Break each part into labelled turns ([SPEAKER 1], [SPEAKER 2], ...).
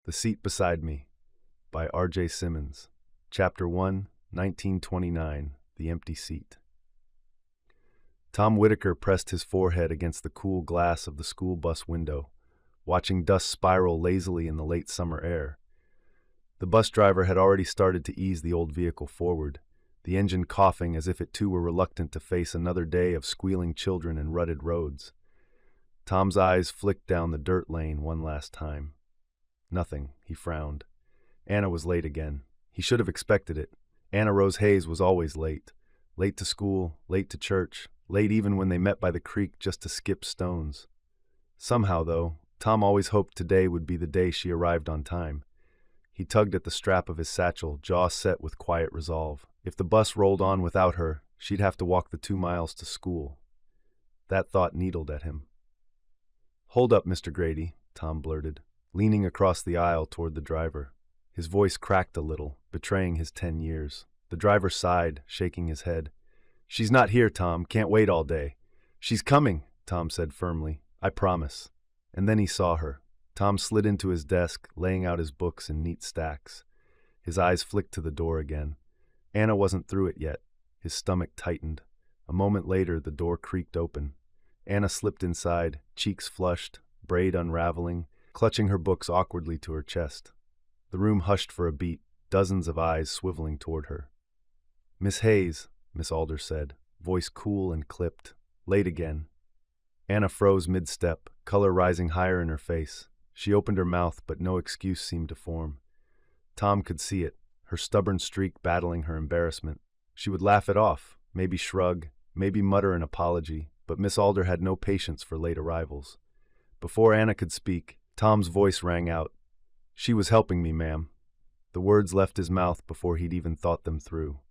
[SPEAKER 1] The Seat Beside Me by R.J. Simmons. Chapter 1, 1929, The Empty Seat. Tom Whitaker pressed his forehead against the cool glass of the school bus window, watching dust spiral lazily in the late summer air. The bus driver had already started to ease the old vehicle forward, the engine coughing as if it too were reluctant to face another day of squealing children and rutted roads. Tom's eyes flicked down the dirt lane one last time. Nothing, he frowned. Anna was late again. He should have expected it. Anna Rose Hayes was always late. Late to school, late to church, late even when they met by the creek just to skip stones. Somehow, though, Tom always hoped today would be the day she arrived on time. He tugged at the strap of his satchel, jaw set with quiet resolve. If the bus rolled on without her, she'd have to walk the 2 miles to school. That thought needled at him. "Hold up, Mr. Grady," Tom blurted, leaning across the aisle toward the driver. His voice cracked a little, betraying his 10 years. The driver sighed, shaking his head. "She's not here, Tom. Can't wait all day." "She's coming," Tom said firmly. "I promise." And then he saw her. Tom slid into his desk, laying out his books in neat stacks. His eyes flicked to the door again. Anna wasn't through it yet. His stomach tightened. A moment later, the door creaked open. Anna slipped inside, cheeks flushed, braid unraveling, clutching her books awkwardly to her chest. The room hushed for a beat, dozens of eyes swiveling toward her. "Miss Hayes," Miss Alder said, voice cool and clipped. "Late again." Anna froze mid-step, color rising higher in her face. She opened her mouth, but no excuse seemed to form. Tom could see it, her stubborn streak battling her embarrassment. She would laugh it off, maybe shrug, maybe mutter an apology, but Miss Alder had no patience for late arrivals. Before Anna could speak, Tom's voice rang out. "She was helping me, ma'am." The words left his mouth before he'd even thought them through.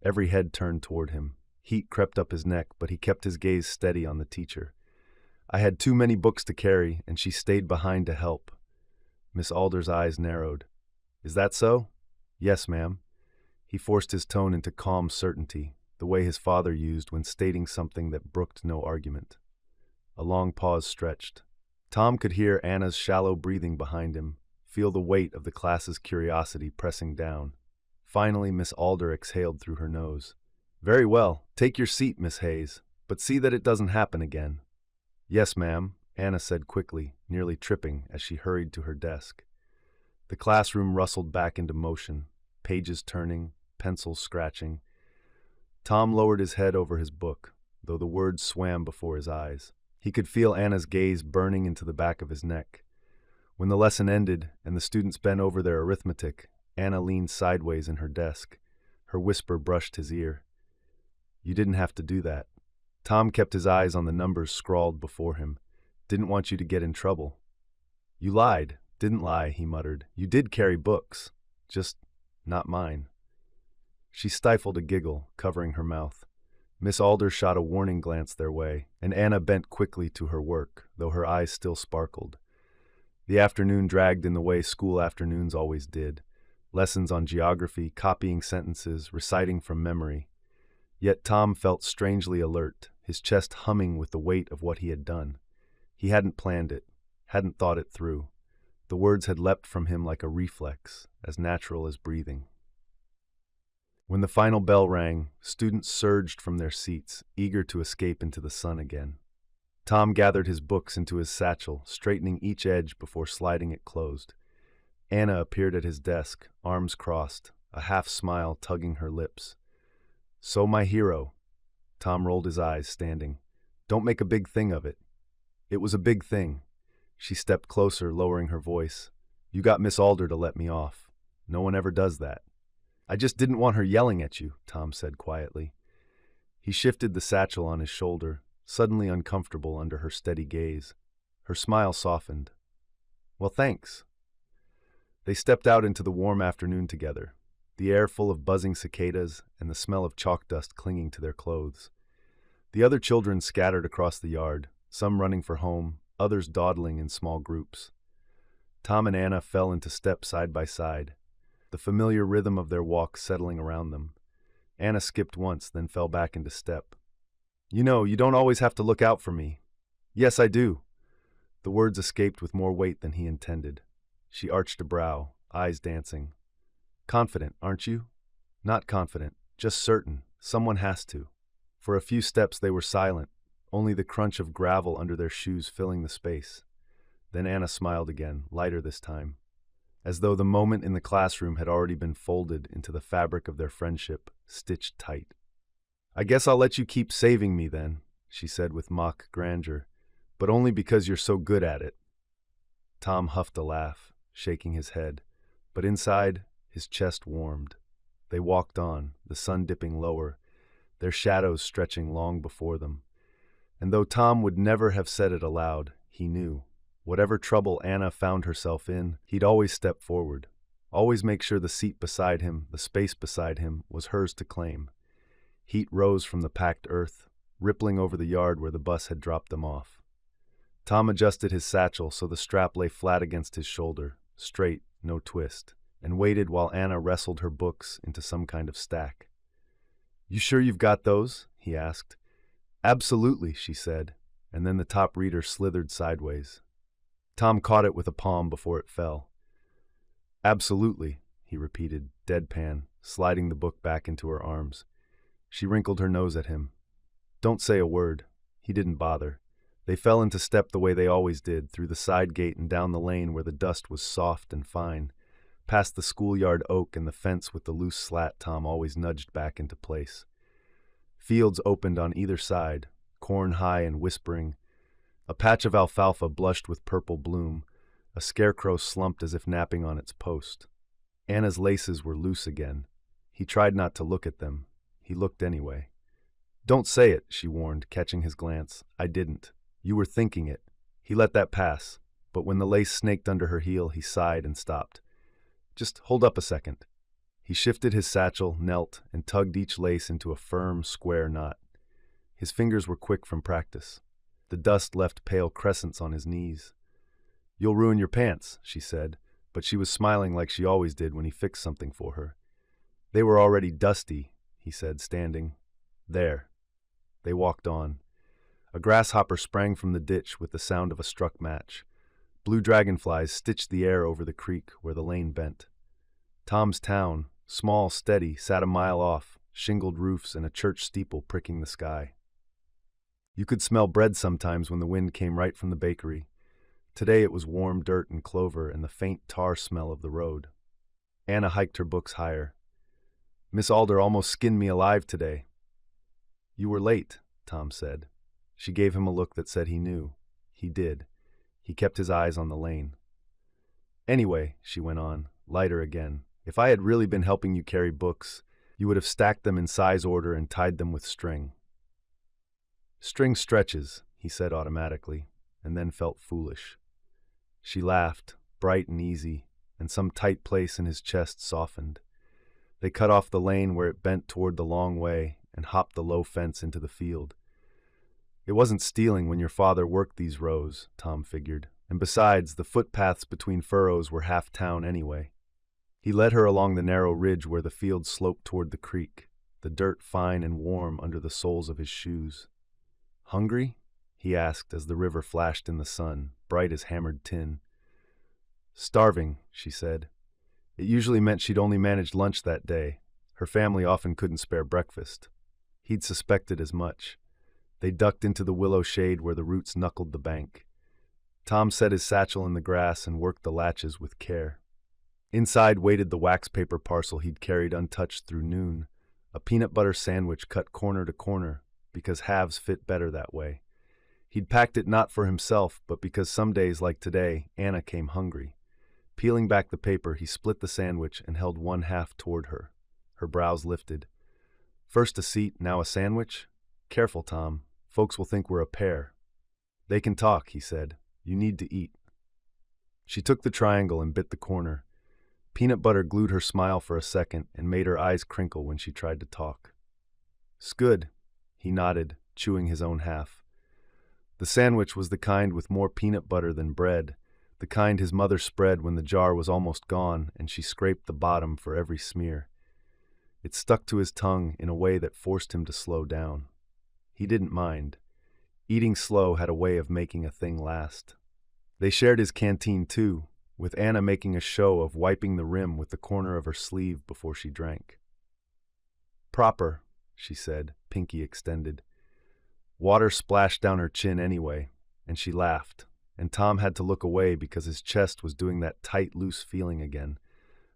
[SPEAKER 1] Every head turned toward him. Heat crept up his neck, but he kept his gaze steady on the teacher. "I had too many books to carry, and she stayed behind to help." Miss Alder's eyes narrowed. "Is that so?" "Yes, ma'am." He forced his tone into calm certainty, the way his father used when stating something that brooked no argument. A long pause stretched. Tom could hear Anna's shallow breathing behind him, feel the weight of the class's curiosity pressing down. Finally, Miss Alder exhaled through her nose. "Very well. Take your seat, Miss Hayes, but see that it doesn't happen again." "Yes, ma'am," Anna said quickly, nearly tripping as she hurried to her desk. The classroom rustled back into motion, pages turning, pencils scratching. Tom lowered his head over his book, though the words swam before his eyes. He could feel Anna's gaze burning into the back of his neck. When the lesson ended and the students bent over their arithmetic, Anna leaned sideways in her desk. Her whisper brushed his ear. "You didn't have to do that." Tom kept his eyes on the numbers scrawled before him. "Didn't want you to get in trouble." "You lied." "Didn't lie," he muttered. "You did carry books. Just not mine." She stifled a giggle, covering her mouth. Miss Alder shot a warning glance their way, and Anna bent quickly to her work, though her eyes still sparkled. The afternoon dragged in the way school afternoons always did. Lessons on geography, copying sentences, reciting from memory. Yet Tom felt strangely alert, his chest humming with the weight of what he had done. He hadn't planned it, hadn't thought it through. The words had leapt from him like a reflex, as natural as breathing. When the final bell rang, students surged from their seats, eager to escape into the sun again. Tom gathered his books into his satchel, straightening each edge before sliding it closed. Anna appeared at his desk, arms crossed, a half-smile tugging her lips. "So my hero." Tom rolled his eyes, standing. "Don't make a big thing of it." "It was a big thing." She stepped closer, lowering her voice. "You got Miss Alder to let me off. No one ever does that." "I just didn't want her yelling at you," Tom said quietly. He shifted the satchel on his shoulder, suddenly uncomfortable under her steady gaze. Her smile softened. "Well, thanks." They stepped out into the warm afternoon together, the air full of buzzing cicadas and the smell of chalk dust clinging to their clothes. The other children scattered across the yard, some running for home, others dawdling in small groups. Tom and Anna fell into step side by side, the familiar rhythm of their walk settling around them. Anna skipped once, then fell back into step. "You know, you don't always have to look out for me." "Yes, I do." The words escaped with more weight than he intended. She arched a brow, eyes dancing. Confident, aren't you? Not confident, just certain. Someone has to. For a few steps they were silent, only the crunch of gravel under their shoes filling the space. Then Anna smiled again, lighter this time, as though the moment in the classroom had already been folded into the fabric of their friendship, stitched tight. I guess I'll let you keep saving me then, she said with mock grandeur, but only because you're so good at it. Tom huffed a laugh, shaking his head, but inside, his chest warmed. They walked on, the sun dipping lower, their shadows stretching long before them. And though Tom would never have said it aloud, he knew. Whatever trouble Anna found herself in, he'd always step forward, always make sure the seat beside him, the space beside him, was hers to claim. Heat rose from the packed earth, rippling over the yard where the bus had dropped them off. Tom adjusted his satchel so the strap lay flat against his shoulder, straight, no twist, and waited while Anna wrestled her books into some kind of stack. "You sure you've got those?" he asked. "Absolutely," she said, and then the top reader slithered sideways. Tom caught it with a palm before it fell. "Absolutely," he repeated, deadpan, sliding the book back into her arms. She wrinkled her nose at him. "Don't say a word." He didn't bother. They fell into step the way they always did, through the side gate and down the lane where the dust was soft and fine, past the schoolyard oak and the fence with the loose slat Tom always nudged back into place. Fields opened on either side, corn high and whispering. A patch of alfalfa blushed with purple bloom. A scarecrow slumped as if napping on its post. Anna's laces were loose again. He tried not to look at them. He looked anyway. "Don't say it," she warned, catching his glance. "I didn't. You were thinking it." He let that pass, but when the lace snaked under her heel, he sighed and stopped. "Just hold up a second." He shifted his satchel, knelt, and tugged each lace into a firm, square knot. His fingers were quick from practice. The dust left pale crescents on his knees. "You'll ruin your pants," she said, but she was smiling like she always did when he fixed something for her. "They were already dusty," he said, standing. "There." They walked on. A grasshopper sprang from the ditch with the sound of a struck match. Blue dragonflies stitched the air over the creek where the lane bent. Tom's town, small, steady, sat a mile off, shingled roofs and a church steeple pricking the sky. You could smell bread sometimes when the wind came right from the bakery. Today it was warm dirt and clover and the faint tar smell of the road. Anna hiked her books higher. "Miss Alder almost skinned me alive today." "You were late," Tom said. She gave him a look that said he knew. He did. He kept his eyes on the lane. "Anyway," she went on, lighter again, "if I had really been helping you carry books, you would have stacked them in size order and tied them with string." "String stretches," he said automatically, and then felt foolish. She laughed, bright and easy, and some tight place in his chest softened. They cut off the lane where it bent toward the long way and hopped the low fence into the field. It wasn't stealing when your father worked these rows, Tom figured, and besides, the footpaths between furrows were half town anyway. He led her along the narrow ridge where the field sloped toward the creek, the dirt fine and warm under the soles of his shoes. "Hungry?" he asked as the river flashed in the sun, bright as hammered tin. "Starving," she said. It usually meant she'd only managed lunch that day. Her family often couldn't spare breakfast. He'd suspected as much. They ducked into the willow shade where the roots knuckled the bank. Tom set his satchel in the grass and worked the latches with care. Inside waited the wax paper parcel he'd carried untouched through noon, a peanut butter sandwich cut corner to corner, because halves fit better that way. He'd packed it not for himself, but because some days like today, Anna came hungry. Peeling back the paper, he split the sandwich and held one half toward her. Her brows lifted. "First a seat, now a sandwich? Careful, Tom. Folks will think we're a pair." "They can talk," he said. "You need to eat." She took the triangle and bit the corner. Peanut butter glued her smile for a second and made her eyes crinkle when she tried to talk. "'S good," he nodded, chewing his own half. The sandwich was the kind with more peanut butter than bread, the kind his mother spread when the jar was almost gone and she scraped the bottom for every smear. It stuck to his tongue in a way that forced him to slow down. He didn't mind. Eating slow had a way of making a thing last. They shared his canteen too, with Anna making a show of wiping the rim with the corner of her sleeve before she drank. "Proper," she said, pinky extended. Water splashed down her chin anyway, and she laughed, and Tom had to look away because his chest was doing that tight, loose feeling again,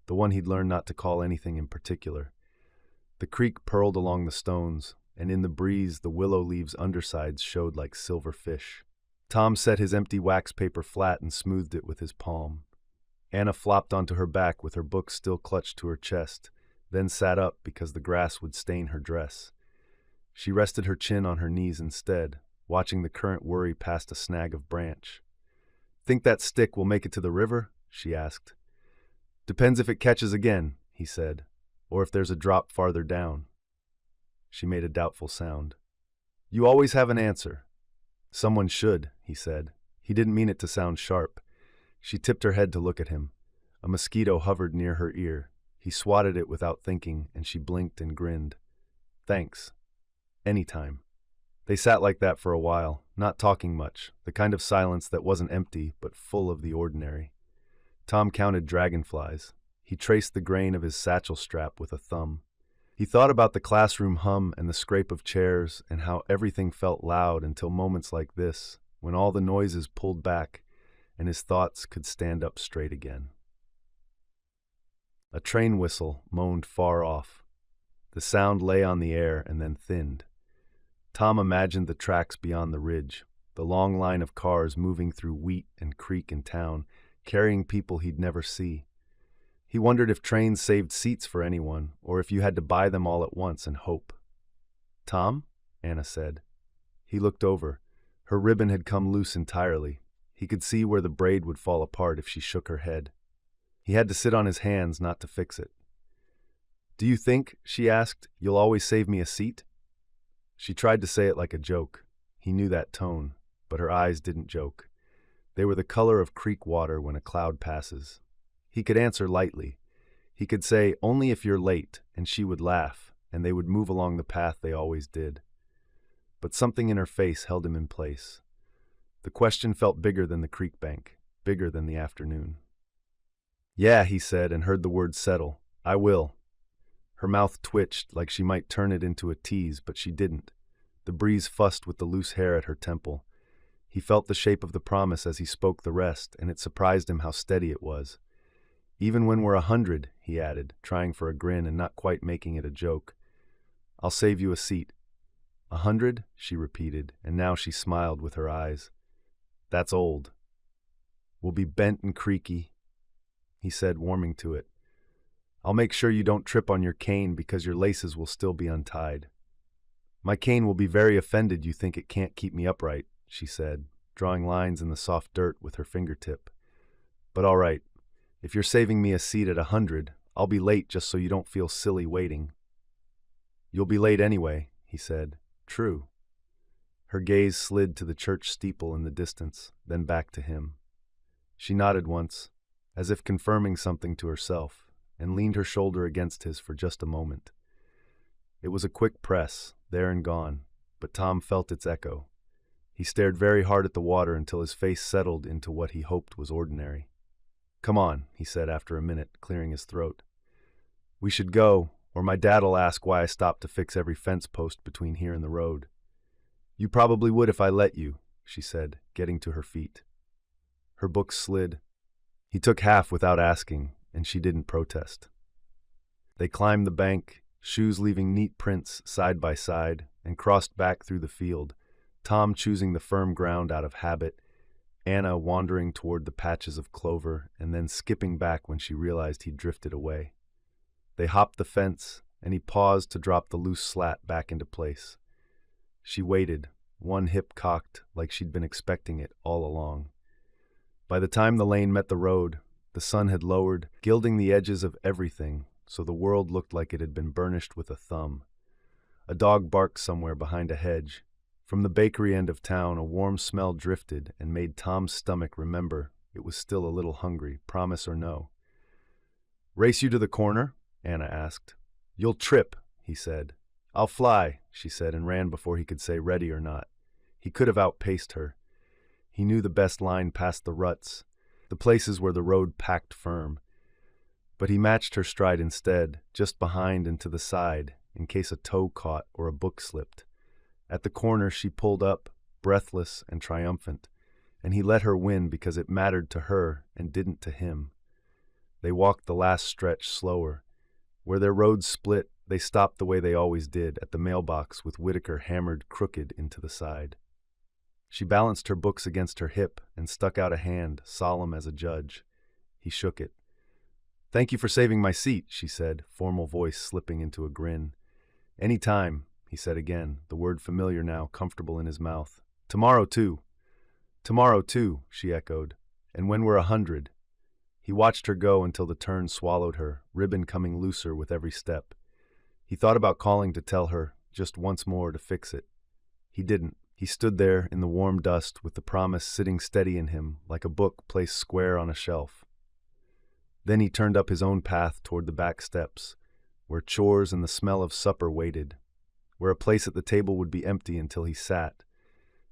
[SPEAKER 1] the one he'd learned not to call anything in particular. The creek purled along the stones, and in the breeze the willow leaves' undersides showed like silver fish. Tom set his empty wax paper flat and smoothed it with his palm. Anna flopped onto her back with her book still clutched to her chest, then sat up because the grass would stain her dress. She rested her chin on her knees instead, watching the current worry past a snag of branch. "Think that stick will make it to the river?" she asked. "Depends if it catches again," he said, "or if there's a drop farther down." She made a doubtful sound. "You always have an answer." "Someone should," he said. He didn't mean it to sound sharp. She tipped her head to look at him. A mosquito hovered near her ear. He swatted it without thinking, and she blinked and grinned. "Thanks. Anytime." They sat like that for a while, not talking much, the kind of silence that wasn't empty, but full of the ordinary. Tom counted dragonflies. He traced the grain of his satchel strap with a thumb. He thought about the classroom hum and the scrape of chairs and how everything felt loud until moments like this, when all the noises pulled back and his thoughts could stand up straight again. A train whistle moaned far off. The sound lay on the air and then thinned. Tom imagined the tracks beyond the ridge, the long line of cars moving through wheat and creek and town, carrying people he'd never see. He wondered if trains saved seats for anyone, or if you had to buy them all at once and hope. "Tom?" Anna said. He looked over. Her ribbon had come loose entirely. He could see where the braid would fall apart if she shook her head. He had to sit on his hands not to fix it. "Do you think," she asked, "you'll always save me a seat?" She tried to say it like a joke. He knew that tone, but her eyes didn't joke. They were the color of creek water when a cloud passes. He could answer lightly. He could say, "Only if you're late," and she would laugh, and they would move along the path they always did. But something in her face held him in place. The question felt bigger than the creek bank, bigger than the afternoon. "Yeah," he said, and heard the words settle. "I will." Her mouth twitched like she might turn it into a tease, but she didn't. The breeze fussed with the loose hair at her temple. He felt the shape of the promise as he spoke the rest, and it surprised him how steady it was. "Even when we're 100, he added, trying for a grin and not quite making it a joke. "I'll save you a seat." 100, she repeated, and now she smiled with her eyes. "That's old." "We'll be bent and creaky," he said, warming to it. "I'll make sure you don't trip on your cane because your laces will still be untied." "My cane will be very offended you think it can't keep me upright," she said, drawing lines in the soft dirt with her fingertip. "But all right. If you're saving me a seat at 100, I'll be late just so you don't feel silly waiting." "You'll be late anyway," he said. "True." Her gaze slid to the church steeple in the distance, then back to him. She nodded once, as if confirming something to herself, and leaned her shoulder against his for just a moment. It was a quick press, there and gone, but Tom felt its echo. He stared very hard at the water until his face settled into what he hoped was ordinary. "Come on," he said after a minute, clearing his throat. "We should go, or my dad'll ask why I stopped to fix every fence post between here and the road." "You probably would if I let you," she said, getting to her feet. Her book slid. He took half without asking, and she didn't protest. They climbed the bank, shoes leaving neat prints side by side, and crossed back through the field, Tom choosing the firm ground out of habit, Anna wandering toward the patches of clover and then skipping back when she realized he'd drifted away. They hopped the fence, and he paused to drop the loose slat back into place. She waited, one hip cocked like she'd been expecting it all along. By the time the lane met the road, the sun had lowered, gilding the edges of everything, so the world looked like it had been burnished with a thumb. A dog barked somewhere behind a hedge. From the bakery end of town, a warm smell drifted and made Tom's stomach remember it was still a little hungry, promise or no. "Race you to the corner?" Anna asked. "You'll trip," he said. "I'll fly," she said, and ran before he could say ready or not. He could have outpaced her. He knew the best line past the ruts. the places where the road packed firm. But he matched her stride instead, just behind and to the side, in case a toe caught or a book slipped. At the corner she pulled up, breathless and triumphant, and he let her win because it mattered to her and didn't to him. They walked the last stretch slower. Where their roads split, they stopped the way they always did, at the mailbox with Whitaker hammered crooked into the side. She balanced her books against her hip and stuck out a hand, solemn as a judge. He shook it. "Thank you for saving my seat," she said, formal voice slipping into a grin. "Any time," he said again, the word familiar now, comfortable in his mouth. "Tomorrow, too." "Tomorrow, too," she echoed. "And when we're 100. He watched her go until the turn swallowed her, ribbon coming looser with every step. He thought about calling to tell her, just once more to fix it. He didn't. He stood there in the warm dust with the promise sitting steady in him, like a book placed square on a shelf. Then he turned up his own path toward the back steps, where chores and the smell of supper waited, where a place at the table would be empty until he sat,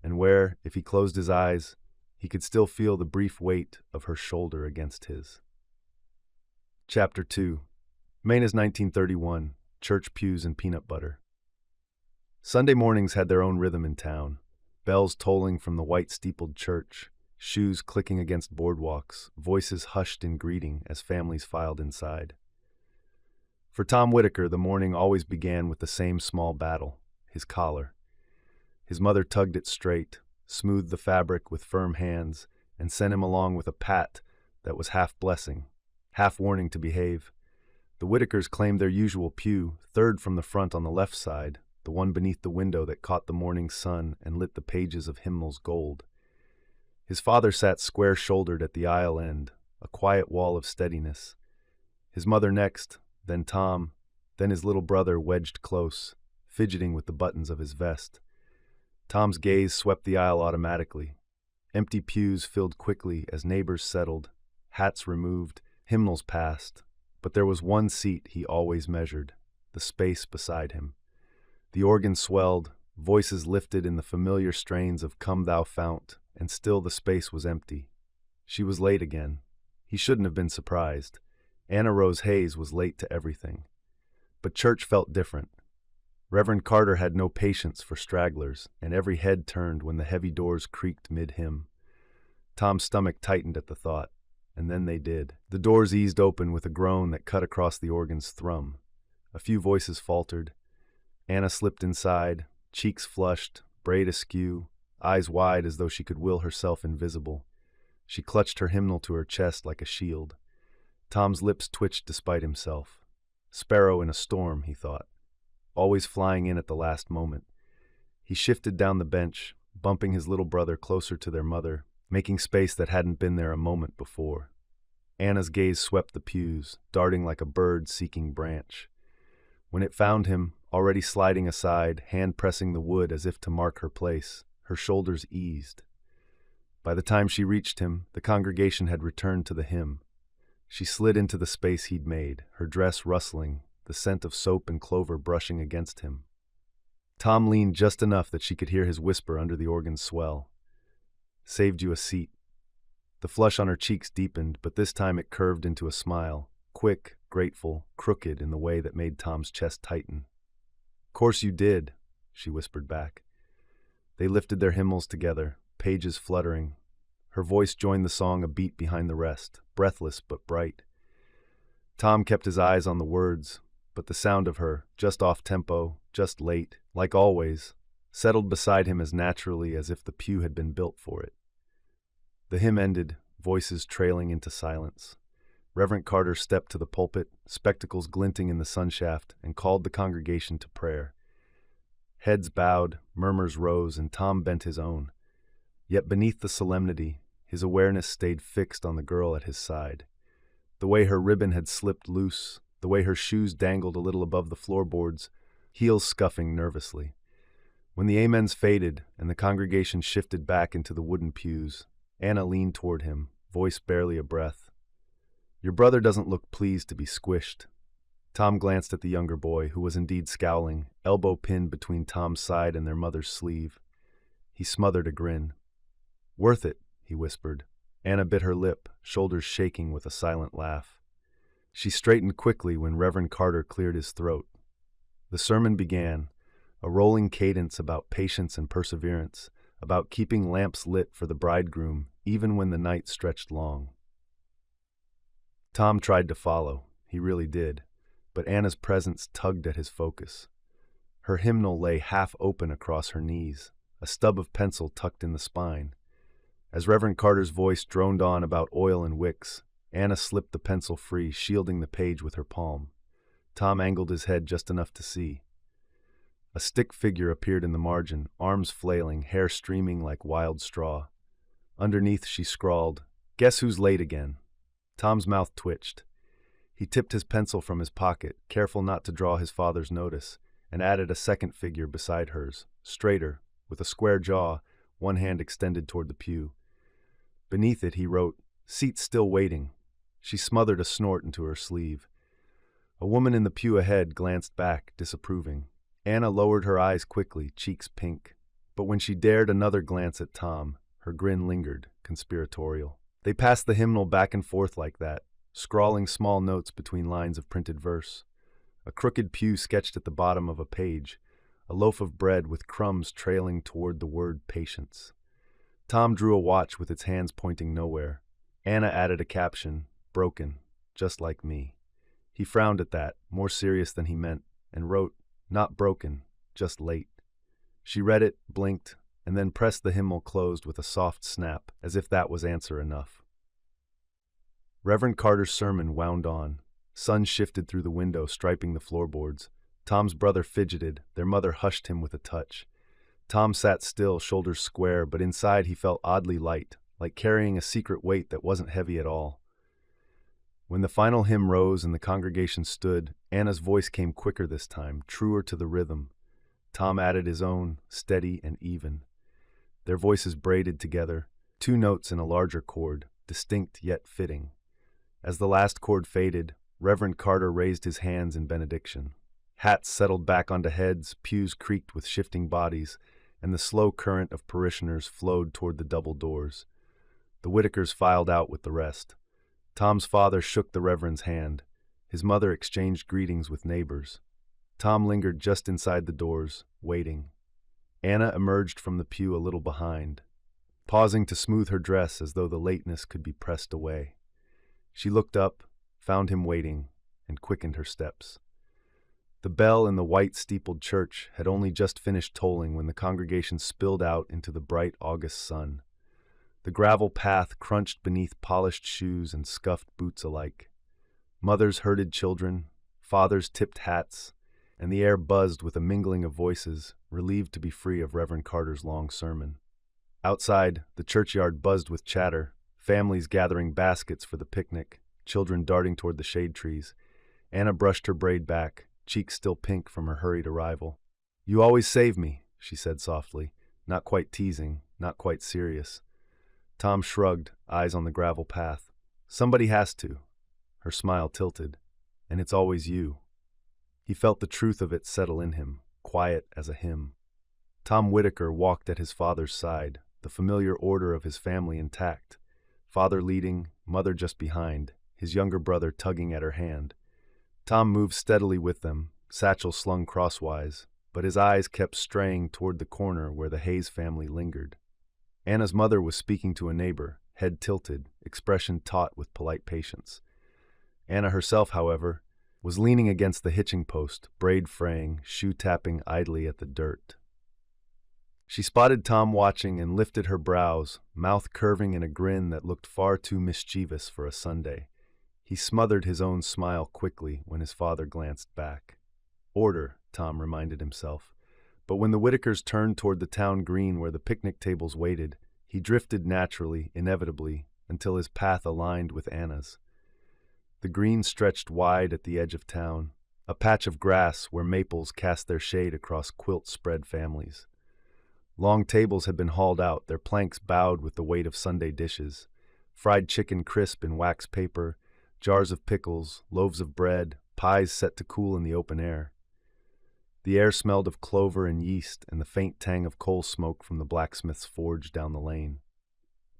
[SPEAKER 1] and where, if he closed his eyes, he could still feel the brief weight of her shoulder against his. Chapter 2. Maine is 1931. Church pews and peanut butter. Sunday mornings had their own rhythm in town, bells tolling from the white-steepled church, shoes clicking against boardwalks, voices hushed in greeting as families filed inside. For Tom Whitaker, the morning always began with the same small battle, his collar. His mother tugged it straight, smoothed the fabric with firm hands, and sent him along with a pat that was half blessing, half warning to behave. The Whitakers claimed their usual pew, third from the front on the left side, the one beneath the window that caught the morning sun and lit the pages of hymnals gold. His father sat square-shouldered at the aisle end, a quiet wall of steadiness. His mother next, then Tom, then his little brother wedged close, fidgeting with the buttons of his vest. Tom's gaze swept the aisle automatically. Empty pews filled quickly as neighbors settled, hats removed, hymnals passed. But there was one seat he always measured, the space beside him. The organ swelled, voices lifted in the familiar strains of Come Thou Fount, and still the space was empty. She was late again. He shouldn't have been surprised. Anna Rose Hayes was late to everything. But church felt different. Reverend Carter had no patience for stragglers, and every head turned when the heavy doors creaked mid-hymn. Tom's stomach tightened at the thought. And then they did. The doors eased open with a groan that cut across the organ's thrum. A few voices faltered. Anna slipped inside, cheeks flushed, braid askew, eyes wide as though she could will herself invisible. She clutched her hymnal to her chest like a shield. Tom's lips twitched despite himself. Sparrow in a storm, he thought. Always flying in at the last moment. He shifted down the bench, bumping his little brother closer to their mother, making space that hadn't been there a moment before. Anna's gaze swept the pews, darting like a bird seeking branch. When it found him, already sliding aside, hand pressing the wood as if to mark her place, her shoulders eased. By the time she reached him, the congregation had returned to the hymn. She slid into the space he'd made, her dress rustling, the scent of soap and clover brushing against him. Tom leaned just enough that she could hear his whisper under the organ's swell. "Saved you a seat." The flush on her cheeks deepened, but this time it curved into a smile, quick, grateful, crooked in the way that made Tom's chest tighten. "Course you did," she whispered back. They lifted their hymnals together, pages fluttering. Her voice joined the song a beat behind the rest, breathless but bright. Tom kept his eyes on the words, but the sound of her, just off tempo, just late, like always, settled beside him as naturally as if the pew had been built for it. The hymn ended, voices trailing into silence. Reverend Carter stepped to the pulpit, spectacles glinting in the sunshaft, and called the congregation to prayer. Heads bowed, murmurs rose, and Tom bent his own. Yet beneath the solemnity, his awareness stayed fixed on the girl at his side. The way her ribbon had slipped loose, the way her shoes dangled a little above the floorboards, heels scuffing nervously. When the amens faded and the congregation shifted back into the wooden pews, Anna leaned toward him, voice barely a breath. "Your brother doesn't look pleased to be squished." Tom glanced at the younger boy, who was indeed scowling, elbow pinned between Tom's side and their mother's sleeve. He smothered a grin. "Worth it," he whispered. Anna bit her lip, shoulders shaking with a silent laugh. She straightened quickly when Reverend Carter cleared his throat. The sermon began, a rolling cadence about patience and perseverance, about keeping lamps lit for the bridegroom even when the night stretched long. Tom tried to follow, he really did, but Anna's presence tugged at his focus. Her hymnal lay half open across her knees, a stub of pencil tucked in the spine. As Reverend Carter's voice droned on about oil and wicks, Anna slipped the pencil free, shielding the page with her palm. Tom angled his head just enough to see. A stick figure appeared in the margin, arms flailing, hair streaming like wild straw. Underneath she scrawled, "Guess who's late again?" Tom's mouth twitched. He tipped his pencil from his pocket, careful not to draw his father's notice, and added a second figure beside hers, straighter, with a square jaw, one hand extended toward the pew. Beneath it he wrote, "Seat still waiting." She smothered a snort into her sleeve. A woman in the pew ahead glanced back, disapproving. Anna lowered her eyes quickly, cheeks pink. But when she dared another glance at Tom, her grin lingered, conspiratorial. They passed the hymnal back and forth like that, scrawling small notes between lines of printed verse. A crooked pew sketched at the bottom of a page, a loaf of bread with crumbs trailing toward the word patience. Tom drew a watch with its hands pointing nowhere. Anna added a caption, "Broken, just like me." He frowned at that, more serious than he meant, and wrote, "Not broken, just late." She read it, blinked, and then pressed the hymnal closed with a soft snap, as if that was answer enough. Reverend Carter's sermon wound on. Sun shifted through the window, striping the floorboards. Tom's brother fidgeted, their mother hushed him with a touch. Tom sat still, shoulders square, but inside he felt oddly light, like carrying a secret weight that wasn't heavy at all. When the final hymn rose and the congregation stood, Anna's voice came quicker this time, truer to the rhythm. Tom added his own, steady and even. Their voices braided together, two notes in a larger chord, distinct yet fitting. As the last chord faded, Reverend Carter raised his hands in benediction. Hats settled back onto heads, pews creaked with shifting bodies, and the slow current of parishioners flowed toward the double doors. The Whitakers filed out with the rest. Tom's father shook the Reverend's hand. His mother exchanged greetings with neighbors. Tom lingered just inside the doors, waiting. Anna emerged from the pew a little behind, pausing to smooth her dress as though the lateness could be pressed away. She looked up, found him waiting, and quickened her steps. The bell in the white-steepled church had only just finished tolling when the congregation spilled out into the bright August sun. The gravel path crunched beneath polished shoes and scuffed boots alike. Mothers herded children, fathers tipped hats, and the air buzzed with a mingling of voices, relieved to be free of Reverend Carter's long sermon. Outside, the churchyard buzzed with chatter, families gathering baskets for the picnic, children darting toward the shade trees. Anna brushed her braid back, cheeks still pink from her hurried arrival. "You always save me," she said softly, not quite teasing, not quite serious. Tom shrugged, eyes on the gravel path. "Somebody has to." Her smile tilted. "And it's always you." He felt the truth of it settle in him, quiet as a hymn. Tom Whitaker walked at his father's side, the familiar order of his family intact. Father leading, mother just behind, his younger brother tugging at her hand. Tom moved steadily with them, satchel slung crosswise, but his eyes kept straying toward the corner where the Hayes family lingered. Anna's mother was speaking to a neighbor, head tilted, expression taut with polite patience. Anna herself, however, was leaning against the hitching post, braid fraying, shoe tapping idly at the dirt. She spotted Tom watching and lifted her brows, mouth curving in a grin that looked far too mischievous for a Sunday. He smothered his own smile quickly when his father glanced back. Order, Tom reminded himself. But when the Whitakers turned toward the town green where the picnic tables waited, he drifted naturally, inevitably, until his path aligned with Anna's. The green stretched wide at the edge of town, a patch of grass where maples cast their shade across quilt-spread families. Long tables had been hauled out, their planks bowed with the weight of Sunday dishes. Fried chicken crisp in wax paper, jars of pickles, loaves of bread, pies set to cool in the open air. The air smelled of clover and yeast and the faint tang of coal smoke from the blacksmith's forge down the lane.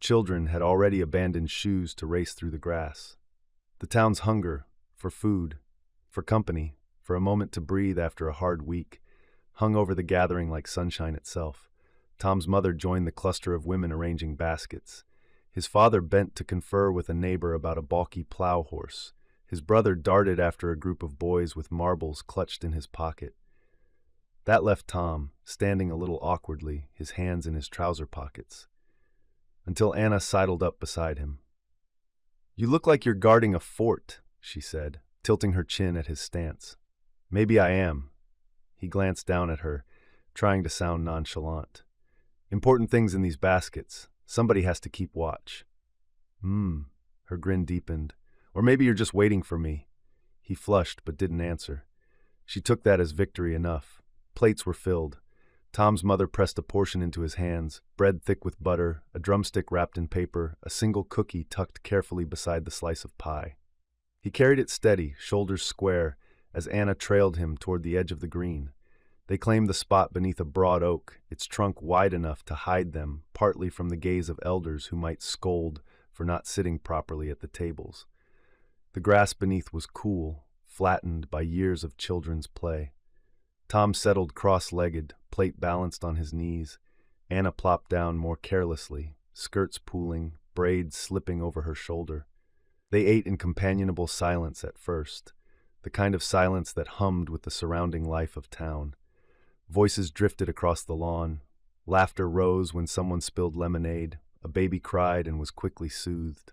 [SPEAKER 1] Children had already abandoned shoes to race through the grass. The town's hunger for food, for company, for a moment to breathe after a hard week, hung over the gathering like sunshine itself. Tom's mother joined the cluster of women arranging baskets. His father bent to confer with a neighbor about a balky plow horse. His brother darted after a group of boys with marbles clutched in his pocket. That left Tom, standing a little awkwardly, his hands in his trouser pockets, until Anna sidled up beside him. "You look like you're guarding a fort," she said, tilting her chin at his stance. "Maybe I am." He glanced down at her, trying to sound nonchalant. "Important things in these baskets. Somebody has to keep watch." Her grin deepened. "Or maybe you're just waiting for me." He flushed but didn't answer. She took that as victory enough. Plates were filled. Tom's mother pressed a portion into his hands, bread thick with butter, a drumstick wrapped in paper, a single cookie tucked carefully beside the slice of pie. He carried it steady, shoulders square, as Anna trailed him toward the edge of the green. They claimed the spot beneath a broad oak, its trunk wide enough to hide them, partly from the gaze of elders who might scold for not sitting properly at the tables. The grass beneath was cool, flattened by years of children's play. Tom settled cross-legged, plate balanced on his knees. Anna plopped down more carelessly, skirts pooling, braids slipping over her shoulder. They ate in companionable silence at first, the kind of silence that hummed with the surrounding life of town. Voices drifted across the lawn. Laughter rose when someone spilled lemonade. A baby cried and was quickly soothed.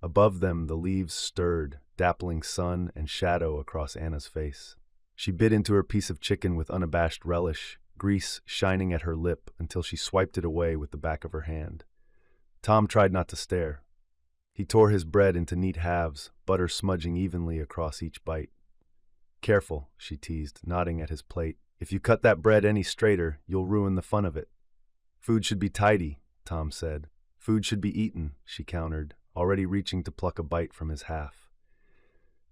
[SPEAKER 1] Above them, the leaves stirred, dappling sun and shadow across Anna's face. She bit into her piece of chicken with unabashed relish, grease shining at her lip until she swiped it away with the back of her hand. Tom tried not to stare. He tore his bread into neat halves, butter smudging evenly across each bite. "Careful," she teased, nodding at his plate. "If you cut that bread any straighter, you'll ruin the fun of it." "Food should be tidy," Tom said. "Food should be eaten," she countered, already reaching to pluck a bite from his half.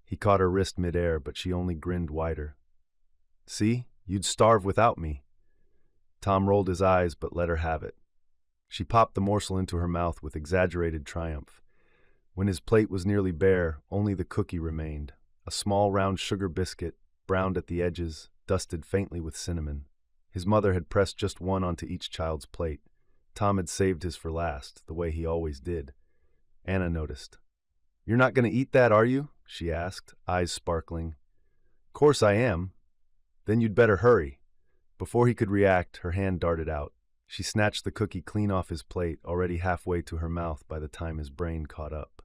[SPEAKER 1] He caught her wrist midair, but she only grinned wider. "See, you'd starve without me." Tom rolled his eyes but let her have it. She popped the morsel into her mouth with exaggerated triumph. When his plate was nearly bare, only the cookie remained, a small round sugar biscuit, browned at the edges, dusted faintly with cinnamon. His mother had pressed just one onto each child's plate. Tom had saved his for last, the way he always did. Anna noticed. "You're not going to eat that, are you?" she asked, eyes sparkling. "Course I am." "Then you'd better hurry." Before he could react, her hand darted out. She snatched the cookie clean off his plate, already halfway to her mouth by the time his brain caught up.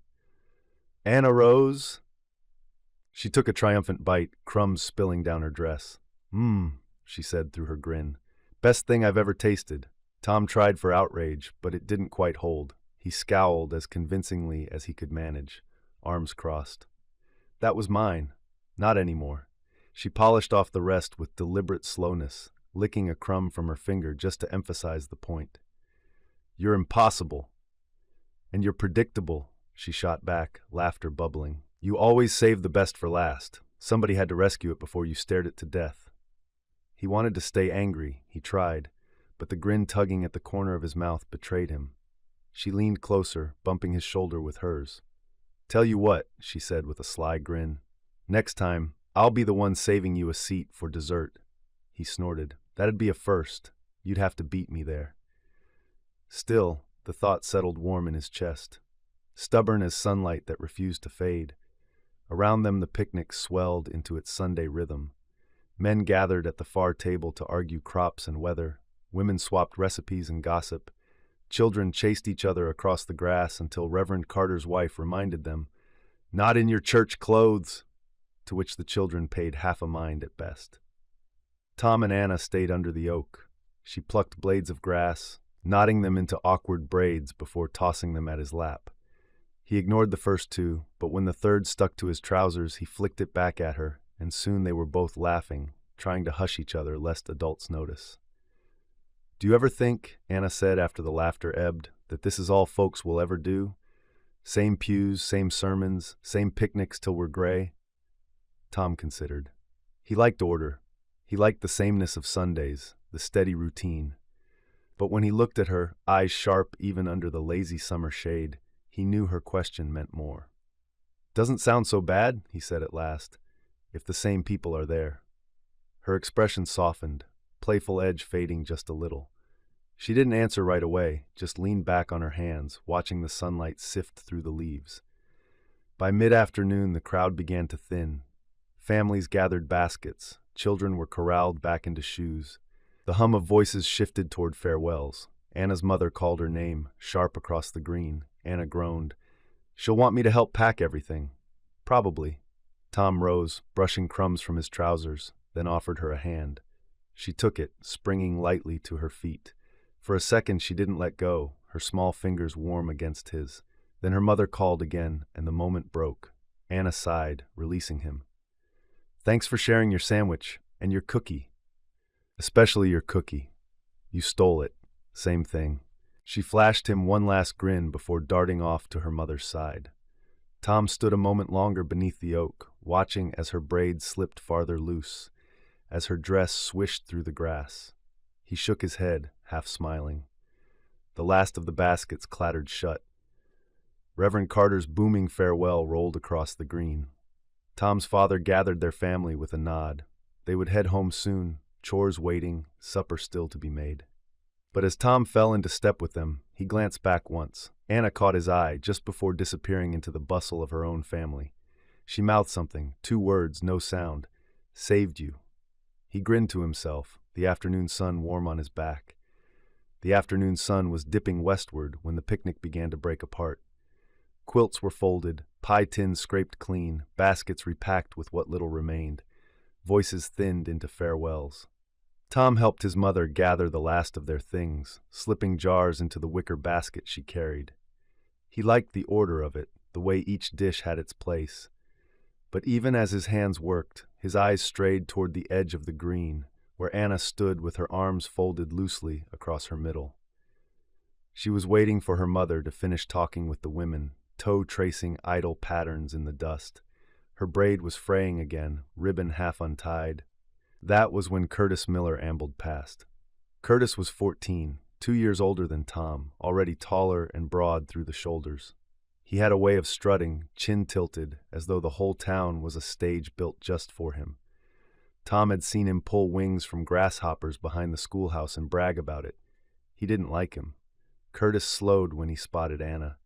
[SPEAKER 1] "Anna Rose." She took a triumphant bite, crumbs spilling down her dress. She said through her grin. "Best thing I've ever tasted." Tom tried for outrage, but it didn't quite hold. He scowled as convincingly as he could manage, arms crossed. "That was mine. Not anymore." She polished off the rest with deliberate slowness, licking a crumb from her finger just to emphasize the point. "You're impossible." "And you're predictable," she shot back, laughter bubbling. "You always save the best for last. Somebody had to rescue it before you stared it to death." He wanted to stay angry, he tried, but the grin tugging at the corner of his mouth betrayed him. She leaned closer, bumping his shoulder with hers. "Tell you what," she said with a sly grin. "Next time, I'll be the one saving you a seat for dessert." He snorted. "That'd be a first. You'd have to beat me there." Still, the thought settled warm in his chest, stubborn as sunlight that refused to fade. Around them the picnic swelled into its Sunday rhythm. Men gathered at the far table to argue crops and weather. Women swapped recipes and gossip. Children chased each other across the grass until Reverend Carter's wife reminded them, "Not in your church clothes," to which the children paid half a mind at best. Tom and Anna stayed under the oak. She plucked blades of grass, knotting them into awkward braids before tossing them at his lap. He ignored the first two, but when the third stuck to his trousers, he flicked it back at her, and soon they were both laughing, trying to hush each other lest adults notice. "Do you ever think," Anna said after the laughter ebbed, "that this is all folks will ever do? Same pews, same sermons, same picnics till we're gray?" Tom considered. He liked order. He liked the sameness of Sundays, the steady routine. But when he looked at her, eyes sharp even under the lazy summer shade, he knew her question meant more. "Doesn't sound so bad," he said at last, "if the same people are there." Her expression softened, playful edge fading just a little. She didn't answer right away, just leaned back on her hands, watching the sunlight sift through the leaves. By mid-afternoon, the crowd began to thin. Families gathered baskets, children were corralled back into shoes. The hum of voices shifted toward farewells. Anna's mother called her name, sharp across the green. Anna groaned. "She'll want me to help pack everything." "Probably." Tom rose, brushing crumbs from his trousers, then offered her a hand. She took it, springing lightly to her feet. For a second she didn't let go, her small fingers warm against his. Then her mother called again, and the moment broke. Anna sighed, releasing him. "Thanks for sharing your sandwich, and your cookie. Especially your cookie. You stole it. Same thing." She flashed him one last grin before darting off to her mother's side. Tom stood a moment longer beneath the oak, watching as her braids slipped farther loose, as her dress swished through the grass. He shook his head, half smiling. The last of the baskets clattered shut. Reverend Carter's booming farewell rolled across the green. Tom's father gathered their family with a nod. They would head home soon, chores waiting, supper still to be made. But as Tom fell into step with them, he glanced back once. Anna caught his eye just before disappearing into the bustle of her own family. She mouthed something, 2 words, no sound. "Saved you." He grinned to himself, the afternoon sun warm on his back. The afternoon sun was dipping westward when the picnic began to break apart. Quilts were folded, pie tins scraped clean, baskets repacked with what little remained. Voices thinned into farewells. Tom helped his mother gather the last of their things, slipping jars into the wicker basket she carried. He liked the order of it, the way each dish had its place. But even as his hands worked, his eyes strayed toward the edge of the green, where Anna stood with her arms folded loosely across her middle. She was waiting for her mother to finish talking with the women, toe-tracing idle patterns in the dust. Her braid was fraying again, ribbon half untied. That was when Curtis Miller ambled past. Curtis was 14, 2 years older than Tom, already taller and broad through the shoulders. He had a way of strutting, chin tilted, as though the whole town was a stage built just for him. Tom had seen him pull wings from grasshoppers behind the schoolhouse and brag about it. He didn't like him. Curtis slowed when he spotted Anna.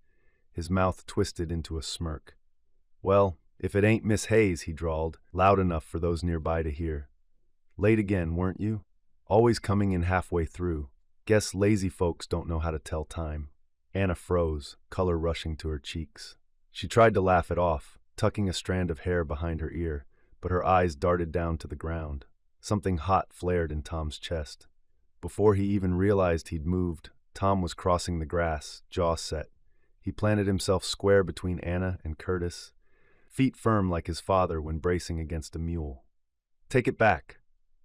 [SPEAKER 1] His mouth twisted into a smirk. "Well, if it ain't Miss Hayes," he drawled, loud enough for those nearby to hear. "Late again, weren't you? Always coming in halfway through. Guess lazy folks don't know how to tell time." Anna froze, color rushing to her cheeks. She tried to laugh it off, tucking a strand of hair behind her ear, but her eyes darted down to the ground. Something hot flared in Tom's chest. Before he even realized he'd moved, Tom was crossing the grass, jaw set. He planted himself square between Anna and Curtis, feet firm like his father when bracing against a mule. "Take it back."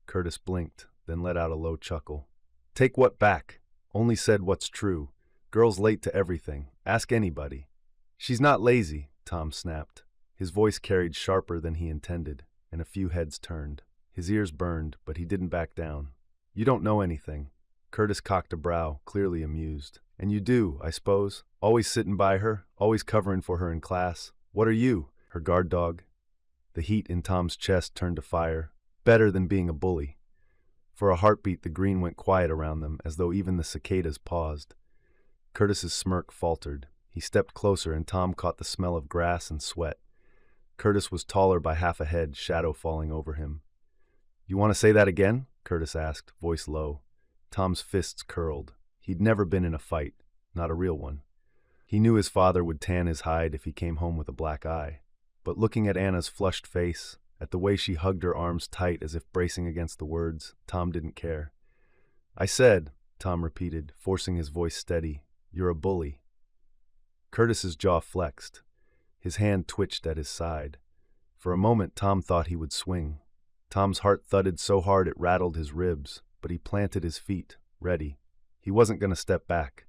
[SPEAKER 1] Curtis blinked, then let out a low chuckle. "Take what back? Only said what's true. Girl's late to everything. Ask anybody." "She's not lazy," Tom snapped. His voice carried sharper than he intended, and a few heads turned. His ears burned, but he didn't back down. "You don't know anything." Curtis cocked a brow, clearly amused. "And you do, I suppose? Always sitting by her, always covering for her in class. What are you, her guard dog?" The heat in Tom's chest turned to fire. Better than being a bully. For a heartbeat, the green went quiet around them, as though even the cicadas paused. Curtis's smirk faltered. He stepped closer, and Tom caught the smell of grass and sweat. Curtis was taller by half a head, shadow falling over him. "You want to say that again?" Curtis asked, voice low. Tom's fists curled. He'd never been in a fight, not a real one. He knew his father would tan his hide if he came home with a black eye. But looking at Anna's flushed face, at the way she hugged her arms tight as if bracing against the words, Tom didn't care. "I said," Tom repeated, forcing his voice steady, "you're a bully." Curtis's jaw flexed. His hand twitched at his side. For a moment, Tom thought he would swing. Tom's heart thudded so hard it rattled his ribs, but he planted his feet, ready. He wasn't going to step back.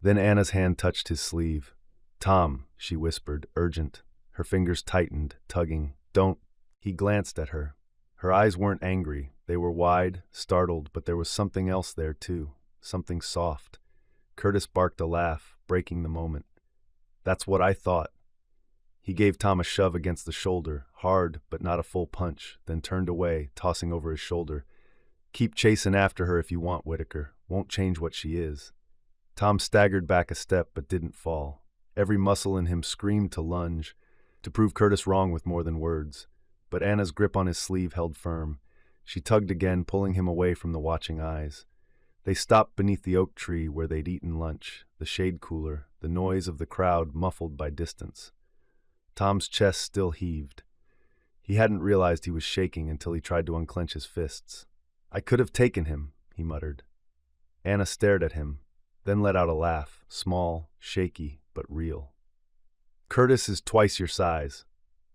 [SPEAKER 1] Then Anna's hand touched his sleeve. "Tom," she whispered, urgent. Her fingers tightened, tugging. "Don't." He glanced at her. Her eyes weren't angry. They were wide, startled, but there was something else there, too. something soft. Curtis barked a laugh, breaking the moment. That's what I thought. He gave Tom a shove against the shoulder, hard but not a full punch, then turned away, tossing over his shoulder. Keep chasing after her if you want, Whitaker. Won't change what she is. Tom staggered back a step but didn't fall. Every muscle in him screamed to lunge, to prove Curtis wrong with more than words. But Anna's grip on his sleeve held firm. She tugged again, pulling him away from the watching eyes. They stopped beneath the oak tree where they'd eaten lunch, the shade cooler, the noise of the crowd muffled by distance. Tom's chest still heaved. He hadn't realized he was shaking until he tried to unclench his fists. I could have taken him, he muttered. Anna stared at him, then let out a laugh, small, shaky, but real. Curtis is twice your size.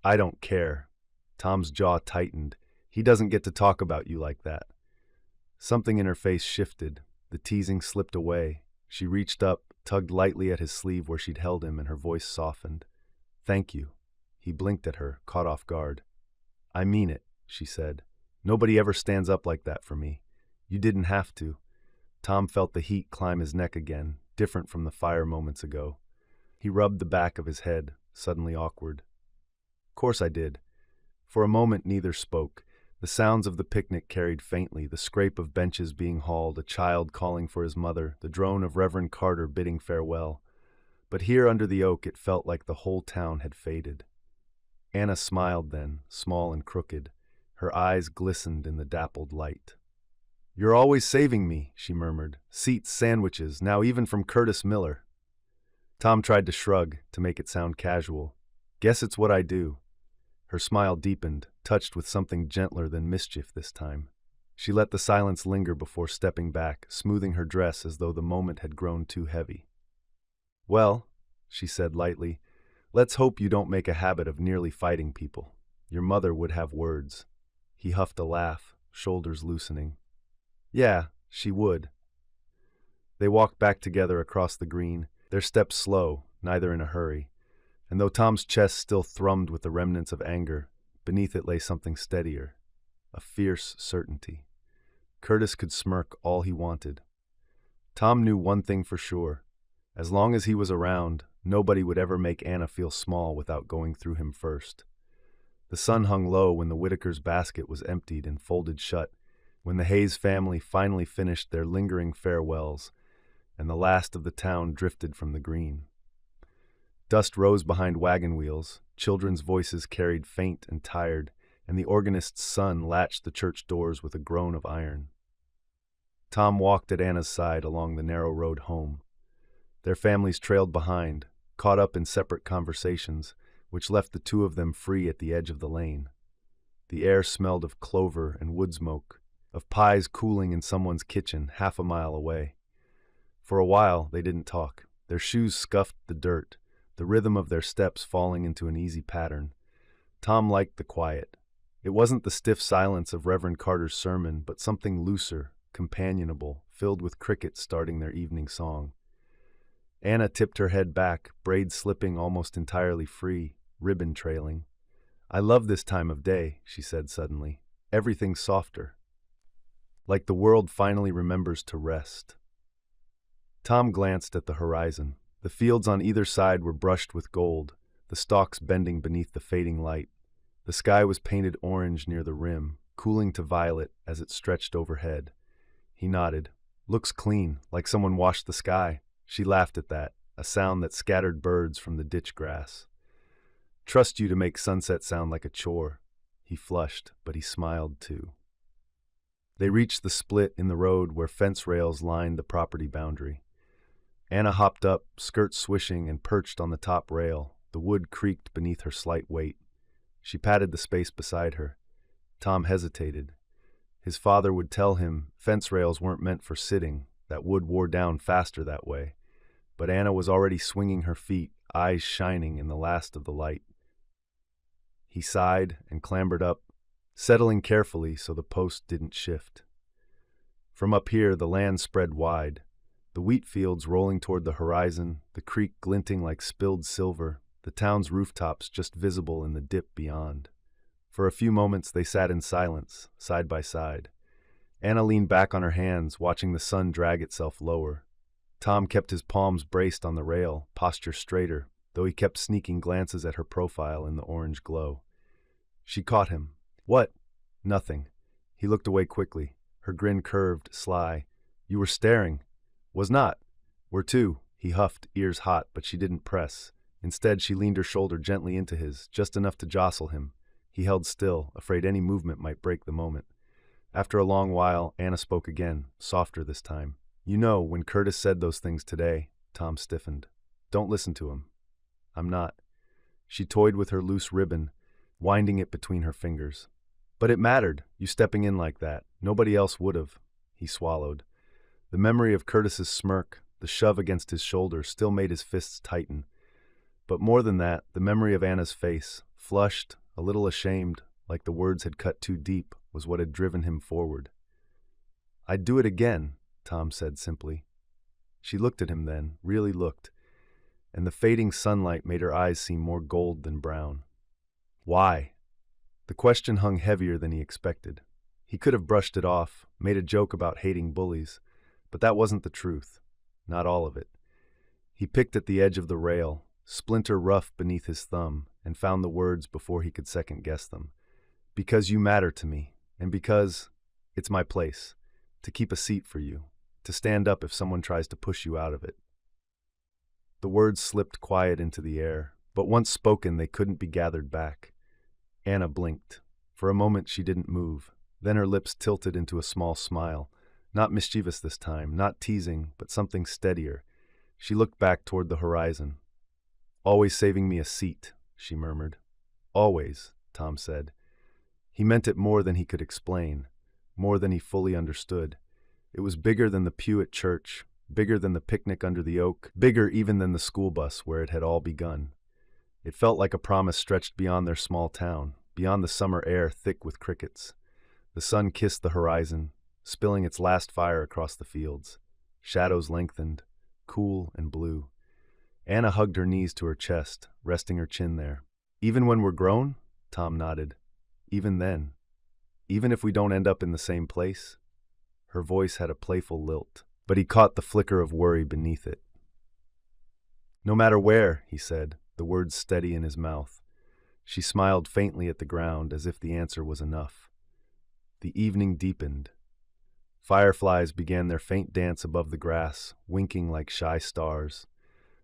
[SPEAKER 1] I don't care. Tom's jaw tightened. He doesn't get to talk about you like that. Something in her face shifted. The teasing slipped away. She reached up, tugged lightly at his sleeve where she'd held him, and her voice softened. Thank you. He blinked at her, caught off guard. I mean it, she said. Nobody ever stands up like that for me. You didn't have to. Tom felt the heat climb his neck again, different from the fire moments ago. He rubbed the back of his head, suddenly awkward. Course I did. For a moment neither spoke. The sounds of the picnic carried faintly, the scrape of benches being hauled, a child calling for his mother, the drone of Reverend Carter bidding farewell. But here under the oak it felt like the whole town had faded. Anna smiled then, small and crooked. Her eyes glistened in the dappled light. You're always saving me, she murmured. Seats, sandwiches, now even from Curtis Miller. Tom tried to shrug, to make it sound casual. Guess it's what I do. Her smile deepened, touched with something gentler than mischief this time. She let the silence linger before stepping back, smoothing her dress as though the moment had grown too heavy. Well, she said lightly, let's hope you don't make a habit of nearly fighting people. Your mother would have words. He huffed a laugh, shoulders loosening. Yeah, she would. They walked back together across the green, their steps slow, neither in a hurry. And though Tom's chest still thrummed with the remnants of anger, beneath it lay something steadier, a fierce certainty. Curtis could smirk all he wanted. Tom knew one thing for sure. As long as he was around, nobody would ever make Anna feel small without going through him first. The sun hung low when the Whitakers' basket was emptied and folded shut, when the Hayes family finally finished their lingering farewells, and the last of the town drifted from the green. Dust rose behind wagon wheels, children's voices carried faint and tired, and the organist's son latched the church doors with a groan of iron. Tom walked at Anna's side along the narrow road home. Their families trailed behind, caught up in separate conversations, which left the two of them free at the edge of the lane. The air smelled of clover and wood smoke, of pies cooling in someone's kitchen half a mile away. For a while they didn't talk. Their shoes scuffed the dirt, the rhythm of their steps falling into an easy pattern. Tom liked the quiet. It wasn't the stiff silence of Reverend Carter's sermon, but something looser, companionable, filled with crickets starting their evening song. Anna tipped her head back, braids slipping almost entirely free, ribbon trailing. I love this time of day, she said suddenly. Everything's softer. Like the world finally remembers to rest. Tom glanced at the horizon. The fields on either side were brushed with gold, the stalks bending beneath the fading light. The sky was painted orange near the rim, cooling to violet as it stretched overhead. He nodded. Looks clean, like someone washed the sky. She laughed at that, a sound that scattered birds from the ditch grass. Trust you to make sunset sound like a chore. He flushed, but he smiled too. They reached the split in the road where fence rails lined the property boundary. Anna hopped up, skirt swishing, and perched on the top rail. The wood creaked beneath her slight weight. She patted the space beside her. Tom hesitated. His father would tell him fence rails weren't meant for sitting, that wood wore down faster that way. But Anna was already swinging her feet, eyes shining in the last of the light. He sighed and clambered up, settling carefully so the post didn't shift. From up here, the land spread wide, the wheat fields rolling toward the horizon, the creek glinting like spilled silver, the town's rooftops just visible in the dip beyond. For a few moments they sat in silence, side by side. Anna leaned back on her hands, watching the sun drag itself lower. Tom kept his palms braced on the rail, posture straighter, though he kept sneaking glances at her profile in the orange glow. She caught him. "What?" "Nothing." He looked away quickly. Her grin curved, sly. "You were staring." "Was not." "Were too." He huffed, ears hot, but she didn't press. Instead, she leaned her shoulder gently into his, just enough to jostle him. He held still, afraid any movement might break the moment. After a long while, Anna spoke again, softer this time. "You know, when Curtis said those things today," Tom stiffened. "Don't listen to him." "I'm not." She toyed with her loose ribbon, winding it between her fingers. "But it mattered, you stepping in like that. Nobody else would have." He swallowed. The memory of Curtis's smirk, the shove against his shoulder, still made his fists tighten. But more than that, the memory of Anna's face, flushed, a little ashamed, like the words had cut too deep, was what had driven him forward. "I'd do it again," Tom said simply. She looked at him then, really looked, and the fading sunlight made her eyes seem more gold than brown. "Why?" The question hung heavier than he expected. He could have brushed it off, made a joke about hating bullies, but that wasn't the truth. Not all of it. He picked at the edge of the rail, splinter rough beneath his thumb, and found the words before he could second-guess them. "Because you matter to me, and because it's my place, to keep a seat for you, to stand up if someone tries to push you out of it." The words slipped quiet into the air, but once spoken they couldn't be gathered back. Anna blinked. For a moment she didn't move. Then her lips tilted into a small smile. Not mischievous this time, not teasing, but something steadier. She looked back toward the horizon. "Always saving me a seat," she murmured. "Always," Tom said. He meant it more than he could explain, more than he fully understood. It was bigger than the pew at church, bigger than the picnic under the oak, bigger even than the school bus where it had all begun. It felt like a promise stretched beyond their small town, beyond the summer air thick with crickets. The sun kissed the horizon, spilling its last fire across the fields. Shadows lengthened, cool and blue. Anna hugged her knees to her chest, resting her chin there. "Even when we're grown?" Tom nodded. "Even then. Even if we don't end up in the same place?" Her voice had a playful lilt, but he caught the flicker of worry beneath it. "No matter where," he said, the words steady in his mouth. She smiled faintly at the ground, as if the answer was enough. The evening deepened. Fireflies began their faint dance above the grass, winking like shy stars.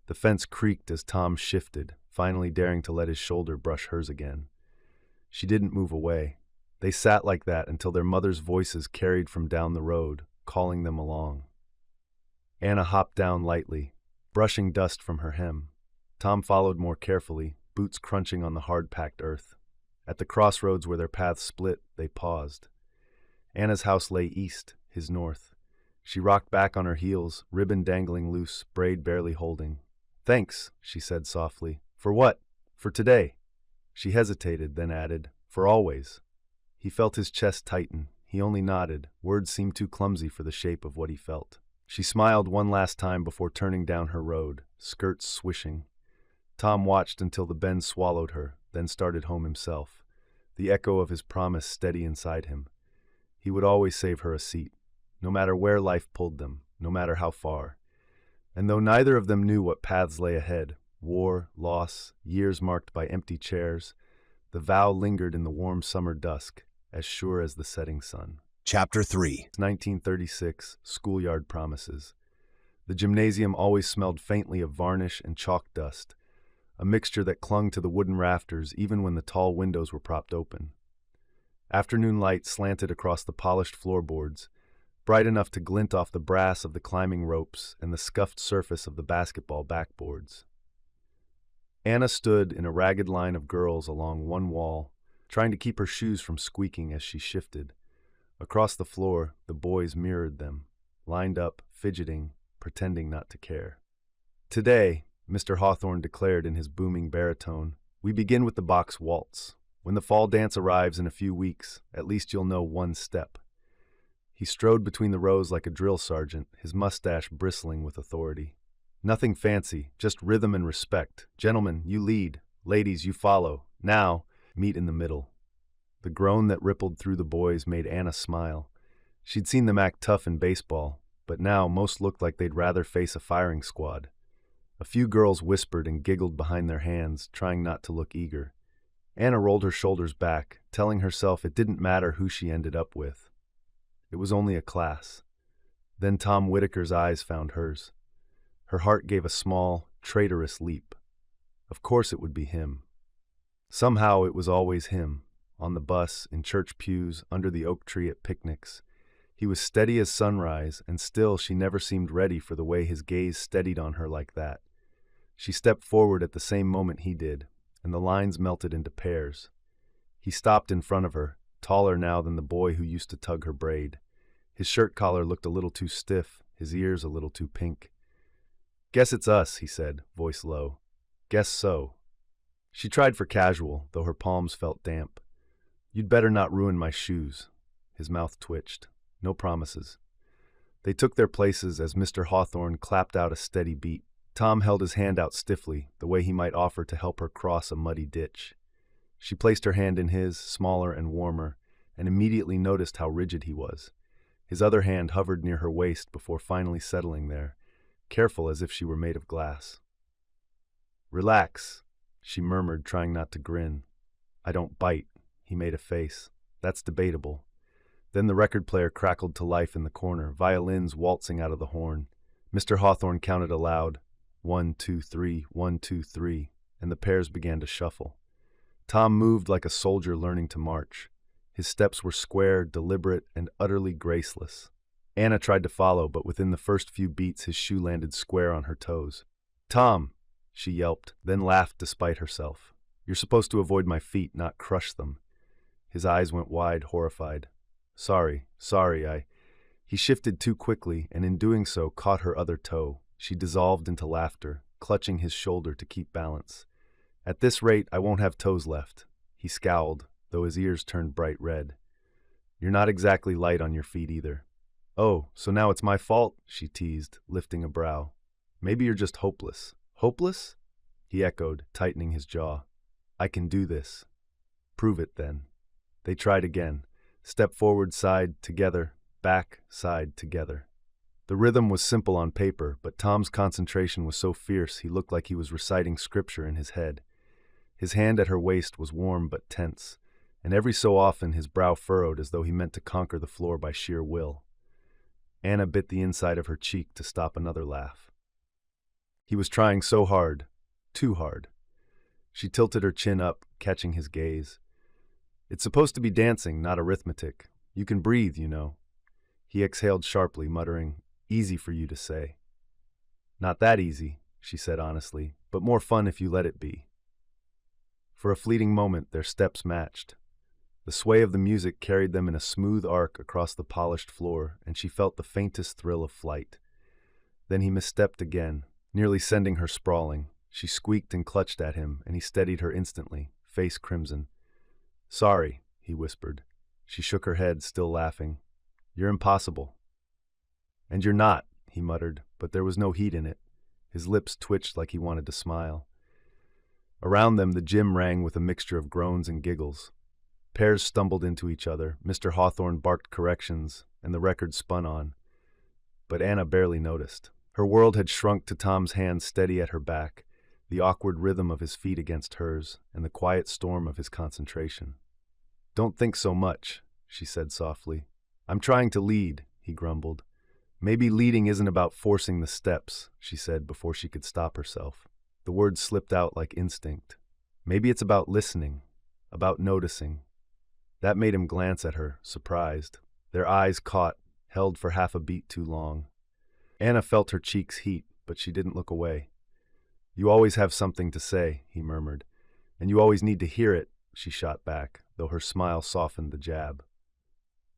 [SPEAKER 1] The fence creaked as Tom shifted, finally daring to let his shoulder brush hers again. She didn't move away. They sat like that until their mother's voices carried from down the road, calling them along. Anna hopped down lightly, brushing dust from her hem. Tom followed more carefully, boots crunching on the hard-packed earth. At the crossroads where their paths split, they paused. Anna's house lay east, his north. She rocked back on her heels, ribbon dangling loose, braid barely holding. "Thanks," she said softly. "For what?" "For today." She hesitated, then added, "For always." He felt his chest tighten. He only nodded. Words seemed too clumsy for the shape of what he felt. She smiled one last time before turning down her road, skirts swishing. Tom watched until the bend swallowed her, then started home himself, the echo of his promise steady inside him. He would always save her a seat, no matter where life pulled them, no matter how far. And though neither of them knew what paths lay ahead, war, loss, years marked by empty chairs, the vow lingered in the warm summer dusk, as sure as the setting sun.
[SPEAKER 2] Chapter 3.
[SPEAKER 1] 1936, Schoolyard Promises. The gymnasium always smelled faintly of varnish and chalk dust, a mixture that clung to the wooden rafters even when the tall windows were propped open. Afternoon light slanted across the polished floorboards, bright enough to glint off the brass of the climbing ropes and the scuffed surface of the basketball backboards. Anna stood in a ragged line of girls along one wall, trying to keep her shoes from squeaking as she shifted. Across the floor, the boys mirrored them, lined up, fidgeting, pretending not to care. "Today," Mr. Hawthorne declared in his booming baritone, "we begin with the box waltz. When the fall dance arrives in a few weeks, at least you'll know one step." He strode between the rows like a drill sergeant, his mustache bristling with authority. "Nothing fancy, just rhythm and respect. Gentlemen, you lead. Ladies, you follow. Now, meet in the middle." The groan that rippled through the boys made Anna smile. She'd seen them act tough in baseball, but now most looked like they'd rather face a firing squad. A few girls whispered and giggled behind their hands, trying not to look eager. Anna rolled her shoulders back, telling herself it didn't matter who she ended up with. It was only a class. Then Tom Whitaker's eyes found hers. Her heart gave a small, traitorous leap. Of course it would be him. Somehow it was always him, on the bus, in church pews, under the oak tree at picnics. He was steady as sunrise, and still she never seemed ready for the way his gaze steadied on her like that. She stepped forward at the same moment he did, and the lines melted into pairs. He stopped in front of her, taller now than the boy who used to tug her braid. His shirt collar looked a little too stiff, his ears a little too pink. "Guess it's us," he said, voice low. "Guess so." She tried for casual, though her palms felt damp. "You'd better not ruin my shoes." His mouth twitched. No promises. They took their places as Mr. Hawthorne clapped out a steady beat. Tom held his hand out stiffly, the way he might offer to help her cross a muddy ditch. She placed her hand in his, smaller and warmer, and immediately noticed how rigid he was. His other hand hovered near her waist before finally settling there, careful as if she were made of glass. "Relax," she murmured, trying not to grin. "I don't bite." He made a face. "That's debatable." Then the record player crackled to life in the corner, violins waltzing out of the horn. Mr. Hawthorne counted aloud, 1, 2, 3, 1, 2, 3, and the pairs began to shuffle. Tom moved like a soldier learning to march. His steps were square, deliberate, and utterly graceless. Anna tried to follow, but within the first few beats his shoe landed square on her toes. "Tom!" she yelped, then laughed despite herself. "You're supposed to avoid my feet, not crush them." His eyes went wide, horrified. Sorry, I—" He shifted too quickly, and in doing so caught her other toe. She dissolved into laughter, clutching his shoulder to keep balance. "At this rate, I won't have toes left." He scowled, though his ears turned bright red. "You're not exactly light on your feet either." "Oh, so now it's my fault?" she teased, lifting a brow. "Maybe you're just hopeless." "Hopeless?" he echoed, tightening his jaw. "I can do this." "Prove it, then." They tried again. Step forward, side, together, back, side, together. The rhythm was simple on paper, but Tom's concentration was so fierce he looked like he was reciting scripture in his head. His hand at her waist was warm but tense, and every so often his brow furrowed as though he meant to conquer the floor by sheer will. Anna bit the inside of her cheek to stop another laugh. He was trying so hard, too hard. She tilted her chin up, catching his gaze. "It's supposed to be dancing, not arithmetic. You can breathe, you know." He exhaled sharply, muttering, "Easy for you to say." "Not that easy," she said honestly, "but more fun if you let it be." For a fleeting moment, their steps matched. The sway of the music carried them in a smooth arc across the polished floor, and she felt the faintest thrill of flight. Then he misstepped again, nearly sending her sprawling. She squeaked and clutched at him, and he steadied her instantly, face crimson. "Sorry," he whispered. She shook her head, still laughing. "You're impossible." "And you're not," he muttered, but there was no heat in it. His lips twitched like he wanted to smile. Around them, the gym rang with a mixture of groans and giggles. Pairs stumbled into each other, Mr. Hawthorne barked corrections, and the record spun on. But Anna barely noticed. Her world had shrunk to Tom's hand steady at her back, the awkward rhythm of his feet against hers, and the quiet storm of his concentration. "Don't think so much," she said softly. "I'm trying to lead," he grumbled. "Maybe leading isn't about forcing the steps," she said before she could stop herself. The words slipped out like instinct. "Maybe it's about listening, about noticing." That made him glance at her, surprised. Their eyes caught, held for half a beat too long. Anna felt her cheeks heat, but she didn't look away. "You always have something to say," he murmured. "And you always need to hear it," she shot back, though her smile softened the jab.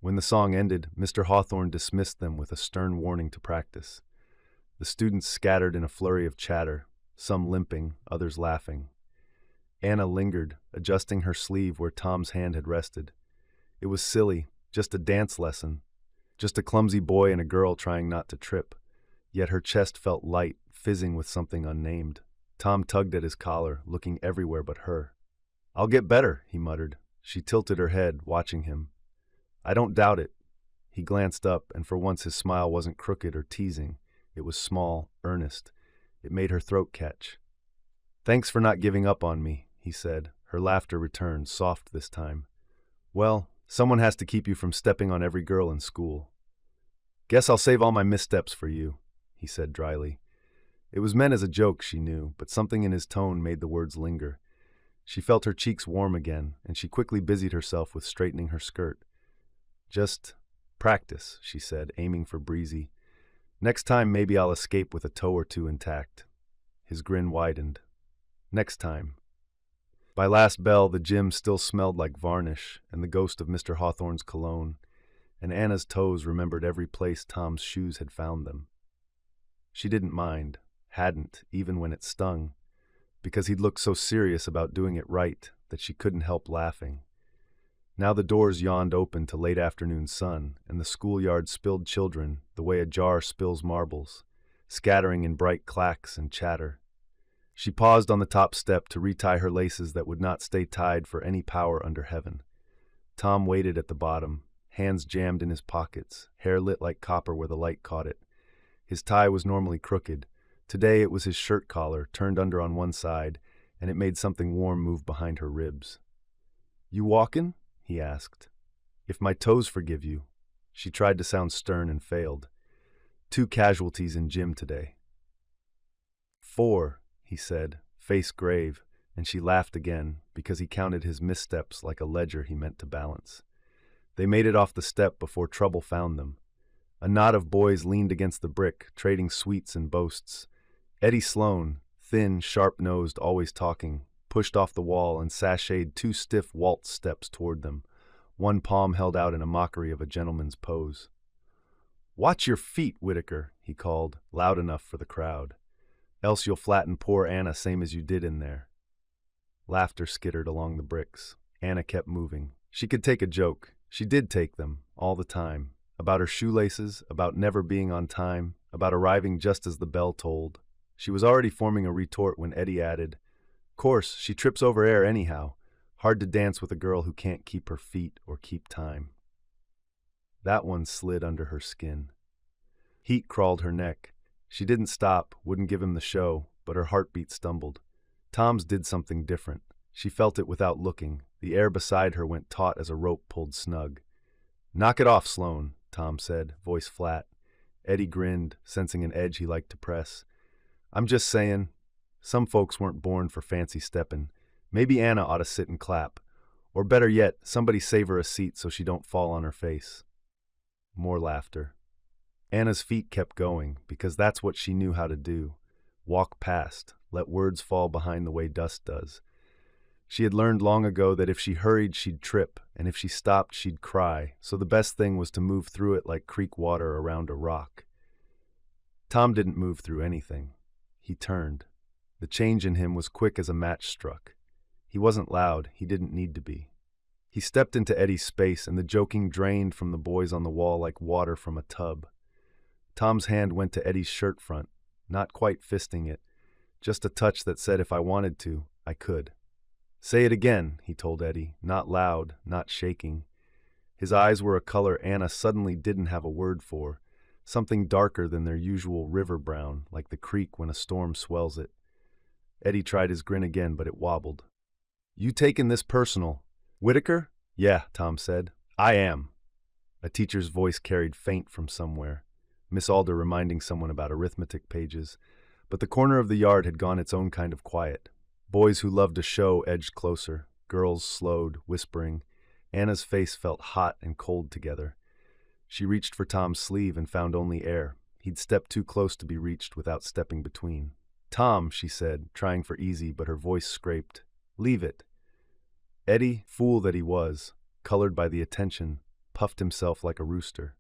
[SPEAKER 1] When the song ended, Mr. Hawthorne dismissed them with a stern warning to practice. The students scattered in a flurry of chatter, some limping, others laughing. Anna lingered, adjusting her sleeve where Tom's hand had rested. It was silly, just a dance lesson, just a clumsy boy and a girl trying not to trip. Yet her chest felt light, fizzing with something unnamed. Tom tugged at his collar, looking everywhere but her. "I'll get better," he muttered. She tilted her head, watching him. "I don't doubt it." He glanced up, and for once his smile wasn't crooked or teasing. It was small, earnest. It made her throat catch. "Thanks for not giving up on me," he said. Her laughter returned, soft this time. "Well, someone has to keep you from stepping on every girl in school." "Guess I'll save all my missteps for you," he said dryly. It was meant as a joke, she knew, but something in his tone made the words linger. She felt her cheeks warm again, and she quickly busied herself with straightening her skirt. "Just practice," she said, aiming for breezy. "Next time maybe I'll escape with a toe or two intact." His grin widened. "Next time." By last bell, the gym still smelled like varnish and the ghost of Mr. Hawthorne's cologne, and Anna's toes remembered every place Tom's shoes had found them. She didn't mind, hadn't, even when it stung, because he'd looked so serious about doing it right that she couldn't help laughing. Now the doors yawned open to late afternoon sun, and the schoolyard spilled children the way a jar spills marbles, scattering in bright clacks and chatter. She paused on the top step to retie her laces that would not stay tied for any power under heaven. Tom waited at the bottom, hands jammed in his pockets, hair lit like copper where the light caught it. His tie was normally crooked. Today it was his shirt collar, turned under on one side, and it made something warm move behind her ribs. "You walkin'?" he asked. "If my toes forgive you." She tried to sound stern and failed. 2 casualties in gym today. 4, he said, face grave, and she laughed again because he counted his missteps like a ledger he meant to balance. They made it off the step before trouble found them. A knot of boys leaned against the brick, trading sweets and boasts. Eddie Sloan, thin, sharp-nosed, always talking, pushed off the wall and sashayed 2 stiff waltz steps toward them, one palm held out in a mockery of a gentleman's pose. "Watch your feet, Whitaker," he called, loud enough for the crowd. "Else you'll flatten poor Anna same as you did in there." Laughter skittered along the bricks. Anna kept moving. She could take a joke. She did take them, all the time. About her shoelaces, about never being on time, about arriving just as the bell tolled. She was already forming a retort when Eddie added, "Course, she trips over air anyhow. Hard to dance with a girl who can't keep her feet or keep time." That one slid under her skin. Heat crawled her neck. She didn't stop, wouldn't give him the show, but her heartbeat stumbled. Tom's did something different. She felt it without looking. The air beside her went taut as a rope pulled snug. "Knock it off, Sloan," Tom said, voice flat. Eddie grinned, sensing an edge he liked to press. "I'm just saying, some folks weren't born for fancy steppin'. Maybe Anna ought to sit and clap. Or better yet, somebody save her a seat so she don't fall on her face." More laughter. Anna's feet kept going, because that's what she knew how to do. Walk past, let words fall behind the way dust does. She had learned long ago that if she hurried, she'd trip, and if she stopped, she'd cry, so the best thing was to move through it like creek water around a rock. Tom didn't move through anything. He turned. The change in him was quick as a match struck. He wasn't loud, he didn't need to be. He stepped into Eddie's space, and the joking drained from the boys on the wall like water from a tub. Tom's hand went to Eddie's shirt front, not quite fisting it, just a touch that said if I wanted to, I could. "Say it again," he told Eddie, not loud, not shaking. His eyes were a color Anna suddenly didn't have a word for, something darker than their usual river brown, like the creek when a storm swells it. Eddie tried his grin again, but it wobbled. "You taking this personal?" "Whitaker?" "Yeah," Tom said. "I am." A teacher's voice carried faint from somewhere. Miss Alder reminding someone about arithmetic pages, but the corner of the yard had gone its own kind of quiet. Boys who loved a show edged closer, girls slowed, whispering. Anna's face felt hot and cold together. She reached for Tom's sleeve and found only air. He'd stepped too close to be reached without stepping between. "Tom," she said, trying for easy, but her voice scraped. "Leave it." Eddie, fool that he was, colored by the attention, puffed himself like a rooster.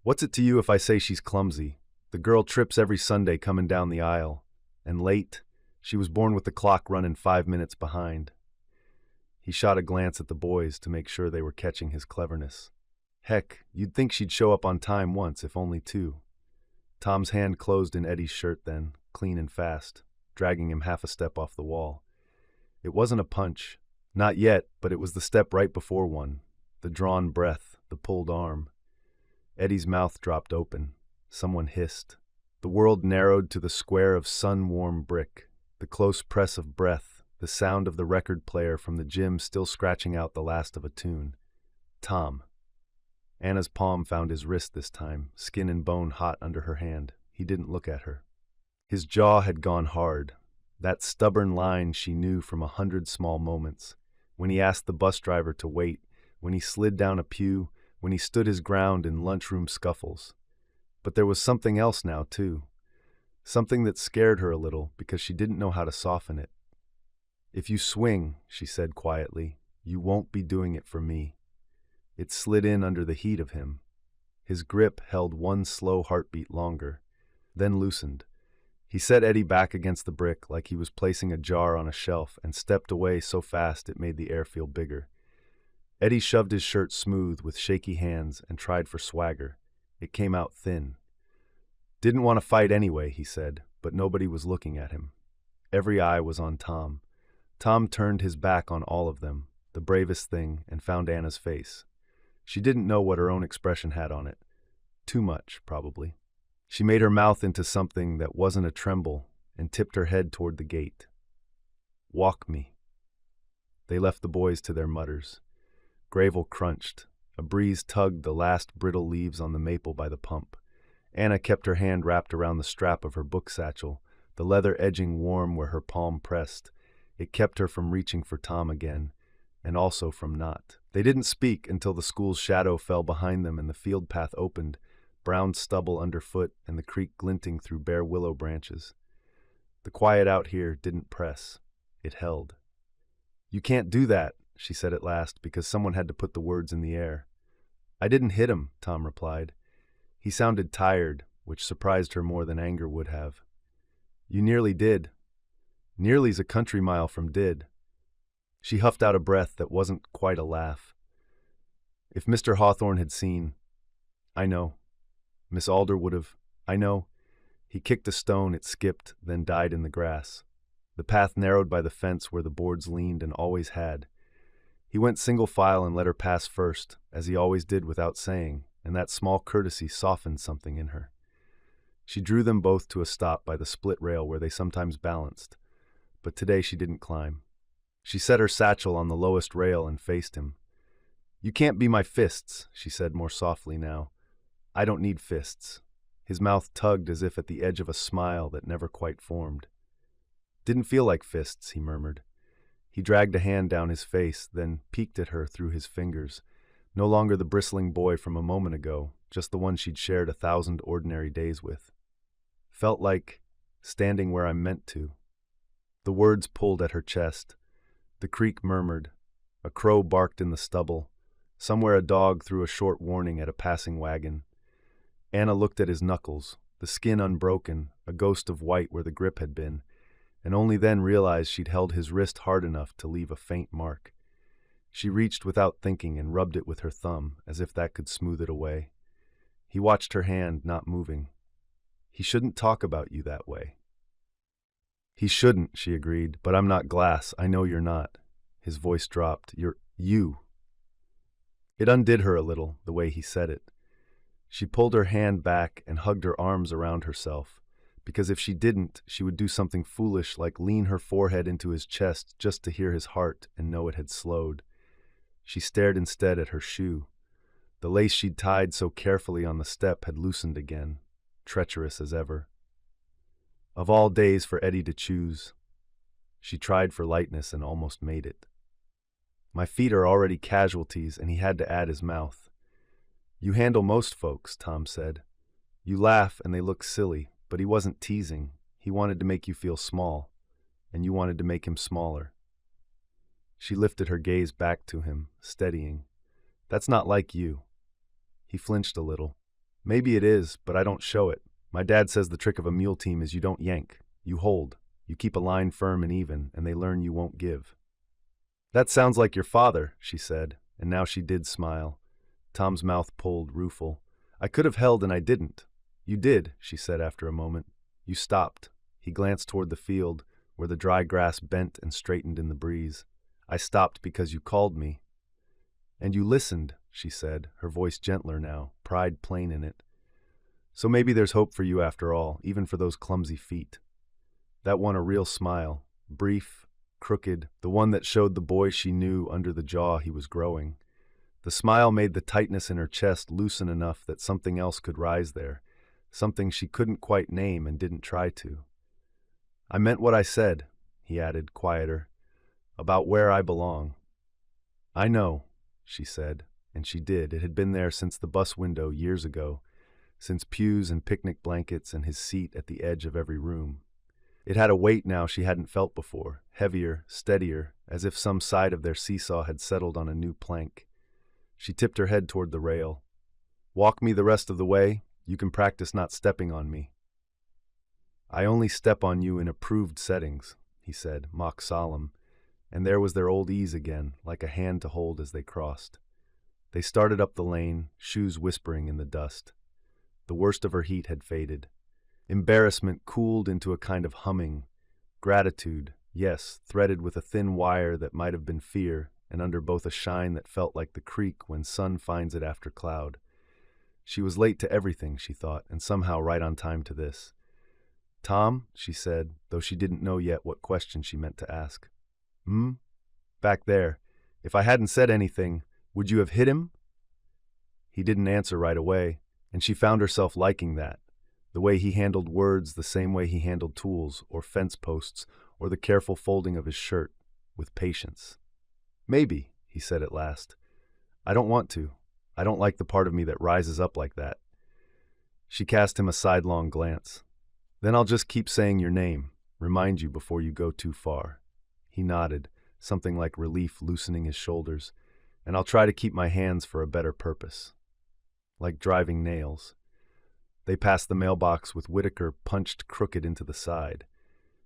[SPEAKER 1] "What's it to you if I say she's clumsy? The girl trips every Sunday coming down the aisle. And late. She was born with the clock running 5 minutes behind." He shot a glance at the boys to make sure they were catching his cleverness. Heck, you'd think she'd show up on time once, if only 2. Tom's hand closed in Eddie's shirt then, clean and fast, dragging him half a step off the wall. It wasn't a punch. Not yet, but it was the step right before one. the drawn breath, the pulled arm. Eddie's mouth dropped open. Someone hissed. The world narrowed to the square of sun-warm brick, the close press of breath, the sound of the record player from the gym still scratching out the last of a tune. Tom. Anna's palm found his wrist this time, skin and bone hot under her hand. He didn't look at her. His jaw had gone hard, that stubborn line she knew from 100 small moments. When he asked the bus driver to wait, when he slid down a pew, when he stood his ground in lunchroom scuffles. But there was something else now, too. Something that scared her a little because she didn't know how to soften it. "If you swing," she said quietly, "you won't be doing it for me." It slid in under the heat of him. His grip held one slow heartbeat longer, then loosened. He set Eddie back against the brick like he was placing a jar on a shelf and stepped away so fast it made the air feel bigger. Eddie shoved his shirt smooth with shaky hands and tried for swagger. It came out thin. "Didn't want to fight anyway," he said, but nobody was looking at him. Every eye was on Tom. Tom turned his back on all of them, the bravest thing, and found Anna's face. She didn't know what her own expression had on it. Too much, probably. She made her mouth into something that wasn't a tremble and tipped her head toward the gate. "Walk me." They left the boys to their mutters. Gravel crunched. A breeze tugged the last brittle leaves on the maple by the pump. Anna kept her hand wrapped around the strap of her book satchel, the leather edging warm where her palm pressed. It kept her from reaching for Tom again, and also from not. They didn't speak until the school's shadow fell behind them and the field path opened, brown stubble underfoot and the creek glinting through bare willow branches. The quiet out here didn't press. It held. "You can't do that," she said at last, because someone had to put the words in the air. "I didn't hit him," Tom replied. He sounded tired, which surprised her more than anger would have. "You nearly did." "Nearly's a country mile from did." She huffed out a breath that wasn't quite a laugh. "If Mr. Hawthorne had seen—" "I know." "Miss Alder would have—" "I know." He kicked a stone, it skipped, then died in the grass. The path narrowed by the fence where the boards leaned and always had. He went single file and let her pass first, as he always did without saying, and that small courtesy softened something in her. She drew them both to a stop by the split rail where they sometimes balanced, but today she didn't climb. She set her satchel on the lowest rail and faced him. "You can't be my fists," she said more softly now. "I don't need fists." His mouth tugged as if at the edge of a smile that never quite formed. "Didn't feel like fists," he murmured. He dragged a hand down his face, then peeked at her through his fingers. No longer the bristling boy from a moment ago, just the one she'd shared 1,000 ordinary days with. "Felt like standing where I'm meant to." The words pulled at her chest. The creek murmured. A crow barked in the stubble. Somewhere a dog threw a short warning at a passing wagon. Anna looked at his knuckles, the skin unbroken, a ghost of white where the grip had been, and only then realized she'd held his wrist hard enough to leave a faint mark. She reached without thinking and rubbed it with her thumb, as if that could smooth it away. He watched her hand, not moving. "He shouldn't talk about you that way." "He shouldn't," she agreed, "but I'm not glass. I know you're not." His voice dropped. "You're you." It undid her a little, the way he said it. She pulled her hand back and hugged her arms around herself, because if she didn't, she would do something foolish like lean her forehead into his chest just to hear his heart and know it had slowed. She stared instead at her shoe. The lace she'd tied so carefully on the step had loosened again, treacherous as ever. Of all days for Eddie to choose. She tried for lightness and almost made it. "My feet are already casualties," and he had to add his mouth. "You handle most folks," Tom said. "You laugh and they look silly," but he wasn't teasing. He wanted to make you feel small, and you wanted to make him smaller. She lifted her gaze back to him, steadying. "That's not like you." He flinched a little. "Maybe it is, but I don't show it. My dad says the trick of a mule team is you don't yank. You hold. You keep a line firm and even, and they learn you won't give." "That sounds like your father," she said, and now she did smile. Tom's mouth pulled, rueful. "I could have held and I didn't." "You did," she said after a moment. "You stopped." He glanced toward the field, where the dry grass bent and straightened in the breeze. "I stopped because you called me." And you listened, she said, her voice gentler now, pride plain in it. So maybe there's hope for you after all, even for those clumsy feet. That won a real smile, brief, crooked, the one that showed the boy she knew under the jaw he was growing. The smile made the tightness in her chest loosen enough that something else could rise there, something she couldn't quite name and didn't try to. I meant what I said, he added, quieter, about where I belong. I know, she said, and she did. It had been there since the bus window years ago, since pews and picnic blankets and his seat at the edge of every room. It had a weight now she hadn't felt before, heavier, steadier, as if some side of their seesaw had settled on a new plank. She tipped her head toward the rail. Walk me the rest of the way. You can practice not stepping on me. I only step on you in approved settings, he said, mock solemn, and there was their old ease again, like a hand to hold as they crossed. They started up the lane, shoes whispering in the dust. The worst of her heat had faded. Embarrassment cooled into a kind of humming. Gratitude, yes, threaded with a thin wire that might have been fear, and under both a shine that felt like the creek when sun finds it after cloud. She was late to everything, she thought, and somehow right on time to this. Tom, she said, though she didn't know yet what question she meant to ask. Back there. If I hadn't said anything, would you have hit him? He didn't answer right away, and she found herself liking that. The way he handled words the same way he handled tools, or fence posts, or the careful folding of his shirt, with patience. Maybe, he said at last. I don't want to. I don't like the part of me that rises up like that. She cast him a sidelong glance. Then I'll just keep saying your name, remind you before you go too far. He nodded, something like relief loosening his shoulders, and I'll try to keep my hands for a better purpose. Like driving nails. They passed the mailbox with Whitaker punched crooked into the side.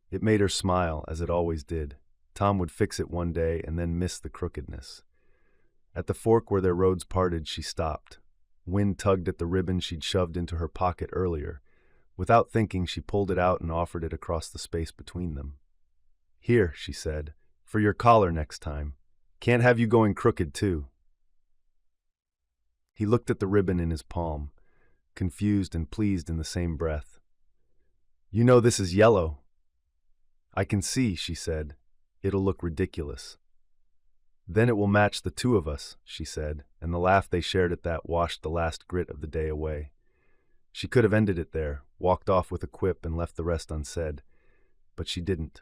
[SPEAKER 1] It made her smile, as it always did. Tom would fix it one day and then miss the crookedness. At the fork where their roads parted, she stopped. Wind tugged at the ribbon she'd shoved into her pocket earlier. Without thinking, she pulled it out and offered it across the space between them. Here, she said, for your collar next time. Can't have you going crooked, too. He looked at the ribbon in his palm, confused and pleased in the same breath. You know this is yellow. I can see, she said. It'll look ridiculous. Then it will match the two of us, she said, and the laugh they shared at that washed the last grit of the day away. She could have ended it there, walked off with a quip and left the rest unsaid. But she didn't.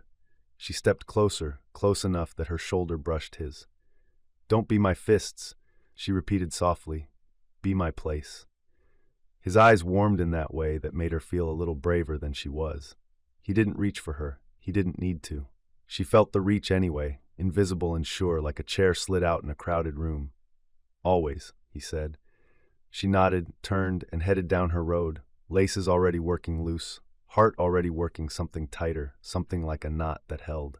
[SPEAKER 1] She stepped closer, close enough that her shoulder brushed his. Don't be my fists, she repeated softly. Be my place. His eyes warmed in that way that made her feel a little braver than she was. He didn't reach for her. He didn't need to. She felt the reach anyway, invisible and sure, like a chair slid out in a crowded room. Always, he said. She nodded, turned, and headed down her road, laces already working loose, heart already working something tighter, something like a knot that held.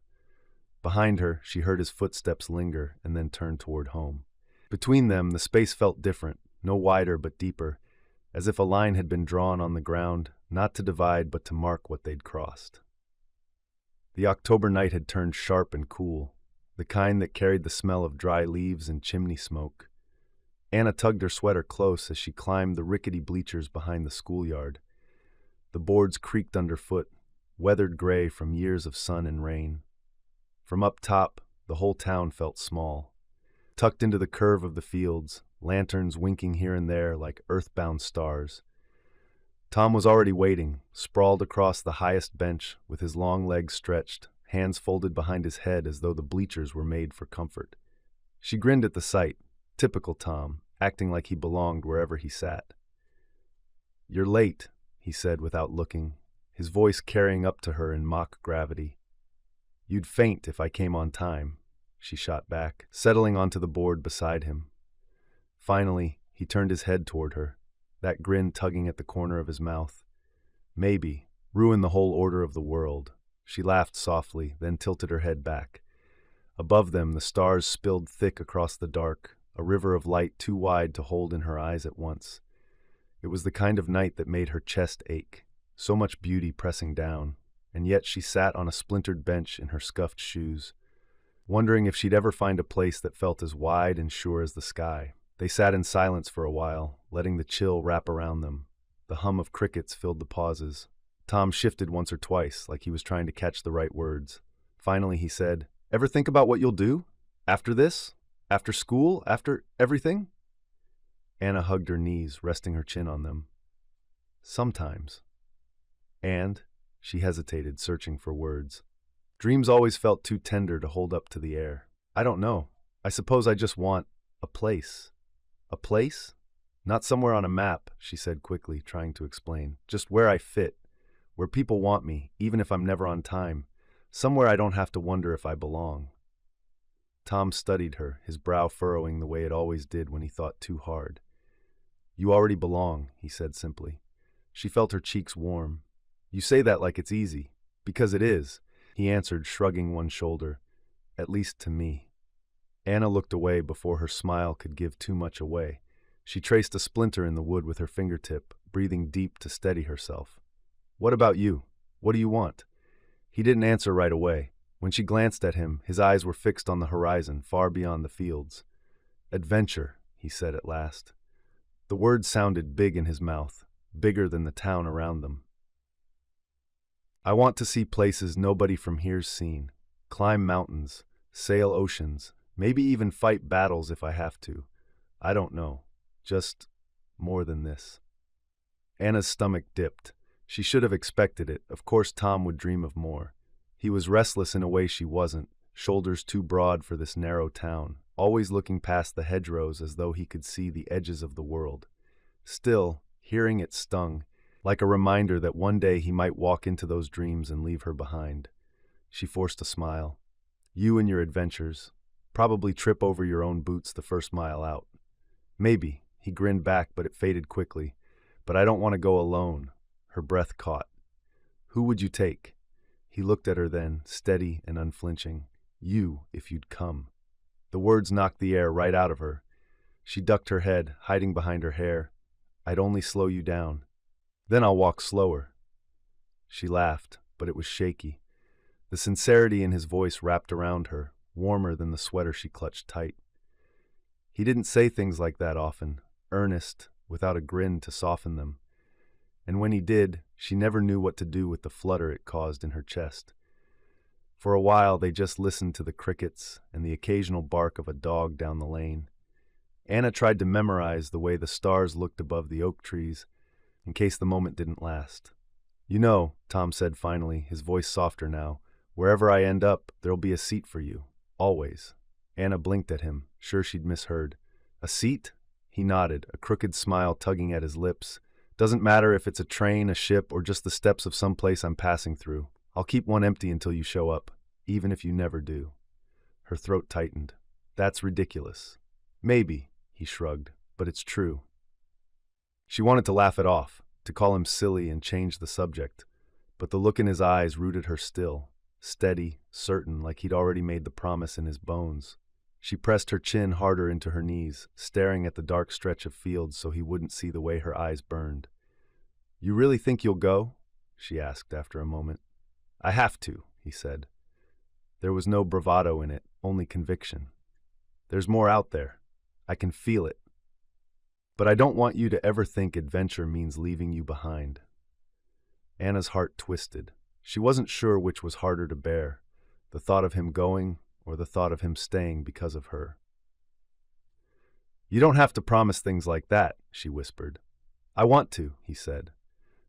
[SPEAKER 1] Behind her, she heard his footsteps linger and then turn toward home. Between them, the space felt different, no wider but deeper, as if a line had been drawn on the ground, not to divide but to mark what they'd crossed. The October night had turned sharp and cool, the kind that carried the smell of dry leaves and chimney smoke. Anna tugged her sweater close as she climbed the rickety bleachers behind the schoolyard. The boards creaked underfoot, weathered gray from years of sun and rain. From up top, the whole town felt small. Tucked into the curve of the fields, lanterns winking here and there like earthbound stars. Tom was already waiting, sprawled across the highest bench, with his long legs stretched, hands folded behind his head as though the bleachers were made for comfort. She grinned at the sight, typical Tom, acting like he belonged wherever he sat. You're late, he said without looking, his voice carrying up to her in mock gravity. You'd faint if I came on time, she shot back, settling onto the board beside him. Finally, he turned his head toward her, that grin tugging at the corner of his mouth. Maybe, ruin the whole order of the world. She laughed softly, then tilted her head back. Above them, the stars spilled thick across the dark, a river of light too wide to hold in her eyes at once. It was the kind of night that made her chest ache, so much beauty pressing down, and yet she sat on a splintered bench in her scuffed shoes. wondering if she'd ever find a place that felt as wide and sure as the sky. They sat in silence for a while, letting the chill wrap around them. The hum of crickets filled the pauses. Tom shifted once or twice, like he was trying to catch the right words. Finally, he said, "Ever think about what you'll do? After this? After school? After everything?" Anna hugged her knees, resting her chin on them. "Sometimes." And she hesitated, searching for words. Dreams always felt too tender to hold up to the air. "I don't know. I suppose I just want a place." "A place? Not somewhere on a map," she said quickly, trying to explain. "Just where I fit, where people want me, even if I'm never on time. Somewhere I don't have to wonder if I belong." Tom studied her, his brow furrowing the way it always did when he thought too hard. "You already belong," he said simply. She felt her cheeks warm. "You say that like it's easy." "Because it is," he answered, shrugging one shoulder. "At least to me." Anna looked away before her smile could give too much away. She traced a splinter in the wood with her fingertip, breathing deep to steady herself. "What about you? What do you want?" He didn't answer right away. When she glanced at him, his eyes were fixed on the horizon, far beyond the fields. "Adventure," he said at last. The words sounded big in his mouth, bigger than the town around them. "I want to see places nobody from here's seen, climb mountains, sail oceans, maybe even fight battles if I have to. I don't know. Just more than this." Anna's stomach dipped. She should have expected it. Of course Tom would dream of more. He was restless in a way she wasn't, shoulders too broad for this narrow town, always looking past the hedgerows as though he could see the edges of the world. Still, hearing it stung, like a reminder that one day he might walk into those dreams and leave her behind. She forced a smile. "You and your adventures. Probably trip over your own boots the first mile out." "Maybe," he grinned back, but it faded quickly. "But I don't want to go alone." Her breath caught. "Who would you take?" He looked at her then, steady and unflinching. "You, if you'd come." The words knocked the air right out of her. She ducked her head, hiding behind her hair. "I'd only slow you down. Then I'll walk slower." She laughed, but it was shaky. The sincerity in his voice wrapped around her, warmer than the sweater she clutched tight. He didn't say things like that often, earnest, without a grin to soften them. And when he did, she never knew what to do with the flutter it caused in her chest. For a while they just listened to the crickets and the occasional bark of a dog down the lane. Anna tried to memorize the way the stars looked above the oak trees, in case the moment didn't last. "You know," Tom said finally, his voice softer now, "wherever I end up, there'll be a seat for you. Always." Anna blinked at him, sure she'd misheard. "A seat?" He nodded, a crooked smile tugging at his lips. "Doesn't matter if it's a train, a ship, or just the steps of some place I'm passing through. I'll keep one empty until you show up, even if you never do." Her throat tightened. "That's ridiculous." "Maybe," he shrugged, "but it's true." She wanted to laugh it off, to call him silly and change the subject, but the look in his eyes rooted her still, steady, certain, like he'd already made the promise in his bones. She pressed her chin harder into her knees, staring at the dark stretch of fields so he wouldn't see the way her eyes burned. "You really think you'll go?" she asked after a moment. "I have to," he said. There was no bravado in it, only conviction. "There's more out there. I can feel it. But I don't want you to ever think adventure means leaving you behind." Anna's heart twisted. She wasn't sure which was harder to bear, the thought of him going or the thought of him staying because of her. "You don't have to promise things like that," she whispered. "I want to," he said.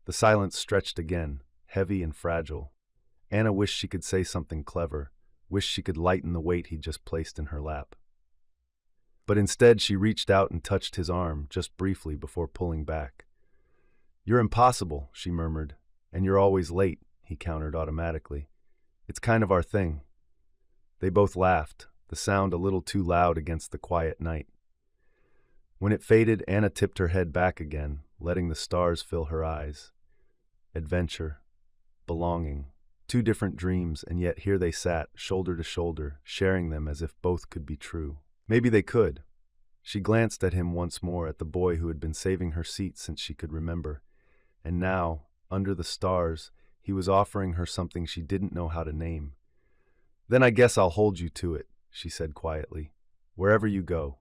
[SPEAKER 1] The silence stretched again, heavy and fragile. Anna wished she could say something clever, wished she could lighten the weight he'd just placed in her lap. But instead she reached out and touched his arm, just briefly before pulling back. "You're impossible," she murmured. "And you're always late," he countered automatically. "It's kind of our thing." They both laughed, the sound a little too loud against the quiet night. When it faded, Anna tipped her head back again, letting the stars fill her eyes. Adventure, belonging, two different dreams, and yet here they sat, shoulder to shoulder, sharing them as if both could be true. Maybe they could. She glanced at him once more, at the boy who had been saving her seat since she could remember. And now, under the stars, he was offering her something she didn't know how to name. Then I guess I'll hold you to it, she said quietly. Wherever you go.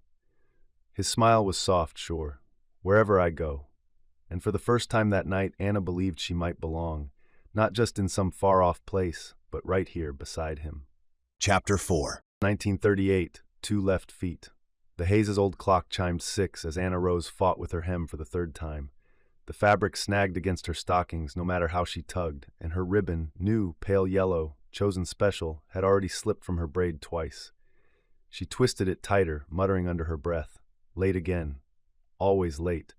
[SPEAKER 1] His smile was soft, sure. Wherever I go. And for the first time that night, Anna believed she might belong, not just in some far-off place, but right here beside him.
[SPEAKER 2] Chapter 4.
[SPEAKER 1] 1938, 2 left feet. The Hayes' old clock chimed 6 as Anna Rose fought with her hem for the third time. The fabric snagged against her stockings no matter how she tugged, and her ribbon, new, pale yellow, chosen special, had already slipped from her braid twice. She twisted it tighter, muttering under her breath. Late again. Always late.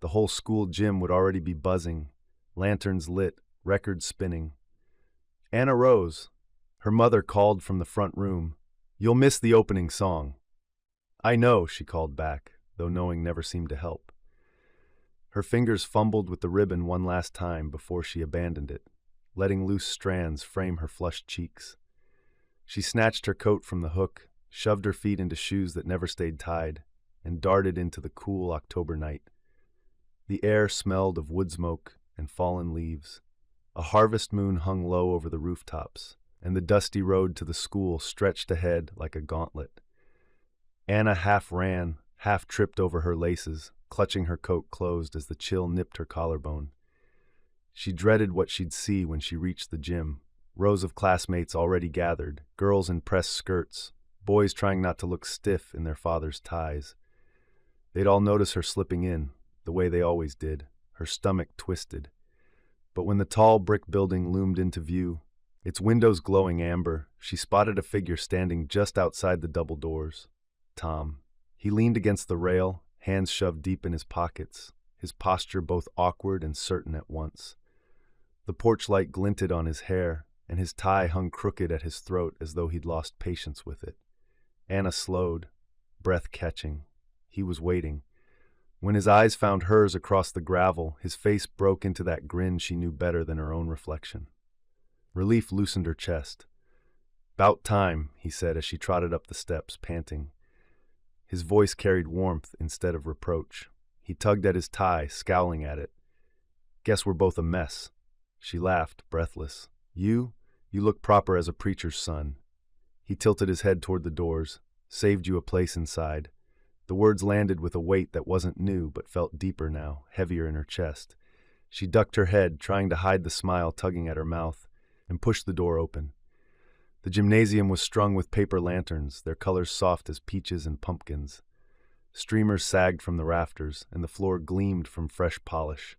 [SPEAKER 1] The whole school gym would already be buzzing. Lanterns lit, records spinning. Anna Rose. Her mother called from the front room. You'll miss the opening song. I know, she called back, though knowing never seemed to help. Her fingers fumbled with the ribbon one last time before she abandoned it, letting loose strands frame her flushed cheeks. She snatched her coat from the hook, shoved her feet into shoes that never stayed tied, and darted into the cool October night. The air smelled of wood smoke and fallen leaves. A harvest moon hung low over the rooftops, and the dusty road to the school stretched ahead like a gauntlet. Anna half ran, half tripped over her laces, clutching her coat closed as the chill nipped her collarbone. She dreaded what she'd see when she reached the gym. Rows of classmates already gathered, girls in pressed skirts, boys trying not to look stiff in their father's ties. They'd all notice her slipping in, the way they always did, her stomach twisted. But when the tall brick building loomed into view, its windows glowing amber, she spotted a figure standing just outside the double doors. Tom. He leaned against the rail, hands shoved deep in his pockets, his posture both awkward and certain at once. The porch light glinted on his hair, and his tie hung crooked at his throat as though he'd lost patience with it. Anna slowed, breath catching. He was waiting. When his eyes found hers across the gravel, his face broke into that grin she knew better than her own reflection. Relief loosened her chest. "'Bout time," he said as she trotted up the steps, panting. His voice carried warmth instead of reproach. He tugged at his tie, scowling at it. "Guess we're both a mess." She laughed, breathless. You look proper as a preacher's son." He tilted his head toward the doors. "Saved you a place inside." The words landed with a weight that wasn't new but felt deeper now, heavier in her chest. She ducked her head, trying to hide the smile tugging at her mouth, and pushed the door open. The gymnasium was strung with paper lanterns, their colors soft as peaches and pumpkins. Streamers sagged from the rafters, and the floor gleamed from fresh polish.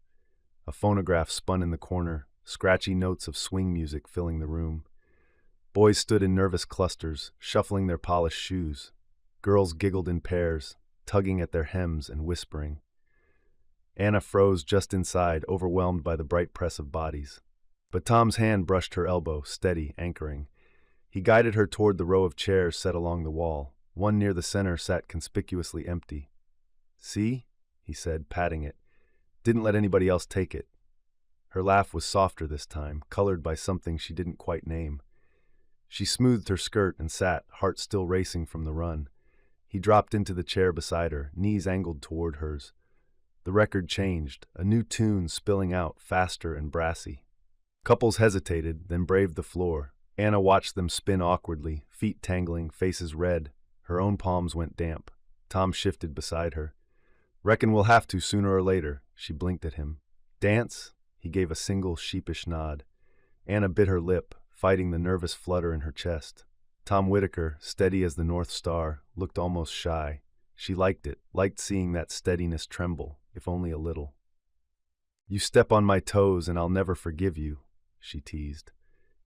[SPEAKER 1] A phonograph spun in the corner, scratchy notes of swing music filling the room. Boys stood in nervous clusters, shuffling their polished shoes. Girls giggled in pairs, tugging at their hems and whispering. Anna froze just inside, overwhelmed by the bright press of bodies. But Tom's hand brushed her elbow, steady, anchoring. He guided her toward the row of chairs set along the wall. One near the center sat conspicuously empty. "See?" he said, patting it. "Didn't let anybody else take it." Her laugh was softer this time, colored by something she didn't quite name. She smoothed her skirt and sat, heart still racing from the run. He dropped into the chair beside her, knees angled toward hers. The record changed, a new tune spilling out, faster and brassy. Couples hesitated, then braved the floor. Anna watched them spin awkwardly, feet tangling, faces red. Her own palms went damp. Tom shifted beside her. "Reckon we'll have to sooner or later." She blinked at him. "Dance?" He gave a single sheepish nod. Anna bit her lip, fighting the nervous flutter in her chest. Tom Whitaker, steady as the North Star, looked almost shy. She liked it, liked seeing that steadiness tremble, if only a little. "You step on my toes and I'll never forgive you," she teased.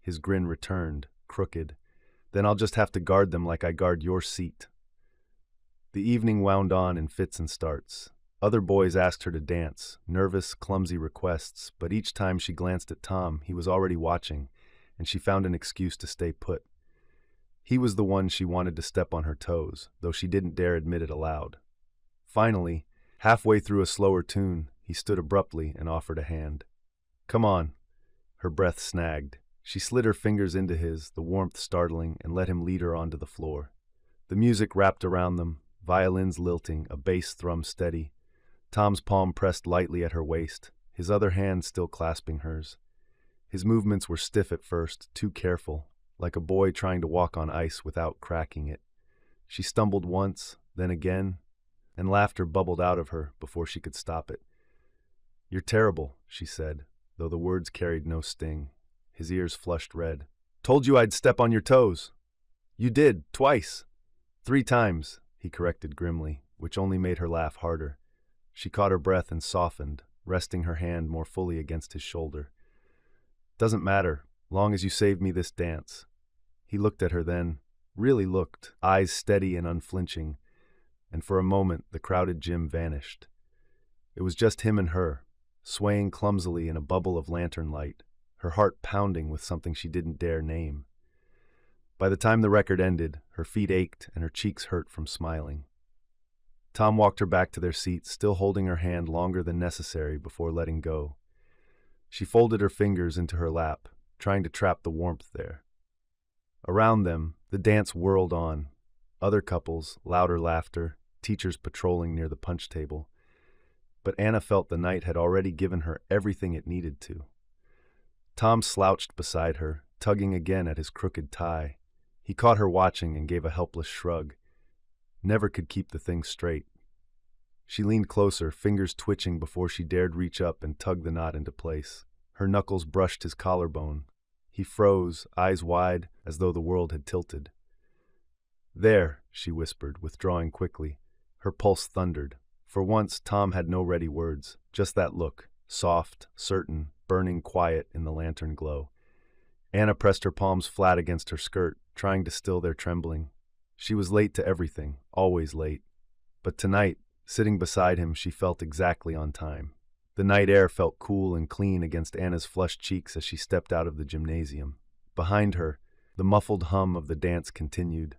[SPEAKER 1] His grin returned, crooked. "Then I'll just have to guard them like I guard your seat." The evening wound on in fits and starts. Other boys asked her to dance, nervous, clumsy requests, but each time she glanced at Tom, he was already watching, and she found an excuse to stay put. He was the one she wanted to step on her toes, though she didn't dare admit it aloud. Finally, halfway through a slower tune, he stood abruptly and offered a hand. "Come on." Her breath snagged. She slid her fingers into his, the warmth startling, and let him lead her onto the floor. The music wrapped around them, violins lilting, a bass thrum steady. Tom's palm pressed lightly at her waist, his other hand still clasping hers. His movements were stiff at first, too careful. like a boy trying to walk on ice without cracking it. She stumbled once, then again, and laughter bubbled out of her before she could stop it. "You're terrible," she said, though the words carried no sting. His ears flushed red. "Told you I'd step on your toes." "You did, twice." "3 times," he corrected grimly, which only made her laugh harder. She caught her breath and softened, resting her hand more fully against his shoulder. "Doesn't matter, long as you saved me this dance." He looked at her then, really looked, eyes steady and unflinching, and for a moment the crowded gym vanished. It was just him and her, swaying clumsily in a bubble of lantern light, her heart pounding with something she didn't dare name. By the time the record ended, her feet ached and her cheeks hurt from smiling. Tom walked her back to their seats, still holding her hand longer than necessary before letting go. She folded her fingers into her lap, trying to trap the warmth there. Around them, the dance whirled on. Other couples, louder laughter, teachers patrolling near the punch table. But Anna felt the night had already given her everything it needed to. Tom slouched beside her, tugging again at his crooked tie. He caught her watching and gave a helpless shrug. Never could keep the thing straight. She leaned closer, fingers twitching before she dared reach up and tug the knot into place. Her knuckles brushed his collarbone. He froze, eyes wide, as though the world had tilted. "There," she whispered, withdrawing quickly. Her pulse thundered. For once, Tom had no ready words, just that look, soft, certain, burning quiet in the lantern glow. Anna pressed her palms flat against her skirt, trying to still their trembling. She was late to everything, always late. But tonight, sitting beside him, she felt exactly on time. The night air felt cool and clean against Anna's flushed cheeks as she stepped out of the gymnasium. Behind her, the muffled hum of the dance continued.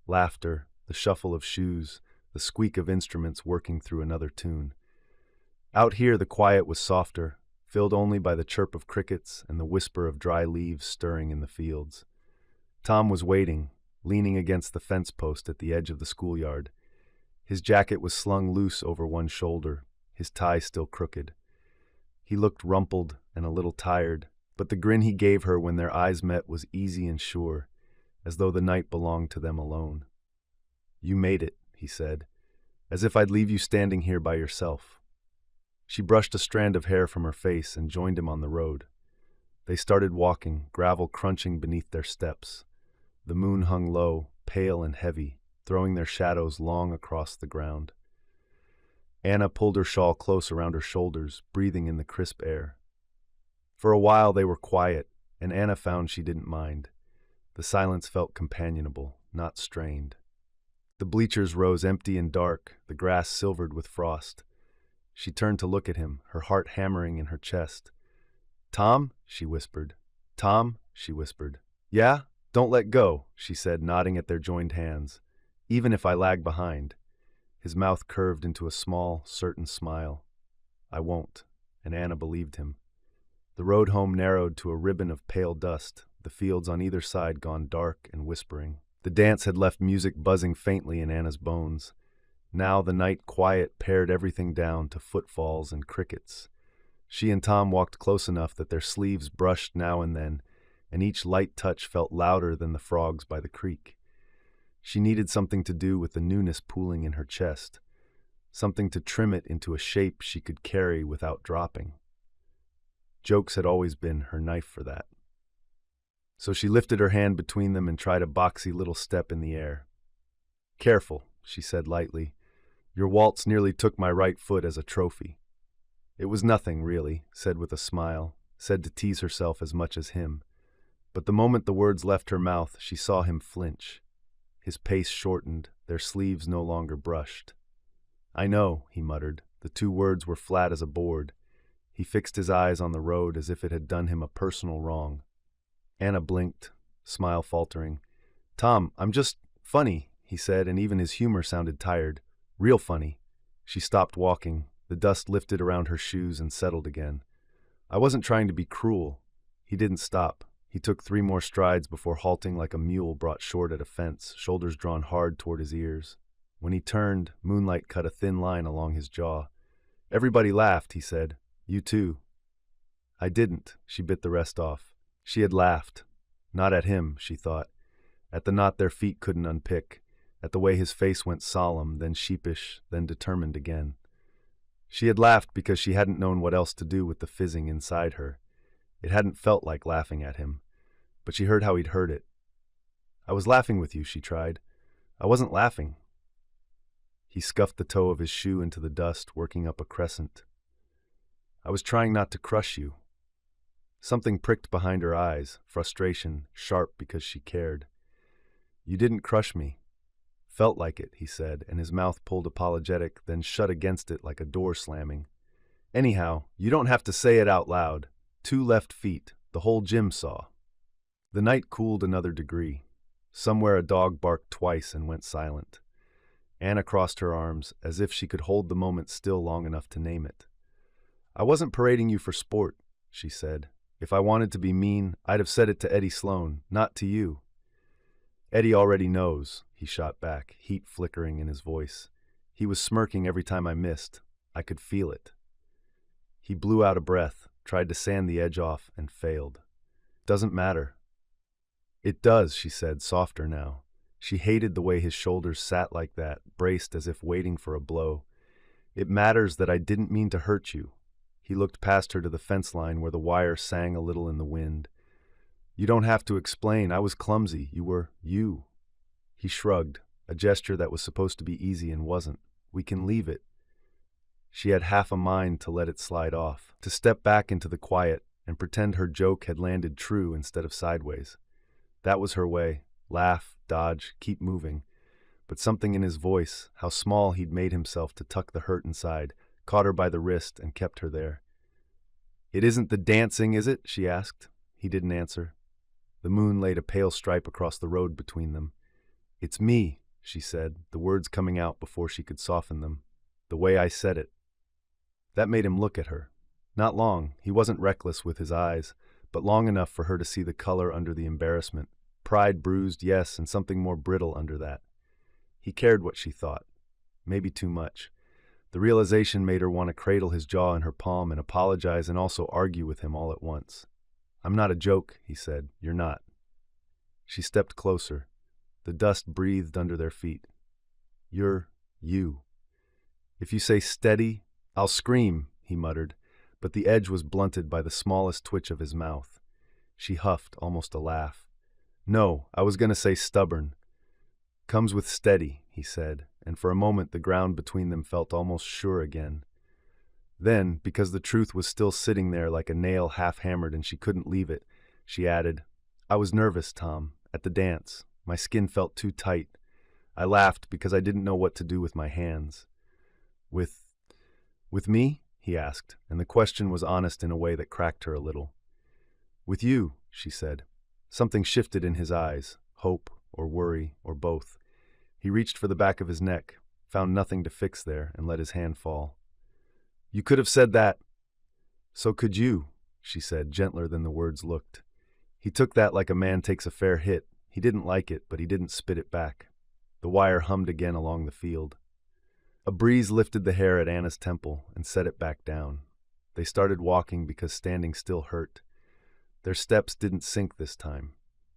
[SPEAKER 1] Laughter, the shuffle of shoes, the squeak of instruments working through another tune. Out here the quiet was softer, filled only by the chirp of crickets and the whisper of dry leaves stirring in the fields. Tom was waiting, leaning against the fence post at the edge of the schoolyard. His jacket was slung loose over one shoulder, his tie still crooked. He looked rumpled and a little tired, but the grin he gave her when their eyes met was easy and sure, as though the night belonged to them alone. "You made it," he said, "as if I'd leave you standing here by yourself." She brushed a strand of hair from her face and joined him on the road. They started walking, gravel crunching beneath their steps. The moon hung low, pale and heavy, throwing their shadows long across the ground. Anna pulled her shawl close around her shoulders, breathing in the crisp air. For a while they were quiet, and Anna found she didn't mind. The silence felt companionable, not strained. The bleachers rose empty and dark, the grass silvered with frost. She turned to look at him, her heart hammering in her chest. "Tom?" she whispered. "Tom?" she whispered. "Yeah? Don't let go," she said, nodding at their joined hands. "Even if I lag behind." His mouth curved into a small, certain smile. "I won't," and Anna believed him. The road home narrowed to a ribbon of pale dust, the fields on either side gone dark and whispering. The dance had left music buzzing faintly in Anna's bones. Now the night quiet pared everything down to footfalls and crickets. She and Tom walked close enough that their sleeves brushed now and then, and each light touch felt louder than the frogs by the creek. She needed something to do with the newness pooling in her chest, something to trim it into a shape she could carry without dropping. Jokes had always been her knife for that. So she lifted her hand between them and tried a boxy little step in the air. "Careful," she said lightly. "Your waltz nearly took my right foot as a trophy." It was nothing, really, said with a smile, said to tease herself as much as him. But the moment the words left her mouth, she saw him flinch. His pace shortened, their sleeves no longer brushed. "I know," he muttered. The 2 words were flat as a board. He fixed his eyes on the road as if it had done him a personal wrong. Anna blinked, smile faltering. "Tom, I'm just funny," he said, and even his humor sounded tired. "Real funny." She stopped walking. The dust lifted around her shoes and settled again. "I wasn't trying to be cruel." He didn't stop. He took 3 more strides before halting like a mule brought short at a fence, shoulders drawn hard toward his ears. When he turned, moonlight cut a thin line along his jaw. "Everybody laughed," he said. "You too." "I didn't," she bit the rest off. She had laughed. Not at him, she thought. At the knot their feet couldn't unpick, at the way his face went solemn, then sheepish, then determined again. She had laughed because she hadn't known what else to do with the fizzing inside her. It hadn't felt like laughing at him, but she heard how he'd heard it. "I was laughing with you," she tried. "I wasn't laughing." He scuffed the toe of his shoe into the dust, working up a crescent. "I was trying not to crush you." Something pricked behind her eyes, frustration, sharp because she cared. "You didn't crush me." "Felt like it," he said, and his mouth pulled apologetic, then shut against it like a door slamming. "Anyhow, you don't have to say it out loud. 2 left feet, the whole gym saw." The night cooled another degree. Somewhere a dog barked twice and went silent. Anna crossed her arms, as if she could hold the moment still long enough to name it. "I wasn't parading you for sport," she said. "If I wanted to be mean, I'd have said it to Eddie Sloan, not to you." "Eddie already knows," he shot back, heat flickering in his voice. "He was smirking every time I missed. I could feel it." He blew out a breath, tried to sand the edge off, and failed. "Doesn't matter." "It does," she said, softer now. She hated the way his shoulders sat like that, braced as if waiting for a blow. "It matters that I didn't mean to hurt you." He looked past her to the fence line where the wire sang a little in the wind. "You don't have to explain. I was clumsy. You were you." He shrugged, a gesture that was supposed to be easy and wasn't. "We can leave it." She had half a mind to let it slide off, to step back into the quiet and pretend her joke had landed true instead of sideways. That was her way. Laugh, dodge, keep moving. But something in his voice, how small he'd made himself to tuck the hurt inside, caught her by the wrist and kept her there. "It isn't the dancing, is it?" she asked. He didn't answer. The moon laid a pale stripe across the road between them. "It's me," she said, the words coming out before she could soften them. "The way I said it." That made him look at her. Not long, he wasn't reckless with his eyes, but long enough for her to see the color under the embarrassment. Pride bruised, yes, and something more brittle under that. He cared what she thought. Maybe too much. The realization made her want to cradle his jaw in her palm and apologize and also argue with him all at once. "I'm not a joke," he said. "You're not." She stepped closer. The dust breathed under their feet. "You're you." "If you say steady, I'll scream," he muttered, but the edge was blunted by the smallest twitch of his mouth. She huffed, almost a laugh. "No, I was going to say stubborn." "Comes with steady," he said, and for a moment the ground between them felt almost sure again. Then, because the truth was still sitting there like a nail half-hammered and she couldn't leave it, she added, "I was nervous, Tom, at the dance. My skin felt too tight. I laughed because I didn't know what to do with my hands." With me?" he asked, and the question was honest in a way that cracked her a little. "With you," she said. Something shifted in his eyes, hope or worry or both. He reached for the back of his neck, found nothing to fix there, and let his hand fall. "You could have said that." "So could you," she said, gentler than the words looked. He took that like a man takes a fair hit. He didn't like it, but he didn't spit it back. The wire hummed again along the field. A breeze lifted the hair at Anna's temple and set it back down. They started walking because standing still hurt. Their steps didn't sink this time.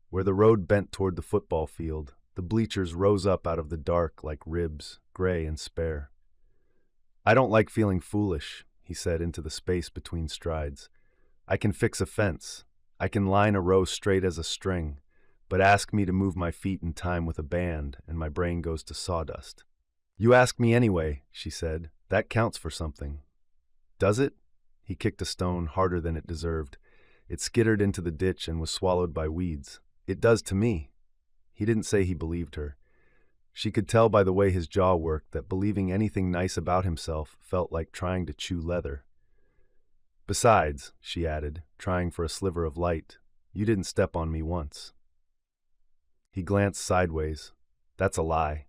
[SPEAKER 1] Where the road bent toward the football field, the bleachers rose up out of the dark like ribs, gray and spare. "I don't like feeling foolish," he said into the space between strides. "I can fix a fence. I can line a row straight as a string, but ask me to move my feet in time with a band and my brain goes to sawdust." "You ask me anyway," she said. "That counts for something." "Does it?" He kicked a stone harder than it deserved. It skittered into the ditch and was swallowed by weeds. "It does to me." He didn't say he believed her. She could tell by the way his jaw worked that believing anything nice about himself felt like trying to chew leather. "Besides," she added, trying for a sliver of light, "you didn't step on me once." He glanced sideways. "That's a lie."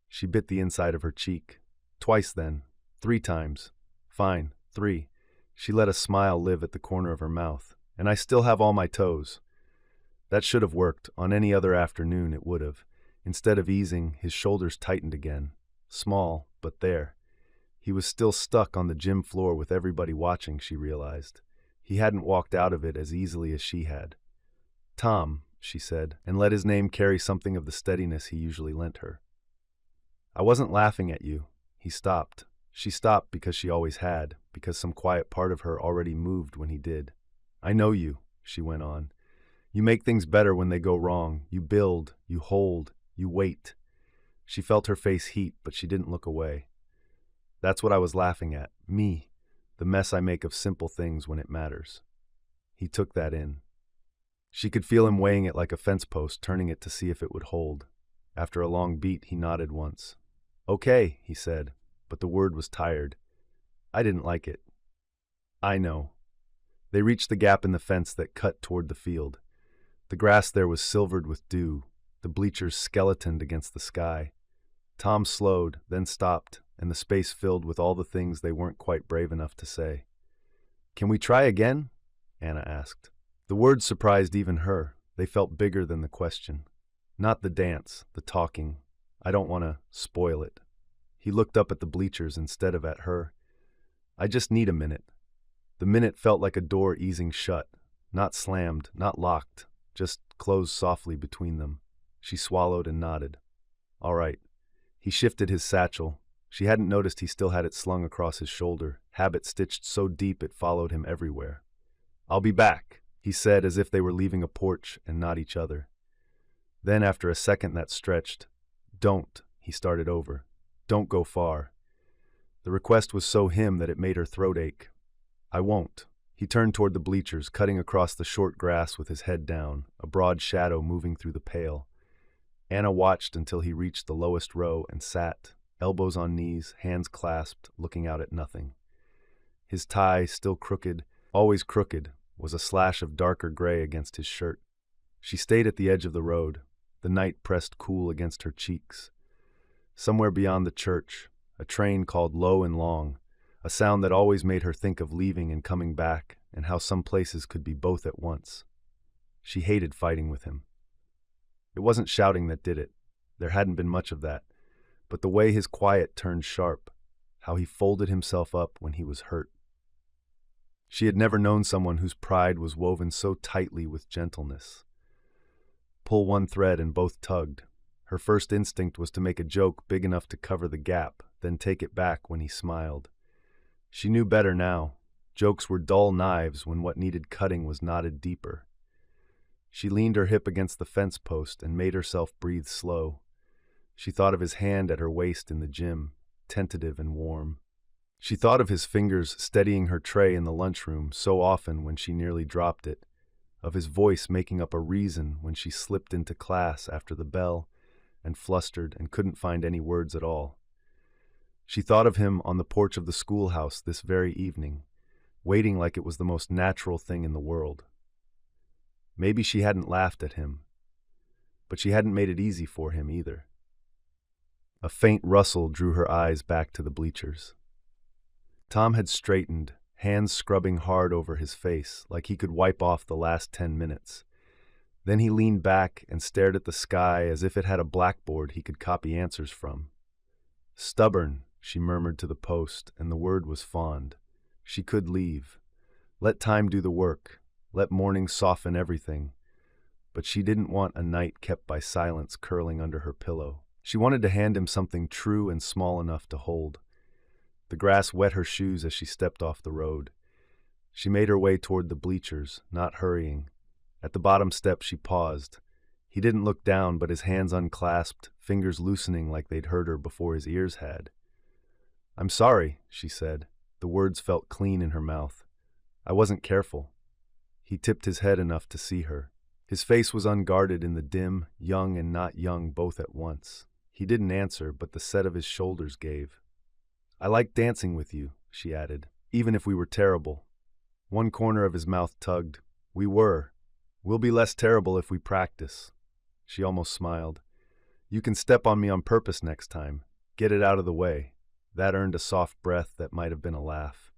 [SPEAKER 1] She bit the inside of her cheek. "Twice then. 3 times. Fine, 3. She let a smile live at the corner of her mouth. "And I still have all my toes." That should have worked. On any other afternoon it would have. Instead of easing, his shoulders tightened again. Small, but there. He was still stuck on the gym floor with everybody watching, she realized. He hadn't walked out of it as easily as she had. "Tom," she said, and let his name carry something of the steadiness he usually lent her. "I wasn't laughing at you." He stopped. She stopped because she always had, because some quiet part of her already moved when he did. "I know you," she went on. "You make things better when they go wrong. You build, you hold, you wait." She felt her face heat, but she didn't look away. "That's what I was laughing at. Me. The mess I make of simple things when it matters." He took that in. She could feel him weighing it like a fence post, turning it to see if it would hold. After a long beat, he nodded once. "Okay," he said, but the word was tired. "I didn't like it." "I know." They reached the gap in the fence that cut toward the field. The grass there was silvered with dew, the bleachers skeletoned against the sky. Tom slowed, then stopped, and the space filled with all the things they weren't quite brave enough to say. "Can we try again?" Anna asked. The words surprised even her. They felt bigger than the question. "Not the dance, the talking. I don't want to spoil it." He looked up at the bleachers instead of at her. "I just need a minute." The minute felt like a door easing shut, not slammed, not locked, just closed softly between them. She swallowed and nodded. "All right." He shifted his satchel. She hadn't noticed he still had it slung across his shoulder, habit stitched so deep it followed him everywhere. "I'll be back," he said, as if they were leaving a porch and not each other. Then, after a second that stretched, "Don't," he started over. "Don't go far." The request was so him that it made her throat ache. "I won't." He turned toward the bleachers, cutting across the short grass with his head down, a broad shadow moving through the pale. Anna watched until he reached the lowest row and sat, elbows on knees, hands clasped, looking out at nothing. His tie, still crooked, always crooked, was a slash of darker gray against his shirt. She stayed at the edge of the road. The night pressed cool against her cheeks. Somewhere beyond the church, a train called low and long, a sound that always made her think of leaving and coming back, and how some places could be both at once. She hated fighting with him. It wasn't shouting that did it. There hadn't been much of that. But the way his quiet turned sharp, how he folded himself up when he was hurt. She had never known someone whose pride was woven so tightly with gentleness. Pull one thread and both tugged. Her first instinct was to make a joke big enough to cover the gap, then take it back when he smiled. She knew better now. Jokes were dull knives when what needed cutting was knotted deeper. She leaned her hip against the fence post and made herself breathe slow. She thought of his hand at her waist in the gym, tentative and warm. She thought of his fingers steadying her tray in the lunchroom so often when she nearly dropped it, of his voice making up a reason when she slipped into class after the bell and flustered and couldn't find any words at all. She thought of him on the porch of the schoolhouse this very evening, waiting like it was the most natural thing in the world. Maybe she hadn't laughed at him, but she hadn't made it easy for him either. A faint rustle drew her eyes back to the bleachers. Tom had straightened, hands scrubbing hard over his face, like he could wipe off the last 10 minutes. Then he leaned back and stared at the sky as if it had a blackboard he could copy answers from. "Stubborn," she murmured to the post, and the word was fond. She could leave. Let time do the work. Let morning soften everything. But she didn't want a night kept by silence curling under her pillow. She wanted to hand him something true and small enough to hold. The grass wet her shoes as she stepped off the road. She made her way toward the bleachers, not hurrying. At the bottom step she paused. He didn't look down, but his hands unclasped, fingers loosening like they'd hurt her before his ears had. "I'm sorry," she said. The words felt clean in her mouth. "I wasn't careful." He tipped his head enough to see her. His face was unguarded in the dim, young and not young both at once. He didn't answer, but the set of his shoulders gave. "I like dancing with you," she added, "even if we were terrible." One corner of his mouth tugged. "We were. We'll be less terrible if we practice." She almost smiled. "You can step on me on purpose next time. Get it out of the way." That earned a soft breath that might have been a laugh.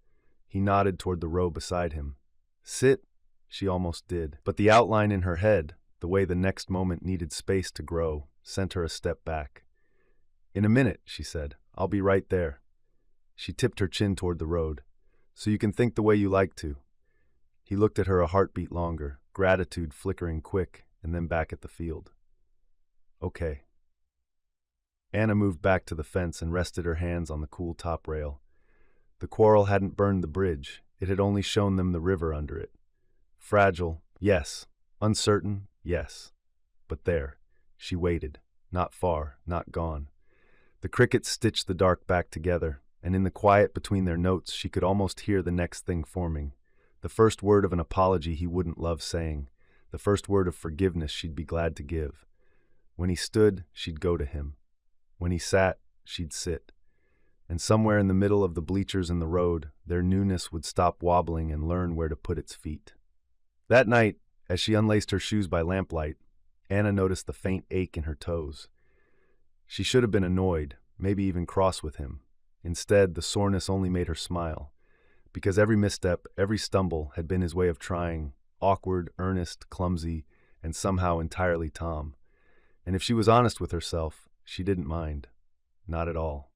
[SPEAKER 1] He nodded toward the row beside him. "Sit." She almost did, but the outline in her head, the way the next moment needed space to grow, sent her a step back. "In a minute," she said. "I'll be right there." She tipped her chin toward the road. "So you can think the way you like to." He looked at her a heartbeat longer, gratitude flickering quick and then back at the field. Okay. Anna moved back to the fence and rested her hands on the cool top rail. The quarrel hadn't burned the bridge. It had only shown them the river under it. Fragile, yes. Uncertain, yes. But there. She waited. Not far, not gone. The crickets stitched the dark back together, and in the quiet between their notes she could almost hear the next thing forming. The first word of an apology he wouldn't love saying. The first word of forgiveness she'd be glad to give. When he stood, she'd go to him. When he sat, she'd sit. And somewhere in the middle of the bleachers and the road, their newness would stop wobbling and learn where to put its feet. That night, as she unlaced her shoes by lamplight, Anna noticed the faint ache in her toes. She should have been annoyed, maybe even cross with him. Instead, the soreness only made her smile, because every misstep, every stumble had been his way of trying, awkward, earnest, clumsy, and somehow entirely Tom. And if she was honest with herself, she didn't mind. Not at all.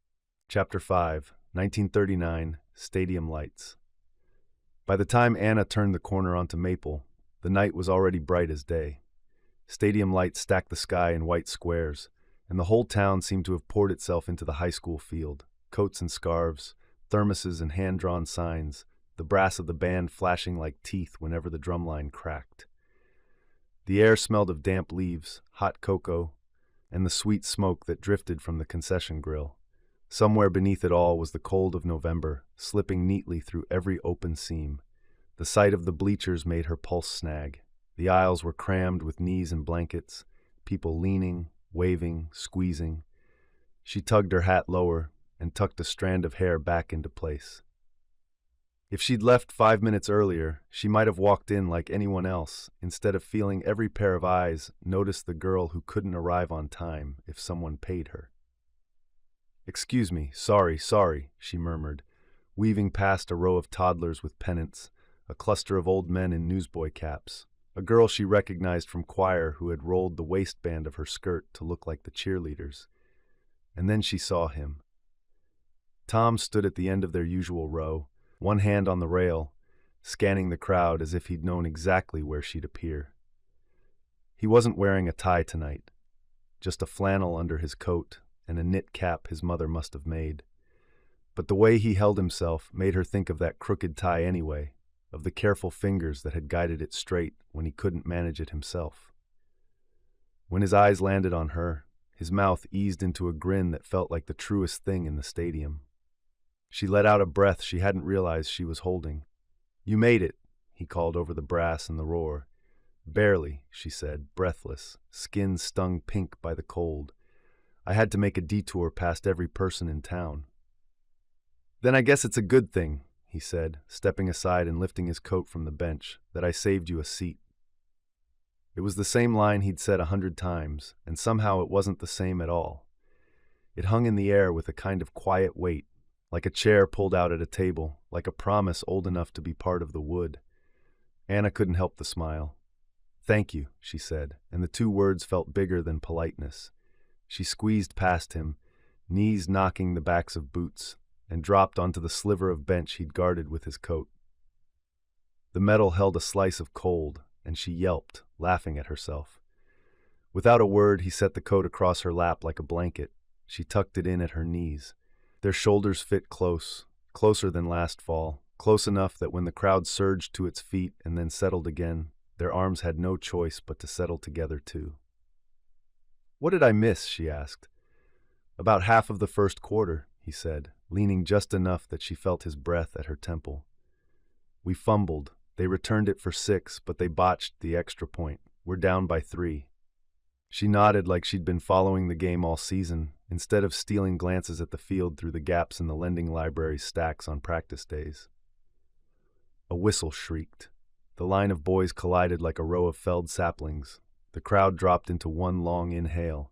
[SPEAKER 1] Chapter 5, 1939, Stadium Lights. By the time Anna turned the corner onto Maple, the night was already bright as day. Stadium lights stacked the sky in white squares, and the whole town seemed to have poured itself into the high school field. Coats and scarves, thermoses and hand-drawn signs, the brass of the band flashing like teeth whenever the drumline cracked. The air smelled of damp leaves, hot cocoa, and the sweet smoke that drifted from the concession grill. Somewhere beneath it all was the cold of November, slipping neatly through every open seam. The sight of the bleachers made her pulse snag. The aisles were crammed with knees and blankets, people leaning, waving, squeezing. She tugged her hat lower and tucked a strand of hair back into place. If she'd left 5 minutes earlier, she might have walked in like anyone else, instead of feeling every pair of eyes notice the girl who couldn't arrive on time if someone paid her. "Excuse me, sorry," she murmured, weaving past a row of toddlers with pennants, a cluster of old men in newsboy caps, a girl she recognized from choir who had rolled the waistband of her skirt to look like the cheerleaders. And then she saw him. Tom stood at the end of their usual row, one hand on the rail, scanning the crowd as if he'd known exactly where she'd appear. He wasn't wearing a tie tonight, just a flannel under his coat and a knit cap his mother must have made. But the way he held himself made her think of that crooked tie anyway, of the careful fingers that had guided it straight when he couldn't manage it himself. When his eyes landed on her, his mouth eased into a grin that felt like the truest thing in the stadium. She let out a breath she hadn't realized she was holding. "You made it," he called over the brass and the roar. "Barely," she said, breathless, skin stung pink by the cold. "I had to make a detour past every person in town." "Then I guess it's a good thing," he said, stepping aside and lifting his coat from the bench, "that I saved you a seat." It was the same line he'd said 100 times, and somehow it wasn't the same at all. It hung in the air with a kind of quiet weight, like a chair pulled out at a table, like a promise old enough to be part of the wood. Anna couldn't help the smile. "Thank you," she said, and the two words felt bigger than politeness. She squeezed past him, knees knocking the backs of boots, and dropped onto the sliver of bench he'd guarded with his coat. The metal held a slice of cold, and she yelped, laughing at herself. Without a word, he set the coat across her lap like a blanket. She tucked it in at her knees. Their shoulders fit close, closer than last fall, close enough that when the crowd surged to its feet and then settled again, their arms had no choice but to settle together too. "What did I miss?" she asked. "About half of the first quarter," he said, leaning just enough that she felt his breath at her temple. "We fumbled. They returned it for 6, but they botched the extra point. We're down by 3. She nodded like she'd been following the game all season, instead of stealing glances at the field through the gaps in the lending library's stacks on practice days. A whistle shrieked. The line of boys collided like a row of felled saplings. The crowd dropped into one long inhale.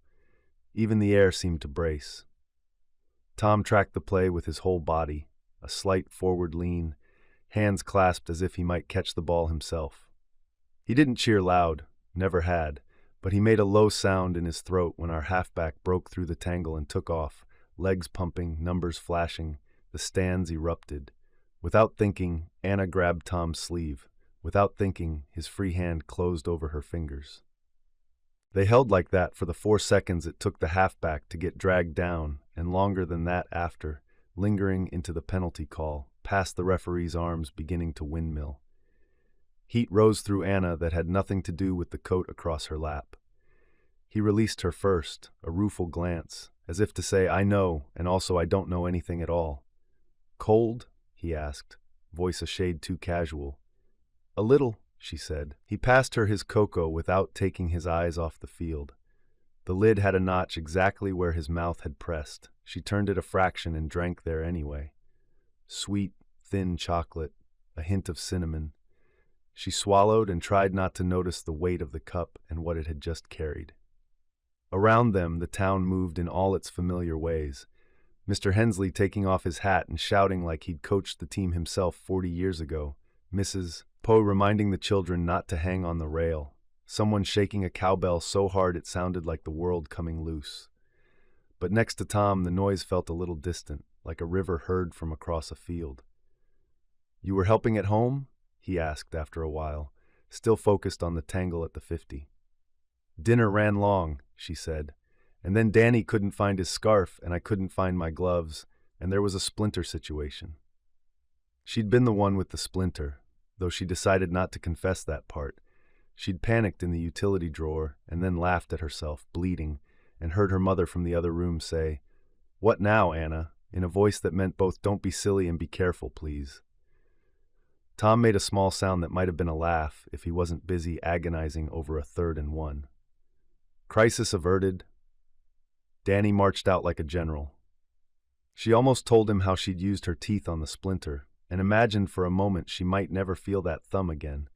[SPEAKER 1] Even the air seemed to brace. Tom tracked the play with his whole body, a slight forward lean, hands clasped as if he might catch the ball himself. He didn't cheer loud, never had, but he made a low sound in his throat when our halfback broke through the tangle and took off, legs pumping, numbers flashing, the stands erupted. Without thinking, Anna grabbed Tom's sleeve. Without thinking, his free hand closed over her fingers. They held like that for the 4 seconds it took the halfback to get dragged down, and longer than that after, lingering into the penalty call, past the referee's arms beginning to windmill. Heat rose through Anna that had nothing to do with the coat across her lap. He released her first, a rueful glance, as if to say, "I know, and also I don't know anything at all." "Cold?" he asked, voice a shade too casual. "A little," she said. He passed her his cocoa without taking his eyes off the field. The lid had a notch exactly where his mouth had pressed. She turned it a fraction and drank there anyway. Sweet, thin chocolate, a hint of cinnamon. She swallowed and tried not to notice the weight of the cup and what it had just carried. Around them, the town moved in all its familiar ways. Mr. Hensley taking off his hat and shouting like he'd coached the team himself 40 years ago. Mrs. Poe reminding the children not to hang on the rail. Someone shaking a cowbell so hard it sounded like the world coming loose. But next to Tom, the noise felt a little distant, like a river heard from across a field. "You were helping at home?" he asked after a while, still focused on the tangle at the 50. "Dinner ran long," she said, "and then Danny couldn't find his scarf and I couldn't find my gloves, and there was a splinter situation." She'd been the one with the splinter, though she decided not to confess that part. She'd panicked in the utility drawer and then laughed at herself, bleeding, and heard her mother from the other room say, "What now, Anna?" in a voice that meant both "Don't be silly and be careful, please." Tom made a small sound that might have been a laugh if he wasn't busy agonizing over a 3rd and 1. Crisis averted. Danny marched out like a general. She almost told him how she'd used her teeth on the splinter, and imagined for a moment she might never feel that thumb again.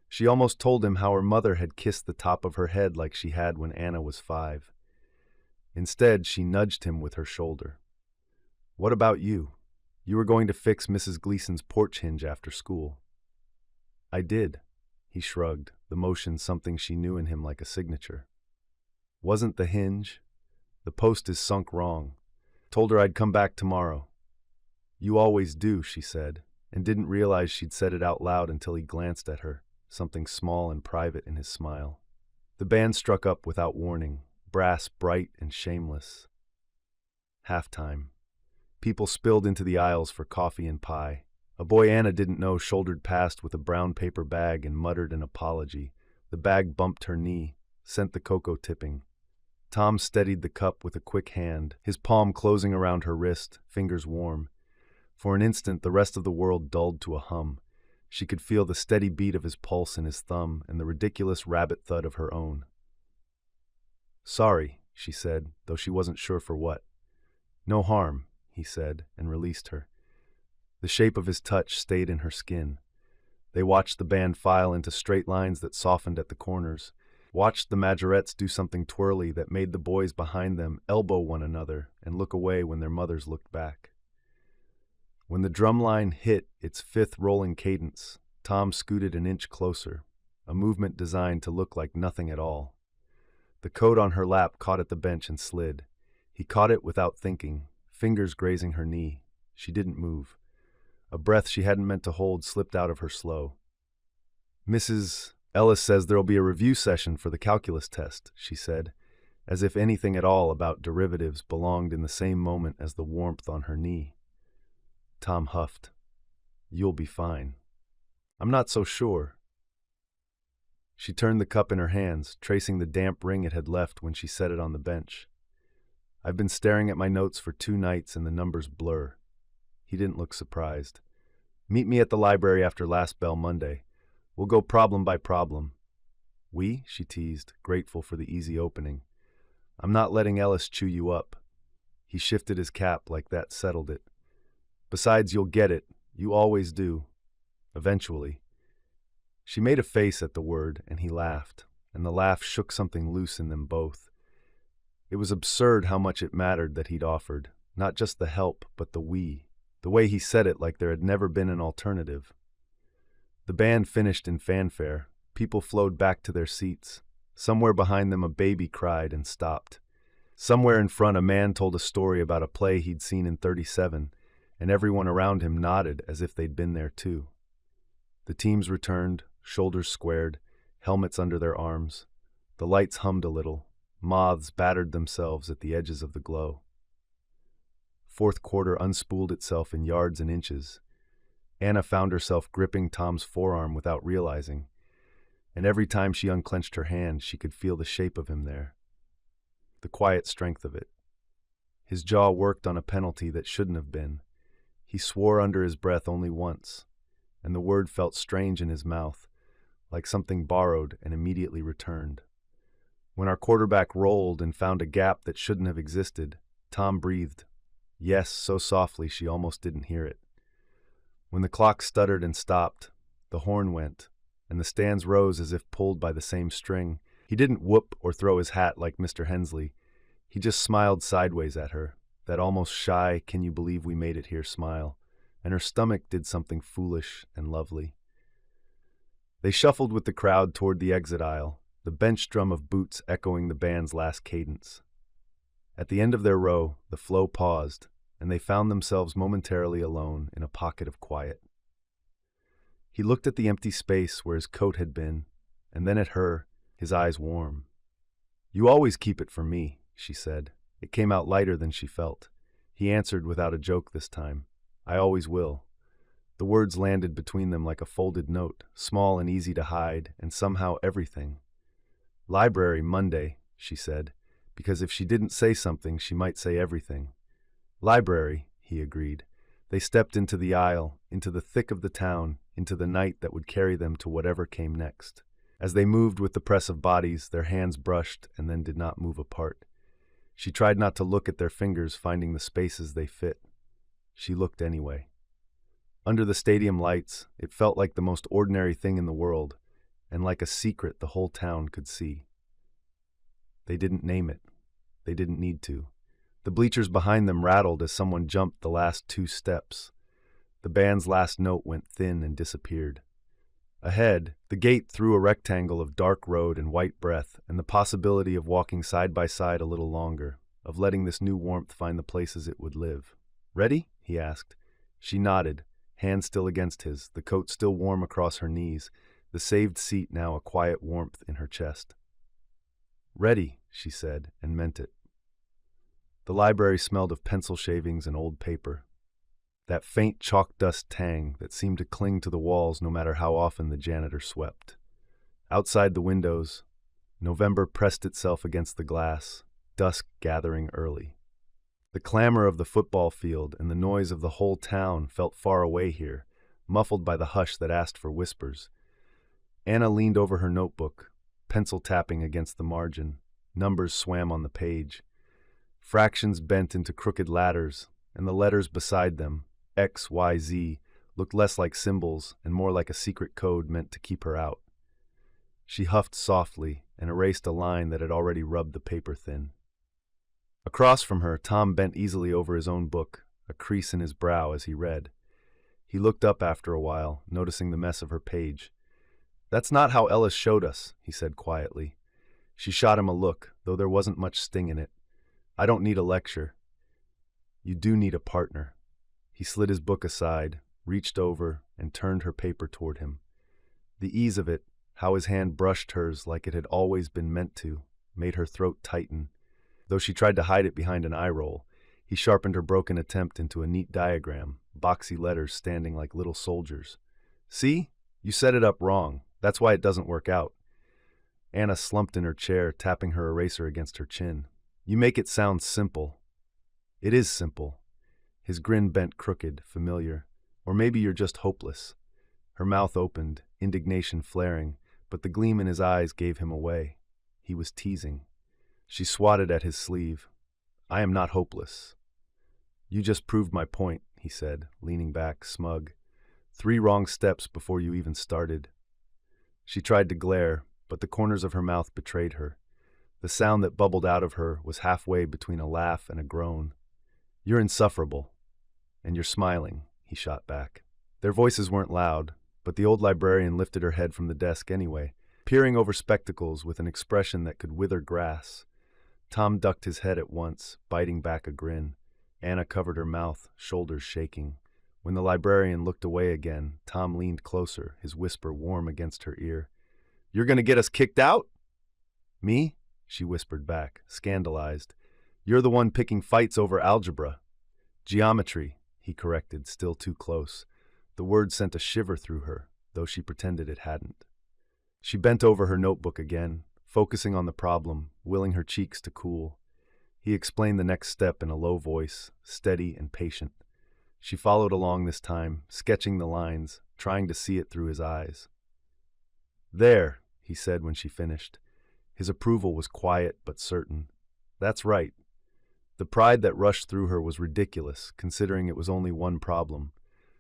[SPEAKER 1] She almost told him how her mother had kissed the top of her head like she had when Anna was 5. Instead, she nudged him with her shoulder. "What about you? You were going to fix Mrs. Gleason's porch hinge after school." "I did," he shrugged, the motion something she knew in him like a signature. "Wasn't the hinge? The post is sunk wrong. Told her I'd come back tomorrow." "You always do," she said, and didn't realize she'd said it out loud until he glanced at her, something small and private in his smile. The band struck up without warning, brass bright and shameless. Halftime. People spilled into the aisles for coffee and pie. A boy Anna didn't know shouldered past with a brown paper bag and muttered an apology. The bag bumped her knee, sent the cocoa tipping. Tom steadied the cup with a quick hand, his palm closing around her wrist, fingers warm. For an instant, the rest of the world dulled to a hum. She could feel the steady beat of his pulse in his thumb and the ridiculous rabbit thud of her own. "Sorry," she said, though she wasn't sure for what. "No harm," he said, and released her. The shape of his touch stayed in her skin. They watched the band file into straight lines that softened at the corners, watched the majorettes do something twirly that made the boys behind them elbow one another and look away when their mothers looked back. When the drumline hit its 5th rolling cadence, Tom scooted an inch closer, a movement designed to look like nothing at all. The coat on her lap caught at the bench and slid. He caught it without thinking, fingers grazing her knee. She didn't move. A breath she hadn't meant to hold slipped out of her slow. "Mrs. Ellis says there'll be a review session for the calculus test," she said, as if anything at all about derivatives belonged in the same moment as the warmth on her knee. Tom huffed. "You'll be fine." "I'm not so sure." She turned the cup in her hands, tracing the damp ring it had left when she set it on the bench. "I've been staring at my notes for 2 nights and the numbers blur." He didn't look surprised. "Meet me at the library after last bell Monday. We'll go problem by problem." "We?" she teased, grateful for the easy opening. "I'm not letting Ellis chew you up." He shifted his cap like that settled it. "Besides, you'll get it. You always do. Eventually." She made a face at the word, and he laughed, and the laugh shook something loose in them both. It was absurd how much it mattered that he'd offered, not just the help, but the we, the way he said it like there had never been an alternative. The band finished in fanfare. People flowed back to their seats. Somewhere behind them a baby cried and stopped. Somewhere in front a man told a story about a play he'd seen in 37, and everyone around him nodded as if they'd been there too. The teams returned, shoulders squared, helmets under their arms. The lights hummed a little. Moths battered themselves at the edges of the glow. Fourth quarter unspooled itself in yards and inches. Anna found herself gripping Tom's forearm without realizing, and every time she unclenched her hand, she could feel the shape of him there. The quiet strength of it. His jaw worked on a penalty that shouldn't have been. He swore under his breath only once, and the word felt strange in his mouth, like something borrowed and immediately returned. When our quarterback rolled and found a gap that shouldn't have existed, Tom breathed. Yes, so softly she almost didn't hear it. When the clock stuttered and stopped, the horn went, and the stands rose as if pulled by the same string. He didn't whoop or throw his hat like Mr. Hensley. He just smiled sideways at her, that almost shy, can you believe we made it here smile, and her stomach did something foolish and lovely. They shuffled with the crowd toward the exit aisle, the bench drum of boots echoing the band's last cadence. At the end of their row, the flow paused, and they found themselves momentarily alone in a pocket of quiet. He looked at the empty space where his coat had been, and then at her, his eyes warm. "You always keep it for me," she said. It came out lighter than she felt. He answered without a joke this time. "I always will." The words landed between them like a folded note, small and easy to hide, and somehow everything. "Library Monday," she said, because if she didn't say something, she might say everything. "Library," he agreed. They stepped into the aisle, into the thick of the town, into the night that would carry them to whatever came next. As they moved with the press of bodies, their hands brushed and then did not move apart. She tried not to look at their fingers, finding the spaces they fit. She looked anyway. Under the stadium lights, it felt like the most ordinary thing in the world, and like a secret the whole town could see. They didn't name it. They didn't need to. The bleachers behind them rattled as someone jumped the last 2 steps. The band's last note went thin and disappeared. Ahead, the gate threw a rectangle of dark road and white breath, and the possibility of walking side by side a little longer, of letting this new warmth find the places it would live. "Ready?" he asked. She nodded, hand still against his, the coat still warm across her knees, the saved seat now a quiet warmth in her chest. "Ready," she said, and meant it. The library smelled of pencil shavings and old paper. That faint chalk dust tang that seemed to cling to the walls no matter how often the janitor swept. Outside the windows, November pressed itself against the glass, dusk gathering early. The clamor of the football field and the noise of the whole town felt far away here, muffled by the hush that asked for whispers. Anna leaned over her notebook, pencil tapping against the margin. Numbers swam on the page. Fractions bent into crooked ladders, and the letters beside them, X, Y, Z, looked less like symbols and more like a secret code meant to keep her out. She huffed softly and erased a line that had already rubbed the paper thin. Across from her, Tom bent easily over his own book, a crease in his brow as he read. He looked up after a while, noticing the mess of her page. "That's not how Ellis showed us," he said quietly. She shot him a look, though there wasn't much sting in it. "I don't need a lecture." "You do need a partner." He slid his book aside, reached over, and turned her paper toward him. The ease of it, how his hand brushed hers like it had always been meant to, made her throat tighten. Though she tried to hide it behind an eye roll, he sharpened her broken attempt into a neat diagram, boxy letters standing like little soldiers. "See? You set it up wrong. That's why it doesn't work out." Anna slumped in her chair, tapping her eraser against her chin. "You make it sound simple." "It is simple." His grin bent crooked, familiar. "Or maybe you're just hopeless." Her mouth opened, indignation flaring, but the gleam in his eyes gave him away. He was teasing. She swatted at his sleeve. "I am not hopeless." "You just proved my point," he said, leaning back, smug. 3 wrong steps before you even started." She tried to glare, but the corners of her mouth betrayed her. The sound that bubbled out of her was halfway between a laugh and a groan. "You're insufferable." "And you're smiling," he shot back. Their voices weren't loud, but the old librarian lifted her head from the desk anyway, peering over spectacles with an expression that could wither grass. Tom ducked his head at once, biting back a grin. Anna covered her mouth, shoulders shaking. When the librarian looked away again, Tom leaned closer, his whisper warm against her ear. "You're going to get us kicked out?" "Me?" she whispered back, scandalized. "You're the one picking fights over algebra." "Geometry," he corrected, still too close. The word sent a shiver through her, though she pretended it hadn't. She bent over her notebook again, focusing on the problem, willing her cheeks to cool. He explained the next step in a low voice, steady and patient. She followed along this time, sketching the lines, trying to see it through his eyes. "There," he said when she finished. His approval was quiet but certain. "That's right." The pride that rushed through her was ridiculous, considering it was only one problem.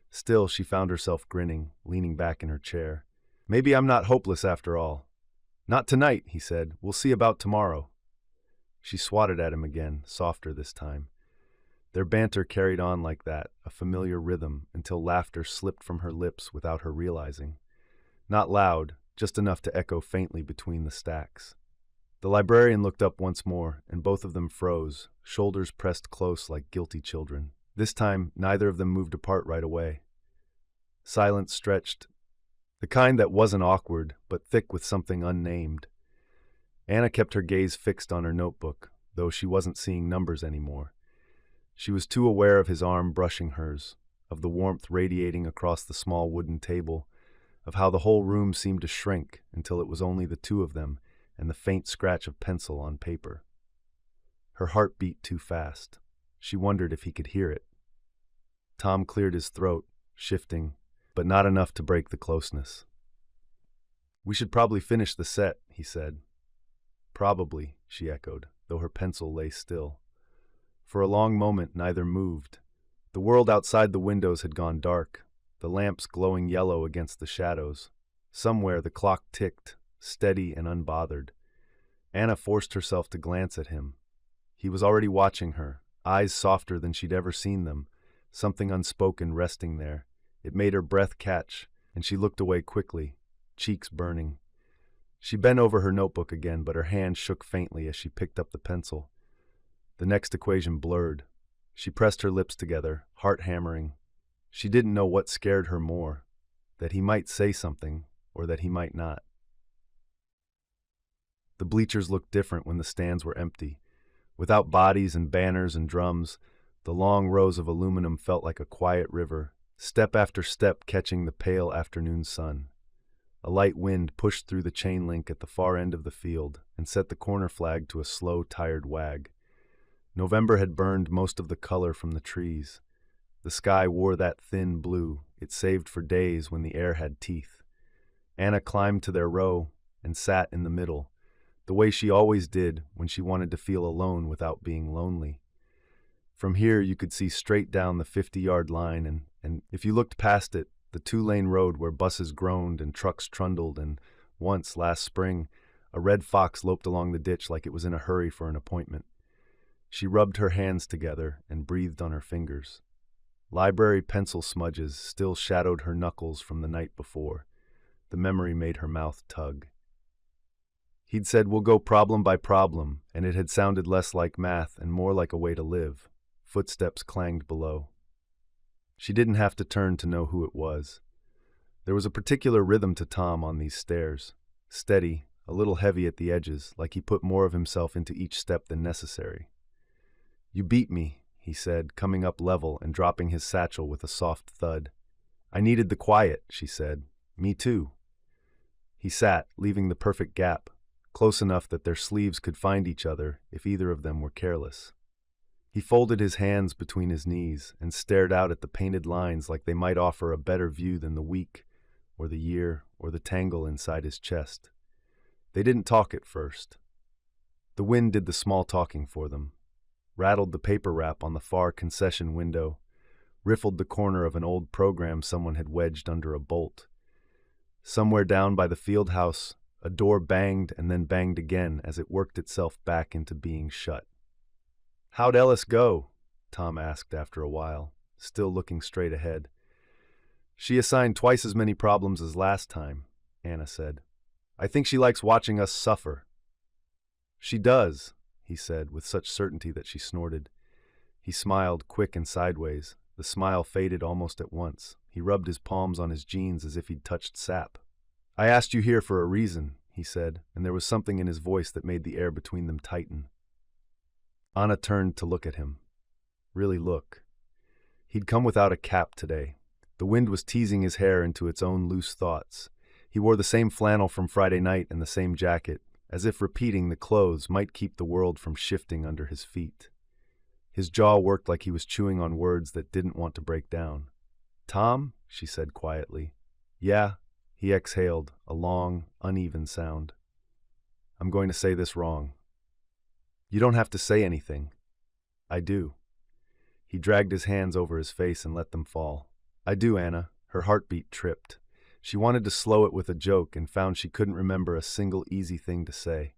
[SPEAKER 1] Still, she found herself grinning, leaning back in her chair. "Maybe I'm not hopeless after all." "Not tonight," he said. "We'll see about tomorrow." She swatted at him again, softer this time. Their banter carried on like that, a familiar rhythm, until laughter slipped from her lips without her realizing. Not loud, just enough to echo faintly between the stacks. The librarian looked up once more, and both of them froze, shoulders pressed close like guilty children. This time, neither of them moved apart right away. Silence stretched, the kind that wasn't awkward, but thick with something unnamed. Anna kept her gaze fixed on her notebook, though she wasn't seeing numbers anymore. She was too aware of his arm brushing hers, of the warmth radiating across the small wooden table, of how the whole room seemed to shrink until it was only the two of them and the faint scratch of pencil on paper. Her heart beat too fast. She wondered if he could hear it. Tom cleared his throat, shifting, but not enough to break the closeness. "We should probably finish the set," he said. "Probably," she echoed, though her pencil lay still. For a long moment, neither moved. The world outside the windows had gone dark, the lamps glowing yellow against the shadows. Somewhere the clock ticked, steady and unbothered. Anna forced herself to glance at him. He was already watching her, eyes softer than she'd ever seen them, something unspoken resting there. It made her breath catch, and she looked away quickly, cheeks burning. She bent over her notebook again, but her hand shook faintly as she picked up the pencil. The next equation blurred. She pressed her lips together, heart hammering. She didn't know what scared her more, that he might say something, or that he might not. The bleachers looked different when the stands were empty. Without bodies and banners and drums, the long rows of aluminum felt like a quiet river, step after step catching the pale afternoon sun. A light wind pushed through the chain link at the far end of the field and set the corner flag to a slow, tired wag. November had burned most of the color from the trees. The sky wore that thin blue it saved for days when the air had teeth. Anna climbed to their row and sat in the middle, the way she always did when she wanted to feel alone without being lonely. From here you could see straight down the 50-yard line, and if you looked past it, the two-lane road where buses groaned and trucks trundled, and once, last spring, a red fox loped along the ditch like it was in a hurry for an appointment. She rubbed her hands together and breathed on her fingers. Library pencil smudges still shadowed her knuckles from the night before. The memory made her mouth tug. He'd said, "We'll go problem by problem," and it had sounded less like math and more like a way to live. Footsteps clanged below. She didn't have to turn to know who it was. There was a particular rhythm to Tom on these stairs, steady, a little heavy at the edges, like he put more of himself into each step than necessary. "You beat me," he said, coming up level and dropping his satchel with a soft thud. "I needed the quiet," she said. "Me too." He sat, leaving the perfect gap, close enough that their sleeves could find each other if either of them were careless. He folded his hands between his knees and stared out at the painted lines like they might offer a better view than the week, or the year, or the tangle inside his chest. They didn't talk at first. The wind did the small talking for them, rattled the paper wrap on the far concession window, riffled the corner of an old program someone had wedged under a bolt. Somewhere down by the field house, a door banged and then banged again as it worked itself back into being shut. "How'd Ellis go?" Tom asked after a while, still looking straight ahead. "She assigned twice as many problems as last time," Anna said. "I think she likes watching us suffer." "She does," he said, with such certainty that she snorted. He smiled, quick and sideways, The smile faded almost at once. He rubbed his palms on his jeans as if he'd touched sap. "I asked you here for a reason," he said, and there was something in his voice that made the air between them tighten. Anna turned to look at him. Really look. He'd come without a cap today. The wind was teasing his hair into its own loose thoughts. He wore the same flannel from Friday night and the same jacket, as if repeating the clothes might keep the world from shifting under his feet. His jaw worked like he was chewing on words that didn't want to break down. "Tom?" she said quietly. "Yeah," he exhaled, a long, uneven sound. "I'm going to say this wrong." "You don't have to say anything." "I do." He dragged his hands over his face and let them fall. "I do, Anna." Her heartbeat tripped. She wanted to slow it with a joke and found she couldn't remember a single easy thing to say.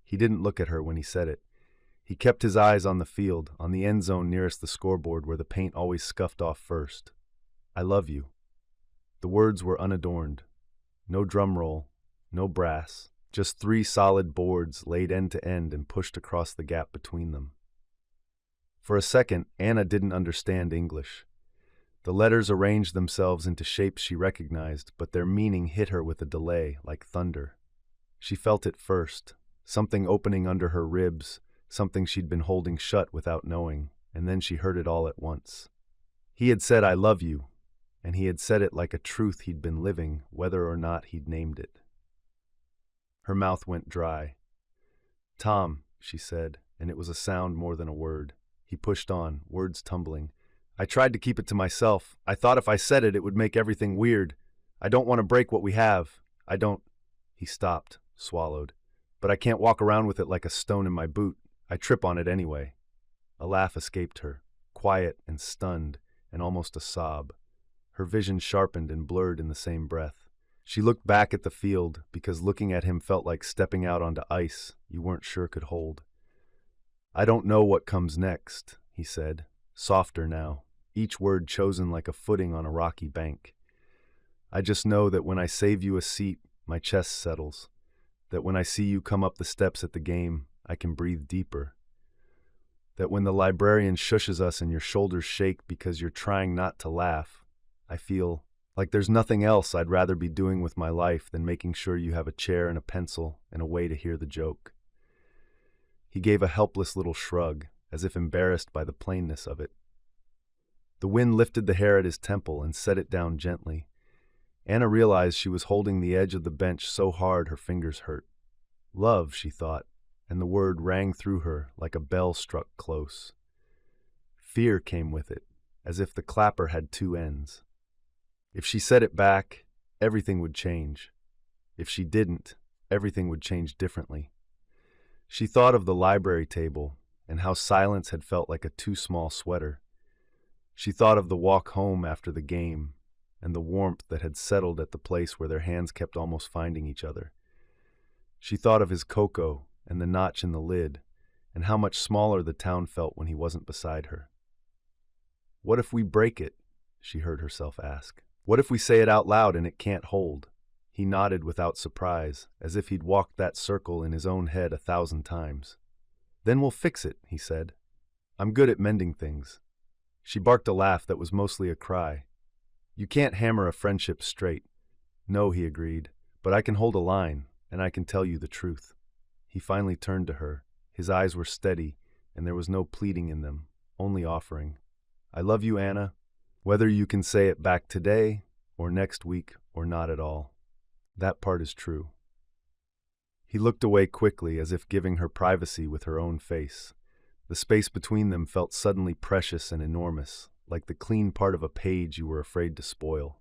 [SPEAKER 1] He didn't look at her when he said it. He kept his eyes on the field, on the end zone nearest the scoreboard where the paint always scuffed off first. "I love you." The words were unadorned. No drum roll, no brass, just 3 solid boards laid end to end and pushed across the gap between them. For a second, Anna didn't understand English. The letters arranged themselves into shapes she recognized, but their meaning hit her with a delay, like thunder. She felt it first, something opening under her ribs, something she'd been holding shut without knowing, and then she heard it all at once. He had said, "I love you," and he had said it like a truth he'd been living, whether or not he'd named it. Her mouth went dry. "Tom," she said, and it was a sound more than a word. He pushed on, words tumbling. "I tried to keep it to myself. I thought if I said it, it would make everything weird. I don't want to break what we have. I don't—" He stopped, swallowed. "But I can't walk around with it like a stone in my boot. I trip on it anyway." A laugh escaped her, quiet and stunned, and almost a sob. Her vision sharpened and blurred in the same breath. She looked back at the field, because looking at him felt like stepping out onto ice you weren't sure could hold. "I don't know what comes next," he said, softer now, each word chosen like a footing on a rocky bank. "I just know that when I save you a seat, my chest settles. That when I see you come up the steps at the game, I can breathe deeper. That when the librarian shushes us and your shoulders shake because you're trying not to laugh, I feel like there's nothing else I'd rather be doing with my life than making sure you have a chair and a pencil and a way to hear the joke." He gave a helpless little shrug, as if embarrassed by the plainness of it. The wind lifted the hair at his temple and set it down gently. Anna realized she was holding the edge of the bench so hard her fingers hurt. Love, she thought, and the word rang through her like a bell struck close. Fear came with it, as if the clapper had 2 ends. If she said it back, everything would change. If she didn't, everything would change differently. She thought of the library table and how silence had felt like a too small sweater. She thought of the walk home after the game and the warmth that had settled at the place where their hands kept almost finding each other. She thought of his cocoa and the notch in the lid and how much smaller the town felt when he wasn't beside her. "What if we break it?" she heard herself ask. "What if we say it out loud and it can't hold?" He nodded without surprise, as if he'd walked that circle in his own head 1,000 times. "Then we'll fix it," he said. "I'm good at mending things." She barked a laugh that was mostly a cry. "You can't hammer a friendship straight." "No," he agreed, "but I can hold a line, and I can tell you the truth." He finally turned to her. His eyes were steady, and there was no pleading in them, only offering. "I love you, Anna, whether you can say it back today, or next week, or not at all. That part is true." He looked away quickly, as if giving her privacy with her own face. The space between them felt suddenly precious and enormous, like the clean part of a page you were afraid to spoil.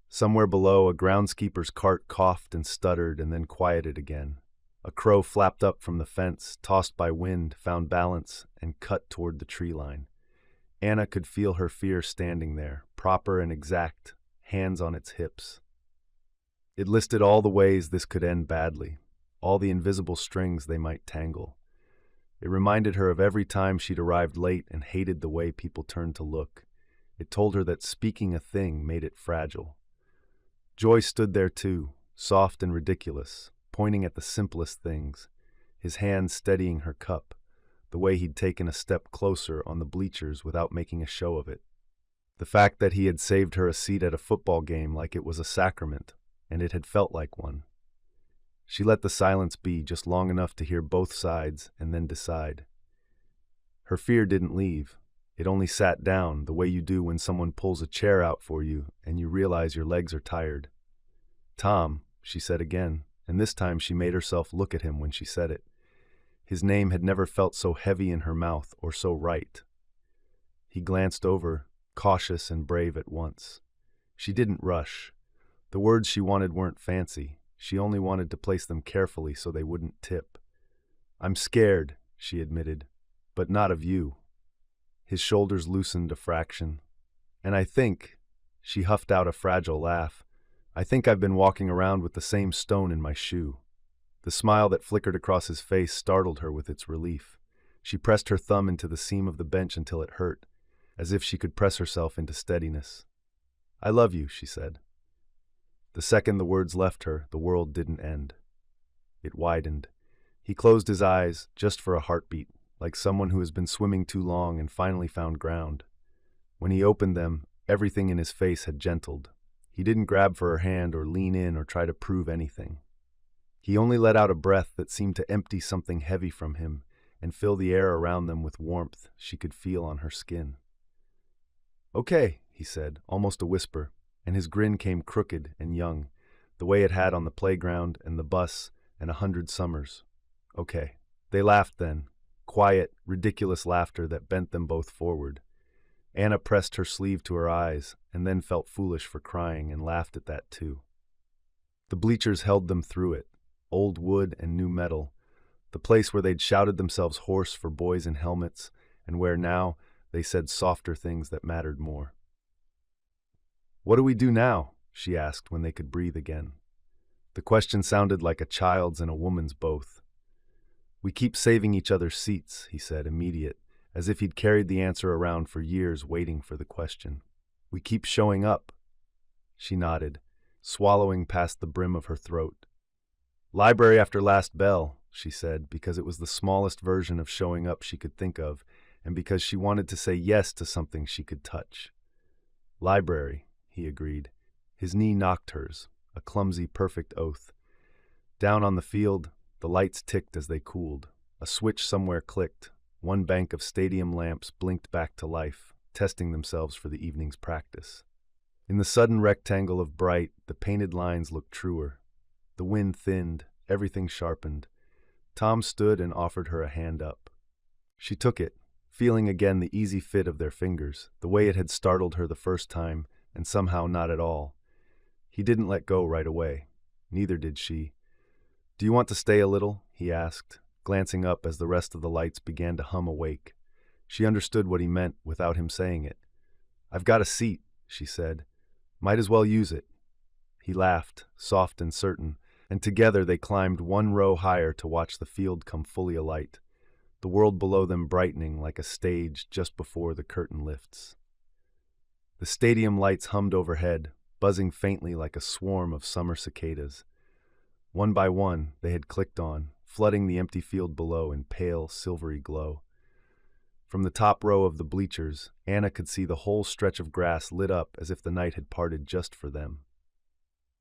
[SPEAKER 1] Somewhere below, a groundskeeper's cart coughed and stuttered and then quieted again. A crow flapped up from the fence, tossed by wind, found balance, and cut toward the tree line. Anna could feel her fear standing there, proper and exact, hands on its hips. It listed all the ways this could end badly, all the invisible strings they might tangle. It reminded her of every time she'd arrived late and hated the way people turned to look. It told her that speaking a thing made it fragile. Joy stood there too, soft and ridiculous, pointing at the simplest things, his hand steadying her cup, the way he'd taken a step closer on the bleachers without making a show of it. The fact that he had saved her a seat at a football game like it was a sacrament, and it had felt like one. She let the silence be just long enough to hear both sides and then decide. Her fear didn't leave. It only sat down, the way you do when someone pulls a chair out for you and you realize your legs are tired. "Tom," she said again, and this time she made herself look at him when she said it. His name had never felt so heavy in her mouth or so right. He glanced over, cautious and brave at once. She didn't rush. The words she wanted weren't fancy. She only wanted to place them carefully so they wouldn't tip. "I'm scared," she admitted, "but not of you." His shoulders loosened a fraction. "And I think," she huffed out a fragile laugh, "I think I've been walking around with the same stone in my shoe." The smile that flickered across his face startled her with its relief. She pressed her thumb into the seam of the bench until it hurt, as if she could press herself into steadiness. "I love you," she said. The second the words left her, the world didn't end. It widened. He closed his eyes, just for a heartbeat, like someone who has been swimming too long and finally found ground. When he opened them, everything in his face had gentled. He didn't grab for her hand or lean in or try to prove anything. He only let out a breath that seemed to empty something heavy from him and fill the air around them with warmth she could feel on her skin. "Okay," he said, almost a whisper, and his grin came crooked and young, the way it had on the playground and the bus and 100 summers. "Okay." They laughed then, quiet, ridiculous laughter that bent them both forward. Anna pressed her sleeve to her eyes and then felt foolish for crying and laughed at that too. The bleachers held them through it, old wood and new metal, the place where they'd shouted themselves hoarse for boys in helmets and where now they said softer things that mattered more. "What do we do now?" she asked when they could breathe again. The question sounded like a child's and a woman's both. "We keep saving each other's seats," he said, immediate, as if he'd carried the answer around for years waiting for the question. "We keep showing up." She nodded, swallowing past the brim of her throat. "Library after last bell," she said, because it was the smallest version of showing up she could think of, and because she wanted to say yes to something she could touch. "Library," he agreed. His knee knocked hers, a clumsy, perfect oath. Down on the field, the lights ticked as they cooled. A switch somewhere clicked. One bank of stadium lamps blinked back to life, testing themselves for the evening's practice. In the sudden rectangle of bright, the painted lines looked truer. The wind thinned, everything sharpened. Tom stood and offered her a hand up. She took it, feeling again the easy fit of their fingers, the way it had startled her the first time, and somehow not at all. He didn't let go right away. Neither did she. "Do you want to stay a little?" he asked, glancing up as the rest of the lights began to hum awake. She understood what he meant without him saying it. "I've got a seat," she said. "Might as well use it." He laughed, soft and certain, and together they climbed one row higher to watch the field come fully alight, the world below them brightening like a stage just before the curtain lifts. The stadium lights hummed overhead, buzzing faintly like a swarm of summer cicadas. One by one, they had clicked on, flooding the empty field below in pale, silvery glow. From the top row of the bleachers, Anna could see the whole stretch of grass lit up as if the night had parted just for them.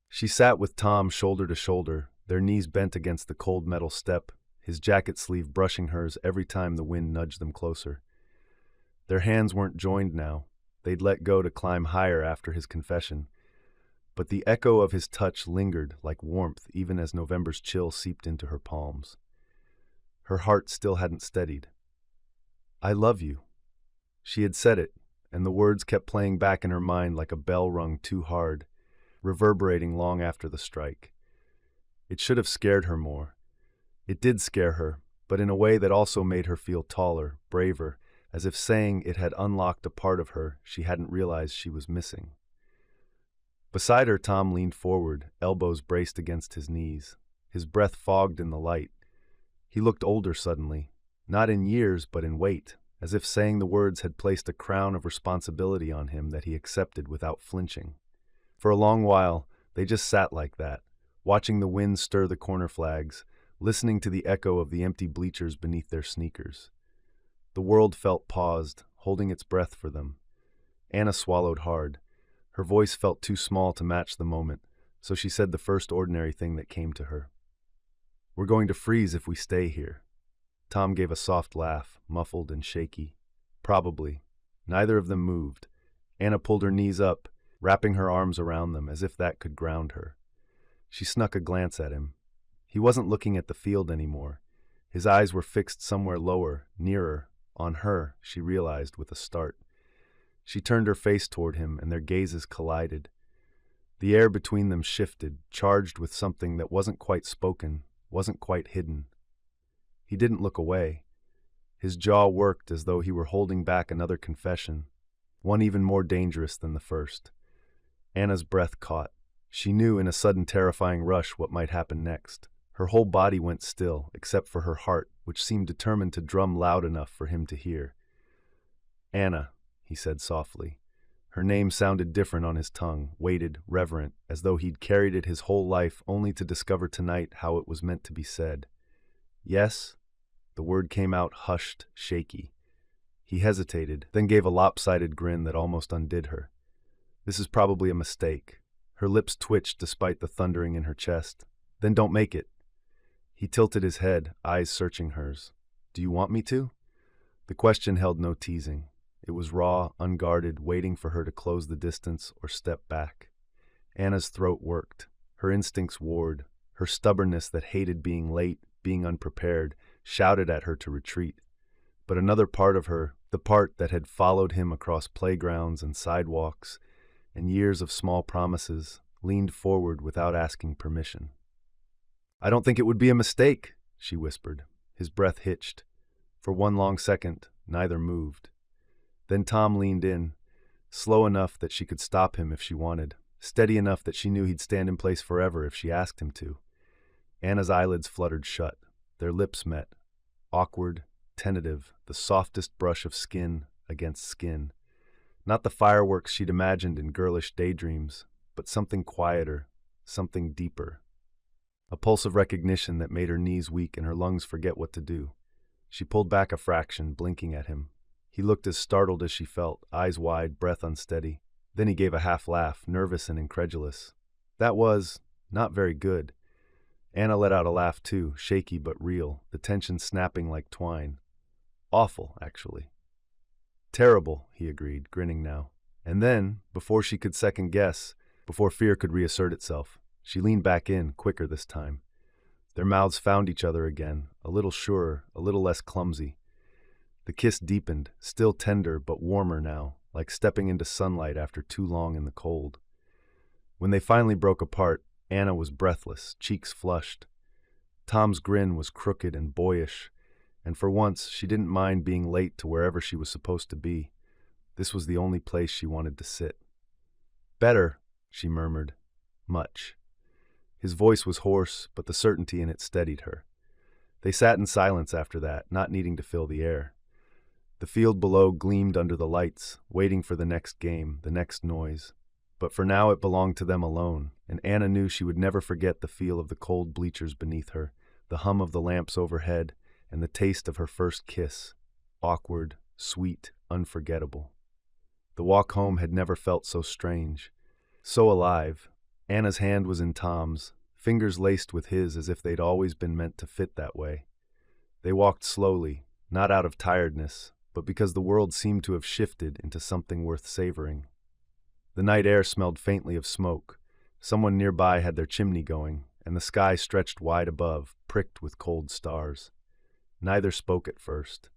[SPEAKER 1] She sat with Tom shoulder to shoulder, their knees bent against the cold metal step, his jacket sleeve brushing hers every time the wind nudged them closer. Their hands weren't joined now. They'd let go to climb higher after his confession. But the echo of his touch lingered like warmth even as November's chill seeped into her palms. Her heart still hadn't steadied. "I love you." She had said it, and the words kept playing back in her mind like a bell rung too hard, reverberating long after the strike. It should have scared her more. It did scare her, but in a way that also made her feel taller, braver, as if saying it had unlocked a part of her she hadn't realized she was missing. Beside her, Tom leaned forward, elbows braced against his knees. His breath fogged in the light. He looked older suddenly, not in years but in weight, as if saying the words had placed a crown of responsibility on him that he accepted without flinching. For a long while, they just sat like that, watching the wind stir the corner flags, listening to the echo of the empty bleachers beneath their sneakers. The world felt paused, holding its breath for them. Anna swallowed hard. Her voice felt too small to match the moment, so she said the first ordinary thing that came to her. "We're going to freeze if we stay here." Tom gave a soft laugh, muffled and shaky. "Probably." Neither of them moved. Anna pulled her knees up, wrapping her arms around them as if that could ground her. She snuck a glance at him. He wasn't looking at the field anymore. His eyes were fixed somewhere lower, nearer, on her, she realized with a start. She turned her face toward him, and their gazes collided. The air between them shifted, charged with something that wasn't quite spoken, wasn't quite hidden. He didn't look away. His jaw worked as though he were holding back another confession, one even more dangerous than the first. Anna's breath caught. She knew in a sudden terrifying rush what might happen next. Her whole body went still, except for her heart, which seemed determined to drum loud enough for him to hear. "Anna," he said softly. Her name sounded different on his tongue, weighted, reverent, as though he'd carried it his whole life only to discover tonight how it was meant to be said. "Yes?" The word came out hushed, shaky. He hesitated, then gave a lopsided grin that almost undid her. "This is probably a mistake." Her lips twitched despite the thundering in her chest. "Then don't make it." He tilted his head, eyes searching hers. "Do you want me to?" The question held no teasing. It was raw, unguarded, waiting for her to close the distance or step back. Anna's throat worked. Her instincts warred. Her stubbornness that hated being late, being unprepared, shouted at her to retreat. But another part of her, the part that had followed him across playgrounds and sidewalks and years of small promises, leaned forward without asking permission. "I don't think it would be a mistake," she whispered. His breath hitched. For one long second, neither moved. Then Tom leaned in, slow enough that she could stop him if she wanted, steady enough that she knew he'd stand in place forever if she asked him to. Anna's eyelids fluttered shut. Their lips met. Awkward, tentative, the softest brush of skin against skin. Not the fireworks she'd imagined in girlish daydreams, but something quieter, something deeper. A pulse of recognition that made her knees weak and her lungs forget what to do. She pulled back a fraction, blinking at him. He looked as startled as she felt, eyes wide, breath unsteady. Then he gave a half laugh, nervous and incredulous. That was not very good. Anna let out a laugh too, shaky but real, the tension snapping like twine. Awful, actually. "Terrible," he agreed, grinning now. And then, before she could second guess, before fear could reassert itself, she leaned back in, quicker this time. Their mouths found each other again, a little surer, a little less clumsy. The kiss deepened, still tender but warmer now, like stepping into sunlight after too long in the cold. When they finally broke apart, Anna was breathless, cheeks flushed. Tom's grin was crooked and boyish, and for once she didn't mind being late to wherever she was supposed to be. This was the only place she wanted to sit. "Better," she murmured. "Much." His voice was hoarse, but the certainty in it steadied her. They sat in silence after that, not needing to fill the air. The field below gleamed under the lights, waiting for the next game, the next noise. But for now it belonged to them alone, and Anna knew she would never forget the feel of the cold bleachers beneath her, the hum of the lamps overhead, and the taste of her first kiss. Awkward, sweet, unforgettable. The walk home had never felt so strange, so alive. Anna's hand was in Tom's, fingers laced with his as if they'd always been meant to fit that way. They walked slowly, not out of tiredness, but because the world seemed to have shifted into something worth savoring. The night air smelled faintly of smoke. Someone nearby had their chimney going, and the sky stretched wide above, pricked with cold stars. Neither spoke at first.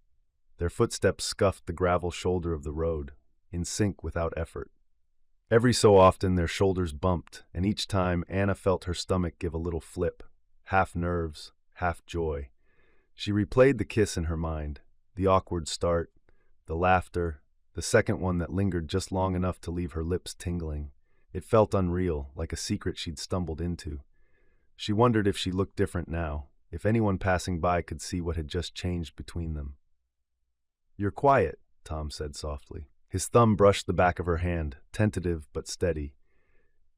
[SPEAKER 1] Their footsteps scuffed the gravel shoulder of the road, in sync without effort. Every so often their shoulders bumped, and each time Anna felt her stomach give a little flip, half nerves, half joy. She replayed the kiss in her mind, the awkward start, the laughter, the second one that lingered just long enough to leave her lips tingling. It felt unreal, like a secret she'd stumbled into. She wondered if she looked different now, if anyone passing by could see what had just changed between them. "You're quiet," Tom said softly. His thumb brushed the back of her hand, tentative but steady.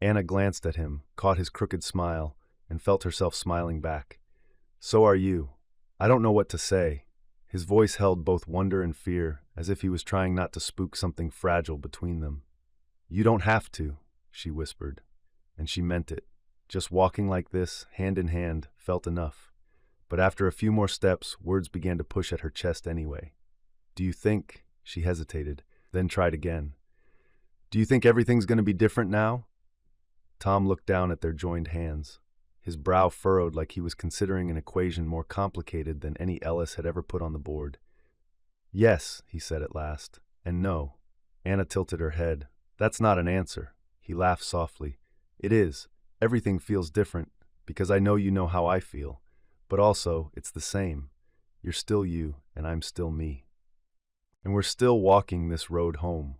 [SPEAKER 1] Anna glanced at him, caught his crooked smile, and felt herself smiling back. "So are you. I don't know what to say." His voice held both wonder and fear, as if he was trying not to spook something fragile between them. "You don't have to," she whispered, and she meant it. Just walking like this, hand in hand, felt enough. But after a few more steps, words began to push at her chest anyway. "Do you think," she hesitated, then tried again. "Do you think everything's going to be different now?" Tom looked down at their joined hands. His brow furrowed like he was considering an equation more complicated than any Ellis had ever put on the board. "Yes," he said at last, "and no." Anna tilted her head. "That's not an answer." He laughed softly. "It is. Everything feels different, because I know you know how I feel. But also, it's the same. You're still you, and I'm still me. And we're still walking this road home,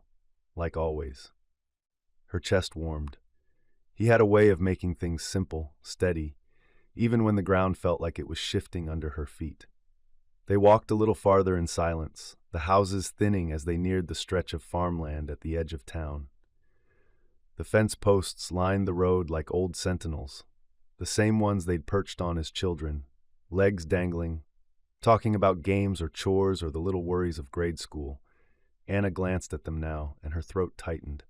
[SPEAKER 1] like always." Her chest warmed. He had a way of making things simple, steady, even when the ground felt like it was shifting under her feet. They walked a little farther in silence, the houses thinning as they neared the stretch of farmland at the edge of town. The fence posts lined the road like old sentinels, the same ones they'd perched on as children, legs dangling, talking about games or chores or the little worries of grade school. Anna glanced at them now, and her throat tightened.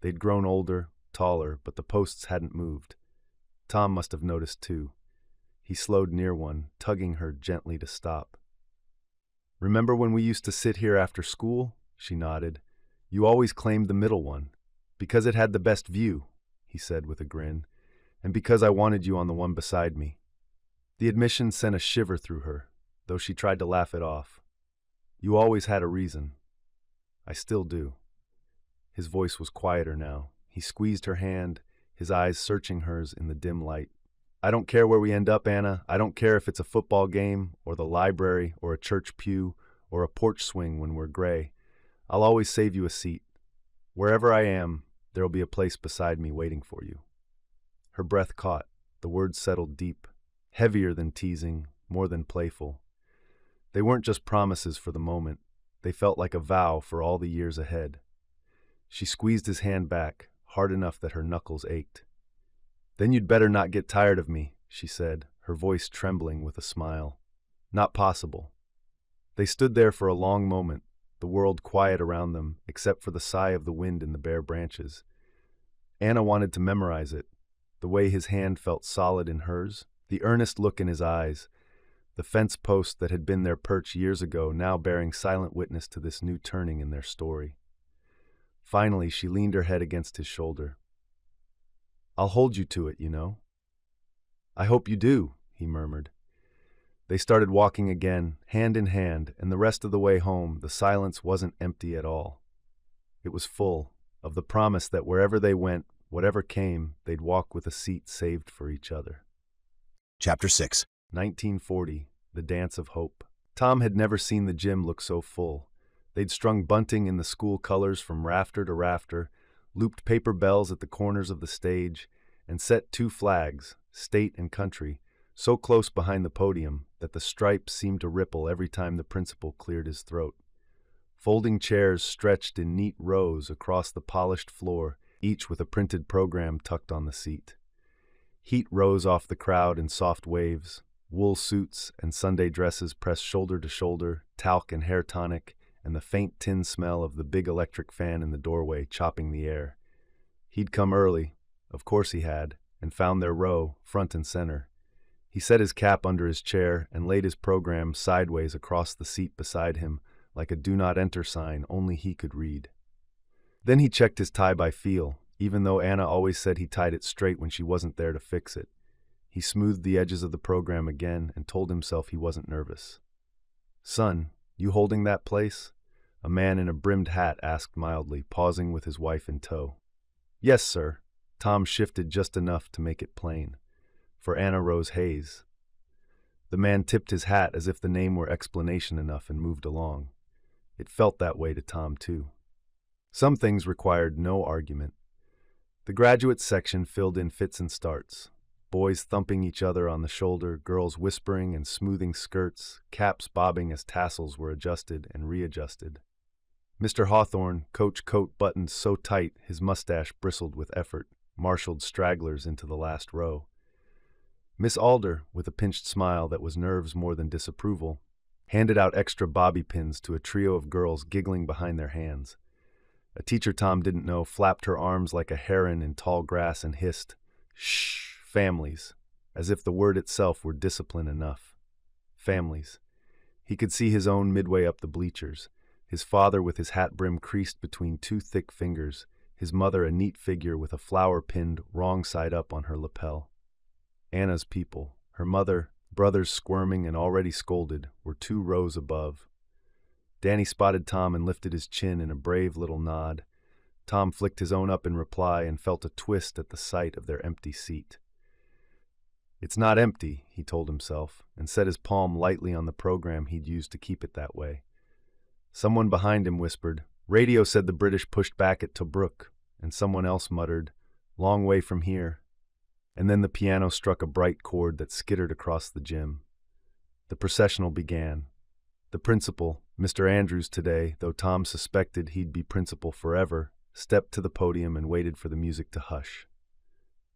[SPEAKER 1] They'd grown older, taller, but the posts hadn't moved. Tom must have noticed too. He slowed near one, tugging her gently to stop. "Remember when we used to sit here after school?" She nodded. "You always claimed the middle one. Because it had the best view," he said with a grin, "and because I wanted you on the one beside me." The admission sent a shiver through her, though she tried to laugh it off. "You always had a reason." "I still do." His voice was quieter now. He squeezed her hand, his eyes searching hers in the dim light. "I don't care where we end up, Anna. I don't care if it's a football game, or the library, or a church pew, or a porch swing when we're gray. I'll always save you a seat. Wherever I am, there'll be a place beside me waiting for you." Her breath caught. The words settled deep, heavier than teasing, more than playful. They weren't just promises for the moment. They felt like a vow for all the years ahead. She squeezed his hand back, hard enough that her knuckles ached. "Then you'd better not get tired of me," she said, her voice trembling with a smile. "Not possible." They stood there for a long moment, the world quiet around them, except for the sigh of the wind in the bare branches. Anna wanted to memorize it, the way his hand felt solid in hers, the earnest look in his eyes, the fence post that had been their perch years ago now bearing silent witness to this new turning in their story. Finally, she leaned her head against his shoulder. "I'll hold you to it, you know." "I hope you do," he murmured. They started walking again, hand in hand, and the rest of the way home, the silence wasn't empty at all. It was full of the promise that wherever they went, whatever came, they'd walk with a seat saved for each other.
[SPEAKER 2] Chapter 6.
[SPEAKER 1] 1940, the Dance of Hope. Tom had never seen the gym look so full. They'd strung bunting in the school colors from rafter to rafter, looped paper bells at the corners of the stage, and set 2 flags, state and country, so close behind the podium that the stripes seemed to ripple every time the principal cleared his throat. Folding chairs stretched in neat rows across the polished floor, each with a printed program tucked on the seat. Heat rose off the crowd in soft waves. Wool suits and Sunday dresses pressed shoulder to shoulder, talc and hair tonic, and the faint tin smell of the big electric fan in the doorway chopping the air. He'd come early, of course he had, and found their row, front and center. He set his cap under his chair and laid his program sideways across the seat beside him, like a do not enter sign only he could read. Then he checked his tie by feel, even though Anna always said he tied it straight when she wasn't there to fix it. He smoothed the edges of the program again and told himself he wasn't nervous. "Son, you holding that place?" A man in a brimmed hat asked mildly, pausing with his wife in tow. "Yes, sir." Tom shifted just enough to make it plain. For Anna Rose Hayes. The man tipped his hat as if the name were explanation enough and moved along. It felt that way to Tom, too. Some things required no argument. The graduate section filled in fits and starts. Boys thumping each other on the shoulder, girls whispering and smoothing skirts, caps bobbing as tassels were adjusted and readjusted. Mr. Hawthorne, coach coat buttoned so tight his mustache bristled with effort, marshaled stragglers into the last row. Miss Alder, with a pinched smile that was nerves more than disapproval, handed out extra bobby pins to a trio of girls giggling behind their hands. A teacher Tom didn't know flapped her arms like a heron in tall grass and hissed, "Shh, families," as if the word itself were discipline enough. Families. He could see his own midway up the bleachers, his father with his hat brim creased between two thick fingers, his mother a neat figure with a flower pinned wrong side up on her lapel. Anna's people, her mother, brothers squirming and already scolded, were 2 rows above. Danny spotted Tom and lifted his chin in a brave little nod. Tom flicked his own up in reply and felt a twist at the sight of their empty seat. "It's not empty," he told himself, and set his palm lightly on the program he'd used to keep it that way. Someone behind him whispered, "Radio said the British pushed back at Tobruk," and someone else muttered, "Long way from here." And then the piano struck a bright chord that skittered across the gym. The processional began. The principal, Mr. Andrews today, though Tom suspected he'd be principal forever, stepped to the podium and waited for the music to hush.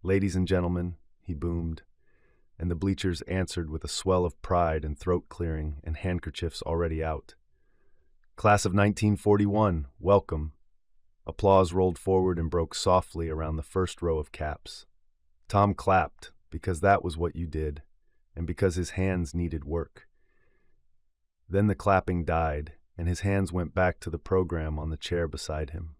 [SPEAKER 1] "Ladies and gentlemen," he boomed, and the bleachers answered with a swell of pride and throat clearing and handkerchiefs already out. "Class of 1941, welcome." Applause rolled forward and broke softly around the first row of caps. Tom clapped, because that was what you did, and because his hands needed work. Then the clapping died, and his hands went back to the program on the chair beside him.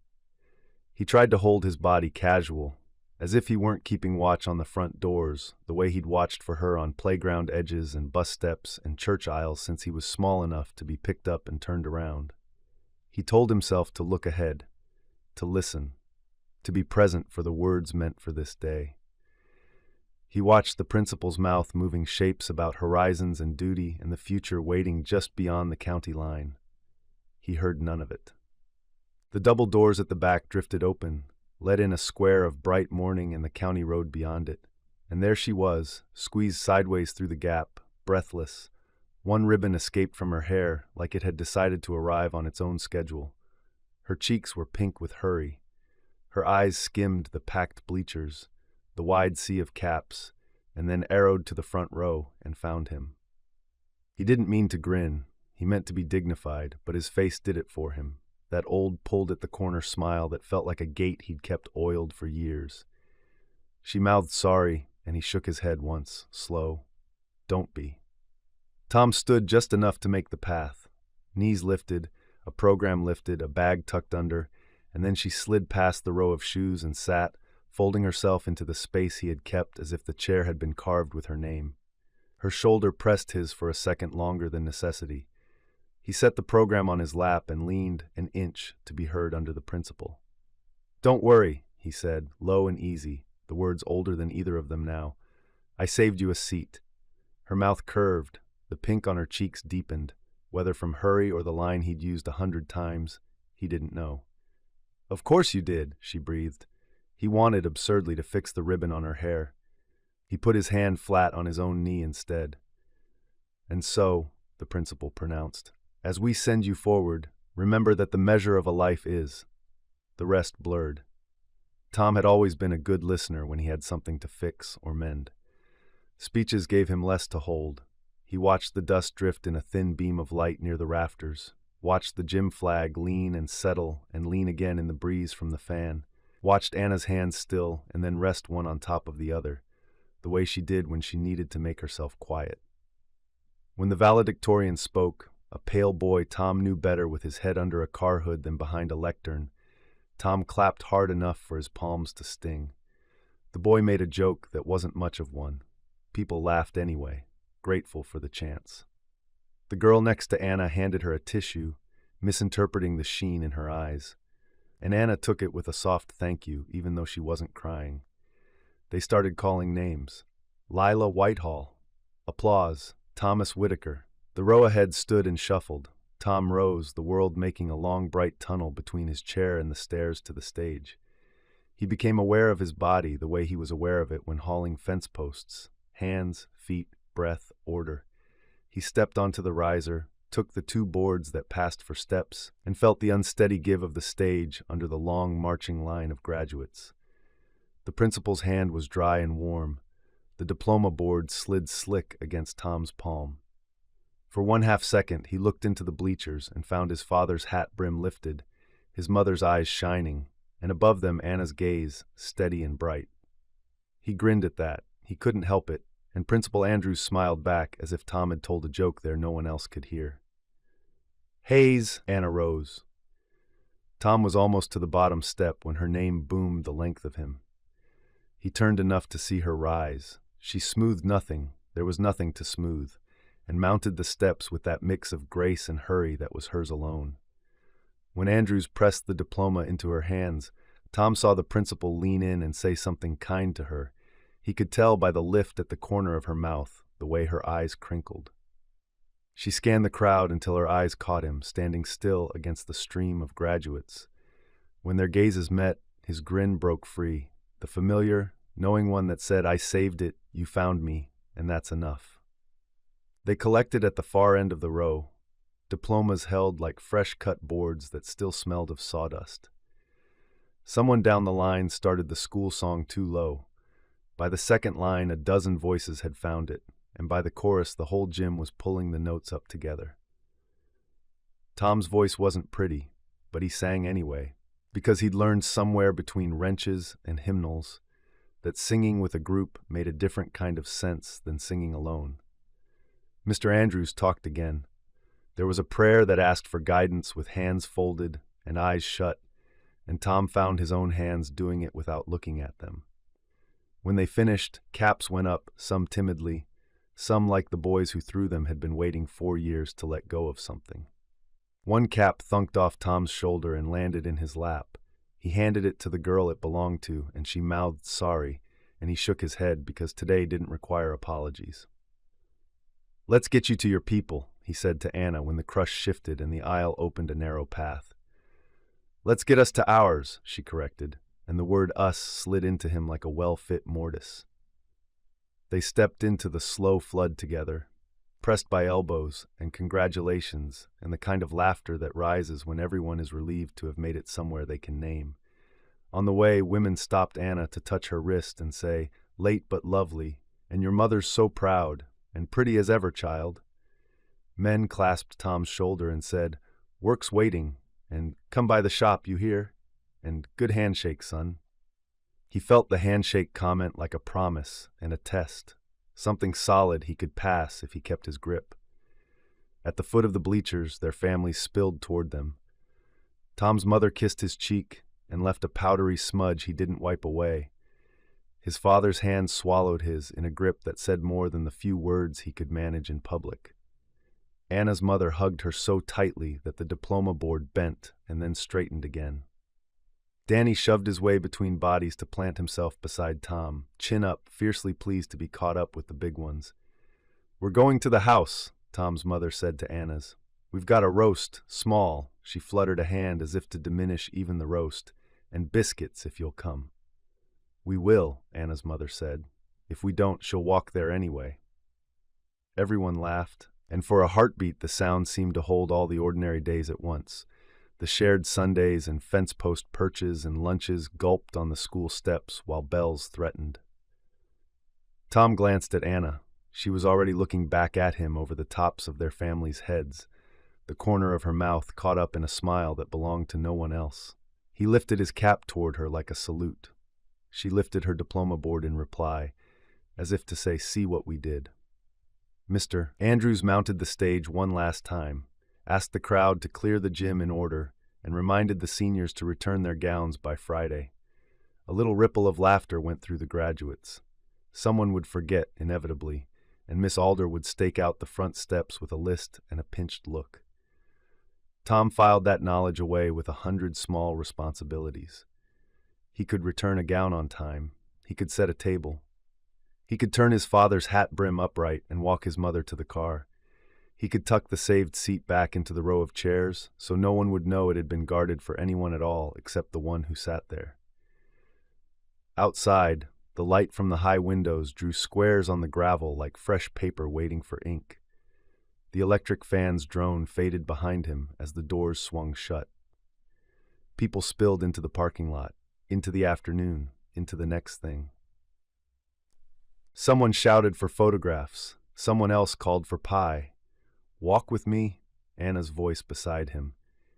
[SPEAKER 1] He tried to hold his body casual, as if he weren't keeping watch on the front doors, the way he'd watched for her on playground edges and bus steps and church aisles since he was small enough to be picked up and turned around. He told himself to look ahead, to listen, to be present for the words meant for this day. He watched the principal's mouth moving shapes about horizons and duty and the future waiting just beyond the county line. He heard none of it. The double doors at the back drifted open, let in a square of bright morning and the county road beyond it. And there she was, squeezed sideways through the gap, breathless. One ribbon escaped from her hair like it had decided to arrive on its own schedule. Her cheeks were pink with hurry. Her eyes skimmed the packed bleachers, the wide sea of caps, and then arrowed to the front row and found him. He didn't mean to grin. He meant to be dignified, but his face did it for him, that old pulled-at-the-corner smile that felt like a gate he'd kept oiled for years. She mouthed sorry, and he shook his head once, slow. "Don't be." Tom stood just enough to make the path. Knees lifted, a program lifted, a bag tucked under, and then she slid past the row of shoes and sat, folding herself into the space he had kept as if the chair had been carved with her name. Her shoulder pressed his for a second longer than necessity. He set the program on his lap and leaned an inch to be heard under the principal. "Don't worry," he said, low and easy, the words older than either of them now. "I saved you a seat." Her mouth curved, the pink on her cheeks deepened, whether from hurry or the line he'd used 100 times, he didn't know. "Of course you did," she breathed. He wanted absurdly to fix the ribbon on her hair. He put his hand flat on his own knee instead. "And so," the principal pronounced, "as we send you forward, remember that the measure of a life is." The rest blurred. Tom had always been a good listener when he had something to fix or mend. Speeches gave him less to hold. He watched the dust drift in a thin beam of light near the rafters, watched the gym flag lean and settle and lean again in the breeze from the fan, watched Anna's hands still and then rest one on top of the other, the way she did when she needed to make herself quiet. When the valedictorian spoke, a pale boy Tom knew better with his head under a car hood than behind a lectern, Tom clapped hard enough for his palms to sting. The boy made a joke that wasn't much of one. People laughed anyway, grateful for the chance. The girl next to Anna handed her a tissue, misinterpreting the sheen in her eyes. And Anna took it with a soft thank you, even though she wasn't crying. They started calling names. Lila Whitehall. Applause. Thomas Whitaker. The row ahead stood and shuffled. Tom rose, the world making a long, bright tunnel between his chair and the stairs to the stage. He became aware of his body the way he was aware of it when hauling fence posts. Hands, feet, breath, order. He stepped onto the riser, took the 2 boards that passed for steps, and felt the unsteady give of the stage under the long marching line of graduates. The principal's hand was dry and warm. The diploma board slid slick against Tom's palm. For 1/2 second, he looked into the bleachers and found his father's hat brim lifted, his mother's eyes shining, and above them Anna's gaze, steady and bright. He grinned at that. He couldn't help it, and Principal Andrews smiled back as if Tom had told a joke there no one else could hear. "Hayes!" Anna rose. Tom was almost to the bottom step when her name boomed the length of him. He turned enough to see her rise. She smoothed nothing, there was nothing to smooth, and mounted the steps with that mix of grace and hurry that was hers alone. When Andrews pressed the diploma into her hands, Tom saw the principal lean in and say something kind to her. He could tell by the lift at the corner of her mouth, the way her eyes crinkled. She scanned the crowd until her eyes caught him, standing still against the stream of graduates. When their gazes met, his grin broke free, the familiar, knowing one that said, "I saved it, you found me, and that's enough." They collected at the far end of the row, diplomas held like fresh-cut boards that still smelled of sawdust. Someone down the line started the school song too low. By the second line, a dozen voices had found it, and by the chorus, the whole gym was pulling the notes up together. Tom's voice wasn't pretty, but he sang anyway, because he'd learned somewhere between wrenches and hymnals that singing with a group made a different kind of sense than singing alone. Mr. Andrews talked again. There was a prayer that asked for guidance with hands folded and eyes shut, and Tom found his own hands doing it without looking at them. When they finished, caps went up, some timidly, some like the boys who threw them had been waiting 4 years to let go of something. One cap thunked off Tom's shoulder and landed in his lap. He handed it to the girl it belonged to, and she mouthed sorry, and he shook his head because today didn't require apologies. "Let's get you to your people," he said to Anna when the crush shifted and the aisle opened a narrow path. "Let's get us to ours," she corrected, and the word us slid into him like a well-fit mortise. They stepped into the slow flood together, pressed by elbows and congratulations and the kind of laughter that rises when everyone is relieved to have made it somewhere they can name. On the way, women stopped Anna to touch her wrist and say, "Late but lovely," and "Your mother's so proud," and "Pretty as ever, child." Men clasped Tom's shoulder and said, "Work's waiting," and "Come by the shop, you hear?" and "Good handshake, son." He felt the handshake comment like a promise and a test, something solid he could pass if he kept his grip. At the foot of the bleachers, their families spilled toward them. Tom's mother kissed his cheek and left a powdery smudge he didn't wipe away. His father's hand swallowed his in a grip that said more than the few words he could manage in public. Anna's mother hugged her so tightly that the diploma board bent and then straightened again. Danny shoved his way between bodies to plant himself beside Tom, chin up, fiercely pleased to be caught up with the big ones. "We're going to the house," Tom's mother said to Anna's. "We've got a roast, small," she fluttered a hand as if to diminish even the roast, "and biscuits if you'll come." "We will," Anna's mother said. "If we don't, she'll walk there anyway." Everyone laughed, and for a heartbeat the sound seemed to hold all the ordinary days at once. The shared Sundays and fence post perches and lunches gulped on the school steps while bells threatened. Tom glanced at Anna. She was already looking back at him over the tops of their families' heads, the corner of her mouth caught up in a smile that belonged to no one else. He lifted his cap toward her like a salute. She lifted her diploma board in reply, as if to say, "See what we did." Mr. Andrews mounted the stage one last time, asked the crowd to clear the gym in order, and reminded the seniors to return their gowns by Friday. A little ripple of laughter went through the graduates. Someone would forget, inevitably, and Miss Alder would stake out the front steps with a list and a pinched look. Tom filed that knowledge away with 100 small responsibilities. He could return a gown on time. He could set a table. He could turn his father's hat brim upright and walk his mother to the car. He could tuck the saved seat back into the row of chairs so no one would know it had been guarded for anyone at all except the one who sat there. Outside, the light from the high windows drew squares on the gravel like fresh paper waiting for ink. The electric fan's drone faded behind him as the doors swung shut. People spilled into the parking lot, into the afternoon, into the next thing. Someone shouted for photographs. Someone else called for pie. Walk with me? Anna's voice beside him.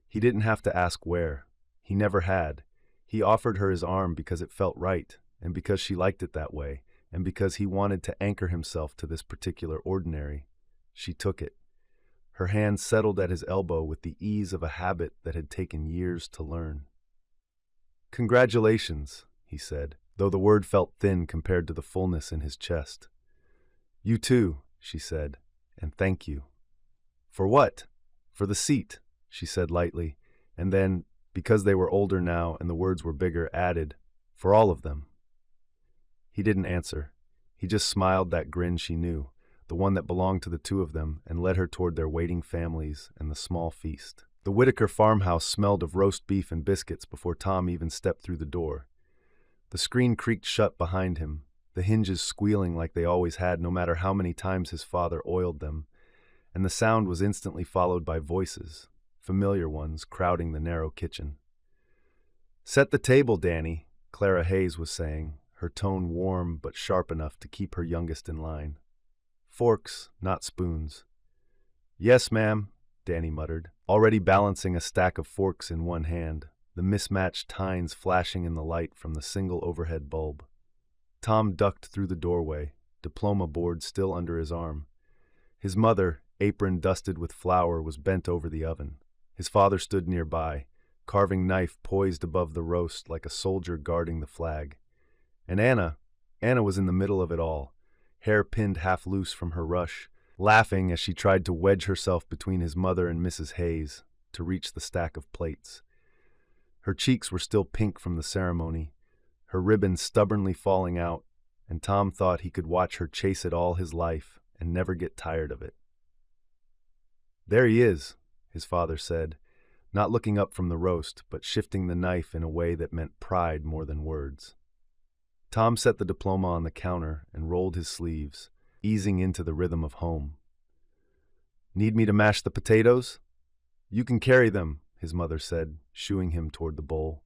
[SPEAKER 1] He didn't have to ask where. He never had. He offered her his arm because it felt right, and because she liked it that way, and because he wanted to anchor himself to this particular ordinary. She took it. Her hand settled at his elbow with the ease of a habit that had taken years to learn. "Congratulations," he said, though the word felt thin compared to the fullness in his chest. "You too," she said, "and thank you." "For what?" "For the seat," she said lightly, and then, because they were older now and the words were bigger, added, "For all of them." He didn't answer. He just smiled that grin she knew, the one that belonged to the two of them, and led her toward their waiting families and the small feast. The Whitaker farmhouse smelled of roast beef and biscuits before Tom even stepped through the door. The screen creaked shut behind him, the hinges squealing like they always had no matter how many times his father oiled them, and the sound was instantly followed by voices, familiar ones crowding the narrow kitchen. "Set the table, Danny," Clara Hayes was saying, her tone warm but sharp enough to keep her youngest in line. "Forks, not spoons." "Yes, ma'am," Danny muttered, already balancing a stack of forks in one hand, the mismatched tines flashing in the light from the single overhead bulb. Tom ducked through the doorway, diploma board still under his arm. His mother, apron dusted with flour, was bent over the oven. His father stood nearby, carving knife poised above the roast like a soldier guarding the flag. And Anna was in the middle of it all, hair pinned half loose from her rush, laughing as she tried to wedge herself between his mother and Mrs. Hayes to reach the stack of plates. Her cheeks were still pink from the ceremony, her ribbon stubbornly falling out, and Tom thought he could watch her chase it all his life and never get tired of it. "There he is," his father said, not looking up from the roast, but shifting the knife in a way that meant pride more than words. Tom set the diploma on the counter and rolled his sleeves, easing into the rhythm of home. "Need me to mash the potatoes?" "You can carry them," his mother said, shooing him toward the bowl.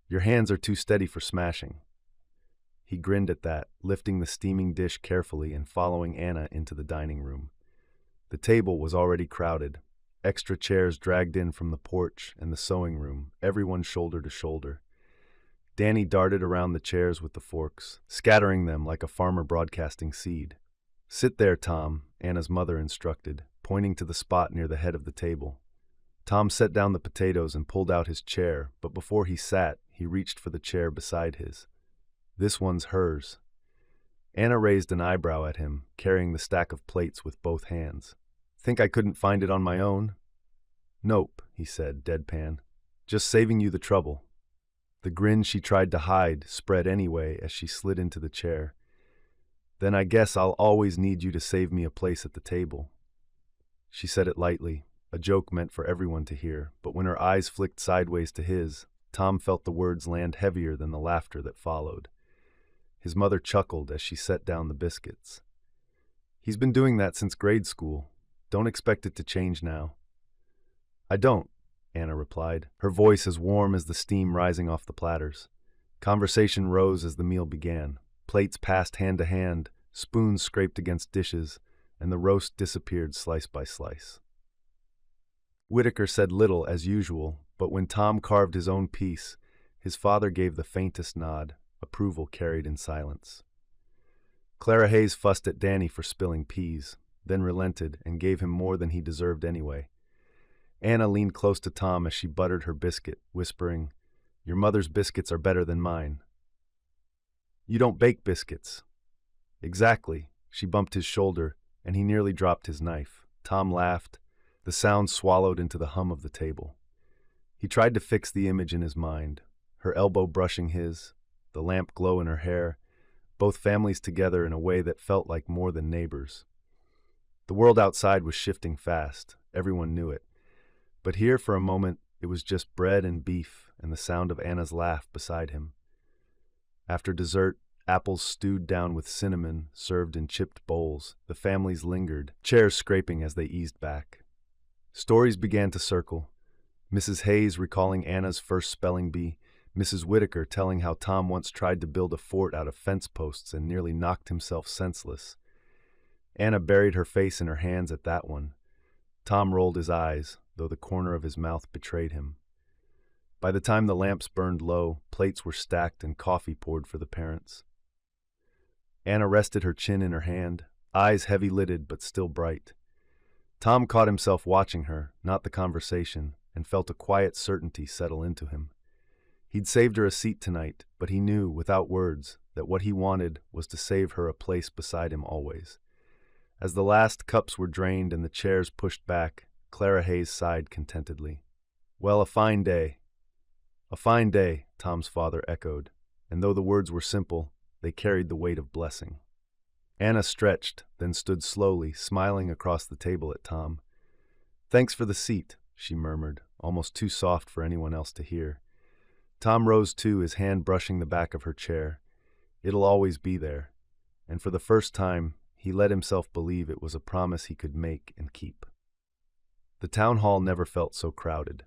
[SPEAKER 1] "Your hands are too steady for smashing." He grinned at that, lifting the steaming dish carefully and following Anna into the dining room. The table was already crowded, extra chairs dragged in from the porch and the sewing room, everyone shoulder to shoulder. Danny darted around the chairs with the forks, scattering them like a farmer broadcasting seed. "Sit there, Tom," Anna's mother instructed, pointing to the spot near the head of the table. Tom set down the potatoes and pulled out his chair, but before he sat, he reached for the chair beside his. "This one's hers." Anna raised an eyebrow at him, carrying the stack of plates with both hands. "Think I couldn't find it on my own?" "Nope," he said, deadpan. "Just saving you the trouble." The grin she tried to hide spread anyway as she slid into the chair. "Then I guess I'll always need you to save me a place at the table." She said it lightly, a joke meant for everyone to hear, but when her eyes flicked sideways to his, Tom felt the words land heavier than the laughter that followed. His mother chuckled as she set down the biscuits. "He's been doing that since grade school. Don't expect it to change now." "I don't," Anna replied, her voice as warm as the steam rising off the platters. Conversation rose as the meal began. Plates passed hand to hand, spoons scraped against dishes, and the roast disappeared slice by slice. Whitaker said little as usual, but when Tom carved his own piece, his father gave the faintest nod, approval carried in silence. Clara Hayes fussed at Danny for spilling peas, then relented and gave him more than he deserved anyway. Anna leaned close to Tom as she buttered her biscuit, whispering, "Your mother's biscuits are better than mine." "You don't bake biscuits." "Exactly." She bumped his shoulder, and he nearly dropped his knife. Tom laughed. The sound swallowed into the hum of the table. He tried to fix the image in his mind, her elbow brushing his, the lamp glow in her hair, both families together in a way that felt like more than neighbors. The world outside was shifting fast, everyone knew it. But here for a moment it was just bread and beef and the sound of Anna's laugh beside him. After dessert, apples stewed down with cinnamon, served in chipped bowls, the families lingered, chairs scraping as they eased back. Stories began to circle. Mrs. Hayes recalling Anna's first spelling bee, Mrs. Whitaker telling how Tom once tried to build a fort out of fence posts and nearly knocked himself senseless. Anna buried her face in her hands at that one, Tom rolled his eyes, though the corner of his mouth betrayed him. By the time the lamps burned low, plates were stacked and coffee poured for the parents. Anna rested her chin in her hand, eyes heavy-lidded but still bright. Tom caught himself watching her, not the conversation, and felt a quiet certainty settle into him. He'd saved her a seat tonight, but he knew, without words, that what he wanted was to save her a place beside him always. As the last cups were drained and the chairs pushed back, Clara Hayes sighed contentedly. "Well, a fine day." "A fine day," Tom's father echoed, and though the words were simple, they carried the weight of blessing. Anna stretched, then stood slowly, smiling across the table at Tom. "Thanks for the seat," she murmured, almost too soft for anyone else to hear. Tom rose too, his hand brushing the back of her chair. It'll always be there. And for the first time, he let himself believe it was a promise he could make and keep. The town hall never felt so crowded.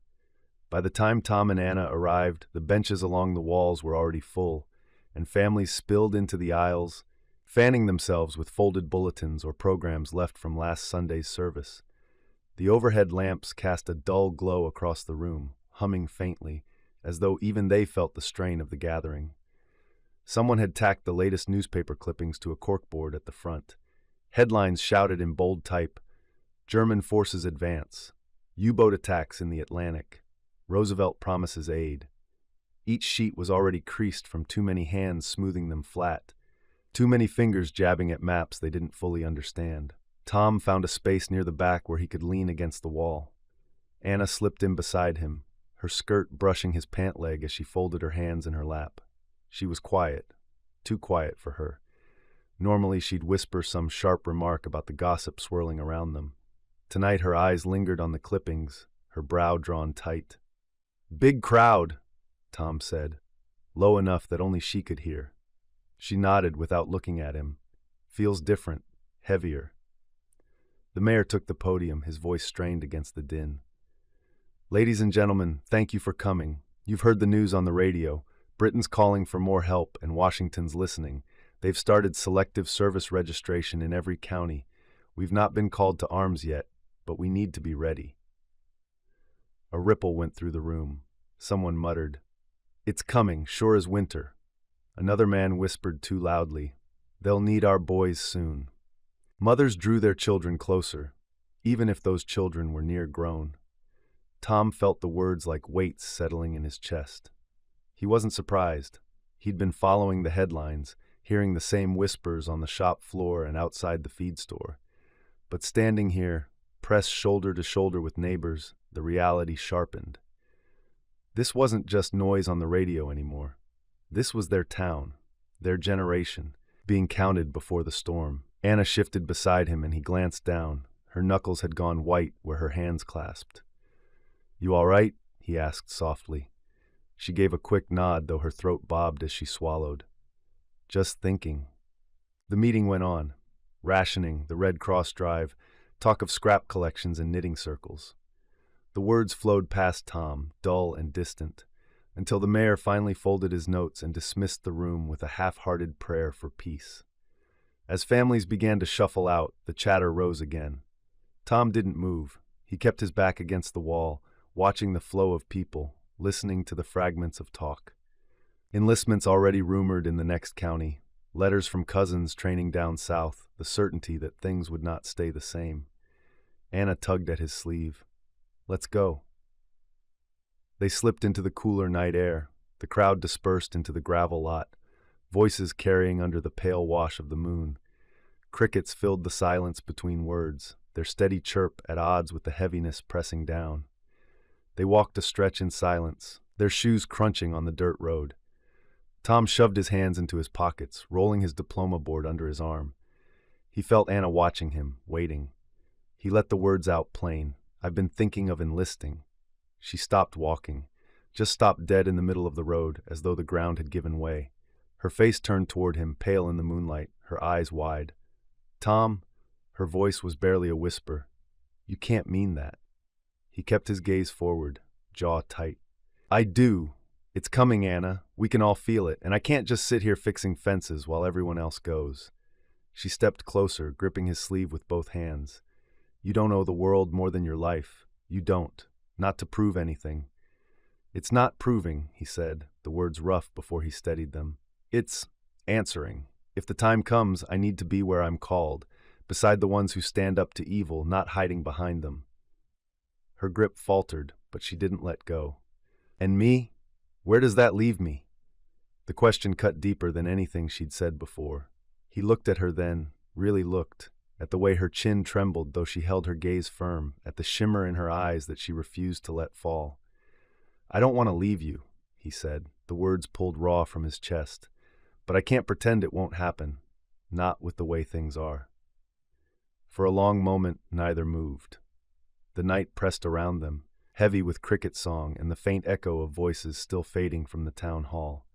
[SPEAKER 1] By the time Tom and Anna arrived, the benches along the walls were already full, and families spilled into the aisles, fanning themselves with folded bulletins or programs left from last Sunday's service. The overhead lamps cast a dull glow across the room, humming faintly, as though even they felt the strain of the gathering. Someone had tacked the latest newspaper clippings to a corkboard at the front. Headlines shouted in bold type, "German forces advance," "U-boat attacks in the Atlantic," "Roosevelt promises aid." Each sheet was already creased from too many hands smoothing them flat, too many fingers jabbing at maps they didn't fully understand. Tom found a space near the back where he could lean against the wall. Anna slipped in beside him, her skirt brushing his pant leg as she folded her hands in her lap. She was quiet, too quiet for her. Normally she'd whisper some sharp remark about the gossip swirling around them. Tonight her eyes lingered on the clippings, her brow drawn tight. "Big crowd," Tom said, low enough that only she could hear. She nodded without looking at him. "Feels different, heavier." The mayor took the podium, his voice strained against the din. "Ladies and gentlemen, thank you for coming. You've heard the news on the radio. Britain's calling for more help, and Washington's listening. They've started selective service registration in every county. We've not been called to arms yet, but we need to be ready." A ripple went through the room. Someone muttered, "It's coming, sure as winter." Another man whispered too loudly, "They'll need our boys soon." Mothers drew their children closer, even if those children were near grown. Tom felt the words like weights settling in his chest. He wasn't surprised. He'd been following the headlines, hearing the same whispers on the shop floor and outside the feed store. But standing here, pressed shoulder to shoulder with neighbors, the reality sharpened. This wasn't just noise on the radio anymore. This was their town, their generation, being counted before the storm. Anna shifted beside him and he glanced down. Her knuckles had gone white where her hands clasped. "You all right?" he asked softly. She gave a quick nod, though her throat bobbed as she swallowed. "Just thinking." The meeting went on. Rationing, the Red Cross drive, talk of scrap collections and knitting circles. The words flowed past Tom, dull and distant, until the mayor finally folded his notes and dismissed the room with a half-hearted prayer for peace. As families began to shuffle out, the chatter rose again. Tom didn't move. He kept his back against the wall, watching the flow of people, listening to the fragments of talk. Enlistments already rumored in the next county, letters from cousins training down south, the certainty that things would not stay the same. Anna tugged at his sleeve. "Let's go." They slipped into the cooler night air. The crowd dispersed into the gravel lot, voices carrying under the pale wash of the moon. Crickets filled the silence between words, their steady chirp at odds with the heaviness pressing down. They walked a stretch in silence, their shoes crunching on the dirt road. Tom shoved his hands into his pockets, rolling his diploma board under his arm. He felt Anna watching him, waiting. He let the words out plain. "I've been thinking of enlisting." She stopped walking, just stopped dead in the middle of the road, as though the ground had given way. Her face turned toward him, pale in the moonlight, her eyes wide. "Tom," her voice was barely a whisper, "you can't mean that." He kept his gaze forward, jaw tight. "I do. It's coming, Anna. We can all feel it, and I can't just sit here fixing fences while everyone else goes." She stepped closer, gripping his sleeve with both hands. You don't owe the world more than your life. You don't. Not to prove anything. It's not proving, he said, the words rough before he steadied them. It's answering. If the time comes, I need to be where I'm called, beside the ones who stand up to evil, not hiding behind them. Her grip faltered, but she didn't let go. And me? Where does that leave me? The question cut deeper than anything she'd said before. He looked at her then, really looked, at the way her chin trembled though she held her gaze firm, at the shimmer in her eyes that she refused to let fall. I don't want to leave you, he said, the words pulled raw from his chest. But I can't pretend it won't happen, not with the way things are. For a long moment, neither moved. The night pressed around them, heavy with cricket song and the faint echo of voices still fading from the town hall.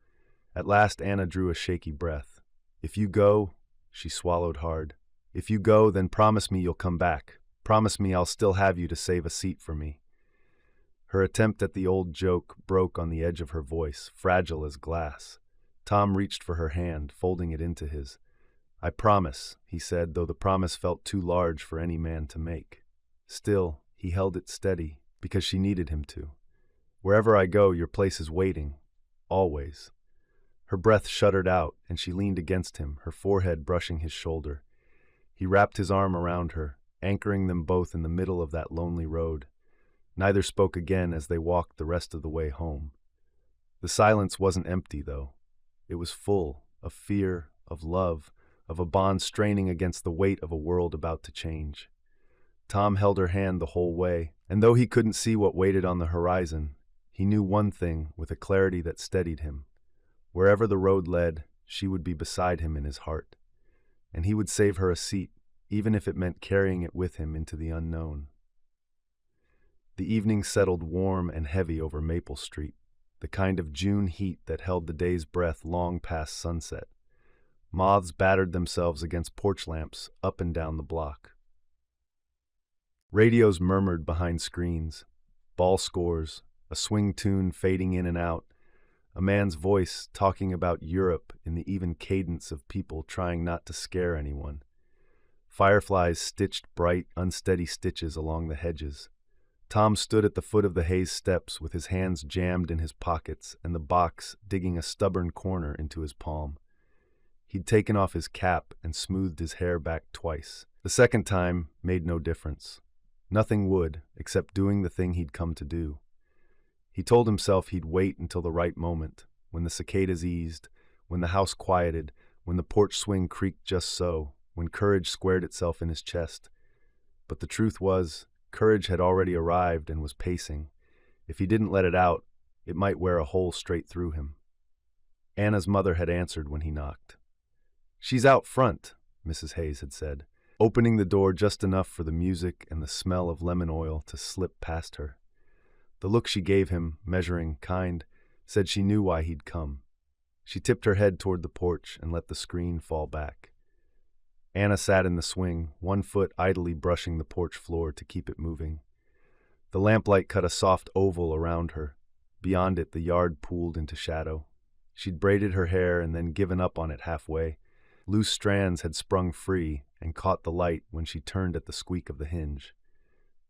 [SPEAKER 1] At last Anna drew a shaky breath. If you go, she swallowed hard. If you go, then promise me you'll come back. Promise me I'll still have you to save a seat for me. Her attempt at the old joke broke on the edge of her voice, fragile as glass. Tom reached for her hand, folding it into his. I promise, he said, though the promise felt too large for any man to make. Still, he held it steady, because she needed him to. Wherever I go, your place is waiting. Always. Her breath shuddered out, and she leaned against him, her forehead brushing his shoulder. He wrapped his arm around her, anchoring them both in the middle of that lonely road. Neither spoke again as they walked the rest of the way home. The silence wasn't empty, though. It was full of fear, of love, of a bond straining against the weight of a world about to change. Tom held her hand the whole way, and though he couldn't see what waited on the horizon, he knew one thing with a clarity that steadied him. Wherever the road led, she would be beside him in his heart, and he would save her a seat, even if it meant carrying it with him into the unknown. The evening settled warm and heavy over Maple Street, the kind of June heat that held the day's breath long past sunset. Moths battered themselves against porch lamps up and down the block. Radios murmured behind screens, ball scores, a swing tune fading in and out, a man's voice talking about Europe in the even cadence of people trying not to scare anyone. Fireflies stitched bright, unsteady stitches along the hedges. Tom stood at the foot of the Hayes steps with his hands jammed in his pockets and the box digging a stubborn corner into his palm. He'd taken off his cap and smoothed his hair back twice. The second time made no difference. Nothing would, except doing the thing he'd come to do. He told himself he'd wait until the right moment, when the cicadas eased, when the house quieted, when the porch swing creaked just so, when courage squared itself in his chest. But the truth was, courage had already arrived and was pacing. If he didn't let it out, it might wear a hole straight through him. Anna's mother had answered when he knocked. "She's out front," Mrs. Hayes had said, opening the door just enough for the music and the smell of lemon oil to slip past her. The look she gave him, measuring, kind, said she knew why he'd come. She tipped her head toward the porch and let the screen fall back. Anna sat in the swing, one foot idly brushing the porch floor to keep it moving. The lamplight cut a soft oval around her. Beyond it, the yard pooled into shadow. She'd braided her hair and then given up on it halfway. Loose strands had sprung free and caught the light when she turned at the squeak of the hinge.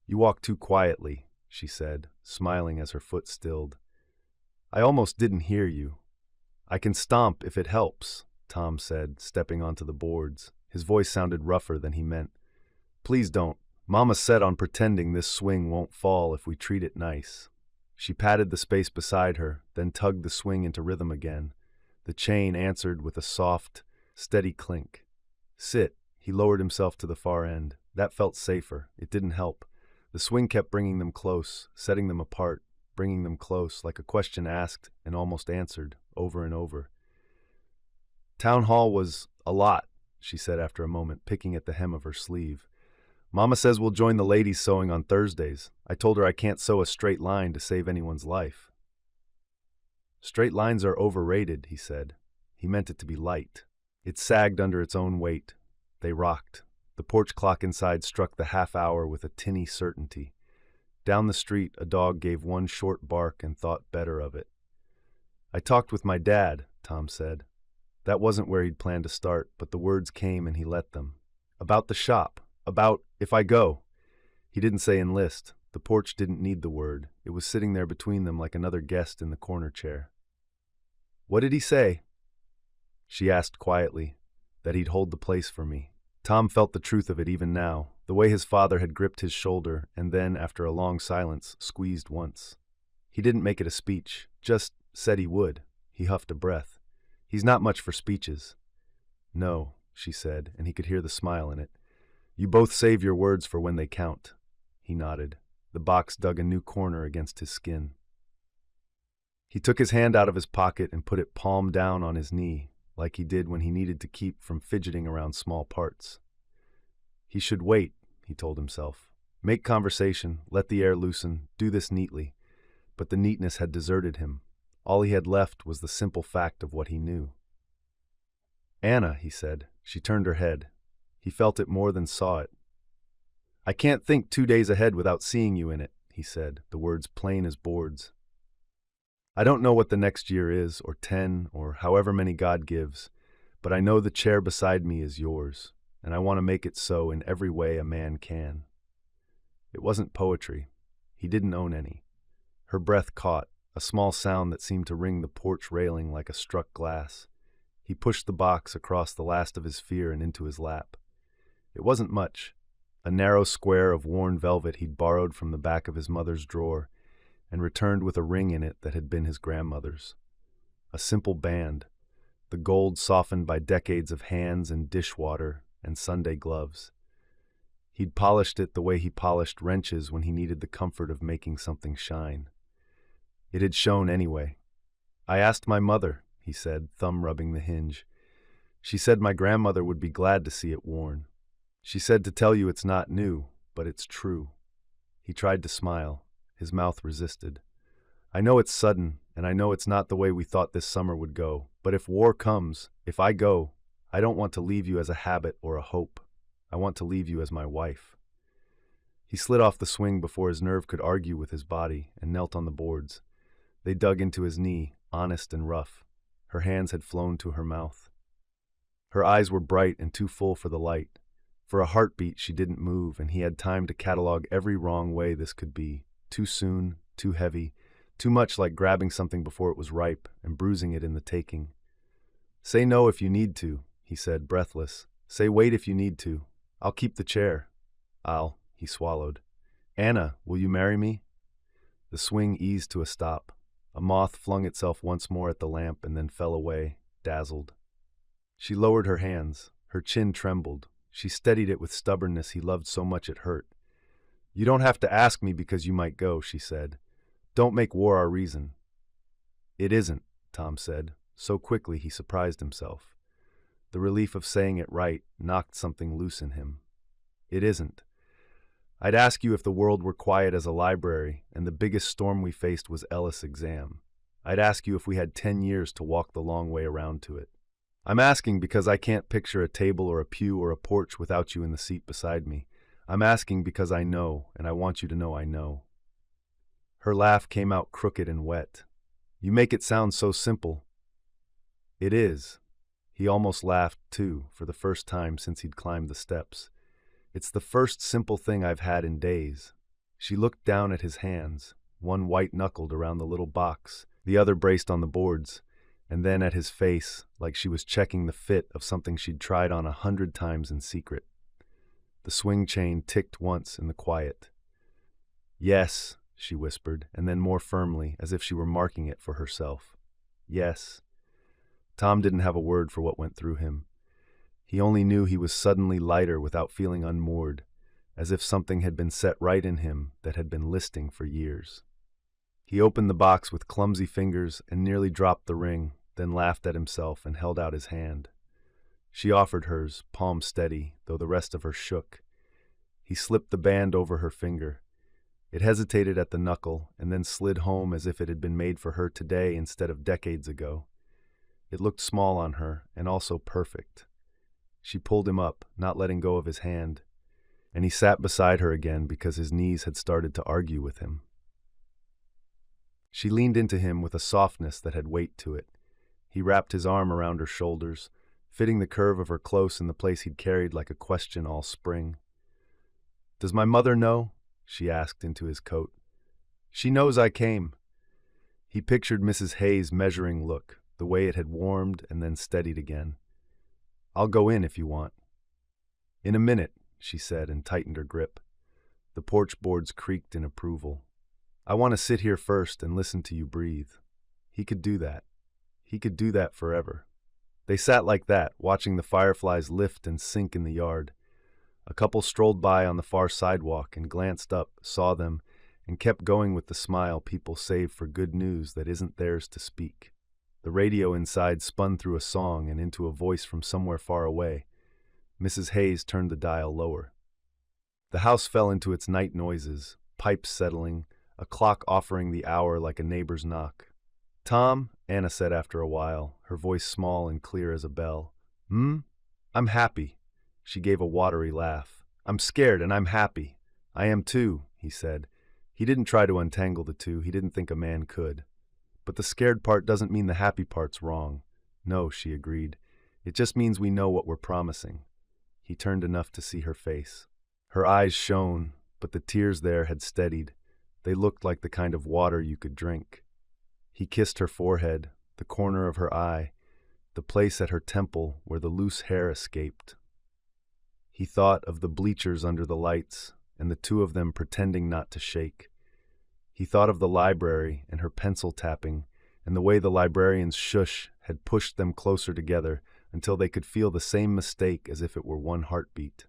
[SPEAKER 1] "You walk too quietly," she said, smiling as her foot stilled. "I almost didn't hear you." "I can stomp if it helps," Tom said, stepping onto the boards. His voice sounded rougher than he meant. "Please don't. Mama's set on pretending this swing won't fall if we treat it nice." She patted the space beside her, then tugged the swing into rhythm again. The chain answered with a soft, steady clink. "Sit." He lowered himself to the far end. That felt safer. It didn't help. The swing kept bringing them close, setting them apart, bringing them close, like a question asked and almost answered, over and over. "Town hall was a lot," she said after a moment, picking at the hem of her sleeve. "Mama says we'll join the ladies sewing on Thursdays. I told her I can't sew a straight line to save anyone's life." "Straight lines are overrated," he said. He meant it to be light. It sagged under its own weight. They rocked. The porch clock inside struck the half hour with a tinny certainty. Down the street, a dog gave one short bark and thought better of it. "I talked with my dad," Tom said. That wasn't where he'd planned to start, but the words came and he let them. "About the shop. About if I go. He didn't say enlist. The porch didn't need the word. It was sitting there between them like another guest in the corner chair. What did he say? She asked quietly. That he'd hold the place for me. Tom felt the truth of it even now, the way his father had gripped his shoulder and then, after a long silence, squeezed once. He didn't make it a speech, just said he would. He huffed a breath. He's not much for speeches. No, she said, and he could hear the smile in it. You both save your words for when they count. He nodded. The box dug a new corner against his skin. He took his hand out of his pocket and put it palm down on his knee, like he did when he needed to keep from fidgeting around small parts. He should wait, he told himself. Make conversation, let the air loosen, do this neatly. But the neatness had deserted him. All he had left was the simple fact of what he knew. Anna, he said. She turned her head. He felt it more than saw it. I can't think 2 days ahead without seeing you in it, he said, the words plain as boards. I don't know what the next year is, or 10, or however many God gives, but I know the chair beside me is yours, and I want to make it so in every way a man can. It wasn't poetry. He didn't own any. Her breath caught, a small sound that seemed to ring the porch railing like a struck glass. He pushed the box across the last of his fear and into his lap. It wasn't much, a narrow square of worn velvet he'd borrowed from the back of his mother's drawer, and returned with a ring in it that had been his grandmother's. A simple band, the gold softened by decades of hands and dishwater and Sunday gloves. He'd polished it the way he polished wrenches when he needed the comfort of making something shine. It had shone anyway. I asked my mother, he said, thumb rubbing the hinge. She said my grandmother would be glad to see it worn. She said to tell you it's not new, but it's true. He tried to smile. His mouth resisted. I know it's sudden, and I know it's not the way we thought this summer would go, but if war comes, if I go, I don't want to leave you as a habit or a hope. I want to leave you as my wife. He slid off the swing before his nerve could argue with his body and knelt on the boards. They dug into his knee, honest and rough. Her hands had flown to her mouth. Her eyes were bright and too full for the light. For a heartbeat she didn't move, and he had time to catalog every wrong way this could be. Too soon, too heavy, too much like grabbing something before it was ripe and bruising it in the taking. Say no if you need to, he said, breathless. Say wait if you need to. I'll keep the chair. He swallowed. Anna, will you marry me? The swing eased to a stop. A moth flung itself once more at the lamp and then fell away, dazzled. She lowered her hands. Her chin trembled. She steadied it with stubbornness he loved so much it hurt. You don't have to ask me because you might go, she said. Don't make war our reason. It isn't, Tom said, so quickly he surprised himself. The relief of saying it right knocked something loose in him. It isn't. I'd ask you if the world were quiet as a library and the biggest storm we faced was Ellis' exam. I'd ask you if we had 10 years to walk the long way around to it. I'm asking because I can't picture a table or a pew or a porch without you in the seat beside me. I'm asking because I know, and I want you to know I know. Her laugh came out crooked and wet. You make it sound so simple. It is. He almost laughed, too, for the first time since he'd climbed the steps. It's the first simple thing I've had in days. She looked down at his hands, one white-knuckled around the little box, the other braced on the boards, and then at his face, like she was checking the fit of something she'd tried on 100 times in secret. The swing chain ticked once in the quiet. Yes, she whispered, and then more firmly, as if she were marking it for herself. Yes. Tom didn't have a word for what went through him. He only knew he was suddenly lighter without feeling unmoored, as if something had been set right in him that had been listing for years. He opened the box with clumsy fingers and nearly dropped the ring, then laughed at himself and held out his hand. She offered hers, palm steady, though the rest of her shook. He slipped the band over her finger. It hesitated at the knuckle and then slid home as if it had been made for her today instead of decades ago. It looked small on her and also perfect. She pulled him up, not letting go of his hand, and he sat beside her again because his knees had started to argue with him. She leaned into him with a softness that had weight to it. He wrapped his arm around her shoulders, fitting the curve of her close in the place he'd carried like a question all spring. Does my mother know? she asked into his coat. She knows I came. He pictured Mrs. Hayes' measuring look, the way it had warmed and then steadied again. I'll go in if you want. In a minute, she said and tightened her grip. The porch boards creaked in approval. I want to sit here first and listen to you breathe. He could do that. He could do that forever. They sat like that, watching the fireflies lift and sink in the yard. A couple strolled by on the far sidewalk and glanced up, saw them, and kept going with the smile people save for good news that isn't theirs to speak. The radio inside spun through a song and into a voice from somewhere far away. Mrs. Hayes turned the dial lower. The house fell into its night noises, pipes settling, a clock offering the hour like a neighbor's knock. Tom, Anna said after a while, her voice small and clear as a bell. I'm happy. She gave a watery laugh. I'm scared and I'm happy. I am too, he said. He didn't try to untangle the two. He didn't think a man could. But the scared part doesn't mean the happy part's wrong. No, she agreed. It just means we know what we're promising. He turned enough to see her face. Her eyes shone, but the tears there had steadied. They looked like the kind of water you could drink. He kissed her forehead, the corner of her eye, the place at her temple where the loose hair escaped. He thought of the bleachers under the lights and the two of them pretending not to shake. He thought of the library and her pencil tapping and the way the librarian's shush had pushed them closer together until they could feel the same mistake as if it were one heartbeat.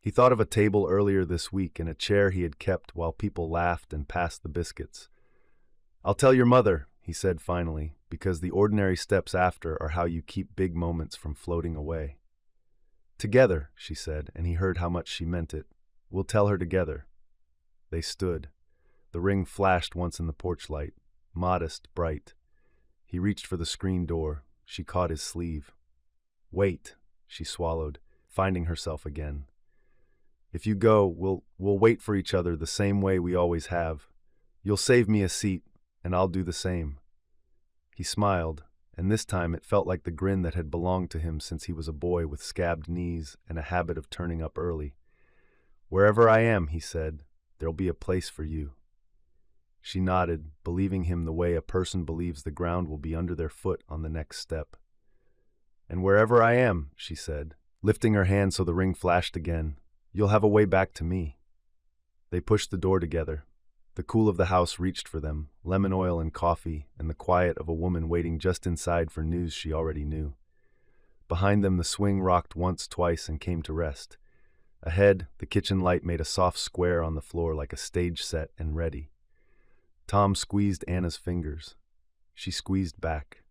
[SPEAKER 1] He thought of a table earlier this week and a chair he had kept while people laughed and passed the biscuits. I'll tell your mother, he said finally, because the ordinary steps after are how you keep big moments from floating away. Together, she said, and he heard how much she meant it. We'll tell her together. They stood. The ring flashed once in the porch light, modest, bright. He reached for the screen door. She caught his sleeve. Wait, she swallowed, finding herself again. If you go, we'll wait for each other the same way we always have. You'll save me a seat, and I'll do the same. He smiled, and this time it felt like the grin that had belonged to him since he was a boy with scabbed knees and a habit of turning up early. Wherever I am, he said, there'll be a place for you. She nodded, believing him the way a person believes the ground will be under their foot on the next step. And wherever I am, she said, lifting her hand so the ring flashed again, you'll have a way back to me. They pushed the door together. The cool of the house reached for them, lemon oil and coffee, and the quiet of a woman waiting just inside for news she already knew. Behind them the swing rocked once, twice, and came to rest. Ahead, the kitchen light made a soft square on the floor like a stage set and ready. Tom squeezed Anna's fingers. She squeezed back.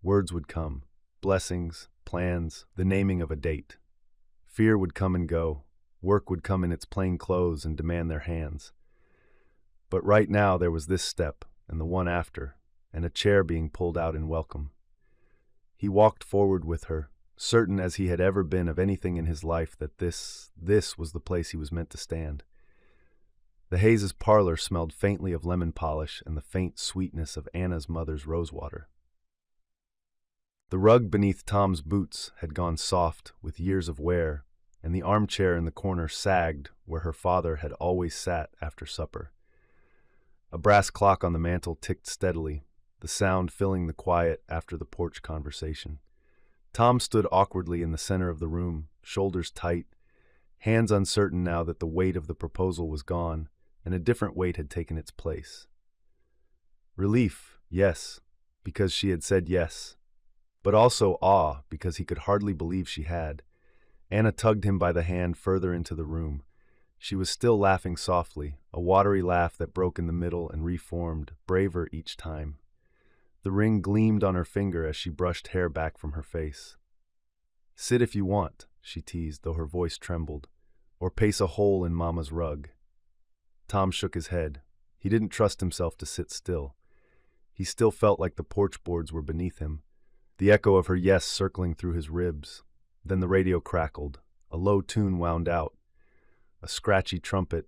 [SPEAKER 1] Words would come. Blessings, plans, the naming of a date. Fear would come and go. Work would come in its plain clothes and demand their hands. But right now there was this step, and the one after, and a chair being pulled out in welcome. He walked forward with her, certain as he had ever been of anything in his life that this was the place he was meant to stand. The Hayes' parlor smelled faintly of lemon polish and the faint sweetness of Anna's mother's rosewater. The rug beneath Tom's boots had gone soft with years of wear, and the armchair in the corner sagged where her father had always sat after supper. A brass clock on the mantel ticked steadily, the sound filling the quiet after the porch conversation. Tom stood awkwardly in the center of the room, shoulders tight, hands uncertain now that the weight of the proposal was gone, and a different weight had taken its place. Relief, yes, because she had said yes, but also awe because he could hardly believe she had. Anna tugged him by the hand further into the room. She was still laughing softly, a watery laugh that broke in the middle and reformed, braver each time. The ring gleamed on her finger as she brushed hair back from her face. Sit if you want, she teased, though her voice trembled, or pace a hole in Mama's rug. Tom shook his head. He didn't trust himself to sit still. He still felt like the porch boards were beneath him, the echo of her yes circling through his ribs. Then the radio crackled. A low tune wound out. A scratchy trumpet,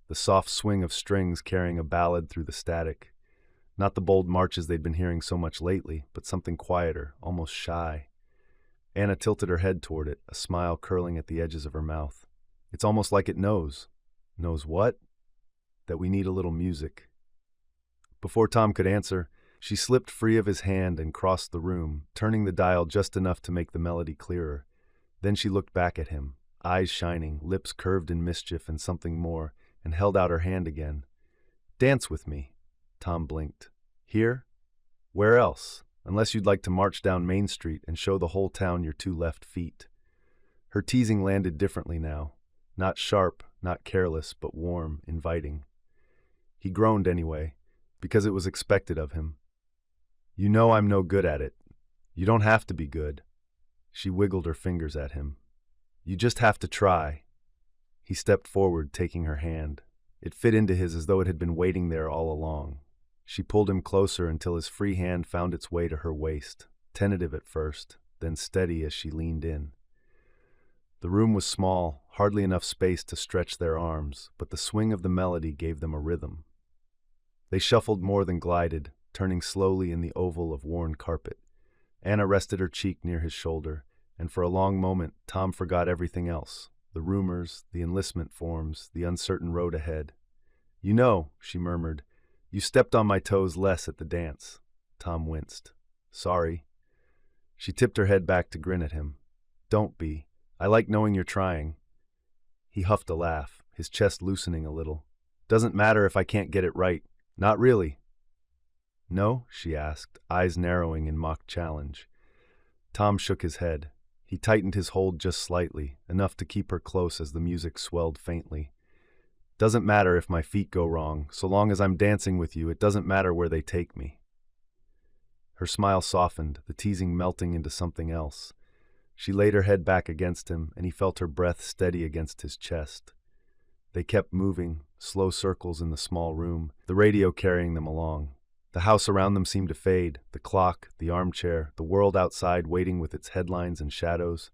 [SPEAKER 1] the soft swing of strings carrying a ballad through the static. Not the bold marches they'd been hearing so much lately, but something quieter, almost shy. Anna tilted her head toward it, a smile curling at the edges of her mouth. It's almost like it knows. Knows what? That we need a little music. Before Tom could answer, she slipped free of his hand and crossed the room, turning the dial just enough to make the melody clearer. Then she looked back at him, eyes shining, lips curved in mischief and something more, and held out her hand again. Dance with me. Tom blinked. Here? Where else? Unless you'd like to march down Main Street and show the whole town your two left feet. Her teasing landed differently now. Not sharp, not careless, but warm, inviting. He groaned anyway, because it was expected of him. You know I'm no good at it. You don't have to be good. She wiggled her fingers at him. You just have to try. He stepped forward, taking her hand. It fit into his as though it had been waiting there all along. She pulled him closer until his free hand found its way to her waist, tentative at first, then steady as she leaned in. The room was small, hardly enough space to stretch their arms, but the swing of the melody gave them a rhythm. They shuffled more than glided, turning slowly in the oval of worn carpet. Anna rested her cheek near his shoulder, and for a long moment Tom forgot everything else, the rumors, the enlistment forms, the uncertain road ahead. You know, she murmured, you stepped on my toes less at the dance. Tom winced. Sorry. She tipped her head back to grin at him. Don't be. I like knowing you're trying. He huffed a laugh, his chest loosening a little. Doesn't matter if I can't get it right. Not really. No? She asked, eyes narrowing in mock challenge. Tom shook his head. He tightened his hold just slightly, enough to keep her close as the music swelled faintly. Doesn't matter if my feet go wrong. So long as I'm dancing with you, it doesn't matter where they take me. Her smile softened, the teasing melting into something else. She laid her head back against him, and he felt her breath steady against his chest. They kept moving, slow circles in the small room, the radio carrying them along. The house around them seemed to fade, the clock, the armchair, the world outside waiting with its headlines and shadows.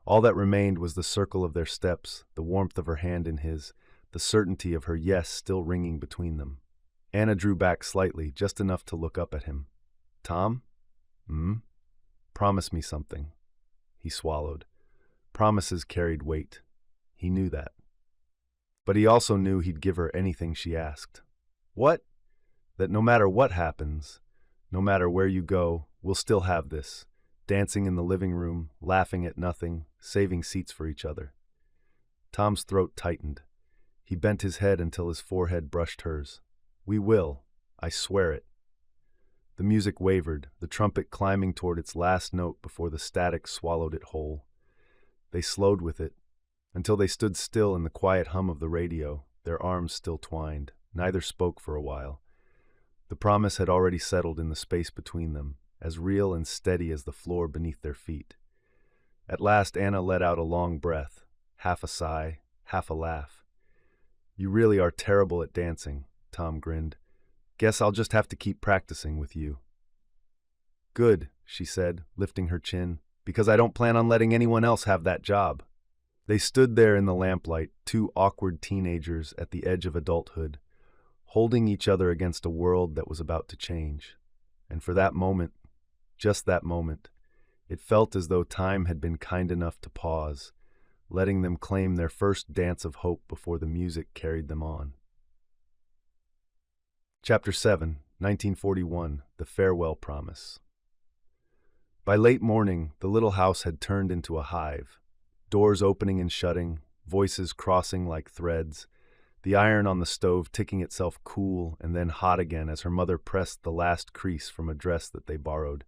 [SPEAKER 1] All that remained was the circle of their steps, the warmth of her hand in his, the certainty of her yes still ringing between them. Anna drew back slightly, just enough to look up at him. Tom? Promise me something. He swallowed. Promises carried weight. He knew that. But he also knew he'd give her anything she asked. What? That no matter what happens, no matter where you go, we'll still have this. Dancing in the living room, laughing at nothing, saving seats for each other. Tom's throat tightened. He bent his head until his forehead brushed hers. We will. I swear it. The music wavered, the trumpet climbing toward its last note before the static swallowed it whole. They slowed with it, until they stood still in the quiet hum of the radio, their arms still twined. Neither spoke for a while. The promise had already settled in the space between them, as real and steady as the floor beneath their feet. At last Anna let out a long breath, half a sigh, half a laugh. You really are terrible at dancing, Tom grinned. Guess I'll just have to keep practicing with you. Good, she said, lifting her chin, because I don't plan on letting anyone else have that job. They stood there in the lamplight, two awkward teenagers at the edge of adulthood, holding each other against a world that was about to change. And for that moment, just that moment, it felt as though time had been kind enough to pause, letting them claim their first dance of hope before the music carried them on. Chapter 7, 1941, The Farewell Promise. By late morning, the little house had turned into a hive. Doors opening and shutting, voices crossing like threads, the iron on the stove ticking itself cool and then hot again as her mother pressed the last crease from a dress that they borrowed.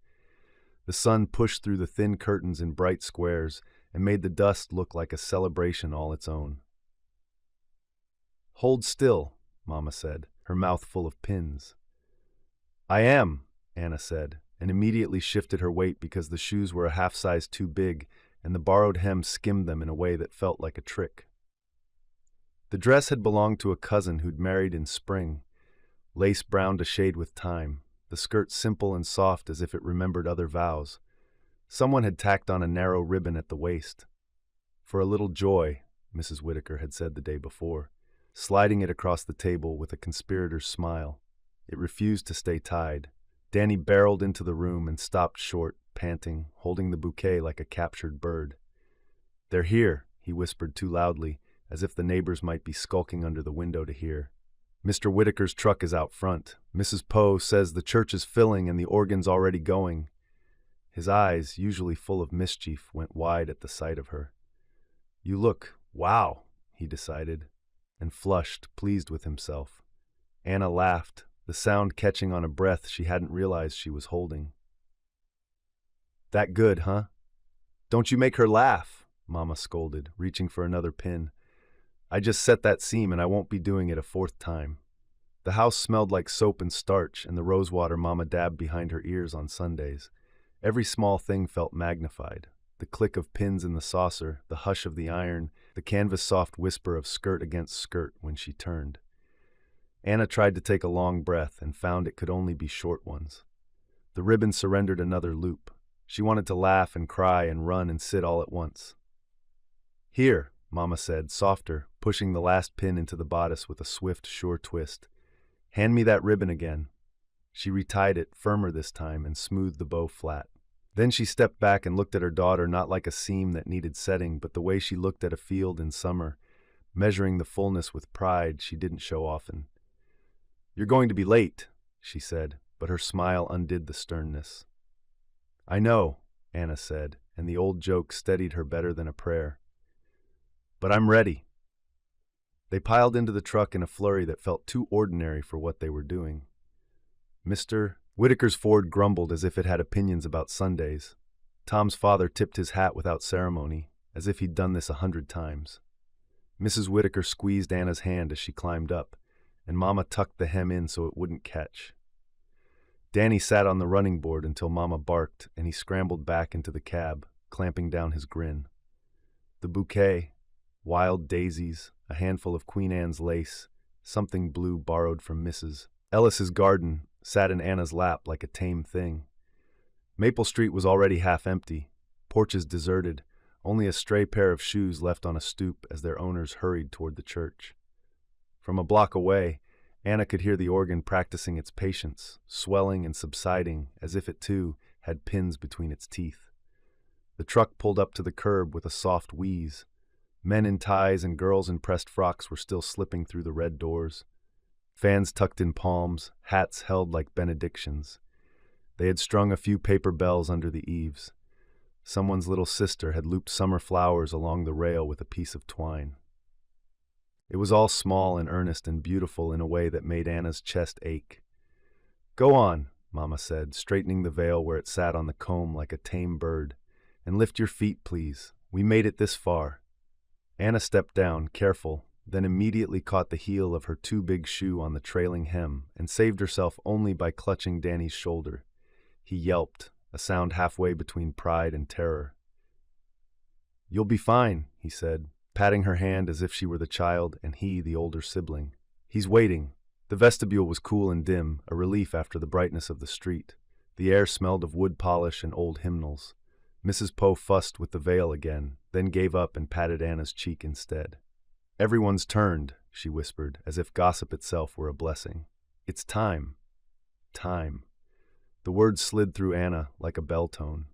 [SPEAKER 1] The sun pushed through the thin curtains in bright squares and made the dust look like a celebration all its own. Hold still, Mama said, her mouth full of pins. I am, Anna said, and immediately shifted her weight because the shoes were a half size too big and the borrowed hem skimmed them in a way that felt like a trick. The dress had belonged to a cousin who'd married in spring, lace browned a shade with time, the skirt simple and soft as if it remembered other vows. Someone had tacked on a narrow ribbon at the waist. For a little joy, Mrs. Whitaker had said the day before, sliding it across the table with a conspirator's smile. It refused to stay tied. Danny barreled into the room and stopped short, panting, holding the bouquet like a captured bird. They're here, he whispered too loudly, as if the neighbors might be skulking under the window to hear. Mr. Whitaker's truck is out front. Mrs. Poe says the church is filling and the organ's already going. His eyes, usually full of mischief, went wide at the sight of her. "You look, wow," he decided, and flushed, pleased with himself. Anna laughed, the sound catching on a breath she hadn't realized she was holding. "That good, huh? Don't you make her laugh," Mama scolded, reaching for another pin. "I just set that seam and I won't be doing it a fourth time." The house smelled like soap and starch and the rosewater Mama dabbed behind her ears on Sundays. Every small thing felt magnified. The click of pins in the saucer, the hush of the iron, the canvas-soft whisper of skirt against skirt when she turned. Anna tried to take a long breath and found it could only be short ones. The ribbon surrendered another loop. She wanted to laugh and cry and run and sit all at once. "Here," Mama said, softer, pushing the last pin into the bodice with a swift, sure twist. "Hand me that ribbon again." She retied it, firmer this time, and smoothed the bow flat. Then she stepped back and looked at her daughter not like a seam that needed setting, but the way she looked at a field in summer, measuring the fullness with pride she didn't show often. "You're going to be late," she said, but her smile undid the sternness. "I know," Anna said, and the old joke steadied her better than a prayer. "But I'm ready." They piled into the truck in a flurry that felt too ordinary for what they were doing. Mr. Whitaker's Ford grumbled as if it had opinions about Sundays. Tom's father tipped his hat without ceremony, as if he'd done this 100 times. Mrs. Whitaker squeezed Anna's hand as she climbed up, and Mama tucked the hem in so it wouldn't catch. Danny sat on the running board until Mama barked, and he scrambled back into the cab, clamping down his grin. The bouquet, wild daisies, a handful of Queen Anne's lace, something blue borrowed from Mrs. Ellis's garden, sat in Anna's lap like a tame thing. Maple Street was already half empty, porches deserted, only a stray pair of shoes left on a stoop as their owners hurried toward the church. From a block away, Anna could hear the organ practicing its patience, swelling and subsiding as if it, too, had pins between its teeth. The truck pulled up to the curb with a soft wheeze. Men in ties and girls in pressed frocks were still slipping through the red doors. Fans tucked in palms, hats held like benedictions. They had strung a few paper bells under the eaves. Someone's little sister had looped summer flowers along the rail with a piece of twine. It was all small and earnest and beautiful in a way that made Anna's chest ache. "Go on," Mama said, straightening the veil where it sat on the comb like a tame bird. "And lift your feet, please. We made it this far." Anna stepped down, careful, then immediately caught the heel of her too big shoe on the trailing hem and saved herself only by clutching Danny's shoulder. He yelped, a sound halfway between pride and terror. "You'll be fine," he said, patting her hand as if she were the child and he the older sibling. "He's waiting." The vestibule was cool and dim, a relief after the brightness of the street. The air smelled of wood polish and old hymnals. Mrs. Poe fussed with the veil again, then gave up and patted Anna's cheek instead. "Everyone's turned," she whispered, as if gossip itself were a blessing. "It's time. Time." The words slid through Anna like a bell tone.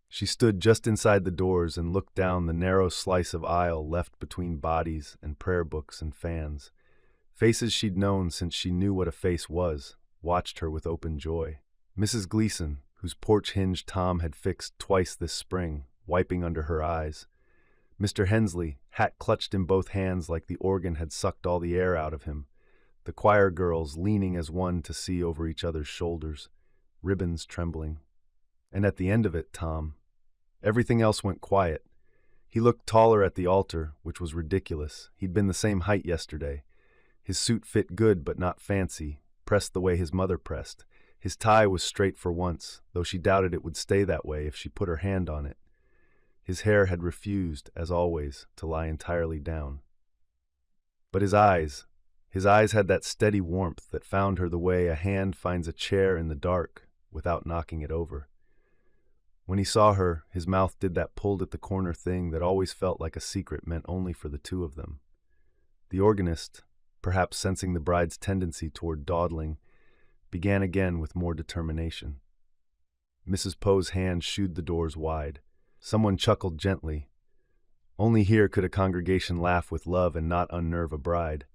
[SPEAKER 1] She stood just inside the doors and looked down the narrow slice of aisle left between bodies and prayer books and fans. Faces she'd known since she knew what a face was, watched her with open joy. Mrs. Gleason, whose porch hinge Tom had fixed twice this spring, wiping under her eyes. Mr. Hensley, hat clutched in both hands like the organ had sucked all the air out of him. The choir girls leaning as one to see over each other's shoulders, ribbons trembling. And at the end of it, Tom. Everything else went quiet. He looked taller at the altar, which was ridiculous. He'd been the same height yesterday. His suit fit good but not fancy, pressed the way his mother pressed. His tie was straight for once, though she doubted it would stay that way if she put her hand on it. His hair had refused, as always, to lie entirely down. But his eyes had that steady warmth that found her the way a hand finds a chair in the dark without knocking it over. When he saw her, his mouth did that pulled-at-the-corner thing that always felt like a secret meant only for the two of them. The organist, perhaps sensing the bride's tendency toward dawdling, began again with more determination. Mrs. Poe's hand shooed the doors wide. Someone chuckled gently. Only here could a congregation laugh with love and not unnerve a bride,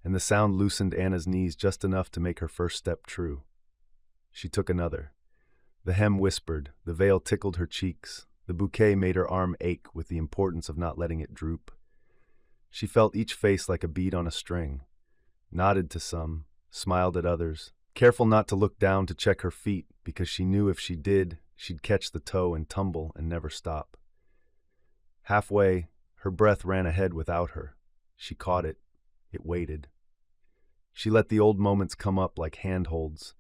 [SPEAKER 1] and the sound loosened Anna's knees just enough to make her first step true. She took another. The hem whispered, the veil tickled her cheeks, the bouquet made her arm ache with the importance of not letting it droop. She felt each face like a bead on a string, nodded to some, smiled at others, careful not to look down to check her feet because she knew if she did, she'd catch the toe and tumble and never stop. Halfway, her breath ran ahead without her. She caught it. It waited. She let the old moments come up like handholds.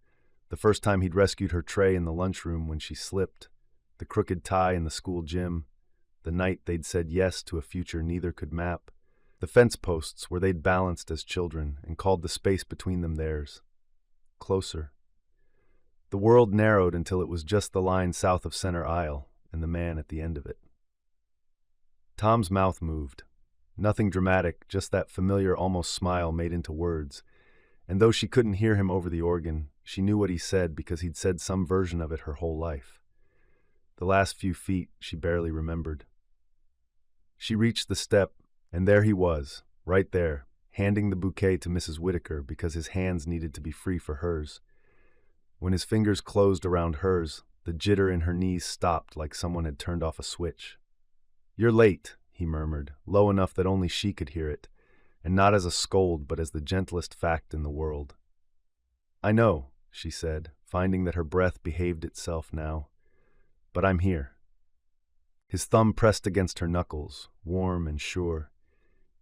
[SPEAKER 1] The first time he'd rescued her tray in the lunchroom when she slipped, the crooked tie in the school gym, the night they'd said yes to a future neither could map, the fence posts where they'd balanced as children and called the space between them theirs. Closer. The world narrowed until it was just the line south of center aisle and the man at the end of it. Tom's mouth moved. Nothing dramatic, just that familiar almost smile made into words. And though she couldn't hear him over the organ, she knew what he said because he'd said some version of it her whole life. The last few feet she barely remembered. She reached the step, and there he was, right there, handing the bouquet to Mrs. Whitaker because his hands needed to be free for hers. When his fingers closed around hers, the jitter in her knees stopped like someone had turned off a switch. "You're late," he murmured, low enough that only she could hear it, and not as a scold but as the gentlest fact in the world. "I know," she said, finding that her breath behaved itself now. "But I'm here." His thumb pressed against her knuckles, warm and sure.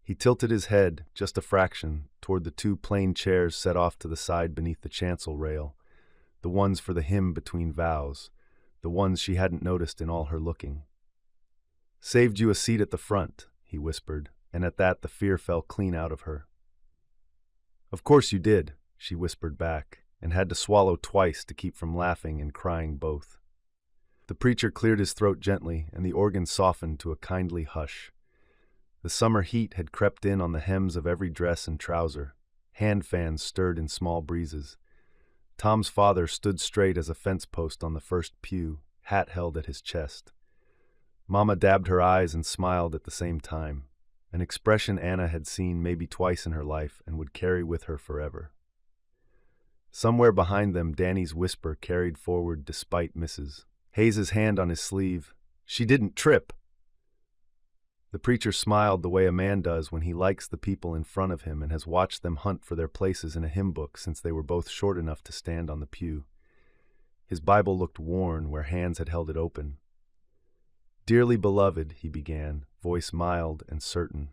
[SPEAKER 1] He tilted his head, just a fraction, toward the two plain chairs set off to the side beneath the chancel rail, the ones for the hymn between vows, the ones she hadn't noticed in all her looking. "Saved you a seat at the front," he whispered, and at that the fear fell clean out of her. "Of course you did," she whispered back, and had to swallow twice to keep from laughing and crying both. The preacher cleared his throat gently, and the organ softened to a kindly hush. The summer heat had crept in on the hems of every dress and trouser. Hand fans stirred in small breezes. Tom's father stood straight as a fence post on the first pew, hat held at his chest. Mama dabbed her eyes and smiled at the same time, an expression Anna had seen maybe twice in her life and would carry with her forever. Somewhere behind them, Danny's whisper carried forward despite Mrs. Hayes's hand on his sleeve. "She didn't trip." The preacher smiled the way a man does when he likes the people in front of him and has watched them hunt for their places in a hymn book since they were both short enough to stand on the pew. His Bible looked worn where hands had held it open. "Dearly beloved," he began, voice mild and certain,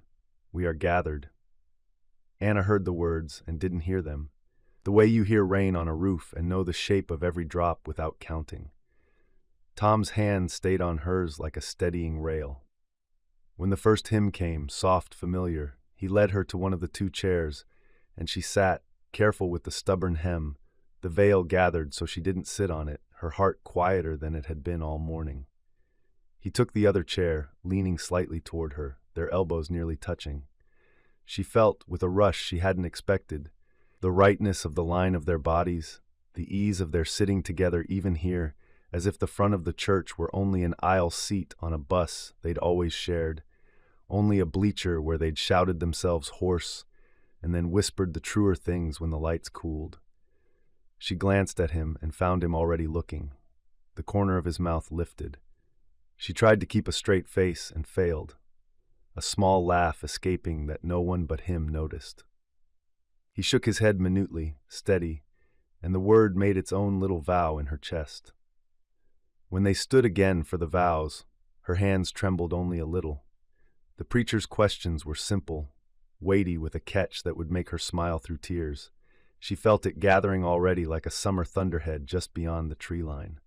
[SPEAKER 1] "we are gathered." Anna heard the words and didn't hear them, the way you hear rain on a roof and know the shape of every drop without counting. Tom's hand stayed on hers like a steadying rail. When the first hymn came, soft, familiar, he led her to one of the two chairs, and she sat, careful with the stubborn hem, the veil gathered so she didn't sit on it, her heart quieter than it had been all morning. He took the other chair, leaning slightly toward her, their elbows nearly touching. She felt, with a rush she hadn't expected, the rightness of the line of their bodies, the ease of their sitting together even here, as if the front of the church were only an aisle seat on a bus they'd always shared, only a bleacher where they'd shouted themselves hoarse and then whispered the truer things when the lights cooled. She glanced at him and found him already looking. The corner of his mouth lifted. She tried to keep a straight face and failed, a small laugh escaping that no one but him noticed. He shook his head minutely, steady, and the word made its own little vow in her chest. When they stood again for the vows, her hands trembled only a little. The preacher's questions were simple, weighty with a catch that would make her smile through tears. She felt it gathering already like a summer thunderhead just beyond the tree line.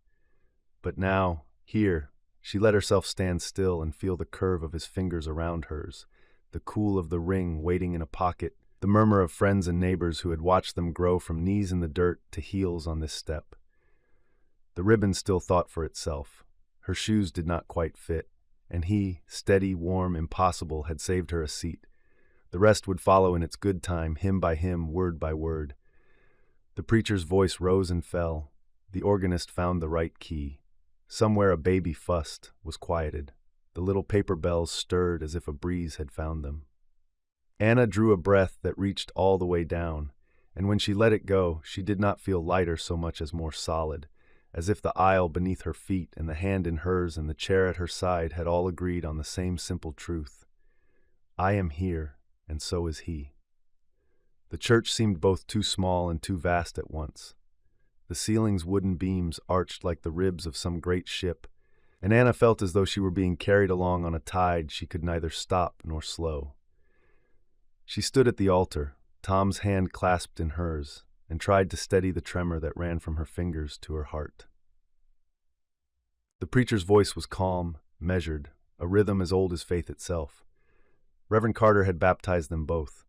[SPEAKER 1] But now, here, she let herself stand still and feel the curve of his fingers around hers, the cool of the ring waiting in a pocket, the murmur of friends and neighbors who had watched them grow from knees in the dirt to heels on this step. The ribbon still thought for itself. Her shoes did not quite fit, and he, steady, warm, impossible, had saved her a seat. The rest would follow in its good time, hymn by hymn, word by word. The preacher's voice rose and fell. The organist found the right key. Somewhere a baby fussed, was quieted. The little paper bells stirred as if a breeze had found them. Anna drew a breath that reached all the way down, and when she let it go, she did not feel lighter so much as more solid, as if the aisle beneath her feet and the hand in hers and the chair at her side had all agreed on the same simple truth. I am here, and so is he. The church seemed both too small and too vast at once. The ceiling's wooden beams arched like the ribs of some great ship, and Anna felt as though she were being carried along on a tide she could neither stop nor slow. She stood at the altar, Tom's hand clasped in hers, and tried to steady the tremor that ran from her fingers to her heart. The preacher's voice was calm, measured, a rhythm as old as faith itself. Reverend Carter had baptized them both,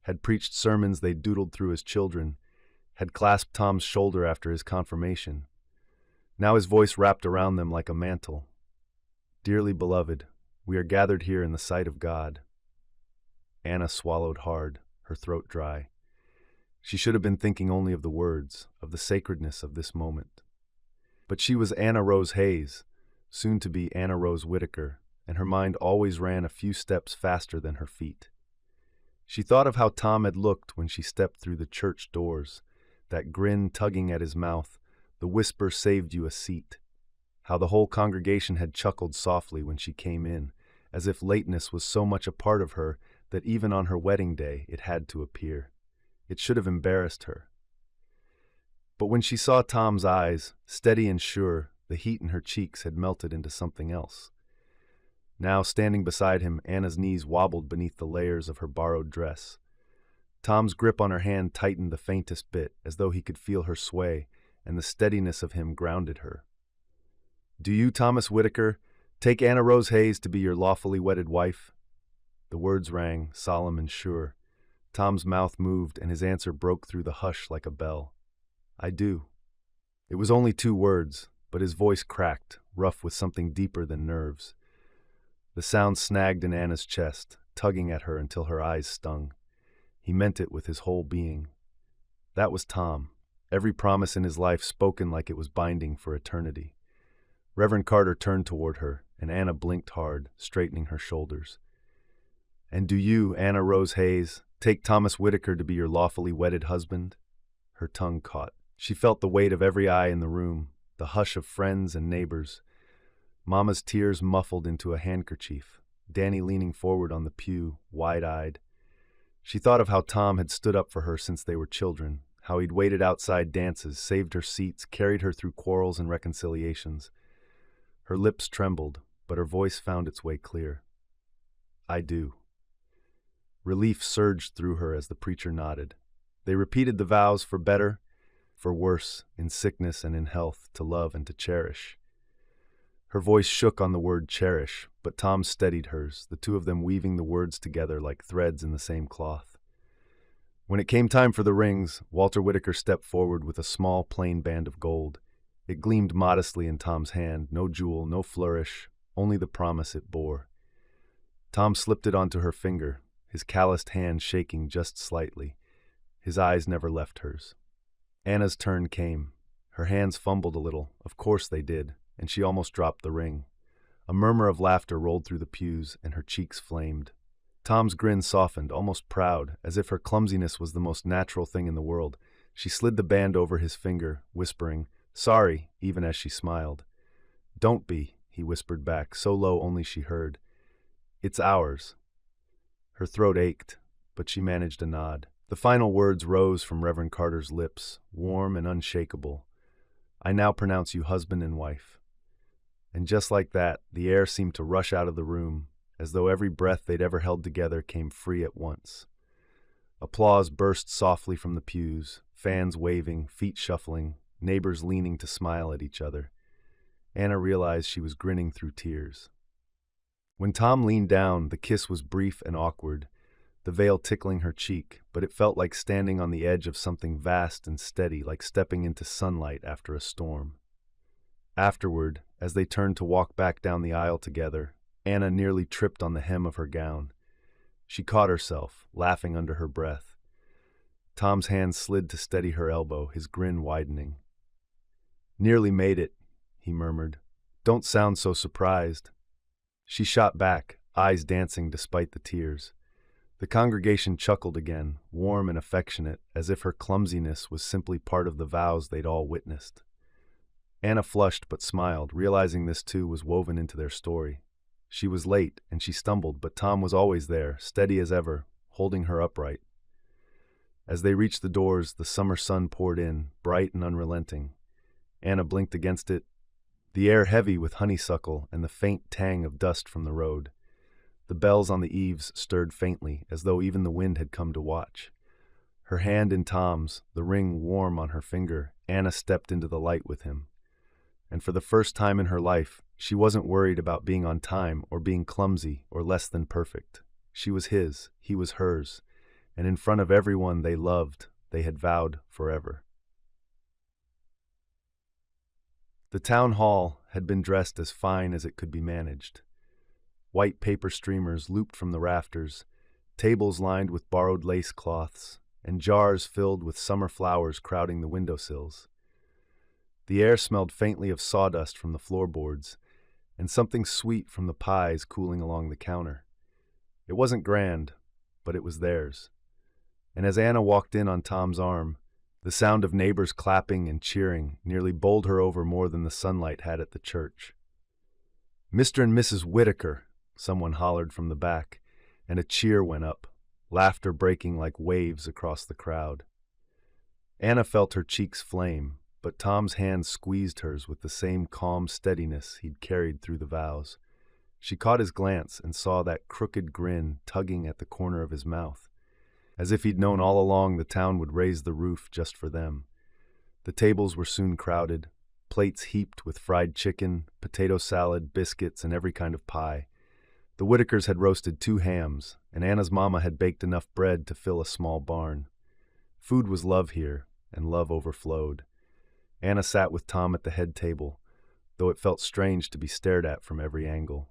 [SPEAKER 1] had preached sermons they doodled through as children, had clasped Tom's shoulder after his confirmation. Now his voice wrapped around them like a mantle. Dearly beloved, we are gathered here in the sight of God. Anna swallowed hard, her throat dry. She should have been thinking only of the words, of the sacredness of this moment. But she was Anna Rose Hayes, soon to be Anna Rose Whitaker, and her mind always ran a few steps faster than her feet. She thought of how Tom had looked when she stepped through the church doors, that grin tugging at his mouth, the whisper saved you a seat. How the whole congregation had chuckled softly when she came in, as if lateness was so much a part of her that even on her wedding day it had to appear. It should have embarrassed her. But when she saw Tom's eyes, steady and sure, the heat in her cheeks had melted into something else. Now, standing beside him, Anna's knees wobbled beneath the layers of her borrowed dress. Tom's grip on her hand tightened the faintest bit, as though he could feel her sway, and the steadiness of him grounded her. Do you, Thomas Whitaker, take Anna Rose Hayes to be your lawfully wedded wife? The words rang, solemn and sure. Tom's mouth moved, and his answer broke through the hush like a bell. I do. It was only 2 words, but his voice cracked, rough with something deeper than nerves. The sound snagged in Anna's chest, tugging at her until her eyes stung. He meant it with his whole being. That was Tom, every promise in his life spoken like it was binding for eternity. Reverend Carter turned toward her, and Anna blinked hard, straightening her shoulders. And do you, Anna Rose Hayes, take Thomas Whitaker to be your lawfully wedded husband? Her tongue caught. She felt the weight of every eye in the room, the hush of friends and neighbors. Mama's tears muffled into a handkerchief, Danny leaning forward on the pew, wide-eyed. She thought of how Tom had stood up for her since they were children, how he'd waited outside dances, saved her seats, carried her through quarrels and reconciliations. Her lips trembled, but her voice found its way clear. I do. Relief surged through her as the preacher nodded. They repeated the vows for better, for worse, in sickness and in health, to love and to cherish. Her voice shook on the word cherish, but Tom steadied hers, the two of them weaving the words together like threads in the same cloth. When it came time for the rings, Walter Whitaker stepped forward with a small, plain band of gold. It gleamed modestly in Tom's hand, no jewel, no flourish, only the promise it bore. Tom slipped it onto her finger, his calloused hand shaking just slightly. His eyes never left hers. Anna's turn came. Her hands fumbled a little, of course they did, and she almost dropped the ring. A murmur of laughter rolled through the pews, and her cheeks flamed. Tom's grin softened, almost proud, as if her clumsiness was the most natural thing in the world. She slid the band over his finger, whispering, "Sorry," even as she smiled. "Don't be," he whispered back, so low only she heard. "It's ours." Her throat ached, but she managed a nod. The final words rose from Reverend Carter's lips, warm and unshakable. "I now pronounce you husband and wife." And just like that, the air seemed to rush out of the room, as though every breath they'd ever held together came free at once. Applause burst softly from the pews, fans waving, feet shuffling, neighbors leaning to smile at each other. Anna realized she was grinning through tears. When Tom leaned down, the kiss was brief and awkward, the veil tickling her cheek, but it felt like standing on the edge of something vast and steady, like stepping into sunlight after a storm. Afterward, as they turned to walk back down the aisle together, Anna nearly tripped on the hem of her gown. She caught herself, laughing under her breath. Tom's hand slid to steady her elbow, his grin widening. "Nearly made it," he murmured. "Don't sound so surprised." She shot back, eyes dancing despite the tears. The congregation chuckled again, warm and affectionate, as if her clumsiness was simply part of the vows they'd all witnessed. Anna flushed but smiled, realizing this too was woven into their story. She was late, and she stumbled, but Tom was always there, steady as ever, holding her upright. As they reached the doors, the summer sun poured in, bright and unrelenting. Anna blinked against it, the air heavy with honeysuckle and the faint tang of dust from the road. The bells on the eaves stirred faintly, as though even the wind had come to watch. Her hand in Tom's, the ring warm on her finger, Anna stepped into the light with him. And for the first time in her life, she wasn't worried about being on time or being clumsy or less than perfect. She was his, he was hers, and in front of everyone they loved, they had vowed forever. The town hall had been dressed as fine as it could be managed. White paper streamers looped from the rafters, tables lined with borrowed lace cloths, and jars filled with summer flowers crowding the windowsills. The air smelled faintly of sawdust from the floorboards, and something sweet from the pies cooling along the counter. It wasn't grand, but it was theirs. And as Anna walked in on Tom's arm, the sound of neighbors clapping and cheering nearly bowled her over more than the sunlight had at the church. "Mr. and Mrs. Whitaker," someone hollered from the back, and a cheer went up, laughter breaking like waves across the crowd. Anna felt her cheeks flame, but Tom's hand squeezed hers with the same calm steadiness he'd carried through the vows. She caught his glance and saw that crooked grin tugging at the corner of his mouth, as if he'd known all along the town would raise the roof just for them. The tables were soon crowded, plates heaped with fried chicken, potato salad, biscuits, and every kind of pie. The Whitakers had roasted 2 hams, and Anna's mama had baked enough bread to fill a small barn. Food was love here, and love overflowed. Anna sat with Tom at the head table, though it felt strange to be stared at from every angle.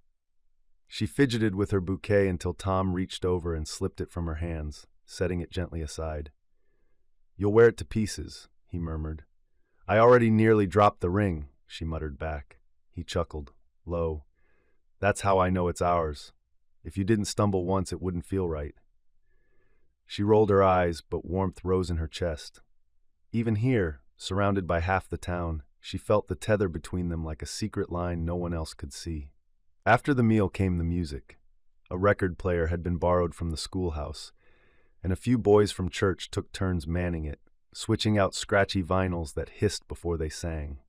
[SPEAKER 1] She fidgeted with her bouquet until Tom reached over and slipped it from her hands, setting it gently aside. "You'll wear it to pieces," he murmured. "I already nearly dropped the ring," she muttered back. He chuckled, low. "That's how I know it's ours. If you didn't stumble once, it wouldn't feel right." She rolled her eyes, but warmth rose in her chest. Even here, surrounded by half the town, she felt the tether between them like a secret line no one else could see. After the meal came the music. A record player had been borrowed from the schoolhouse, and a few boys from church took turns manning it, switching out scratchy vinyls that hissed before they sang.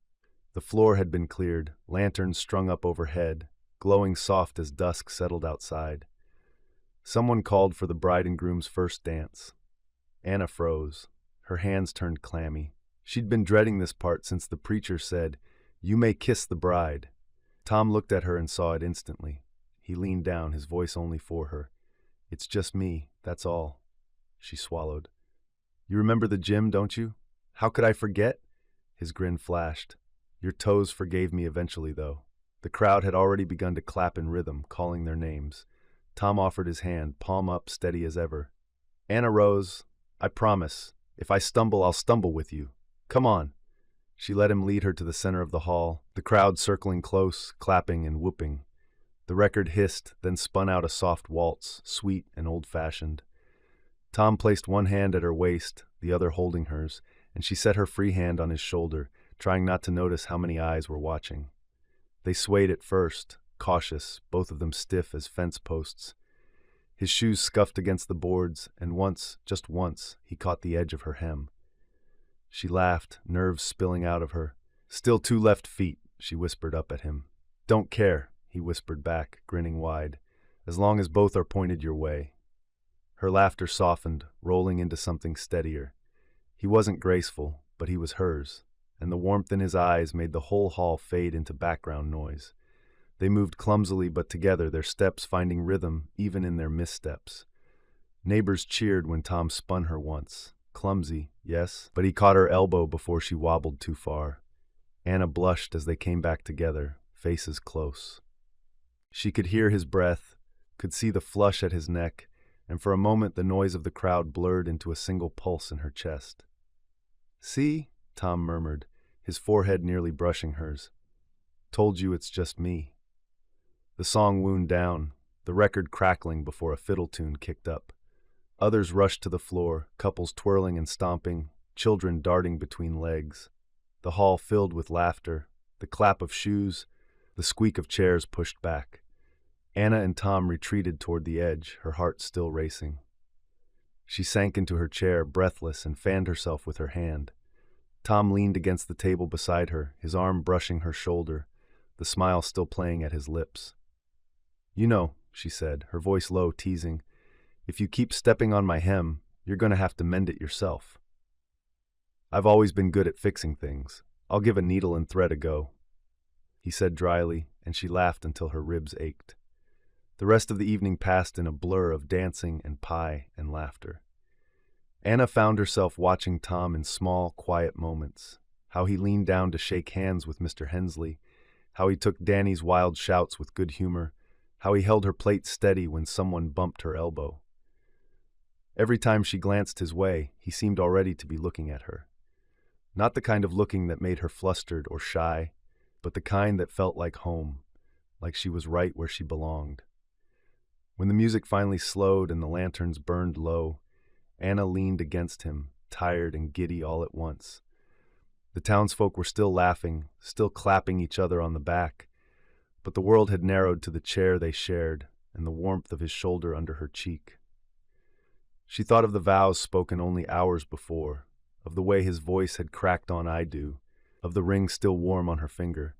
[SPEAKER 1] The floor had been cleared, lanterns strung up overhead, glowing soft as dusk settled outside. Someone called for the bride and groom's first dance. Anna froze. Her hands turned clammy. She'd been dreading this part since the preacher said, "You may kiss the bride." Tom looked at her and saw it instantly. He leaned down, his voice only for her. "It's just me, that's all." She swallowed. "You remember the gym, don't you? How could I forget?" His grin flashed. "Your toes forgave me eventually, though." The crowd had already begun to clap in rhythm, calling their names. Tom offered his hand, palm up, steady as ever. Anna rose. "I promise. If I stumble, I'll stumble with you. Come on." She let him lead her to the center of the hall, the crowd circling close, clapping and whooping. The record hissed, then spun out a soft waltz, sweet and old-fashioned. Tom placed one hand at her waist, the other holding hers, and she set her free hand on his shoulder, trying not to notice how many eyes were watching. They swayed at first, cautious, both of them stiff as fence posts. His shoes scuffed against the boards, and once, just once, he caught the edge of her hem. She laughed, nerves spilling out of her. "Still 2 left feet," she whispered up at him. "Don't care," he whispered back, grinning wide, "as long as both are pointed your way." Her laughter softened, rolling into something steadier. He wasn't graceful, but he was hers, and the warmth in his eyes made the whole hall fade into background noise. They moved clumsily but together, their steps finding rhythm even in their missteps. Neighbors cheered when Tom spun her once. Clumsy, yes, but he caught her elbow before she wobbled too far. Anna blushed as they came back together, faces close. She could hear his breath, could see the flush at his neck, and for a moment the noise of the crowd blurred into a single pulse in her chest. "See?" Tom murmured, his forehead nearly brushing hers. "Told you it's just me." The song wound down, the record crackling before a fiddle tune kicked up. Others rushed to the floor, couples twirling and stomping, children darting between legs. The hall filled with laughter, the clap of shoes, the squeak of chairs pushed back. Anna and Tom retreated toward the edge, her heart still racing. She sank into her chair, breathless, and fanned herself with her hand. Tom leaned against the table beside her, his arm brushing her shoulder, the smile still playing at his lips. "You know," she said, her voice low, teasing, "if you keep stepping on my hem, you're going to have to mend it yourself. I've always been good at fixing things. I'll give a needle and thread a go," he said dryly, and she laughed until her ribs ached. The rest of the evening passed in a blur of dancing and pie and laughter. Anna found herself watching Tom in small, quiet moments, how he leaned down to shake hands with Mr. Hensley, how he took Danny's wild shouts with good humor, how he held her plate steady when someone bumped her elbow. Every time she glanced his way, he seemed already to be looking at her. Not the kind of looking that made her flustered or shy, but the kind that felt like home, like she was right where she belonged. When the music finally slowed and the lanterns burned low, Anna leaned against him, tired and giddy all at once. The townsfolk were still laughing, still clapping each other on the back, but the world had narrowed to the chair they shared and the warmth of his shoulder under her cheek. She thought of the vows spoken only hours before, of the way his voice had cracked on "I do," of the ring still warm on her finger.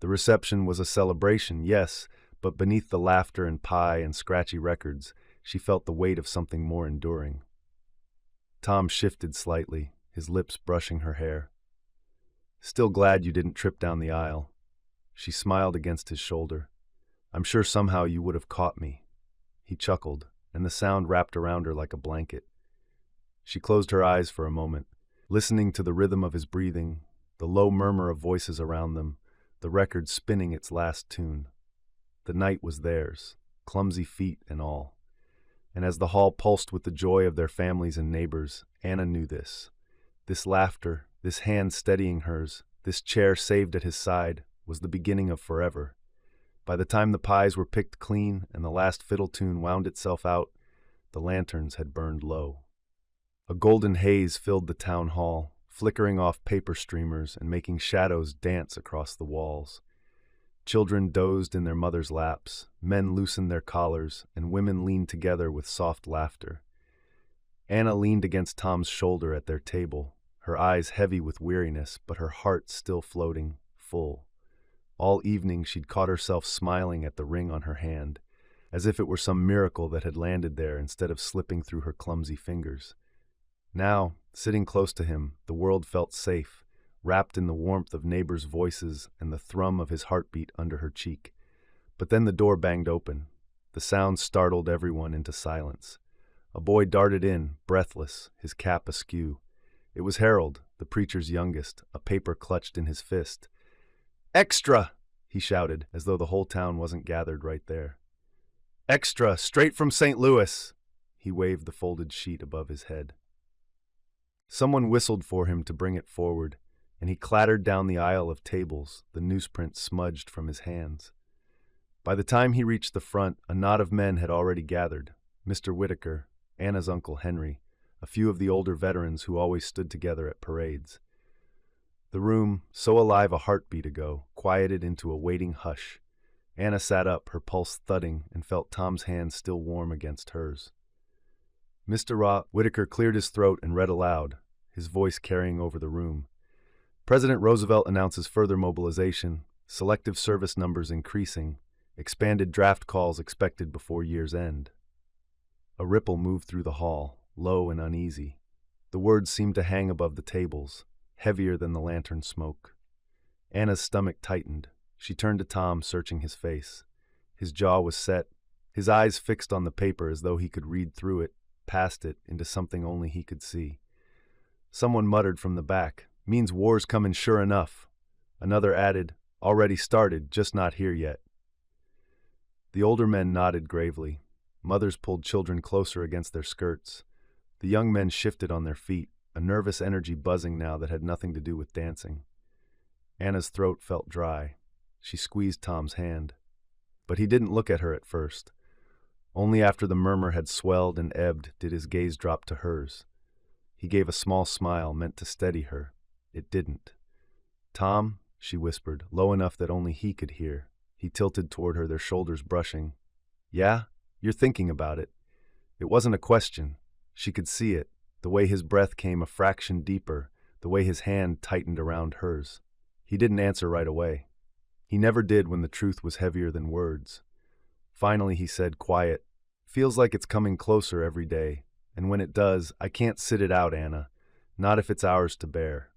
[SPEAKER 1] The reception was a celebration, yes, but beneath the laughter and pie and scratchy records, she felt the weight of something more enduring. Tom shifted slightly, his lips brushing her hair. "Still glad you didn't trip down the aisle." She smiled against his shoulder. "I'm sure somehow you would have caught me." He chuckled, and the sound wrapped around her like a blanket. She closed her eyes for a moment, listening to the rhythm of his breathing, the low murmur of voices around them, the record spinning its last tune. The night was theirs, clumsy feet and all. And as the hall pulsed with the joy of their families and neighbors, Anna knew this. This laughter, this hand steadying hers, this chair saved at his side, was the beginning of forever. By the time the pies were picked clean and the last fiddle tune wound itself out, the lanterns had burned low. A golden haze filled the town hall, flickering off paper streamers and making shadows dance across the walls. Children dozed in their mothers' laps, men loosened their collars, and women leaned together with soft laughter. Anna leaned against Tom's shoulder at their table, her eyes heavy with weariness, but her heart still floating, full. All evening she'd caught herself smiling at the ring on her hand, as if it were some miracle that had landed there instead of slipping through her clumsy fingers. Now, sitting close to him, the world felt safe, wrapped in the warmth of neighbors' voices and the thrum of his heartbeat under her cheek. But then the door banged open. The sound startled everyone into silence. A boy darted in, breathless, his cap askew. It was Harold, the preacher's youngest, a paper clutched in his fist. "Extra!" he shouted, as though the whole town wasn't gathered right there. "Extra, straight from St. Louis!" He waved the folded sheet above his head. Someone whistled for him to bring it forward, and he clattered down the aisle of tables, the newsprint smudged from his hands. By the time he reached the front, a knot of men had already gathered. Mr. Whitaker, Anna's Uncle Henry, a few of the older veterans who always stood together at parades. The room, so alive a heartbeat ago, quieted into a waiting hush. Anna sat up, her pulse thudding, and felt Tom's hand still warm against hers. Mr. Whitaker cleared his throat and read aloud, his voice carrying over the room. President Roosevelt announces further mobilization, selective service numbers increasing, expanded draft calls expected before year's end. A ripple moved through the hall, low and uneasy. The words seemed to hang above the tables, heavier than the lantern smoke. Anna's stomach tightened. She turned to Tom, searching his face. His jaw was set, his eyes fixed on the paper as though he could read through it, past it, into something only he could see. Someone muttered from the back, "Means war's coming sure enough." Another added, "Already started, just not here yet." The older men nodded gravely. Mothers pulled children closer against their skirts. The young men shifted on their feet, a nervous energy buzzing now that had nothing to do with dancing. Anna's throat felt dry. She squeezed Tom's hand. But he didn't look at her at first. Only after the murmur had swelled and ebbed did his gaze drop to hers. He gave a small smile meant to steady her. It didn't. "Tom," she whispered, low enough that only he could hear. He tilted toward her, their shoulders brushing. "Yeah? You're thinking about it." It wasn't a question. She could see it, the way his breath came a fraction deeper, the way his hand tightened around hers. He didn't answer right away. He never did when the truth was heavier than words. Finally he said, quiet, "Feels like it's coming closer every day, and when it does, I can't sit it out, Anna. Not if it's ours to bear."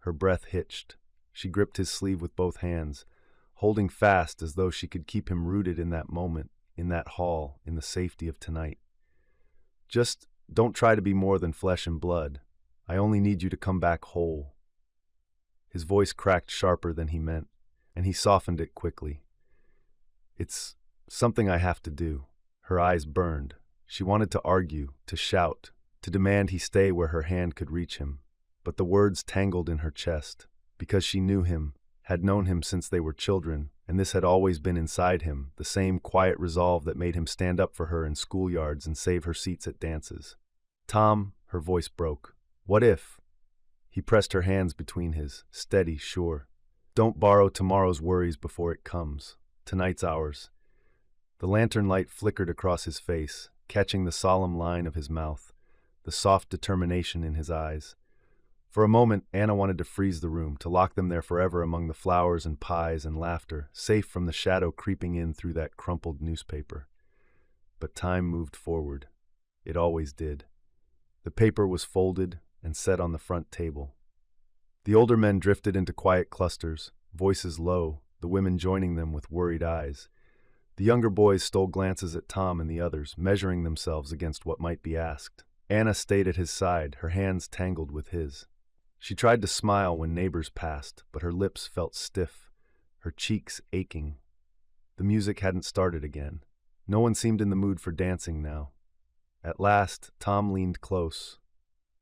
[SPEAKER 1] Her breath hitched. She gripped his sleeve with both hands, holding fast as though she could keep him rooted in that moment, in that hall, in the safety of tonight. "Just don't try to be more than flesh and blood. I only need you to come back whole." His voice cracked sharper than he meant, and he softened it quickly. "It's something I have to do." Her eyes burned. She wanted to argue, to shout, to demand he stay where her hand could reach him. But the words tangled in her chest, because she knew him, had known him since they were children, and this had always been inside him, the same quiet resolve that made him stand up for her in schoolyards and save her seats at dances. "Tom," her voice broke. "What if?" He pressed her hands between his, steady, sure. "Don't borrow tomorrow's worries before it comes. Tonight's ours." The lantern light flickered across his face, catching the solemn line of his mouth, the soft determination in his eyes. For a moment, Anna wanted to freeze the room, to lock them there forever among the flowers and pies and laughter, safe from the shadow creeping in through that crumpled newspaper. But time moved forward. It always did. The paper was folded and set on the front table. The older men drifted into quiet clusters, voices low, the women joining them with worried eyes. The younger boys stole glances at Tom and the others, measuring themselves against what might be asked. Anna stayed at his side, her hands tangled with his. She tried to smile when neighbors passed, but her lips felt stiff, her cheeks aching. The music hadn't started again. No one seemed in the mood for dancing now. At last, Tom leaned close,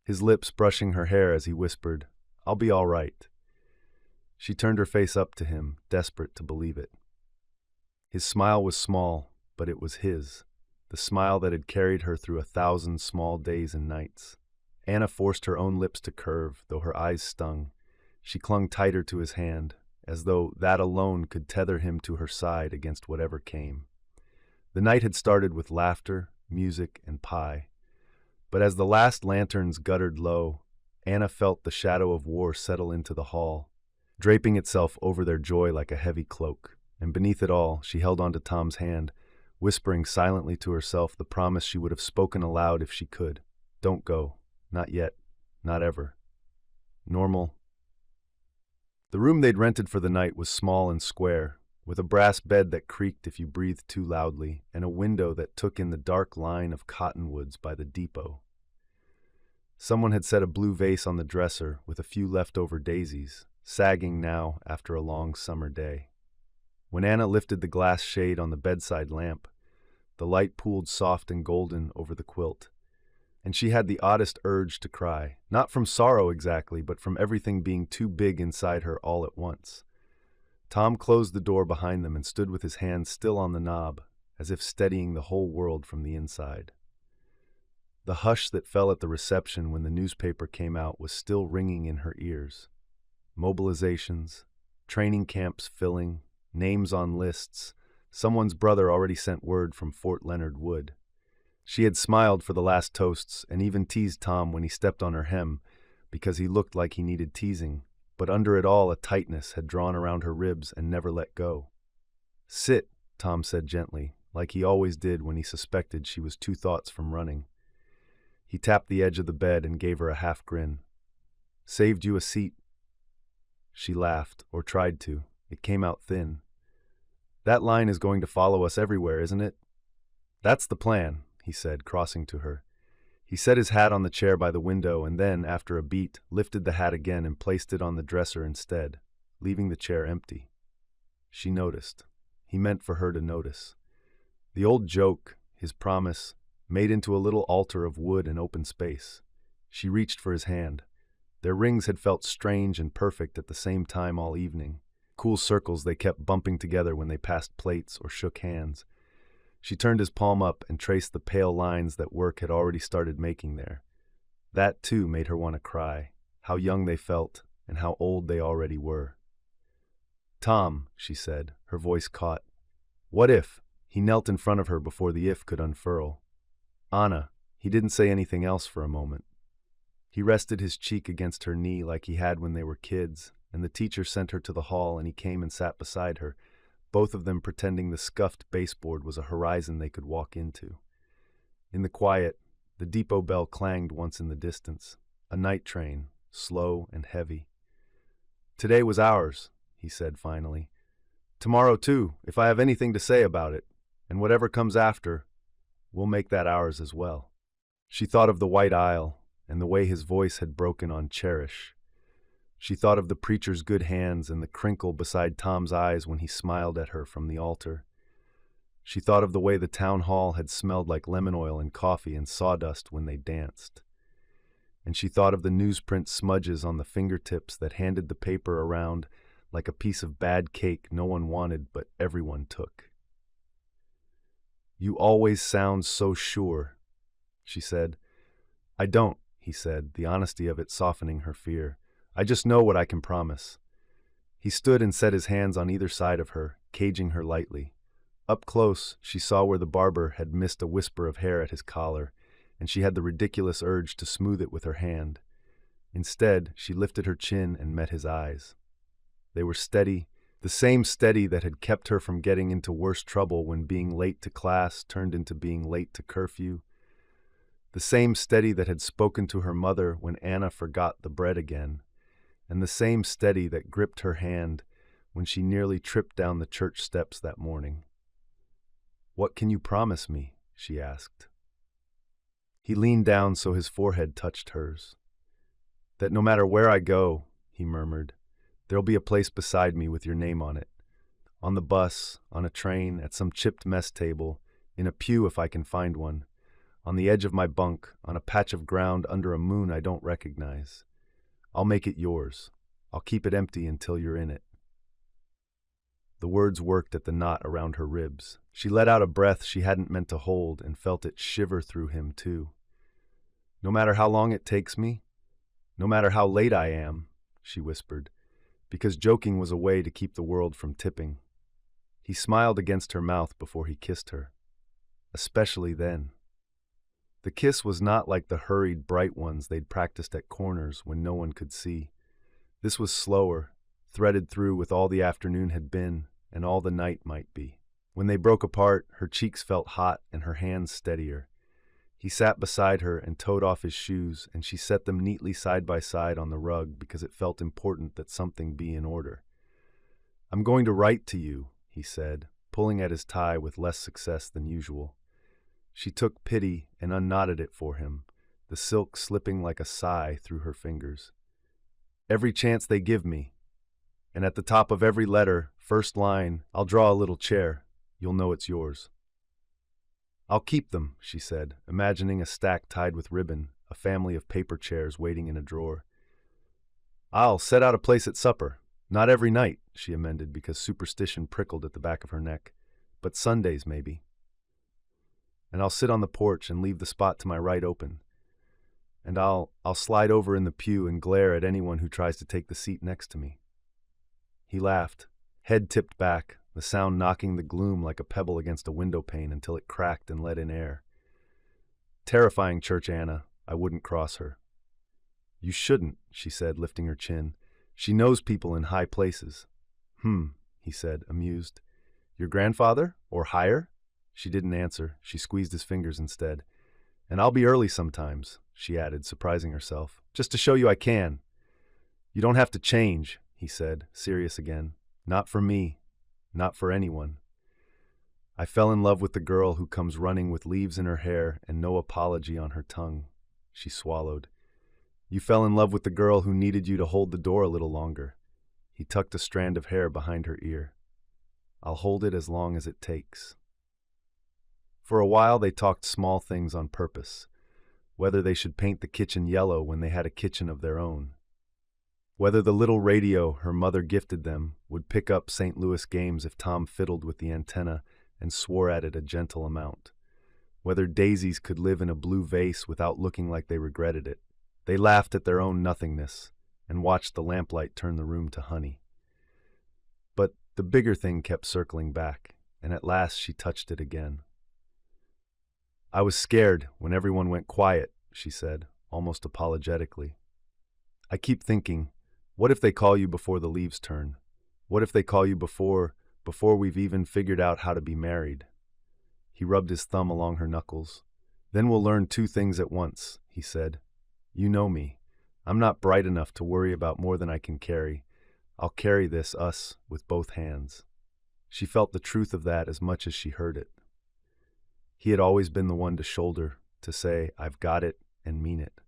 [SPEAKER 1] his lips brushing her hair as he whispered, "I'll be all right." She turned her face up to him, desperate to believe it. His smile was small, but it was his, the smile that had carried her through 1,000 small days and nights. Anna forced her own lips to curve, though her eyes stung. She clung tighter to his hand, as though that alone could tether him to her side against whatever came. The night had started with laughter, music, and pie. But as the last lanterns guttered low, Anna felt the shadow of war settle into the hall, draping itself over their joy like a heavy cloak. And beneath it all, she held onto Tom's hand, whispering silently to herself the promise she would have spoken aloud if she could. "Don't go. Not yet. Not ever. Normal." The room they'd rented for the night was small and square, with a brass bed that creaked if you breathed too loudly, and a window that took in the dark line of cottonwoods by the depot. Someone had set a blue vase on the dresser with a few leftover daisies, sagging now after a long summer day. When Anna lifted the glass shade on the bedside lamp, the light pooled soft and golden over the quilt, and she had the oddest urge to cry, not from sorrow exactly, but from everything being too big inside her all at once. Tom closed the door behind them and stood with his hand still on the knob, as if steadying the whole world from the inside. The hush that fell at the reception when the newspaper came out was still ringing in her ears. Mobilizations, training camps filling, names on lists. Someone's brother already sent word from Fort Leonard Wood. She had smiled for the last toasts and even teased Tom when he stepped on her hem, because he looked like he needed teasing, but under it all a tightness had drawn around her ribs and never let go. "Sit," Tom said gently, like he always did when he suspected she was 2 thoughts from running. He tapped the edge of the bed and gave her a half grin. "Saved you a seat." She laughed, or tried to. It came out thin. "That line is going to follow us everywhere, isn't it?" "That's the plan," he said, crossing to her. He set his hat on the chair by the window and then, after a beat, lifted the hat again and placed it on the dresser instead, leaving the chair empty. She noticed. He meant for her to notice. The old joke, his promise, made into a little altar of wood and open space. She reached for his hand. Their rings had felt strange and perfect at the same time all evening. Cool circles they kept bumping together when they passed plates or shook hands. She turned his palm up and traced the pale lines that work had already started making there. That, too, made her want to cry. How young they felt, and how old they already were. "Tom," she said, her voice caught. "What if?" He knelt in front of her before the if could unfurl. "Anna." He didn't say anything else for a moment. He rested his cheek against her knee like he had when they were kids, and the teacher sent her to the hall and he came and sat beside her, both of them pretending the scuffed baseboard was a horizon they could walk into. In the quiet, the depot bell clanged once in the distance, a night train, slow and heavy. "Today was ours," he said finally. "Tomorrow too, if I have anything to say about it, and whatever comes after, we'll make that ours as well." She thought of the white aisle and the way his voice had broken on cherish. She thought of the preacher's good hands and the crinkle beside Tom's eyes when he smiled at her from the altar. She thought of the way the town hall had smelled like lemon oil and coffee and sawdust when they danced. And she thought of the newsprint smudges on the fingertips that handed the paper around like a piece of bad cake no one wanted but everyone took. "You always sound so sure," she said. "I don't," he said, the honesty of it softening her fear. "I just know what I can promise." He stood and set his hands on either side of her, caging her lightly. Up close, she saw where the barber had missed a wisper of hair at his collar, and she had the ridiculous urge to smooth it with her hand. Instead, she lifted her chin and met his eyes. They were steady, the same steady that had kept her from getting into worse trouble when being late to class turned into being late to curfew. The same steady that had spoken to her mother when Anna forgot the bread again, and the same steady that gripped her hand when she nearly tripped down the church steps that morning. "What can you promise me?" she asked. He leaned down so his forehead touched hers. "That no matter where I go," he murmured, "there'll be a place beside me with your name on it. On the bus, on a train, at some chipped mess table, in a pew if I can find one, on the edge of my bunk, on a patch of ground under a moon I don't recognize. I'll make it yours. I'll keep it empty until you're in it." The words worked at the knot around her ribs. She let out a breath she hadn't meant to hold and felt it shiver through him too. "No matter how long it takes me, no matter how late I am," she whispered, because joking was a way to keep the world from tipping. He smiled against her mouth before he kissed her. Especially then. The kiss was not like the hurried, bright ones they'd practiced at corners when no one could see. This was slower, threaded through with all the afternoon had been and all the night might be. When they broke apart, her cheeks felt hot and her hands steadier. He sat beside her and toed off his shoes, and she set them neatly side by side on the rug because it felt important that something be in order. "I'm going to write to you," he said, pulling at his tie with less success than usual. She took pity and unknotted it for him, the silk slipping like a sigh through her fingers. "Every chance they give me. And at the top of every letter, first line, I'll draw a little chair. You'll know it's yours." "I'll keep them," she said, imagining a stack tied with ribbon, a family of paper chairs waiting in a drawer. "I'll set out a place at supper. Not every night," she amended because superstition prickled at the back of her neck, "but Sundays maybe. And I'll sit on the porch and leave the spot to my right open. And I'll slide over in the pew and glare at anyone who tries to take the seat next to me." He laughed, head tipped back, the sound knocking the gloom like a pebble against a window pane until it cracked and let in air. "Terrifying church Anna. I wouldn't cross her." "You shouldn't," she said, lifting her chin. "She knows people in high places." He said, amused. "Your grandfather? Or higher?" She didn't answer. She squeezed his fingers instead. "And I'll be early sometimes," she added, surprising herself, "just to show you I can." "You don't have to change," he said, serious again. "Not for me. Not for anyone. I fell in love with the girl who comes running with leaves in her hair and no apology on her tongue." She swallowed. "You fell in love with the girl who needed you to hold the door a little longer." He tucked a strand of hair behind her ear. "I'll hold it as long as it takes." For a while they talked small things on purpose, whether they should paint the kitchen yellow when they had a kitchen of their own. Whether the little radio her mother gifted them would pick up St. Louis games if Tom fiddled with the antenna and swore at it a gentle amount. Whether daisies could live in a blue vase without looking like they regretted it. They laughed at their own nothingness and watched the lamplight turn the room to honey. But the bigger thing kept circling back, and at last she touched it again. "I was scared when everyone went quiet," she said, almost apologetically. "I keep thinking, what if they call you before the leaves turn? What if they call you before we've even figured out how to be married?" He rubbed his thumb along her knuckles. "Then we'll learn two things at once," he said. "You know me. I'm not bright enough to worry about more than I can carry. I'll carry us, with both hands." She felt the truth of that as much as she heard it. He had always been the one to shoulder, to say, "I've got it," and mean it.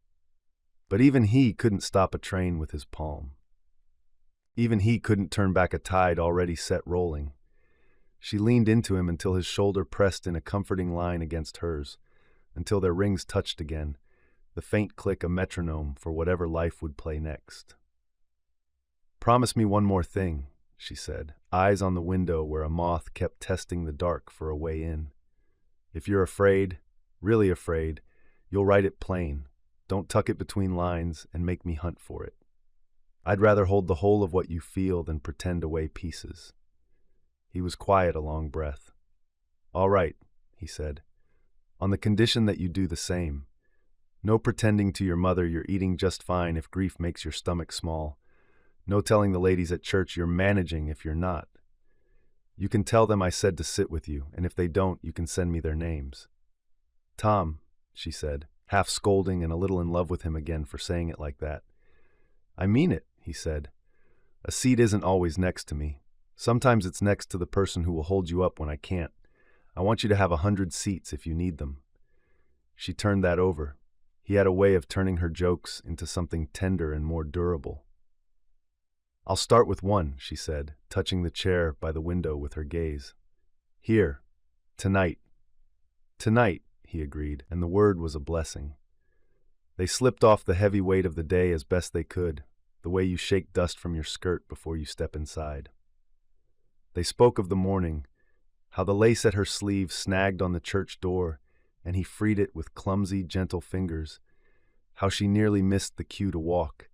[SPEAKER 1] But even he couldn't stop a train with his palm. Even he couldn't turn back a tide already set rolling. She leaned into him until his shoulder pressed in a comforting line against hers, until their rings touched again, the faint click a metronome for whatever life would play next. "Promise me one more thing," she said, eyes on the window where a moth kept testing the dark for a way in. "If you're afraid, really afraid, you'll write it plain. Don't tuck it between lines and make me hunt for it. I'd rather hold the whole of what you feel than pretend away pieces." He was quiet a long breath. "All right," he said, "on the condition that you do the same. No pretending to your mother you're eating just fine if grief makes your stomach small. No telling the ladies at church you're managing if you're not. You can tell them I said to sit with you, and if they don't, you can send me their names." "Tom," she said, half scolding and a little in love with him again for saying it like that. "I mean it," he said. "A seat isn't always next to me. Sometimes it's next to the person who will hold you up when I can't. I want you to have 100 seats if you need them." She turned that over. He had a way of turning her jokes into something tender and more durable. "I'll start with one," she said, touching the chair by the window with her gaze. "Here. Tonight." "Tonight," he agreed, and the word was a blessing. They slipped off the heavy weight of the day as best they could, the way you shake dust from your skirt before you step inside. They spoke of the morning, how the lace at her sleeve snagged on the church door, and he freed it with clumsy, gentle fingers, how she nearly missed the cue to walk,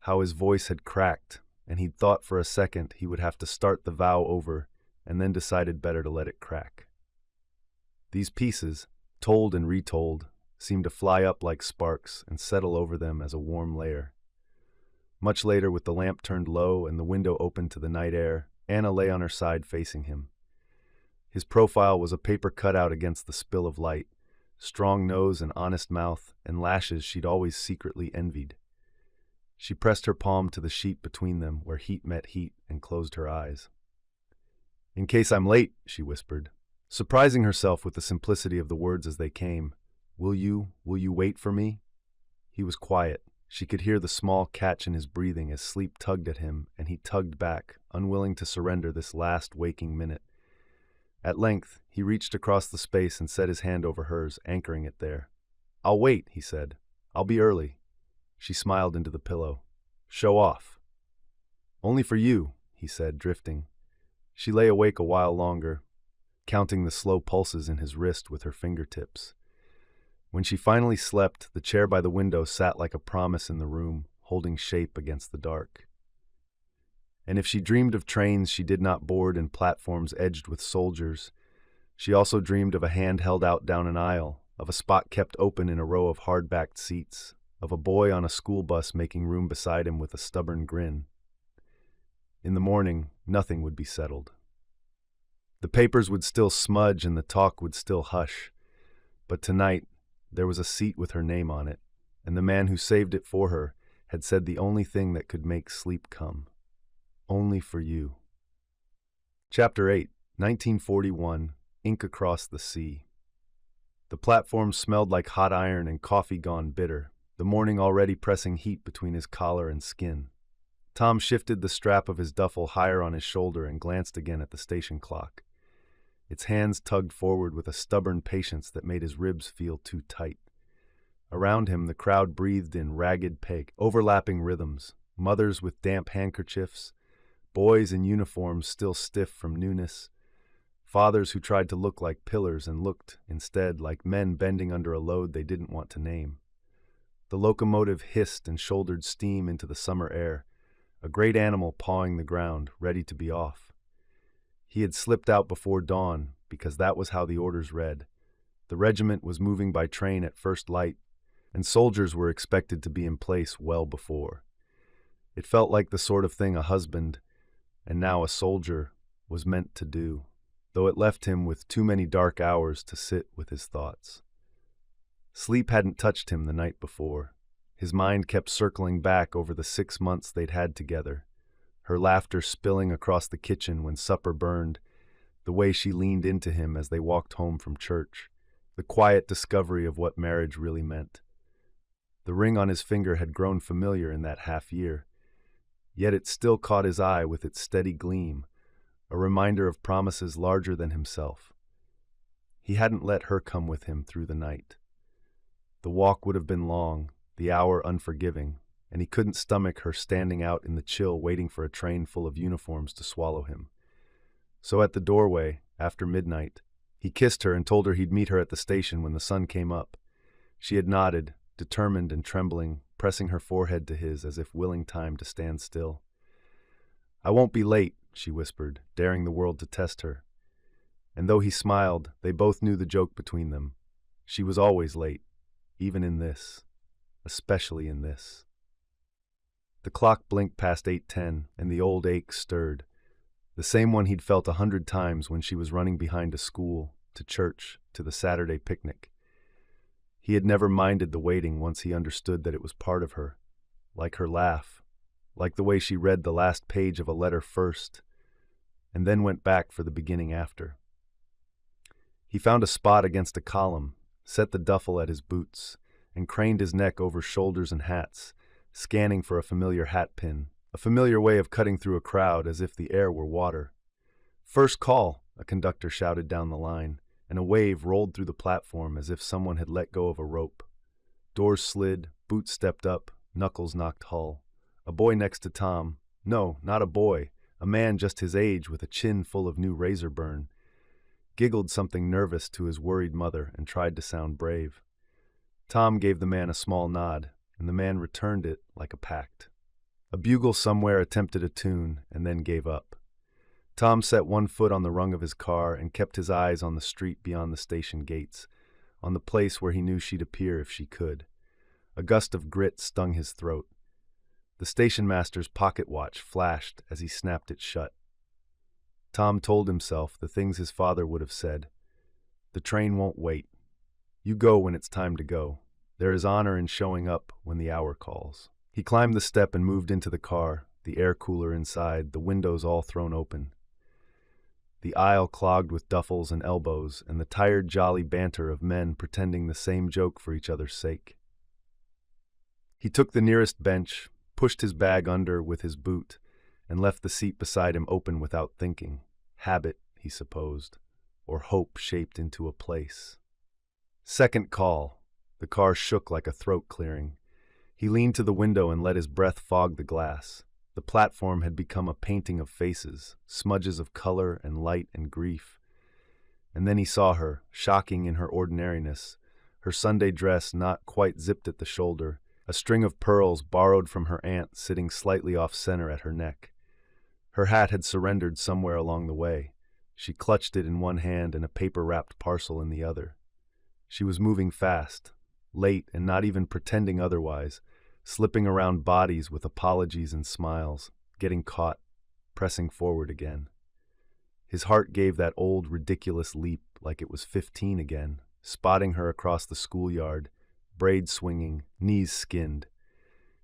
[SPEAKER 1] how his voice had cracked, and he'd thought for a second he would have to start the vow over, and then decided better to let it crack. These pieces, told and retold, seemed to fly up like sparks and settle over them as a warm layer. Much later, with the lamp turned low and the window open to the night air, Anna lay on her side facing him. His profile was a paper cutout against the spill of light, strong nose and honest mouth, and lashes she'd always secretly envied. She pressed her palm to the sheet between them where heat met heat and closed her eyes. "In case I'm late," she whispered, surprising herself with the simplicity of the words as they came. Will you wait for me?" He was quiet. She could hear the small catch in his breathing as sleep tugged at him, and he tugged back, unwilling to surrender this last waking minute. At length, he reached across the space and set his hand over hers, anchoring it there. "I'll wait," he said. "I'll be early." She smiled into the pillow. "Show off." "Only for you," he said, drifting. She lay awake a while longer, counting the slow pulses in his wrist with her fingertips. When she finally slept, the chair by the window sat like a promise in the room, holding shape against the dark. And if she dreamed of trains she did not board and platforms edged with soldiers, she also dreamed of a hand held out down an aisle, of a spot kept open in a row of hard-backed seats, of a boy on a school bus making room beside him with a stubborn grin. In the morning, nothing would be settled. The papers would still smudge and the talk would still hush, but tonight, there was a seat with her name on it, and the man who saved it for her had said the only thing that could make sleep come. Only for you. Chapter 8, 1941, Ink Across the Sea. The platform smelled like hot iron and coffee gone bitter, the morning already pressing heat between his collar and skin. Tom shifted the strap of his duffel higher on his shoulder and glanced again at the station clock. Its hands tugged forward with a stubborn patience that made his ribs feel too tight. Around him, the crowd breathed in ragged peg, overlapping rhythms, mothers with damp handkerchiefs, boys in uniforms still stiff from newness, fathers who tried to look like pillars and looked, instead, like men bending under a load they didn't want to name. The locomotive hissed and shouldered steam into the summer air, a great animal pawing the ground, ready to be off. He had slipped out before dawn, because that was how the orders read. The regiment was moving by train at first light, and soldiers were expected to be in place well before. It felt like the sort of thing a husband, and now a soldier, was meant to do, though it left him with too many dark hours to sit with his thoughts. Sleep hadn't touched him the night before. His mind kept circling back over the 6 months they'd had together, her laughter spilling across the kitchen when supper burned, the way she leaned into him as they walked home from church, the quiet discovery of what marriage really meant. The ring on his finger had grown familiar in that half year, yet it still caught his eye with its steady gleam, a reminder of promises larger than himself. He hadn't let her come with him through the night. The walk would have been long, the hour unforgiving, and he couldn't stomach her standing out in the chill waiting for a train full of uniforms to swallow him. So at the doorway, after midnight, he kissed her and told her he'd meet her at the station when the sun came up. She had nodded, determined and trembling, pressing her forehead to his as if willing time to stand still. "I won't be late," she whispered, daring the world to test her. And though he smiled, they both knew the joke between them. She was always late, even in this, especially in this. The clock blinked past 8:10, and the old ache stirred, the same one he'd felt 100 times when she was running behind to school, to church, to the Saturday picnic. He had never minded the waiting once he understood that it was part of her, like her laugh, like the way she read the last page of a letter first, and then went back for the beginning after. He found a spot against a column, set the duffel at his boots, and craned his neck over shoulders and hats, scanning for a familiar hat pin, a familiar way of cutting through a crowd as if the air were water. "First call," a conductor shouted down the line, and a wave rolled through the platform as if someone had let go of a rope. Doors slid, boots stepped up, knuckles knocked hull. A boy next to Tom, no, not a boy, a man just his age with a chin full of new razor burn, giggled something nervous to his worried mother and tried to sound brave. Tom gave the man a small nod, and the man returned it like a pact. A bugle somewhere attempted a tune and then gave up. Tom set one foot on the rung of his car and kept his eyes on the street beyond the station gates, on the place where he knew she'd appear if she could. A gust of grit stung his throat. The station master's pocket watch flashed as he snapped it shut. Tom told himself the things his father would have said. "The train won't wait. You go when it's time to go. There is honor in showing up when the hour calls." He climbed the step and moved into the car, the air cooler inside, the windows all thrown open. The aisle clogged with duffels and elbows, and the tired, jolly banter of men pretending the same joke for each other's sake. He took the nearest bench, pushed his bag under with his boot, and left the seat beside him open without thinking. Habit, he supposed, or hope shaped into a place. Second call. The car shook like a throat clearing. He leaned to the window and let his breath fog the glass. The platform had become a painting of faces, smudges of color and light and grief. And then he saw her, shocking in her ordinariness, her Sunday dress not quite zipped at the shoulder, a string of pearls borrowed from her aunt sitting slightly off-center at her neck. Her hat had surrendered somewhere along the way. She clutched it in one hand and a paper-wrapped parcel in the other. She was moving fast, late and not even pretending otherwise, slipping around bodies with apologies and smiles, getting caught, pressing forward again. His heart gave that old, ridiculous leap like it was 15 again, spotting her across the schoolyard, braids swinging, knees skinned.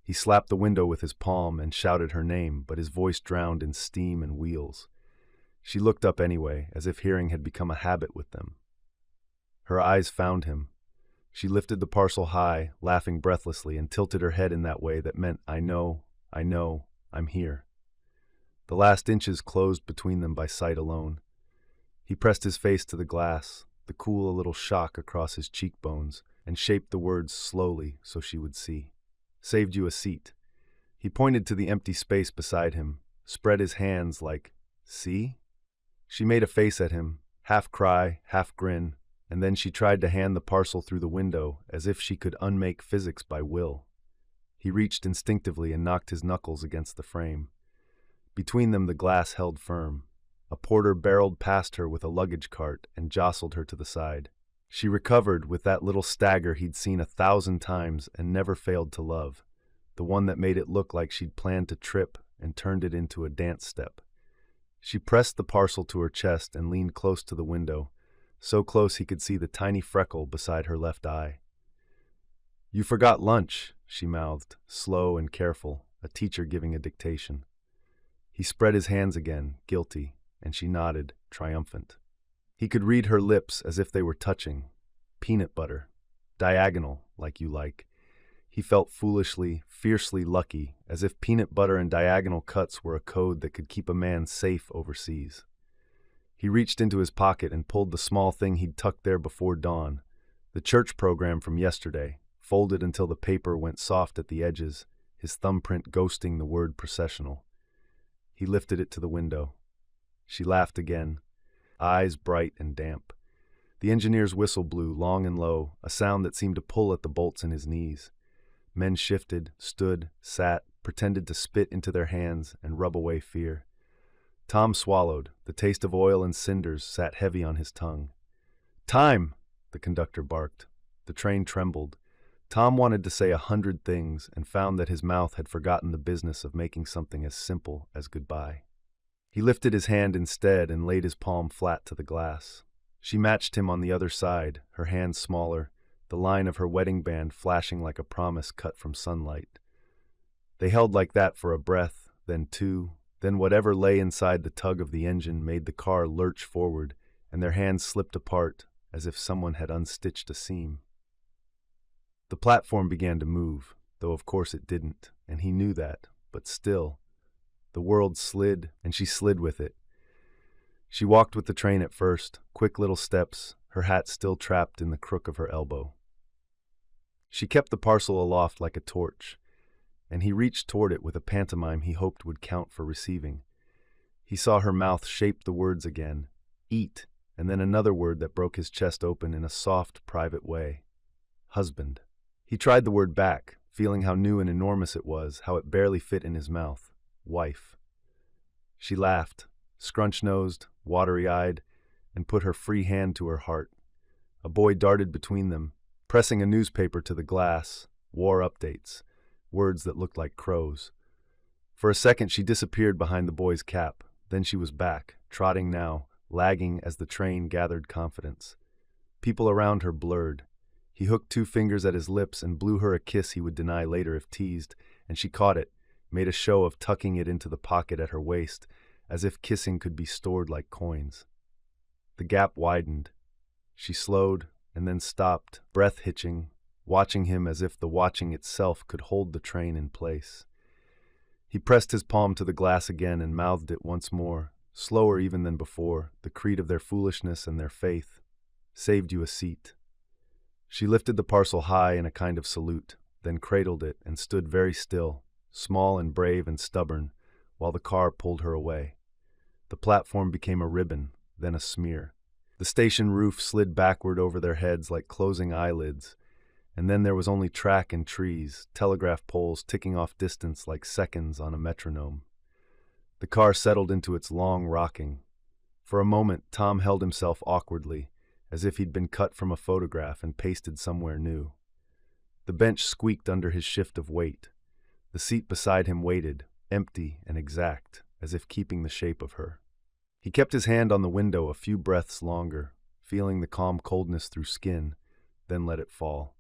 [SPEAKER 1] He slapped the window with his palm and shouted her name, but his voice drowned in steam and wheels. She looked up anyway, as if hearing had become a habit with them. Her eyes found him. She lifted the parcel high, laughing breathlessly, and tilted her head in that way that meant, I know, I'm here." The last inches closed between them by sight alone. He pressed his face to the glass, the cool a little shock across his cheekbones, and shaped the words slowly so she would see. "Saved you a seat." He pointed to the empty space beside him, spread his hands like, "See?" She made a face at him, half cry, half grin, and then she tried to hand the parcel through the window as if she could unmake physics by will. He reached instinctively and knocked his knuckles against the frame. Between them the glass held firm. A porter barreled past her with a luggage cart and jostled her to the side. She recovered with that little stagger he'd seen 1,000 times and never failed to love, the one that made it look like she'd planned to trip and turned it into a dance step. She pressed the parcel to her chest and leaned close to the window, so close he could see the tiny freckle beside her left eye. "You forgot lunch," she mouthed, slow and careful, a teacher giving a dictation. He spread his hands again, guilty, and she nodded, triumphant. He could read her lips as if they were touching. Peanut butter. Diagonal, like you like. He felt foolishly, fiercely lucky, as if peanut butter and diagonal cuts were a code that could keep a man safe overseas. He reached into his pocket and pulled the small thing he'd tucked there before dawn, the church program from yesterday, folded until the paper went soft at the edges, his thumbprint ghosting the word processional. He lifted it to the window. She laughed again, eyes bright and damp. The engineer's whistle blew, long and low, a sound that seemed to pull at the bolts in his knees. Men shifted, stood, sat, pretended to spit into their hands and rub away fear. Tom swallowed. The taste of oil and cinders sat heavy on his tongue. "Time!" the conductor barked. The train trembled. Tom wanted to say 100 things and found that his mouth had forgotten the business of making something as simple as goodbye. He lifted his hand instead and laid his palm flat to the glass. She matched him on the other side, her hand smaller, the line of her wedding band flashing like a promise cut from sunlight. They held like that for a breath, then two, then whatever lay inside the tug of the engine made the car lurch forward, and their hands slipped apart as if someone had unstitched a seam. The platform began to move, though of course it didn't, and he knew that, but still. The world slid, and she slid with it. She walked with the train at first, quick little steps, her hat still trapped in the crook of her elbow. She kept the parcel aloft like a torch, and he reached toward it with a pantomime he hoped would count for receiving. He saw her mouth shape the words again, eat, and then another word that broke his chest open in a soft, private way. Husband. He tried the word back, feeling how new and enormous it was, how it barely fit in his mouth. Wife. She laughed, scrunch-nosed, watery-eyed, and put her free hand to her heart. A boy darted between them, pressing a newspaper to the glass, war updates, words that looked like crows. For a second she disappeared behind the boy's cap, then she was back, trotting now, lagging as the train gathered confidence. People around her blurred. He hooked 2 fingers at his lips and blew her a kiss he would deny later if teased, and she caught it, made a show of tucking it into the pocket at her waist, as if kissing could be stored like coins. The gap widened. She slowed, and then stopped, breath hitching, watching him as if the watching itself could hold the train in place. He pressed his palm to the glass again and mouthed it once more, slower even than before, the creed of their foolishness and their faith. Saved you a seat. She lifted the parcel high in a kind of salute, then cradled it and stood very still, small and brave and stubborn, while the car pulled her away. The platform became a ribbon, then a smear. The station roof slid backward over their heads like closing eyelids, and then there was only track and trees, telegraph poles ticking off distance like seconds on a metronome. The car settled into its long rocking. For a moment, Tom held himself awkwardly, as if he'd been cut from a photograph and pasted somewhere new. The bench squeaked under his shift of weight. The seat beside him waited, empty and exact, as if keeping the shape of her. He kept his hand on the window a few breaths longer, feeling the calm coldness through skin, then let it fall.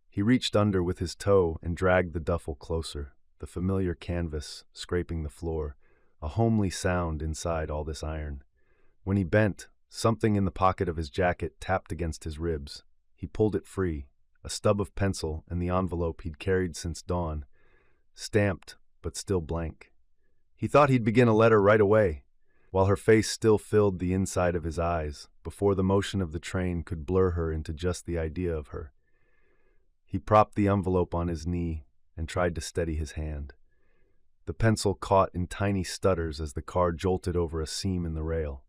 [SPEAKER 1] He reached under with his toe and dragged the duffel closer, the familiar canvas scraping the floor, a homely sound inside all this iron. When he bent, something in the pocket of his jacket tapped against his ribs. He pulled it free, a stub of pencil and the envelope he'd carried since dawn, stamped but still blank. He thought he'd begin a letter right away, while her face still filled the inside of his eyes, before the motion of the train could blur her into just the idea of her. He propped the envelope on his knee and tried to steady his hand. the pencil caught in tiny stutters as the car jolted over a seam in the rail.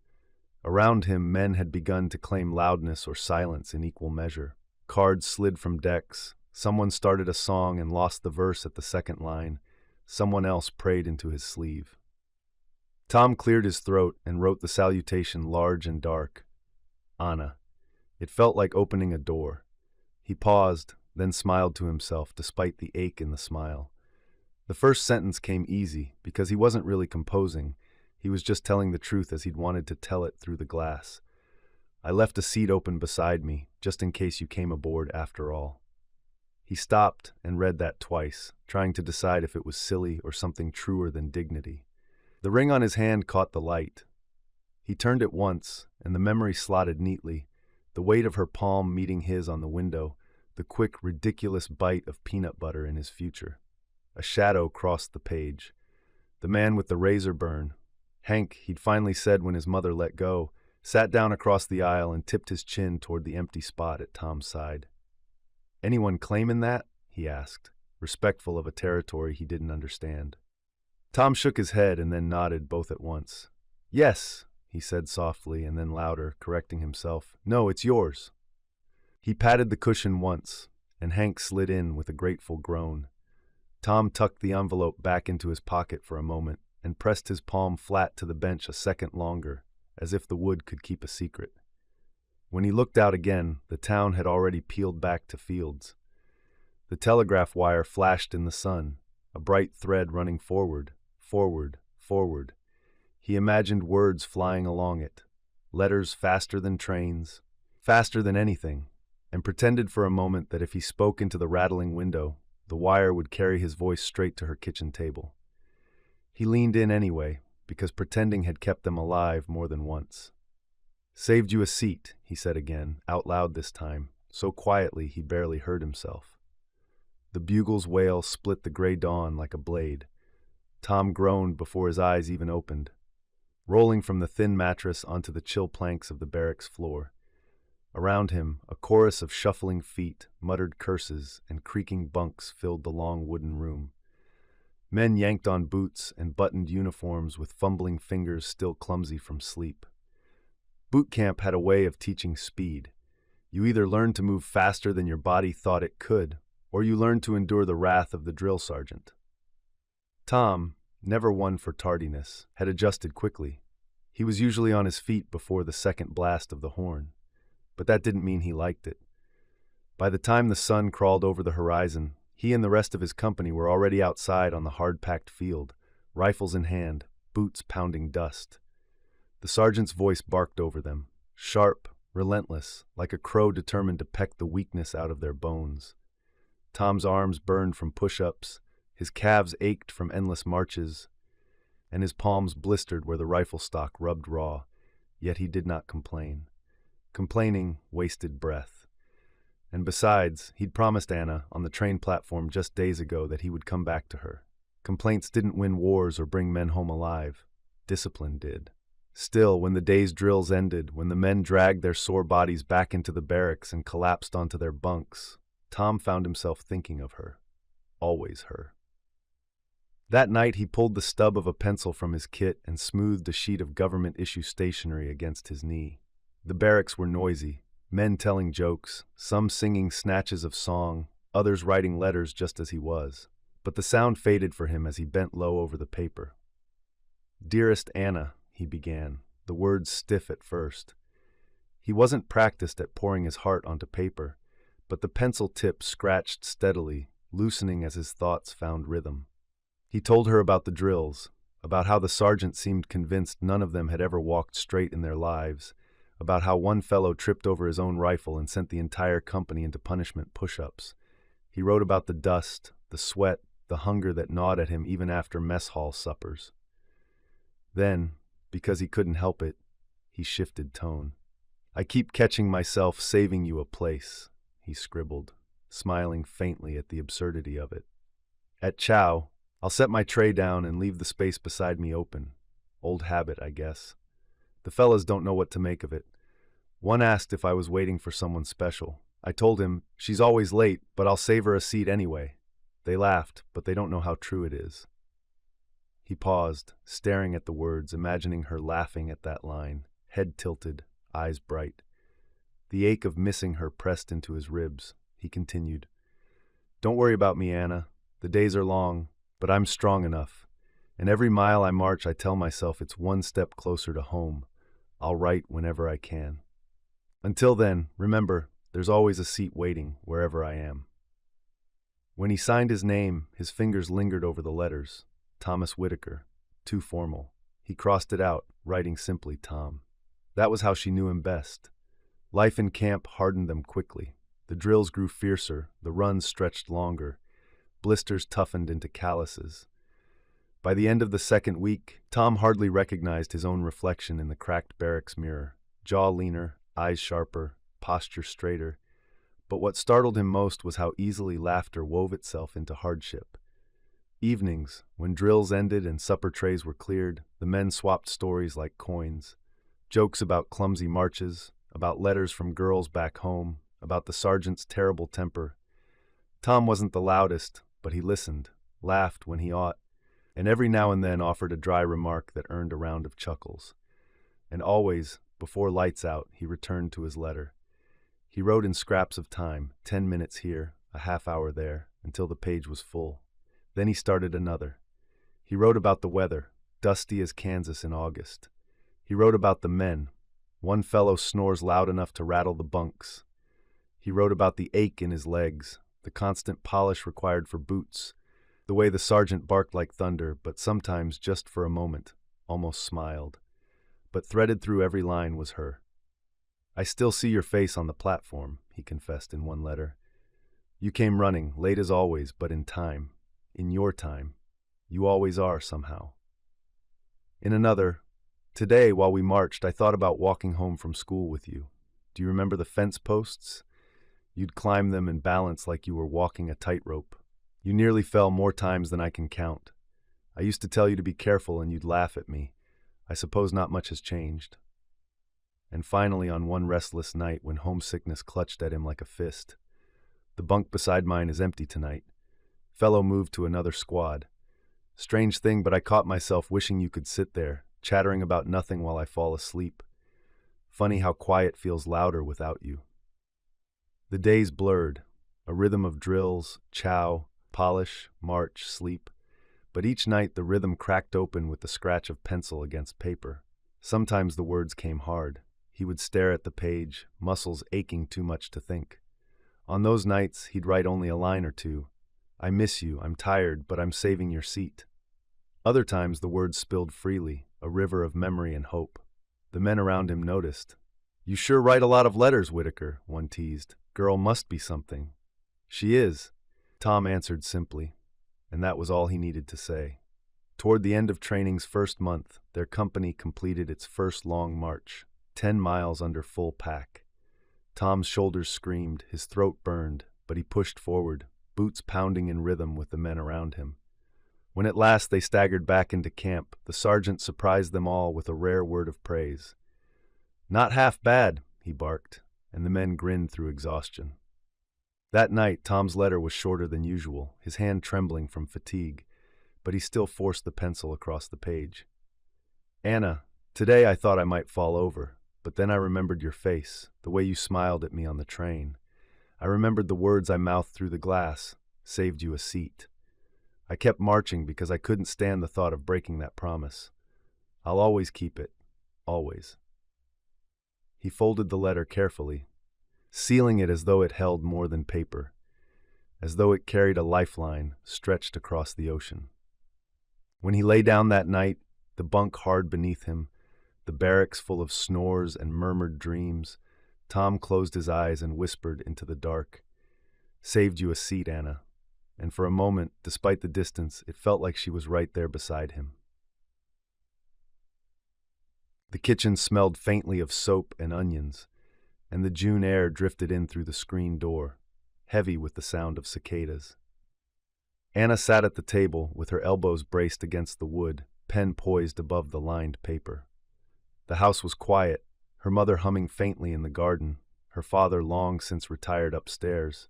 [SPEAKER 1] Around him, men had begun to claim loudness or silence in equal measure. Cards slid from decks. Someone started a song and lost the verse at the second line. Someone else prayed into his sleeve. Tom cleared his throat and wrote the salutation large and dark. Anna. It felt like opening a door. He paused, then smiled to himself despite the ache in the smile. The first sentence came easy because he wasn't really composing. He was just telling the truth as he'd wanted to tell it through the glass. I left a seat open beside me, just in case you came aboard after all. He stopped and read that twice, trying to decide if it was silly or something truer than dignity. The ring on his hand caught the light. He turned it once, and the memory slotted neatly, the weight of her palm meeting his on the window, the quick, ridiculous bite of peanut butter in his future. A shadow crossed the page. The man with the razor burn, Hank, he'd finally said when his mother let go, sat down across the aisle and tipped his chin toward the empty spot at Tom's side. "Anyone claiming that?" he asked, respectful of a territory he didn't understand. Tom shook his head and then nodded both at once. "Yes," he said softly and then louder, correcting himself. "No, it's yours." He patted the cushion once, and Hank slid in with a grateful groan. Tom tucked the envelope back into his pocket for a moment and pressed his palm flat to the bench a second longer, as if the wood could keep a secret. When he looked out again, the town had already peeled back to fields. The telegraph wire flashed in the sun, a bright thread running forward, forward, forward. He imagined words flying along it, letters faster than trains, faster than anything, and pretended for a moment that if he spoke into the rattling window, the wire would carry his voice straight to her kitchen table. He leaned in anyway, because pretending had kept them alive more than once. "Saved you a seat," he said again, out loud this time, so quietly he barely heard himself. The bugle's wail split the gray dawn like a blade. Tom groaned before his eyes even opened, rolling from the thin mattress onto the chill planks of the barracks floor. Around him, a chorus of shuffling feet, muttered curses, and creaking bunks filled the long wooden room. Men yanked on boots and buttoned uniforms with fumbling fingers still clumsy from sleep. Boot camp had a way of teaching speed. You either learned to move faster than your body thought it could, or you learned to endure the wrath of the drill sergeant. Tom, never one for tardiness, had adjusted quickly. He was usually on his feet before the second blast of the horn, but that didn't mean he liked it. By the time the sun crawled over the horizon, he and the rest of his company were already outside on the hard-packed field, rifles in hand, boots pounding dust. The sergeant's voice barked over them, sharp, relentless, like a crow determined to peck the weakness out of their bones. Tom's arms burned from push-ups, his calves ached from endless marches, and his palms blistered where the rifle stock rubbed raw, yet he did not complain. Complaining wasted breath. And besides, he'd promised Anna on the train platform just days ago that he would come back to her. Complaints didn't win wars or bring men home alive. Discipline did. Still, when the day's drills ended, when the men dragged their sore bodies back into the barracks and collapsed onto their bunks, Tom found himself thinking of her. Always her. That night he pulled the stub of a pencil from his kit and smoothed a sheet of government-issue stationery against his knee. The barracks were noisy, men telling jokes, some singing snatches of song, others writing letters just as he was. But the sound faded for him as he bent low over the paper. "Dearest Anna," he began, the words stiff at first. He wasn't practiced at pouring his heart onto paper, but the pencil tip scratched steadily, loosening as his thoughts found rhythm. He told her about the drills, about how the sergeant seemed convinced none of them had ever walked straight in their lives, about how one fellow tripped over his own rifle and sent the entire company into punishment push-ups. He wrote about the dust, the sweat, the hunger that gnawed at him even after mess hall suppers. Then, because he couldn't help it, he shifted tone. "I keep catching myself saving you a place," he scribbled, smiling faintly at the absurdity of it. "At chow, I'll set my tray down and leave the space beside me open. Old habit, I guess. The fellas don't know what to make of it. One asked if I was waiting for someone special. I told him, she's always late, but I'll save her a seat anyway. They laughed, but they don't know how true it is." He paused, staring at the words, imagining her laughing at that line, head tilted, eyes bright. The ache of missing her pressed into his ribs. He continued, "Don't worry about me, Anna. The days are long, but I'm strong enough. And every mile I march, I tell myself it's one step closer to home. I'll write whenever I can. Until then, remember, there's always a seat waiting wherever I am." When he signed his name, his fingers lingered over the letters. Thomas Whitaker. Too formal. He crossed it out, writing simply Tom. That was how she knew him best. Life in camp hardened them quickly. The drills grew fiercer, the runs stretched longer. Blisters toughened into calluses. By the end of the second week, Tom hardly recognized his own reflection in the cracked barracks mirror. Jaw leaner, eyes sharper, posture straighter. But what startled him most was how easily laughter wove itself into hardship. Evenings, when drills ended and supper trays were cleared, the men swapped stories like coins. Jokes about clumsy marches, about letters from girls back home, about the sergeant's terrible temper. Tom wasn't the loudest, but he listened, laughed when he ought, and every now and then offered a dry remark that earned a round of chuckles. And always, before lights out, he returned to his letter. He wrote in scraps of time, 10 minutes here, a half hour there, until the page was full. Then he started another. He wrote about the weather, dusty as Kansas in August. He wrote about the men. One fellow snores loud enough to rattle the bunks. He wrote about the ache in his legs, the constant polish required for boots, the way the sergeant barked like thunder, but sometimes, just for a moment, almost smiled. But threaded through every line was her. "I still see your face on the platform," he confessed in one letter. "You came running, late as always, but in time. In your time. You always are, somehow." In another, "Today, while we marched, I thought about walking home from school with you. Do you remember the fence posts? You'd climb them and balance like you were walking a tightrope. You nearly fell more times than I can count. I used to tell you to be careful and you'd laugh at me. I suppose not much has changed." And finally, on one restless night when homesickness clutched at him like a fist, "The bunk beside mine is empty tonight. Fellow moved to another squad. Strange thing, but I caught myself wishing you could sit there, chattering about nothing while I fall asleep. Funny how quiet feels louder without you." The days blurred, a rhythm of drills, chow, polish, march, sleep. But each night the rhythm cracked open with the scratch of pencil against paper. Sometimes the words came hard. He would stare at the page, muscles aching too much to think. On those nights, he'd write only a line or two. "I miss you, I'm tired, but I'm saving your seat." Other times the words spilled freely, a river of memory and hope. The men around him noticed. "You sure write a lot of letters, Whitaker," one teased. "Girl must be something." "She is," Tom answered simply, and that was all he needed to say. Toward the end of training's first month, their company completed its first long march, 10 miles under full pack. Tom's shoulders screamed, his throat burned, but he pushed forward, boots pounding in rhythm with the men around him. When at last they staggered back into camp, the sergeant surprised them all with a rare word of praise. "Not half bad," he barked, and the men grinned through exhaustion. That night, Tom's letter was shorter than usual, his hand trembling from fatigue, but he still forced the pencil across the page. "Anna, today I thought I might fall over, but then I remembered your face, the way you smiled at me on the train. I remembered the words I mouthed through the glass, saved you a seat. I kept marching because I couldn't stand the thought of breaking that promise. I'll always keep it, always." He folded the letter carefully, sealing it as though it held more than paper, as though it carried a lifeline stretched across the ocean. When he lay down that night, the bunk hard beneath him, the barracks full of snores and murmured dreams, Tom closed his eyes and whispered into the dark, "Saved you a seat, Anna." And for a moment, despite the distance, it felt like she was right there beside him. The kitchen smelled faintly of soap and onions, and the June air drifted in through the screen door, heavy with the sound of cicadas. Anna sat at the table with her elbows braced against the wood, pen poised above the lined paper. The house was quiet, her mother humming faintly in the garden, her father long since retired upstairs.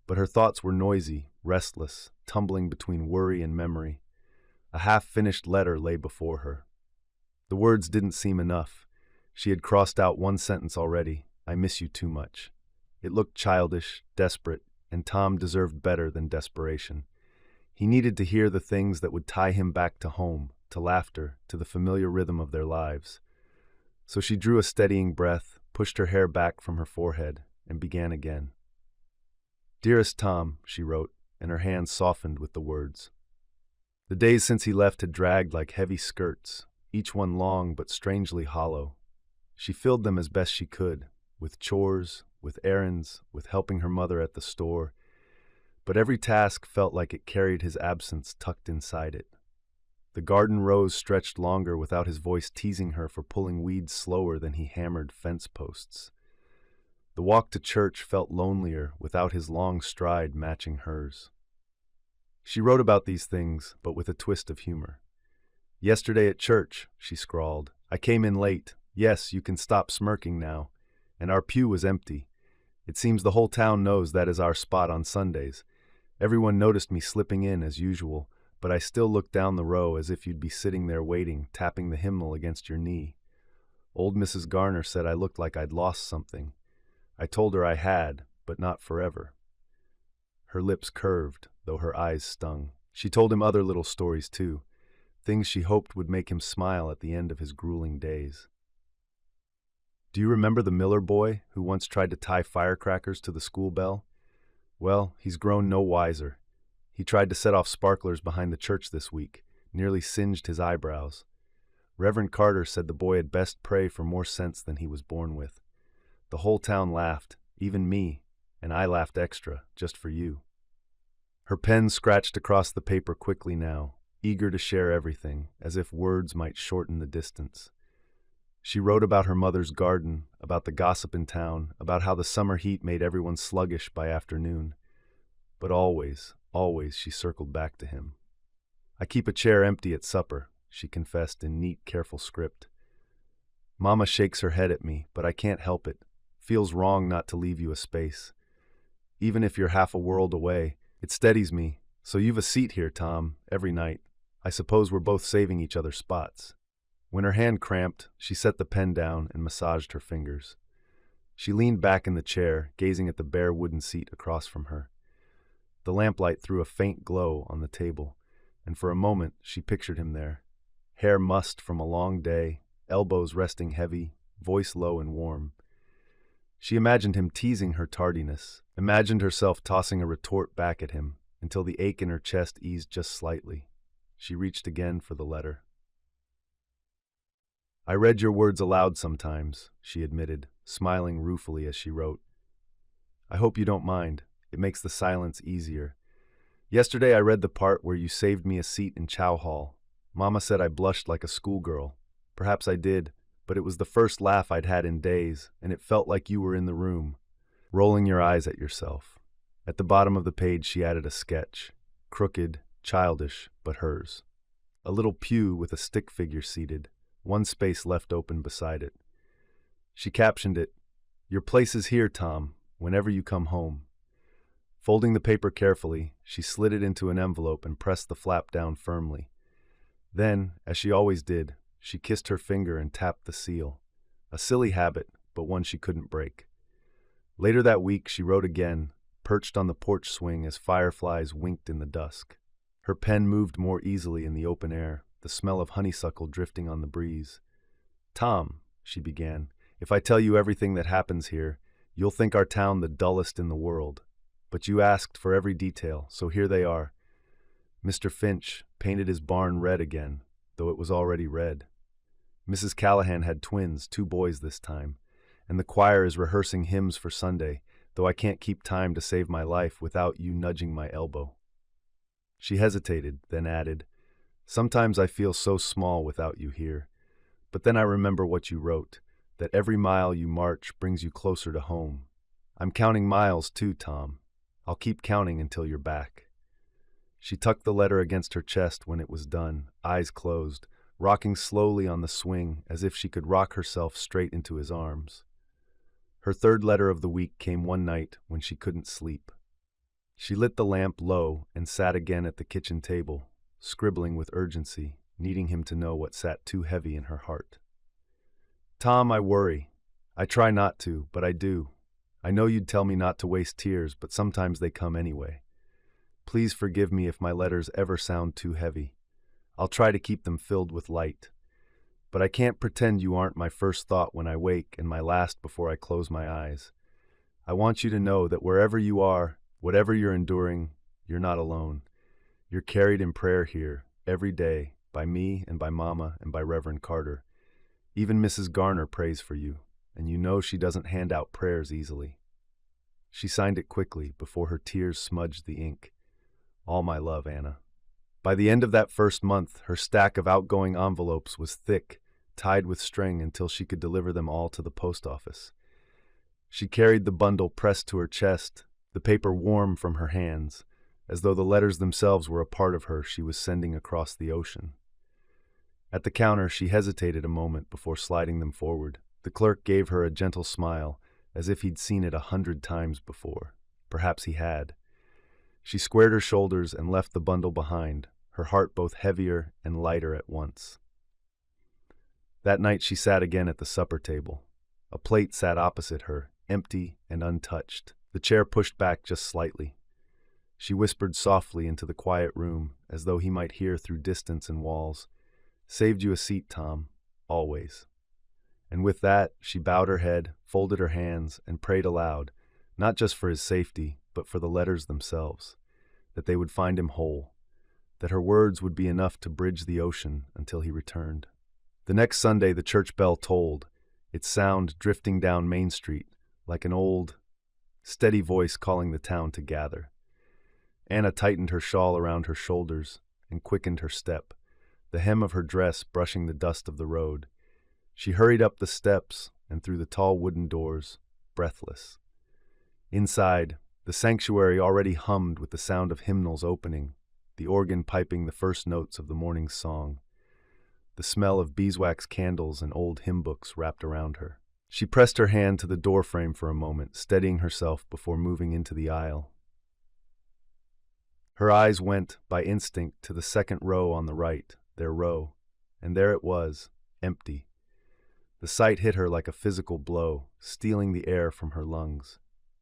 [SPEAKER 1] But her thoughts were noisy, restless, tumbling between worry and memory. A half-finished letter lay before her. The words didn't seem enough. She had crossed out one sentence already, "I miss you too much." It looked childish, desperate, and Tom deserved better than desperation. He needed to hear the things that would tie him back to home, to laughter, to the familiar rhythm of their lives. So she drew a steadying breath, pushed her hair back from her forehead, and began again. "Dearest Tom," she wrote, and her hands softened with the words. The days since he left had dragged like heavy skirts, each one long but strangely hollow. She filled them as best she could, with chores, with errands, with helping her mother at the store, but every task felt like it carried his absence tucked inside it. The garden rows stretched longer without his voice teasing her for pulling weeds slower than he hammered fence posts. The walk to church felt lonelier without his long stride matching hers. She wrote about these things, but with a twist of humor. "Yesterday at church," she scrawled, "I came in late. Yes, you can stop smirking now. And our pew was empty. It seems the whole town knows that is our spot on Sundays. Everyone noticed me slipping in as usual, but I still looked down the row as if you'd be sitting there waiting, tapping the hymnal against your knee. Old Mrs. Garner said I looked like I'd lost something. I told her I had, but not forever." Her lips curved, though her eyes stung. She told him other little stories too, things she hoped would make him smile at the end of his grueling days. "Do you remember the Miller boy who once tried to tie firecrackers to the school bell? Well, he's grown no wiser. He tried to set off sparklers behind the church this week, nearly singed his eyebrows. Reverend Carter said the boy had best pray for more sense than he was born with. The whole town laughed, even me, and I laughed extra, just for you." Her pen scratched across the paper quickly now, eager to share everything, as if words might shorten the distance. She wrote about her mother's garden, about the gossip in town, about how the summer heat made everyone sluggish by afternoon. But always she circled back to him. "I keep a chair empty at supper," she confessed in neat, careful script. "Mama shakes her head at me, but I can't help it. Feels wrong not to leave you a space. Even if you're half a world away, it steadies me. So you've a seat here, Tom, every night. I suppose we're both saving each other spots." When her hand cramped, she set the pen down and massaged her fingers. She leaned back in the chair, gazing at the bare wooden seat across from her. The lamplight threw a faint glow on the table, and for a moment she pictured him there. Hair mussed from a long day, elbows resting heavy, voice low and warm. She imagined him teasing her tardiness, imagined herself tossing a retort back at him, until the ache in her chest eased just slightly. She reached again for the letter. "I read your words aloud sometimes," she admitted, smiling ruefully as she wrote. "I hope you don't mind. It makes the silence easier. Yesterday I read the part where you saved me a seat in Chow Hall. Mama said I blushed like a schoolgirl. Perhaps I did, but it was the first laugh I'd had in days, and it felt like you were in the room, rolling your eyes at yourself." At the bottom of the page she added a sketch, crooked, childish, but hers. A little pew with a stick figure seated, one space left open beside it. She captioned it, "Your place is here, Tom, whenever you come home." Folding the paper carefully, she slid it into an envelope and pressed the flap down firmly. Then, as she always did, she kissed her finger and tapped the seal. A silly habit, but one she couldn't break. Later that week she wrote again, perched on the porch swing as fireflies winked in the dusk. Her pen moved more easily in the open air, the smell of honeysuckle drifting on the breeze. "Tom," she began, "if I tell you everything that happens here, you'll think our town the dullest in the world. But you asked for every detail, so here they are. Mr. Finch painted his barn red again, though it was already red. Mrs. Callahan had twins, 2 boys this time, and the choir is rehearsing hymns for Sunday, though I can't keep time to save my life without you nudging my elbow." She hesitated, then added, "Sometimes I feel so small without you here, but then I remember what you wrote, that every mile you march brings you closer to home. I'm counting miles too, Tom. I'll keep counting until you're back." She tucked the letter against her chest when it was done, eyes closed, rocking slowly on the swing as if she could rock herself straight into his arms. Her third letter of the week came one night when she couldn't sleep. She lit the lamp low and sat again at the kitchen table, scribbling with urgency, needing him to know what sat too heavy in her heart. Tom, I worry. I try not to, but I do. I know you'd tell me not to waste tears, but sometimes they come anyway. Please forgive me if my letters ever sound too heavy. I'll try to keep them filled with light. But I can't pretend you aren't my first thought when I wake and my last before I close my eyes. I want you to know that wherever you are, whatever you're enduring, you're not alone. You're carried in prayer here, every day, by me and by Mama and by Reverend Carter. Even Mrs. Garner prays for you, and you know she doesn't hand out prayers easily. She signed it quickly before her tears smudged the ink. All my love, Anna. By the end of that first month, her stack of outgoing envelopes was thick, tied with string until she could deliver them all to the post office. She carried the bundle pressed to her chest, the paper warm from her hands, as though the letters themselves were a part of her she was sending across the ocean. At the counter, she hesitated a moment before sliding them forward. The clerk gave her a gentle smile, as if he'd seen it 100 times before. Perhaps he had. She squared her shoulders and left the bundle behind, her heart both heavier and lighter at once. That night she sat again at the supper table. A plate sat opposite her, empty and untouched, the chair pushed back just slightly. She whispered softly into the quiet room, as though he might hear through distance and walls. "Saved you a seat, Tom, always." And with that, she bowed her head, folded her hands, and prayed aloud, not just for his safety, but for the letters themselves, that they would find him whole, that her words would be enough to bridge the ocean until he returned. The next Sunday, the church bell tolled, its sound drifting down Main Street, like an old, steady voice calling the town to gather. Anna tightened her shawl around her shoulders and quickened her step, the hem of her dress brushing the dust of the road. She hurried up the steps and through the tall wooden doors, breathless. Inside, the sanctuary already hummed with the sound of hymnals opening, the organ piping the first notes of the morning's song. The smell of beeswax candles and old hymn books wrapped around her. She pressed her hand to the doorframe for a moment, steadying herself before moving into the aisle. Her eyes went, by instinct, to the second row on the right, their row, and there it was, empty. The sight hit her like a physical blow, stealing the air from her lungs.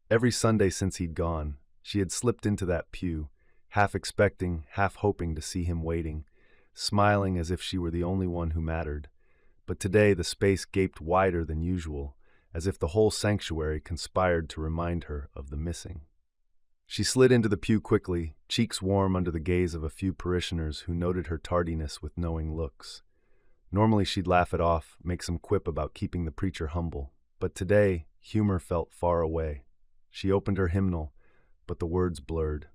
[SPEAKER 1] Every Sunday since he'd gone, she had slipped into that pew, half expecting, half hoping to see him waiting, smiling as if she were the only one who mattered. But today the space gaped wider than usual, as if the whole sanctuary conspired to remind her of the missing. She slid into the pew quickly, cheeks warm under the gaze of a few parishioners who noted her tardiness with knowing looks. Normally she'd laugh it off, make some quip about keeping the preacher humble, but today humor felt far away. She opened her hymnal, but the words blurred.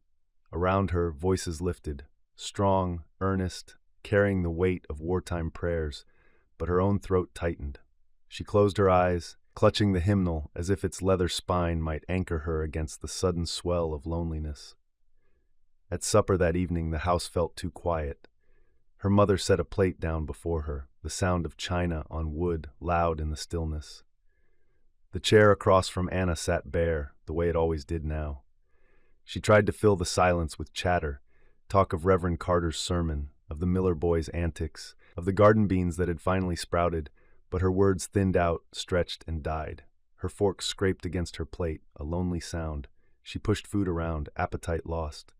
[SPEAKER 1] Around her, voices lifted, strong, earnest, carrying the weight of wartime prayers, but her own throat tightened. She closed her eyes, clutching the hymnal as if its leather spine might anchor her against the sudden swell of loneliness. At supper that evening, the house felt too quiet. Her mother set a plate down before her, the sound of china on wood loud in the stillness. The chair across from Anna sat bare, the way it always did now. She tried to fill the silence with chatter, talk of Reverend Carter's sermon, of the Miller boys' antics, of the garden beans that had finally sprouted, but her words thinned out, stretched, and died. Her fork scraped against her plate, a lonely sound. She pushed food around, appetite lost.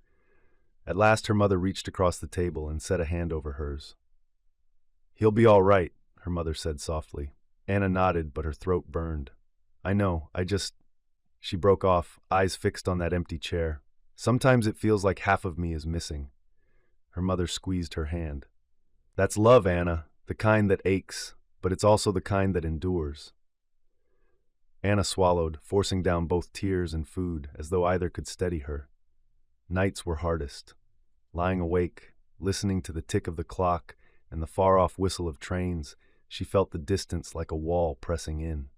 [SPEAKER 1] At last her mother reached across the table and set a hand over hers. "He'll be all right," her mother said softly. Anna nodded, but her throat burned. "I know, She broke off, eyes fixed on that empty chair. "Sometimes it feels like half of me is missing." Her mother squeezed her hand. "That's love, Anna, the kind that aches, but it's also the kind that endures." Anna swallowed, forcing down both tears and food, as though either could steady her. Nights were hardest. Lying awake, listening to the tick of the clock and the far-off whistle of trains, she felt the distance like a wall pressing in.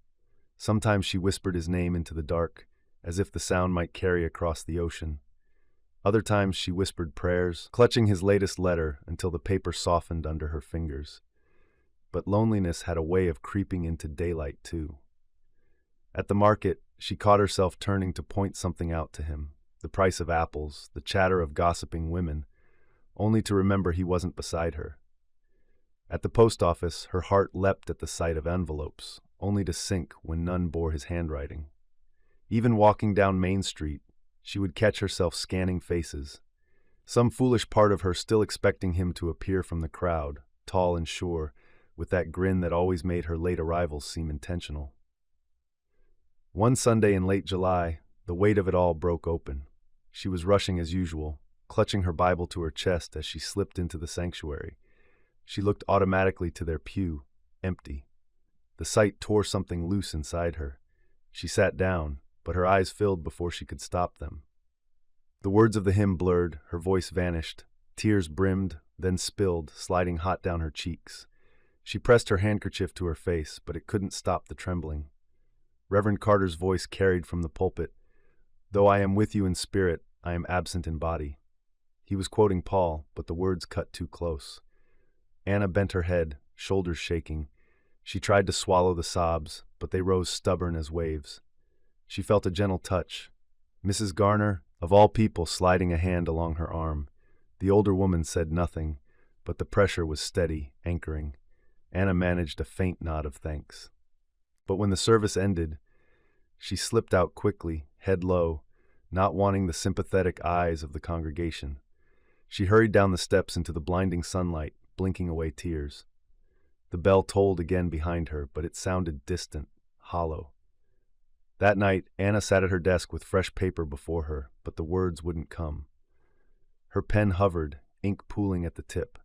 [SPEAKER 1] Sometimes she whispered his name into the dark, as if the sound might carry across the ocean. Other times she whispered prayers, clutching his latest letter until the paper softened under her fingers. But loneliness had a way of creeping into daylight too. At the market, she caught herself turning to point something out to him, the price of apples, the chatter of gossiping women, only to remember he wasn't beside her. At the post office, her heart leapt at the sight of envelopes, only to sink when none bore his handwriting. Even walking down Main Street, she would catch herself scanning faces, some foolish part of her still expecting him to appear from the crowd, tall and sure, with that grin that always made her late arrivals seem intentional. One Sunday in late July, the weight of it all broke open. She was rushing as usual, clutching her Bible to her chest as she slipped into the sanctuary. She looked automatically to their pew, empty. The sight tore something loose inside her. She sat down, but her eyes filled before she could stop them. The words of the hymn blurred, her voice vanished, tears brimmed, then spilled, sliding hot down her cheeks. She pressed her handkerchief to her face, but it couldn't stop the trembling. Reverend Carter's voice carried from the pulpit, "Though I am with you in spirit, I am absent in body." He was quoting Paul, but the words cut too close. Anna bent her head, shoulders shaking. She tried to swallow the sobs, but they rose stubborn as waves. She felt a gentle touch. Mrs. Garner, of all people, sliding a hand along her arm. The older woman said nothing, but the pressure was steady, anchoring. Anna managed a faint nod of thanks. But when the service ended, she slipped out quickly, head low, not wanting the sympathetic eyes of the congregation. She hurried down the steps into the blinding sunlight, blinking away tears. The bell tolled again behind her, but it sounded distant, hollow. That night, Anna sat at her desk with fresh paper before her, but the words wouldn't come. Her pen hovered, ink pooling at the tip.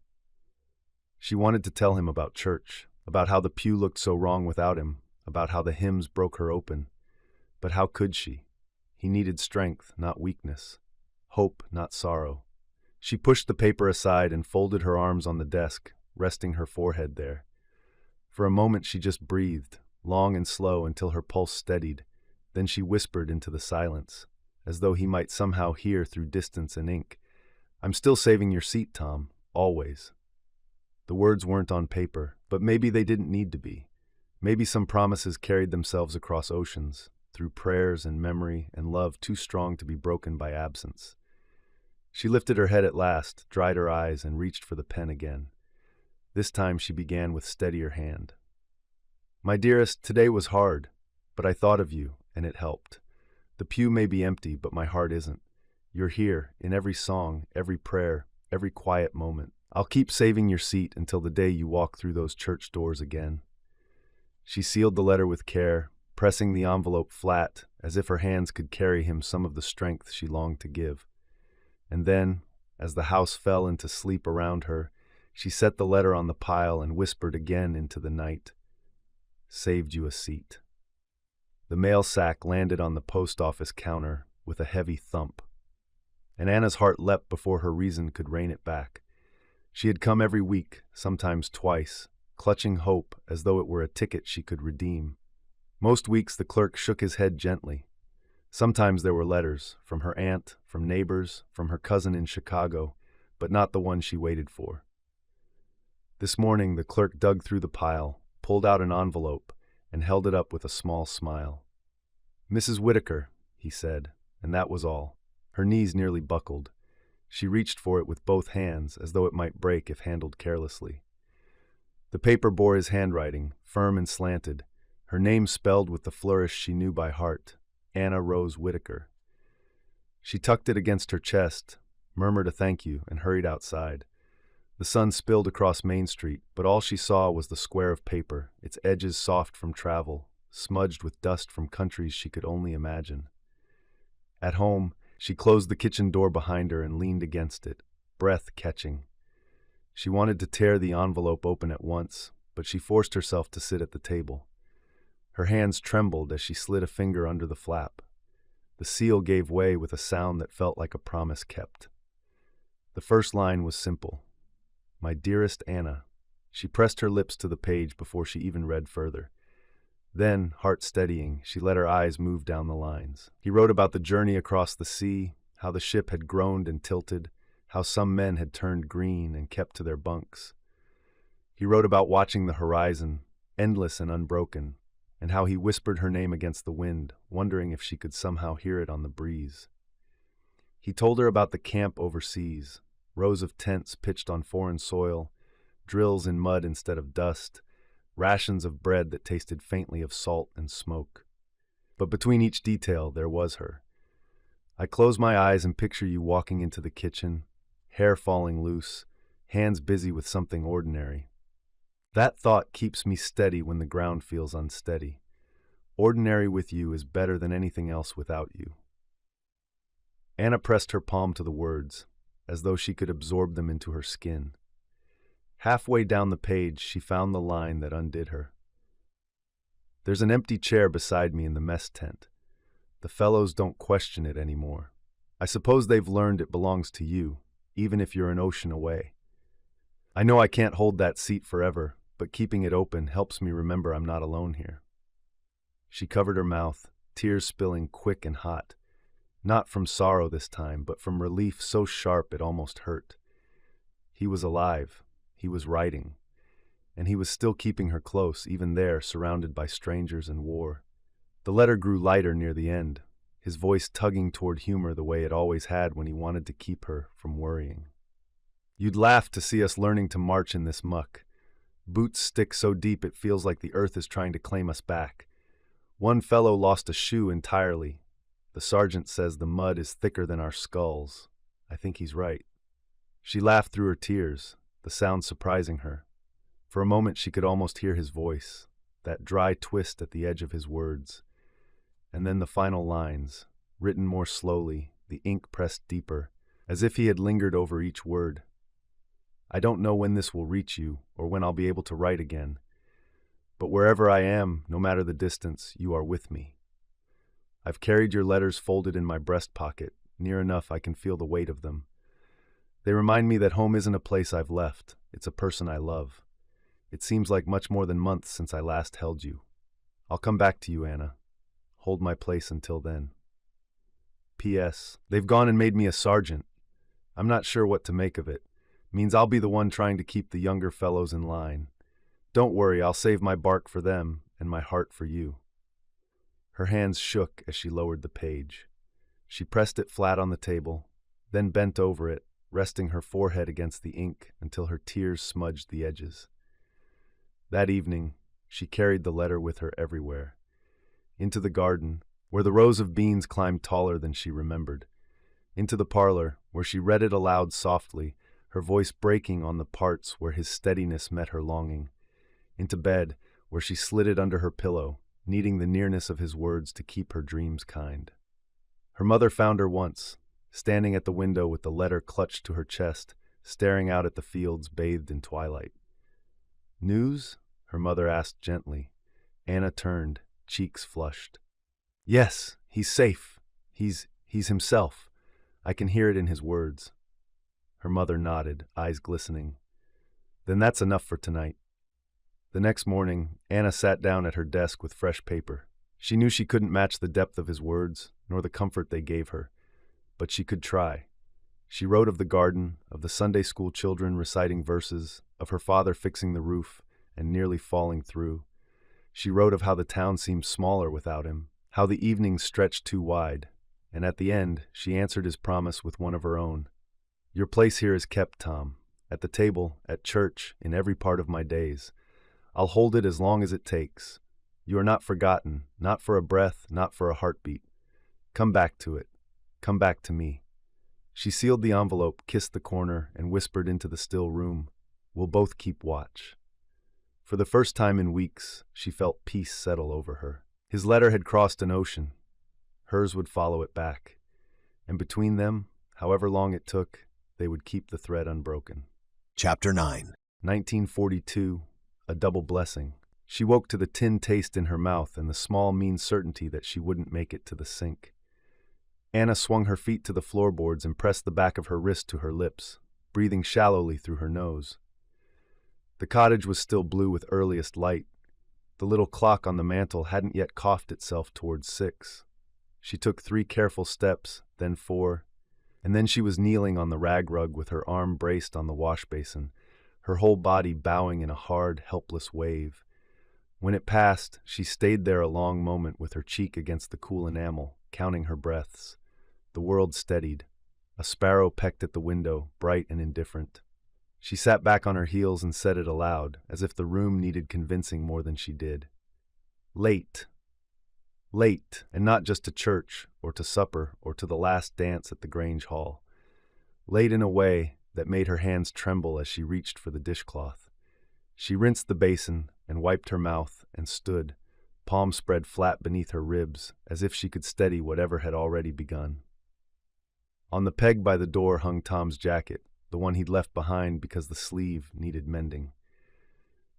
[SPEAKER 1] She wanted to tell him about church, about how the pew looked so wrong without him, about how the hymns broke her open. But how could she? He needed strength, not weakness. Hope, not sorrow. She pushed the paper aside and folded her arms on the desk, resting her forehead there. For a moment she just breathed, long and slow until her pulse steadied. Then she whispered into the silence, as though he might somehow hear through distance and ink, "I'm still saving your seat, Tom, always." The words weren't on paper, but maybe they didn't need to be. Maybe some promises carried themselves across oceans, through prayers and memory and love too strong to be broken by absence. She lifted her head at last, dried her eyes, and reached for the pen again. This time she began with steadier hand. "My dearest, today was hard, but I thought of you, and it helped. The pew may be empty, but my heart isn't. You're here, in every song, every prayer, every quiet moment. I'll keep saving your seat until the day you walk through those church doors again." She sealed the letter with care, pressing the envelope flat, as if her hands could carry him some of the strength she longed to give. And then, as the house fell into sleep around her, she set the letter on the pile and whispered again into the night, "Saved you a seat." The mail sack landed on the post office counter with a heavy thump, and Anna's heart leapt before her reason could rein it back. She had come every week, sometimes twice, clutching hope as though it were a ticket she could redeem. Most weeks the clerk shook his head gently. Sometimes there were letters, from her aunt, from neighbors, from her cousin in Chicago, but not the one she waited for. This morning the clerk dug through the pile, pulled out an envelope, and held it up with a small smile. "Mrs. Whitaker," he said, and that was all. Her knees nearly buckled. She reached for it with both hands, as though it might break if handled carelessly. The paper bore his handwriting, firm and slanted, her name spelled with the flourish she knew by heart, Anna Rose Whitaker. She tucked it against her chest, murmured a thank you, and hurried outside. The sun spilled across Main Street, but all she saw was the square of paper, its edges soft from travel, smudged with dust from countries she could only imagine. At home, she closed the kitchen door behind her and leaned against it, breath catching. She wanted to tear the envelope open at once, but she forced herself to sit at the table. Her hands trembled as she slid a finger under the flap. The seal gave way with a sound that felt like a promise kept. The first line was simple. "My dearest Anna." She pressed her lips to the page before she even read further. Then, heart steadying, she let her eyes move down the lines. He wrote about the journey across the sea, how the ship had groaned and tilted, how some men had turned green and kept to their bunks. He wrote about watching the horizon, endless and unbroken, and how he whispered her name against the wind, wondering if she could somehow hear it on the breeze. He told her about the camp overseas, rows of tents pitched on foreign soil, drills in mud instead of dust, rations of bread that tasted faintly of salt and smoke. But between each detail, there was her. I close my eyes and picture you walking into the kitchen, hair falling loose, hands busy with something ordinary. That thought keeps me steady when the ground feels unsteady. Ordinary with you is better than anything else without you. Anna pressed her palm to the words, as though she could absorb them into her skin. Halfway down the page, she found the line that undid her. There's an empty chair beside me in the mess tent. The fellows don't question it anymore. I suppose they've learned it belongs to you, even if you're an ocean away. I know I can't hold that seat forever, but keeping it open helps me remember I'm not alone here. She covered her mouth, tears spilling quick and hot. Not from sorrow this time, but from relief so sharp it almost hurt. He was alive, he was writing, and he was still keeping her close, even there, surrounded by strangers and war. The letter grew lighter near the end, his voice tugging toward humor the way it always had when he wanted to keep her from worrying. You'd laugh to see us learning to march in this muck. Boots stick so deep it feels like the earth is trying to claim us back. One fellow lost a shoe entirely. The sergeant says the mud is thicker than our skulls. I think he's right. She laughed through her tears, the sound surprising her. For a moment she could almost hear his voice, that dry twist at the edge of his words. And then the final lines, written more slowly, the ink pressed deeper, as if he had lingered over each word. I don't know when this will reach you, or when I'll be able to write again. But wherever I am, no matter the distance, you are with me. I've carried your letters folded in my breast pocket, near enough I can feel the weight of them. They remind me that home isn't a place I've left, it's a person I love. It seems like much more than months since I last held you. I'll come back to you, Anna. Hold my place until then. P.S. They've gone and made me a sergeant. I'm not sure what to make of it. Means I'll be the one trying to keep the younger fellows in line. Don't worry, I'll save my bark for them and my heart for you. Her hands shook as she lowered the page. She pressed it flat on the table, then bent over it, resting her forehead against the ink until her tears smudged the edges. That evening, she carried the letter with her everywhere. Into the garden, where the rows of beans climbed taller than she remembered. Into the parlor, where she read it aloud softly, her voice breaking on the parts where his steadiness met her longing. Into bed, where she slid it under her pillow, needing the nearness of his words to keep her dreams kind. Her mother found her once, standing at the window with the letter clutched to her chest, staring out at the fields bathed in twilight. "News?" her mother asked gently. Anna turned, cheeks flushed. "Yes, he's safe. He's himself. I can hear it in his words." Her mother nodded, eyes glistening. "Then that's enough for tonight." The next morning, Anna sat down at her desk with fresh paper. She knew she couldn't match the depth of his words, nor the comfort they gave her, but she could try. She wrote of the garden, of the Sunday school children reciting verses, of her father fixing the roof and nearly falling through. She wrote of how the town seemed smaller without him, how the evenings stretched too wide, and at the end, she answered his promise with one of her own. "Your place here is kept, Tom. At the table, at church, in every part of my days. I'll hold it as long as it takes. You are not forgotten, not for a breath, not for a heartbeat. Come back to it. Come back to me." She sealed the envelope, kissed the corner, and whispered into the still room, "We'll both keep watch." For the first time in weeks, she felt peace settle over her. His letter had crossed an ocean. Hers would follow it back. And between them, however long it took, they would keep the thread unbroken.
[SPEAKER 2] Chapter 9.
[SPEAKER 1] 1942, a double blessing. She woke to the tin taste in her mouth and the small, mean certainty that she wouldn't make it to the sink. Anna swung her feet to the floorboards and pressed the back of her wrist to her lips, breathing shallowly through her nose. The cottage was still blue with earliest light. The little clock on the mantel hadn't yet coughed itself towards 6. She took 3 careful steps, then 4, and then she was kneeling on the rag rug with her arm braced on the wash basin, her whole body bowing in a hard, helpless wave. When it passed, she stayed there a long moment with her cheek against the cool enamel, counting her breaths. The world steadied. A sparrow pecked at the window, bright and indifferent. She sat back on her heels and said it aloud, as if the room needed convincing more than she did. Late. Late, and not just to church, or to supper, or to the last dance at the Grange Hall. Late in a way that made her hands tremble as she reached for the dishcloth. She rinsed the basin and wiped her mouth and stood, palms spread flat beneath her ribs, as if she could steady whatever had already begun. On the peg by the door hung Tom's jacket, the one he'd left behind because the sleeve needed mending.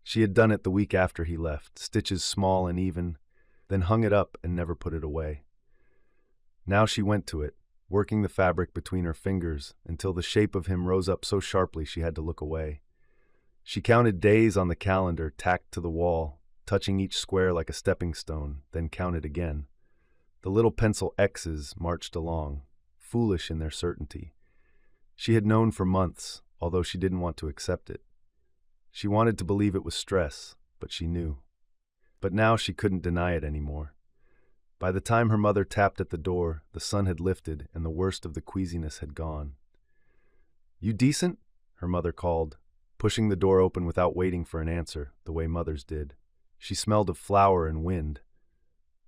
[SPEAKER 1] She had done it the week after he left, stitches small and even, then hung it up and never put it away. Now she went to it, working the fabric between her fingers until the shape of him rose up so sharply she had to look away. She counted days on the calendar tacked to the wall, touching each square like a stepping stone, then counted again. The little pencil X's marched along, foolish in their certainty. She had known for months, although she didn't want to accept it. She wanted to believe it was stress, but she knew. But now she couldn't deny it anymore. By the time her mother tapped at the door, the sun had lifted and the worst of the queasiness had gone. "You decent?" her mother called, pushing the door open without waiting for an answer, the way mothers did. She smelled of flour and wind.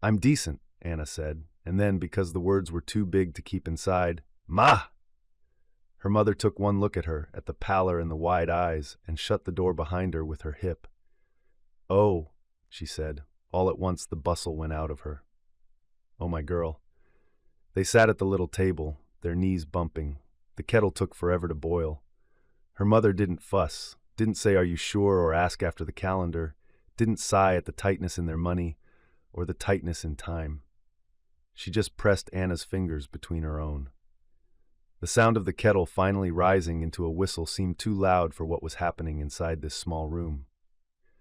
[SPEAKER 1] "I'm decent," Anna said, and then, because the words were too big to keep inside, "Ma!" Her mother took one look at her, at the pallor in the wide eyes, and shut the door behind her with her hip. "Oh," she said. All at once the bustle went out of her. "Oh, my girl." They sat at the little table, their knees bumping. The kettle took forever to boil. Her mother didn't fuss, didn't say, "Are you sure?" or ask after the calendar, didn't sigh at the tightness in their money or the tightness in time. She just pressed Anna's fingers between her own. The sound of the kettle finally rising into a whistle seemed too loud for what was happening inside this small room.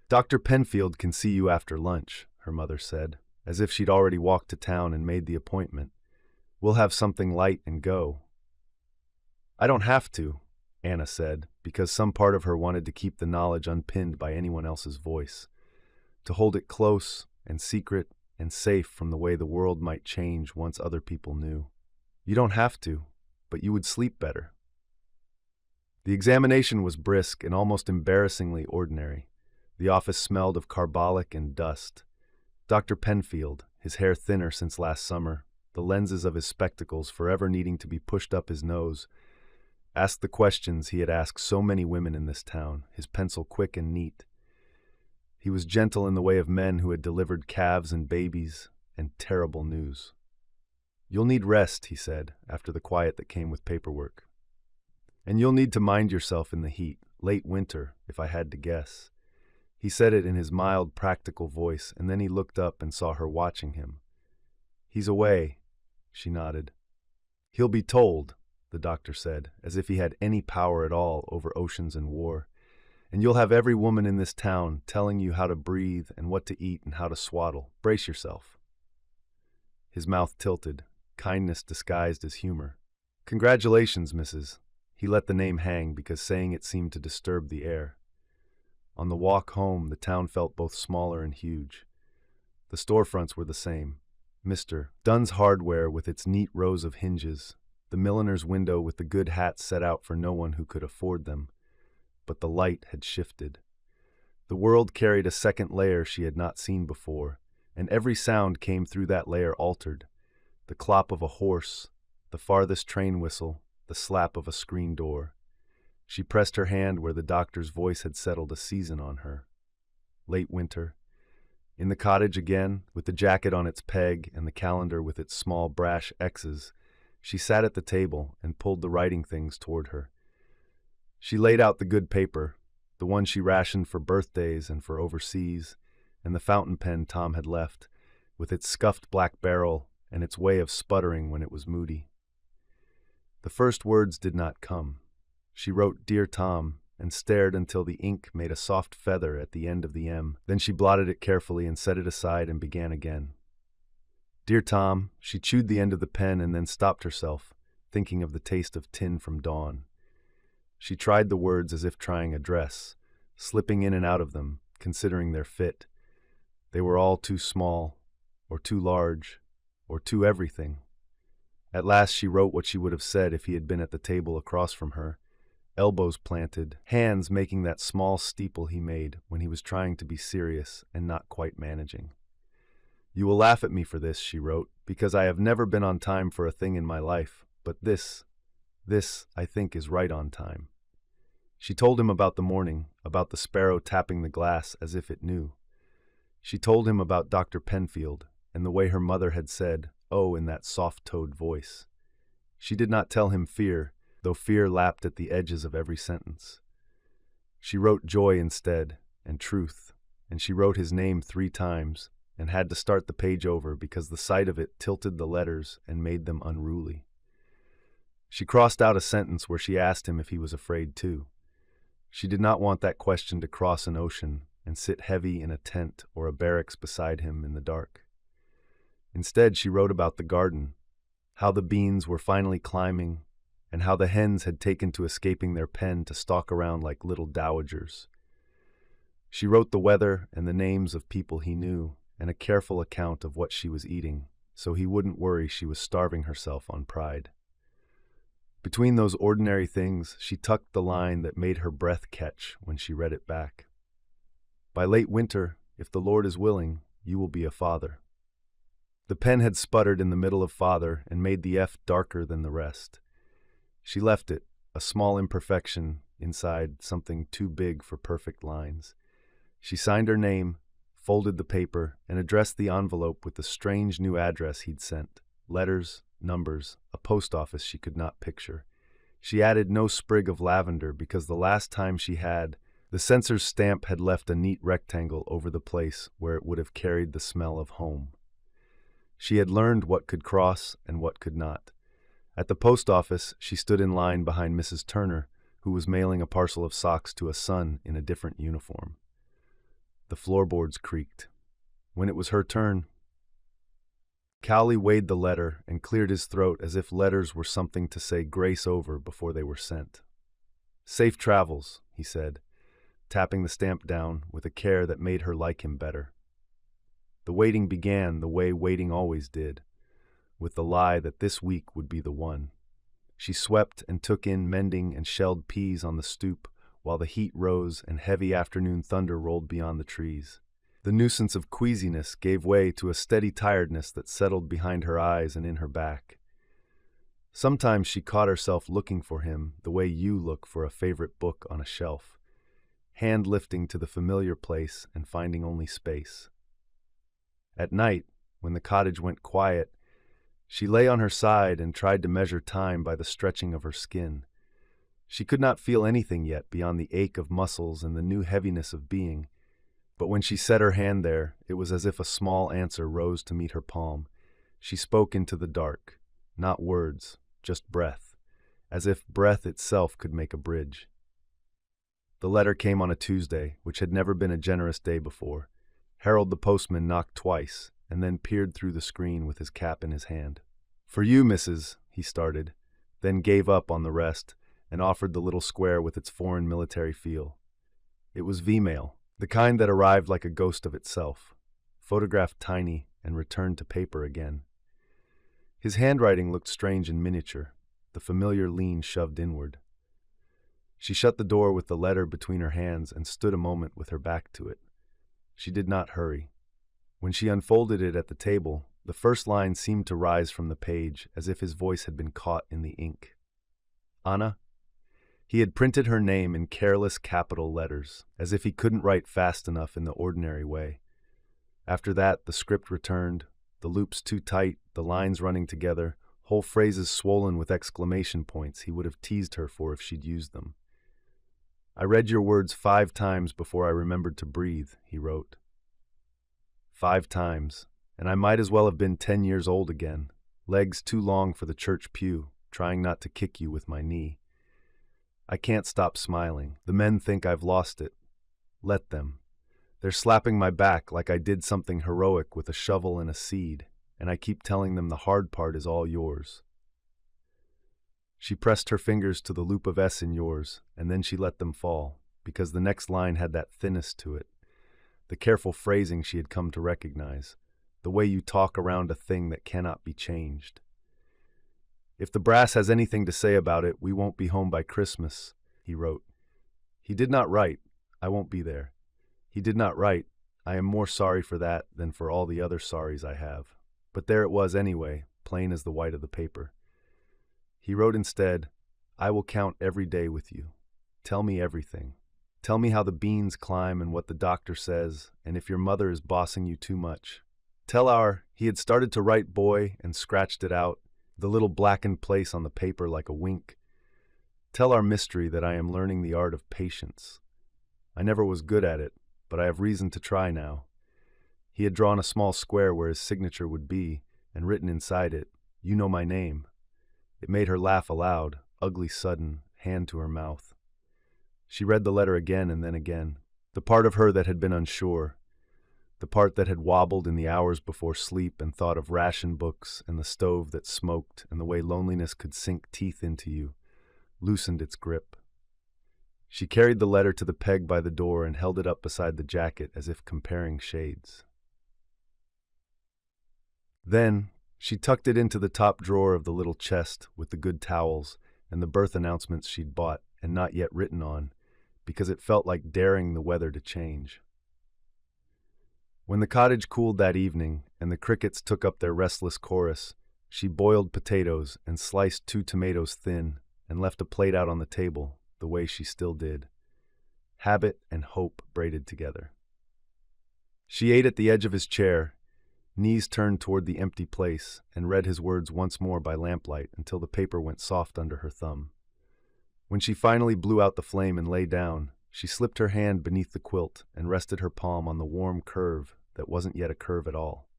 [SPEAKER 1] "Dr. Penfield can see you after lunch," her mother said, as if she'd already walked to town and made the appointment. "We'll have something light and go." "I don't have to," Anna said, because some part of her wanted to keep the knowledge unpinned by anyone else's voice, to hold it close and secret and safe from the way the world might change once other people knew. "You don't have to, but you would sleep better." The examination was brisk and almost embarrassingly ordinary. The office smelled of carbolic and dust. Dr. Penfield, his hair thinner since last summer, the lenses of his spectacles forever needing to be pushed up his nose, asked the questions he had asked so many women in this town, his pencil quick and neat. He was gentle in the way of men who had delivered calves and babies and terrible news. "You'll need rest," he said, after the quiet that came with paperwork. "And you'll need to mind yourself in the heat, late winter, if I had to guess." He said it in his mild, practical voice, and then he looked up and saw her watching him. "He's away," she nodded. "He'll be told," the doctor said, as if he had any power at all over oceans and war. "And you'll have every woman in this town telling you how to breathe and what to eat and how to swaddle. Brace yourself." His mouth tilted, kindness disguised as humor. "Congratulations, Mrs." He let the name hang because saying it seemed to disturb the air. On the walk home, the town felt both smaller and huge. The storefronts were the same. Mr. Dunn's Hardware with its neat rows of hinges, the milliner's window with the good hats set out for no one who could afford them. But the light had shifted. The world carried a second layer she had not seen before, and every sound came through that layer altered. The clop of a horse, the farthest train whistle, the slap of a screen door. She pressed her hand where the doctor's voice had settled a season on her. Late winter. In the cottage again, with the jacket on its peg and the calendar with its small brash X's, she sat at the table and pulled the writing things toward her. She laid out the good paper, the one she rationed for birthdays and for overseas, and the fountain pen Tom had left, with its scuffed black barrel and its way of sputtering when it was moody. The first words did not come. She wrote "Dear Tom," and stared until the ink made a soft feather at the end of the M. Then she blotted it carefully and set it aside and began again. "Dear Tom," she chewed the end of the pen and then stopped herself, thinking of the taste of tin from dawn. She tried the words as if trying a dress, slipping in and out of them, considering their fit. They were all too small, or too large, or too everything. At last she wrote what she would have said if he had been at the table across from her, elbows planted, hands making that small steeple he made when he was trying to be serious and not quite managing. "You will laugh at me for this," she wrote, "because I have never been on time for a thing in my life, but this, I think, is right on time." She told him about the morning, about the sparrow tapping the glass as if it knew. She told him about Dr. Penfield and the way her mother had said, "Oh," in that soft-toned voice. She did not tell him fear, though fear lapped at the edges of every sentence. She wrote joy instead, and truth, and she wrote his name 3 times, and had to start the page over because the sight of it tilted the letters and made them unruly. She crossed out a sentence where she asked him if he was afraid too. She did not want that question to cross an ocean and sit heavy in a tent or a barracks beside him in the dark. Instead, she wrote about the garden, how the beans were finally climbing, and how the hens had taken to escaping their pen to stalk around like little dowagers. She wrote the weather and the names of people he knew, and a careful account of what she was eating, so he wouldn't worry she was starving herself on pride. Between those ordinary things, she tucked the line that made her breath catch when she read it back. "By late winter, if the Lord is willing, you will be a father." The pen had sputtered in the middle of father and made the F darker than the rest. She left it, a small imperfection inside something too big for perfect lines. She signed her name, folded the paper, and addressed the envelope with the strange new address he'd sent. Letters, numbers, a post office she could not picture. She added no sprig of lavender because the last time she had, the censor's stamp had left a neat rectangle over the place where it would have carried the smell of home. She had learned what could cross and what could not. At the post office, she stood in line behind Mrs. Turner, who was mailing a parcel of socks to a son in a different uniform. The floorboards creaked. When it was her turn, Cowley weighed the letter and cleared his throat as if letters were something to say grace over before they were sent. "Safe travels," he said, tapping the stamp down with a care that made her like him better. The waiting began the way waiting always did, with the lie that this week would be the one. She swept and took in mending and shelled peas on the stoop while the heat rose and heavy afternoon thunder rolled beyond the trees. The nuisance of queasiness gave way to a steady tiredness that settled behind her eyes and in her back. Sometimes she caught herself looking for him the way you look for a favorite book on a shelf, hand lifting to the familiar place and finding only space. At night, when the cottage went quiet, she lay on her side and tried to measure time by the stretching of her skin. She could not feel anything yet beyond the ache of muscles and the new heaviness of being, but when she set her hand there, it was as if a small answer rose to meet her palm. She spoke into the dark, not words, just breath, as if breath itself could make a bridge. The letter came on a Tuesday, which had never been a generous day before. Harold the postman knocked twice, and then peered through the screen with his cap in his hand. "For you, Mrs.," he started, then gave up on the rest and offered the little square with its foreign military feel. It was V-mail, the kind that arrived like a ghost of itself, photographed tiny and returned to paper again. His handwriting looked strange in miniature, the familiar lean shoved inward. She shut the door with the letter between her hands and stood a moment with her back to it. She did not hurry. When she unfolded it at the table, the first line seemed to rise from the page as if his voice had been caught in the ink. "Anna?" He had printed her name in careless capital letters, as if he couldn't write fast enough in the ordinary way. After that, the script returned, the loops too tight, the lines running together, whole phrases swollen with exclamation points he would have teased her for if she'd used them. "I read your words 5 times before I remembered to breathe," he wrote. 5 times, and I might as well have been 10 years old again, legs too long for the church pew, trying not to kick you with my knee. I can't stop smiling. The men think I've lost it. Let them. They're slapping my back like I did something heroic with a shovel and a seed, and I keep telling them the hard part is all yours. She pressed her fingers to the loop of S in yours, and then she let them fall, because the next line had that thinness to it, the careful phrasing she had come to recognize, the way you talk around a thing that cannot be changed. "If the brass has anything to say about it, we won't be home by Christmas," he wrote. He did not write, "I won't be there." He did not write, "I am more sorry for that than for all the other sorries I have." But there it was anyway, plain as the white of the paper. He wrote instead, "I will count every day with you. Tell me everything. Tell me how the beans climb and what the doctor says, and if your mother is bossing you too much. Tell our—" He had started to write boy and scratched it out, the little blackened place on the paper like a wink. "Tell our mystery that I am learning the art of patience. I never was good at it, but I have reason to try now." He had drawn a small square where his signature would be, and written inside it, "You know my name." It made her laugh aloud, ugly sudden, hand to her mouth. She read the letter again and then again, the part of her that had been unsure, the part that had wobbled in the hours before sleep and thought of ration books and the stove that smoked and the way loneliness could sink teeth into you, loosened its grip. She carried the letter to the peg by the door and held it up beside the jacket as if comparing shades. Then she tucked it into the top drawer of the little chest with the good towels and the birth announcements she'd bought and not yet written on, because it felt like daring the weather to change. When the cottage cooled that evening and the crickets took up their restless chorus, she boiled potatoes and sliced 2 tomatoes thin and left a plate out on the table, the way she still did. Habit and hope braided together. She ate at the edge of his chair, knees turned toward the empty place, and read his words once more by lamplight until the paper went soft under her thumb. When she finally blew out the flame and lay down, she slipped her hand beneath the quilt and rested her palm on the warm curve that wasn't yet a curve at all.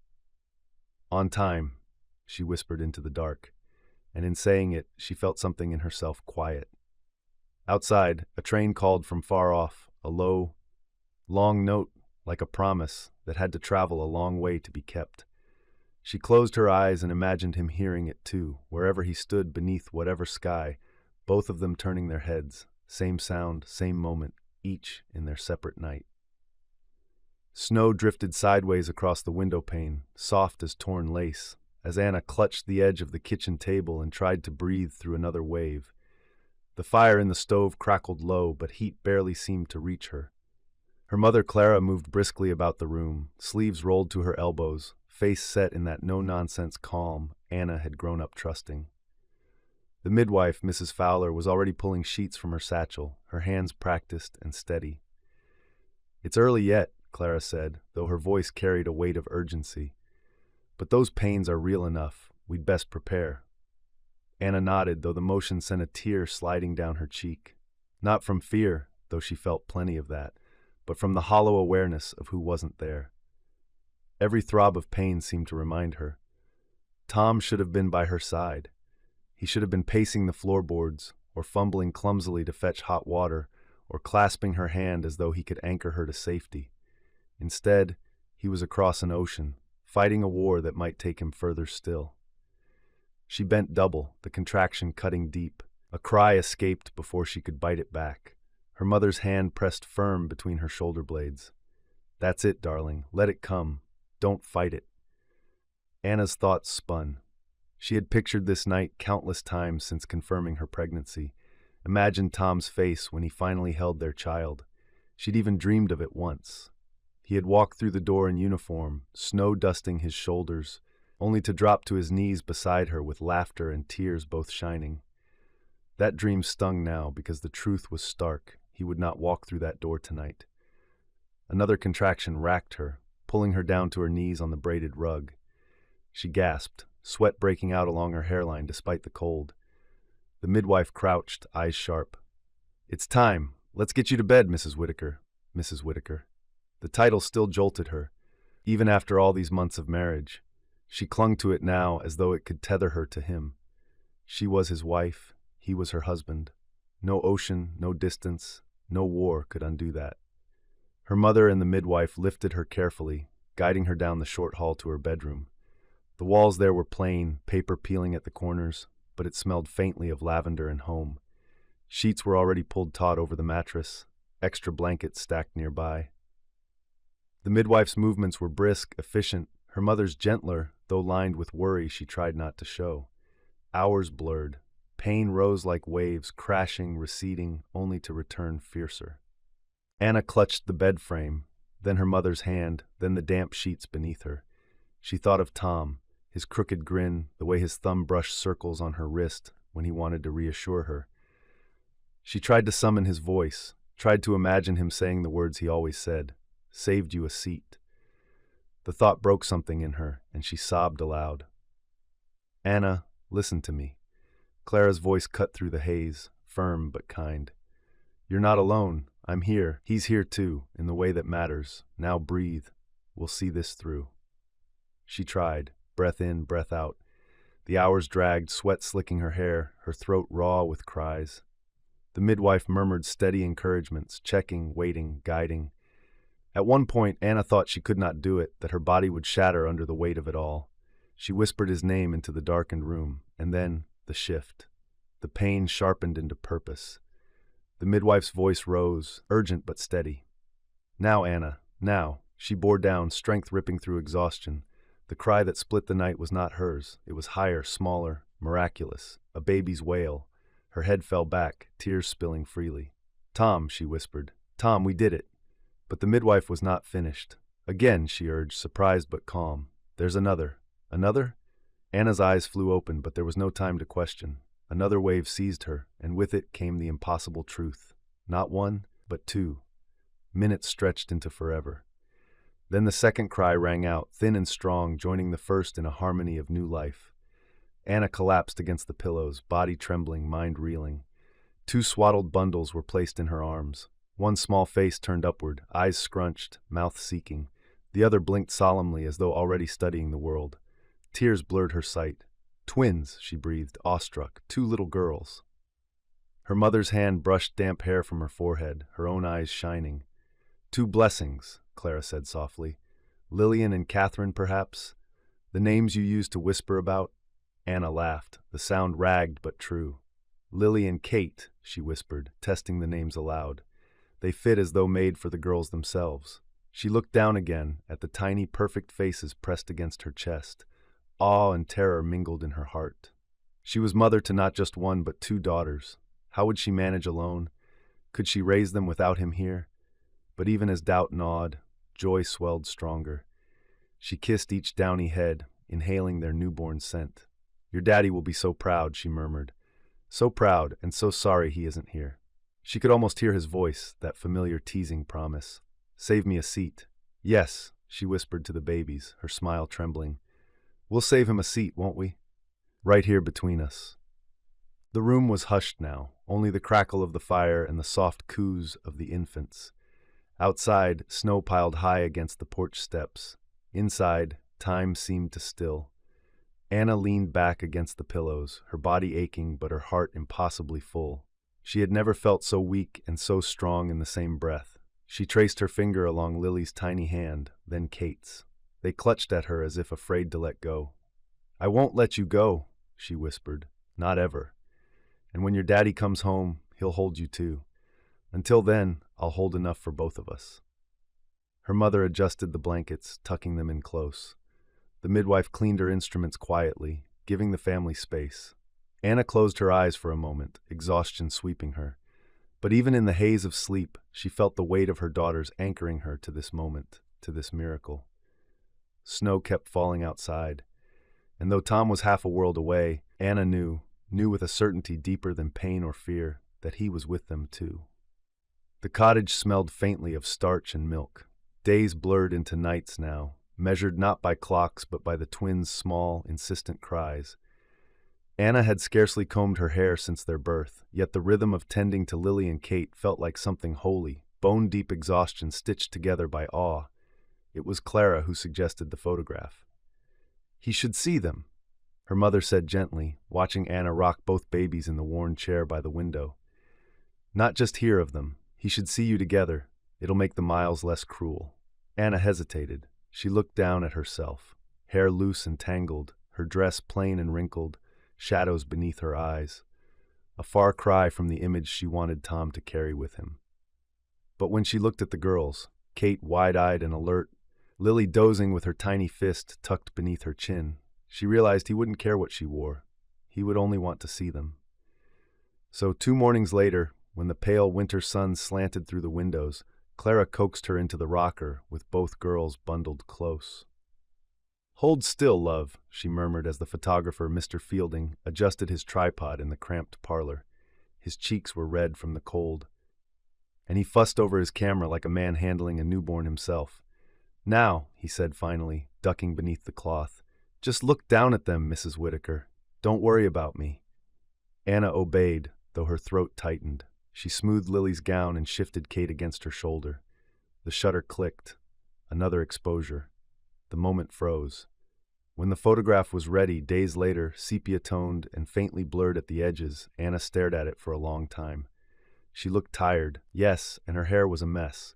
[SPEAKER 1] "On time," she whispered into the dark, and in saying it, she felt something in herself quiet. Outside, a train called from far off, a low, long note like a promise that had to travel a long way to be kept. She closed her eyes and imagined him hearing it too, wherever he stood beneath whatever sky, both of them turning their heads, same sound, same moment, each in their separate night. Snow drifted sideways across the window pane, soft as torn lace, as Anna clutched the edge of the kitchen table and tried to breathe through another wave. The fire in the stove crackled low, but heat barely seemed to reach her. Her mother Clara moved briskly about the room, sleeves rolled to her elbows, face set in that no-nonsense calm Anna had grown up trusting. The midwife, Mrs. Fowler, was already pulling sheets from her satchel, her hands practiced and steady. "It's early yet," Clara said, though her voice carried a weight of urgency. "But those pains are real enough. We'd best prepare." Anna nodded, though the motion sent a tear sliding down her cheek. Not from fear, though she felt plenty of that, but from the hollow awareness of who wasn't there. Every throb of pain seemed to remind her. Tom should have been by her side. He should have been pacing the floorboards, or fumbling clumsily to fetch hot water, or clasping her hand as though he could anchor her to safety. Instead, he was across an ocean, fighting a war that might take him further still. She bent double, the contraction cutting deep. A cry escaped before she could bite it back. Her mother's hand pressed firm between her shoulder blades. "That's it, darling. Let it come. Don't fight it." Anna's thoughts spun. She had pictured this night countless times since confirming her pregnancy, imagined Tom's face when he finally held their child. She'd even dreamed of it once. He had walked through the door in uniform, snow dusting his shoulders, only to drop to his knees beside her with laughter and tears both shining. That dream stung now because the truth was stark. He would not walk through that door tonight. Another contraction racked her, pulling her down to her knees on the braided rug. She gasped, sweat breaking out along her hairline despite the cold. The midwife crouched, eyes sharp. "It's time. Let's get you to bed, Mrs. Whitaker." Mrs. Whitaker. The title still jolted her, even after all these months of marriage. She clung to it now as though it could tether her to him. She was his wife, he was her husband. No ocean, no distance, no war could undo that. Her mother and the midwife lifted her carefully, guiding her down the short hall to her bedroom. The walls there were plain, paper peeling at the corners, but it smelled faintly of lavender and home. Sheets were already pulled taut over the mattress, extra blankets stacked nearby. The midwife's movements were brisk, efficient, her mother's gentler, though lined with worry she tried not to show. Hours blurred. Pain rose like waves, crashing, receding, only to return fiercer. Anna clutched the bed frame, then her mother's hand, then the damp sheets beneath her. She thought of Tom, his crooked grin, the way his thumb brushed circles on her wrist when he wanted to reassure her. She tried to summon his voice, tried to imagine him saying the words he always said, "Saved you a seat." The thought broke something in her, and she sobbed aloud. "Anna, listen to me." Clara's voice cut through the haze, firm but kind. "You're not alone. I'm here. He's here too, in the way that matters. Now breathe. We'll see this through." She tried, breath in, breath out. The hours dragged, sweat slicking her hair, her throat raw with cries. The midwife murmured steady encouragements, checking, waiting, guiding. At one point, Anna thought she could not do it, that her body would shatter under the weight of it all. She whispered his name into the darkened room, and then the shift. The pain sharpened into purpose. The midwife's voice rose, urgent but steady. "Now, Anna, now." She bore down, strength ripping through exhaustion. The cry that split the night was not hers. It was higher, smaller, miraculous, a baby's wail. Her head fell back, tears spilling freely. "Tom," she whispered. "Tom, we did it." But the midwife was not finished. "Again," she urged, surprised but calm. "There's another." "Another?" Anna's eyes flew open, but there was no time to question. Another wave seized her, and with it came the impossible truth. Not one, but two. Minutes stretched into forever. Then the second cry rang out, thin and strong, joining the first in a harmony of new life. Anna collapsed against the pillows, body trembling, mind reeling. Two swaddled bundles were placed in her arms. One small face turned upward, eyes scrunched, mouth seeking. The other blinked solemnly as though already studying the world. Tears blurred her sight. "Twins," she breathed, awestruck. "Two little girls." Her mother's hand brushed damp hair from her forehead, her own eyes shining. "Two blessings," Clara said softly. "Lillian and Catherine, perhaps? The names you used to whisper about?" Anna laughed. The sound ragged but true. "Lily and Kate," she whispered, testing the names aloud. They fit as though made for the girls themselves. She looked down again at the tiny, perfect faces pressed against her chest. Awe and terror mingled in her heart. She was mother to not just one but two daughters. How would she manage alone? Could she raise them without him here? But even as doubt gnawed, joy swelled stronger. She kissed each downy head, inhaling their newborn scent. "Your daddy will be so proud," she murmured. "So proud and so sorry he isn't here." She could almost hear his voice, that familiar teasing promise. "Save me a seat." "Yes," she whispered to the babies, her smile trembling. "We'll save him a seat, won't we? Right here between us." The room was hushed now, only the crackle of the fire and the soft coos of the infants. Outside, snow piled high against the porch steps. Inside, time seemed to still. Anna leaned back against the pillows, her body aching but her heart impossibly full. She had never felt so weak and so strong in the same breath. She traced her finger along Lily's tiny hand, then Kate's. They clutched at her as if afraid to let go. "I won't let you go," she whispered. "Not ever. And when your daddy comes home, he'll hold you too. Until then, I'll hold enough for both of us." Her mother adjusted the blankets, tucking them in close. The midwife cleaned her instruments quietly, giving the family space. Anna closed her eyes for a moment, exhaustion sweeping her. But even in the haze of sleep, she felt the weight of her daughters anchoring her to this moment, to this miracle. Snow kept falling outside, and though Tom was half a world away, Anna knew with a certainty deeper than pain or fear, that he was with them too. The cottage smelled faintly of starch and milk. Days blurred into nights now, measured not by clocks but by the twins' small, insistent cries. Anna had scarcely combed her hair since their birth, yet the rhythm of tending to Lily and Kate felt like something holy, bone-deep exhaustion stitched together by awe. It was Clara who suggested the photograph. "He should see them," her mother said gently, watching Anna rock both babies in the worn chair by the window. "Not just hear of them. He should see you together. It'll make the miles less cruel." Anna hesitated. She looked down at herself, hair loose and tangled, her dress plain and wrinkled, shadows beneath her eyes. A far cry from the image she wanted Tom to carry with him. But when she looked at the girls, Kate wide-eyed and alert, Lily dozing with her tiny fist tucked beneath her chin, she realized he wouldn't care what she wore. he would only want to see them. So 2 mornings later, when the pale winter sun slanted through the windows, Clara coaxed her into the rocker with both girls bundled close. "Hold still, love," she murmured as the photographer, Mr. Fielding, adjusted his tripod in the cramped parlor. His cheeks were red from the cold, and he fussed over his camera like a man handling a newborn himself. "Now," he said finally, ducking beneath the cloth, "just look down at them, Mrs. Whitaker. Don't worry about me." Anna obeyed, though her throat tightened. She smoothed Lily's gown and shifted Kate against her shoulder. The shutter clicked. Another exposure. The moment froze. When the photograph was ready, days later, sepia-toned and faintly blurred at the edges, Anna stared at it for a long time. She looked tired, yes, and her hair was a mess.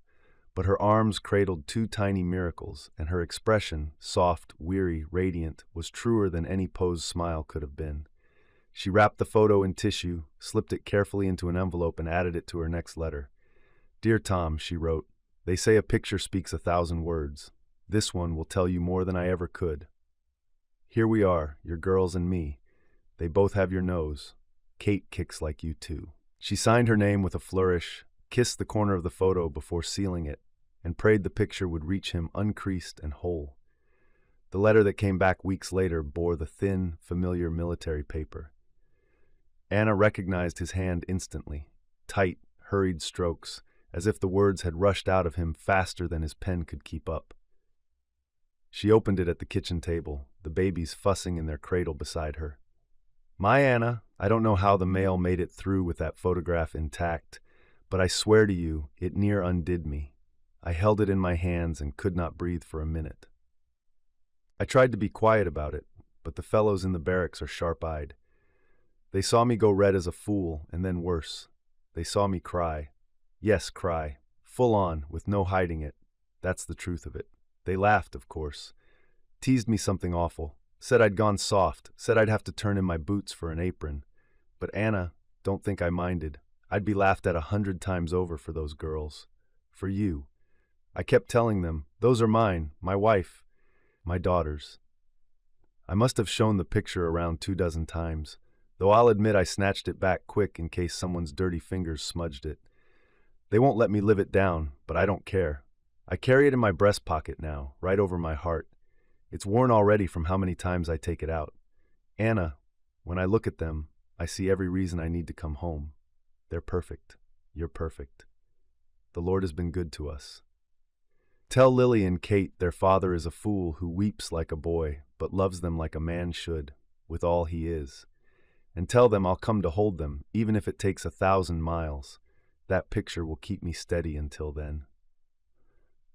[SPEAKER 1] But her arms cradled 2 tiny miracles, and her expression, soft, weary, radiant, was truer than any PEWS smile could have been. She wrapped the photo in tissue, slipped it carefully into an envelope, and added it to her next letter. "Dear Tom," she wrote, "they say a picture speaks 1,000 words. This one will tell you more than I ever could. Here we are, your girls and me. They both have your nose. Kate kicks like you too." She signed her name with a flourish, kissed the corner of the photo before sealing it, and prayed the picture would reach him uncreased and whole. The letter that came back weeks later bore the thin, familiar military paper. Anna recognized his hand instantly, tight, hurried strokes, as if the words had rushed out of him faster than his pen could keep up. She opened it at the kitchen table, the babies fussing in their cradle beside her. "My Anna, I don't know how the mail made it through with that photograph intact, but I swear to you, it near undid me. I held it in my hands and could not breathe for a minute. I tried to be quiet about it, but the fellows in the barracks are sharp-eyed. They saw me go red as a fool, and then worse. They saw me cry. Yes, cry. Full on, with no hiding it. That's the truth of it. They laughed, of course. Teased me something awful. Said I'd gone soft. Said I'd have to turn in my boots for an apron. But Anna, don't think I minded. I'd be laughed at 100 times over for those girls. For you. I kept telling them, those are mine, my wife, my daughters. I must have shown the picture around 24 times, though I'll admit I snatched it back quick in case someone's dirty fingers smudged it. They won't let me live it down, but I don't care. I carry it in my breast pocket now, right over my heart. It's worn already from how many times I take it out. Anna, when I look at them, I see every reason I need to come home. They're perfect. You're perfect. The Lord has been good to us. Tell Lily and Kate their father is a fool who weeps like a boy, but loves them like a man should, with all he is. And tell them I'll come to hold them, even if it takes 1,000 miles. That picture will keep me steady until then.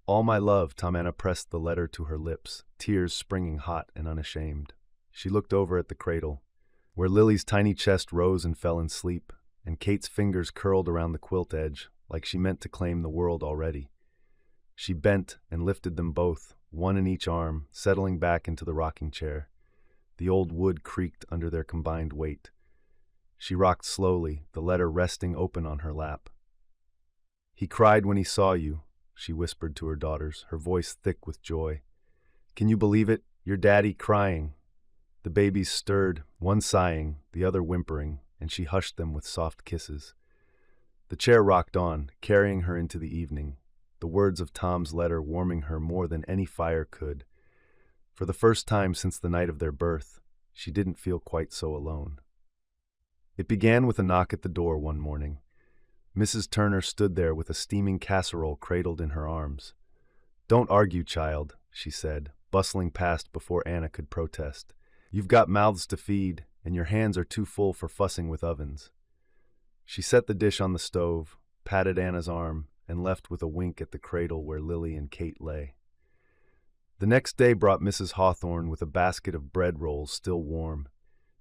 [SPEAKER 1] All my love. Anna pressed the letter to her lips, tears springing hot and unashamed. She looked over at the cradle, where Lily's tiny chest rose and fell in sleep, and Kate's fingers curled around the quilt edge, like she meant to claim the world already. She bent and lifted them both, one in each arm, settling back into the rocking chair. The old wood creaked under their combined weight. She rocked slowly, the letter resting open on her lap. He cried when he saw you, she whispered to her daughters, her voice thick with joy. Can you believe it? Your daddy crying. The babies stirred, one sighing, the other whimpering, and she hushed them with soft kisses. The chair rocked on, carrying her into the evening, the words of Tom's letter warming her more than any fire could. For the first time since the night of their birth, she didn't feel quite so alone. It began with a knock at the door one morning. Mrs. Turner stood there with a steaming casserole cradled in her arms. Don't argue, child, she said, bustling past before Anna could protest. You've got mouths to feed, and your hands are too full for fussing with ovens. She set the dish on the stove, patted Anna's arm, and left with a wink at the cradle where Lily and Kate lay. The next day brought Mrs. Hawthorne with a basket of bread rolls still warm,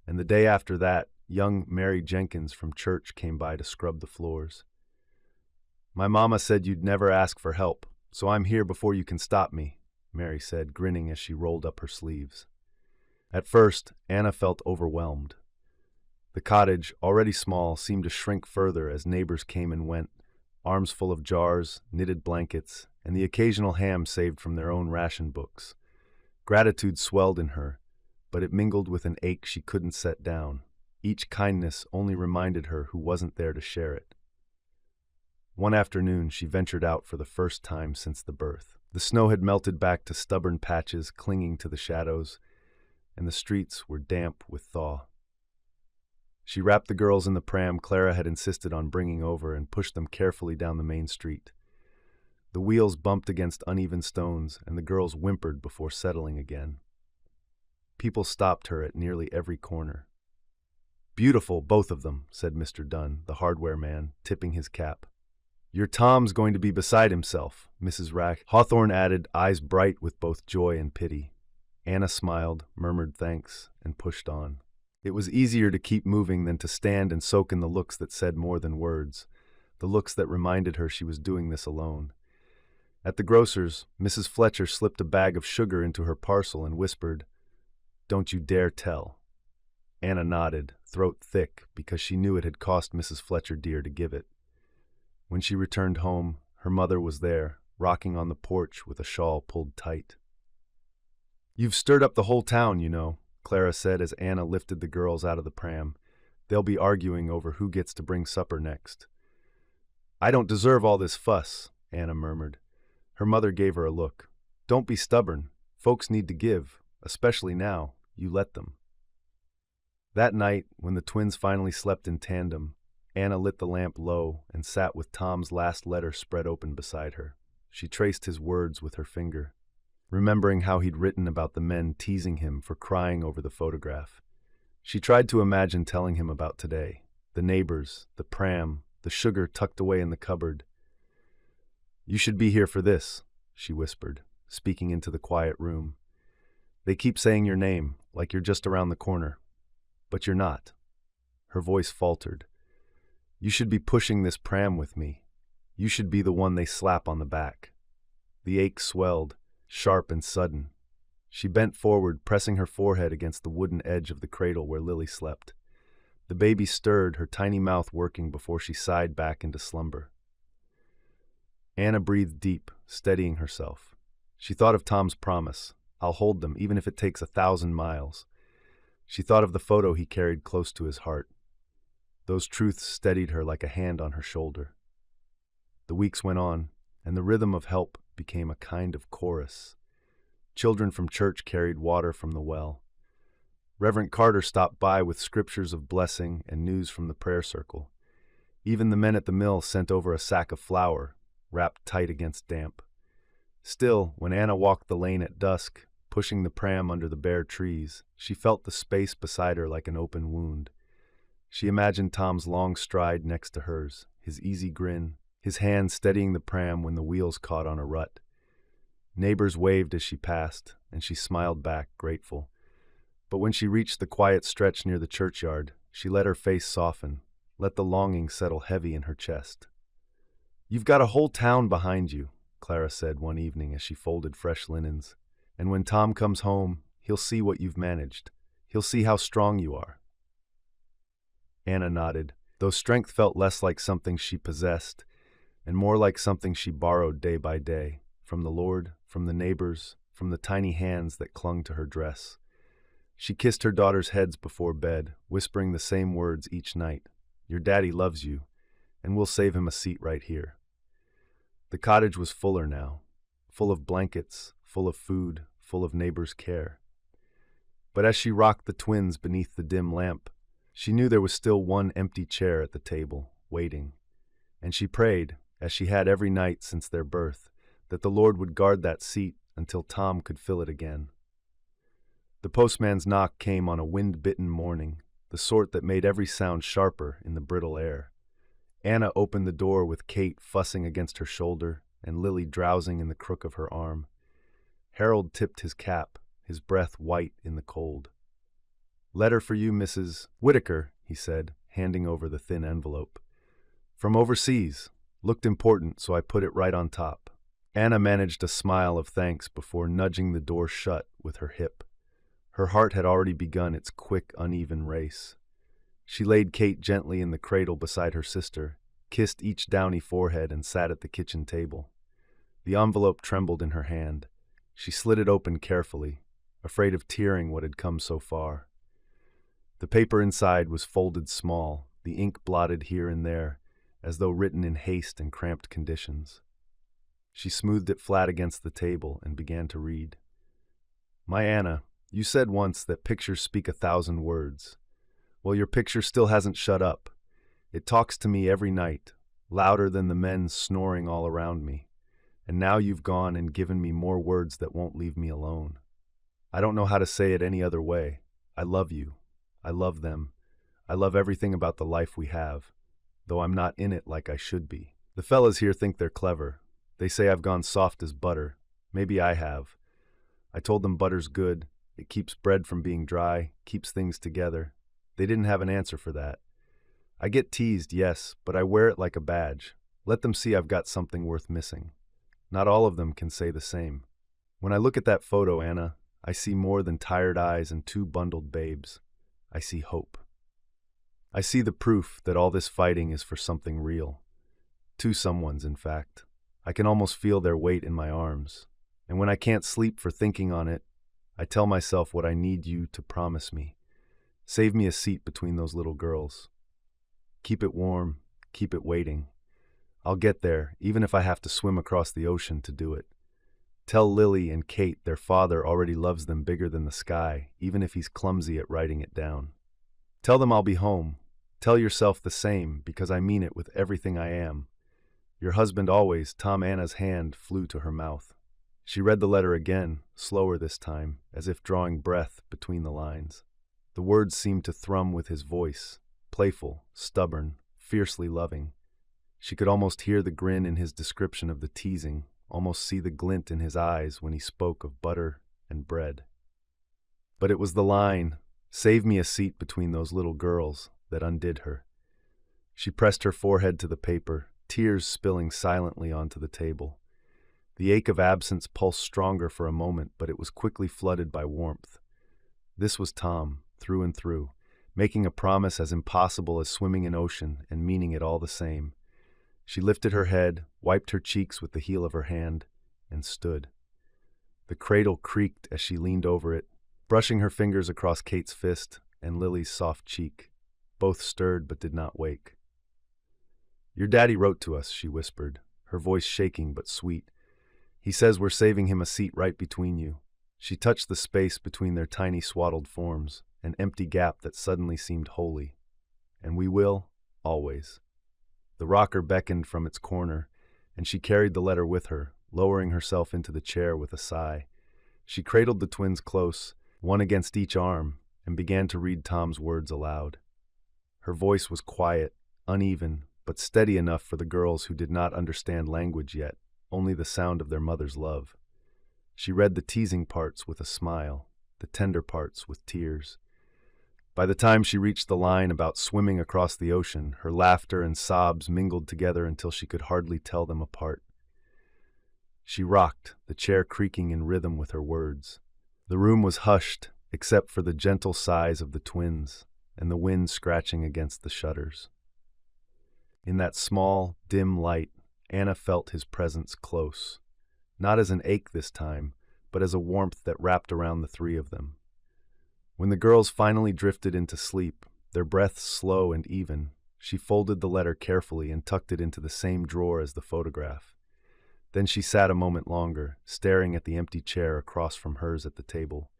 [SPEAKER 1] and the day after that, young Mary Jenkins from church came by to scrub the floors. My mama said you'd never ask for help, so I'm here before you can stop me, Mary said, grinning as she rolled up her sleeves. At first, Anna felt overwhelmed. The cottage, already small, seemed to shrink further as neighbors came and went, arms full of jars, knitted blankets, and the occasional ham saved from their own ration books. Gratitude swelled in her, but it mingled with an ache she couldn't set down, Each kindness only reminded her who wasn't there to share it. One afternoon, she ventured out for the first time since the birth. The snow had melted back to stubborn patches clinging to the shadows, and the streets were damp with thaw. She wrapped the girls in the pram Clara had insisted on bringing over and pushed them carefully down the main street. The wheels bumped against uneven stones, and the girls whimpered before settling again. People stopped her at nearly every corner. "Beautiful, both of them," said Mr. Dunn, the hardware man, tipping his cap. "Your Tom's going to be beside himself," Mrs. Rack Hawthorne added, eyes bright with both joy and pity. Anna smiled, murmured thanks, and pushed on. It was easier to keep moving than to stand and soak in the looks that said more than words, the looks that reminded her she was doing this alone. At the grocer's, Mrs. Fletcher slipped a bag of sugar into her parcel and whispered, "Don't you dare tell." Anna nodded, throat thick, because she knew it had cost Mrs. Fletcher dear to give it. When she returned home, her mother was there, rocking on the porch with a shawl pulled tight. "You've stirred up the whole town, you know," Clara said as Anna lifted the girls out of the pram. "They'll be arguing over who gets to bring supper next." "I don't deserve all this fuss," Anna murmured. Her mother gave her a look. "Don't be stubborn. Folks need to give, especially now. You let them." That night, when the twins finally slept in tandem, Anna lit the lamp low and sat with Tom's last letter spread open beside her. She traced his words with her finger, remembering how he'd written about the men teasing him for crying over the photograph. She tried to imagine telling him about today, the neighbors, the pram, the sugar tucked away in the cupboard. "You should be here for this," she whispered, speaking into the quiet room. "They keep saying your name, like you're just around the corner. But you're not." Her voice faltered. "You should be pushing this pram with me. You should be the one they slap on the back." The ache swelled, sharp and sudden. She bent forward, pressing her forehead against the wooden edge of the cradle where Lily slept. The baby stirred, her tiny mouth working before she sighed back into slumber. Anna breathed deep, steadying herself. She thought of Tom's promise, "I'll hold them, even if it takes 1,000 miles." She thought of the photo he carried close to his heart. Those truths steadied her like a hand on her shoulder. The weeks went on, and the rhythm of help became a kind of chorus. Children from church carried water from the well. Reverend Carter stopped by with scriptures of blessing and news from the prayer circle. Even the men at the mill sent over a sack of flour, wrapped tight against damp. Still, when Anna walked the lane at dusk, pushing the pram under the bare trees, she felt the space beside her like an open wound. She imagined Tom's long stride next to hers, his easy grin, his hand steadying the pram when the wheels caught on a rut. Neighbors waved as she passed, and she smiled back, grateful. But when she reached the quiet stretch near the churchyard, she let her face soften, let the longing settle heavy in her chest. "You've got a whole town behind you," Clara said one evening as she folded fresh linens. "And when Tom comes home, he'll see what you've managed. He'll see how strong you are." Anna nodded, though strength felt less like something she possessed and more like something she borrowed day by day, from the Lord, from the neighbors, from the tiny hands that clung to her dress. She kissed her daughters' heads before bed, whispering the same words each night. "Your daddy loves you, and we'll save him a seat right here." The cottage was fuller now, full of blankets, full of food, full of neighbors' care. But as she rocked the twins beneath the dim lamp, she knew there was still one empty chair at the table, waiting. And she prayed, as she had every night since their birth, that the Lord would guard that seat until Tom could fill it again. The postman's knock came on a wind-bitten morning, the sort that made every sound sharper in the brittle air. Anna opened the door with Kate fussing against her shoulder and Lily drowsing in the crook of her arm. Harold tipped his cap, his breath white in the cold. "Letter for you, Mrs. Whitaker," he said, handing over the thin envelope. "From overseas. Looked important, so I put it right on top." Anna managed a smile of thanks before nudging the door shut with her hip. Her heart had already begun its quick, uneven race. She laid Kate gently in the cradle beside her sister, kissed each downy forehead, and sat at the kitchen table. The envelope trembled in her hand. She slid it open carefully, afraid of tearing what had come so far. The paper inside was folded small, the ink blotted here and there, as though written in haste and cramped conditions. She smoothed it flat against the table and began to read. My Anna, you said once that pictures speak 1,000 words. Well, your picture still hasn't shut up. It talks to me every night, louder than the men snoring all around me. And now you've gone and given me more words that won't leave me alone. I don't know how to say it any other way. I love you. I love them. I love everything about the life we have, though I'm not in it like I should be. The fellas here think they're clever. They say I've gone soft as butter. Maybe I have. I told them butter's good. It keeps bread from being dry, keeps things together. They didn't have an answer for that. I get teased, yes, but I wear it like a badge. Let them see I've got something worth missing. Not all of them can say the same. When I look at that photo, Anna, I see more than tired eyes and 2 bundled babes. I see hope. I see the proof that all this fighting is for something real. 2 someones, in fact. I can almost feel their weight in my arms. And when I can't sleep for thinking on it, I tell myself what I need you to promise me. Save me a seat between those little girls. Keep it warm, keep it waiting. I'll get there, even if I have to swim across the ocean to do it. Tell Lily and Kate their father already loves them bigger than the sky, even if he's clumsy at writing it down. Tell them I'll be home. Tell yourself the same, because I mean it with everything I am. Your husband always, Tom. Anna's hand flew to her mouth. She read the letter again, slower this time, as if drawing breath between the lines. The words seemed to thrum with his voice, playful, stubborn, fiercely loving. She could almost hear the grin in his description of the teasing, almost see the glint in his eyes when he spoke of butter and bread. But it was the line, "Save me a seat between those little girls," that undid her. She pressed her forehead to the paper, tears spilling silently onto the table. The ache of absence pulsed stronger for a moment, but it was quickly flooded by warmth. This was Tom, through and through, making a promise as impossible as swimming an ocean and meaning it all the same. She lifted her head, wiped her cheeks with the heel of her hand, and stood. The cradle creaked as she leaned over it, brushing her fingers across Kate's fist and Lily's soft cheek. Both stirred but did not wake. "Your daddy wrote to us," she whispered, her voice shaking but sweet. "He says we're saving him a seat right between you." She touched the space between their tiny swaddled forms, an empty gap that suddenly seemed holy. "And we will, always." The rocker beckoned from its corner, and she carried the letter with her, lowering herself into the chair with a sigh. She cradled the twins close, one against each arm, and began to read Tom's words aloud. Her voice was quiet, uneven, but steady enough for the girls who did not understand language yet, only the sound of their mother's love. She read the teasing parts with a smile, the tender parts with tears. By the time she reached the line about swimming across the ocean, her laughter and sobs mingled together until she could hardly tell them apart. She rocked, the chair creaking in rhythm with her words. The room was hushed, except for the gentle sighs of the twins and the wind scratching against the shutters. In that small, dim light, Anna felt his presence close, not as an ache this time, but as a warmth that wrapped around the 3 of them. When the girls finally drifted into sleep, their breaths slow and even, she folded the letter carefully and tucked it into the same drawer as the photograph. Then she sat a moment longer, staring at the empty chair across from hers at the table.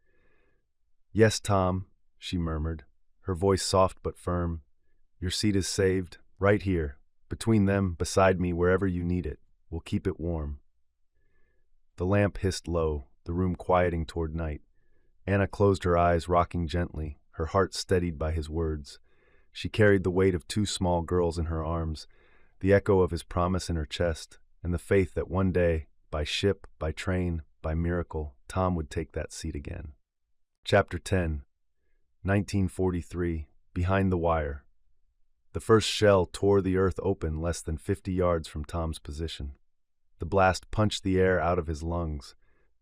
[SPEAKER 1] "Yes, Tom," she murmured, her voice soft but firm. "Your seat is saved, right here, between them, beside me, wherever you need it. We'll keep it warm." The lamp hissed low, the room quieting toward night. Anna closed her eyes, rocking gently, her heart steadied by his words. She carried the weight of 2 small girls in her arms, the echo of his promise in her chest, and the faith that one day, by ship, by train, by miracle, Tom would take that seat again. Chapter 10, 1943, Behind the Wire. The first shell tore the earth open less than 50 yards from Tom's position. The blast punched the air out of his lungs,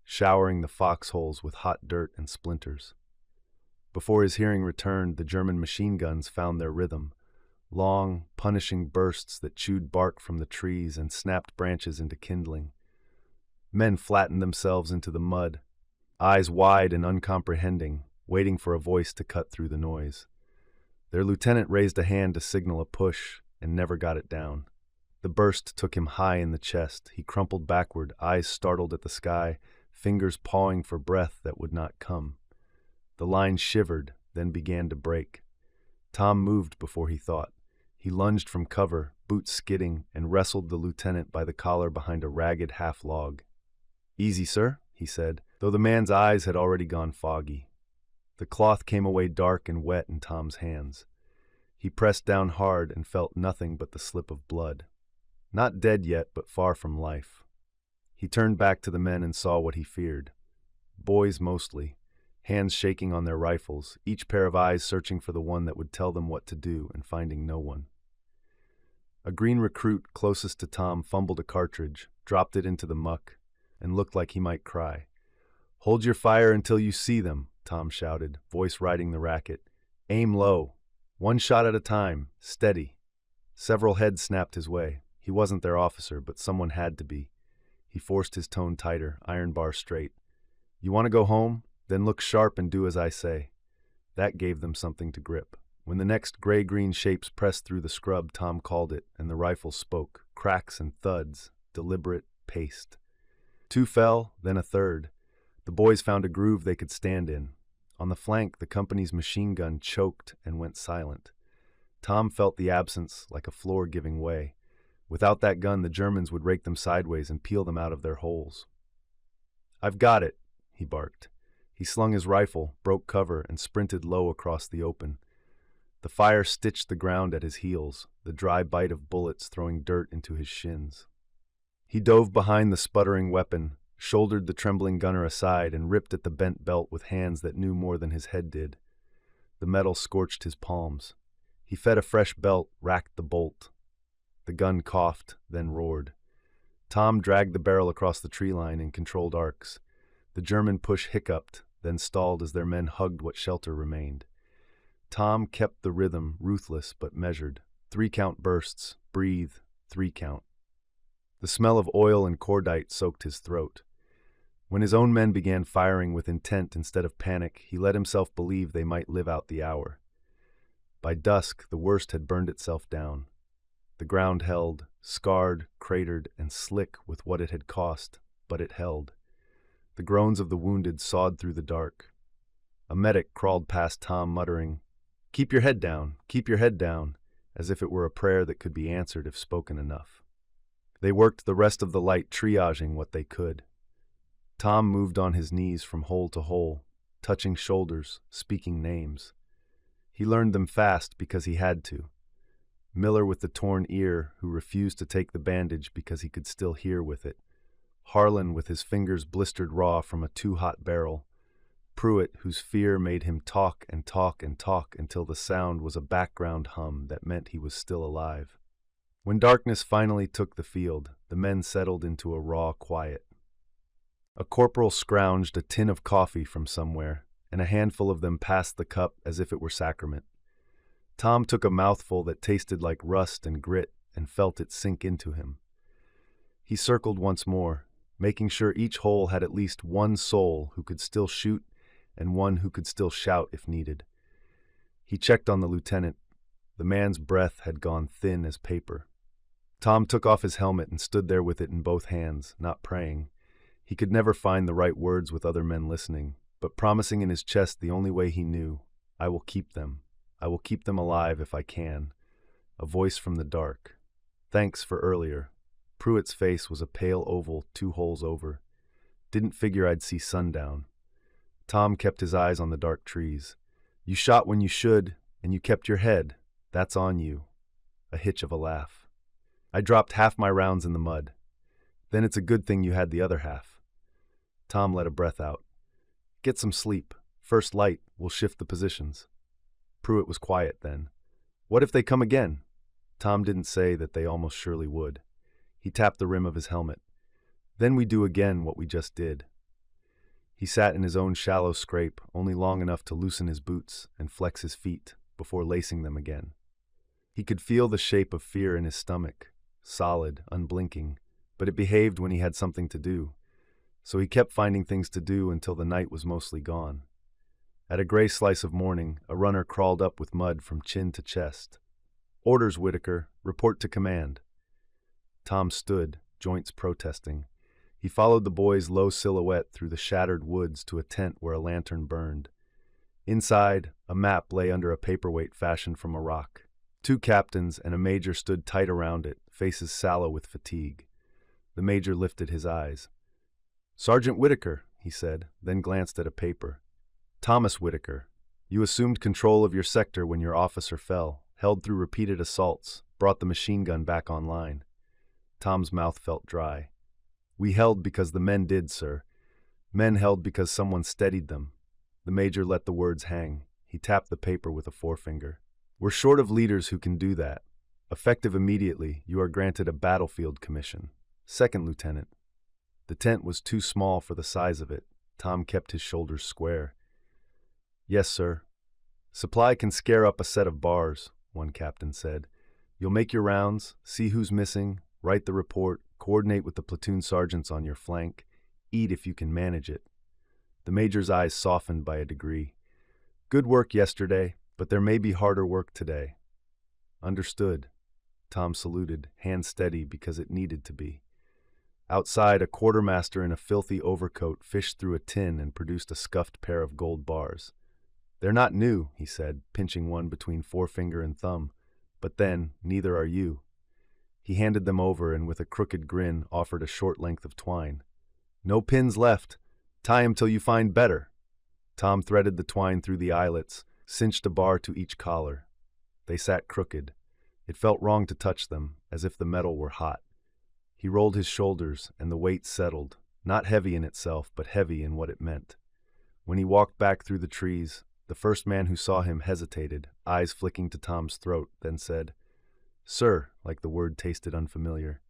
[SPEAKER 1] showering the foxholes with hot dirt and splinters. Before his hearing returned, the German machine guns found their rhythm, long, punishing bursts that chewed bark from the trees and snapped branches into kindling. Men flattened themselves into the mud, eyes wide and uncomprehending, waiting for a voice to cut through the noise. Their lieutenant raised a hand to signal a push and never got it down. The burst took him high in the chest. He crumpled backward, eyes startled at the sky, fingers pawing for breath that would not come. The line shivered, then began to break. Tom moved before he thought. He lunged from cover, boots skidding, and wrestled the lieutenant by the collar behind a ragged half-log. "Easy, sir," he said, though the man's eyes had already gone foggy. The cloth came away dark and wet in Tom's hands. He pressed down hard and felt nothing but the slip of blood. Not dead yet, but far from life. He turned back to the men and saw what he feared. Boys mostly, hands shaking on their rifles, each pair of eyes searching for the one that would tell them what to do and finding no one. A green recruit closest to Tom fumbled a cartridge, dropped it into the muck, and looked like he might cry. "Hold your fire until you see them," Tom shouted, voice riding the racket. "Aim low. One shot at a time. Steady." Several heads snapped his way. He wasn't their officer, but someone had to be. He forced his tone tighter, iron bar straight. "You want to go home? Then look sharp and do as I say." That gave them something to grip. When the next gray-green shapes pressed through the scrub, Tom called it, and the rifle spoke. Cracks and thuds, deliberate, paced. 2 fell, then a third. The boys found a groove they could stand in. On the flank, the company's machine gun choked and went silent. Tom felt the absence like a floor giving way. Without that gun, the Germans would rake them sideways and peel them out of their holes. "I've got it," he barked. He slung his rifle, broke cover, and sprinted low across the open. The fire stitched the ground at his heels, the dry bite of bullets throwing dirt into his shins. He dove behind the sputtering weapon, shouldered the trembling gunner aside, and ripped at the bent belt with hands that knew more than his head did. The metal scorched his palms. He fed a fresh belt, racked the bolt. The gun coughed, then roared. Tom dragged the barrel across the tree line in controlled arcs. The German push hiccuped, then stalled as their men hugged what shelter remained. Tom kept the rhythm, ruthless but measured. 3-count bursts, breathe, 3-count. The smell of oil and cordite soaked his throat. When his own men began firing with intent instead of panic, he let himself believe they might live out the hour. By dusk, the worst had burned itself down. The ground held, scarred, cratered, and slick with what it had cost, but it held. The groans of the wounded sawed through the dark. A medic crawled past Tom muttering, keep your head down," as if it were a prayer that could be answered if spoken enough. They worked the rest of the light triaging what they could. Tom moved on his knees from hole to hole, touching shoulders, speaking names. He learned them fast because he had to. Miller with the torn ear, who refused to take the bandage because he could still hear with it. Harlan with his fingers blistered raw from a too-hot barrel. Pruitt, whose fear made him talk and talk and talk until the sound was a background hum that meant he was still alive. When darkness finally took the field, the men settled into a raw quiet. A corporal scrounged a tin of coffee from somewhere, and a handful of them passed the cup as if it were sacrament. Tom took a mouthful that tasted like rust and grit and felt it sink into him. He circled once more, making sure each hole had at least one soul who could still shoot and one who could still shout if needed. He checked on the lieutenant. The man's breath had gone thin as paper. Tom took off his helmet and stood there with it in both hands, not praying. He could never find the right words with other men listening, but promising in his chest the only way he knew, I will keep them. I will keep them alive if I can. A voice from the dark. Thanks for earlier. Pruitt's face was a pale oval 2 holes over. Didn't figure I'd see sundown. Tom kept his eyes on the dark trees. You shot when you should, and you kept your head. That's on you. A hitch of a laugh. I dropped half my rounds in the mud. Then it's a good thing you had the other half. Tom let a breath out. Get some sleep. First light, we'll shift the positions. Pruitt was quiet then. What if they come again? Tom didn't say that they almost surely would. He tapped the rim of his helmet. Then we do again what we just did. He sat in his own shallow scrape, only long enough to loosen his boots and flex his feet before lacing them again. He could feel the shape of fear in his stomach, solid, unblinking, but it behaved when he had something to do. So he kept finding things to do until the night was mostly gone. At a gray slice of morning, a runner crawled up with mud from chin to chest. "Orders, Whitaker. Report to command." Tom stood, joints protesting. He followed the boy's low silhouette through the shattered woods to a tent where a lantern burned. Inside, a map lay under a paperweight fashioned from a rock. 2 captains and a major stood tight around it, faces sallow with fatigue. The major lifted his eyes. "Sergeant Whitaker," he said, then glanced at a paper. "Thomas Whitaker, you assumed control of your sector when your officer fell, held through repeated assaults, brought the machine gun back online." Tom's mouth felt dry. "We held because the men did, sir. Men held because someone steadied them." The major let the words hang. He tapped the paper with a forefinger. "We're short of leaders who can do that. Effective immediately, you are granted a battlefield commission. Second lieutenant." The tent was too small for the size of it. Tom kept his shoulders square. "Yes, sir." "Supply can scare up a set of bars," one captain said. "You'll make your rounds, see who's missing, write the report, coordinate with the platoon sergeants on your flank, eat if you can manage it." The major's eyes softened by a degree. "Good work yesterday, but there may be harder work today." "Understood." Tom saluted, hand steady because it needed to be. Outside, a quartermaster in a filthy overcoat fished through a tin and produced a scuffed pair of gold bars. "They're not new," he said, pinching one between forefinger and thumb. "But then, neither are you." He handed them over and with a crooked grin offered a short length of twine. "No pins left. Tie 'em till you find better." Tom threaded the twine through the eyelets, cinched a bar to each collar. They sat crooked. It felt wrong to touch them, as if the metal were hot. He rolled his shoulders, and the weight settled, not heavy in itself, but heavy in what it meant. When he walked back through the trees, the first man who saw him hesitated, eyes flicking to Tom's throat, then said, "Sir," like the word tasted unfamiliar.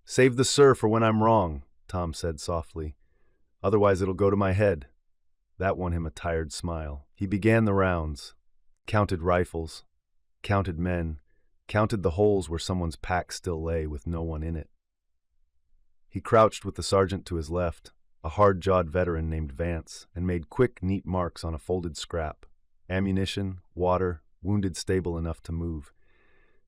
[SPEAKER 1] "Save the sir for when I'm wrong," Tom said softly. "Otherwise it'll go to my head." That won him a tired smile. He began the rounds, counted rifles, counted men, counted the holes where someone's pack still lay with no one in it. He crouched with the sergeant to his left, a hard-jawed veteran named Vance, and made quick, neat marks on a folded scrap. Ammunition, water, wounded stable enough to move.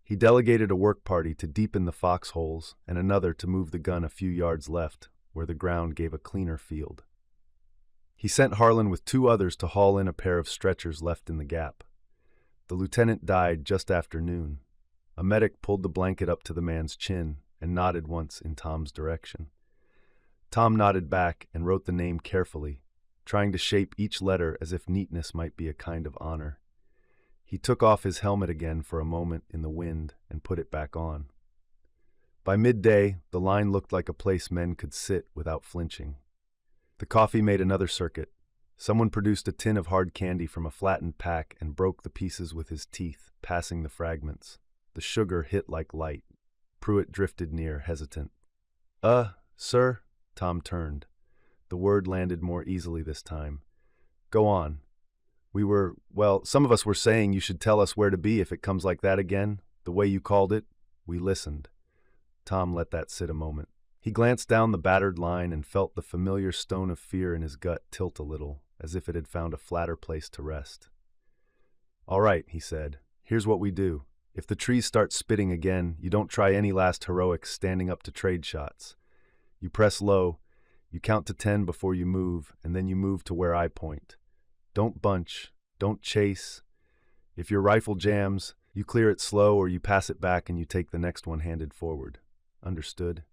[SPEAKER 1] He delegated a work party to deepen the foxholes and another to move the gun a few yards left, where the ground gave a cleaner field. He sent Harlan with 2 others to haul in a pair of stretchers left in the gap. The lieutenant died just after noon. A medic pulled the blanket up to the man's chin and nodded once in Tom's direction. Tom nodded back and wrote the name carefully, trying to shape each letter as if neatness might be a kind of honor. He took off his helmet again for a moment in the wind and put it back on. By midday, the line looked like a place men could sit without flinching. The coffee made another circuit. Someone produced a tin of hard candy from a flattened pack and broke the pieces with his teeth, passing the fragments. The sugar hit like light. Pruitt drifted near, hesitant. Sir?" Tom turned. The word landed more easily this time. "Go on." Some of us were saying you should tell us where to be if it comes like that again, the way you called it." We listened. Tom let that sit a moment. He glanced down the battered line and felt the familiar stone of fear in his gut tilt a little, as if it had found a flatter place to rest. "All right," he said. "Here's what we do. If the trees start spitting again, you don't try any last heroics standing up to trade shots. You press low, you count to 10 before you move, and then you move to where I point. Don't bunch, don't chase. If your rifle jams, you clear it slow or you pass it back and you take the next one handed forward. Understood?"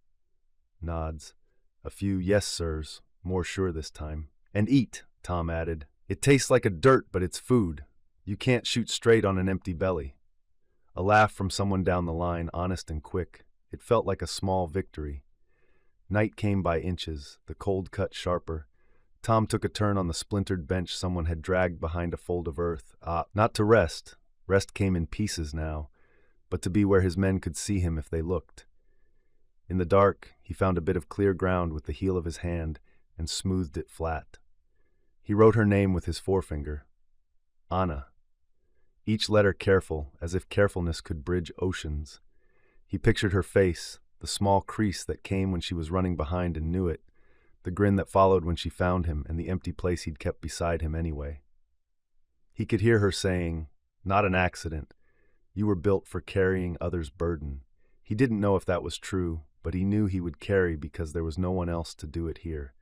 [SPEAKER 1] Nods. A few yes, sirs, more sure this time. "And eat," Tom added. "It tastes like a dirt, but it's food. You can't shoot straight on an empty belly." A laugh from someone down the line, honest and quick. It felt like a small victory. Night came by inches, the cold cut sharper. Tom took a turn on the splintered bench someone had dragged behind a fold of earth. Not to rest. Rest came in pieces now, but to be where his men could see him if they looked. In the dark, he found a bit of clear ground with the heel of his hand and smoothed it flat. He wrote her name with his forefinger. Anna. Each letter careful, as if carefulness could bridge oceans. He pictured her face, the small crease that came when she was running behind and knew it, the grin that followed when she found him, and the empty place he'd kept beside him anyway. He could hear her saying, "Not an accident. You were built for carrying others' burden." He didn't know if that was true, but he knew he would carry because there was no one else to do it here.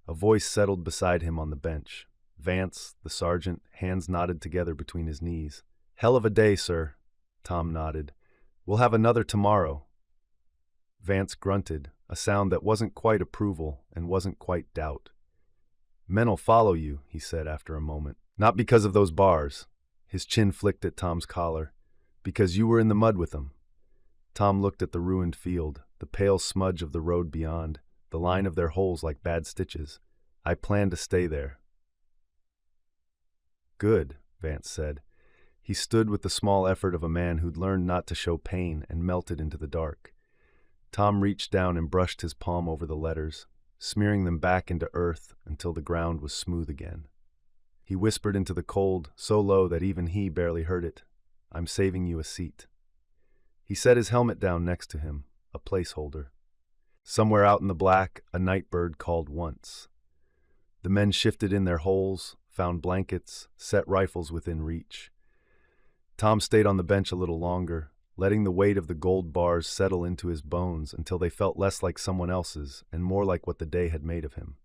[SPEAKER 1] A voice settled beside him on the bench. Vance, the sergeant, hands knotted together between his knees. "Hell of a day, sir." Tom nodded. "We'll have another tomorrow." Vance grunted, a sound that wasn't quite approval and wasn't quite doubt. "Men'll follow you," he said after a moment. "Not because of those bars." His chin flicked at Tom's collar. "Because you were in the mud with them." Tom looked at the ruined field, the pale smudge of the road beyond, the line of their holes like bad stitches. "I plan to stay there." "Good," Vance said. He stood with the small effort of a man who'd learned not to show pain and melted into the dark. Tom reached down and brushed his palm over the letters, smearing them back into earth until the ground was smooth again. He whispered into the cold, so low that even he barely heard it, "I'm saving you a seat." He set his helmet down next to him, a placeholder. Somewhere out in the black, a night bird called once. The men shifted in their holes, found blankets, set rifles within reach. Tom stayed on the bench a little longer, letting the weight of the gold bars settle into his bones until they felt less like someone else's and more like what the day had made of him.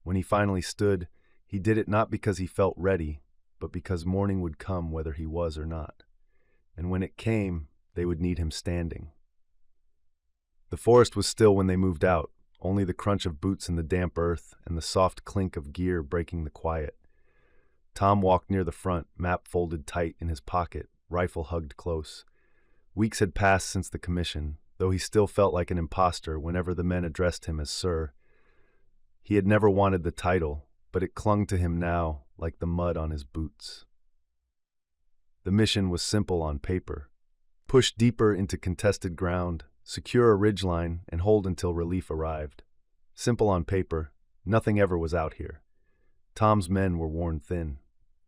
[SPEAKER 1] When he finally stood, he did it not because he felt ready, but because morning would come whether he was or not. And when it came, they would need him standing. The forest was still when they moved out, only the crunch of boots in the damp earth and the soft clink of gear breaking the quiet. Tom walked near the front, map folded tight in his pocket, rifle hugged close. Weeks had passed since the commission, though he still felt like an imposter whenever the men addressed him as Sir. He had never wanted the title, but it clung to him now like the mud on his boots. The mission was simple on paper. Push deeper into contested ground, secure a ridgeline, and hold until relief arrived. Simple on paper, nothing ever was out here. Tom's men were worn thin.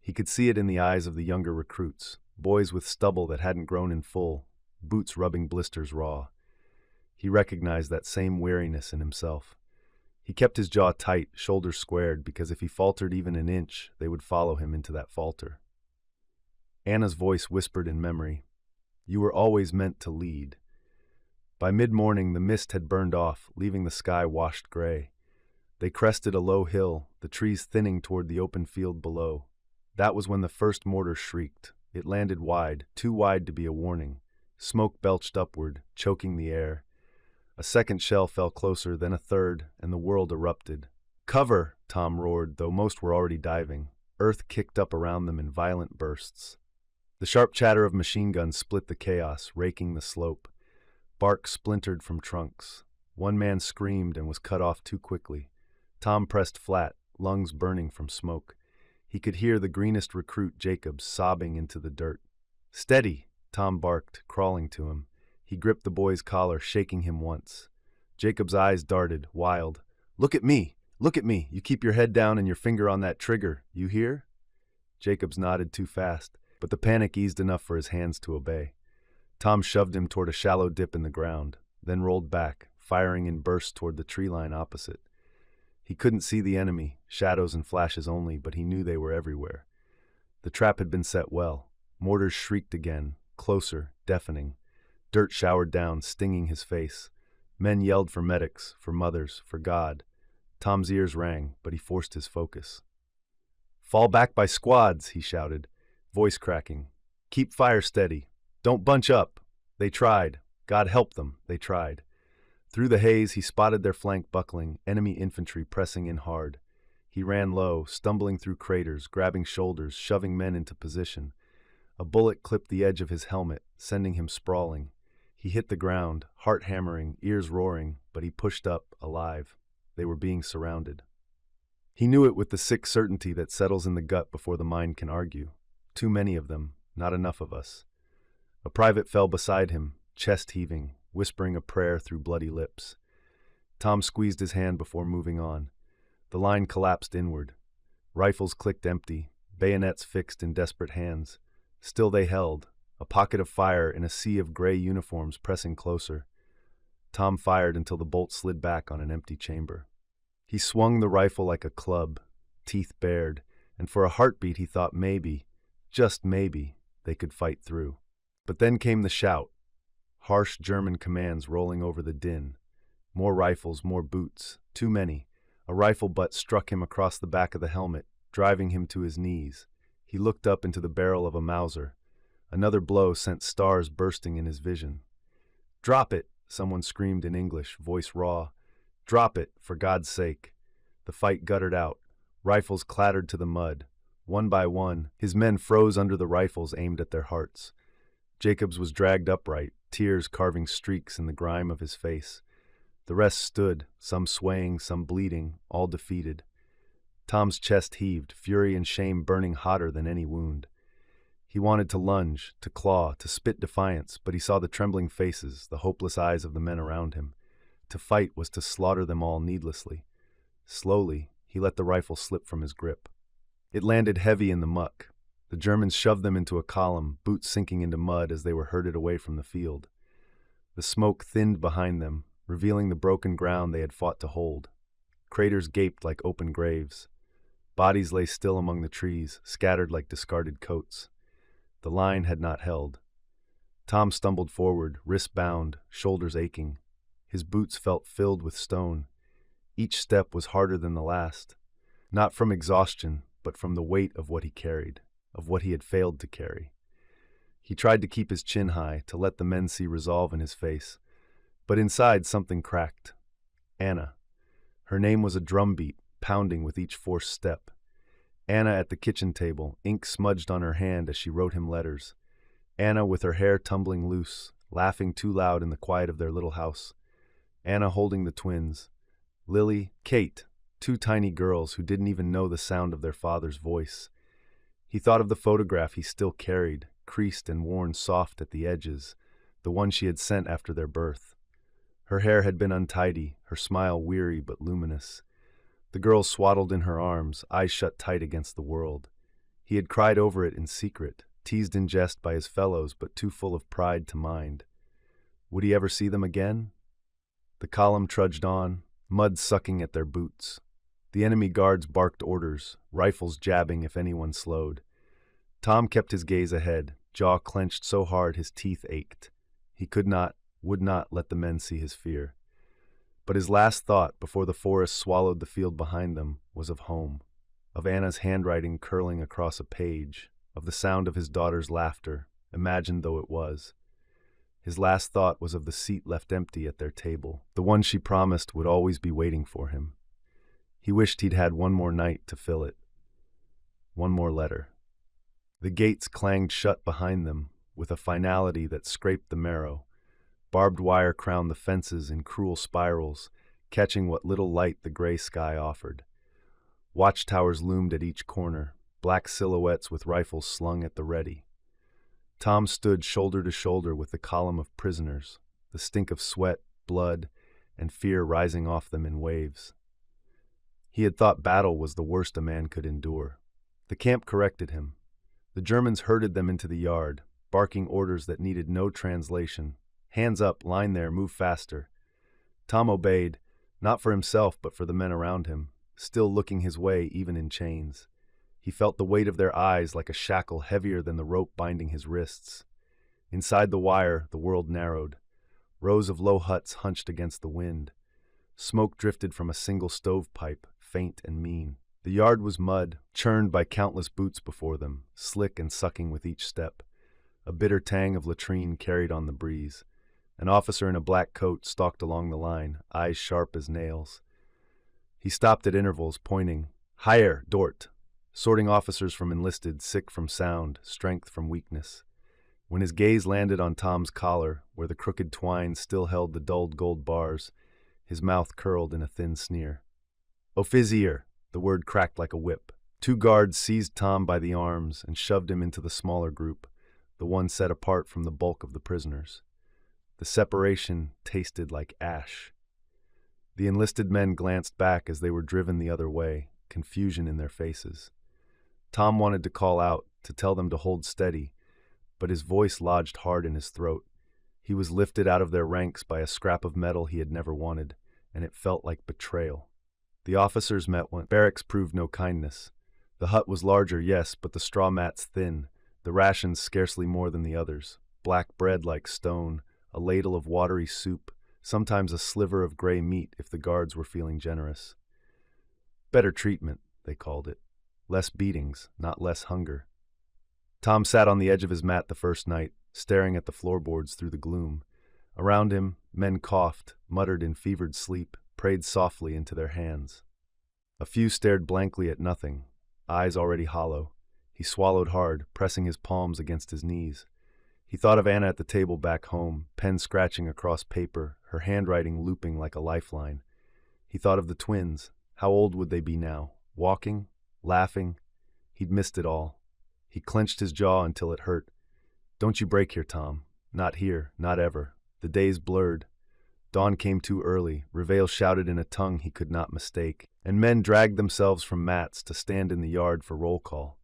[SPEAKER 1] He could see it in the eyes of the younger recruits, boys with stubble that hadn't grown in full, boots rubbing blisters raw. He recognized that same weariness in himself. He kept his jaw tight, shoulders squared, because if he faltered even an inch, they would follow him into that falter. Anna's voice whispered in memory, "You were always meant to lead." By mid-morning, the mist had burned off, leaving the sky washed gray. They crested a low hill, the trees thinning toward the open field below. That was when the first mortar shrieked. It landed wide, too wide to be a warning. Smoke belched upward, choking the air. A second shell fell closer, then a third, and the world erupted. "Cover!" Tom roared, though most were already diving. Earth kicked up around them in violent bursts. The sharp chatter of machine guns split the chaos, raking the slope. Bark splintered from trunks. One man screamed and was cut off too quickly. Tom pressed flat, lungs burning from smoke. He could hear the greenest recruit, Jacobs, sobbing into the dirt. "Steady!" Tom barked, crawling to him. He gripped the boy's collar, shaking him once. Jacob's eyes darted, wild. "Look at me! Look at me! You keep your head down and your finger on that trigger. You hear?" Jacobs nodded too fast, but the panic eased enough for his hands to obey. Tom shoved him toward a shallow dip in the ground, then rolled back, firing in bursts toward the tree line opposite. He couldn't see the enemy, shadows and flashes only, but he knew they were everywhere. The trap had been set well. Mortars shrieked again, closer, deafening. Dirt showered down, stinging his face. Men yelled for medics, for mothers, for God. Tom's ears rang, but he forced his focus. "Fall back by squads," he shouted, voice cracking. "Keep fire steady. Don't bunch up." They tried. God help them, they tried. Through the haze, he spotted their flank buckling, enemy infantry pressing in hard. He ran low, stumbling through craters, grabbing shoulders, shoving men into position. A bullet clipped the edge of his helmet, sending him sprawling. He hit the ground, heart hammering, ears roaring, but he pushed up, alive. They were being surrounded. He knew it with the sick certainty that settles in the gut before the mind can argue. Too many of them, not enough of us. A private fell beside him, chest heaving, whispering a prayer through bloody lips. Tom squeezed his hand before moving on. The line collapsed inward. Rifles clicked empty, bayonets fixed in desperate hands. Still they held, a pocket of fire in a sea of gray uniforms pressing closer. Tom fired until the bolt slid back on an empty chamber. He swung the rifle like a club, teeth bared, and for a heartbeat he thought maybe, Just maybe they could fight through. But then came the shout, harsh German commands rolling over the din. More rifles, more boots, too many. A rifle butt struck him across the back of the helmet, driving him to his knees. He looked up into the barrel of a Mauser. Another blow sent stars bursting in his vision. "Drop it!" someone screamed in English, voice raw. "Drop it, for God's sake!" The fight guttered out. Rifles clattered to the mud. One by one, his men froze under the rifles aimed at their hearts. Jacobs was dragged upright, tears carving streaks in the grime of his face. The rest stood, some swaying, some bleeding, all defeated. Tom's chest heaved, fury and shame burning hotter than any wound. He wanted to lunge, to claw, to spit defiance, but he saw the trembling faces, the hopeless eyes of the men around him. To fight was to slaughter them all needlessly. Slowly, he let the rifle slip from his grip. It landed heavy in the muck. The Germans shoved them into a column, boots sinking into mud as they were herded away from the field. The smoke thinned behind them, revealing the broken ground they had fought to hold. Craters gaped like open graves. Bodies lay still among the trees, scattered like discarded coats. The line had not held. Tom stumbled forward, wrists bound, shoulders aching. His boots felt filled with stone. Each step was harder than the last, not from exhaustion, but from the weight of what he carried, of what he had failed to carry. He tried to keep his chin high, to let the men see resolve in his face, but inside something cracked. Anna. Her name was a drumbeat, pounding with each forced step. Anna at the kitchen table, ink smudged on her hand as she wrote him letters. Anna with her hair tumbling loose, laughing too loud in the quiet of their little house. Anna holding the twins. Lily, Kate, two tiny girls who didn't even know the sound of their father's voice. He thought of the photograph he still carried, creased and worn soft at the edges, the one she had sent after their birth. Her hair had been untidy, her smile weary but luminous. The girl swaddled in her arms, eyes shut tight against the world. He had cried over it in secret, teased in jest by his fellows but too full of pride to mind. Would he ever see them again? The column trudged on, mud sucking at their boots. The enemy guards barked orders, rifles jabbing if anyone slowed. Tom kept his gaze ahead, jaw clenched so hard his teeth ached. He could not, would not let the men see his fear. But his last thought, before the forest swallowed the field behind them, was of home, of Anna's handwriting curling across a page, of the sound of his daughter's laughter, imagined though it was. His last thought was of the seat left empty at their table, the one she promised would always be waiting for him. He wished he'd had one more night to fill it. One more letter. The gates clanged shut behind them, with a finality that scraped the marrow. Barbed wire crowned the fences in cruel spirals, catching what little light the gray sky offered. Watchtowers loomed at each corner, black silhouettes with rifles slung at the ready. Tom stood shoulder to shoulder with the column of prisoners, the stink of sweat, blood, and fear rising off them in waves. He had thought battle was the worst a man could endure. The camp corrected him. The Germans herded them into the yard, barking orders that needed no translation. Hands up, line there, move faster. Tom obeyed, not for himself but for the men around him, still looking his way even in chains. He felt the weight of their eyes like a shackle heavier than the rope binding his wrists. Inside the wire, the world narrowed. Rows of low huts hunched against the wind. Smoke drifted from a single stovepipe, faint and mean. The yard was mud, churned by countless boots before them, slick and sucking with each step. A bitter tang of latrine carried on the breeze. An officer in a black coat stalked along the line, eyes sharp as nails. He stopped at intervals, pointing, "Higher, Dort," sorting officers from enlisted, sick from sound, strength from weakness. When his gaze landed on Tom's collar, where the crooked twine still held the dulled gold bars, his mouth curled in a thin sneer. "Offizier," the word cracked like a whip. Two guards seized Tom by the arms and shoved him into the smaller group, the one set apart from the bulk of the prisoners. The separation tasted like ash. The enlisted men glanced back as they were driven the other way, confusion in their faces. Tom wanted to call out, to tell them to hold steady, but his voice lodged hard in his throat. He was lifted out of their ranks by a scrap of metal he had never wanted, and it felt like betrayal. The officers met once. Barracks proved no kindness. The hut was larger, yes, but the straw mats thin. the rations scarcely more than the others, black bread like stone, a ladle of watery soup, sometimes a sliver of gray meat if the guards were feeling generous. Better treatment, they called it. Less beatings, not less hunger. Tom sat on the edge of his mat the first night, staring at the floorboards through the gloom. Around him, men coughed, muttered in fevered sleep, prayed softly into their hands. A few stared blankly at nothing, eyes already hollow. He swallowed hard, pressing his palms against his knees. He thought of Anna at the table back home, pen scratching across paper, her handwriting looping like a lifeline. He thought of the twins. How old would they be now? Walking? Laughing? He'd missed it all. He clenched his jaw until it hurt. Don't you break here, Tom. Not here, not ever. The days blurred. Dawn came too early, Reveille shouted in a tongue he could not mistake, and men dragged themselves from mats to stand in the yard for roll call.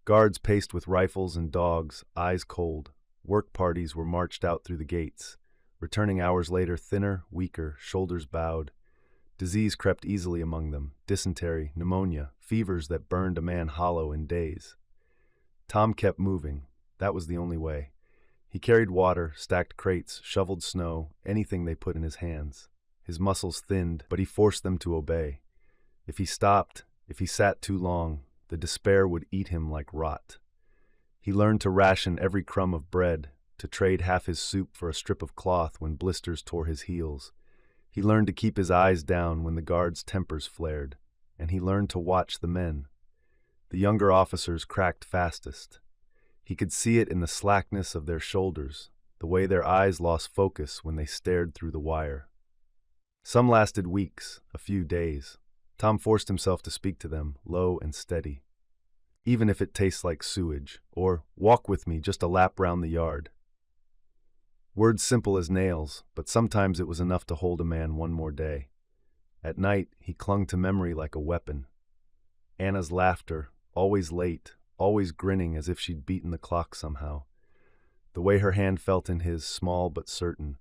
[SPEAKER 1] Guards paced with rifles and dogs, eyes cold. Work parties were marched out through the gates, returning hours later thinner, weaker, shoulders bowed. Disease crept easily among them, dysentery, pneumonia, fevers that burned a man hollow in days. Tom kept moving. That was the only way. He carried water, stacked crates, shoveled snow, anything they put in his hands. His muscles thinned, but he forced them to obey. If he stopped, if he sat too long, the despair would eat him like rot. He learned to ration every crumb of bread, to trade half his soup for a strip of cloth when blisters tore his heels. He learned to keep his eyes down when the guards' tempers flared, and he learned to watch the men. The younger officers cracked fastest. He could see it in the slackness of their shoulders, the way their eyes lost focus when they stared through the wire. Some lasted weeks, a few days. Tom forced himself to speak to them, low and steady. Even if it tastes like sewage, or walk with me just a lap round the yard. Words simple as nails, but sometimes it was enough to hold a man one more day. At night, he clung to memory like a weapon. Anna's laughter, always late, always grinning as if she'd beaten the clock somehow. The way her hand felt in his, small but certain.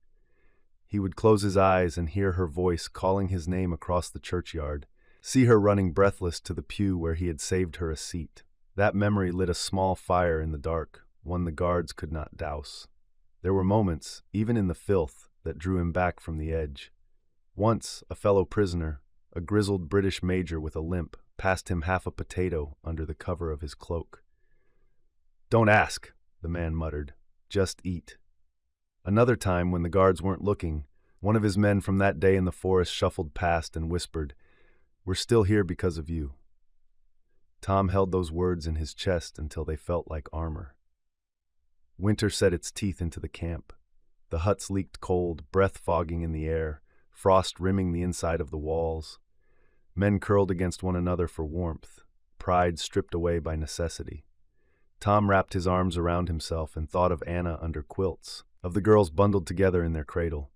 [SPEAKER 1] He would close his eyes and hear her voice calling his name across the churchyard, see her running breathless to the pew where he had saved her a seat. That memory lit a small fire in the dark, one the guards could not douse. There were moments, even in the filth, that drew him back from the edge. Once, a fellow prisoner, a grizzled British major with a limp, passed him half a potato under the cover of his cloak. "Don't ask," the man muttered. "Just eat." Another time, when the guards weren't looking, one of his men from that day in the forest shuffled past and whispered, "We're still here because of you." Tom held those words in his chest until they felt like armor. Winter set its teeth into the camp. The huts leaked cold, breath fogging in the air, frost rimming the inside of the walls. Men curled against one another for warmth, pride stripped away by necessity. Tom wrapped his arms around himself and thought of Anna under quilts, of the girls bundled together in their cradle.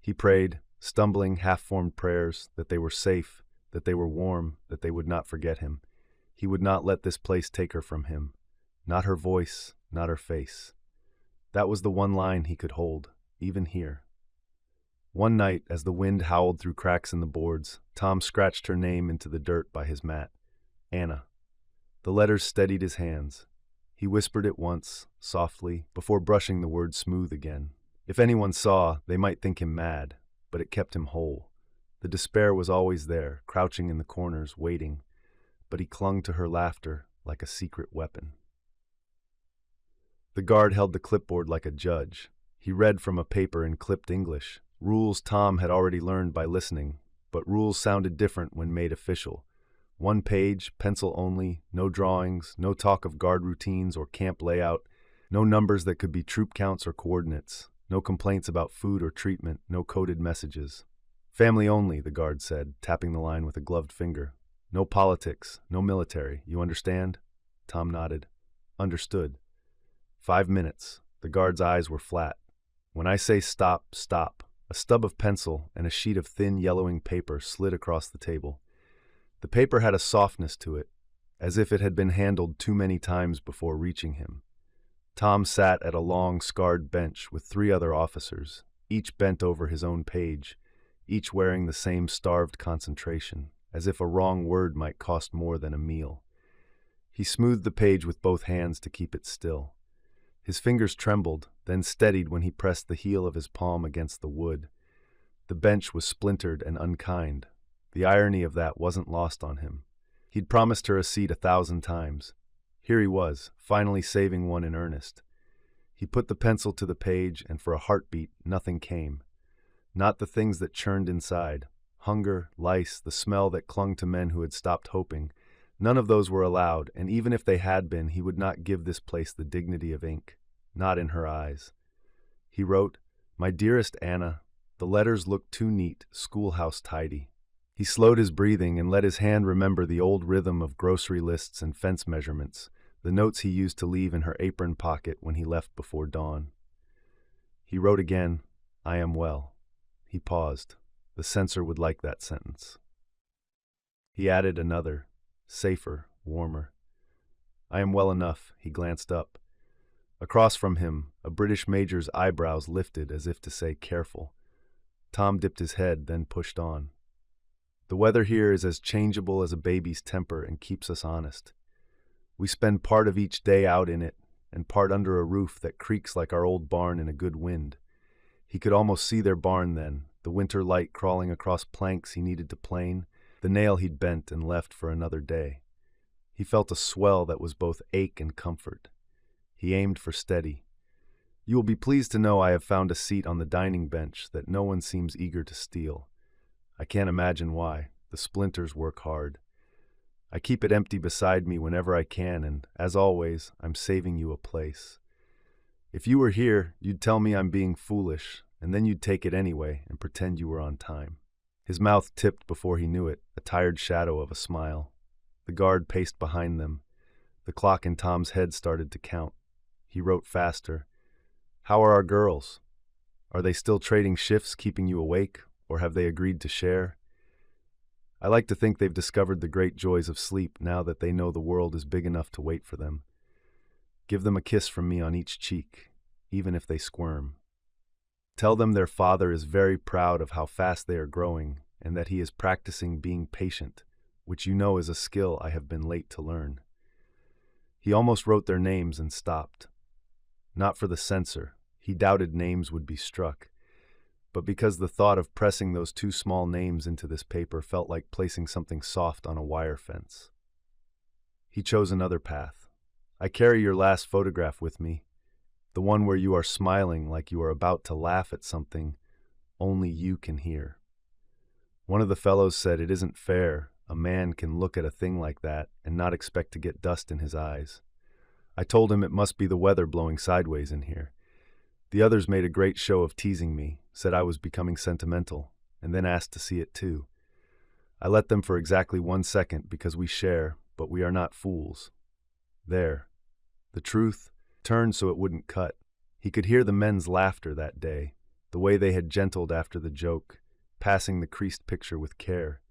[SPEAKER 1] He prayed, stumbling, half-formed prayers, that they were safe, that they were warm, that they would not forget him. He would not let this place take her from him. Not her voice, not her face. That was the one line he could hold, even here. One night, as the wind howled through cracks in the boards, Tom scratched her name into the dirt by his mat. Anna. The letters steadied his hands. He whispered it once, softly, before brushing the word smooth again. If anyone saw, they might think him mad, but it kept him whole. The despair was always there, crouching in the corners, waiting, but he clung to her laughter like a secret weapon. The guard held the clipboard like a judge. He read from a paper in clipped English, rules Tom had already learned by listening, but rules sounded different when made official. One page, pencil only, no drawings, no talk of guard routines or camp layout, no numbers that could be troop counts or coordinates, no complaints about food or treatment, no coded messages. Family only, the guard said, tapping the line with a gloved finger. No politics, no military, you understand? Tom nodded. Understood. 5 minutes. The guard's eyes were flat. When I say stop, stop. A stub of pencil and a sheet of thin yellowing paper slid across the table. The paper had a softness to it, as if it had been handled too many times before reaching him. Tom sat at a long, scarred bench with 3 other officers, each bent over his own page, each wearing the same starved concentration, as if a wrong word might cost more than a meal. He smoothed the page with both hands to keep it still. His fingers trembled, then steadied when he pressed the heel of his palm against the wood. The bench was splintered and unkind. The irony of that wasn't lost on him. He'd promised her a seat 1,000 times. Here he was, finally saving one in earnest. He put the pencil to the page, and for a heartbeat, nothing came. Not the things that churned inside. Hunger, lice, the smell that clung to men who had stopped hoping. None of those were allowed, and even if they had been, he would not give this place the dignity of ink. Not in her eyes. He wrote, "My dearest Anna," the letters looked too neat, schoolhouse tidy. He slowed his breathing and let his hand remember the old rhythm of grocery lists and fence measurements, the notes he used to leave in her apron pocket when he left before dawn. He wrote again, "I am well." He paused. The censor would like that sentence. He added another, safer, warmer. "I am well enough." He glanced up. Across from him, a British major's eyebrows lifted as if to say, "Careful." Tom dipped his head, then pushed on. "The weather here is as changeable as a baby's temper and keeps us honest. We spend part of each day out in it, and part under a roof that creaks like our old barn in a good wind." He could almost see their barn then, the winter light crawling across planks he needed to plane, the nail he'd bent and left for another day. He felt a swell that was both ache and comfort. He aimed for steady. "You will be pleased to know I have found a seat on the dining bench that no one seems eager to steal. I can't imagine why. The splinters work hard. I keep it empty beside me whenever I can, and, as always, I'm saving you a place. If you were here, you'd tell me I'm being foolish, and then you'd take it anyway and pretend you were on time." His mouth tipped before he knew it, a tired shadow of a smile. The guard paced behind them. The clock in Tom's head started to count. He wrote faster. "How are our girls? Are they still trading shifts, keeping you awake, or have they agreed to share? I like to think they've discovered the great joys of sleep now that they know the world is big enough to wait for them. Give them a kiss from me on each cheek, even if they squirm. Tell them their father is very proud of how fast they are growing and that he is practicing being patient, which you know is a skill I have been late to learn." He almost wrote their names and stopped. Not for the censor. He doubted names would be struck, but because the thought of pressing those two small names into this paper felt like placing something soft on a wire fence. He chose another path. "I carry your last photograph with me, the one where you are smiling like you are about to laugh at something only you can hear." One of the fellows said it isn't fair. A man can look at a thing like that and not expect to get dust in his eyes. I told him it must be the weather blowing sideways in here. The others made a great show of teasing me, said I was becoming sentimental, and then asked to see it too. I let them for exactly 1 second because we share, but we are not fools. There. The truth turned so it wouldn't cut. He could hear the men's laughter that day, the way they had gentled after the joke, passing the creased picture with care.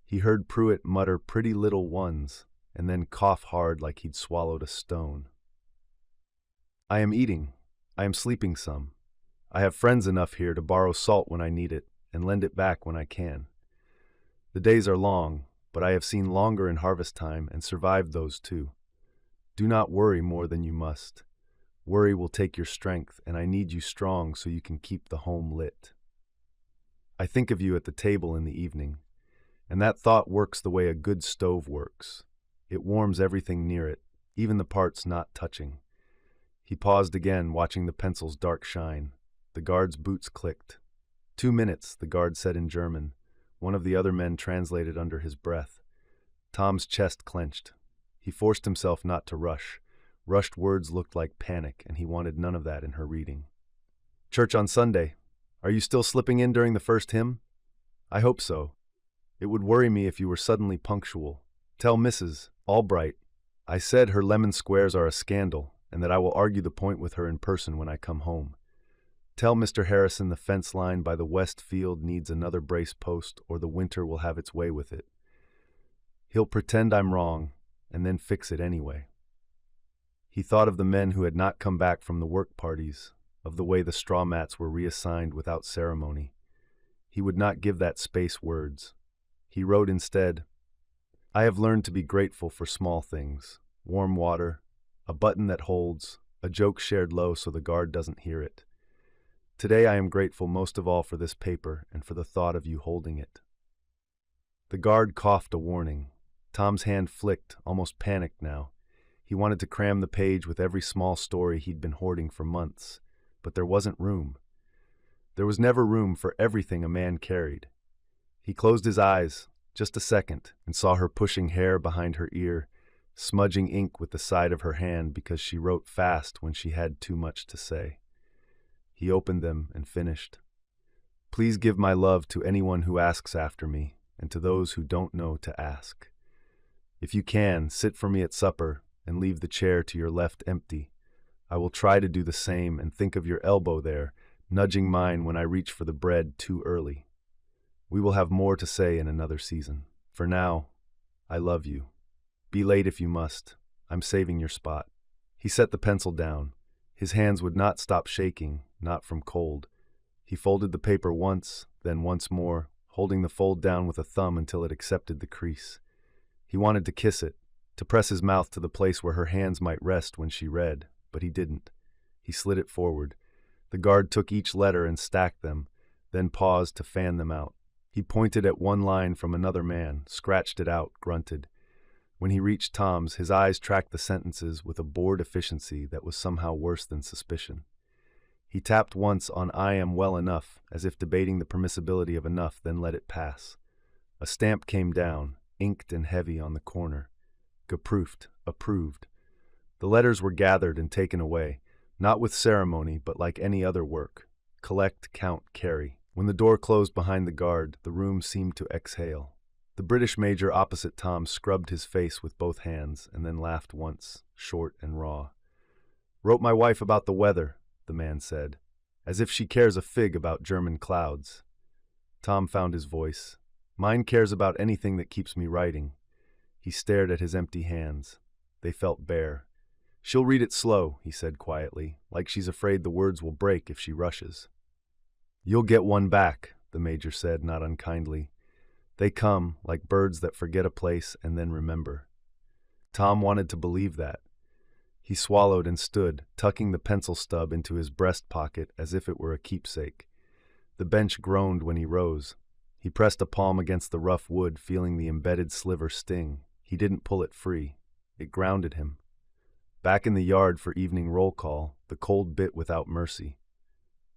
[SPEAKER 1] He heard Pruitt mutter "pretty little ones," and then cough hard like he'd swallowed a stone. "I am eating. I am sleeping some. I have friends enough here to borrow salt when I need it and lend it back when I can. The days are long, but I have seen longer in harvest time and survived those too. Do not worry more than you must. Worry will take your strength, and I need you strong so you can keep the home lit. I think of you at the table in the evening, and that thought works the way a good stove works. It warms everything near it, even the parts not touching." He paused again, watching the pencil's dark shine. The guard's boots clicked. 2 minutes, the guard said in German. One of the other men translated under his breath. Tom's chest clenched. He forced himself not to rush. Rushed words looked like panic, and he wanted none of that in her reading. "Church on Sunday. Are you still slipping in during the first hymn?" "I hope so. It would worry me if you were suddenly punctual. Tell Mrs. Albright I said her lemon squares are a scandal, and that I will argue the point with her in person when I come home. Tell Mr. Harrison the fence line by the west field needs another brace post, or the winter will have its way with it. He'll pretend I'm wrong, and then fix it anyway." He thought of the men who had not come back from the work parties, of the way the straw mats were reassigned without ceremony. He would not give that space words. He wrote instead, "I have learned to be grateful for small things, warm water, a button that holds, a joke shared low so the guard doesn't hear it. Today I am grateful most of all for this paper and for the thought of you holding it. The guard coughed a warning. Tom's hand flicked, almost panicked now. He wanted to cram the page with every small story he'd been hoarding for months, but there wasn't room. There was never room for everything a man carried. He closed his eyes, just a second, and saw her pushing hair behind her ear, smudging ink with the side of her hand because she wrote fast when she had too much to say. He opened them and finished. Please give my love to anyone who asks after me, and to those who don't know to ask. If you can, sit for me at supper and leave the chair to your left empty. I will try to do the same and think of your elbow there, nudging mine when I reach for the bread too early. We will have more to say in another season. For now, I love you. Be late if you must. I'm saving your spot. He set the pencil down. His hands would not stop shaking, not from cold. He folded the paper once, then once more, holding the fold down with a thumb until it accepted the crease. He wanted to kiss it, to press his mouth to the place where her hands might rest when she read, but he didn't. He slid it forward. The guard took each letter and stacked them, then paused to fan them out. He pointed at one line from another man, scratched it out, grunted. When he reached Tom's, his eyes tracked the sentences with a bored efficiency that was somehow worse than suspicion. He tapped once on "I am well enough," as if debating the permissibility of enough, then let it pass. A stamp came down, inked and heavy on the corner. Geprüft, approved. The letters were gathered and taken away, not with ceremony, but like any other work. Collect, count, carry. When the door closed behind the guard, the room seemed to exhale. The British major opposite Tom scrubbed his face with both hands and then laughed once, short and raw. "Wrote my wife about the weather," the man said, "as if she cares a fig about German clouds." Tom found his voice. "Mine cares about anything that keeps me writing." He stared at his empty hands. They felt bare. "She'll read it slow," he said quietly, like she's afraid the words will break if she rushes. "You'll get one back," the major said, not unkindly. "They come, like birds that forget a place and then remember." Tom wanted to believe that. He swallowed and stood, tucking the pencil stub into his breast pocket as if it were a keepsake. The bench groaned when he rose. He pressed a palm against the rough wood, feeling the embedded sliver sting. He didn't pull it free. It grounded him. Back in the yard for evening roll call, the cold bit without mercy.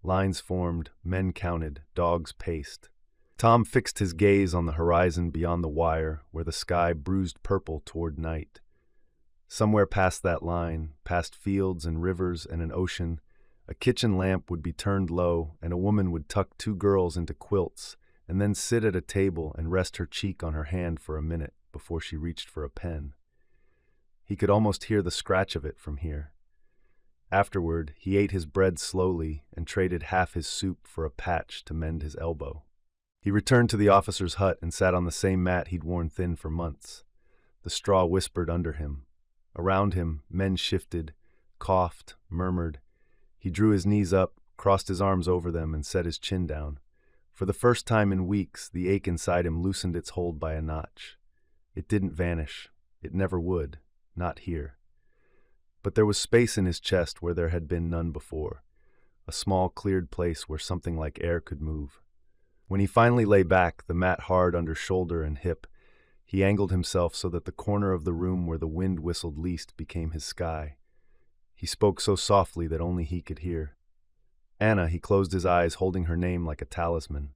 [SPEAKER 1] Lines formed, men counted, dogs paced. Tom fixed his gaze on the horizon beyond the wire, where the sky bruised purple toward night. Somewhere past that line, past fields and rivers and an ocean, a kitchen lamp would be turned low and a woman would tuck two girls into quilts and then sit at a table and rest her cheek on her hand for a minute before she reached for a pen. He could almost hear the scratch of it from here. Afterward, he ate his bread slowly and traded half his soup for a patch to mend his elbow. He returned to the officer's hut and sat on the same mat he'd worn thin for months. The straw whispered under him. Around him, men shifted, coughed, murmured. He drew his knees up, crossed his arms over them, and set his chin down. For the first time in weeks, the ache inside him loosened its hold by a notch. It didn't vanish. It never would. Not here. But there was space in his chest where there had been none before. A small, cleared place where something like air could move. When he finally lay back, the mat hard under shoulder and hip, he angled himself so that the corner of the room where the wind whistled least became his sky. He spoke so softly that only he could hear. "Anna," he closed his eyes, holding her name like a talisman.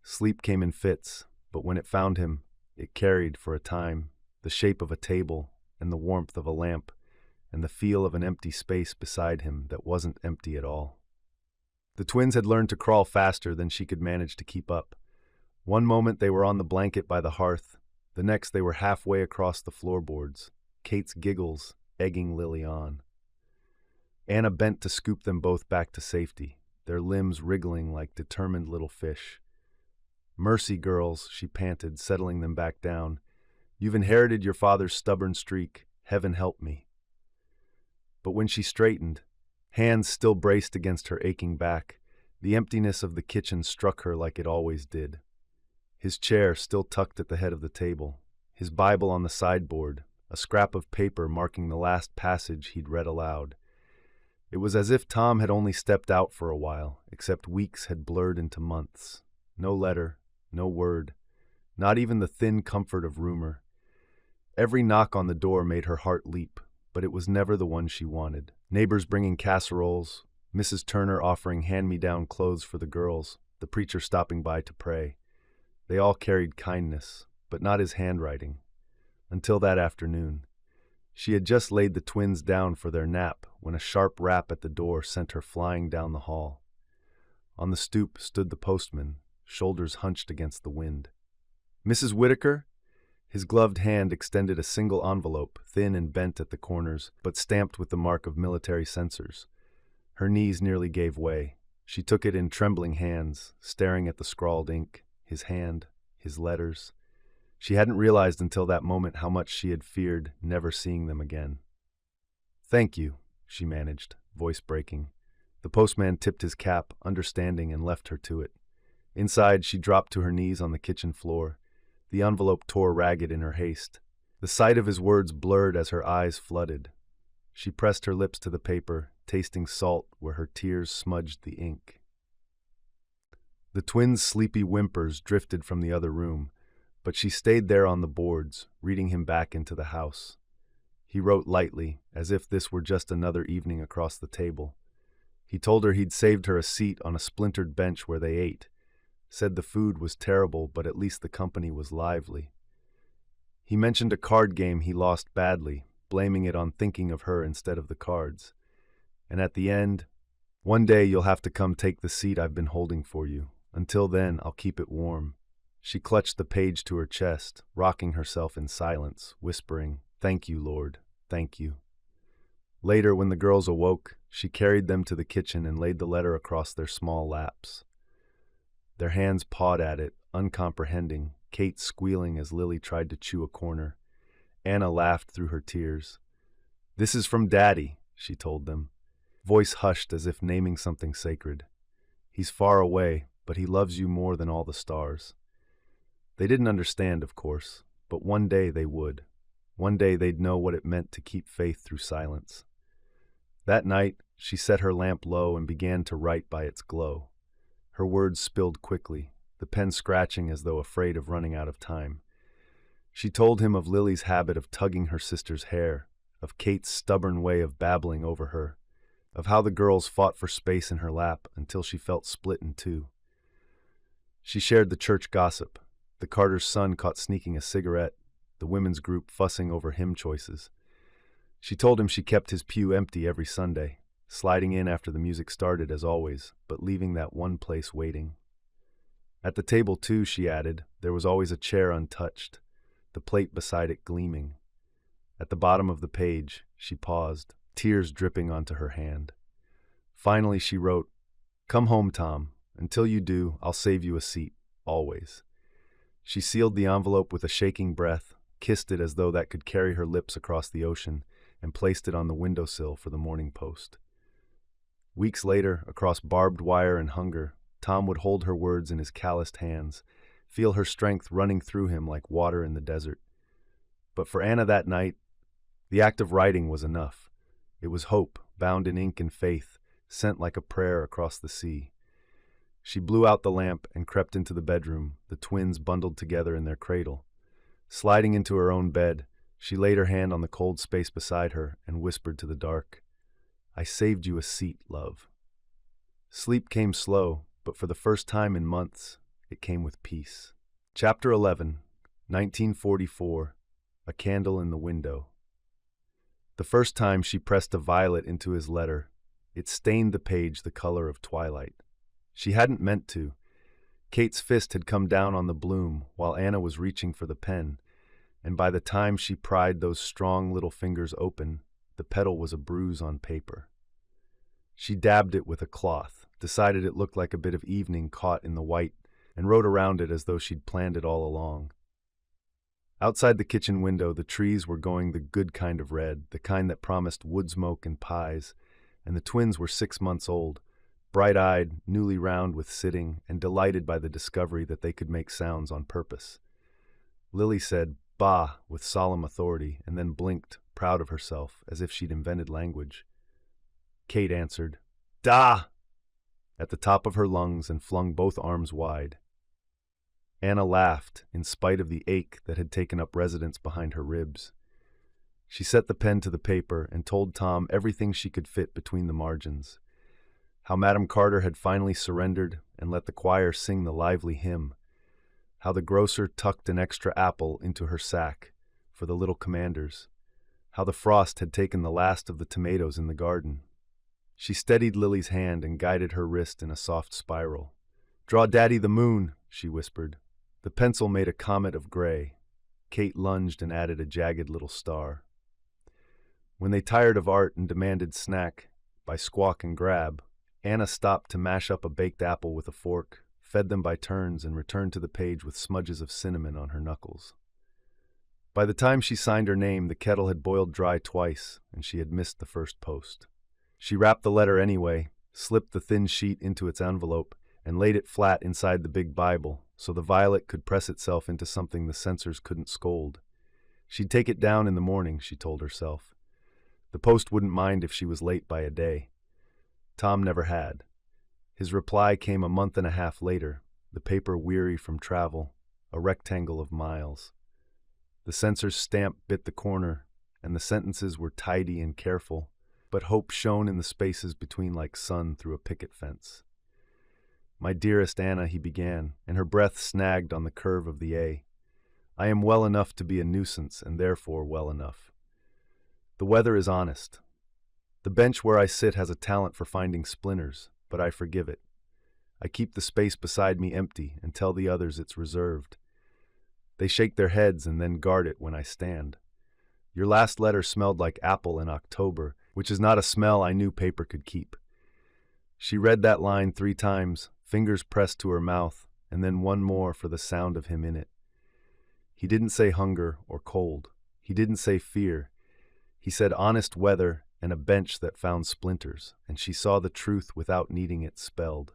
[SPEAKER 1] Sleep came in fits, but when it found him, it carried, for a time, the shape of a table and the warmth of a lamp and the feel of an empty space beside him that wasn't empty at all. The twins had learned to crawl faster than she could manage to keep up. One moment they were on the blanket by the hearth, the next they were halfway across the floorboards, Kate's giggles egging Lily on. Anna bent to scoop them both back to safety, their limbs wriggling like determined little fish. "Mercy, girls," she panted, settling them back down. "You've inherited your father's stubborn streak. Heaven help me." But when she straightened, hands still braced against her aching back, the emptiness of the kitchen struck her like it always did. His chair still tucked at the head of the table, his Bible on the sideboard, a scrap of paper marking the last passage he'd read aloud. It was as if Tom had only stepped out for a while, except weeks had blurred into months. No letter, no word, not even the thin comfort of rumor. Every knock on the door made her heart leap, but it was never the one she wanted. Neighbors bringing casseroles, Mrs. Turner offering hand-me-down clothes for the girls, the preacher stopping by to pray. They all carried kindness, but not his handwriting. Until that afternoon. She had just laid the twins down for their nap when a sharp rap at the door sent her flying down the hall. On the stoop stood the postman, shoulders hunched against the wind. "Mrs. Whitaker?" His gloved hand extended a single envelope, thin and bent at the corners, but stamped with the mark of military censors. Her knees nearly gave way. She took it in trembling hands, staring at the scrawled ink, his hand, his letters. She hadn't realized until that moment how much she had feared never seeing them again. "Thank you," she managed, voice breaking. The postman tipped his cap, understanding, and left her to it. Inside, she dropped to her knees on the kitchen floor. The envelope tore ragged in her haste. The sight of his words blurred as her eyes flooded. She pressed her lips to the paper, tasting salt where her tears smudged the ink. The twins' sleepy whimpers drifted from the other room, but she stayed there on the boards, reading him back into the house. He wrote lightly, as if this were just another evening across the table. He told her he'd saved her a seat on a splintered bench where they ate, said the food was terrible, but at least the company was lively. He mentioned a card game he lost badly, blaming it on thinking of her instead of the cards. And at the end, "One day you'll have to come take the seat I've been holding for you. Until then, I'll keep it warm." She clutched the page to her chest, rocking herself in silence, whispering, "Thank you, Lord, thank you." Later, when the girls awoke, she carried them to the kitchen and laid the letter across their small laps. Their hands pawed at it, uncomprehending, Kate squealing as Lily tried to chew a corner. Anna laughed through her tears. "This is from Daddy," she told them. Voice hushed as if naming something sacred. "He's far away, but he loves you more than all the stars." They didn't understand, of course, but one day they would. One day they'd know what it meant to keep faith through silence. That night, she set her lamp low and began to write by its glow. Her words spilled quickly, the pen scratching as though afraid of running out of time. She told him of Lily's habit of tugging her sister's hair, of Kate's stubborn way of babbling over her, of how the girls fought for space in her lap until she felt split in two. She shared the church gossip, the Carter's son caught sneaking a cigarette, the women's group fussing over hymn choices. She told him she kept his pew empty every Sunday, sliding in after the music started as always, but leaving that one place waiting. At the table, too, she added, there was always a chair untouched, the plate beside it gleaming. At the bottom of the page, she paused, tears dripping onto her hand. Finally, she wrote, "Come home, Tom. Until you do, I'll save you a seat, always." She sealed the envelope with a shaking breath, kissed it as though that could carry her lips across the ocean, and placed it on the windowsill for the Morning Post. Weeks later, across barbed wire and hunger, Tom would hold her words in his calloused hands, feel her strength running through him like water in the desert. But for Anna that night, the act of writing was enough. It was hope, bound in ink and faith, sent like a prayer across the sea. She blew out the lamp and crept into the bedroom, the twins bundled together in their cradle. Sliding into her own bed, she laid her hand on the cold space beside her and whispered to the dark, "I saved you a seat, love." Sleep came slow, but for the first time in months, it came with peace. Chapter 11, 1944, A Candle in the Window. The first time she pressed a violet into his letter, it stained the page the color of twilight. She hadn't meant to. Kate's fist had come down on the bloom while Anna was reaching for the pen, and by the time she pried those strong little fingers open, the petal was a bruise on paper. She dabbed it with a cloth, decided it looked like a bit of evening caught in the white, and wrote around it as though she'd planned it all along. Outside the kitchen window, the trees were going the good kind of red, the kind that promised wood smoke and pies, and the twins were 6 months old, bright-eyed, newly round with sitting, and delighted by the discovery that they could make sounds on purpose. Lily said, "Bah," with solemn authority, and then blinked, proud of herself, as if she'd invented language. Kate answered, "Da!" at the top of her lungs and flung both arms wide. Anna laughed, in spite of the ache that had taken up residence behind her ribs. She set the pen to the paper and told Tom everything she could fit between the margins. How Madame Carter had finally surrendered and let the choir sing the lively hymn. How the grocer tucked an extra apple into her sack for the little commanders. How the frost had taken the last of the tomatoes in the garden. She steadied Lily's hand and guided her wrist in a soft spiral. "Draw Daddy the moon," she whispered. The pencil made a comet of gray. Kate lunged and added a jagged little star. When they tired of art and demanded snack by squawk and grab, Anna stopped to mash up a baked apple with a fork, fed them by turns, and returned to the page with smudges of cinnamon on her knuckles. By the time she signed her name, the kettle had boiled dry twice, and she had missed the first post. She wrapped the letter anyway, slipped the thin sheet into its envelope, and laid it flat inside the big Bible, so the violet could press itself into something the censors couldn't scold. She'd take it down in the morning, she told herself. The post wouldn't mind if she was late by a day. Tom never had. His reply came a month and a half later, the paper weary from travel, a rectangle of miles. The censor's stamp bit the corner, and the sentences were tidy and careful, but hope shone in the spaces between like sun through a picket fence. "My dearest Anna," he began, and her breath snagged on the curve of the A. "I am well enough to be a nuisance, and therefore well enough. The weather is honest. The bench where I sit has a talent for finding splinters, but I forgive it. I keep the space beside me empty and tell the others it's reserved. They shake their heads and then guard it when I stand. Your last letter smelled like apple in October, which is not a smell I knew paper could keep." She read that line 3 times, fingers pressed to her mouth, and then one more for the sound of him in it. He didn't say hunger or cold. He didn't say fear. He said honest weather and a bench that found splinters, and she saw the truth without needing it spelled.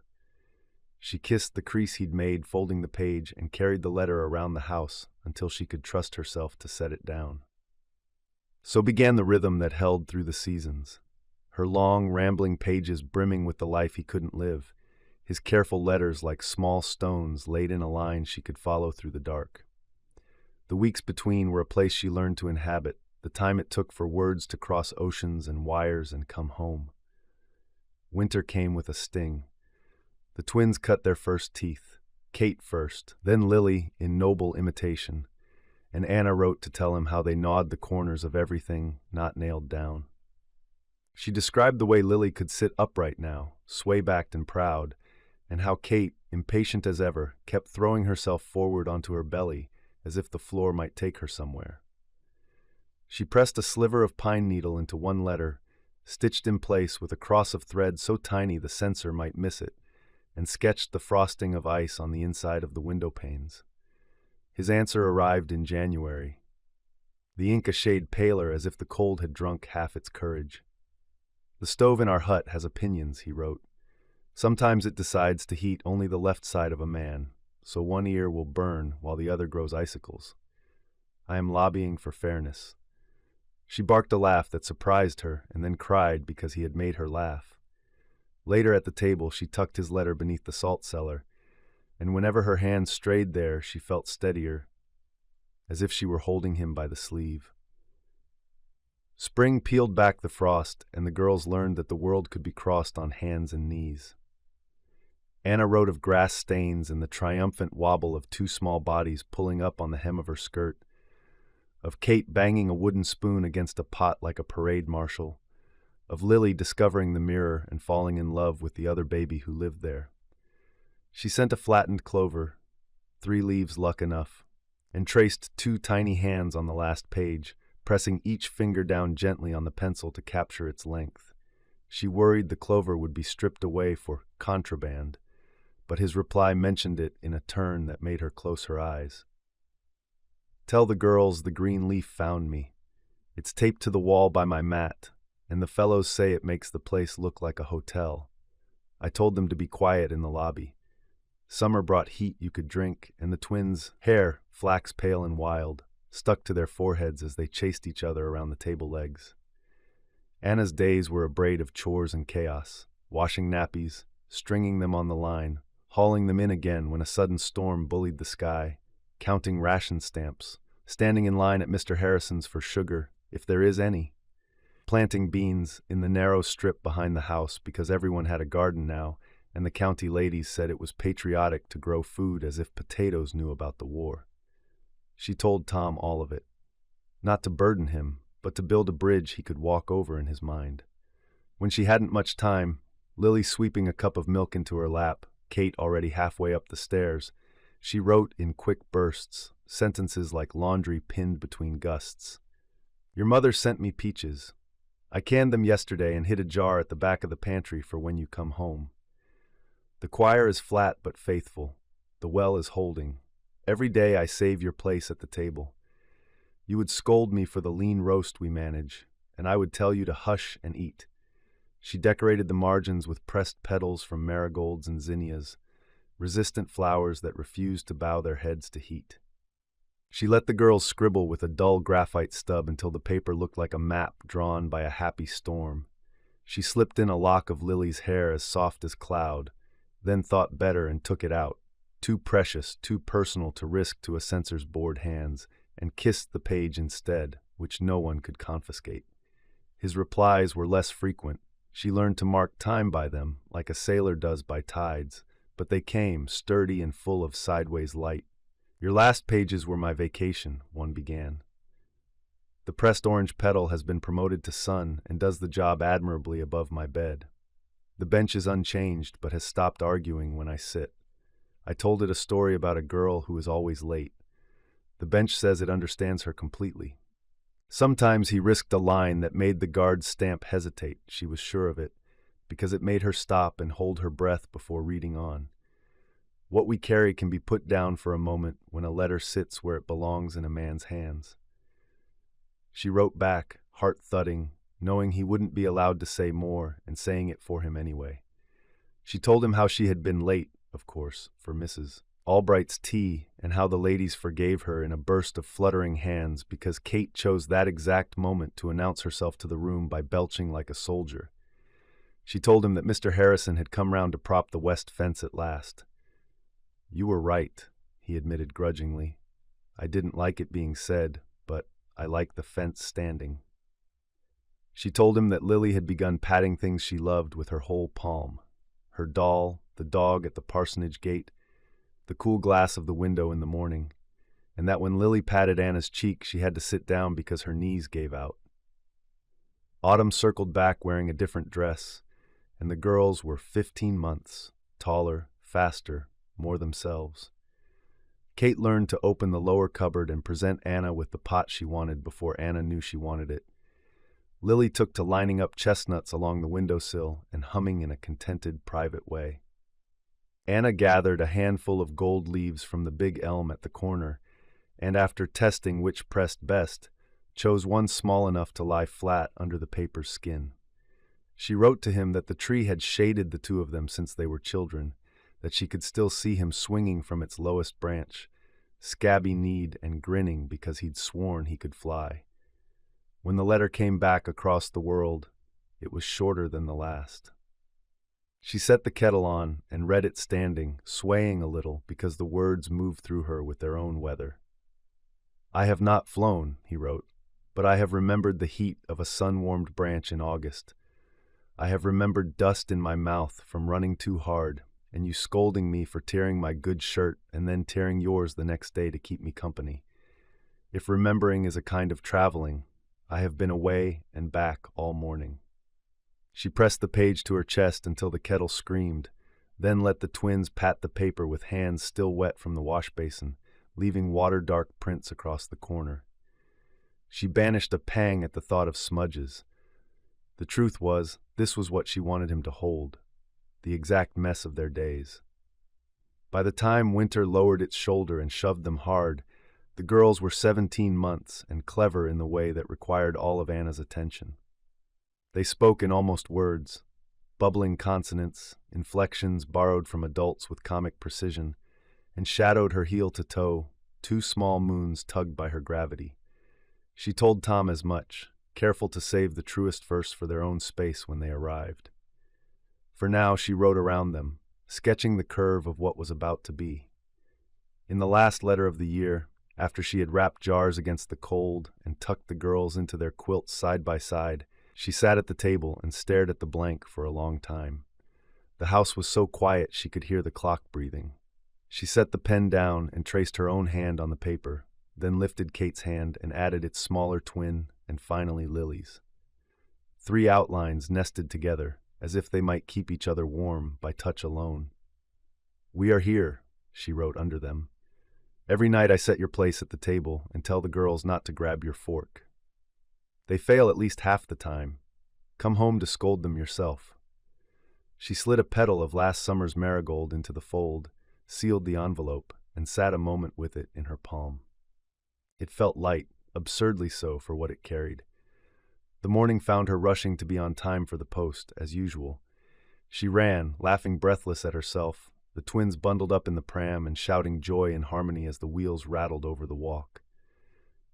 [SPEAKER 1] She kissed the crease he'd made folding the page and carried the letter around the house until she could trust herself to set it down. So began the rhythm that held through the seasons. Her long, rambling pages brimming with the life he couldn't live, his careful letters like small stones laid in a line she could follow through the dark. The weeks between were a place she learned to inhabit, the time it took for words to cross oceans and wires and come home. Winter came with a sting. The twins cut their first teeth, Kate first, then Lily in noble imitation, and Anna wrote to tell him how they gnawed the corners of everything not nailed down. She described the way Lily could sit upright now, sway-backed and proud, and how Kate, impatient as ever, kept throwing herself forward onto her belly as if the floor might take her somewhere. She pressed a sliver of pine needle into one letter, stitched in place with a cross of thread so tiny the censor might miss it, and sketched the frosting of ice on the inside of the window panes. His answer arrived in January, the ink a shade paler as if the cold had drunk half its courage. "The stove in our hut has opinions," he wrote. "Sometimes it decides to heat only the left side of a man, so one ear will burn while the other grows icicles. I am lobbying for fairness." She barked a laugh that surprised her and then cried because he had made her laugh. Later at the table, she tucked his letter beneath the salt cellar, and whenever her hand strayed there, she felt steadier, as if she were holding him by the sleeve. Spring peeled back the frost, and the girls learned that the world could be crossed on hands and knees. Anna wrote of grass stains and the triumphant wobble of 2 small bodies pulling up on the hem of her skirt, of Kate banging a wooden spoon against a pot like a parade marshal, of Lily discovering the mirror and falling in love with the other baby who lived there. She sent a flattened clover, 3 leaves luck enough, and traced 2 tiny hands on the last page, pressing each finger down gently on the pencil to capture its length. She worried the clover would be stripped away for contraband, but his reply mentioned it in a turn that made her close her eyes. "Tell the girls the green leaf found me. It's taped to the wall by my mat, and the fellows say it makes the place look like a hotel. I told them to be quiet in the lobby. Summer brought heat you could drink, and the twins' hair, flax pale and wild, stuck to their foreheads as they chased each other around the table legs. Anna's days were a braid of chores and chaos, washing nappies, stringing them on the line, hauling them in again when a sudden storm bullied the sky, counting ration stamps, standing in line at Mr. Harrison's for sugar, if there is any, planting beans in the narrow strip behind the house because everyone had a garden now, and the county ladies said it was patriotic to grow food as if potatoes knew about the war. She told Tom all of it, not to burden him, but to build a bridge he could walk over in his mind. When she hadn't much time, Lily sweeping a cup of milk into her lap, Kate already halfway up the stairs, she wrote in quick bursts, sentences like laundry pinned between gusts. Your mother sent me peaches. I canned them yesterday and hid a jar at the back of the pantry for when you come home. The choir is flat but faithful. The well is holding. Every day I save your place at the table. You would scold me for the lean roast we manage, and I would tell you to hush and eat. She decorated the margins with pressed petals from marigolds and zinnias, resistant flowers that refused to bow their heads to heat. She let the girls scribble with a dull graphite stub until the paper looked like a map drawn by a happy storm. She slipped in a lock of Lily's hair as soft as cloud, then thought better and took it out, too precious, too personal to risk to a censor's bored hands, and kissed the page instead, which no one could confiscate. His replies were less frequent. She learned to mark time by them, like a sailor does by tides, but they came, sturdy and full of sideways light. Your last pages were my vacation, one began. The pressed orange petal has been promoted to sun and does the job admirably above my bed. The bench is unchanged, but has stopped arguing when I sit. I told it a story about a girl who is always late. The bench says it understands her completely. Sometimes he risked a line that made the guard's stamp hesitate, she was sure of it, because it made her stop and hold her breath before reading on. What we carry can be put down for a moment when a letter sits where it belongs in a man's hands. She wrote back, heart thudding, knowing he wouldn't be allowed to say more and saying it for him anyway. She told him how she had been late, of course, for Mrs. Albright's tea, and how the ladies forgave her in a burst of fluttering hands because Kate chose that exact moment to announce herself to the room by belching like a soldier. She told him that Mr. Harrison had come round to prop the west fence at last. You were right, he admitted grudgingly. I didn't like it being said, but I like the fence standing. She told him that Lily had begun patting things she loved with her whole palm. Her doll, the dog at the parsonage gate, the cool glass of the window in the morning, and that when Lily patted Anna's cheek, she had to sit down because her knees gave out. Autumn circled back wearing a different dress, and the girls were 15 months, taller, faster, more themselves. Kate learned to open the lower cupboard and present Anna with the pot she wanted before Anna knew she wanted it. Lily took to lining up chestnuts along the windowsill and humming in a contented, private way. Anna gathered a handful of gold leaves from the big elm at the corner, and after testing which pressed best, chose one small enough to lie flat under the paper's skin. She wrote to him that the tree had shaded the two of them since they were children, that she could still see him swinging from its lowest branch, scabby-kneed and grinning because he'd sworn he could fly. When the letter came back across the world, it was shorter than the last. She set the kettle on and read it standing, swaying a little because the words moved through her with their own weather. I have not flown, he wrote, but I have remembered the heat of a sun-warmed branch in August. I have remembered dust in my mouth from running too hard, and you scolding me for tearing my good shirt and then tearing yours the next day to keep me company. If remembering is a kind of traveling, I have been away and back all morning. She pressed the page to her chest until the kettle screamed, then let the twins pat the paper with hands still wet from the wash basin, leaving water-dark prints across the corner. She banished a pang at the thought of smudges. The truth was, this was what she wanted him to hold, the exact mess of their days. By the time winter lowered its shoulder and shoved them hard, the girls were 17 months and clever in the way that required all of Anna's attention. They spoke in almost words, bubbling consonants, inflections borrowed from adults with comic precision, and shadowed her heel to toe, two small moons tugged by her gravity. She told Tom as much, careful to save the truest verse for their own space when they arrived. For now, she wrote around them, sketching the curve of what was about to be. In the last letter of the year, after she had wrapped jars against the cold and tucked the girls into their quilts side by side, she sat at the table and stared at the blank for a long time. The house was so quiet she could hear the clock breathing. She set the pen down and traced her own hand on the paper, then lifted Kate's hand and added its smaller twin and finally Lily's. 3 outlines nested together, as if they might keep each other warm by touch alone. "We are here," she wrote under them. "Every night I set your place at the table and tell the girls not to grab your fork. They fail at least half the time. Come home to scold them yourself." She slid a petal of last summer's marigold into the fold, sealed the envelope, and sat a moment with it in her palm. It felt light, absurdly so for what it carried. The morning found her rushing to be on time for the post, as usual. She ran, laughing breathless at herself, the twins bundled up in the pram and shouting joy and harmony as the wheels rattled over the walk.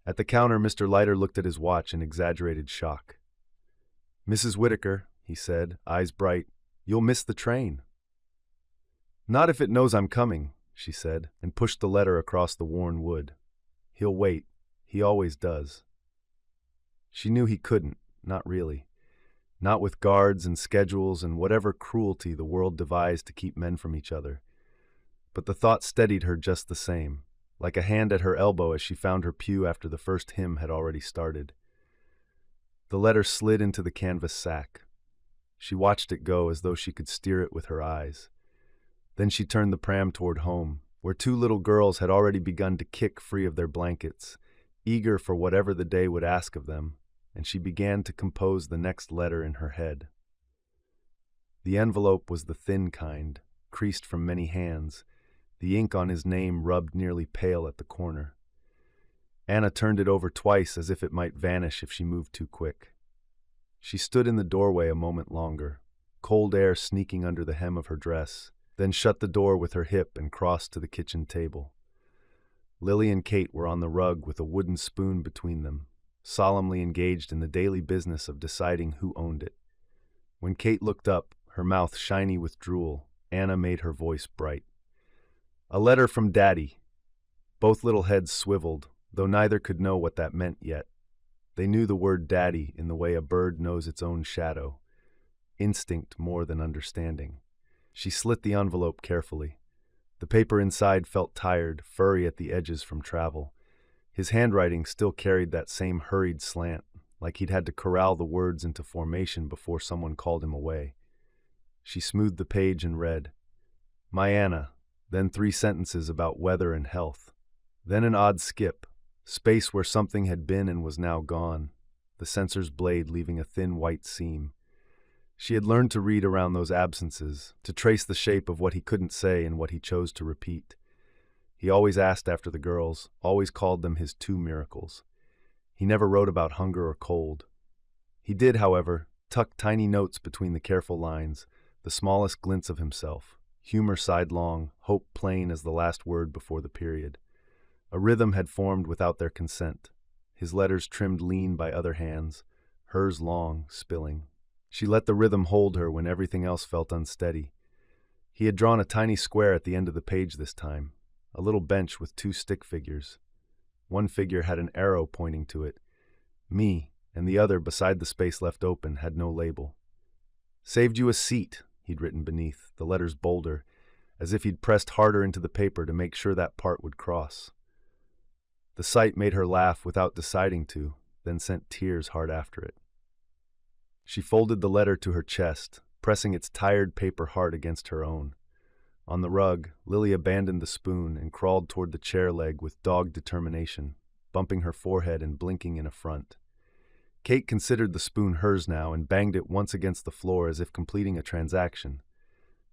[SPEAKER 1] At the counter, Mr. Leiter looked at his watch in exaggerated shock. "Mrs. Whitaker," he said, eyes bright, "you'll miss the train." "Not if it knows I'm coming," she said, and pushed the letter across the worn wood. "He'll wait. He always does." She knew he couldn't, not really. Not with guards and schedules and whatever cruelty the world devised to keep men from each other. But the thought steadied her just the same, like a hand at her elbow as she found her pew after the first hymn had already started. The letter slid into the canvas sack. She watched it go as though she could steer it with her eyes. Then she turned the pram toward home, where 2 little girls had already begun to kick free of their blankets, eager for whatever the day would ask of them, and she began to compose the next letter in her head. The envelope was the thin kind, creased from many hands, the ink on his name rubbed nearly pale at the corner. Anna turned it over twice as if it might vanish if she moved too quick. She stood in the doorway a moment longer, cold air sneaking under the hem of her dress, then shut the door with her hip and crossed to the kitchen table. Lily and Kate were on the rug with a wooden spoon between them, solemnly engaged in the daily business of deciding who owned it. When Kate looked up, her mouth shiny with drool, Anna made her voice bright. "A letter from Daddy." Both little heads swiveled, though neither could know what that meant yet. They knew the word daddy in the way a bird knows its own shadow. Instinct more than understanding. She slit the envelope carefully. The paper inside felt tired, furry at the edges from travel. His handwriting still carried that same hurried slant, like he'd had to corral the words into formation before someone called him away. She smoothed the page and read, "My Anna," then 3 sentences about weather and health. Then an odd skip, space where something had been and was now gone, the censor's blade leaving a thin white seam. She had learned to read around those absences, to trace the shape of what he couldn't say and what he chose to repeat. He always asked after the girls, always called them his 2 miracles. He never wrote about hunger or cold. He did, however, tuck tiny notes between the careful lines, the smallest glints of himself, humor sidelong, hope plain as the last word before the period. A rhythm had formed without their consent, his letters trimmed lean by other hands, hers long, spilling. She let the rhythm hold her when everything else felt unsteady. He had drawn a tiny square at the end of the page this time, a little bench with 2 stick figures. One figure had an arrow pointing to it, me, and the other, beside the space left open, had no label. "Saved you a seat," he'd written beneath, the letters bolder, as if he'd pressed harder into the paper to make sure that part would cross. The sight made her laugh without deciding to, then sent tears hard after it. She folded the letter to her chest, pressing its tired paper heart against her own. On the rug, Lily abandoned the spoon and crawled toward the chair leg with dogged determination, bumping her forehead and blinking in affront. Kate considered the spoon hers now and banged it once against the floor as if completing a transaction.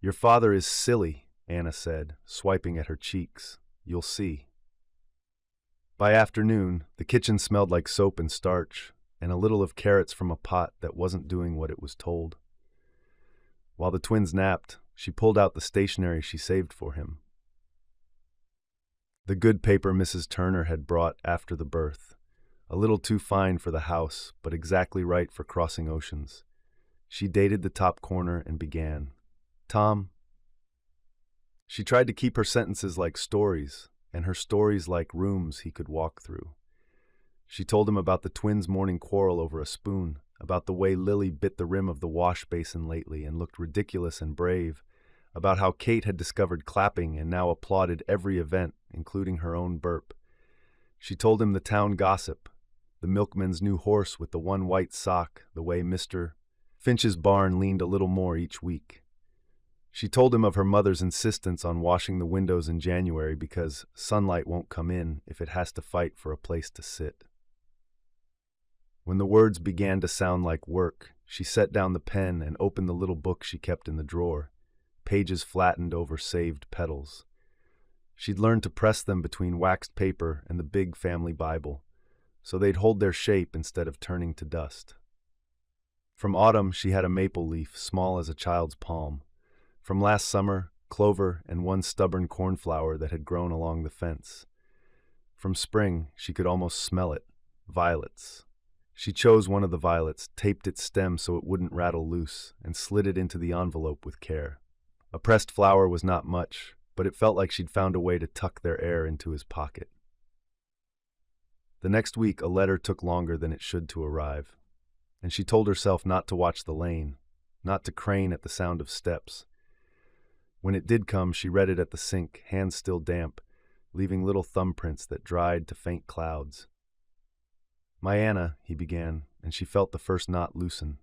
[SPEAKER 1] "Your father is silly," Anna said, swiping at her cheeks. "You'll see." By afternoon, the kitchen smelled like soap and starch, and a little of carrots from a pot that wasn't doing what it was told. While the twins napped, she pulled out the stationery she saved for him. The good paper Mrs. Turner had brought after the birth. A little too fine for the house, but exactly right for crossing oceans. She dated the top corner and began. Tom. She tried to keep her sentences like stories, and her stories like rooms he could walk through. She told him about the twins' morning quarrel over a spoon, about the way Lily bit the rim of the wash basin lately and looked ridiculous and brave, about how Kate had discovered clapping and now applauded every event, including her own burp. She told him the town gossip, the milkman's new horse with the one white sock, the way Mr. Finch's barn leaned a little more each week. She told him of her mother's insistence on washing the windows in January because sunlight won't come in if it has to fight for a place to sit. When the words began to sound like work, she set down the pen and opened the little book she kept in the drawer, pages flattened over saved petals. She'd learned to press them between waxed paper and the big family Bible, so they'd hold their shape instead of turning to dust. From autumn, she had a maple leaf small as a child's palm. From last summer, clover and one stubborn cornflower that had grown along the fence. From spring, she could almost smell it, violets. She chose one of the violets, taped its stem so it wouldn't rattle loose, and slid it into the envelope with care. A pressed flower was not much, but it felt like she'd found a way to tuck their air into his pocket. The next week, a letter took longer than it should to arrive, and she told herself not to watch the lane, not to crane at the sound of steps. When it did come, she read it at the sink, hands still damp, leaving little thumbprints that dried to faint clouds. "My Anna," he began, and she felt the first knot loosen.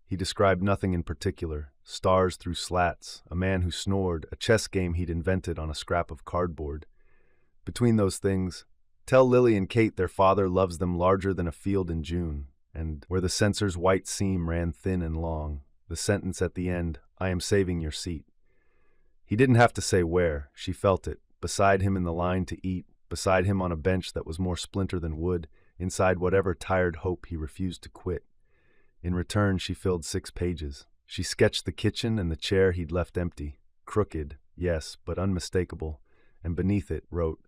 [SPEAKER 1] He described nothing in particular, stars through slats, a man who snored, a chess game he'd invented on a scrap of cardboard. Between those things, "Tell Lily and Kate their father loves them larger than a field in June," and where the censor's white seam ran thin and long, the sentence at the end, "I am saving your seat." He didn't have to say where, she felt it, beside him in the line to eat, beside him on a bench that was more splinter than wood, inside whatever tired hope he refused to quit. In return, she filled 6 pages. She sketched the kitchen and the chair he'd left empty, crooked, yes, but unmistakable, and beneath it wrote,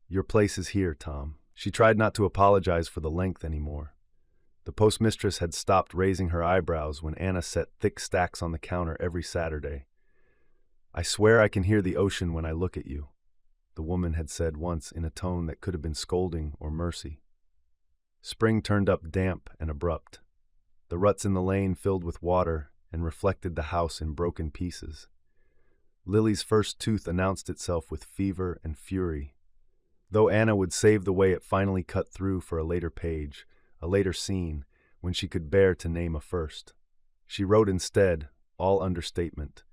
[SPEAKER 1] "Your place is here, Tom." She tried not to apologize for the length anymore. The postmistress had stopped raising her eyebrows when Anna set thick stacks on the counter every Saturday. "I swear I can hear the ocean when I look at you," the woman had said once in a tone that could have been scolding or mercy. Spring turned up damp and abrupt. The ruts in the lane filled with water and reflected the house in broken pieces. Lily's first tooth announced itself with fever and fury. Though Anna would save the way it finally cut through for a later page, a later scene, when she could bear to name a first. She wrote instead, all understatement,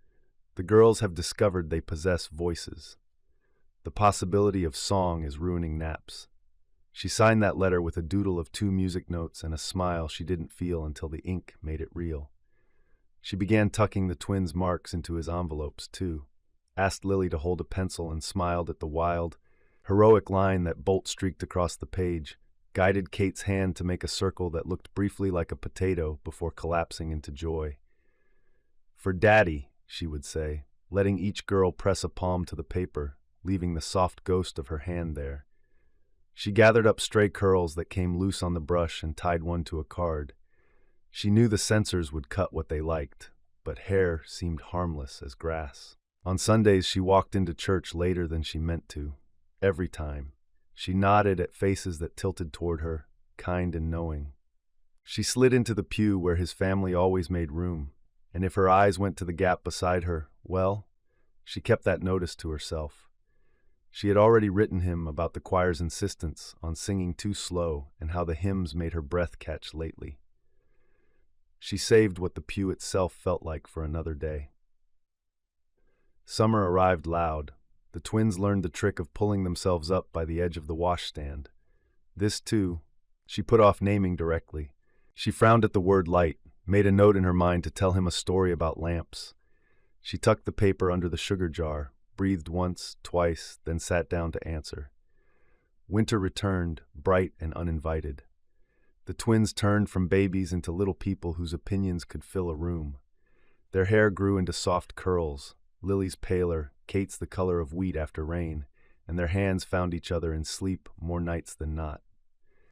[SPEAKER 1] "The girls have discovered they possess voices. The possibility of song is ruining naps." She signed that letter with a doodle of 2 music notes and a smile she didn't feel until the ink made it real. She began tucking the twins' marks into his envelopes, too, asked Lily to hold a pencil and smiled at the wild, heroic line that bolt-streaked across the page, guided Kate's hand to make a circle that looked briefly like a potato before collapsing into joy. "For Daddy," she would say, letting each girl press a palm to the paper, leaving the soft ghost of her hand there. She gathered up stray curls that came loose on the brush and tied one to a card. She knew the censors would cut what they liked, but hair seemed harmless as grass. On Sundays, she walked into church later than she meant to. Every time. She nodded at faces that tilted toward her, kind and knowing. She slid into the pew where his family always made room, and if her eyes went to the gap beside her, well, she kept that notice to herself. She had already written him about the choir's insistence on singing too slow and how the hymns made her breath catch lately. She saved what the pew itself felt like for another day. Summer arrived loud. The twins learned the trick of pulling themselves up by the edge of the washstand. This, too, she put off naming directly. She frowned at the word light, made a note in her mind to tell him a story about lamps. She tucked the paper under the sugar jar, breathed once, twice, then sat down to answer. Winter returned, bright and uninvited. The twins turned from babies into little people whose opinions could fill a room. Their hair grew into soft curls, Lily's paler, Kate's the color of wheat after rain, and their hands found each other in sleep more nights than not.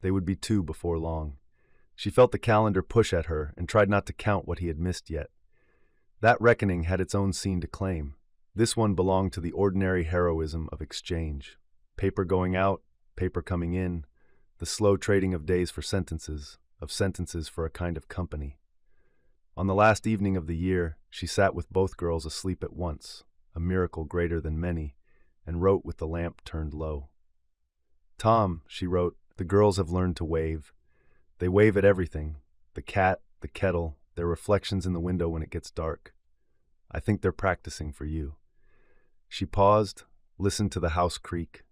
[SPEAKER 1] They would be 2 before long. She felt the calendar push at her and tried not to count what he had missed yet. That reckoning had its own scene to claim. This one belonged to the ordinary heroism of exchange. Paper going out, paper coming in, the slow trading of days for sentences, of sentences for a kind of company. On the last evening of the year, she sat with both girls asleep at once, a miracle greater than many, and wrote with the lamp turned low. "Tom," she wrote, "the girls have learned to wave. They wave at everything, the cat, the kettle, their reflections in the window when it gets dark. I think they're practicing for you." She paused, listened to the house creak.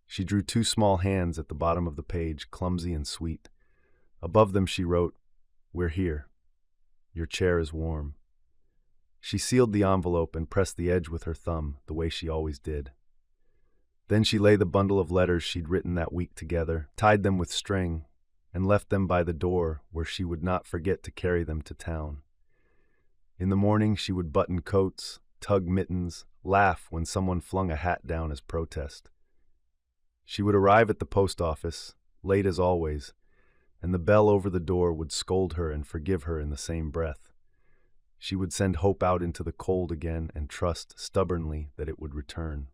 [SPEAKER 1] She drew 2 small hands at the bottom of the page, clumsy and sweet. Above them she wrote, "We're here. Your chair is warm." She sealed the envelope and pressed the edge with her thumb, the way she always did. Then she laid the bundle of letters she'd written that week together, tied them with string, and left them by the door where she would not forget to carry them to town. In the morning she would button coats, tug mittens, laugh when someone flung a hat down as protest. She would arrive at the post office, late as always, and the bell over the door would scold her and forgive her in the same breath. She would send hope out into the cold again and trust stubbornly that it would return.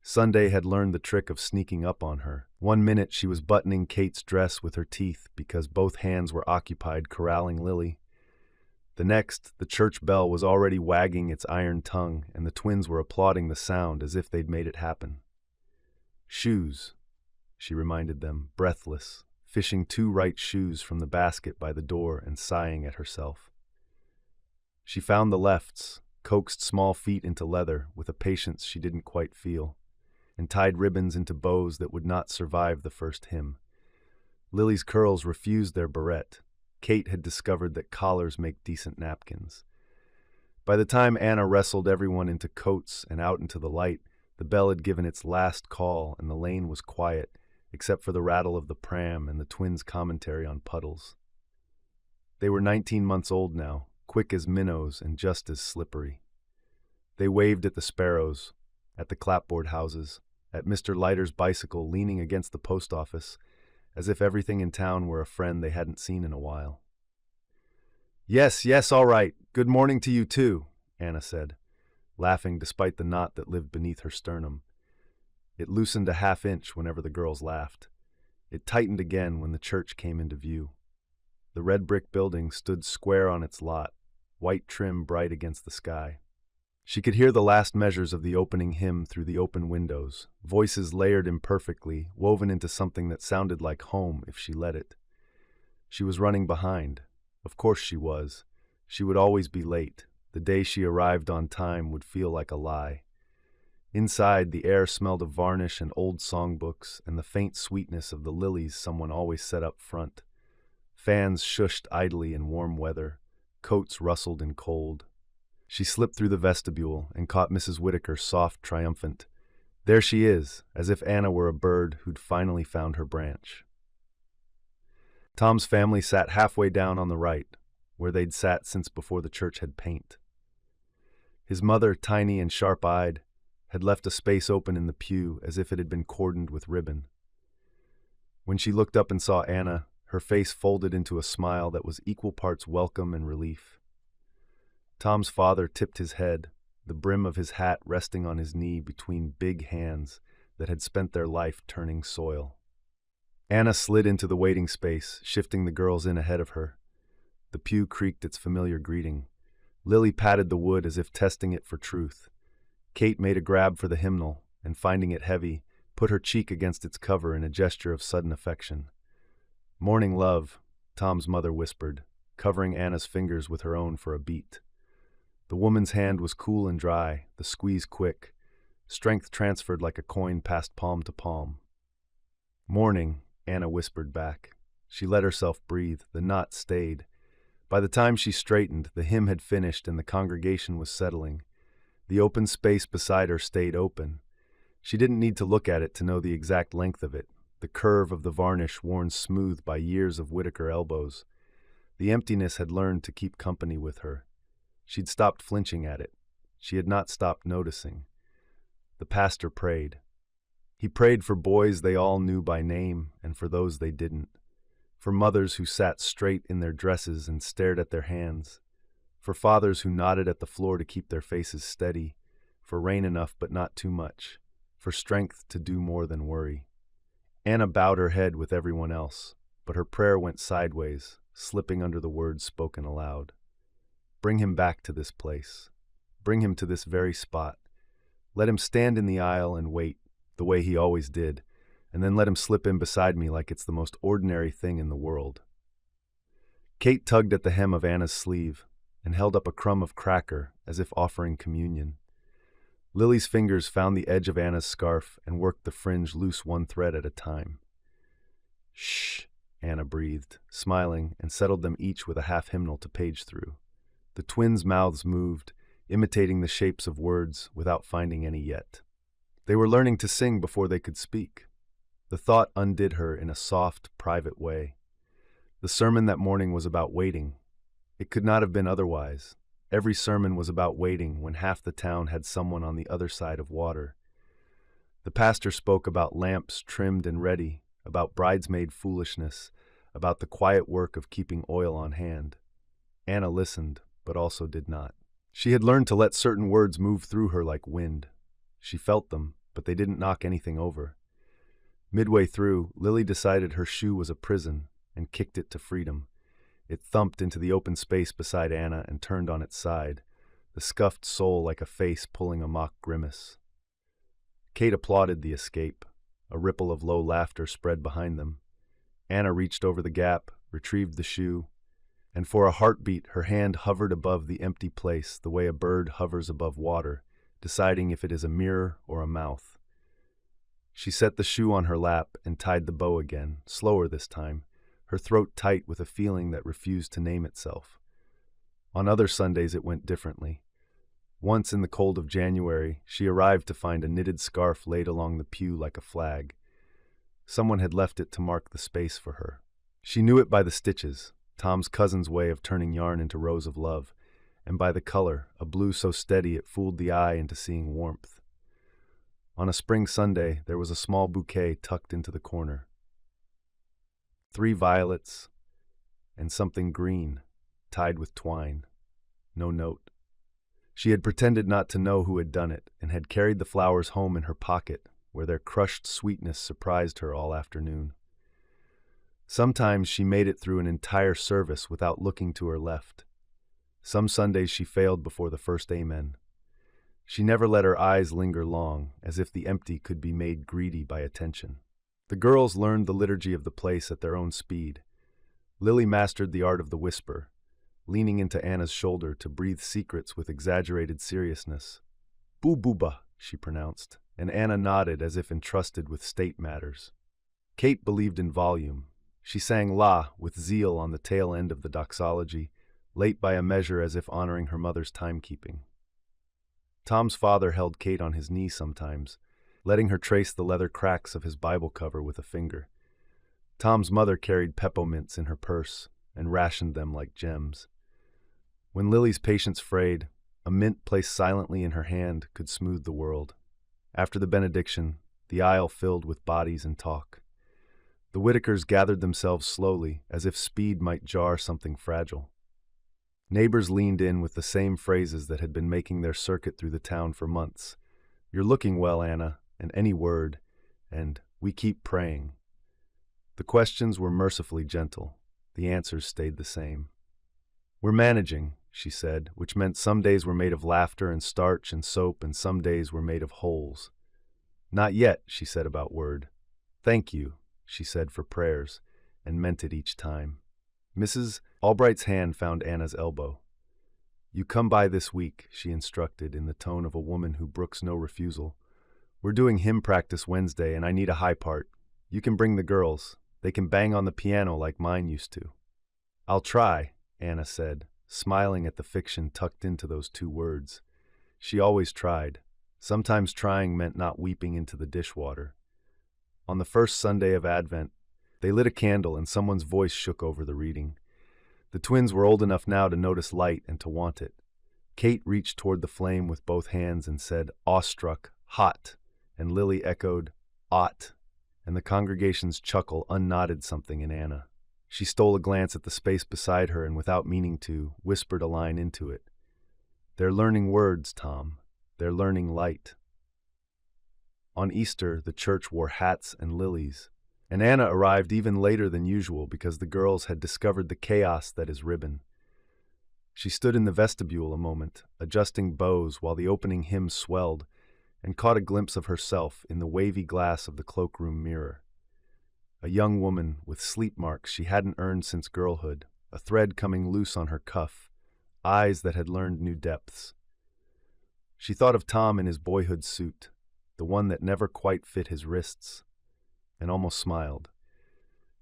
[SPEAKER 1] Sunday had learned the trick of sneaking up on her. One minute she was buttoning Kate's dress with her teeth because both hands were occupied corralling Lily. The next, the church bell was already wagging its iron tongue, and the twins were applauding the sound as if they'd made it happen. "Shoes," she reminded them, breathless, fishing 2 right shoes from the basket by the door and sighing at herself. She found the lefts, coaxed small feet into leather with a patience she didn't quite feel, and tied ribbons into bows that would not survive the first hymn. Lily's curls refused their barrette. Kate had discovered that collars make decent napkins. By the time Anna wrestled everyone into coats and out into the light, the bell had given its last call and the lane was quiet, except for the rattle of the pram and the twins' commentary on puddles. They were 19 months old now, quick as minnows and just as slippery. They waved at the sparrows, at the clapboard houses, at Mr. Leiter's bicycle leaning against the post office, as if everything in town were a friend they hadn't seen in a while. Yes, all right. Good morning to you too," Anna said, laughing despite the knot that lived beneath her sternum. It loosened a half-inch whenever the girls laughed. It tightened again when the church came into view. The red brick building stood square on its lot, white trim bright against the sky. She could hear the last measures of the opening hymn through the open windows, voices layered imperfectly, woven into something that sounded like home if she let it. She was running behind. Of course she was. She would always be late. The day she arrived on time would feel like a lie. Inside, the air smelled of varnish and old songbooks and the faint sweetness of the lilies someone always set up front. Fans shushed idly in warm weather. Coats rustled in cold. She slipped through the vestibule and caught Mrs. Whittaker soft, triumphant. There she is, as if Anna were a bird who'd finally found her branch. Tom's family sat halfway down on the right, where they'd sat since before the church had paint. His mother, tiny and sharp-eyed, had left a space open in the pew as if it had been cordoned with ribbon. When she looked up and saw Anna, her face folded into a smile that was equal parts welcome and relief. Tom's father tipped his head, the brim of his hat resting on his knee between big hands that had spent their life turning soil. Anna slid into the waiting space, shifting the girls in ahead of her. The pew creaked its familiar greeting. Lily patted the wood as if testing it for truth. Kate made a grab for the hymnal, and finding it heavy, put her cheek against its cover in a gesture of sudden affection. "Morning, love," Tom's mother whispered, covering Anna's fingers with her own for a beat. The woman's hand was cool and dry, the squeeze quick. Strength transferred like a coin passed palm to palm. "Morning," Anna whispered back. She let herself breathe. The knot stayed. By the time she straightened, the hymn had finished and the congregation was settling. The open space beside her stayed open. She didn't need to look at it to know the exact length of it, the curve of the varnish worn smooth by years of Whittaker elbows. The emptiness had learned to keep company with her. She'd stopped flinching at it. She had not stopped noticing. The pastor prayed. He prayed for boys they all knew by name and for those they didn't, for mothers who sat straight in their dresses and stared at their hands, for fathers who nodded at the floor to keep their faces steady, for rain enough but not too much, for strength to do more than worry. Anna bowed her head with everyone else, but her prayer went sideways, slipping under the words spoken aloud. Bring him back to this place. Bring him to this very spot. Let him stand in the aisle and wait, the way he always did, and then let him slip in beside me like it's the most ordinary thing in the world. Kate tugged at the hem of Anna's sleeve and held up a crumb of cracker as if offering communion. Lily's fingers found the edge of Anna's scarf and worked the fringe loose one thread at a time. Shh, Anna breathed, smiling, and settled them each with a half-hymnal to page through. The twins' mouths moved, imitating the shapes of words without finding any yet. They were learning to sing before they could speak. The thought undid her in a soft, private way. The sermon that morning was about waiting. It could not have been otherwise. Every sermon was about waiting when half the town had someone on the other side of water. The pastor spoke about lamps trimmed and ready, about bridesmaid foolishness, about the quiet work of keeping oil on hand. Anna listened, but also did not. She had learned to let certain words move through her like wind. She felt them, but they didn't knock anything over. Midway through, Lily decided her shoe was a prison and kicked it to freedom. It thumped into the open space beside Anna and turned on its side, the scuffed sole like a face pulling a mock grimace. Kate applauded the escape. A ripple of low laughter spread behind them. Anna reached over the gap, retrieved the shoe, and for a heartbeat her hand hovered above the empty place the way a bird hovers above water, deciding if it is a mirror or a mouth. She set the shoe on her lap and tied the bow again, slower this time, her throat tight with a feeling that refused to name itself. On other Sundays it went differently. Once in the cold of January, she arrived to find a knitted scarf laid along the pew like a flag. Someone had left it to mark the space for her. She knew it by the stitches, Tom's cousin's way of turning yarn into rows of love, and by the color, a blue so steady it fooled the eye into seeing warmth. On a spring Sunday, there was a small bouquet tucked into the corner. 3 violets and something green, tied with twine. No note. She had pretended not to know who had done it and had carried the flowers home in her pocket, where their crushed sweetness surprised her all afternoon. Sometimes she made it through an entire service without looking to her left. Some Sundays she failed before the first amen. She never let her eyes linger long, as if the empty could be made greedy by attention. The girls learned the liturgy of the place at their own speed. Lily mastered the art of the whisper, leaning into Anna's shoulder to breathe secrets with exaggerated seriousness. "Boo-booba," she pronounced, and Anna nodded as if entrusted with state matters. Kate believed in volume. She sang La with zeal on the tail end of the doxology, late by a measure as if honoring her mother's timekeeping. Tom's father held Kate on his knee sometimes, letting her trace the leather cracks of his Bible cover with a finger. Tom's mother carried peppermints in her purse and rationed them like gems. When Lily's patience frayed, a mint placed silently in her hand could smooth the world. After the benediction, the aisle filled with bodies and talk. The Whitakers gathered themselves slowly, as if speed might jar something fragile. Neighbors leaned in with the same phrases that had been making their circuit through the town for months. "You're looking well, Anna," and "any word," and "we keep praying." The questions were mercifully gentle. The answers stayed the same. "We're managing," she said, which meant some days were made of laughter and starch and soap, and some days were made of holes. "Not yet," she said about word. "Thank you," she said for prayers, and meant it each time. Mrs. Albright's hand found Anna's elbow. "You come by this week," she instructed in the tone of a woman who brooks no refusal. "We're doing hymn practice Wednesday, and I need a high part. You can bring the girls. They can bang on the piano like mine used to." "I'll try," Anna said, smiling at the fiction tucked into those 2 words. She always tried. Sometimes trying meant not weeping into the dishwater. On the first Sunday of Advent, they lit a candle and someone's voice shook over the reading. The twins were old enough now to notice light and to want it. Kate reached toward the flame with both hands and said, awestruck, "Hot," and Lily echoed, ought, and the congregation's chuckle unknotted something in Anna. She stole a glance at the space beside her and, without meaning to, whispered a line into it. "They're learning words, Tom. They're learning light." On Easter, the church wore hats and lilies, and Anna arrived even later than usual because the girls had discovered the chaos that is ribbon. She stood in the vestibule a moment, adjusting bows while the opening hymn swelled, and caught a glimpse of herself in the wavy glass of the cloakroom mirror. A young woman with sleep marks she hadn't earned since girlhood, a thread coming loose on her cuff, eyes that had learned new depths. She thought of Tom in his boyhood suit, the one that never quite fit his wrists, and almost smiled.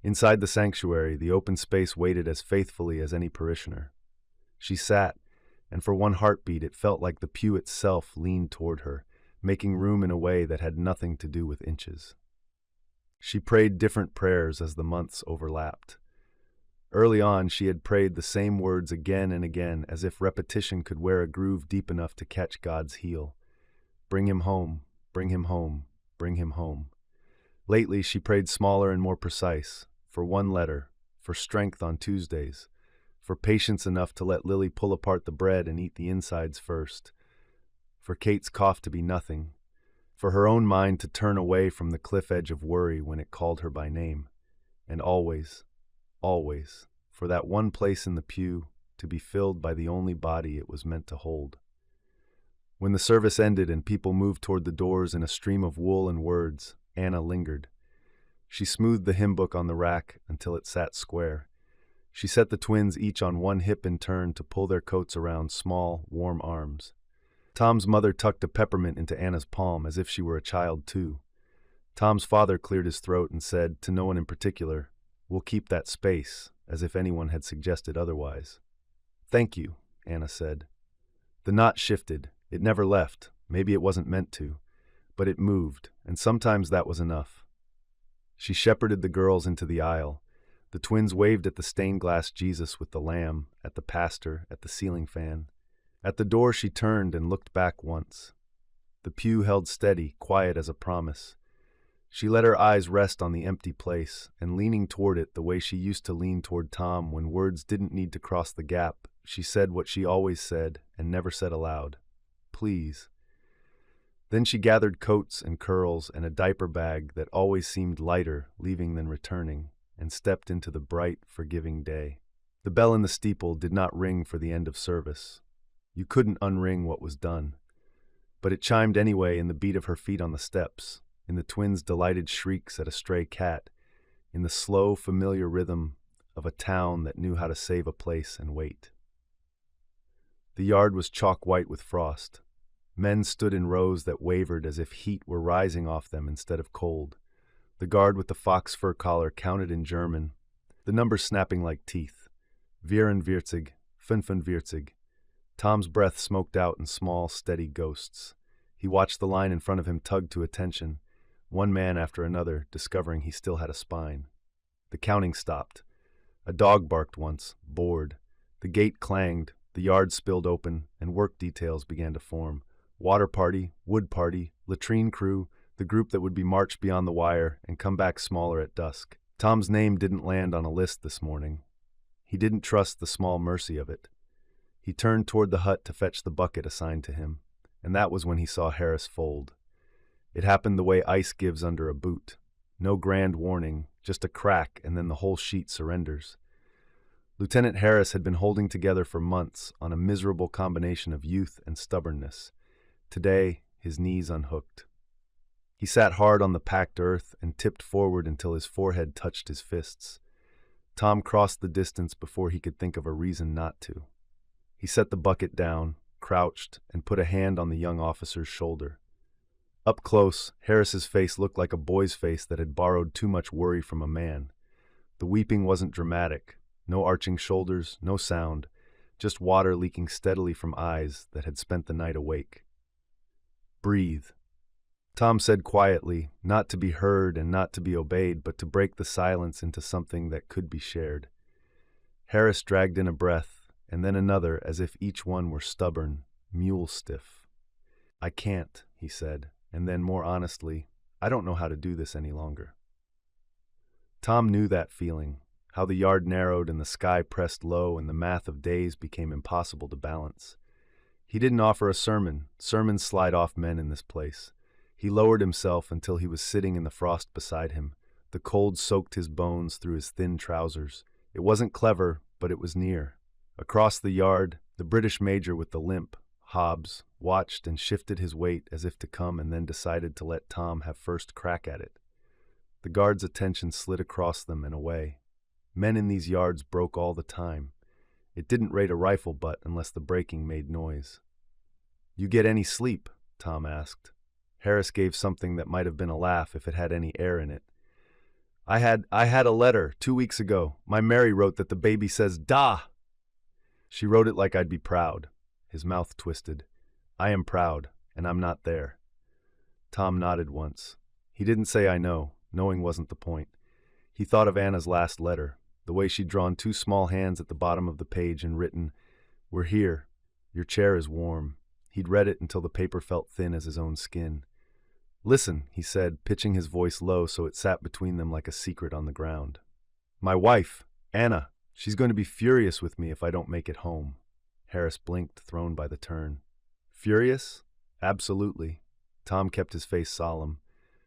[SPEAKER 1] Inside the sanctuary, the open space waited as faithfully as any parishioner. She sat, and for one heartbeat it felt like the pew itself leaned toward her, making room in a way that had nothing to do with inches. She prayed different prayers as the months overlapped. Early on, she had prayed the same words again and again, as if repetition could wear a groove deep enough to catch God's heel. Bring him home, bring him home, bring him home. Lately, she prayed smaller and more precise, for one letter, for strength on Tuesdays, for patience enough to let Lily pull apart the bread and eat the insides first, for Kate's cough to be nothing, for her own mind to turn away from the cliff edge of worry when it called her by name, and always, always, for that one place in the pew to be filled by the only body it was meant to hold. When the service ended and people moved toward the doors in a stream of wool and words, Anna lingered. She smoothed the hymn book on the rack until it sat square. She set the twins each on one hip in turn to pull their coats around small, warm arms. Tom's mother tucked a peppermint into Anna's palm as if she were a child too. Tom's father cleared his throat and said, to no one in particular, "We'll keep that space," as if anyone had suggested otherwise. "Thank you," Anna said. The knot shifted. It never left. Maybe it wasn't meant to. But it moved, and sometimes that was enough. She shepherded the girls into the aisle. The twins waved at the stained glass Jesus with the lamb, at the pastor, at the ceiling fan. At the door she turned and looked back once. The pew held steady, quiet as a promise. She let her eyes rest on the empty place, and leaning toward it the way she used to lean toward Tom when words didn't need to cross the gap, she said what she always said and never said aloud. "Please." Then she gathered coats and curls and a diaper bag that always seemed lighter leaving than returning, and stepped into the bright, forgiving day. The bell in the steeple did not ring for the end of service. You couldn't unring what was done. But it chimed anyway in the beat of her feet on the steps, in the twins' delighted shrieks at a stray cat, in the slow, familiar rhythm of a town that knew how to save a place and wait. The yard was chalk white with frost. Men stood in rows that wavered as if heat were rising off them instead of cold. The guard with the fox fur collar counted in German, the numbers snapping like teeth. 44, 45. Tom's breath smoked out in small, steady ghosts. He watched the line in front of him tug to attention, one man after another discovering he still had a spine. The counting stopped. A dog barked once, bored. The gate clanged, the yard spilled open, and work details began to form. Water party, wood party, latrine crew, the group that would be marched beyond the wire and come back smaller at dusk. Tom's name didn't land on a list this morning. He didn't trust the small mercy of it. He turned toward the hut to fetch the bucket assigned to him, and that was when he saw Harris fold. It happened the way ice gives under a boot. No grand warning, just a crack, and then the whole sheet surrenders. Lieutenant Harris had been holding together for months on a miserable combination of youth and stubbornness. Today, his knees unhooked. He sat hard on the packed earth and tipped forward until his forehead touched his fists. Tom crossed the distance before he could think of a reason not to. He set the bucket down, crouched, and put a hand on the young officer's shoulder. Up close, Harris's face looked like a boy's face that had borrowed too much worry from a man. The weeping wasn't dramatic. No arching shoulders, no sound, just water leaking steadily from eyes that had spent the night awake. "Breathe," Tom said quietly, not to be heard and not to be obeyed, but to break the silence into something that could be shared. Harris dragged in a breath, and then another, as if each one were stubborn, mule-stiff. "I can't," he said, and then more honestly, I don't know how to do this any longer. Tom knew that feeling, how the yard narrowed and the sky pressed low and the math of days became impossible to balance. He didn't offer a sermon. Sermons slide off men in this place. He lowered himself until he was sitting in the frost beside him. The cold soaked his bones through his thin trousers. It wasn't clever, but it was near. Across the yard, the British major with the limp, Hobbs, watched and shifted his weight as if to come and then decided to let Tom have first crack at it. The guard's attention slid across them and away. Men in these yards broke all the time. It didn't rate a rifle butt unless the breaking made noise. "You get any sleep?" Tom asked. Harris gave something that might have been a laugh if it had any air in it. I had a letter 2 weeks ago. My Mary wrote that the baby says, "Da!" She wrote it like I'd be proud. His mouth twisted. I am proud, and I'm not there. Tom nodded once. He didn't say I know. Knowing wasn't the point. He thought of Anna's last letter, the way she'd drawn 2 small hands at the bottom of the page and written, "We're here. Your chair is warm." He'd read it until the paper felt thin as his own skin. "Listen," he said, pitching his voice low so it sat between them like a secret on the ground. "My wife, Anna, she's going to be furious with me if I don't make it home." Harris blinked, thrown by the turn. "Furious? Absolutely." Tom kept his face solemn.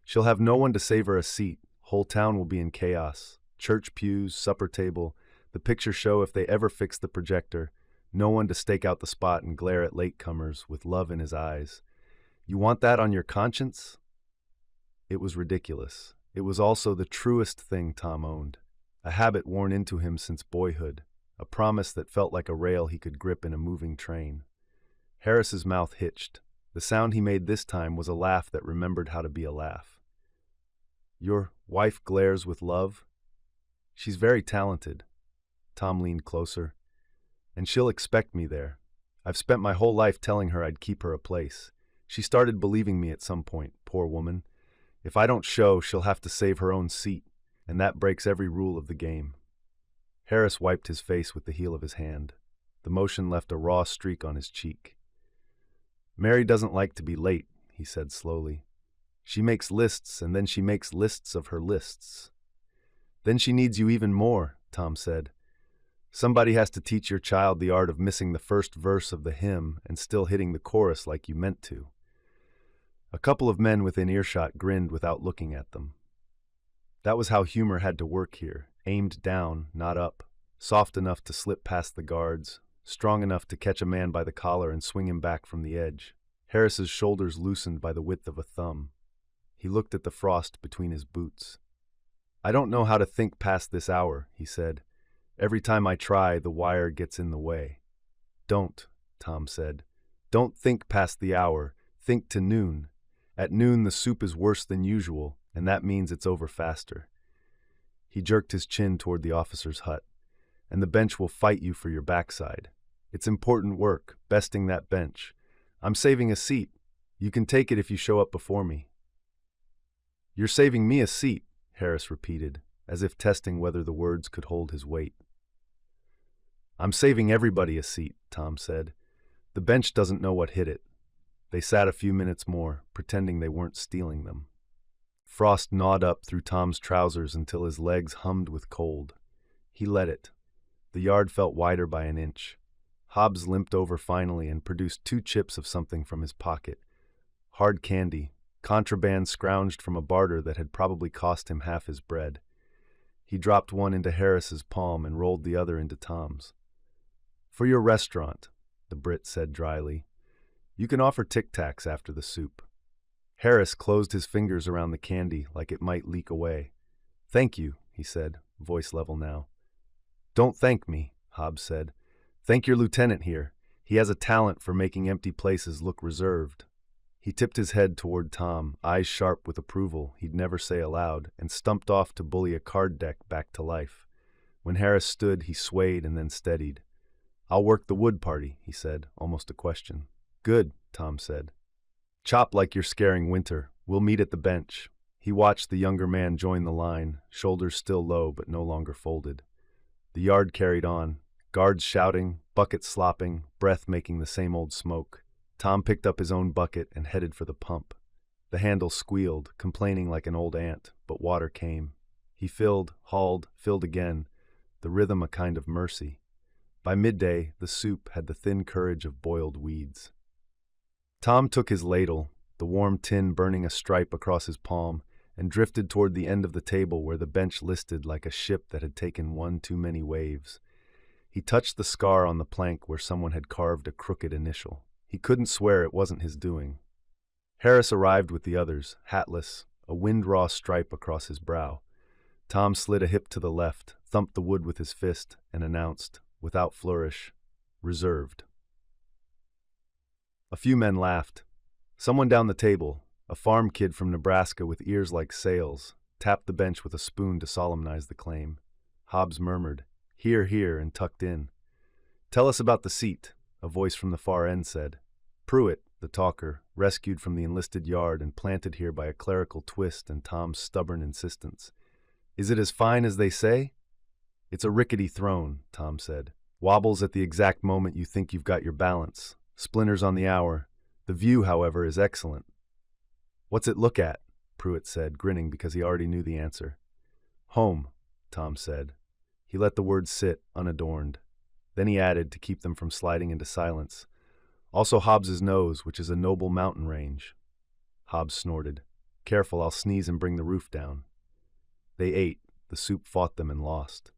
[SPEAKER 1] "She'll have no one to save her a seat. Whole town will be in chaos. Church pews, supper table, the picture show if they ever fix the projector. No one to stake out the spot and glare at latecomers with love in his eyes. You want that on your conscience?" It was ridiculous. It was also the truest thing Tom owned. A habit worn into him since boyhood. A promise that felt like a rail he could grip in a moving train. Harris's mouth hitched. The sound he made this time was a laugh that remembered how to be a laugh. "Your wife glares with love?" "She's very talented." Tom leaned closer. "And she'll expect me there. I've spent my whole life telling her I'd keep her a place. She started believing me at some point, poor woman. If I don't show, she'll have to save her own seat, and that breaks every rule of the game." Harris wiped his face with the heel of his hand. The motion left a raw streak on his cheek. "Mary doesn't like to be late," he said slowly. "She makes lists, and then she makes lists of her lists." "Then she needs you even more," Tom said. "Somebody has to teach your child the art of missing the first verse of the hymn and still hitting the chorus like you meant to." A couple of men within earshot grinned without looking at them. That was how humor had to work here, aimed down, not up, soft enough to slip past the guards, strong enough to catch a man by the collar and swing him back from the edge. Harris's shoulders loosened by the width of a thumb. He looked at the frost between his boots. "I don't know how to think past this hour," he said. "Every time I try, the wire gets in the way." "Don't," Tom said. "Don't think past the hour. Think to noon. At noon, the soup is worse than usual, and that means it's over faster." He jerked his chin toward the officer's hut. "And the bench will fight you for your backside. It's important work, besting that bench. I'm saving a seat. You can take it if you show up before me." "You're saving me a seat," Harris repeated, as if testing whether the words could hold his weight. "I'm saving everybody a seat," Tom said. "The bench doesn't know what hit it." They sat a few minutes more, pretending they weren't stealing them. Frost gnawed up through Tom's trousers until his legs hummed with cold. He let it. The yard felt wider by an inch. Hobbs limped over finally and produced 2 chips of something from his pocket. Hard candy, contraband scrounged from a barter that had probably cost him half his bread. He dropped one into Harris's palm and rolled the other into Tom's. "For your restaurant," the Brit said dryly. "You can offer Tic Tacs after the soup." Harris closed his fingers around the candy like it might leak away. "Thank you," he said, voice level now. "Don't thank me," Hobbs said. "Thank your lieutenant here. He has a talent for making empty places look reserved." He tipped his head toward Tom, eyes sharp with approval he'd never say aloud, and stumped off to bully a card deck back to life. When Harris stood, he swayed and then steadied. "I'll work the wood party," he said, almost a question. "Good," Tom said. "Chop like you're scaring winter. We'll meet at the bench." He watched the younger man join the line, shoulders still low but no longer folded. The yard carried on, guards shouting, buckets slopping, breath making the same old smoke. Tom picked up his own bucket and headed for the pump. The handle squealed, complaining like an old ant, but water came. He filled, hauled, filled again, the rhythm a kind of mercy. By midday, the soup had the thin courage of boiled weeds. Tom took his ladle, the warm tin burning a stripe across his palm, and drifted toward the end of the table where the bench listed like a ship that had taken one too many waves. He touched the scar on the plank where someone had carved a crooked initial. He couldn't swear it wasn't his doing. Harris arrived with the others, hatless, a wind-raw stripe across his brow. Tom slid a hip to the left, thumped the wood with his fist, and announced, without flourish, "Reserved." A few men laughed. Someone down the table, a farm kid from Nebraska with ears like sails, tapped the bench with a spoon to solemnize the claim. Hobbs murmured, "Hear, hear," and tucked in. "Tell us about the seat," a voice from the far end said. Pruitt, the talker, rescued from the enlisted yard and planted here by a clerical twist and Tom's stubborn insistence. "Is it as fine as they say?" "It's a rickety throne," Tom said. "Wobbles at the exact moment you think you've got your balance. Splinters on the hour. The view, however, is excellent." "What's it look at?" Pruitt said, grinning because he already knew the answer. "Home," Tom said. He let the words sit, unadorned. Then he added, to keep them from sliding into silence, "Also Hobbs's Nose, which is a noble mountain range." Hobbs snorted. "Careful, I'll sneeze and bring the roof down." They ate. The soup fought them and lost.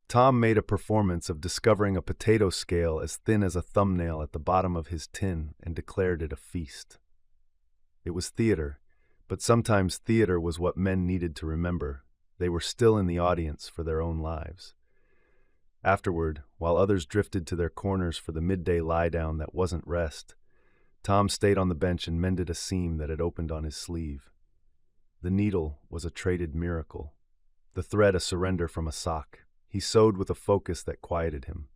[SPEAKER 1] Tom made a performance of discovering a potato scale as thin as a thumbnail at the bottom of his tin and declared it a feast. It was theater, but sometimes theater was what men needed to remember. They were still in the audience for their own lives. Afterward, while others drifted to their corners for the midday lie-down that wasn't rest, Tom stayed on the bench and mended a seam that had opened on his sleeve. The needle was a traded miracle, the thread a surrender from a sock. He sewed with a focus that quieted him.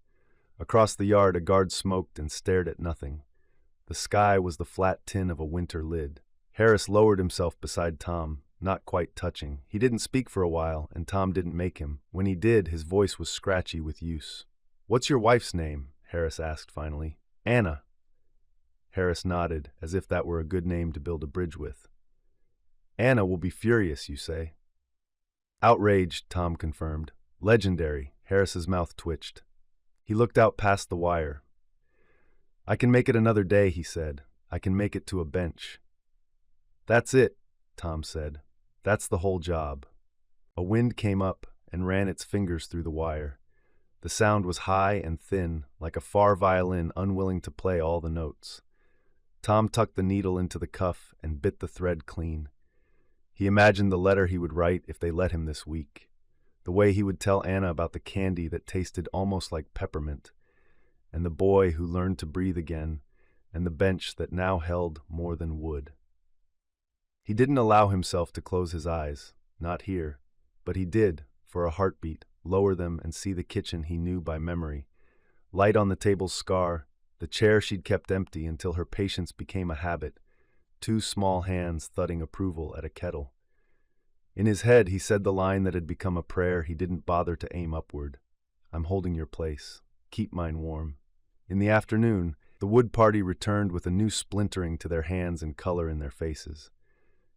[SPEAKER 1] Across the yard, a guard smoked and stared at nothing. The sky was the flat tin of a winter lid. Harris lowered himself beside Tom, not quite touching. He didn't speak for a while, and Tom didn't make him. When he did, his voice was scratchy with use. "What's your wife's name?" Harris asked finally. "Anna." Harris nodded, as if that were a good name to build a bridge with. "Anna will be furious, you say?" "Outraged," Tom confirmed. "Legendary." Harris's mouth twitched. He looked out past the wire. "I can make it another day," he said. "I can make it to a bench." "That's it," Tom said. "That's the whole job." A wind came up and ran its fingers through the wire. The sound was high and thin, like a far violin unwilling to play all the notes. Tom tucked the needle into the cuff and bit the thread clean. He imagined the letter he would write if they let him this week. The way he would tell Anna about the candy that tasted almost like peppermint, and the boy who learned to breathe again, and the bench that now held more than wood. He didn't allow himself to close his eyes, not here, but he did, for a heartbeat, lower them and see the kitchen he knew by memory. Light on the table's scar, the chair she'd kept empty until her patience became a habit, 2 small hands thudding approval at a kettle. In his head, he said the line that had become a prayer he didn't bother to aim upward. "I'm holding your place. Keep mine warm." In the afternoon, the wood party returned with a new splintering to their hands and color in their faces.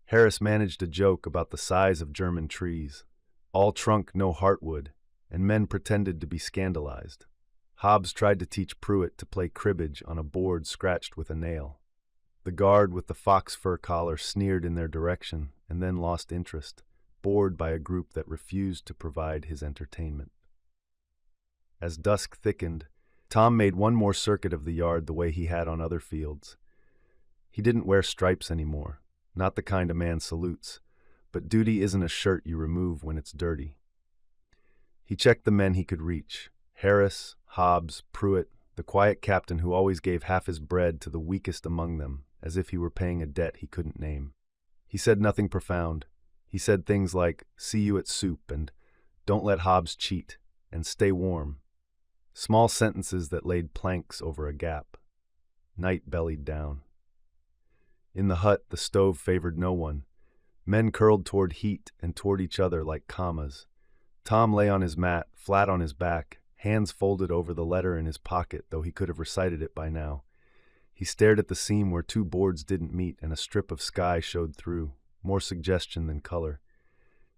[SPEAKER 1] Harris managed a joke about the size of German trees. All trunk, no heartwood, and men pretended to be scandalized. Hobbs tried to teach Pruitt to play cribbage on a board scratched with a nail. The guard with the fox fur collar sneered in their direction and then lost interest, bored by a group that refused to provide his entertainment. As dusk thickened, Tom made one more circuit of the yard the way he had on other fields. He didn't wear stripes anymore, not the kind a man salutes, but duty isn't a shirt you remove when it's dirty. He checked the men he could reach: Harris, Hobbs, Pruitt, the quiet captain who always gave half his bread to the weakest among them, as if he were paying a debt he couldn't name. He said nothing profound. He said things like, "See you at soup," and "Don't let Hobbs cheat," and "Stay warm." Small sentences that laid planks over a gap. Night bellied down. In the hut, the stove favored no one. Men curled toward heat and toward each other like commas. Tom lay on his mat, flat on his back, hands folded over the letter in his pocket, though he could have recited it by now. He stared at the seam where two boards didn't meet and a strip of sky showed through, more suggestion than color.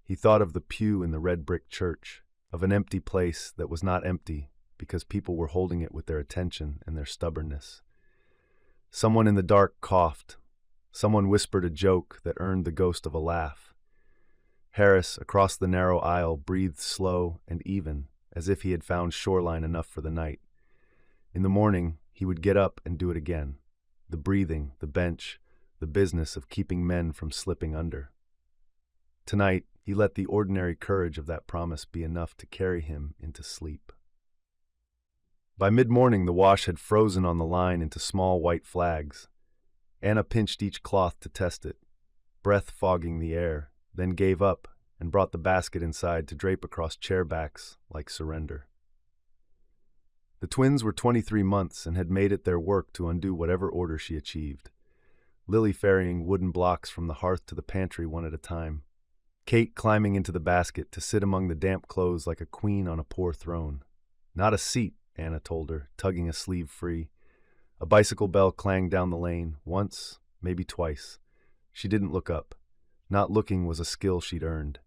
[SPEAKER 1] He thought of the pew in the red brick church, of an empty place that was not empty because people were holding it with their attention and their stubbornness. Someone in the dark coughed. Someone whispered a joke that earned the ghost of a laugh. Harris, across the narrow aisle, breathed slow and even, as if he had found shoreline enough for the night. In the morning, he would get up and do it again. The breathing, the bench, the business of keeping men from slipping under. Tonight, he let the ordinary courage of that promise be enough to carry him into sleep. By mid-morning, the wash had frozen on the line into small white flags. Anna pinched each cloth to test it, breath fogging the air, then gave up and brought the basket inside to drape across chair backs like surrender. The twins were 23 months and had made it their work to undo whatever order she achieved, Lily ferrying wooden blocks from the hearth to the pantry one at a time, Kate climbing into the basket to sit among the damp clothes like a queen on a poor throne. Not a seat, Anna told her, tugging a sleeve free. A bicycle bell clanged down the lane, once, maybe twice. She didn't look up. Not looking was a skill she'd earned.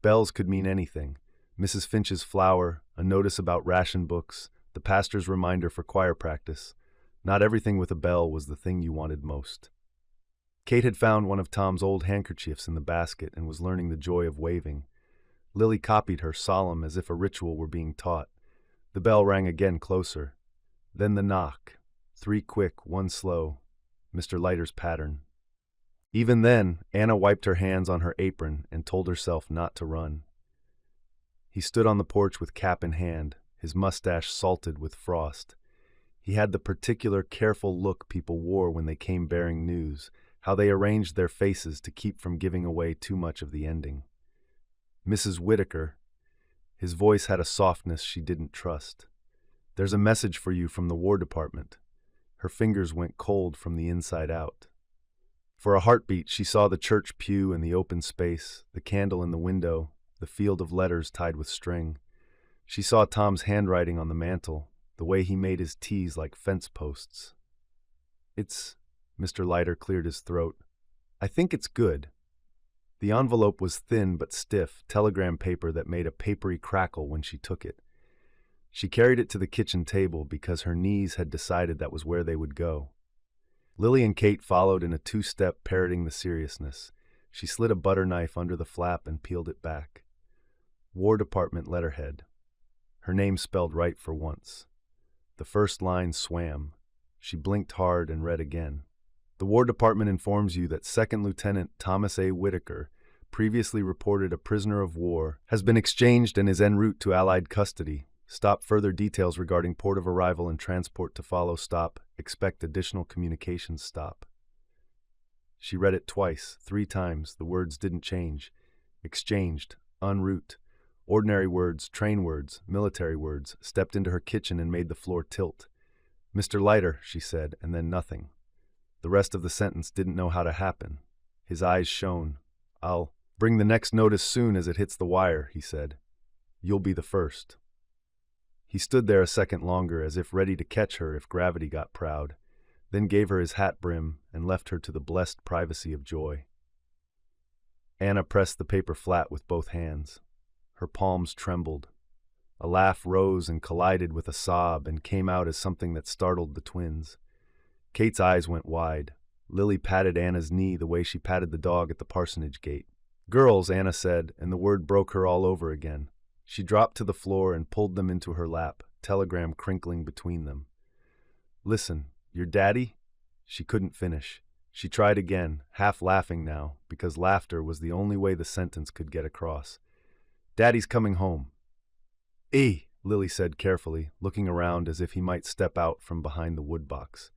[SPEAKER 1] Bells could mean anything. Mrs. Finch's flower, a notice about ration books, the pastor's reminder for choir practice. Not everything with a bell was the thing you wanted most. Kate had found one of Tom's old handkerchiefs in the basket and was learning the joy of waving. Lily copied her, solemn as if a ritual were being taught. The bell rang again, closer. Then the knock. 3 quick, 1 slow. Mr. Leiter's pattern. Even then, Anna wiped her hands on her apron and told herself not to run. He stood on the porch with cap in hand, his mustache salted with frost. He had the particular careful look people wore when they came bearing news, how they arranged their faces to keep from giving away too much of the ending. Mrs. Whitaker. His voice had a softness she didn't trust. There's a message for you from the War Department. Her fingers went cold from the inside out. For a heartbeat, she saw the church pew in the open space, the candle in the window, the field of letters tied with string. She saw Tom's handwriting on the mantel, the way he made his T's like fence posts. It's, Mr. Leiter cleared his throat. I think it's good. The envelope was thin but stiff, telegram paper that made a papery crackle when she took it. She carried it to the kitchen table because her knees had decided that was where they would go. Lily and Kate followed in a 2-step, parroting the seriousness. She slid a butter knife under the flap and peeled it back. War Department letterhead. Her name spelled right for once. The first line swam. She blinked hard and read again. The War Department informs you that 2nd Lieutenant Thomas A. Whitaker, previously reported a prisoner of war, has been exchanged and is en route to Allied custody. Stop further details regarding port of arrival and transport to follow. Stop. Expect additional communications. Stop. She read it twice, 3 times. The words didn't change. Exchanged. En route. Ordinary words, train words, military words, stepped into her kitchen and made the floor tilt. Mr. Leiter, she said, and then nothing. The rest of the sentence didn't know how to happen. His eyes shone. I'll bring the next notice soon as it hits the wire, he said. You'll be the first. He stood there a second longer, as if ready to catch her if gravity got proud, then gave her his hat brim and left her to the blessed privacy of joy. Anna pressed the paper flat with both hands. Her palms trembled. A laugh rose and collided with a sob and came out as something that startled the twins. Kate's eyes went wide. Lily patted Anna's knee the way she patted the dog at the parsonage gate. Girls, Anna said, and the word broke her all over again. She dropped to the floor and pulled them into her lap, telegram crinkling between them. Listen, your daddy? She couldn't finish. She tried again, half laughing now, because laughter was the only way the sentence could get across. Daddy's coming home. Lily said carefully, looking around as if he might step out from behind the woodbox.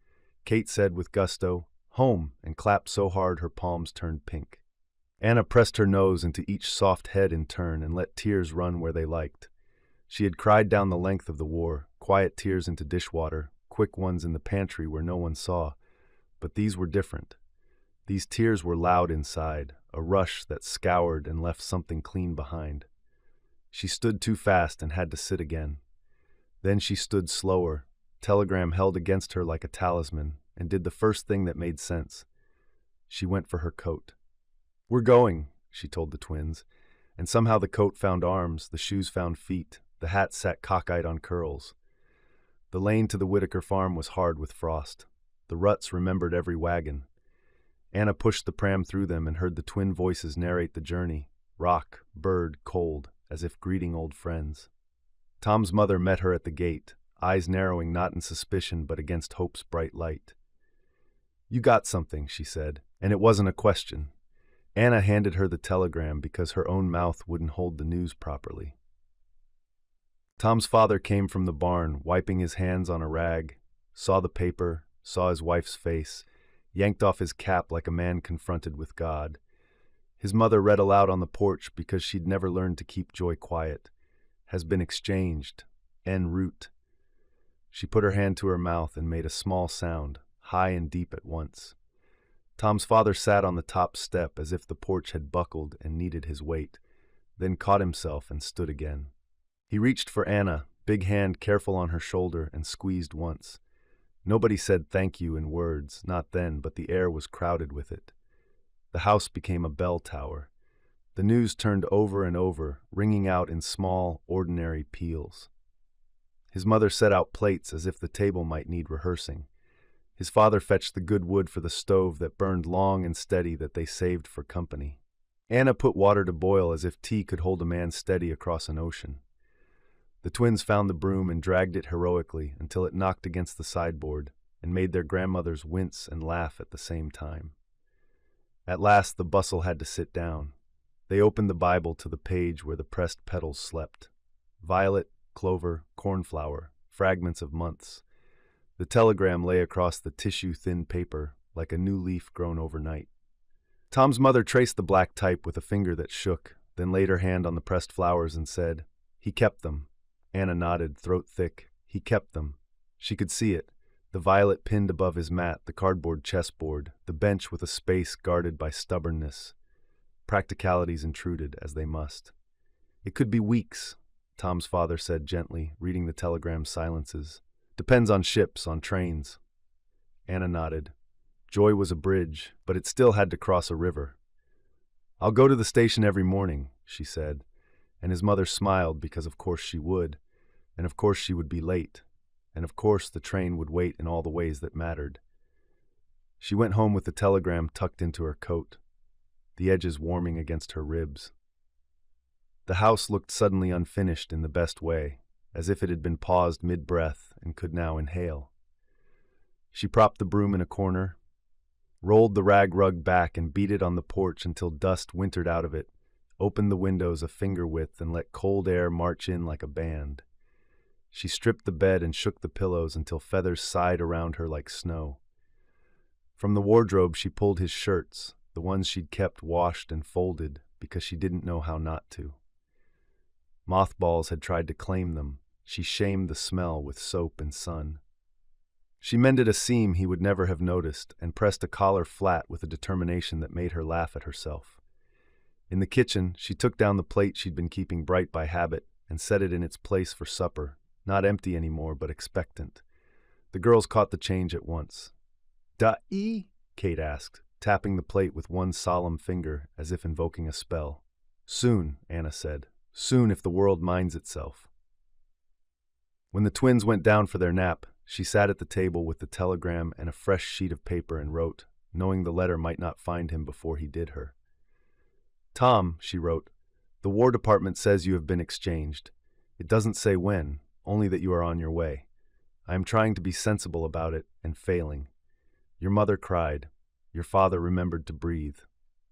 [SPEAKER 1] Kate said with gusto, home, and clapped so hard her palms turned pink. Anna pressed her nose into each soft head in turn and let tears run where they liked. She had cried down the length of the war, quiet tears into dishwater, quick ones in the pantry where no one saw. But these were different. These tears were loud inside, a rush that scoured and left something clean behind. She stood too fast and had to sit again. Then she stood slower, telegram held against her like a talisman, and did the first thing that made sense. She went for her coat. "We're going," she told the twins, and somehow the coat found arms, the shoes found feet, the hat sat cockeyed on curls. The lane to the Whitaker farm was hard with frost. The ruts remembered every wagon. Anna pushed the pram through them and heard the twin voices narrate the journey, rock, bird, cold, as if greeting old friends. Tom's mother met her at the gate, eyes narrowing not in suspicion but against hope's bright light. "You got something," she said, and it wasn't a question. Anna handed her the telegram because her own mouth wouldn't hold the news properly. Tom's father came from the barn, wiping his hands on a rag, saw the paper, saw his wife's face, yanked off his cap like a man confronted with God. His mother read aloud on the porch because she'd never learned to keep joy quiet. "Has been exchanged. En route." She put her hand to her mouth and made a small sound, high and deep at once. Tom's father sat on the top step as if the porch had buckled and needed his weight, then caught himself and stood again. He reached for Anna, big hand careful on her shoulder, and squeezed once. Nobody said thank you in words, not then, but the air was crowded with it. The house became a bell tower. The news turned over and over, ringing out in small, ordinary peals. His mother set out plates as if the table might need rehearsing. His father fetched the good wood for the stove that burned long and steady that they saved for company. Anna put water to boil as if tea could hold a man steady across an ocean. The twins found the broom and dragged it heroically until it knocked against the sideboard and made their grandmothers wince and laugh at the same time. At last the bustle had to sit down. They opened the Bible to the page where the pressed petals slept. Violet, clover, cornflower, fragments of months. The telegram lay across the tissue-thin paper like a new leaf grown overnight. Tom's mother traced the black type with a finger that shook, then laid her hand on the pressed flowers and said, "He kept them." Anna nodded, throat thick. He kept them. She could see it. The violet pinned above his mat, the cardboard chessboard, the bench with a space guarded by stubbornness. Practicalities intruded, as they must. "It could be weeks," Tom's father said gently, reading the telegram's silences. "Depends on ships, on trains." Anna nodded. Joy was a bridge, but it still had to cross a river. "I'll go to the station every morning," she said, and his mother smiled because of course she would, and of course she would be late, and of course the train would wait in all the ways that mattered. She went home with the telegram tucked into her coat, the edges warming against her ribs. The house looked suddenly unfinished in the best way, as if it had been paused mid-breath and could now inhale. She propped the broom in a corner, rolled the rag rug back and beat it on the porch until dust wintered out of it, opened the windows a finger width and let cold air march in like a band. She stripped the bed and shook the pillows until feathers sighed around her like snow. From the wardrobe she pulled his shirts, the ones she'd kept washed and folded because she didn't know how not to. Mothballs had tried to claim them. She shamed the smell with soap and sun. She mended a seam he would never have noticed and pressed a collar flat with a determination that made her laugh at herself. In the kitchen, she took down the plate she'd been keeping bright by habit and set it in its place for supper, not empty anymore but expectant. The girls caught the change at once. "Da-ee?" Kate asked, tapping the plate with one solemn finger as if invoking a spell. "Soon," Anna said. "Soon if the world minds itself." When the twins went down for their nap, she sat at the table with the telegram and a fresh sheet of paper and wrote, knowing the letter might not find him before he did her. "Tom," she wrote, "the War Department says you have been exchanged. It doesn't say when, only that you are on your way. I am trying to be sensible about it and failing. Your mother cried. Your father remembered to breathe."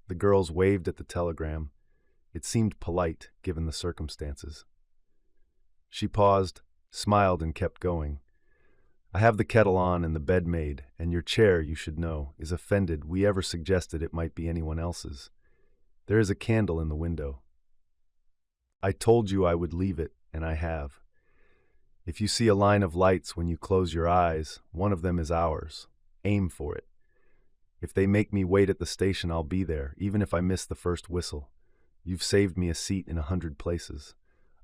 [SPEAKER 1] The girls waved at the telegram. It seemed polite, given the circumstances. She paused, smiled, and kept going. "I have the kettle on and the bed made, and your chair, you should know, is offended we ever suggested it might be anyone else's. There is a candle in the window. I told you I would leave it, and I have. If you see a line of lights when you close your eyes, one of them is ours. Aim for it. If they make me wait at the station, I'll be there, even if I miss the first whistle. You've saved me a seat in 100 places.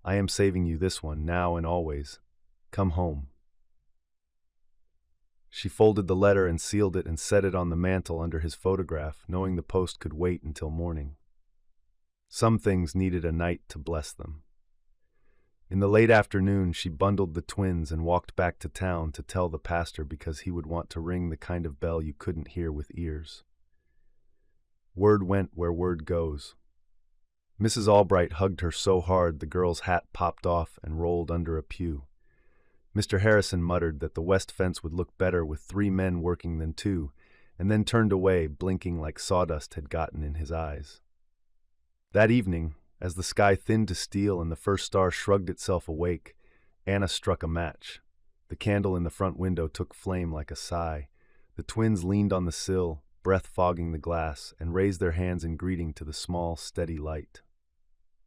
[SPEAKER 1] I am saving you this one, now and always. Come home." She folded the letter and sealed it and set it on the mantel under his photograph, knowing the post could wait until morning. Some things needed a night to bless them. In the late afternoon, she bundled the twins and walked back to town to tell the pastor because he would want to ring the kind of bell you couldn't hear with ears. Word went where word goes. Mrs. Albright hugged her so hard the girl's hat popped off and rolled under a pew. Mr. Harrison muttered that the west fence would look better with 3 men working than 2, and then turned away, blinking like sawdust had gotten in his eyes. That evening, as the sky thinned to steel and the first star shrugged itself awake, Anna struck a match. The candle in the front window took flame like a sigh. The twins leaned on the sill, breath fogging the glass, and raised their hands in greeting to the small, steady light.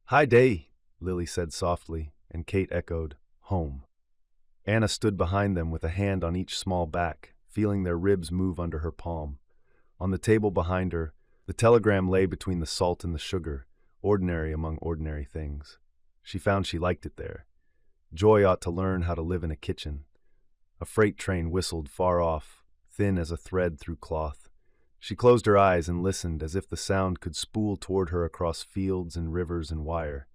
[SPEAKER 1] "Hi, Day," Lily said softly, and Kate echoed, "Home." Anna stood behind them with a hand on each small back, feeling their ribs move under her palm. On the table behind her, the telegram lay between the salt and the sugar, ordinary among ordinary things. She found she liked it there. Joy ought to learn how to live in a kitchen. A freight train whistled far off, thin as a thread through cloth. She closed her eyes and listened as if the sound could spool toward her across fields and rivers and wire.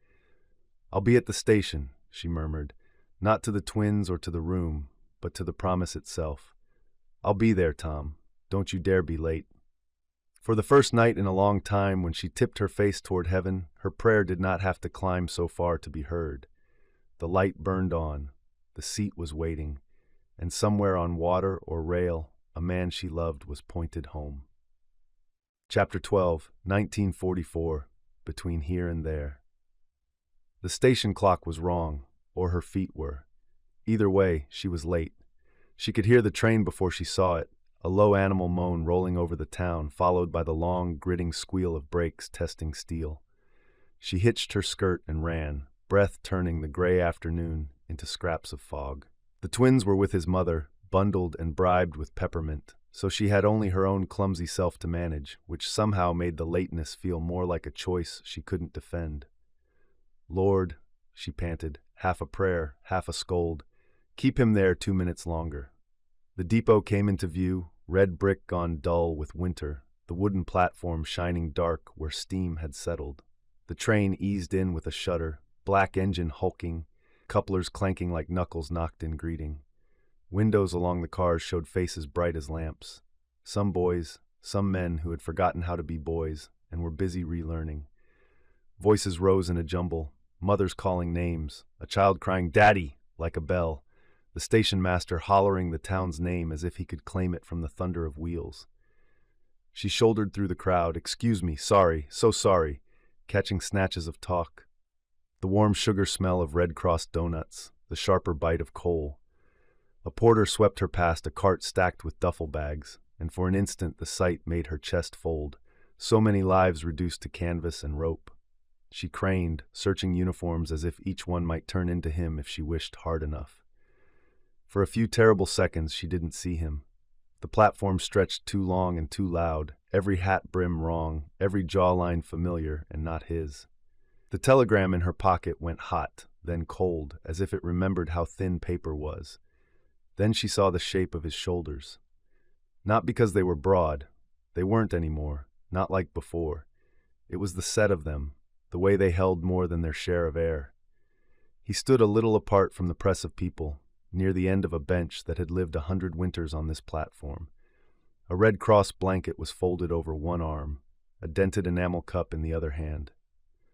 [SPEAKER 1] "I'll be at the station," she murmured, not to the twins or to the room, but to the promise itself. "I'll be there, Tom. Don't you dare be late." For the first night in a long time, when she tipped her face toward heaven, her prayer did not have to climb so far to be heard. The light burned on, the seat was waiting, and somewhere on water or rail, a man she loved was pointed home. Chapter 12, 1944, Between Here and There. The station clock was wrong, or her feet were. Either way, she was late. She could hear the train before she saw it, a low animal moan rolling over the town, followed by the long, gritting squeal of brakes testing steel. She hitched her skirt and ran, breath turning the gray afternoon into scraps of fog. The twins were with his mother, bundled and bribed with peppermint, so she had only her own clumsy self to manage, which somehow made the lateness feel more like a choice she couldn't defend. "Lord," she panted, half a prayer, half a scold, "keep him there 2 minutes longer." The depot came into view, red brick gone dull with winter, the wooden platform shining dark where steam had settled. The train eased in with a shudder, black engine hulking, couplers clanking like knuckles knocked in greeting. Windows along the cars showed faces bright as lamps. Some boys, some men who had forgotten how to be boys and were busy relearning. Voices rose in a jumble, mothers calling names, a child crying "Daddy" like a bell, the station master hollering the town's name as if he could claim it from the thunder of wheels. She shouldered through the crowd, "Excuse me, sorry, so sorry," catching snatches of talk. The warm sugar smell of Red Cross donuts, the sharper bite of coal. A porter swept her past a cart stacked with duffel bags, and for an instant the sight made her chest fold, so many lives reduced to canvas and rope. She craned, searching uniforms as if each one might turn into him if she wished hard enough. For a few terrible seconds she didn't see him. The platform stretched too long and too loud, every hat brim wrong, every jawline familiar and not his. The telegram in her pocket went hot, then cold, as if it remembered how thin paper was. Then she saw the shape of his shoulders. Not because they were broad. They weren't anymore, not like before. It was the set of them, the way they held more than their share of air. He stood a little apart from the press of people, near the end of a bench that had lived 100 winters on this platform. A Red Cross blanket was folded over one arm, a dented enamel cup in the other hand.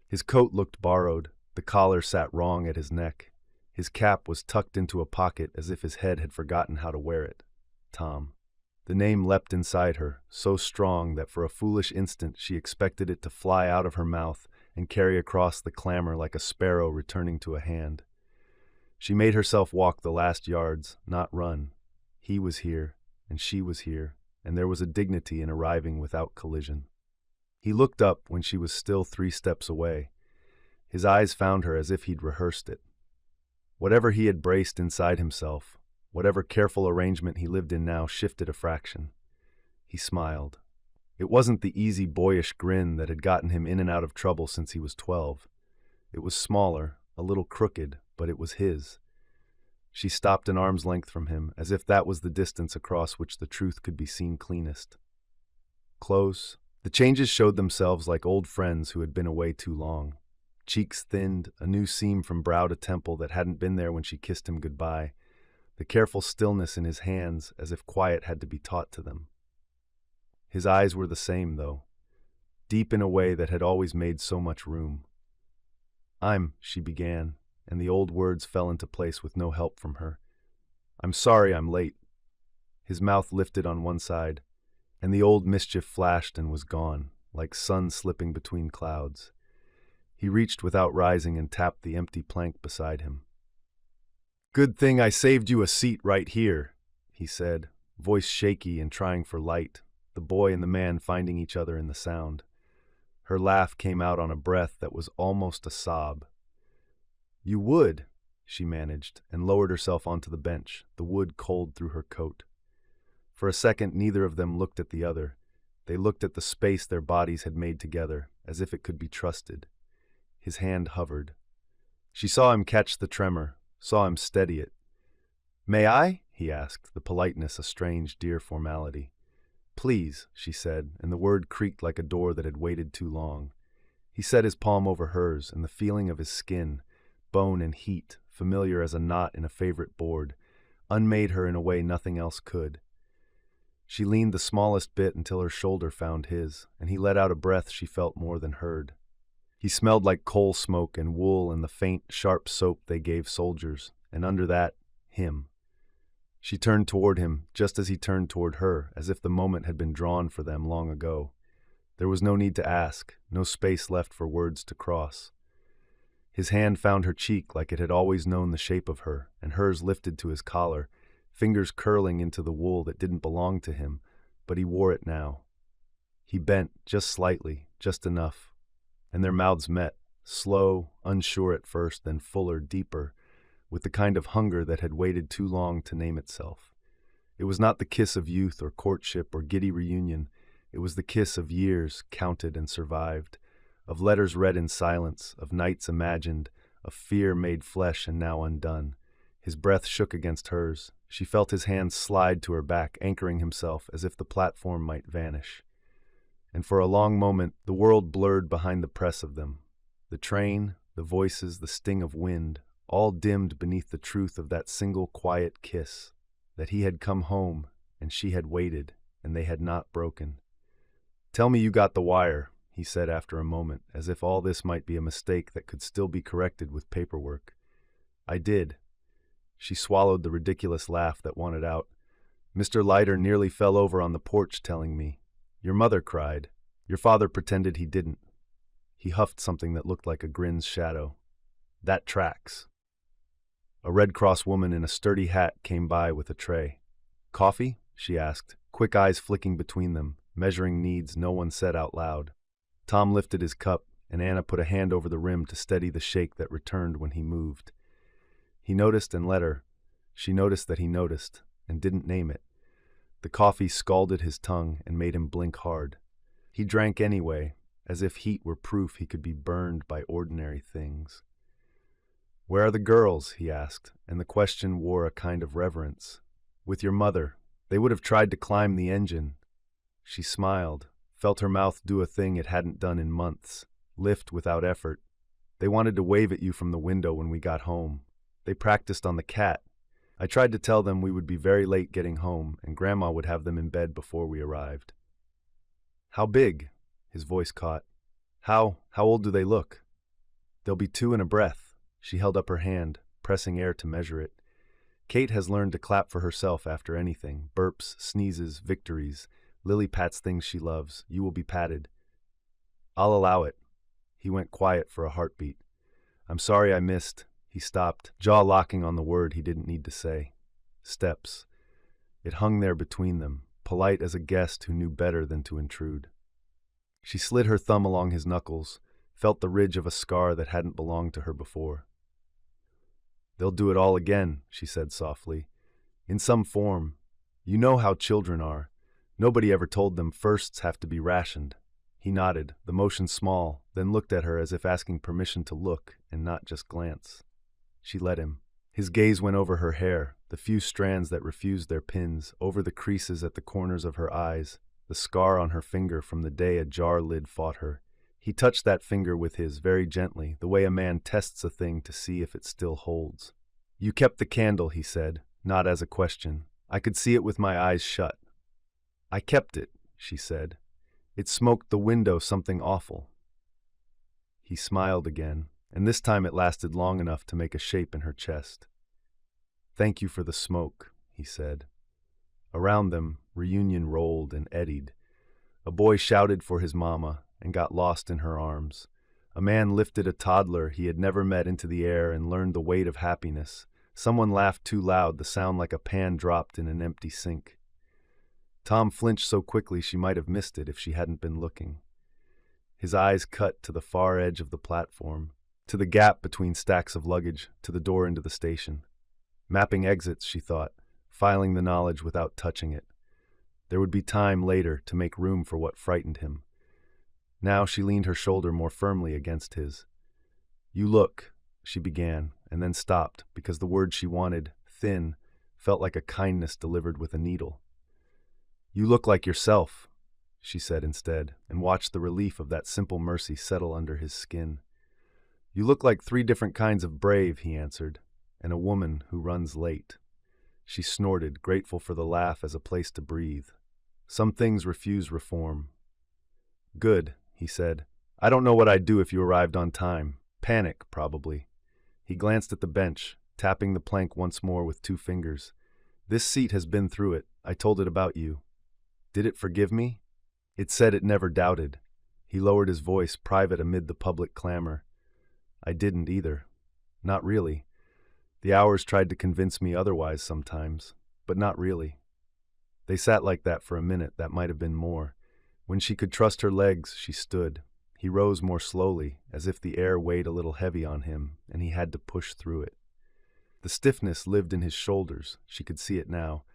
[SPEAKER 1] His coat looked borrowed, the collar sat wrong at his neck. His cap was tucked into a pocket as if his head had forgotten how to wear it. Tom. The name leapt inside her, so strong that for a foolish instant she expected it to fly out of her mouth and carry across the clamor like a sparrow returning to a hand. She made herself walk the last yards, not run. He was here, and she was here, and there was a dignity in arriving without collision. He looked up when she was still 3 steps away. His eyes found her as if he'd rehearsed it. Whatever he had braced inside himself, whatever careful arrangement he lived in now shifted a fraction. He smiled. It wasn't the easy boyish grin that had gotten him in and out of trouble since he was 12. It was smaller, a little crooked, but it was his. She stopped an arm's length from him, as if that was the distance across which the truth could be seen cleanest. Close. The changes showed themselves like old friends who had been away too long. Cheeks thinned, a new seam from brow to temple that hadn't been there when she kissed him goodbye, the careful stillness in his hands as if quiet had to be taught to them. His eyes were the same, though, deep in a way that had always made so much room. She began, and the old words fell into place with no help from her. I'm sorry I'm late. His mouth lifted on one side, and the old mischief flashed and was gone, like sun slipping between clouds. He reached without rising and tapped the empty plank beside him. Good thing I saved you a seat right here, he said, voice shaky and trying for light, the boy and the man finding each other in the sound. Her laugh came out on a breath that was almost a sob. You would, she managed, and lowered herself onto the bench, the wood cold through her coat. For a second, neither of them looked at the other. They looked at the space their bodies had made together, as if it could be trusted. His hand hovered. She saw him catch the tremor, saw him steady it. May I? He asked, the politeness a strange, dear formality. Please, she said, and the word creaked like a door that had waited too long. He set his palm over hers, and the feeling of his skin, bone and heat, familiar as a knot in a favorite board, unmade her in a way nothing else could. She leaned the smallest bit until her shoulder found his, and he let out a breath she felt more than heard. He smelled like coal smoke and wool and the faint, sharp soap they gave soldiers, and under that, him. She turned toward him, just as he turned toward her, as if the moment had been drawn for them long ago. There was no need to ask, no space left for words to cross. His hand found her cheek like it had always known the shape of her, and hers lifted to his collar, fingers curling into the wool that didn't belong to him, but he wore it now. He bent, just slightly, just enough, and their mouths met, slow, unsure at first, then fuller, deeper, with the kind of hunger that had waited too long to name itself. It was not the kiss of youth or courtship or giddy reunion. It was the kiss of years counted and survived, of letters read in silence, of nights imagined, of fear made flesh and now undone. His breath shook against hers. She felt his hand slide to her back, anchoring himself as if the platform might vanish. And for a long moment, the world blurred behind the press of them. The train, the voices, the sting of wind, all dimmed beneath the truth of that single quiet kiss, that he had come home, and she had waited, and they had not broken. Tell me you got the wire, he said after a moment, as if all this might be a mistake that could still be corrected with paperwork. I did. She swallowed the ridiculous laugh that wanted out. Mr. Leiter nearly fell over on the porch telling me. Your mother cried. Your father pretended he didn't. He huffed something that looked like a grin's shadow. That tracks. A Red Cross woman in a sturdy hat came by with a tray. Coffee? She asked, quick eyes flicking between them, measuring needs no one said out loud. Tom lifted his cup, and Anna put a hand over the rim to steady the shake that returned when he moved. He noticed and let her. She noticed that he noticed, and didn't name it. The coffee scalded his tongue and made him blink hard. He drank anyway, as if heat were proof he could be burned by ordinary things. Where are the girls? He asked, and the question wore a kind of reverence. With your mother. They would have tried to climb the engine. She smiled, felt her mouth do a thing it hadn't done in months, lift without effort. They wanted to wave at you from the window when we got home. They practiced on the cat. I tried to tell them we would be very late getting home, and Grandma would have them in bed before we arrived. How big? His voice caught. How old do they look? They'll be 2 in a breath. She held up her hand, pressing air to measure it. Kate has learned to clap for herself after anything. Burps, sneezes, victories. Lily pats things she loves. You will be patted. I'll allow it. He went quiet for a heartbeat. I'm sorry I missed. He stopped, jaw locking on the word he didn't need to say. Steps. It hung there between them, polite as a guest who knew better than to intrude. She slid her thumb along his knuckles, felt the ridge of a scar that hadn't belonged to her before. They'll do it all again, she said softly. In some form. You know how children are. Nobody ever told them firsts have to be rationed. He nodded, the motion small, then looked at her as if asking permission to look and not just glance. She let him. His gaze went over her hair, the few strands that refused their pins, over the creases at the corners of her eyes, the scar on her finger from the day a jar lid fought her. He touched that finger with his, very gently, the way a man tests a thing to see if it still holds. "You kept the candle," he said, not as a question. "I could see it with my eyes shut." "I kept it," she said. "It smoked the window something awful." He smiled again, and this time it lasted long enough to make a shape in her chest. "Thank you for the smoke," he said. Around them, reunion rolled and eddied. A boy shouted for his mama and got lost in her arms. A man lifted a toddler he had never met into the air and learned the weight of happiness. Someone laughed too loud, the sound like a pan dropped in an empty sink. Tom flinched so quickly she might have missed it if she hadn't been looking. His eyes cut to the far edge of the platform, to the gap between stacks of luggage, to the door into the station. Mapping exits, she thought, filing the knowledge without touching it. There would be time later to make room for what frightened him. Now she leaned her shoulder more firmly against his. "You look," she began, and then stopped, because the word she wanted, thin, felt like a kindness delivered with a needle. "You look like yourself," she said instead, and watched the relief of that simple mercy settle under his skin. "You look like 3 different kinds of brave," he answered, "and a woman who runs late." She snorted, grateful for the laugh as a place to breathe. Some things refuse reform. "Good," he said. "I don't know what I'd do if you arrived on time. Panic, probably." He glanced at the bench, tapping the plank once more with 2 fingers. "This seat has been through it. I told it about you. Did it forgive me?" It said it never doubted. He lowered his voice, private amid the public clamor. "I didn't either. Not really. The hours tried to convince me otherwise sometimes, but not really." They sat like that for a minute, that might have been more. When she could trust her legs, she stood. He rose more slowly, as if the air weighed a little heavy on him, and he had to push through it. The stiffness lived in his shoulders, she could see it now.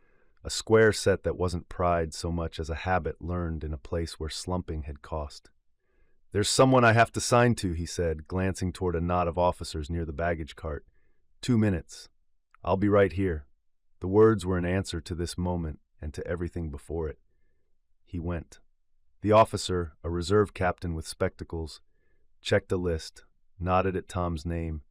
[SPEAKER 1] A square set that wasn't pride so much as a habit learned in a place where slumping had cost. "There's someone I have to sign to," he said, glancing toward a knot of officers near the baggage cart. 2 minutes. I'll be right here." The words were an answer to this moment and to everything before it. He went. The officer, a reserve captain with spectacles, checked a list, nodded at Tom's name,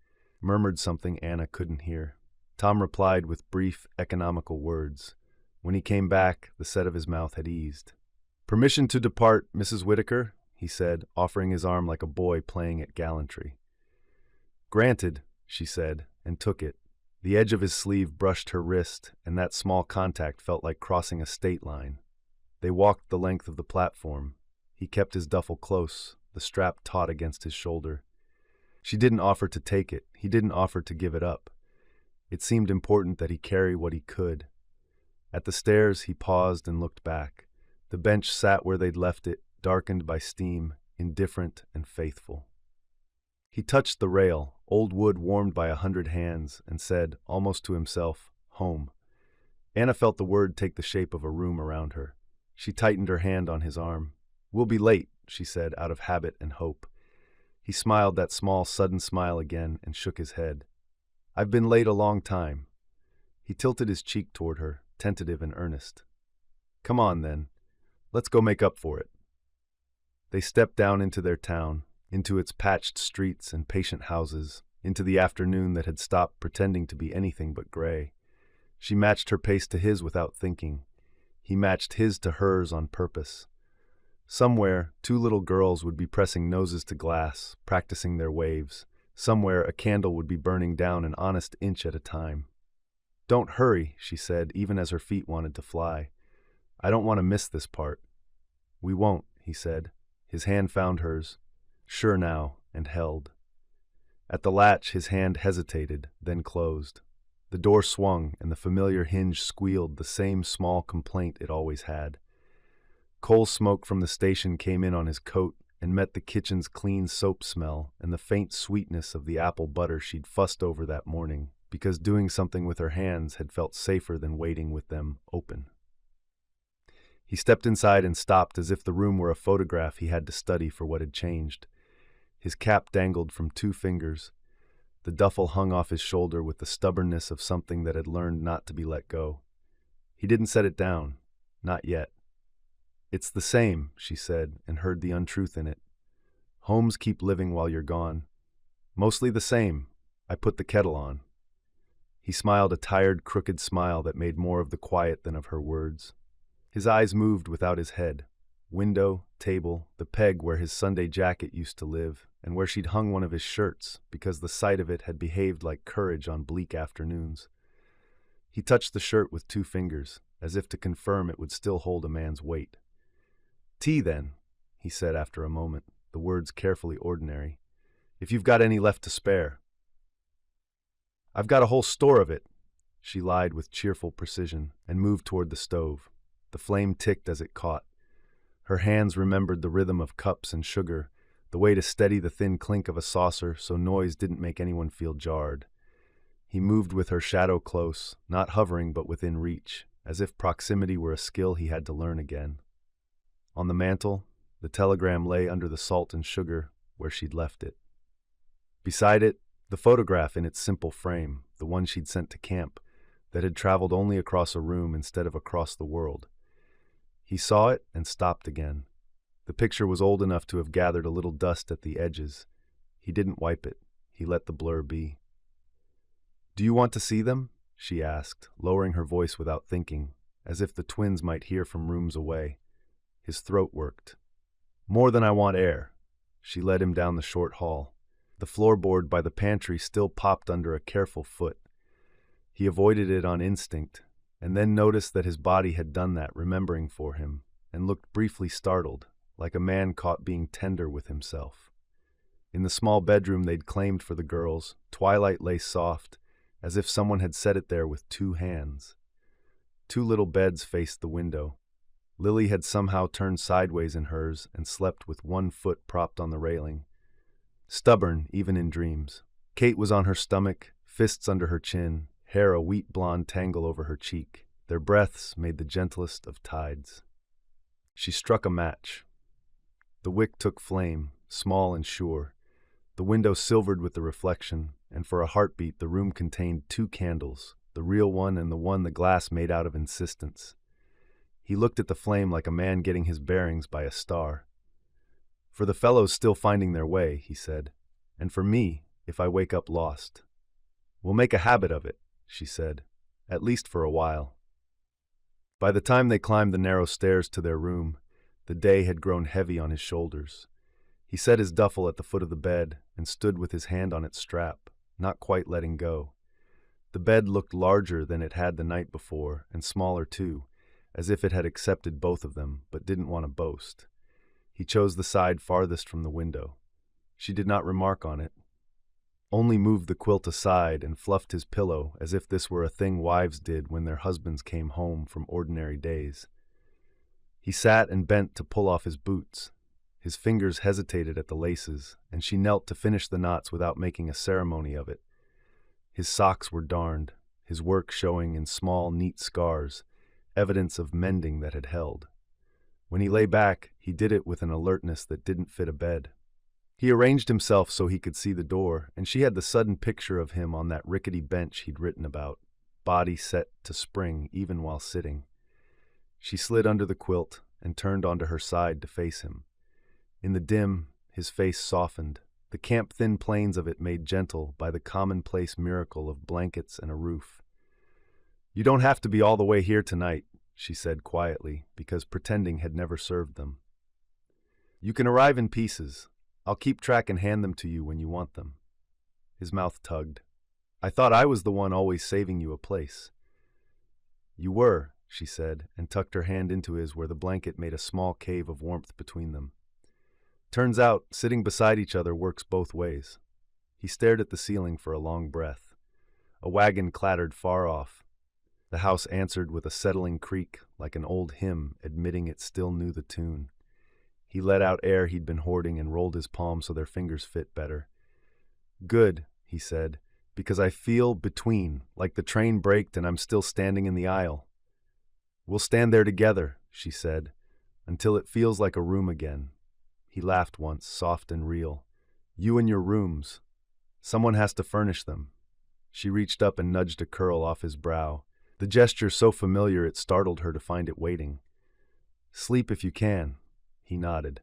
[SPEAKER 1] murmured something Anna couldn't hear. Tom replied with brief, economical words. When he came back, the set of his mouth had eased. "Permission to depart, Mrs. Whitaker," he said, offering his arm like a boy playing at gallantry. "Granted," she said, and took it. The edge of his sleeve brushed her wrist, and that small contact felt like crossing a state line. They walked the length of the platform. He kept his duffel close, the strap taut against his shoulder. She didn't offer to take it. He didn't offer to give it up. It seemed important that he carry what he could. At the stairs, he paused and looked back. The bench sat where they'd left it, darkened by steam, indifferent and faithful. He touched the rail, old wood warmed by 100 hands, and said, almost to himself, "Home." Anna felt the word take the shape of a room around her. She tightened her hand on his arm. "We'll be late," she said, out of habit and hope. He smiled that small, sudden smile again and shook his head. "I've been late a long time." He tilted his cheek toward her, tentative and earnest. "Come on, then. Let's go make up for it." They stepped down into their town, into its patched streets and patient houses, into the afternoon that had stopped pretending to be anything but gray. She matched her pace to his without thinking. He matched his to hers on purpose. Somewhere, 2 little girls would be pressing noses to glass, practicing their waves. Somewhere, a candle would be burning down an honest inch at a time. "Don't hurry," she said, even as her feet wanted to fly. "I don't want to miss this part." "We won't," he said. His hand found hers, sure now, and held. At the latch, his hand hesitated, then closed. The door swung, and the familiar hinge squealed, the same small complaint it always had. Coal smoke from the station came in on his coat and met the kitchen's clean soap smell and the faint sweetness of the apple butter she'd fussed over that morning, because doing something with her hands had felt safer than waiting with them open. He stepped inside and stopped as if the room were a photograph he had to study for what had changed. His cap dangled from 2 fingers. The duffel hung off his shoulder with the stubbornness of something that had learned not to be let go. He didn't set it down. Not yet. "It's the same," she said, and heard the untruth in it. "Homes keep living while you're gone. Mostly the same. I put the kettle on." He smiled a tired, crooked smile that made more of the quiet than of her words. His eyes moved without his head. Window, table, the peg where his Sunday jacket used to live, and where she'd hung one of his shirts, because the sight of it had behaved like courage on bleak afternoons. He touched the shirt with 2 fingers, as if to confirm it would still hold a man's weight. "Tea, then," he said after a moment, the words carefully ordinary. "If you've got any left to spare." "I've got a whole store of it," she lied with cheerful precision, and moved toward the stove. The flame ticked as it caught. Her hands remembered the rhythm of cups and sugar, the way to steady the thin clink of a saucer so noise didn't make anyone feel jarred. He moved with her shadow close, not hovering but within reach, as if proximity were a skill he had to learn again. On the mantel, the telegram lay under the salt and sugar where she'd left it. Beside it, the photograph in its simple frame, the one she'd sent to camp, that had traveled only across a room instead of across the world. He saw it and stopped again. The picture was old enough to have gathered a little dust at the edges. He didn't wipe it. He let the blur be. "Do you want to see them?" she asked, lowering her voice without thinking, as if the twins might hear from rooms away. His throat worked. "More than I want air." She led him down the short hall. The floorboard by the pantry still popped under a careful foot. He avoided it on instinct, and then noticed that his body had done that, remembering for him, and looked briefly startled, like a man caught being tender with himself. In the small bedroom they'd claimed for the girls, twilight lay soft, as if someone had set it there with 2 hands. 2 little beds faced the window. Lily had somehow turned sideways in hers and slept with 1 foot propped on the railing. Stubborn, even in dreams. Kate was on her stomach, fists under her chin, hair a wheat blonde tangle over her cheek. Their breaths made the gentlest of tides. She struck a match. The wick took flame, small and sure. The window silvered with the reflection, and for a heartbeat the room contained 2 candles, the real one and the one the glass made out of insistence. He looked at the flame like a man getting his bearings by a star. "For the fellows still finding their way," he said, "and for me, if I wake up lost. We'll make a habit of it," she said, "at least for a while." By the time they climbed the narrow stairs to their room, the day had grown heavy on his shoulders. He set his duffel at the foot of the bed and stood with his hand on its strap, not quite letting go. The bed looked larger than it had the night before, and smaller too, as if it had accepted both of them, but didn't want to boast. He chose the side farthest from the window. She did not remark on it, only moved the quilt aside and fluffed his pillow as if this were a thing wives did when their husbands came home from ordinary days. He sat and bent to pull off his boots. His fingers hesitated at the laces, and she knelt to finish the knots without making a ceremony of it. His socks were darned, his work showing in small, neat scars, evidence of mending that had held. When he lay back, he did it with an alertness that didn't fit a bed. He arranged himself so he could see the door, and she had the sudden picture of him on that rickety bench he'd written about, body set to spring even while sitting. She slid under the quilt and turned onto her side to face him. In the dim, his face softened, the camp-thin planes of it made gentle by the commonplace miracle of blankets and a roof. "You don't have to be all the way here tonight," she said quietly, because pretending had never served them. "You can arrive in pieces. I'll keep track and hand them to you when you want them." His mouth tugged. "I thought I was the one always saving you a place." "You were," she said, and tucked her hand into his where the blanket made a small cave of warmth between them. "Turns out, sitting beside each other works both ways." He stared at the ceiling for a long breath. A wagon clattered far off. The house answered with a settling creak, like an old hymn admitting it still knew the tune. He let out air he'd been hoarding and rolled his palms so their fingers fit better. "Good," he said, "because I feel between, like the train braked and I'm still standing in the aisle." "We'll stand there together," she said, "until it feels like a room again." He laughed once, soft and real. "You and your rooms." Someone has to furnish them. She reached up and nudged a curl off his brow, the gesture so familiar it startled her to find it waiting. Sleep if you can, he nodded.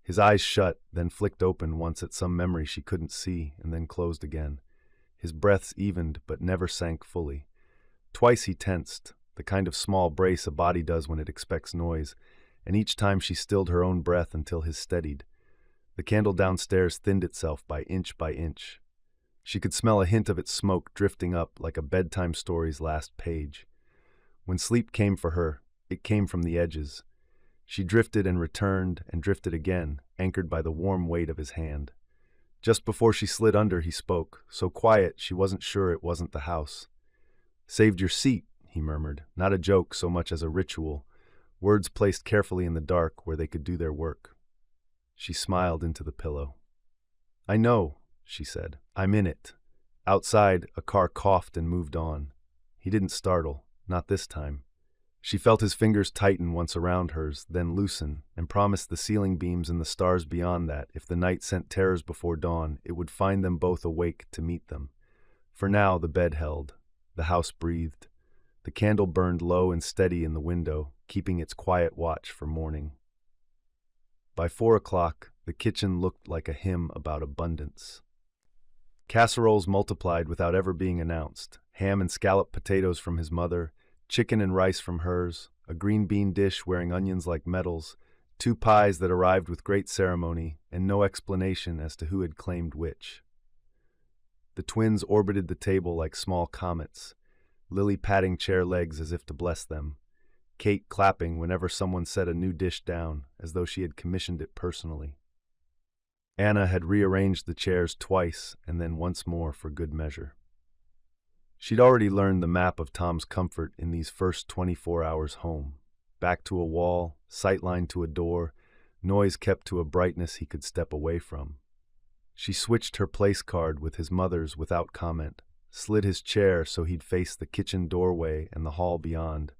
[SPEAKER 1] His eyes shut, then flicked open once at some memory she couldn't see, and then closed again. His breaths evened but never sank fully. Twice he tensed, the kind of small brace a body does when it expects noise, and each time she stilled her own breath until his steadied. The candle downstairs thinned itself by inch by inch. She could smell a hint of its smoke drifting up like a bedtime story's last page. When sleep came for her, it came from the edges. She drifted and returned and drifted again, anchored by the warm weight of his hand. Just before she slid under, he spoke, so quiet she wasn't sure it wasn't the house. "Saved your seat," he murmured, not a joke so much as a ritual, words placed carefully in the dark where they could do their work. She smiled into the pillow. "I know," she said. "I'm in it." Outside, a car coughed and moved on. He didn't startle, not this time. She felt his fingers tighten once around hers, then loosen, and promised the ceiling beams and the stars beyond that, if the night sent terrors before dawn, it would find them both awake to meet them. For now, the bed held. The house breathed. The candle burned low and steady in the window, keeping its quiet watch for morning. By 4 o'clock, the kitchen looked like a hymn about abundance. Casseroles multiplied without ever being announced, ham and scalloped potatoes from his mother, chicken and rice from hers, a green bean dish wearing onions like medals, 2 pies that arrived with great ceremony, and no explanation as to who had claimed which. The twins orbited the table like small comets, Lily patting chair legs as if to bless them, Kate clapping whenever someone set a new dish down, as though she had commissioned it personally. Anna had rearranged the chairs twice and then once more for good measure. She'd already learned the map of Tom's comfort in these first 24 hours home. Back to a wall, sightline to a door, noise kept to a brightness he could step away from. She switched her place card with his mother's without comment, slid his chair so he'd face the kitchen doorway and the hall beyond,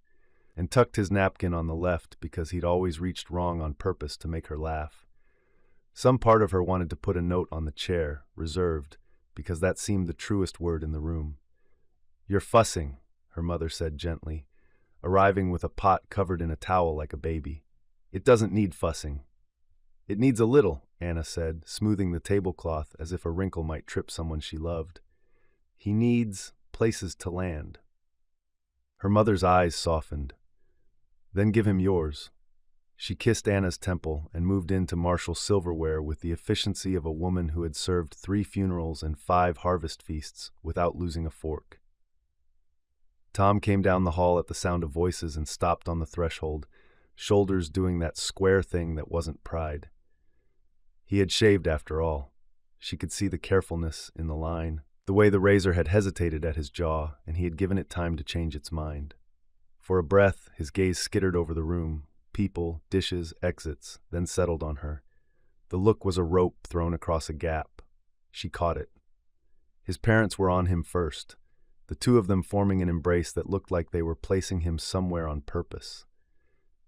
[SPEAKER 1] and tucked his napkin on the left because he'd always reached wrong on purpose to make her laugh. Some part of her wanted to put a note on the chair, reserved, because that seemed the truest word in the room. "You're fussing," her mother said gently, arriving with a pot covered in a towel like a baby. "It doesn't need fussing." "It needs a little," Anna said, smoothing the tablecloth as if a wrinkle might trip someone she loved. "He needs places to land." Her mother's eyes softened. "Then give him yours." She kissed Anna's temple and moved into Marshall silverware with the efficiency of a woman who had served 3 funerals and 5 harvest feasts without losing a fork. Tom came down the hall at the sound of voices and stopped on the threshold, shoulders doing that square thing that wasn't pride. He had shaved after all. She could see the carefulness in the line, the way the razor had hesitated at his jaw, and he had given it time to change its mind. For a breath, his gaze skittered over the room, people, dishes, exits, then settled on her. The look was a rope thrown across a gap. She caught it. His parents were on him first, the 2 of them forming an embrace that looked like they were placing him somewhere on purpose.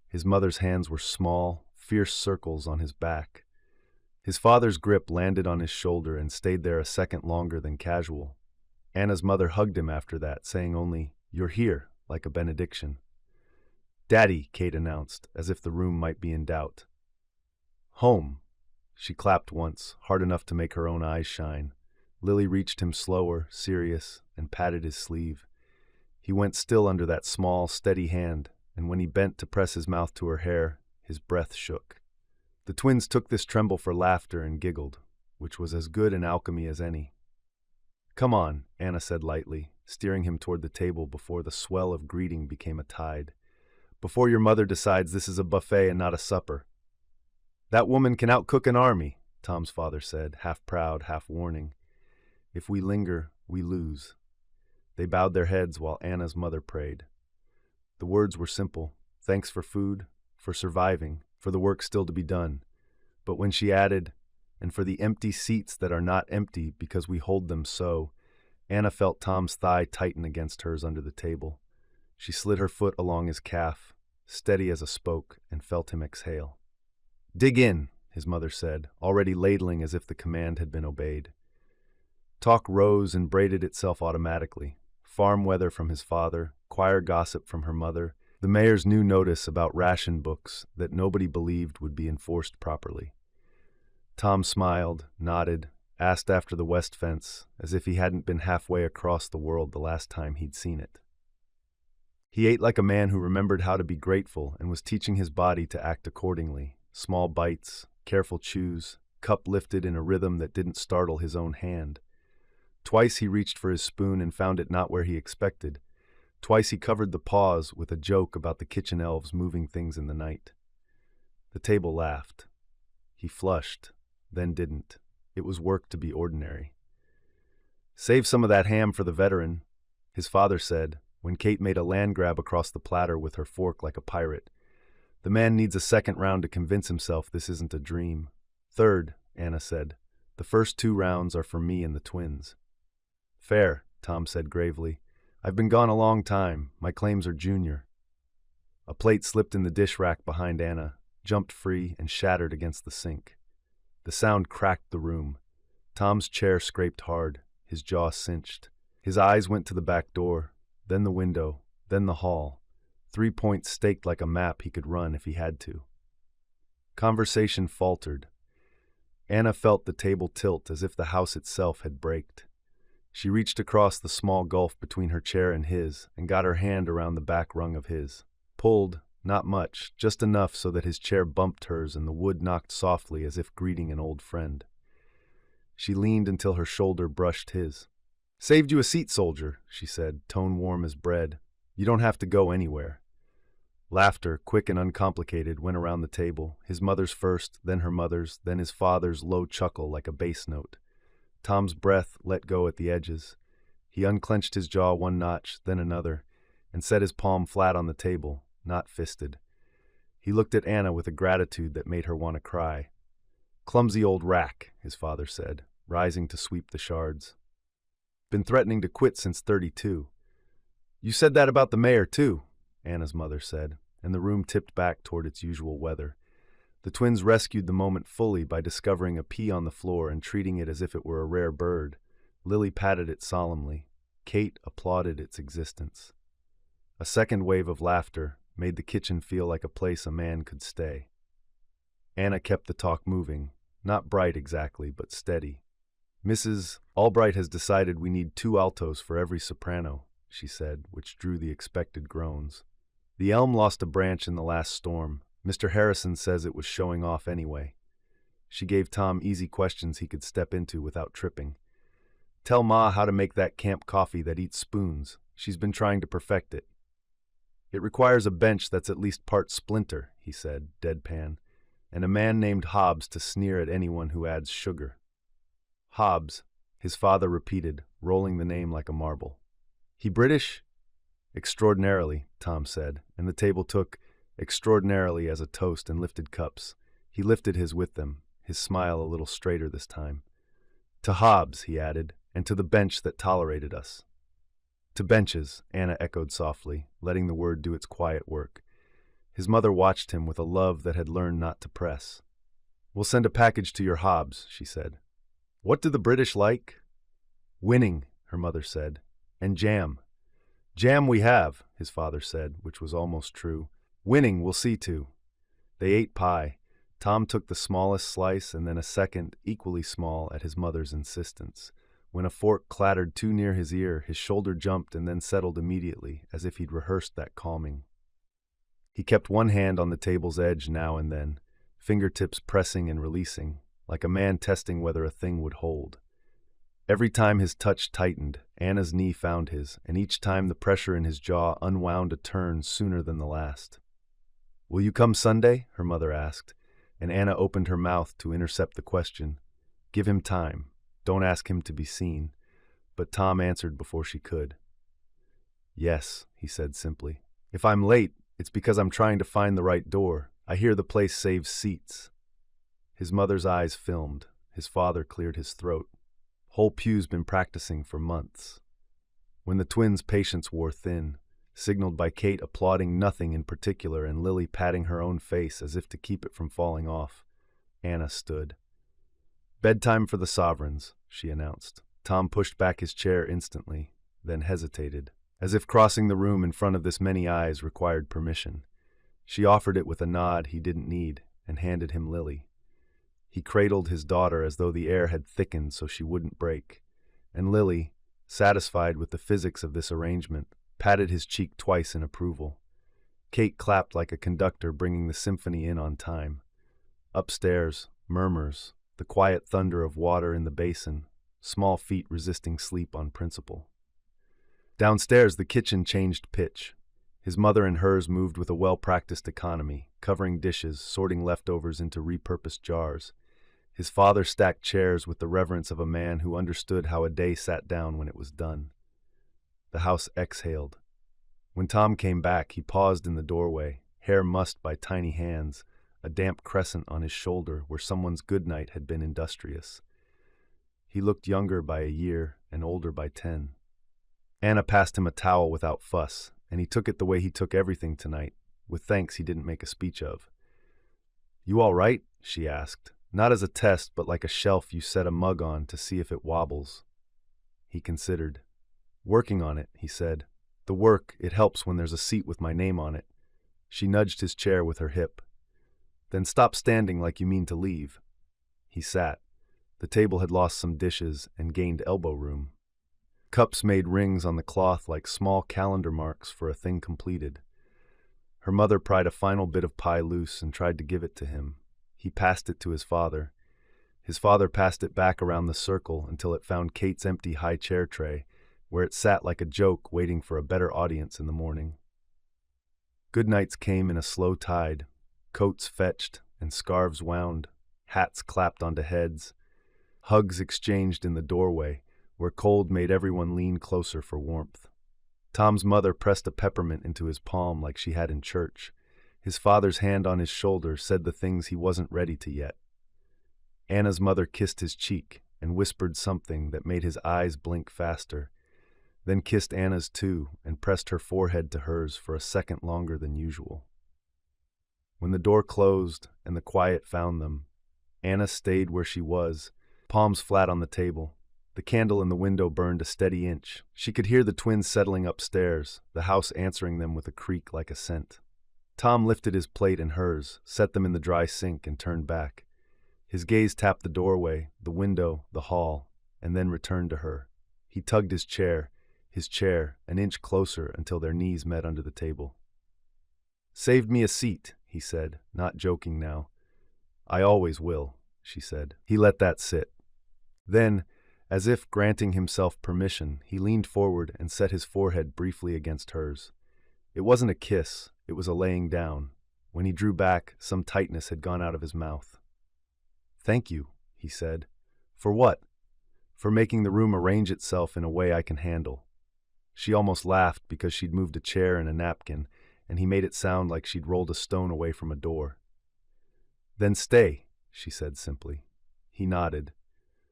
[SPEAKER 1] His mother's hands were small, fierce circles on his back. His father's grip landed on his shoulder and stayed there a second longer than casual. Anna's mother hugged him after that, saying only, "You're here," like a benediction. "Daddy," Kate announced, as if the room might be in doubt. "Home." She clapped once, hard enough to make her own eyes shine. Lily reached him slower, serious, and patted his sleeve. He went still under that small, steady hand, and when he bent to press his mouth to her hair, his breath shook. The twins took this tremble for laughter and giggled, which was as good an alchemy as any. "Come on," Anna said lightly, steering him toward the table before the swell of greeting became a tide. "Before your mother decides this is a buffet and not a supper." "That woman can outcook an army," Tom's father said, half proud, half warning. "If we linger, we lose." They bowed their heads while Anna's mother prayed. The words were simple: thanks for food, for surviving, for the work still to be done. But when she added, "and for the empty seats that are not empty because we hold them so," Anna felt Tom's thigh tighten against hers under the table. She slid her foot along his calf, steady as a spoke, and felt him exhale. "Dig in," his mother said, already ladling as if the command had been obeyed. Talk rose and braided itself automatically. Farm weather from his father, choir gossip from her mother, the mayor's new notice about ration books that nobody believed would be enforced properly. Tom smiled, nodded, asked after the west fence, as if he hadn't been halfway across the world the last time he'd seen it. He ate like a man who remembered how to be grateful and was teaching his body to act accordingly. Small bites, careful chews, cup lifted in a rhythm that didn't startle his own hand. Twice he reached for his spoon and found it not where he expected. Twice he covered the pause with a joke about the kitchen elves moving things in the night. The table laughed. He flushed, then didn't. It was work to be ordinary. "Save some of that ham for the veteran," his father said, when Kate made a land grab across the platter with her fork like a pirate. "The man needs a second round to convince himself this isn't a dream." "Third," Anna said. "The first 2 rounds are for me and the twins." "Fair," Tom said gravely. "I've been gone a long time. My claims are junior." A plate slipped in the dish rack behind Anna, jumped free, and shattered against the sink. The sound cracked the room. Tom's chair scraped hard, his jaw cinched. His eyes went to the back door, then the window, then the hall. 3 points staked like a map he could run if he had to. Conversation faltered. Anna felt the table tilt as if the house itself had braked. She reached across the small gulf between her chair and his and got her hand around the back rung of his. Pulled, not much, just enough so that his chair bumped hers and the wood knocked softly as if greeting an old friend. She leaned until her shoulder brushed his. "Saved you a seat, soldier," she said, tone warm as bread. "You don't have to go anywhere." Laughter, quick and uncomplicated, went around the table, his mother's first, then her mother's, then his father's low chuckle like a bass note. Tom's breath let go at the edges. He unclenched his jaw 1 notch, then another, and set his palm flat on the table, not fisted. He looked at Anna with a gratitude that made her want to cry. "Clumsy old rack," his father said, rising to sweep the shards. "Been threatening to quit since 32. "You said that about the mayor, too," Anna's mother said, and the room tipped back toward its usual weather. The twins rescued the moment fully by discovering a pea on the floor and treating it as if it were a rare bird. Lily patted it solemnly. Kate applauded its existence. A second wave of laughter made the kitchen feel like a place a man could stay. Anna kept the talk moving, not bright exactly, but steady. "Mrs. Albright has decided we need 2 altos for every soprano," she said, which drew the expected groans. "The elm lost a branch in the last storm. Mr. Harrison says it was showing off anyway." She gave Tom easy questions he could step into without tripping. "Tell Ma how to make that camp coffee that eats spoons. She's been trying to perfect it." "It requires a bench that's at least part splinter," he said, deadpan, "and a man named Hobbs to sneer at anyone who adds sugar." "Hobbs," his father repeated, rolling the name like a marble. "He British?" "Extraordinarily," Tom said, and the table took extraordinarily as a toast and lifted cups. He lifted his with them, his smile a little straighter this time. "To Hobbs," he added, "and to the bench that tolerated us." "To benches," Anna echoed softly, letting the word do its quiet work. His mother watched him with a love that had learned not to press. "We'll send a package to your Hobbs," she said. "What do the British like?" "Winning," her mother said, "and jam." "Jam we have," his father said, which was almost true. "Winning we'll see to." They ate pie. Tom took the smallest slice and then a second, equally small, at his mother's insistence. When a fork clattered too near his ear, his shoulder jumped and then settled immediately, as if he'd rehearsed that calming. He kept one hand on the table's edge now and then, fingertips pressing and releasing, like a man testing whether a thing would hold. Every time his touch tightened, Anna's knee found his, and each time the pressure in his jaw unwound a turn sooner than the last. "Will you come Sunday?" her mother asked, and Anna opened her mouth to intercept the question. Give him time. Don't ask him to be seen. But Tom answered before she could. "Yes," he said simply. "If I'm late, it's because I'm trying to find the right door. I hear the place saves seats." His mother's eyes filmed. His father cleared his throat. Whole PEWS been practicing for months. When the twins' patience wore thin, signaled by Kate applauding nothing in particular and Lily patting her own face as if to keep it from falling off, Anna stood. "Bedtime for the sovereigns," she announced. Tom pushed back his chair instantly, then hesitated, as if crossing the room in front of this many eyes required permission. She offered it with a nod he didn't need and handed him Lily. He cradled his daughter as though the air had thickened so she wouldn't break, and Lily, satisfied with the physics of this arrangement, patted his cheek twice in approval. Kate clapped like a conductor bringing the symphony in on time. Upstairs, murmurs, the quiet thunder of water in the basin, small feet resisting sleep on principle. Downstairs, the kitchen changed pitch. His mother and hers moved with a well-practiced economy, covering dishes, sorting leftovers into repurposed jars. His father stacked chairs with the reverence of a man who understood how a day sat down when it was done. The house exhaled. When Tom came back, he paused in the doorway, hair mussed by tiny hands, a damp crescent on his shoulder where someone's goodnight had been industrious. He looked younger by a year and older by 10. Anna passed him a towel without fuss, and he took it the way he took everything tonight, with thanks he didn't make a speech of. "You all right?" she asked, not as a test but like a shelf you set a mug on to see if it wobbles. He considered. "Working on it," he said. "The work, it helps when there's a seat with my name on it." She nudged his chair with her hip. "Then stop standing like you mean to leave." He sat. The table had lost some dishes and gained elbow room. Cups made rings on the cloth like small calendar marks for a thing completed. Her mother pried a final bit of pie loose and tried to give it to him. He passed it to his father. His father passed it back around the circle until it found Kate's empty high chair tray, where it sat like a joke waiting for a better audience in the morning. Good nights came in a slow tide, coats fetched and scarves wound, hats clapped onto heads, hugs exchanged in the doorway, where cold made everyone lean closer for warmth. Tom's mother pressed a peppermint into his palm like she had in church. His father's hand on his shoulder said the things he wasn't ready to yet. Anna's mother kissed his cheek and whispered something that made his eyes blink faster, then kissed Anna's too and pressed her forehead to hers for a second longer than usual. When the door closed and the quiet found them, Anna stayed where she was, palms flat on the table. The candle in the window burned a steady inch. She could hear the twins settling upstairs, the house answering them with a creak like a scent. Tom lifted his plate and hers, set them in the dry sink, and turned back. His gaze tapped the doorway, the window, the hall, and then returned to her. He tugged his chair, an inch closer until their knees met under the table. "Saved me a seat," he said, not joking now. "I always will," she said. He let that sit. Then, as if granting himself permission, he leaned forward and set his forehead briefly against hers. It wasn't a kiss, it was a laying down. When he drew back, some tightness had gone out of his mouth. "Thank you," he said. "For what?" "For making the room arrange itself in a way I can handle." She almost laughed because she'd moved a chair and a napkin, and he made it sound like she'd rolled a stone away from a door. "Then stay," she said simply. He nodded,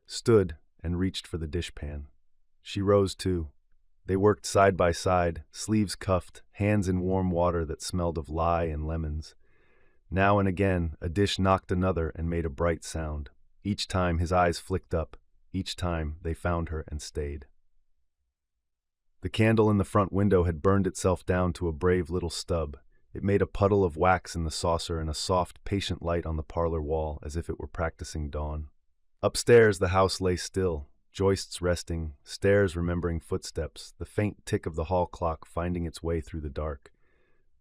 [SPEAKER 1] stood, and reached for the dishpan. She rose too. They worked side by side, sleeves cuffed, hands in warm water that smelled of lye and lemons. Now and again, a dish knocked another and made a bright sound. Each time his eyes flicked up. Each time they found her and stayed. The candle in the front window had burned itself down to a brave little stub. It made a puddle of wax in the saucer and a soft, patient light on the parlor wall as if it were practicing dawn. Upstairs, the house lay still, joists resting, stairs remembering footsteps, the faint tick of the hall clock finding its way through the dark.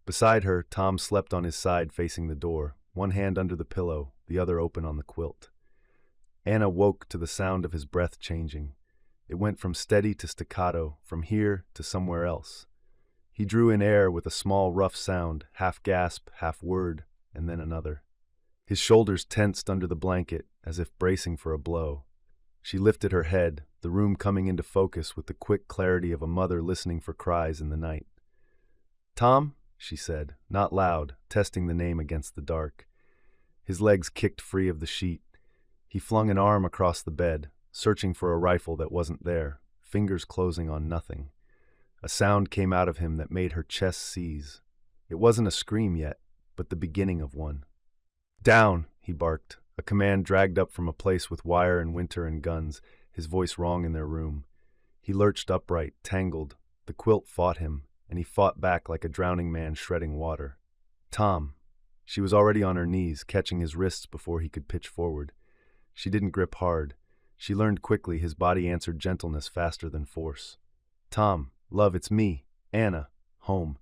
[SPEAKER 1] Beside her, Tom slept on his side facing the door, one hand under the pillow, the other open on the quilt. Anna woke to the sound of his breath changing. It went from steady to staccato, from here to somewhere else. He drew in air with a small, rough sound, half gasp, half word, and then another. His shoulders tensed under the blanket, as if bracing for a blow. She lifted her head, the room coming into focus with the quick clarity of a mother listening for cries in the night. "Tom?" she said, not loud, testing the name against the dark. His legs kicked free of the sheet. He flung an arm across the bed, searching for a rifle that wasn't there, fingers closing on nothing. A sound came out of him that made her chest seize. It wasn't a scream yet, but the beginning of one. "Down!" he barked, a command dragged up from a place with wire and winter and guns, his voice rang in their room. He lurched upright, tangled. The quilt fought him, and he fought back like a drowning man shredding water. Tom. She was already on her knees, catching his wrists before he could pitch forward. She didn't grip hard. She learned quickly his body answered gentleness faster than force. Tom, love, it's me, Anna, home.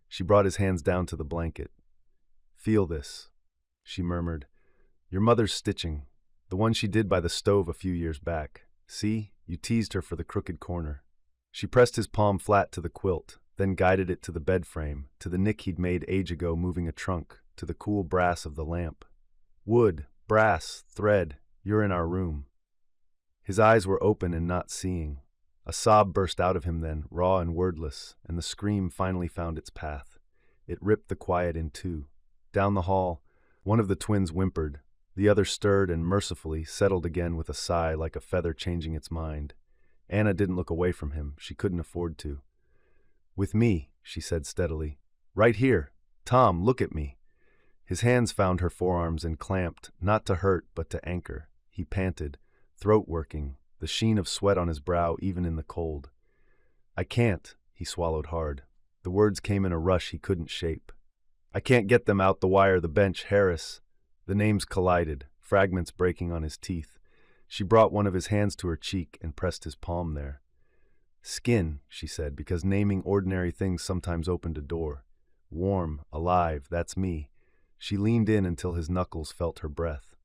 [SPEAKER 1] She brought his hands down to the blanket. Feel this, she murmured. Your mother's stitching, the one she did by the stove a few years back. See, you teased her for the crooked corner. She pressed his palm flat to the quilt, then guided it to the bed frame, to the nick he'd made age ago moving a trunk, to the cool brass of the lamp. Wood, brass, thread, you're in our room. His eyes were open and not seeing. A sob burst out of him then, raw and wordless, and the scream finally found its path. It ripped the quiet in two. Down the hall, one of the twins whimpered. The other stirred and mercifully settled again with a sigh like a feather changing its mind. Anna didn't look away from him. She couldn't afford to. With me, she said steadily. Right here. Tom, look at me. His hands found her forearms and clamped, not to hurt but to anchor. He panted, throat working, the sheen of sweat on his brow even in the cold. I can't, he swallowed hard. The words came in a rush he couldn't shape. I can't get them out the wire, the bench, Harris. The names collided, fragments breaking on his teeth. She brought one of his hands to her cheek and pressed his palm there. Skin, she said, because naming ordinary things sometimes opened a door. Warm, alive, that's me. She leaned in until his knuckles felt her breath.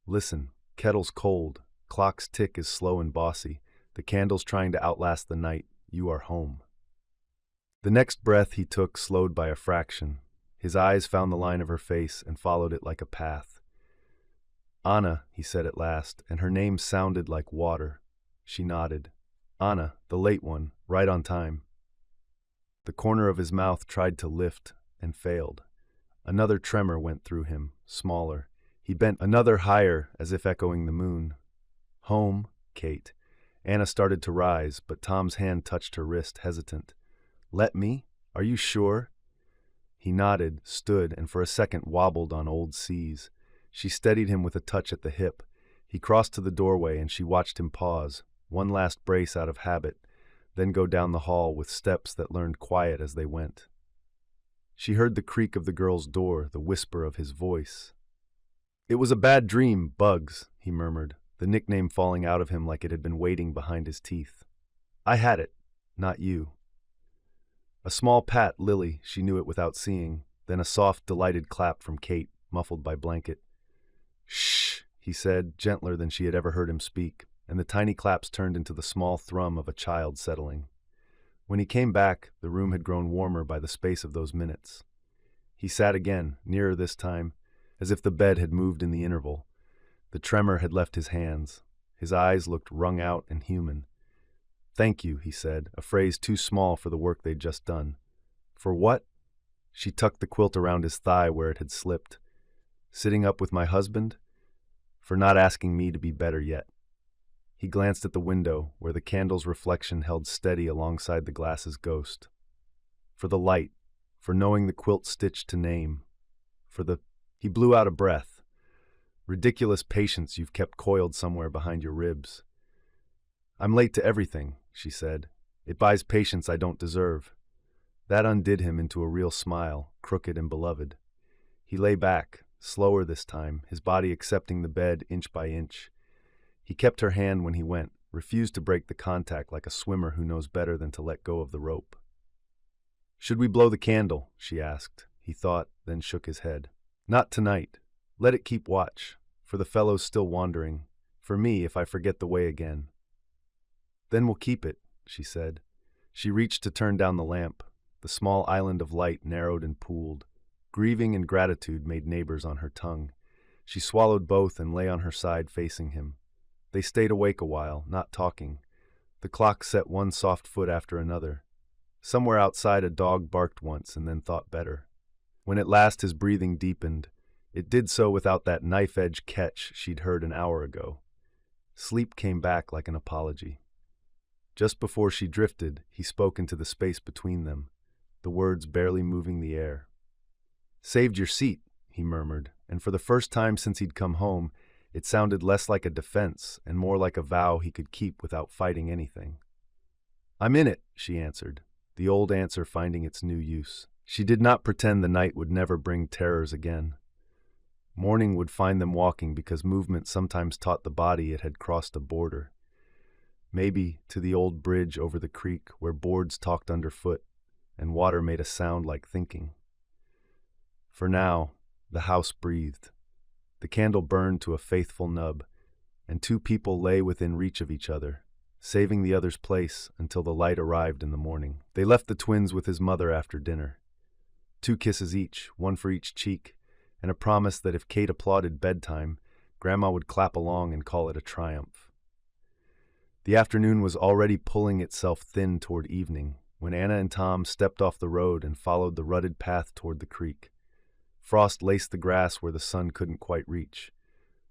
[SPEAKER 1] Listen, kettle's cold. Clock's tick is slow and bossy. The candle's trying to outlast the night. You are home. The next breath he took slowed by a fraction. His eyes found the line of her face and followed it like a path. Anna, he said at last, and her name sounded like water. She nodded. Anna, the late one, right on time. The corner of his mouth tried to lift and failed. Another tremor went through him, smaller. He bent another higher, as if echoing the moon. Home, Kate. Anna started to rise, but Tom's hand touched her wrist, hesitant. Let me? Are you sure? He nodded, stood, and for a second wobbled on old seas. She steadied him with a touch at the hip. He crossed to the doorway, and she watched him pause, one last brace out of habit, then go down the hall with steps that learned quiet as they went. She heard the creak of the girl's door, the whisper of his voice. It was a bad dream, Bugs, he murmured, the nickname falling out of him like it had been waiting behind his teeth. I had it, not you. A small pat, Lily, she knew it without seeing, then a soft, delighted clap from Kate, muffled by blanket. Shh, he said, gentler than she had ever heard him speak, and the tiny claps turned into the small thrum of a child settling. When he came back, the room had grown warmer by the space of those minutes. He sat again, nearer this time, as if the bed had moved in the interval. The tremor had left his hands. His eyes looked wrung out and human. Thank you, he said, a phrase too small for the work they'd just done. For what? She tucked the quilt around his thigh where it had slipped. Sitting up with my husband? For not asking me to be better yet. He glanced at the window, where the candle's reflection held steady alongside the glass's ghost. For the light, for knowing the quilt stitched to name, for the... He blew out a breath. Ridiculous patience you've kept coiled somewhere behind your ribs. I'm late to everything, she said. It buys patience I don't deserve. That undid him into a real smile, crooked and beloved. He lay back, slower this time, his body accepting the bed inch by inch. He kept her hand when he went, refused to break the contact like a swimmer who knows better than to let go of the rope. Should we blow the candle? She asked. He thought, then shook his head. Not tonight. Let it keep watch, for the fellows still wandering, for me if I forget the way again. Then we'll keep it, she said. She reached to turn down the lamp. The small island of light narrowed and pooled. Grieving and gratitude made neighbors on her tongue. She swallowed both and lay on her side facing him. They stayed awake a while, not talking. The clock set one soft foot after another. Somewhere outside a dog barked once and then thought better. When at last his breathing deepened, it did so without that knife-edge catch she'd heard an hour ago. Sleep came back like an apology. Just before she drifted, he spoke into the space between them, the words barely moving the air. Saved your seat, he murmured, and for the first time since he'd come home, It sounded less like a defense and more like a vow he could keep without fighting anything. "I'm in it," she answered, the old answer finding its new use. She did not pretend the night would never bring terrors again. Morning would find them walking because movement sometimes taught the body it had crossed a border. Maybe to the old bridge over the creek where boards talked underfoot and water made a sound like thinking. For now, the house breathed. The candle burned to a faithful nub, and two people lay within reach of each other, saving the other's place until the light arrived in the morning. They left the twins with his mother after dinner. 2 kisses each, one for each cheek, and a promise that if Kate applauded bedtime, Grandma would clap along and call it a triumph. The afternoon was already pulling itself thin toward evening when Anna and Tom stepped off the road and followed the rutted path toward the creek. Frost laced the grass where the sun couldn't quite reach.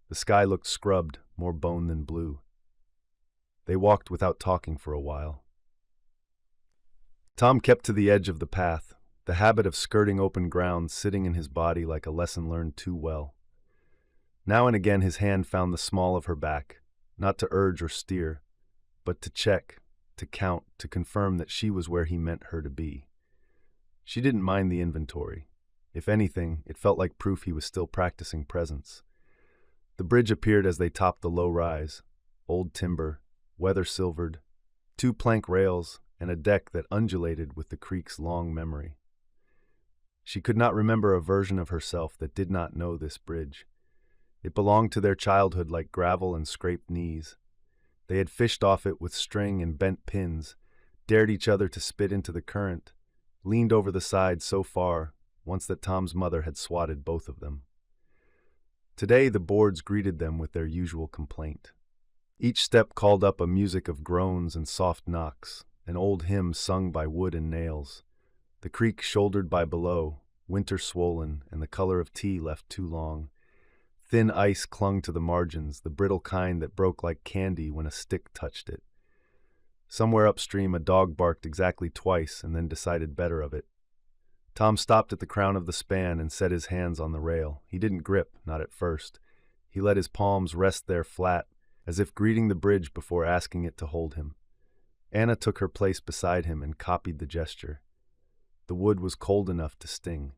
[SPEAKER 1] The sky looked scrubbed, more bone than blue. They walked without talking for a while. Tom kept to the edge of the path, the habit of skirting open ground sitting in his body like a lesson learned too well. Now and again his hand found the small of her back, not to urge or steer, but to check, to count, to confirm that she was where he meant her to be. She didn't mind the inventory. If anything, it felt like proof he was still practicing presence. The bridge appeared as they topped the low rise, old timber, weather-silvered, 2 plank rails, and a deck that undulated with the creek's long memory. She could not remember a version of herself that did not know this bridge. It belonged to their childhood like gravel and scraped knees. They had fished off it with string and bent pins, dared each other to spit into the current, leaned over the side so far, once that Tom's mother had swatted both of them. Today the boards greeted them with their usual complaint. Each step called up a music of groans and soft knocks, an old hymn sung by wood and nails. The creek shouldered by below, winter swollen and the color of tea left too long. Thin ice clung to the margins, the brittle kind that broke like candy when a stick touched it. Somewhere upstream a dog barked exactly twice and then decided better of it. Tom stopped at the crown of the span and set his hands on the rail. He didn't grip, not at first. He let his palms rest there flat, as if greeting the bridge before asking it to hold him. Anna took her place beside him and copied the gesture. The wood was cold enough to sting.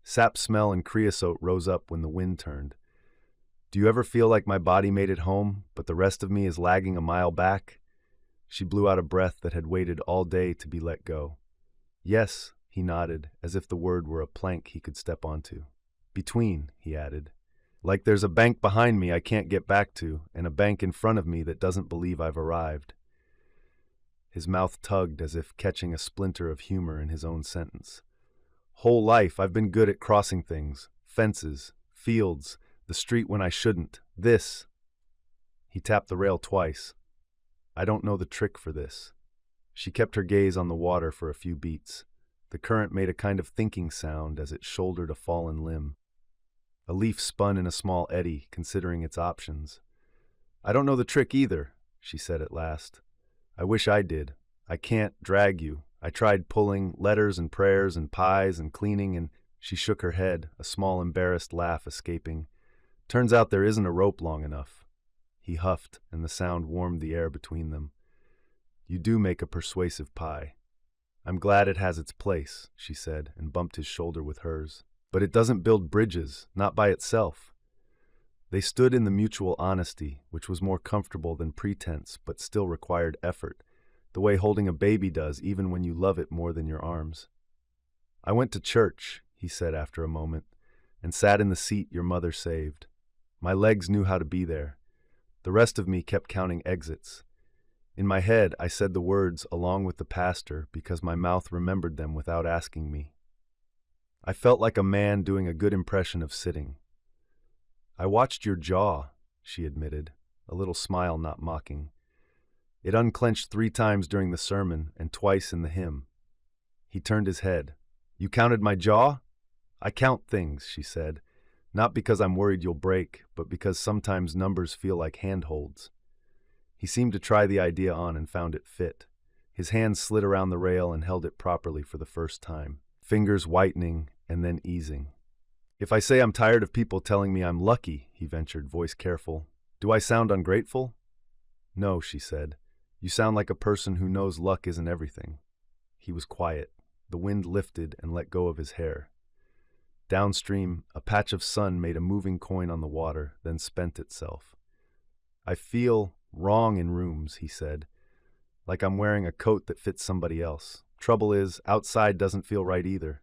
[SPEAKER 1] Sap smell and creosote rose up when the wind turned. "Do you ever feel like my body made it home, but the rest of me is lagging a mile back?" She blew out a breath that had waited all day to be let go. "Yes," he nodded, as if the word were a plank he could step onto. "Between," he added. "Like there's a bank behind me I can't get back to, and a bank in front of me that doesn't believe I've arrived." His mouth tugged as if catching a splinter of humor in his own sentence. "Whole life I've been good at crossing things, fences, fields, the street when I shouldn't. This." He tapped the rail twice. "I don't know the trick for this." She kept her gaze on the water for a few beats. The current made a kind of thinking sound as it shouldered a fallen limb. A leaf spun in a small eddy, considering its options. "I don't know the trick either," she said at last. "I wish I did. I can't drag you. I tried pulling, letters and prayers and pies and cleaning, and—" She shook her head, a small embarrassed laugh escaping. "Turns out there isn't a rope long enough." He huffed, and the sound warmed the air between them. "You do make a persuasive pie." "I'm glad it has its place," she said, and bumped his shoulder with hers. "But it doesn't build bridges, not by itself." They stood in the mutual honesty, which was more comfortable than pretense, but still required effort, the way holding a baby does even when you love it more than your arms. "I went to church," he said after a moment, "and sat in the seat your mother saved. My legs knew how to be there. The rest of me kept counting exits. In my head, I said the words along with the pastor because my mouth remembered them without asking me. I felt like a man doing a good impression of sitting. "I watched your jaw," she admitted, a little smile not mocking. "It unclenched 3 times during the sermon and twice in the hymn." He turned his head. "You counted my jaw?" "I count things," she said, "not because I'm worried you'll break, but because sometimes numbers feel like handholds." He seemed to try the idea on and found it fit. His hand slid around the rail and held it properly for the first time, fingers whitening and then easing. If I say I'm tired of people telling me I'm lucky, he ventured, voice careful, do I sound ungrateful? No, she said. You sound like a person who knows luck isn't everything. He was quiet. The wind lifted and let go of his hair. Downstream, a patch of sun made a moving coin on the water, then spent itself. I feel wrong in rooms, he said, like I'm wearing a coat that fits somebody else. Trouble is, outside doesn't feel right either.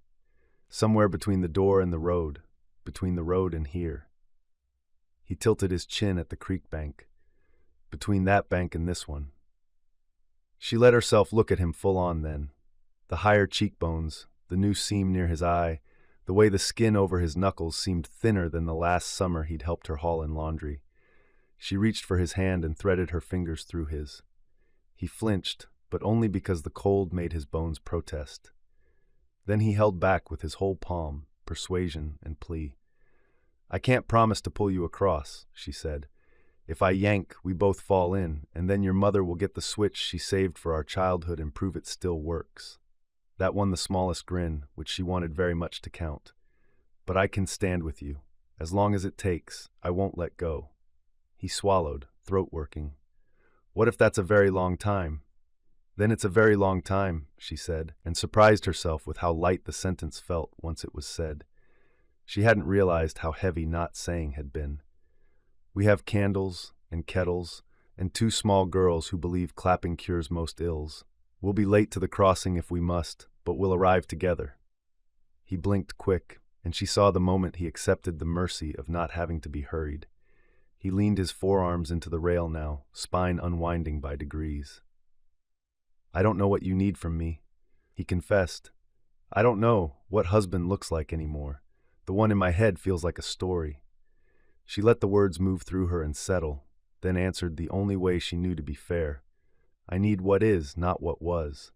[SPEAKER 1] Somewhere between the door and the road, between the road and here. He tilted his chin at the creek bank, between that bank and this one. She let herself look at him full on then. The higher cheekbones, the new seam near his eye, the way the skin over his knuckles seemed thinner than the last summer he'd helped her haul in laundry. She reached for his hand and threaded her fingers through his. He flinched, but only because the cold made his bones protest. Then he held back with his whole palm, persuasion and plea. I can't promise to pull you across, she said. If I yank, we both fall in, and then your mother will get the switch she saved for our childhood and prove it still works. That won the smallest grin, which she wanted very much to count. But I can stand with you. As long as it takes, I won't let go. He swallowed, throat working. What if that's a very long time? Then it's a very long time, she said, and surprised herself with how light the sentence felt once it was said. She hadn't realized how heavy not saying had been. We have candles and kettles and 2 small girls who believe clapping cures most ills. We'll be late to the crossing if we must, but we'll arrive together. He blinked quick, and she saw the moment he accepted the mercy of not having to be hurried. He leaned his forearms into the rail now, spine unwinding by degrees. I don't know what you need from me, he confessed. I don't know what husband looks like anymore. The one in my head feels like a story. She let the words move through her and settle, then answered the only way she knew to be fair. I need what is, not what was.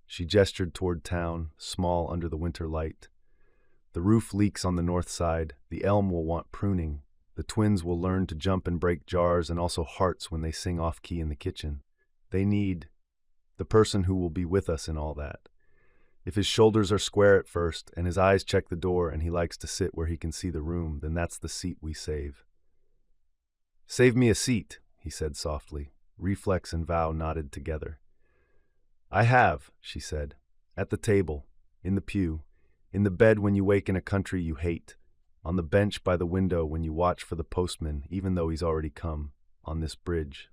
[SPEAKER 1] She gestured toward town, small under the winter light. The roof leaks on the north side, the elm will want pruning, the twins will learn to jump and break jars and also hearts when they sing off-key in the kitchen. They need the person who will be with us in all that. If his shoulders are square at first and his eyes check the door and he likes to sit where he can see the room, then that's the seat we save. Save me a seat, he said softly. Reflex and vow nodded together. I have, she said, at the table, in the pew, in the bed when you wake in a country you hate, on the bench by the window when you watch for the postman even though he's already come, on this bridge.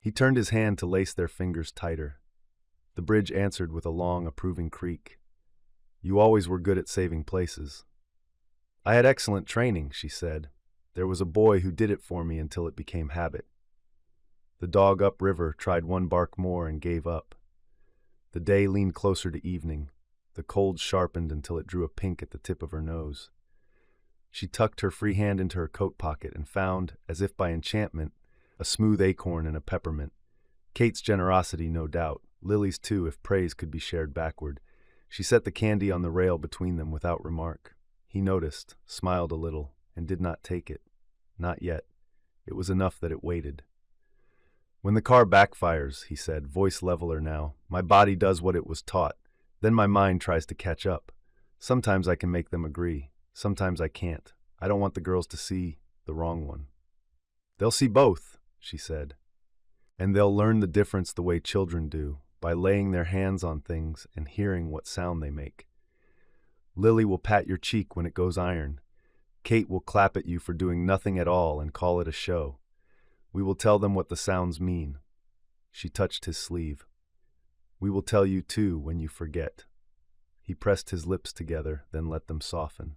[SPEAKER 1] He turned his hand to lace their fingers tighter. The bridge answered with a long, approving creak. You always were good at saving places. I had excellent training, she said. There was a boy who did it for me until it became habit. The dog upriver tried one bark more and gave up. The day leaned closer to evening. The cold sharpened until it drew a pink at the tip of her nose. She tucked her free hand into her coat pocket and found, as if by enchantment, a smooth acorn and a peppermint. Kate's generosity, no doubt. Lily's too, if praise could be shared backward. She set the candy on the rail between them without remark. He noticed, smiled a little, and did not take it. Not yet. It was enough that it waited. When the car backfires, he said, voice leveler now, my body does what it was taught. Then my mind tries to catch up. Sometimes I can make them agree. Sometimes I can't. I don't want the girls to see the wrong one. They'll see both, she said. And they'll learn the difference the way children do, by laying their hands on things and hearing what sound they make. Lily will pat your cheek when it goes iron. Kate will clap at you for doing nothing at all and call it a show. We will tell them what the sounds mean. She touched his sleeve. We will tell you too when you forget. He pressed his lips together, then let them soften.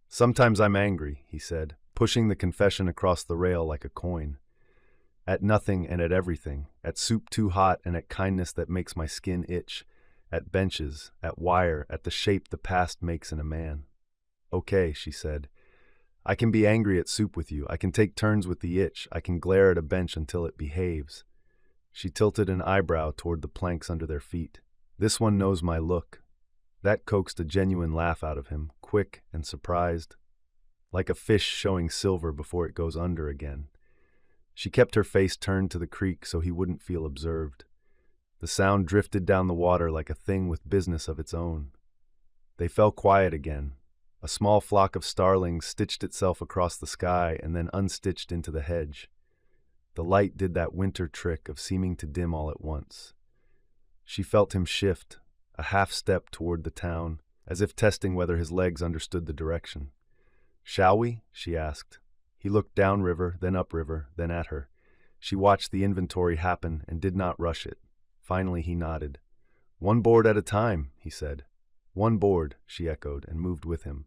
[SPEAKER 1] Sometimes I'm angry, he said, pushing the confession across the rail like a coin. At nothing and at everything, at soup too hot and at kindness that makes my skin itch, at benches, at wire, at the shape the past makes in a man. Okay, she said. I can be angry at soup with you. I can take turns with the itch. I can glare at a bench until it behaves. She tilted an eyebrow toward the planks under their feet. This one knows my look. That coaxed a genuine laugh out of him, quick and surprised, like a fish showing silver before it goes under again. She kept her face turned to the creek so he wouldn't feel observed. The sound drifted down the water like a thing with business of its own. They fell quiet again. A small flock of starlings stitched itself across the sky and then unstitched into the hedge. The light did that winter trick of seeming to dim all at once. She felt him shift, a half step toward the town, as if testing whether his legs understood the direction. "Shall we?" she asked. He looked downriver, then upriver, then at her. She watched the inventory happen and did not rush it. Finally he nodded. "One board at a time," he said. "One board," she echoed, and moved with him.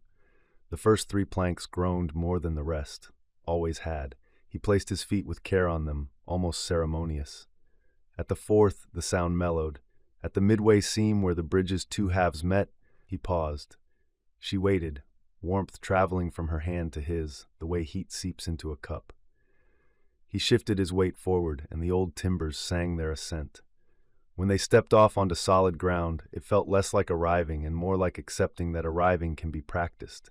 [SPEAKER 1] The first 3 planks groaned more than the rest. Always had. He placed his feet with care on them, almost ceremonious. At the 4th, the sound mellowed. At the midway seam where the bridge's 2 halves met, he paused. She waited, warmth traveling from her hand to his, the way heat seeps into a cup. He shifted his weight forward, and the old timbers sang their assent. When they stepped off onto solid ground, it felt less like arriving and more like accepting that arriving can be practiced.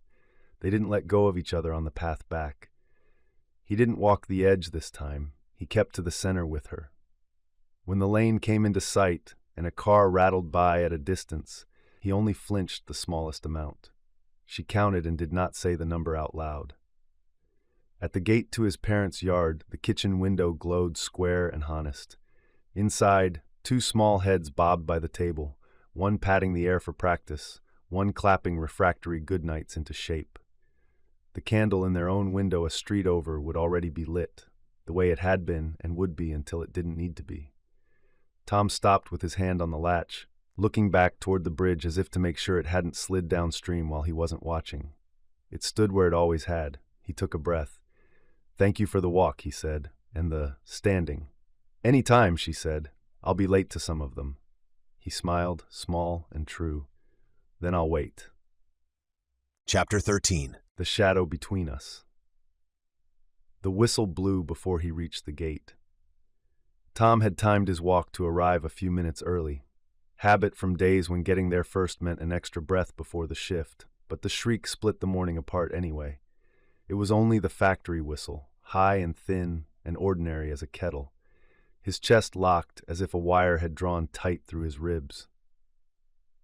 [SPEAKER 1] They didn't let go of each other on the path back. He didn't walk the edge this time. He kept to the center with her. When the lane came into sight and a car rattled by at a distance, he only flinched the smallest amount. She counted and did not say the number out loud. At the gate to his parents' yard, the kitchen window glowed square and honest. Inside, 2 small heads bobbed by the table, one patting the air for practice, one clapping refractory goodnights into shape. The candle in their own window a street over would already be lit, the way it had been and would be until it didn't need to be. Tom stopped with his hand on the latch, looking back toward the bridge as if to make sure it hadn't slid downstream while he wasn't watching. It stood where it always had. He took a breath. "Thank you for the walk," he said, "and the standing." "Any time," she said. "I'll be late to some of them." He smiled, small and true. "Then I'll wait."
[SPEAKER 2] Chapter 13.
[SPEAKER 1] The shadow between us. The whistle blew before he reached the gate. Tom had timed his walk to arrive a few minutes early. Habit from days when getting there first meant an extra breath before the shift, but the shriek split the morning apart anyway. It was only the factory whistle, high and thin and ordinary as a kettle. His chest locked as if a wire had drawn tight through his ribs.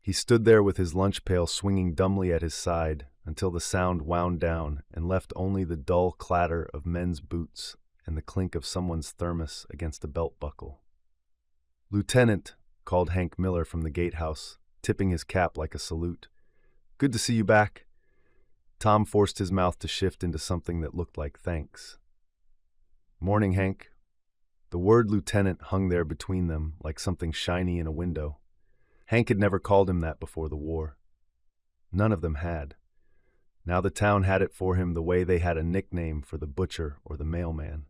[SPEAKER 1] He stood there with his lunch pail swinging dumbly at his side until the sound wound down and left only the dull clatter of men's boots and the clink of someone's thermos against a belt buckle. "Lieutenant," called Hank Miller from the gatehouse, tipping his cap like a salute. "Good to see you back." Tom forced his mouth to shift into something that looked like thanks. "Morning, Hank." The word lieutenant hung there between them like something shiny in a window. Hank had never called him that before the war. None of them had. Now the town had it for him the way they had a nickname for the butcher or the mailman.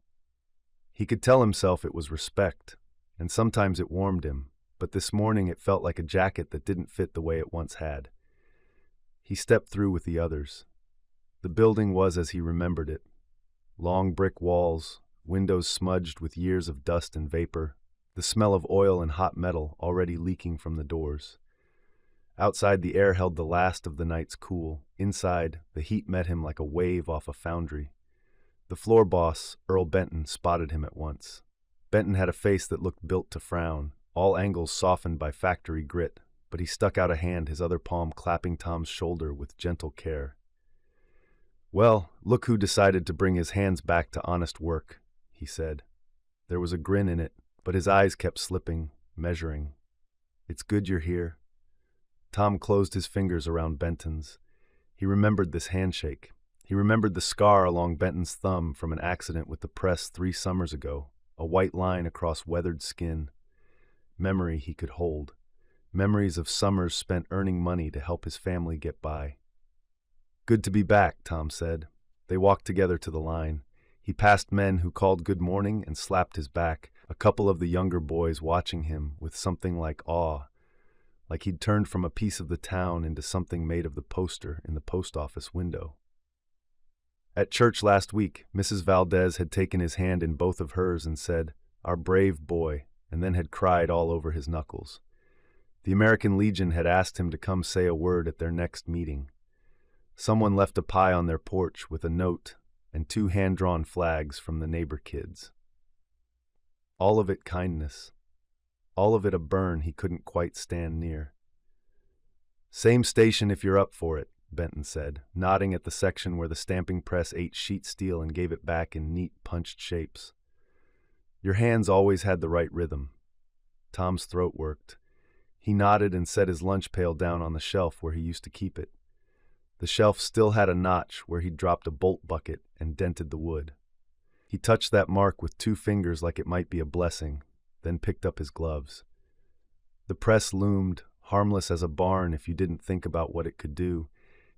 [SPEAKER 1] He could tell himself it was respect, and sometimes it warmed him, but this morning it felt like a jacket that didn't fit the way it once had. He stepped through with the others. The building was as he remembered it. Long brick walls, windows smudged with years of dust and vapor, the smell of oil and hot metal already leaking from the doors. Outside, the air held the last of the night's cool. Inside, the heat met him like a wave off a foundry. The floor boss, Earl Benton, spotted him at once. Benton had a face that looked built to frown, all angles softened by factory grit, but he stuck out a hand, his other palm clapping Tom's shoulder with gentle care. "Well, look who decided to bring his hands back to honest work," he said. There was a grin in it, but his eyes kept slipping, measuring. "It's good you're here." Tom closed his fingers around Benton's. He remembered this handshake. He remembered the scar along Benton's thumb from an accident with the press 3 summers ago, a white line across weathered skin. Memory he could hold. Memories of summers spent earning money to help his family get by. "Good to be back," Tom said. They walked together to the line. He passed men who called good morning and slapped his back, a couple of the younger boys watching him with something like awe, like he'd turned from a piece of the town into something made of the poster in the post office window. At church last week, Mrs. Valdez had taken his hand in both of hers and said, "Our brave boy," and then had cried all over his knuckles. The American Legion had asked him to come say a word at their next meeting. Someone left a pie on their porch with a note and 2 hand-drawn flags from the neighbor kids. All of it kindness. All of it a burn he couldn't quite stand near. "Same station if you're up for it," Benton said, nodding at the section where the stamping press ate sheet steel and gave it back in neat, punched shapes. Your hands always had the right rhythm. Tom's throat worked. He nodded and set his lunch pail down on the shelf where he used to keep it. The shelf still had a notch where he'd dropped a bolt bucket and dented the wood. He touched that mark with 2 fingers like it might be a blessing, then picked up his gloves. The press loomed, harmless as a barn if you didn't think about what it could do,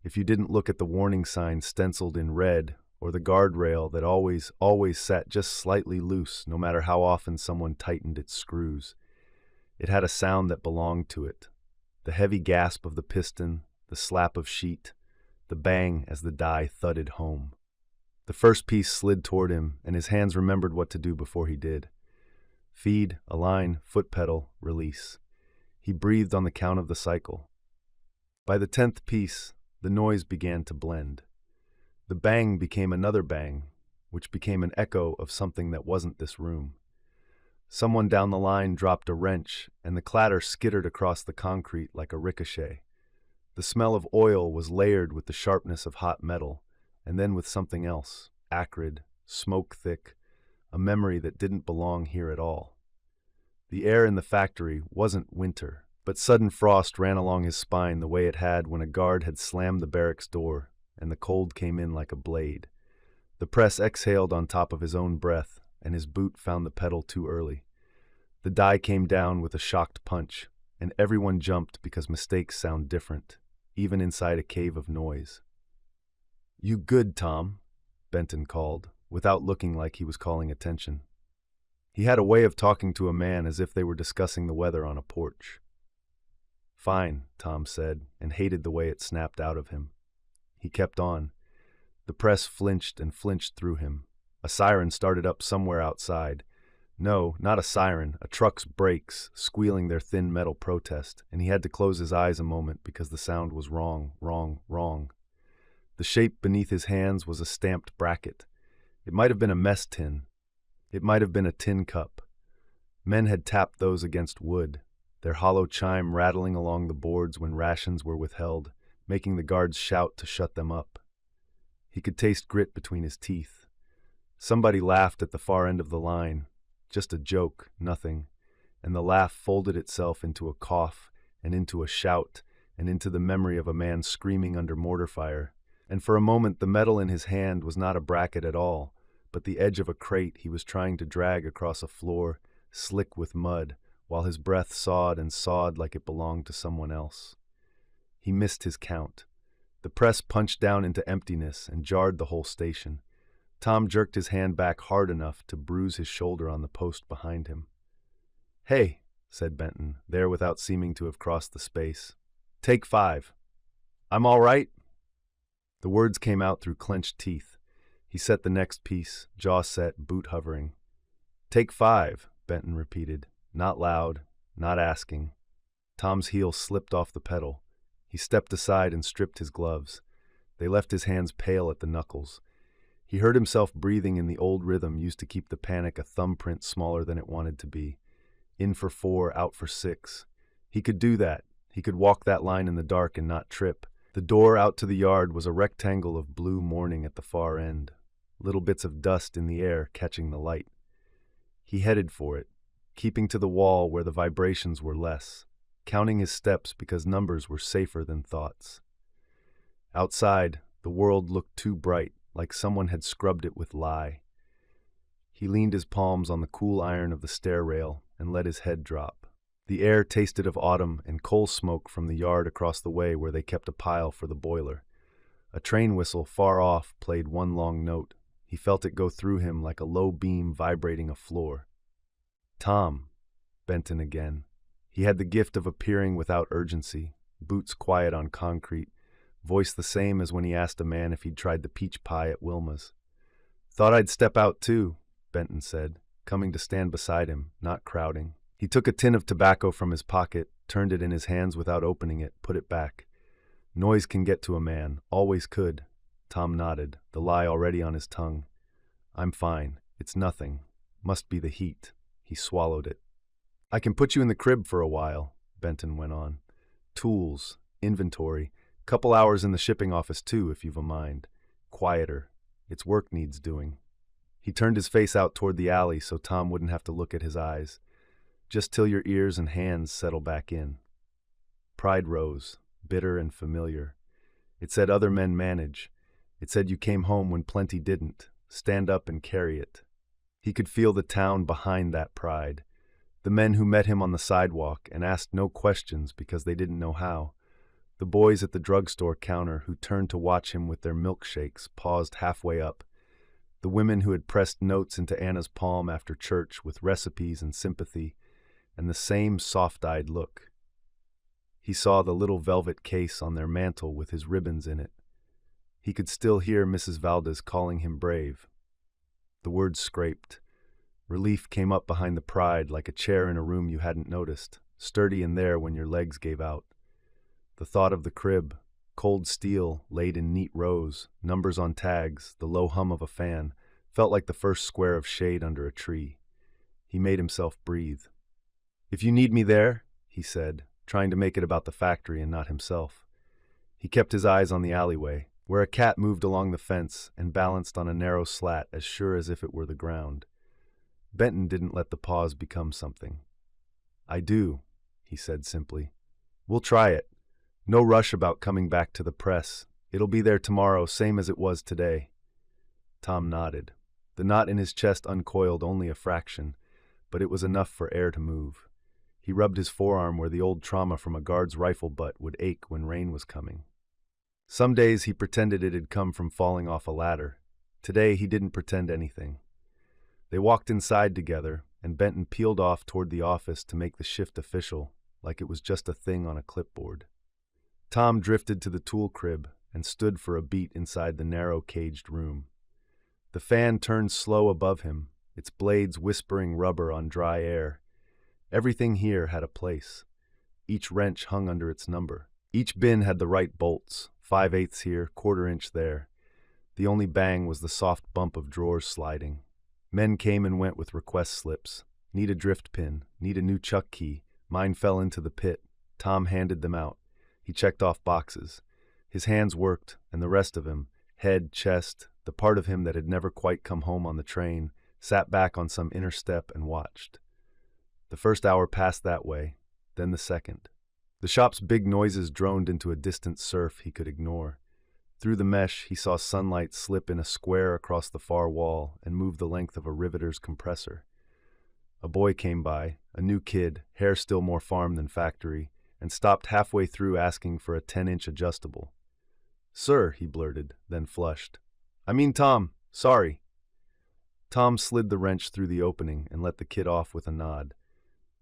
[SPEAKER 1] if you didn't look at the warning sign stenciled in red, or the guardrail that always sat just slightly loose no matter how often someone tightened its screws. It had a sound that belonged to it. The heavy gasp of the piston, the slap of sheet, the bang as the die thudded home. The first piece slid toward him, and his hands remembered what to do before he did. Feed, align, foot pedal, release. He breathed on the count of the cycle. By the 10th piece, the noise began to blend. The bang became another bang, which became an echo of something that wasn't this room. Someone down the line dropped a wrench, and the clatter skittered across the concrete like a ricochet. The smell of oil was layered with the sharpness of hot metal, and then with something else, acrid, smoke-thick, a memory that didn't belong here at all. The air in the factory wasn't winter, but sudden frost ran along his spine the way it had when a guard had slammed the barracks door, and the cold came in like a blade. The press exhaled on top of his own breath, and his boot found the pedal too early. The die came down with a shocked punch, and everyone jumped because mistakes sound different, even inside a cave of noise. "You good, Tom?" Benton called, without looking like he was calling attention. He had a way of talking to a man as if they were discussing the weather on a porch. "Fine," Tom said, and hated the way it snapped out of him. He kept on. The press flinched and flinched through him. A siren started up somewhere outside. No, not a siren, a truck's brakes, squealing their thin metal protest, and he had to close his eyes a moment because the sound was wrong, wrong, wrong. The shape beneath his hands was a stamped bracket. It might have been a mess tin. It might have been a tin cup. Men had tapped those against wood, their hollow chime rattling along the boards when rations were withheld, making the guards shout to shut them up. He could taste grit between his teeth. Somebody laughed at the far end of the line. Just a joke, nothing. And the laugh folded itself into a cough, and into a shout, and into the memory of a man screaming under mortar fire. And for a moment the metal in his hand was not a bracket at all, but the edge of a crate he was trying to drag across a floor, slick with mud, while his breath sawed and sawed like it belonged to someone else. He missed his count. The press punched down into emptiness and jarred the whole station. Tom jerked his hand back hard enough to bruise his shoulder on the post behind him. "Hey," said Benton, there without seeming to have crossed the space. "Take 5. I'm all right?" The words came out through clenched teeth. He set the next piece, jaw set, boot hovering. "Take 5, Benton repeated, not loud, not asking. Tom's heel slipped off the pedal. He stepped aside and stripped his gloves. They left his hands pale at the knuckles. He heard himself breathing in the old rhythm used to keep the panic a thumbprint smaller than it wanted to be. In for 4, out for 6. He could do that. He could walk that line in the dark and not trip. The door out to the yard was a rectangle of blue morning at the far end, little bits of dust in the air catching the light. He headed for it, keeping to the wall where the vibrations were less, counting his steps because numbers were safer than thoughts. Outside, the world looked too bright, like someone had scrubbed it with lye. He leaned his palms on the cool iron of the stair rail and let his head drop. The air tasted of autumn and coal smoke from the yard across the way where they kept a pile for the boiler. A train whistle far off played one long note. He felt it go through him like a low beam vibrating a floor. "Tom," Benton again. He had the gift of appearing without urgency, boots quiet on concrete, voice the same as when he asked a man if he'd tried the peach pie at Wilma's. "Thought I'd step out too," Benton said, coming to stand beside him, not crowding. He took a tin of tobacco from his pocket, turned it in his hands without opening it, put it back. Noise can get to a man, always could. Tom nodded, the lie already on his tongue. "I'm fine. It's nothing. Must be the heat." He swallowed it. "I can put you in the crib for a while," Benton went on. "Tools, inventory, Couple hours in the shipping office too, if you've a mind. Quieter. Its work needs doing. He turned his face out toward the alley so Tom wouldn't have to look at his eyes. Just till your ears and hands settle back in. Pride rose, bitter and familiar. It said other men manage. It said you came home when plenty didn't. Stand up and carry it. He could feel the town behind that pride. The men who met him on the sidewalk and asked no questions because they didn't know how. The boys at the drugstore counter who turned to watch him with their milkshakes paused halfway up. The women who had pressed notes into Anna's palm after church with recipes and sympathy, and the same soft-eyed look. He saw the little velvet case on their mantel with his ribbons in it. He could still hear Mrs. Valdez calling him brave. The words scraped. Relief came up behind the pride like a chair in a room you hadn't noticed, sturdy in there when your legs gave out. The thought of the crib, cold steel laid in neat rows, numbers on tags, the low hum of a fan, felt like the first square of shade under a tree. He made himself breathe. "If you need me there," he said, trying to make it about the factory and not himself. He kept his eyes on the alleyway, where a cat moved along the fence and balanced on a narrow slat as sure as if it were the ground. Benton didn't let the pause become something. "I do," he said simply. "We'll try it. No rush about coming back to the press. It'll be there tomorrow, same as it was today." Tom nodded. The knot in his chest uncoiled only a fraction, but it was enough for air to move. He rubbed his forearm where the old trauma from a guard's rifle butt would ache when rain was coming. Some days he pretended it had come from falling off a ladder. Today he didn't pretend anything. They walked inside together, and Benton peeled off toward the office to make the shift official, like it was just a thing on a clipboard. Tom drifted to the tool crib and stood for a beat inside the narrow caged room. The fan turned slow above him, its blades whispering rubber on dry air. Everything here had a place. Each wrench hung under its number. Each bin had the right bolts, 5/8 here, 1/4 inch there. The only bang was the soft bump of drawers sliding. Men came and went with request slips. Need a drift pin, need a new chuck key. Mine fell into the pit. Tom handed them out. He checked off boxes. His hands worked, and the rest of him, head, chest, the part of him that had never quite come home on the train, sat back on some inner step and watched. The first hour passed that way, then the second. The shop's big noises droned into a distant surf he could ignore. Through the mesh, he saw sunlight slip in a square across the far wall and move the length of a riveter's compressor. A boy came by, a new kid, hair still more farm than factory, and stopped halfway through asking for a 10-inch adjustable. "Sir," he blurted, then flushed. "I mean Tom, sorry." Tom slid the wrench through the opening and let the kid off with a nod.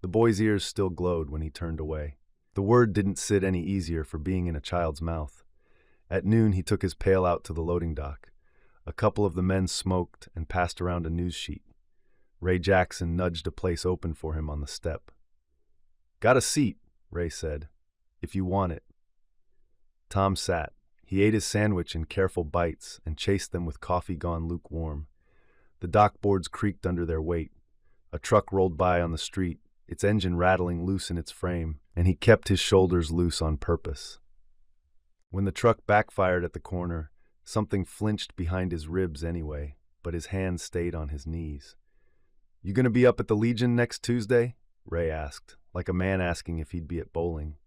[SPEAKER 1] The boy's ears still glowed when he turned away. The word didn't sit any easier for being in a child's mouth. At noon he took his pail out to the loading dock. A couple of the men smoked and passed around a news sheet. Ray Jackson nudged a place open for him on the step. "Got a seat," Ray said, "if you want it." Tom sat. He ate his sandwich in careful bites and chased them with coffee gone lukewarm. The dock boards creaked under their weight. A truck rolled by on the street, its engine rattling loose in its frame, and he kept his shoulders loose on purpose. When the truck backfired at the corner, something flinched behind his ribs anyway, but his hands stayed on his knees. "You gonna be up at the Legion next Tuesday?" Ray asked, like a man asking if he'd be at bowling.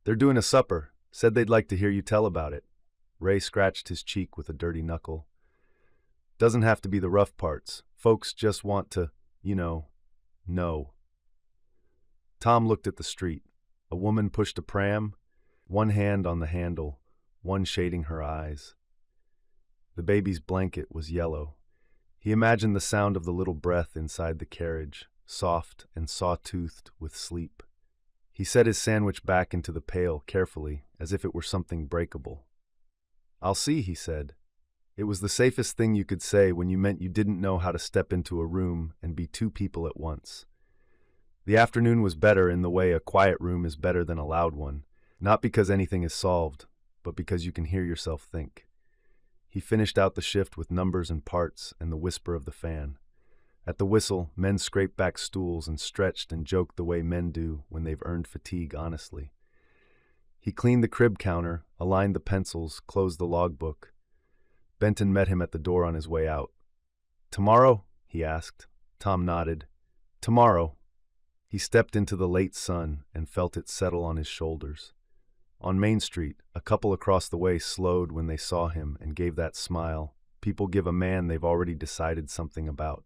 [SPEAKER 1] "They're doing a supper. Said they'd like to hear you tell about it." Ray scratched his cheek with a dirty knuckle. "Doesn't have to be the rough parts. Folks just want to, know." Tom looked at the street. A woman pushed a pram, one hand on the handle, one shading her eyes. The baby's blanket was yellow. He imagined the sound of the little breath inside the carriage, soft and saw-toothed with sleep. He set his sandwich back into the pail carefully, as if it were something breakable. "I'll see," he said. It was the safest thing you could say when you meant you didn't know how to step into a room and be two people at once. The afternoon was better in the way a quiet room is better than a loud one, not because anything is solved, but because you can hear yourself think. He finished out the shift with numbers and parts and the whisper of the fan. At the whistle, men scraped back stools and stretched and joked the way men do when they've earned fatigue honestly. He cleaned the crib counter, aligned the pencils, closed the logbook. Benton met him at the door on his way out. "Tomorrow?" he asked. Tom nodded. "Tomorrow." He stepped into the late sun and felt it settle on his shoulders. On Main Street, a couple across the way slowed when they saw him and gave that smile people give a man they've already decided something about.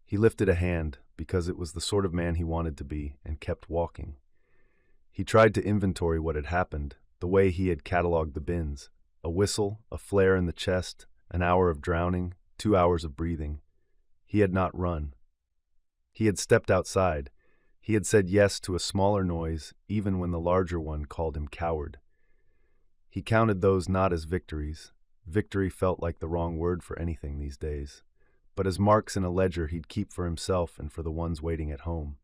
[SPEAKER 1] He lifted a hand, because it was the sort of man he wanted to be, and kept walking. He tried to inventory what had happened, the way he had catalogued the bins. A whistle, a flare in the chest, an hour of drowning, 2 hours of breathing. He had not run. He had stepped outside. He had said yes to a smaller noise, even when the larger one called him coward. He counted those not as victories. Victory felt like the wrong word for anything these days, but as marks in a ledger he'd keep for himself and for the ones waiting at home.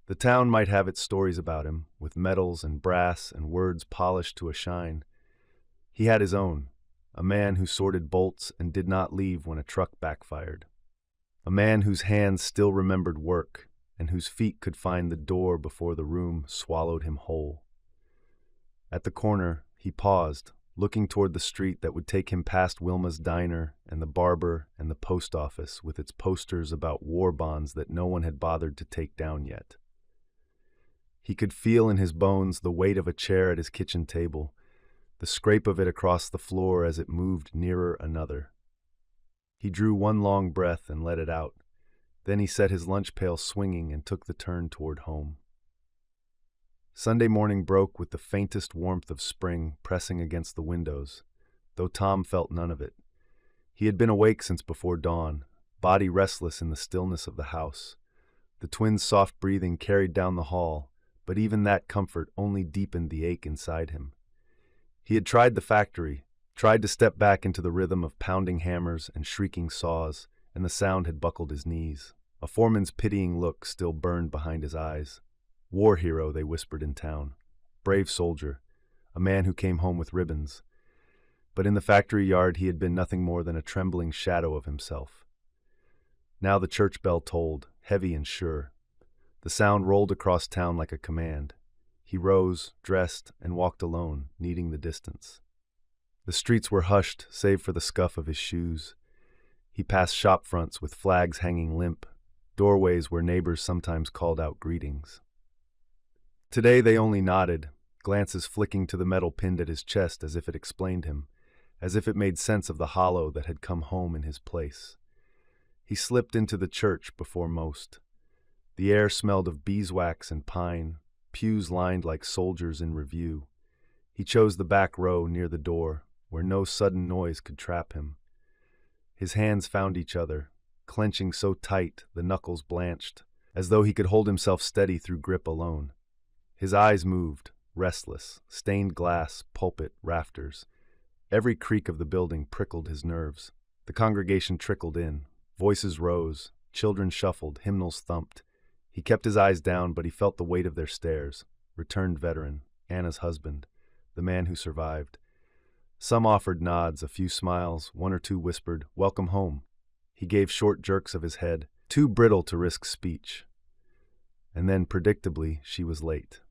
[SPEAKER 1] The town might have its stories about him, with medals and brass and words polished to a shine. He had his own, a man who sorted bolts and did not leave when a truck backfired. A man whose hands still remembered work, and whose feet could find the door before the room swallowed him whole. At the corner, he paused, looking toward the street that would take him past Wilma's diner and the barber and the post office with its posters about war bonds that no one had bothered to take down yet. He could feel in his bones the weight of a chair at his kitchen table, the scrape of it across the floor as it moved nearer another. He drew one long breath and let it out. Then he set his lunch pail swinging and took the turn toward home. Sunday morning broke with the faintest warmth of spring pressing against the windows, though Tom felt none of it. He had been awake since before dawn, body restless in the stillness of the house. The twins' soft breathing carried down the hall, but even that comfort only deepened the ache inside him. He had tried the factory, tried to step back into the rhythm of pounding hammers and shrieking saws, and the sound had buckled his knees. A foreman's pitying look still burned behind his eyes. War hero, they whispered in town. Brave soldier, a man who came home with ribbons. But in the factory yard he had been nothing more than a trembling shadow of himself. Now the church bell tolled, heavy and sure. The sound rolled across town like a command. He rose, dressed, and walked alone, needing the distance. The streets were hushed, save for the scuff of his shoes. He passed shop fronts with flags hanging limp, doorways where neighbors sometimes called out greetings. Today they only nodded, glances flicking to the metal pinned at his chest as if it explained him, as if it made sense of the hollow that had come home in his place. He slipped into the church before most. The air smelled of beeswax and pine, pews lined like soldiers in review. He chose the back row near the door, where no sudden noise could trap him. His hands found each other, clenching so tight the knuckles blanched, as though he could hold himself steady through grip alone. His eyes moved, restless, stained glass, pulpit, rafters. Every creak of the building prickled his nerves. The congregation trickled in. Voices rose. Children shuffled. Hymnals thumped. He kept his eyes down, but he felt the weight of their stares. Returned veteran, Anna's husband, the man who survived. Some offered nods, a few smiles, one or two whispered, "Welcome home." He gave short jerks of his head, too brittle to risk speech. And then, predictably, she was late.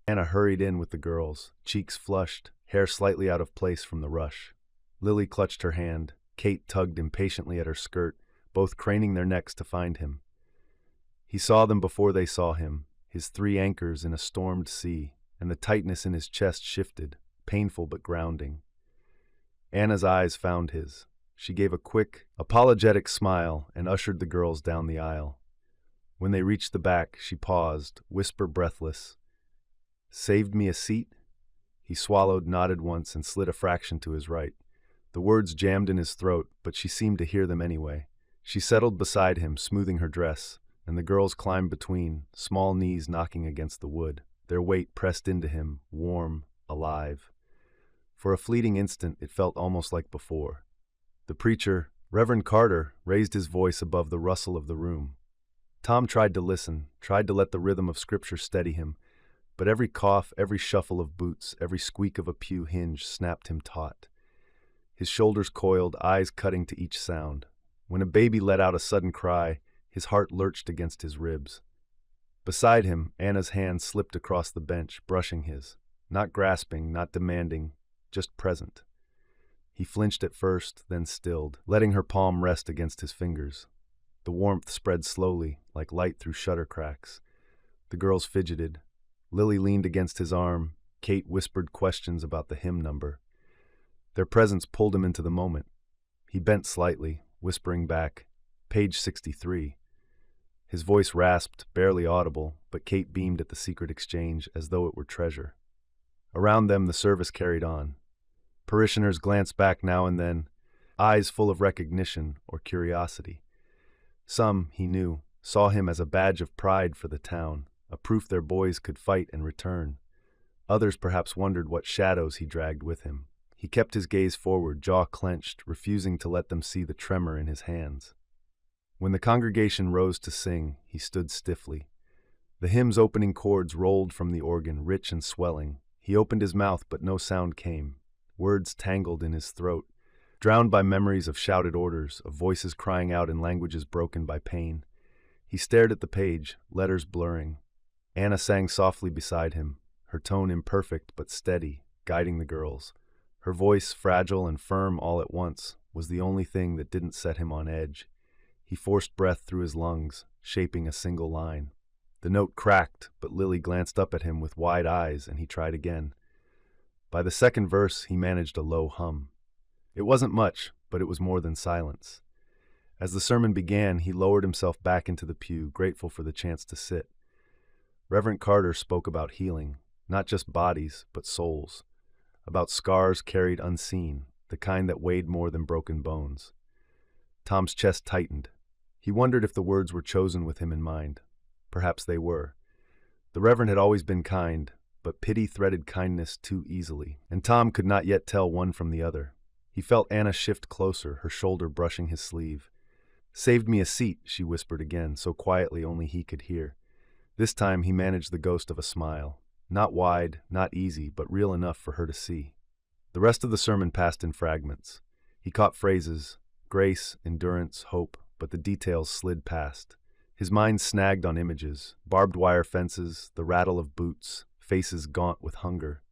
[SPEAKER 1] Anna hurried in with the girls, cheeks flushed, hair slightly out of place from the rush. Lily clutched her hand. Kate tugged impatiently at her skirt, both craning their necks to find him. He saw them before they saw him, his 3 anchors in a stormed sea, and the tightness in his chest shifted, painful but grounding. Anna's eyes found his. She gave a quick, apologetic smile and ushered the girls down the aisle. When they reached the back, she paused, whisper breathless, "Saved me a seat?" He swallowed, nodded once, and slid a fraction to his right. The words jammed in his throat, but she seemed to hear them anyway. She settled beside him, smoothing her dress, and the girls climbed between, small knees knocking against the wood, their weight pressed into him, warm, alive. For a fleeting instant, it felt almost like before. The preacher, Reverend Carter, raised his voice above the rustle of the room. Tom tried to listen, tried to let the rhythm of Scripture steady him, but every cough, every shuffle of boots, every squeak of a pew hinge snapped him taut. His shoulders coiled, eyes cutting to each sound. When a baby let out a sudden cry, his heart lurched against his ribs. Beside him, Anna's hand slipped across the bench, brushing his. not grasping, not demanding, just present. He flinched at first, then stilled, letting her palm rest against his fingers. The warmth spread slowly, like light through shutter cracks. The girls fidgeted. Lily leaned against his arm. Kate whispered questions about the hymn number. Their presence pulled him into the moment. He bent slightly, whispering back, "Page 63. His voice rasped, barely audible, but Kate beamed at the secret exchange as though it were treasure. Around them the service carried on. Parishioners glanced back now and then, eyes full of recognition or curiosity. Some, he knew, saw him as a badge of pride for the town, a proof their boys could fight and return. Others perhaps wondered what shadows he dragged with him. He kept his gaze forward, jaw clenched, refusing to let them see the tremor in his hands. When the congregation rose to sing, he stood stiffly. The hymn's opening chords rolled from the organ, rich and swelling. He opened his mouth, but no sound came. Words tangled in his throat, drowned by memories of shouted orders, of voices crying out in languages broken by pain. He stared at the page, letters blurring. Anna sang softly beside him, her tone imperfect but steady, guiding the girls. Her voice, fragile and firm all at once, was the only thing that didn't set him on edge. He forced breath through his lungs, shaping a single line. The note cracked, but Lily glanced up at him with wide eyes, and he tried again. By the second verse, he managed a low hum. It wasn't much, but it was more than silence. As the sermon began, he lowered himself back into the pew, grateful for the chance to sit. Reverend Carter spoke about healing, not just bodies, but souls. About scars carried unseen, the kind that weighed more than broken bones. Tom's chest tightened. He wondered if the words were chosen with him in mind. Perhaps they were. The Reverend had always been kind, but pity threaded kindness too easily, and Tom could not yet tell one from the other. He felt Anna shift closer, her shoulder brushing his sleeve. "Saved me a seat," she whispered again, so quietly only he could hear. This time he managed the ghost of a smile. Not wide, not easy, but real enough for her to see. The rest of the sermon passed in fragments. He caught phrases, grace, endurance, hope, but the details slid past. His mind snagged on images, barbed wire fences, the rattle of boots, faces gaunt with hunger.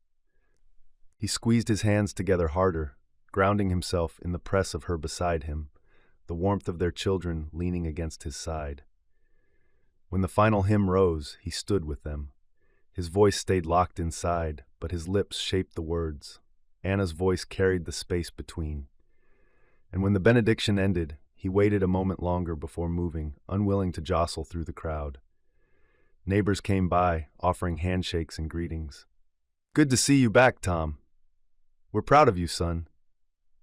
[SPEAKER 1] He squeezed his hands together harder, grounding himself in the press of her beside him, the warmth of their children leaning against his side. When the final hymn rose, he stood with them. His voice stayed locked inside, but his lips shaped the words. Anna's voice carried the space between. And when the benediction ended, he waited a moment longer before moving, unwilling to jostle through the crowd. Neighbors came by, offering handshakes and greetings. "Good to see you back, Tom. We're proud of you, son."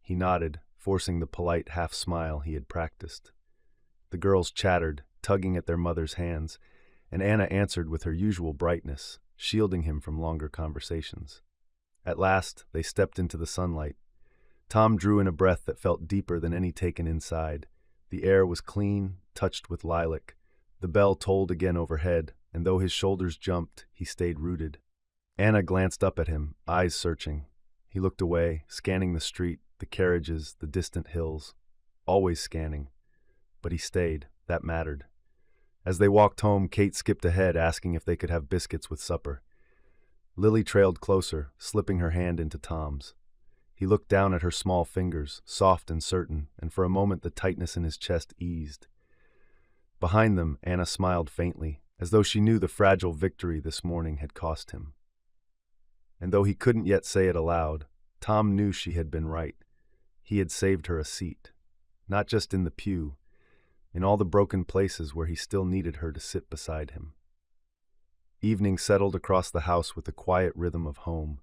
[SPEAKER 1] He nodded, forcing the polite half-smile he had practiced. The girls chattered, tugging at their mother's hands, and Anna answered with her usual brightness, shielding him from longer conversations. At last, they stepped into the sunlight. Tom drew in a breath that felt deeper than any taken inside. The air was clean, touched with lilac. The bell tolled again overhead, and though his shoulders jumped, he stayed rooted. Anna glanced up at him, eyes searching. He looked away, scanning the street, the carriages, the distant hills. Always scanning. But he stayed. That mattered. As they walked home, Kate skipped ahead, asking if they could have biscuits with supper. Lily trailed closer, slipping her hand into Tom's. He looked down at her small fingers, soft and certain, and for a moment the tightness in his chest eased. Behind them, Anna smiled faintly, as though she knew the fragile victory this morning had cost him. And though he couldn't yet say it aloud, Tom knew she had been right. He had saved her a seat. Not just in the pew, in all the broken places where he still needed her to sit beside him. Evening settled across the house with the quiet rhythm of home.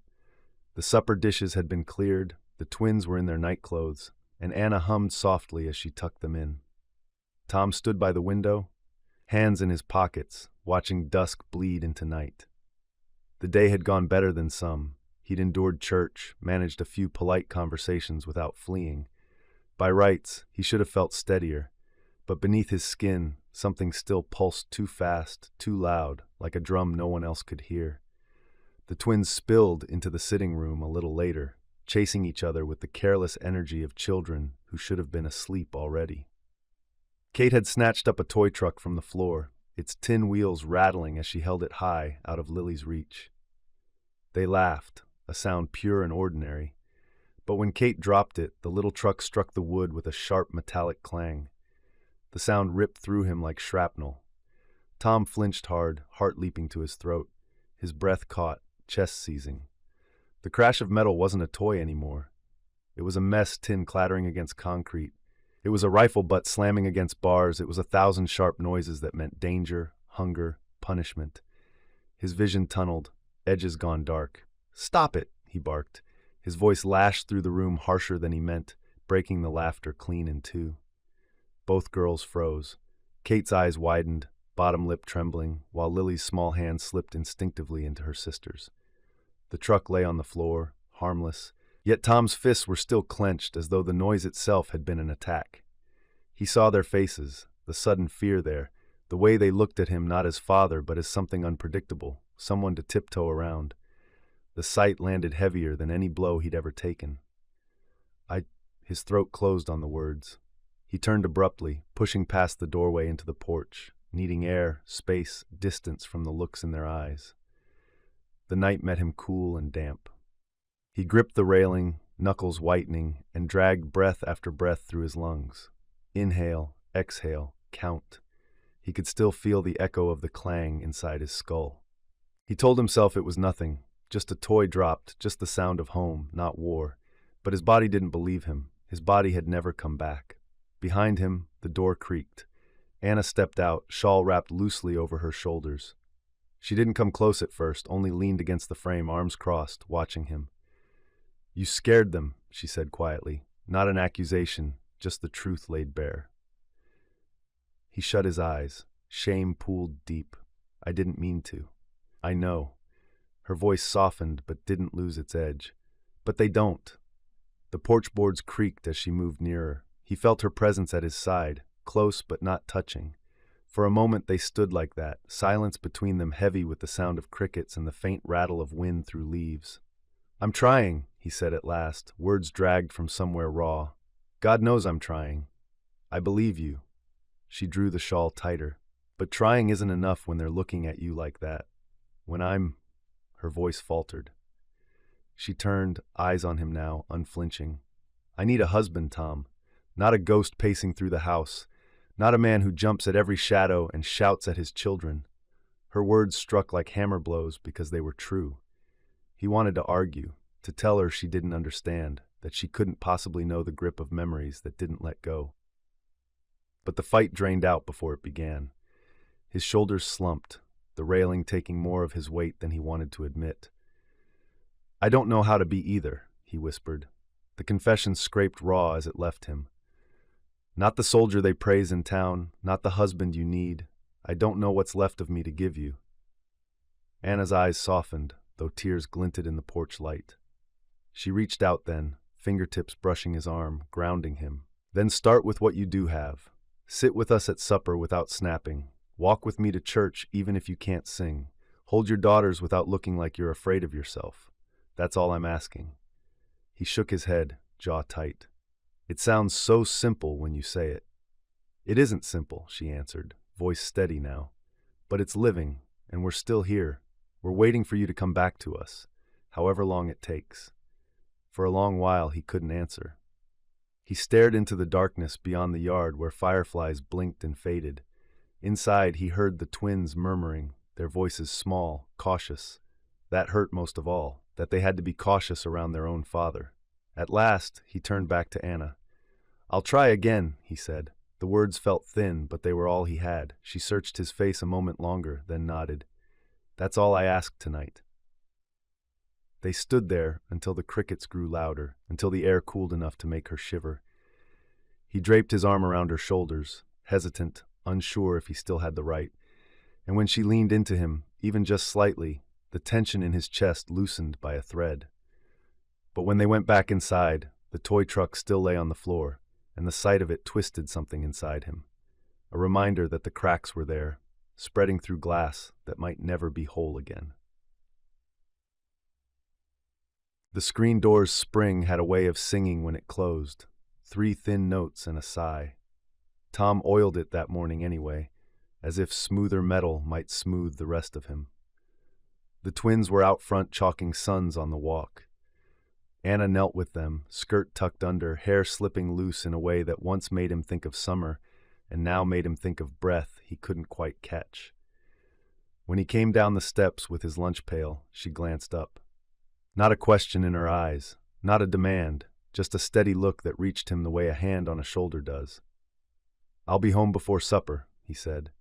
[SPEAKER 1] The supper dishes had been cleared, the twins were in their nightclothes, and Anna hummed softly as she tucked them in. Tom stood by the window, hands in his pockets, watching dusk bleed into night. The day had gone better than some. He'd endured church, managed a few polite conversations without fleeing. By rights, he should have felt steadier, but beneath his skin, something still pulsed too fast, too loud, like a drum no one else could hear. The twins spilled into the sitting room a little later, chasing each other with the careless energy of children who should have been asleep already. Kate had snatched up a toy truck from the floor, its tin wheels rattling as she held it high out of Lily's reach. They laughed, a sound pure and ordinary. But when Kate dropped it, the little truck struck the wood with a sharp metallic clang. The sound ripped through him like shrapnel. Tom flinched hard, heart leaping to his throat. His breath caught, chest seizing. The crash of metal wasn't a toy anymore. It was a mess tin clattering against concrete. It was a rifle butt slamming against bars. It was 1,000 sharp noises that meant danger, hunger, punishment. His vision tunneled, edges gone dark. "Stop it," he barked. His voice lashed through the room harsher than he meant, breaking the laughter clean in two. Both girls froze. Kate's eyes widened, bottom lip trembling, while Lily's small hand slipped instinctively into her sister's. The truck lay on the floor, harmless, yet Tom's fists were still clenched as though the noise itself had been an attack. He saw their faces, the sudden fear there, the way they looked at him not as father but as something unpredictable, someone to tiptoe around. The sight landed heavier than any blow he'd ever taken. His throat closed on the words. He turned abruptly, pushing past the doorway into the porch, needing air, space, distance from the looks in their eyes. The night met him cool and damp. He gripped the railing, knuckles whitening, and dragged breath after breath through his lungs. Inhale, exhale, count. He could still feel the echo of the clang inside his skull. He told himself it was nothing, just a toy dropped, just the sound of home, not war. But his body didn't believe him. His body had never come back. Behind him, the door creaked. Anna stepped out, shawl wrapped loosely over her shoulders. She didn't come close at first, only leaned against the frame, arms crossed, watching him. "You scared them," she said quietly. Not an accusation, just the truth laid bare. He shut his eyes. Shame pooled deep. "I didn't mean to. I know." Her voice softened but didn't lose its edge. "But they don't." The porch boards creaked as she moved nearer. He felt her presence at his side, close but not touching. For a moment they stood like that, silence between them heavy with the sound of crickets and the faint rattle of wind through leaves. "I'm trying," he said at last, words dragged from somewhere raw. "God knows I'm trying. I believe you." She drew the shawl tighter. "But trying isn't enough when they're looking at you like that. When I'm—" Her voice faltered. She turned, eyes on him now, unflinching. "I need a husband, Tom. Not a ghost pacing through the house. Not a man who jumps at every shadow and shouts at his children." Her words struck like hammer blows because they were true. He wanted to argue, to tell her she didn't understand, that she couldn't possibly know the grip of memories that didn't let go. But the fight drained out before it began. His shoulders slumped, the railing taking more of his weight than he wanted to admit. "I don't know how to be either," he whispered. The confession scraped raw as it left him. "Not the soldier they praise in town, not the husband you need. I don't know what's left of me to give you." Anna's eyes softened, though tears glinted in the porch light. She reached out then, fingertips brushing his arm, grounding him. "Then start with what you do have. Sit with us at supper without snapping. Walk with me to church even if you can't sing. Hold your daughters without looking like you're afraid of yourself. That's all I'm asking." He shook his head, jaw tight. "It sounds so simple when you say it." "It isn't simple," she answered, voice steady now. "But it's living, and we're still here. We're waiting for you to come back to us, however long it takes." For a long while he couldn't answer. He stared into the darkness beyond the yard where fireflies blinked and faded. Inside he heard the twins murmuring, their voices small, cautious. That hurt most of all, that they had to be cautious around their own father. At last, he turned back to Anna. "I'll try again," he said. The words felt thin, but they were all he had. She searched his face a moment longer, then nodded. "That's all I ask tonight." They stood there until the crickets grew louder, until the air cooled enough to make her shiver. He draped his arm around her shoulders, hesitant, unsure if he still had the right. And when she leaned into him, even just slightly, the tension in his chest loosened by a thread. But when they went back inside, the toy truck still lay on the floor, and the sight of it twisted something inside him. A reminder that the cracks were there, spreading through glass that might never be whole again. The screen door's spring had a way of singing when it closed, 3 thin notes and a sigh. Tom oiled it that morning anyway, as if smoother metal might smooth the rest of him. The twins were out front chalking suns on the walk. Anna knelt with them, skirt tucked under, hair slipping loose in a way that once made him think of summer and now made him think of breath he couldn't quite catch. When he came down the steps with his lunch pail, she glanced up. Not a question in her eyes, not a demand, just a steady look that reached him the way a hand on a shoulder does. "I'll be home before supper," he said.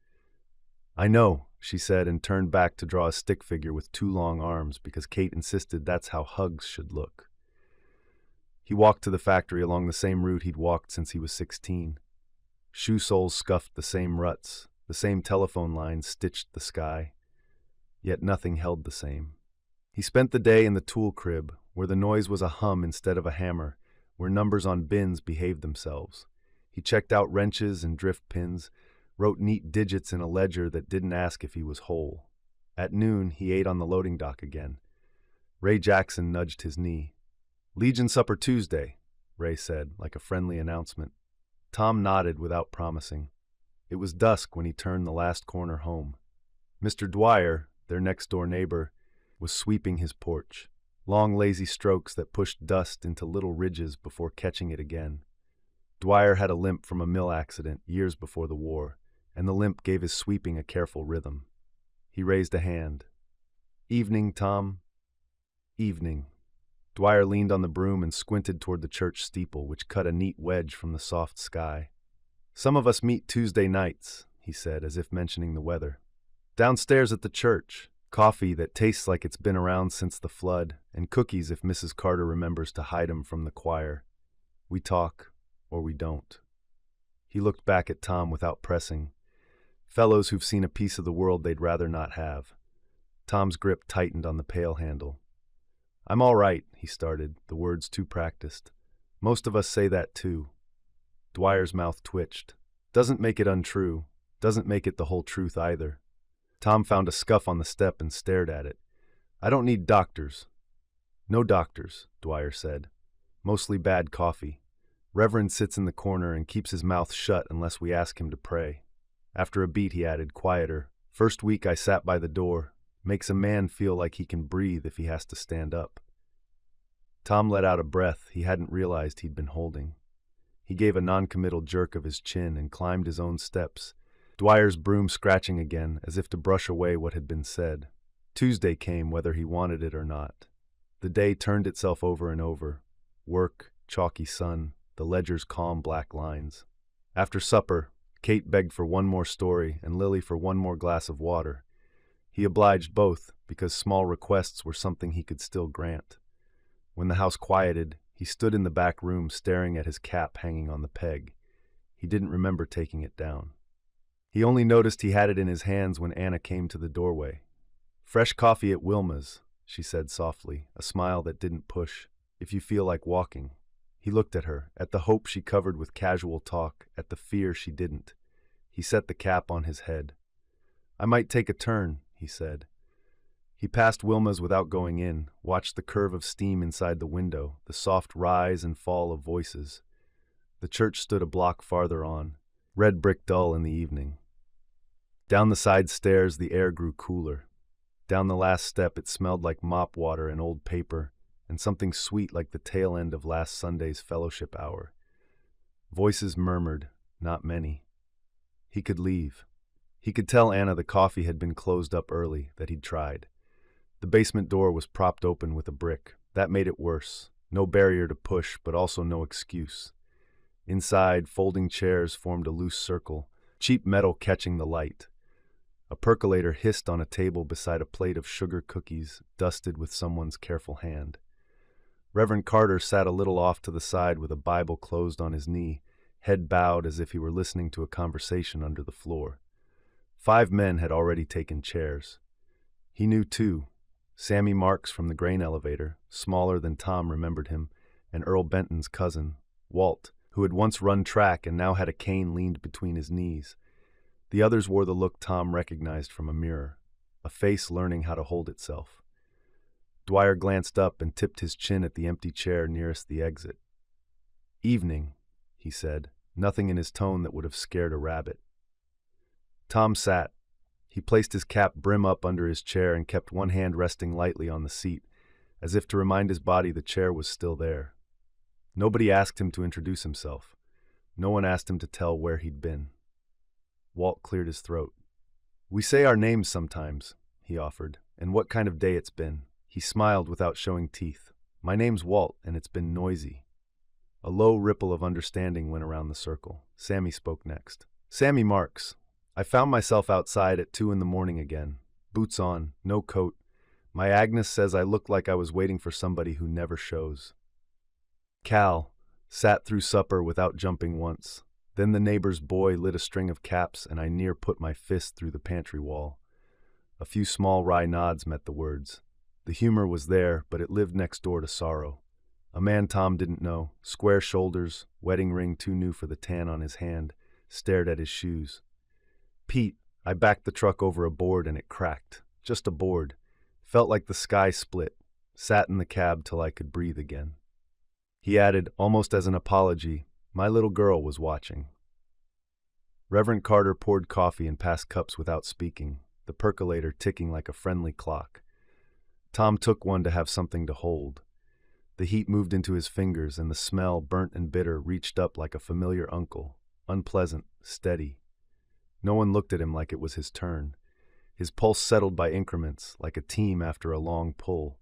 [SPEAKER 1] "I know," she said, and turned back to draw a stick figure with two long arms because Kate insisted that's how hugs should look. He walked to the factory along the same route he'd walked since he was 16. Shoe soles scuffed the same ruts, the same telephone lines stitched the sky. Yet nothing held the same. He spent the day in the tool crib, where the noise was a hum instead of a hammer, where numbers on bins behaved themselves. He checked out wrenches and drift pins, wrote neat digits in a ledger that didn't ask if he was whole. At noon, he ate on the loading dock again. Ray Jackson nudged his knee. "Legion supper Tuesday," Ray said, like a friendly announcement. Tom nodded without promising. It was dusk when he turned the last corner home. Mr. Dwyer, their next-door neighbor, was sweeping his porch. Long, lazy strokes that pushed dust into little ridges before catching it again. Dwyer had a limp from a mill accident years before the war, and the limp gave his sweeping a careful rhythm. He raised a hand. "Evening, Tom." "Evening." Dwyer leaned on the broom and squinted toward the church steeple, which cut a neat wedge from the soft sky. "Some of us meet Tuesday nights," he said, as if mentioning the weather. "Downstairs at the church. Coffee that tastes like it's been around since the flood, and cookies if Mrs. Carter remembers to hide 'em from the choir. We talk, or we don't." He looked back at Tom without pressing. Fellows who've seen a piece of the world they'd rather not have. Tom's grip tightened on the pail handle. "I'm all right," he started, the words too practiced. "Most of us say that too." Dwyer's mouth twitched. "Doesn't make it untrue. Doesn't make it the whole truth either." Tom found a scuff on the step and stared at it. "I don't need doctors." "No doctors," Dwyer said. "Mostly bad coffee. Reverend sits in the corner and keeps his mouth shut unless we ask him to pray." After a beat, he added, quieter, "First week I sat by the door. Makes a man feel like he can breathe if he has to stand up." Tom let out a breath he hadn't realized he'd been holding. He gave a noncommittal jerk of his chin and climbed his own steps, Dwyer's broom scratching again as if to brush away what had been said. Tuesday came whether he wanted it or not. The day turned itself over and over. Work, chalky sun, the ledger's calm black lines. After supper, Kate begged for one more story and Lily for one more glass of water. He obliged both because small requests were something he could still grant. When the house quieted, he stood in the back room staring at his cap hanging on the peg. He didn't remember taking it down. He only noticed he had it in his hands when Anna came to the doorway. "Fresh coffee at Wilma's," she said softly, a smile that didn't push. "If you feel like walking." He looked at her, at the hope she covered with casual talk, at the fear she didn't. He set the cap on his head. "I might take a turn," he said. He passed Wilma's without going in, watched the curve of steam inside the window, the soft rise and fall of voices. The church stood a block farther on, red brick dull in the evening. Down the side stairs the air grew cooler. Down the last step it smelled like mop water and old paper, and something sweet like the tail end of last Sunday's fellowship hour. Voices murmured, not many. He could leave. He could tell Anna the coffee had been closed up early, that he'd tried. The basement door was propped open with a brick. That made it worse. No barrier to push, but also no excuse. Inside, folding chairs formed a loose circle, cheap metal catching the light. A percolator hissed on a table beside a plate of sugar cookies, dusted with someone's careful hand. Reverend Carter sat a little off to the side with a Bible closed on his knee, head bowed as if he were listening to a conversation under the floor. 5 men had already taken chairs. He knew 2, Sammy Marks from the grain elevator, smaller than Tom remembered him, and Earl Benton's cousin, Walt, who had once run track and now had a cane leaned between his knees. The others wore the look Tom recognized from a mirror, a face learning how to hold itself. Dwyer glanced up and tipped his chin at the empty chair nearest the exit. "Evening," he said, nothing in his tone that would have scared a rabbit. Tom sat. He placed his cap brim up under his chair and kept one hand resting lightly on the seat, as if to remind his body the chair was still there. Nobody asked him to introduce himself. No one asked him to tell where he'd been. Walt cleared his throat. "We say our names sometimes," he offered, "and what kind of day it's been." He smiled without showing teeth. "My name's Walt, and it's been noisy." A low ripple of understanding went around the circle. Sammy spoke next. "Sammy Marks. I found myself outside at 2 a.m. again. Boots on, no coat. My Agnes says I looked like I was waiting for somebody who never shows." Cal sat through supper without jumping once. Then the neighbor's boy lit a string of caps, and I near put my fist through the pantry wall. A few small wry nods met the words. The humor was there, but it lived next door to sorrow. A man Tom didn't know, square shoulders, wedding ring too new for the tan on his hand, stared at his shoes. "Pete, I backed the truck over a board and it cracked. Just a board. Felt like the sky split. Sat in the cab till I could breathe again." He added, almost as an apology, "My little girl was watching." Reverend Carter poured coffee and passed cups without speaking, the percolator ticking like a friendly clock. Tom took one to have something to hold. The heat moved into his fingers, and the smell, burnt and bitter, reached up like a familiar uncle, unpleasant, steady. No one looked at him like it was his turn. His pulse settled by increments, like a team after a long pull.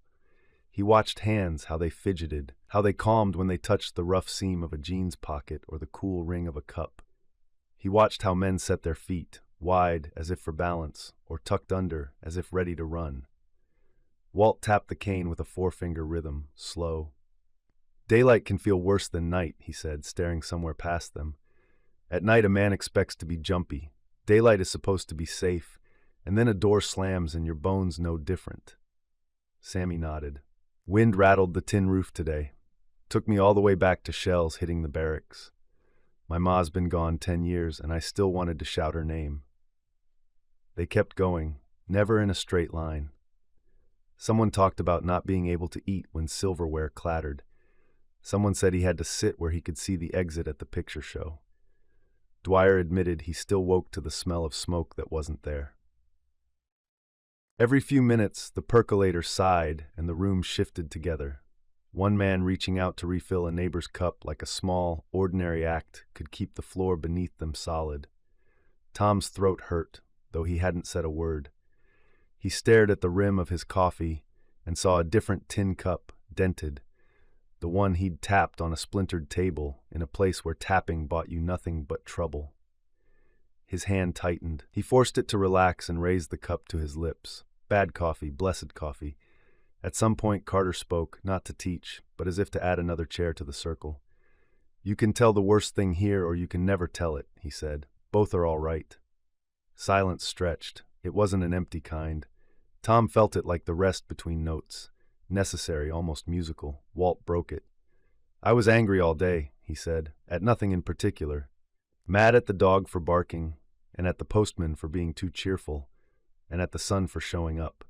[SPEAKER 1] He watched hands, how they fidgeted, how they calmed when they touched the rough seam of a jeans pocket or the cool ring of a cup. He watched how men set their feet, wide, as if for balance, or tucked under, as if ready to run. Walt tapped the cane with a forefinger rhythm, slow. "Daylight can feel worse than night," he said, staring somewhere past them. "At night a man expects to be jumpy. Daylight is supposed to be safe, and then a door slams and your bones know different." Sammy nodded. "Wind rattled the tin roof today. Took me all the way back to shells hitting the barracks. My ma's been gone 10 years, and I still wanted to shout her name." They kept going, never in a straight line. Someone talked about not being able to eat when silverware clattered. Someone said he had to sit where he could see the exit at the picture show. Dwyer admitted he still woke to the smell of smoke that wasn't there. Every few minutes, the percolator sighed and the room shifted together. One man reaching out to refill a neighbor's cup like a small, ordinary act could keep the floor beneath them solid. Tom's throat hurt, though he hadn't said a word. He stared at the rim of his coffee and saw a different tin cup, dented, the one he'd tapped on a splintered table in a place where tapping bought you nothing but trouble. His hand tightened. He forced it to relax and raised the cup to his lips. Bad coffee, blessed coffee. At some point Carter spoke, not to teach, but as if to add another chair to the circle. "You can tell the worst thing here or you can never tell it," he said. "Both are all right." Silence stretched. It wasn't an empty kind. Tom felt it like the rest between notes. Necessary, almost musical. Walt broke it. "I was angry all day," he said, "at nothing in particular. Mad at the dog for barking, and at the postman for being too cheerful, and at the sun for showing up.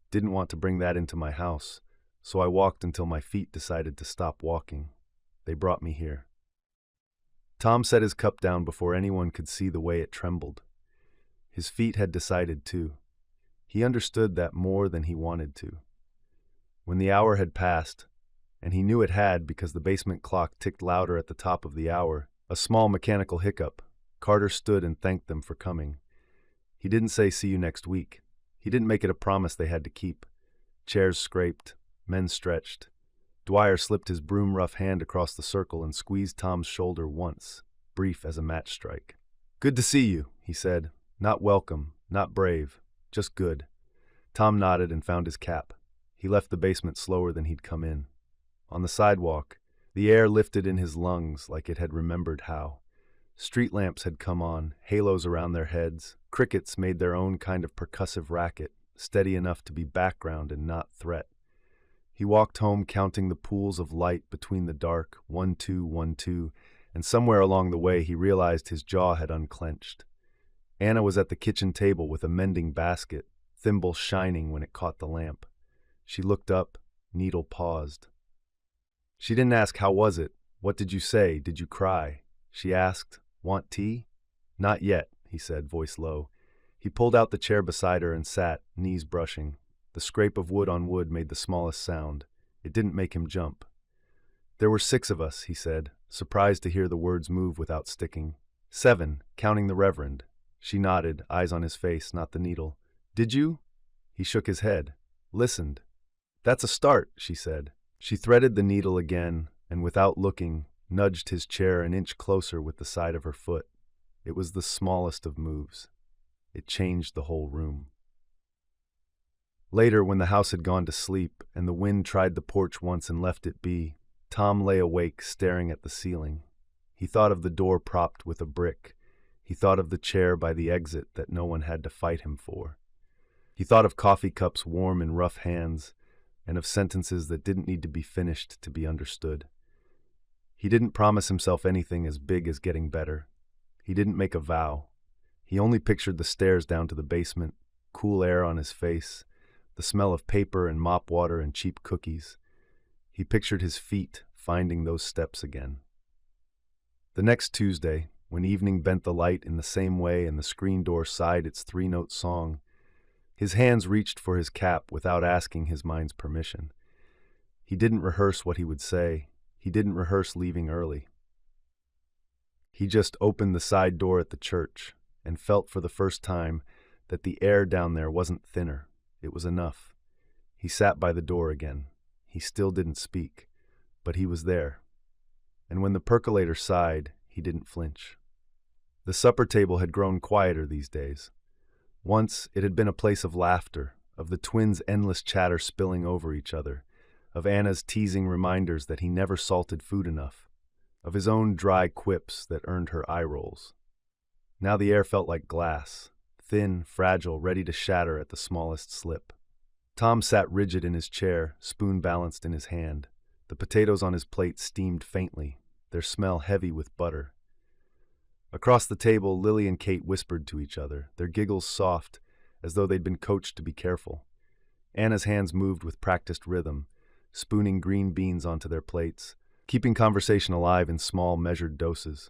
[SPEAKER 1] Didn't want to bring that into my house, so I walked until my feet decided to stop walking. They brought me here." Tom set his cup down before anyone could see the way it trembled. His feet had decided too. He understood that more than he wanted to. When the hour had passed, and he knew it had because the basement clock ticked louder at the top of the hour, a small mechanical hiccup, Carter stood and thanked them for coming. He didn't say "see you next week." He didn't make it a promise they had to keep. Chairs scraped, men stretched. Dwyer slipped his broom-rough hand across the circle and squeezed Tom's shoulder once, brief as a match strike. "Good to see you," he said. "Not welcome, not brave, just good." Tom nodded and found his cap. He left the basement slower than he'd come in. On the sidewalk, the air lifted in his lungs like it had remembered how. Street lamps had come on, halos around their heads. Crickets made their own kind of percussive racket, steady enough to be background and not threat. He walked home counting the pools of light between the dark, 1, 2, 1, 2, and somewhere along the way he realized his jaw had unclenched. Anna was at the kitchen table with a mending basket, thimble shining when it caught the lamp. She looked up, needle paused. She didn't ask how was it, what did you say, did you cry? She asked, want tea? Not yet, he said, voice low. He pulled out the chair beside her and sat, knees brushing. The scrape of wood on wood made the smallest sound. It didn't make him jump. "There were 6 of us," he said, surprised to hear the words move without sticking. 7, counting the Reverend. She nodded, eyes on his face, not the needle. "Did you?" He shook his head. "Listened." "That's a start," she said. She threaded the needle again, and without looking, nudged his chair an inch closer with the side of her foot. It was the smallest of moves. It changed the whole room. Later, when the house had gone to sleep, and the wind tried the porch once and left it be, Tom lay awake staring at the ceiling. He thought of the door propped with a brick. He thought of the chair by the exit that no one had to fight him for. He thought of coffee cups warm in rough hands, and of sentences that didn't need to be finished to be understood. He didn't promise himself anything as big as getting better. He didn't make a vow. He only pictured the stairs down to the basement, cool air on his face, the smell of paper and mop water and cheap cookies. He pictured his feet finding those steps again. The next Tuesday, when evening bent the light in the same way and the screen door sighed its 3-note song, his hands reached for his cap without asking his mind's permission. He didn't rehearse what he would say. He didn't rehearse leaving early. He just opened the side door at the church and felt for the first time that the air down there wasn't thinner. It was enough. He sat by the door again. He still didn't speak, but he was there. And when the percolator sighed, he didn't flinch. The supper table had grown quieter these days. Once it had been a place of laughter, of the twins' endless chatter spilling over each other, of Anna's teasing reminders that he never salted food enough, of his own dry quips that earned her eye rolls. Now the air felt like glass, thin, fragile, ready to shatter at the smallest slip. Tom sat rigid in his chair, spoon balanced in his hand. The potatoes on his plate steamed faintly, their smell heavy with butter. Across the table, Lily and Kate whispered to each other, their giggles soft, as though they'd been coached to be careful. Anna's hands moved with practiced rhythm, spooning green beans onto their plates, keeping conversation alive in small, measured doses.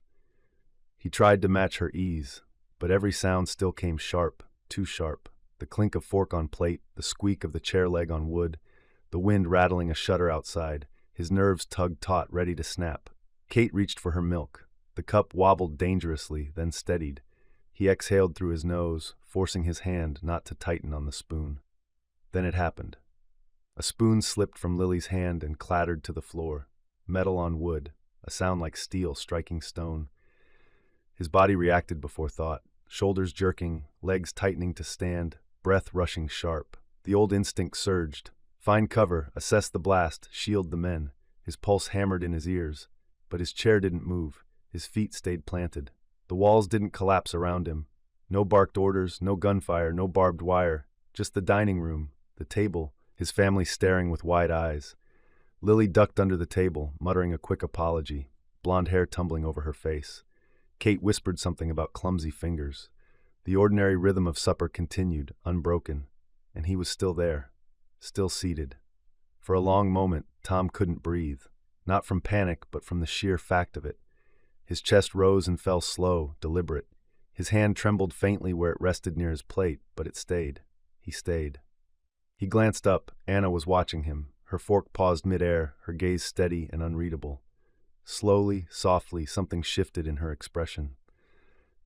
[SPEAKER 1] He tried to match her ease, but every sound still came sharp, too sharp. The clink of fork on plate, the squeak of the chair leg on wood, the wind rattling a shutter outside. His nerves tugged taut, ready to snap. Kate reached for her milk. The cup wobbled dangerously, then steadied. He exhaled through his nose, forcing his hand not to tighten on the spoon. Then it happened. A spoon slipped from Lily's hand and clattered to the floor. Metal on wood, a sound like steel striking stone. His body reacted before thought, shoulders jerking, legs tightening to stand, breath rushing sharp. The old instinct surged. Find cover, assess the blast, shield the men. His pulse hammered in his ears, but his chair didn't move. His feet stayed planted. The walls didn't collapse around him. No barked orders, no gunfire, no barbed wire. Just the dining room, the table, his family staring with wide eyes. Lily ducked under the table, muttering a quick apology, blonde hair tumbling over her face. Kate whispered something about clumsy fingers. The ordinary rhythm of supper continued, unbroken, and he was still there, still seated. For a long moment, Tom couldn't breathe, not from panic, but from the sheer fact of it. His chest rose and fell slow, deliberate. His hand trembled faintly where it rested near his plate, but it stayed. He stayed. He glanced up. Anna was watching him, her fork paused midair, her gaze steady and unreadable. Slowly, softly, something shifted in her expression.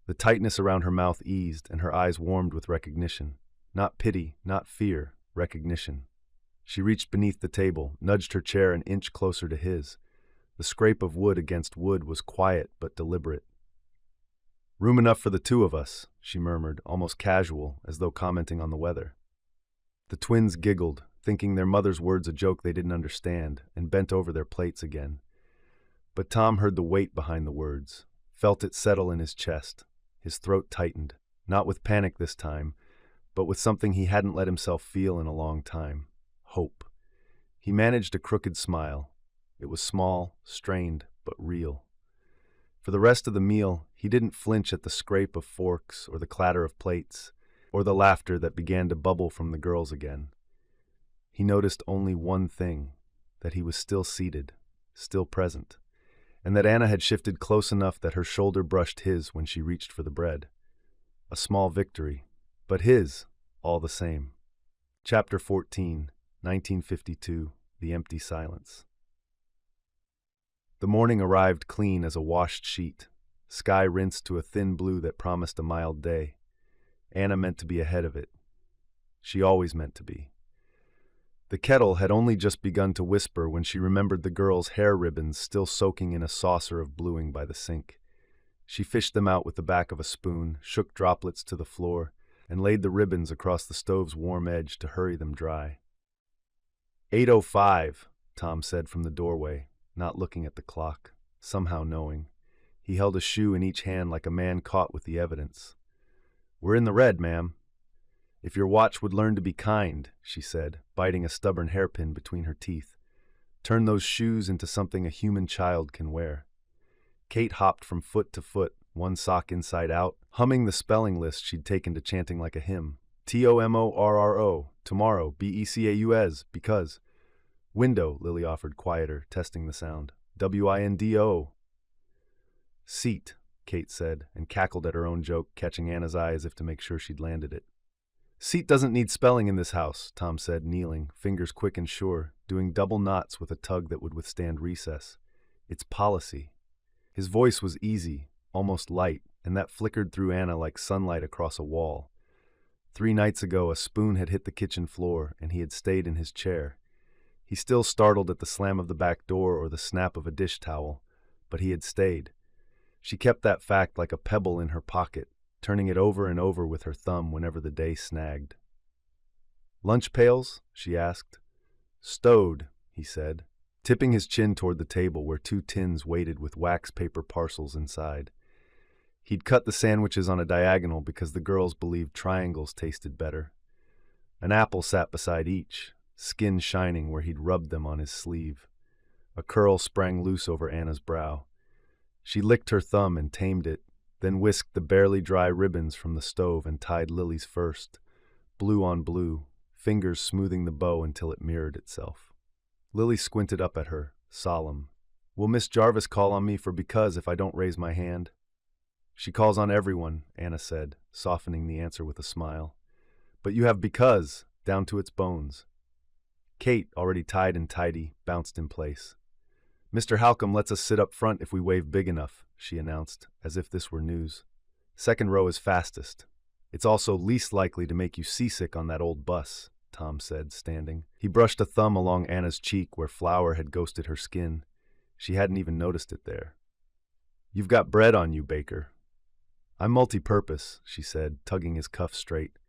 [SPEAKER 1] The tightness around her mouth eased, and her eyes warmed with recognition. Not pity, not fear, recognition. She reached beneath the table, nudged her chair an inch closer to his. The scrape of wood against wood was quiet but deliberate. "Room enough for the 2 of us," she murmured, almost casual, as though commenting on the weather. The twins giggled, thinking their mother's words a joke they didn't understand, and bent over their plates again. But Tom heard the weight behind the words, felt it settle in his chest. His throat tightened, not with panic this time, but with something he hadn't let himself feel in a long time. Hope. He managed a crooked smile. It was small, strained, but real. For the rest of the meal, he didn't flinch at the scrape of forks or the clatter of plates, or the laughter that began to bubble from the girls again. He noticed only one thing, that he was still seated, still present, and that Anna had shifted close enough that her shoulder brushed his when she reached for the bread. A small victory, but his, all the same. Chapter 14, 1952, The Empty Silence. The morning arrived clean as a washed sheet, sky rinsed to a thin blue that promised a mild day. Anna meant to be ahead of it. She always meant to be. The kettle had only just begun to whisper when she remembered the girl's hair ribbons still soaking in a saucer of bluing by the sink. She fished them out with the back of a spoon, shook droplets to the floor, and laid the ribbons across the stove's warm edge to hurry them dry. 8:05, Tom said from the doorway, not looking at the clock, somehow knowing. He held a shoe in each hand like a man caught with the evidence. "We're in the red, ma'am." "If your watch would learn to be kind," she said, biting a stubborn hairpin between her teeth. "Turn those shoes into something a human child can wear." Kate hopped from foot to foot, one sock inside out, humming the spelling list she'd taken to chanting like a hymn. TOMORRO, tomorrow, BECAUS, because. "Window," Lily offered, quieter, testing the sound. WINDO. "Seat," Kate said, and cackled at her own joke, catching Anna's eye as if to make sure she'd landed it. "Seat doesn't need spelling in this house," Tom said, kneeling, fingers quick and sure, doing double knots with a tug that would withstand recess. "It's policy." His voice was easy, almost light, and that flickered through Anna like sunlight across a wall. 3 nights ago, a spoon had hit the kitchen floor, and he had stayed in his chair. He still startled at the slam of the back door or the snap of a dish towel, but he had stayed. She kept that fact like a pebble in her pocket, turning it over and over with her thumb whenever the day snagged. "Lunch pails?" she asked. "Stowed," he said, tipping his chin toward the table where 2 tins waited with wax paper parcels inside. He'd cut the sandwiches on a diagonal because the girls believed triangles tasted better. An apple sat beside each, skin shining where he'd rubbed them on his sleeve. A curl sprang loose over Anna's brow. She licked her thumb and tamed it, then whisked the barely dry ribbons from the stove and tied Lily's first, blue on blue, fingers smoothing the bow until it mirrored itself. Lily squinted up at her, solemn. "Will Miss Jarvis call on me for because if I don't raise my hand?" "She calls on everyone," Anna said, softening the answer with a smile. "But you have because, down to its bones." Kate, already tied and tidy, bounced in place. "Mr. Halcombe lets us sit up front if we wave big enough," she announced, as if this were news. "Second row is fastest. It's also least likely to make you seasick on that old bus," Tom said, standing. He brushed a thumb along Anna's cheek where flour had ghosted her skin. She hadn't even noticed it there. "You've got bread on you, Baker." "I'm multi-purpose," she said, tugging his cuff straight.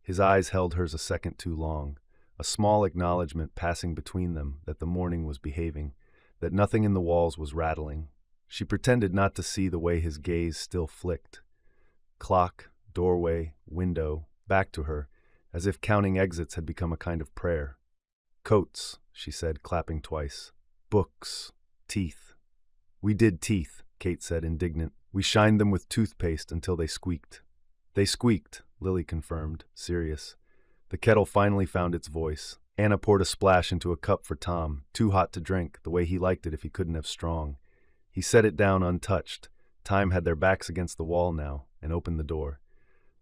[SPEAKER 1] His eyes held hers a second too long, a small acknowledgement passing between them that the morning was behaving, that nothing in the walls was rattling. She pretended not to see the way his gaze still flicked. Clock, doorway, window, back to her, as if counting exits had become a kind of prayer. "Coats," she said, clapping twice. "Books. Teeth." "We did teeth," Kate said, indignant. "We shined them with toothpaste until they squeaked." "They squeaked," Lily confirmed, serious. The kettle finally found its voice. Anna poured a splash into a cup for Tom, too hot to drink, the way he liked it if he couldn't have strong. He set it down untouched. Time had their backs against the wall now, and opened the door.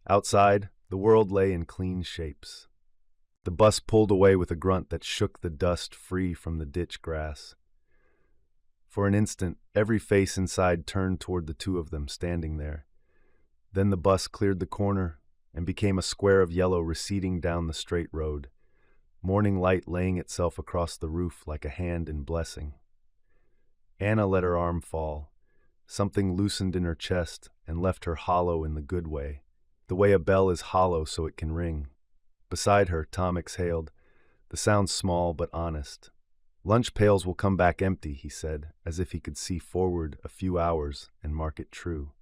[SPEAKER 1] Outside, the world lay in clean shapes. The bus pulled away with a grunt that shook the dust free from the ditch grass. For an instant, every face inside turned toward the 2 of them standing there. Then the bus cleared the corner and became a square of yellow receding down the straight road, morning light laying itself across the roof like a hand in blessing. Anna let her arm fall. Something loosened in her chest and left her hollow in the good way, the way a bell is hollow so it can ring. Beside her, Tom exhaled, the sound small but honest. "Lunch pails will come back empty," he said, as if he could see forward a few hours and mark it true.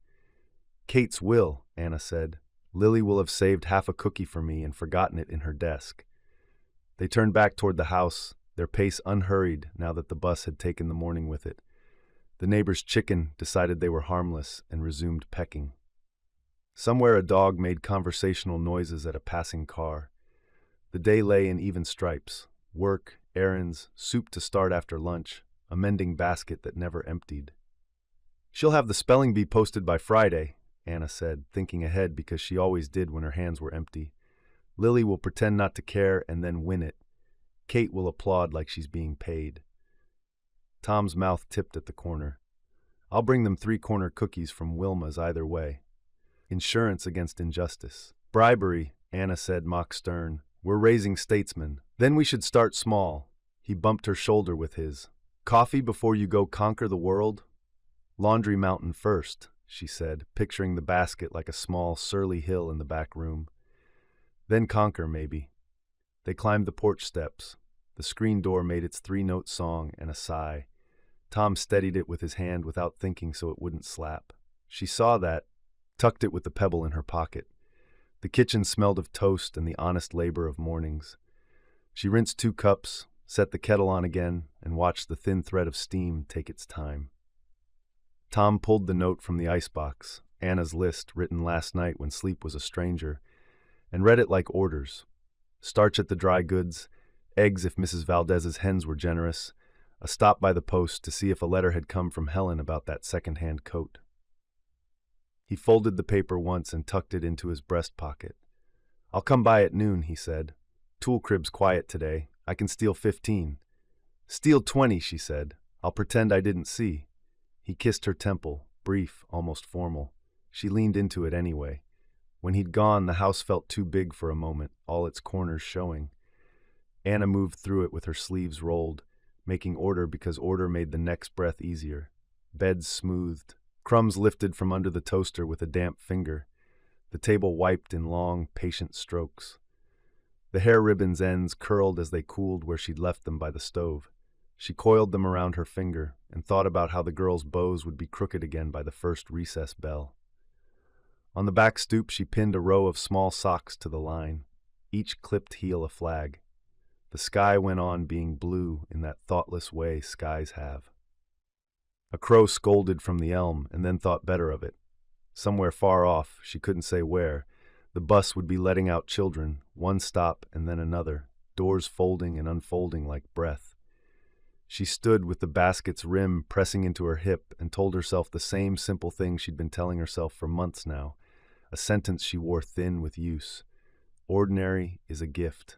[SPEAKER 1] "Kate's will," Anna said. "Lily will have saved half a cookie for me and forgotten it in her desk." They turned back toward the house, their pace unhurried now that the bus had taken the morning with it. The neighbor's chicken decided they were harmless and resumed pecking. Somewhere a dog made conversational noises at a passing car. The day lay in even stripes: work, errands, soup to start after lunch, a mending basket that never emptied. "She'll have the spelling bee posted by Friday," Anna said, thinking ahead because she always did when her hands were empty. Lily will pretend not to care and then win it. Kate will applaud like she's being paid. Tom's mouth tipped at the corner. I'll bring them 3-corner cookies from Wilma's either way. Insurance against injustice. Bribery, Anna said, mock stern. We're raising statesmen. Then we should start small. He bumped her shoulder with his. Coffee before you go conquer the world? Laundry mountain first, she said, picturing the basket like a small, surly hill in the back room. Then conquer, maybe. They climbed the porch steps. The screen door made its 3-note song and a sigh. Tom steadied it with his hand without thinking so it wouldn't slap. She saw that, tucked it with the pebble in her pocket. The kitchen smelled of toast and the honest labor of mornings. She rinsed 2 cups, set the kettle on again, and watched the thin thread of steam take its time. Tom pulled the note from the icebox, Anna's list written last night when sleep was a stranger, and read it like orders. Starch at the dry goods, eggs if Mrs. Valdez's hens were generous, a stop by the post to see if a letter had come from Helen about that second-hand coat. He folded the paper once and tucked it into his breast pocket. I'll come by at noon, he said. Tool crib's quiet today. I can steal 15. Steal 20, she said. I'll pretend I didn't see. He kissed her temple, brief, almost formal. She leaned into it anyway. When he'd gone, the house felt too big for a moment, all its corners showing. Anna moved through it with her sleeves rolled, making order because order made the next breath easier. Beds smoothed, crumbs lifted from under the toaster with a damp finger. The table wiped in long, patient strokes. The hair ribbon's ends curled as they cooled where she'd left them by the stove. She coiled them around her finger and thought about how the girl's bows would be crooked again by the first recess bell. On the back stoop, she pinned a row of small socks to the line, each clipped heel a flag. The sky went on being blue in that thoughtless way skies have. A crow scolded from the elm and then thought better of it. Somewhere far off, she couldn't say where, the bus would be letting out children, one stop and then another, doors folding and unfolding like breath. She stood with the basket's rim pressing into her hip and told herself the same simple thing she'd been telling herself for months now, a sentence she wore thin with use. Ordinary is a gift.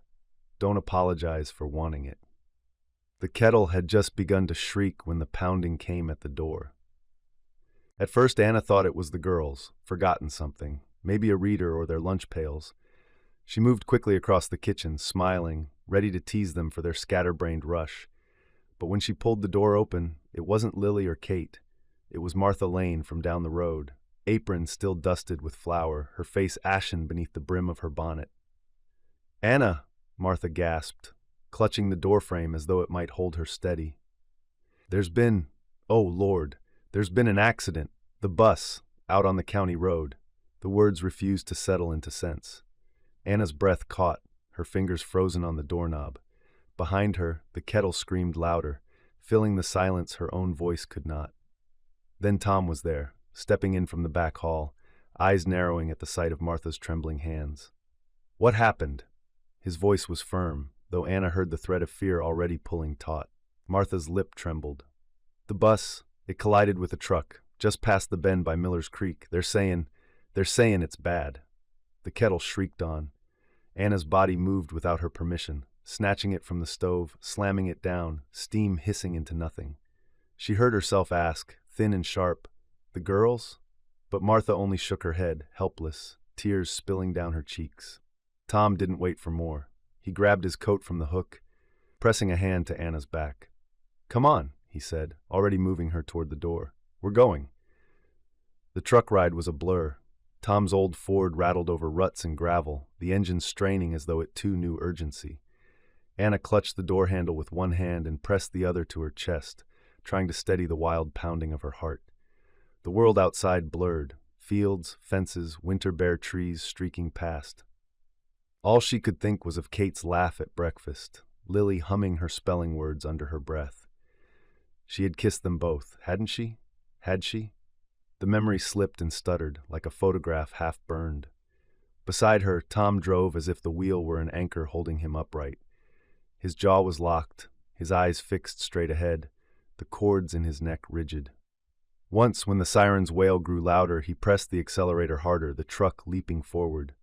[SPEAKER 1] Don't apologize for wanting it. The kettle had just begun to shriek when the pounding came at the door. At first Anna thought it was the girls, forgotten something, maybe a reader or their lunch pails. She moved quickly across the kitchen, smiling, ready to tease them for their scatterbrained rush. But when she pulled the door open, it wasn't Lily or Kate. It was Martha Lane from down the road, apron still dusted with flour, her face ashen beneath the brim of her bonnet. "Anna," Martha gasped, clutching the doorframe as though it might hold her steady. "There's been, oh Lord, there's been an accident. The bus, out on the county road." The words refused to settle into sense. Anna's breath caught, her fingers frozen on the doorknob. Behind her, the kettle screamed louder, filling the silence her own voice could not. Then Tom was there, stepping in from the back hall, eyes narrowing at the sight of Martha's trembling hands. "What happened?" His voice was firm, though Anna heard the thread of fear already pulling taut. Martha's lip trembled. "The bus, it collided with a truck, just past the bend by Miller's Creek. They're saying it's bad." The kettle shrieked on. Anna's body moved without her permission, snatching it from the stove, slamming it down, steam hissing into nothing. She heard herself ask, thin and sharp, "The girls?" But Martha only shook her head, helpless, tears spilling down her cheeks. Tom didn't wait for more. He grabbed his coat from the hook, pressing a hand to Anna's back. "Come on," he said, already moving her toward the door. "We're going." The truck ride was a blur. Tom's old Ford rattled over ruts and gravel, the engine straining as though it too knew urgency. Anna clutched the door handle with one hand and pressed the other to her chest, trying to steady the wild pounding of her heart. The world outside blurred, fields, fences, winter bare trees streaking past. All she could think was of Kate's laugh at breakfast, Lily humming her spelling words under her breath. She had kissed them both, hadn't she? Had she? The memory slipped and stuttered, like a photograph half burned. Beside her, Tom drove as if the wheel were an anchor holding him upright. His jaw was locked, his eyes fixed straight ahead, the cords in his neck rigid. Once, when the siren's wail grew louder, he pressed the accelerator harder, the truck leaping forward.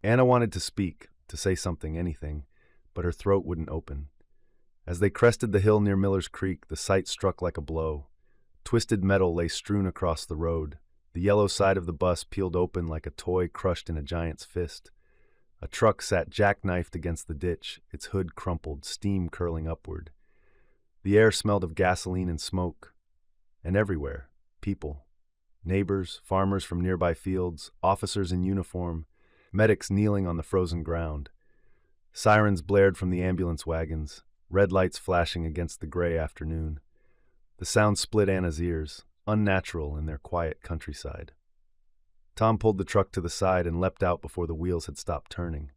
[SPEAKER 1] Anna wanted to speak, to say something, anything, but her throat wouldn't open. As they crested the hill near Miller's Creek, the sight struck like a blow. Twisted metal lay strewn across the road. The yellow side of the bus peeled open like a toy crushed in a giant's fist. A truck sat jackknifed against the ditch, its hood crumpled, steam curling upward. The air smelled of gasoline and smoke. And everywhere, people. Neighbors, farmers from nearby fields, officers in uniform, medics kneeling on the frozen ground. Sirens blared from the ambulance wagons, red lights flashing against the gray afternoon. The sound split Anna's ears, unnatural in their quiet countryside. Tom pulled the truck to the side and leapt out before the wheels had stopped turning.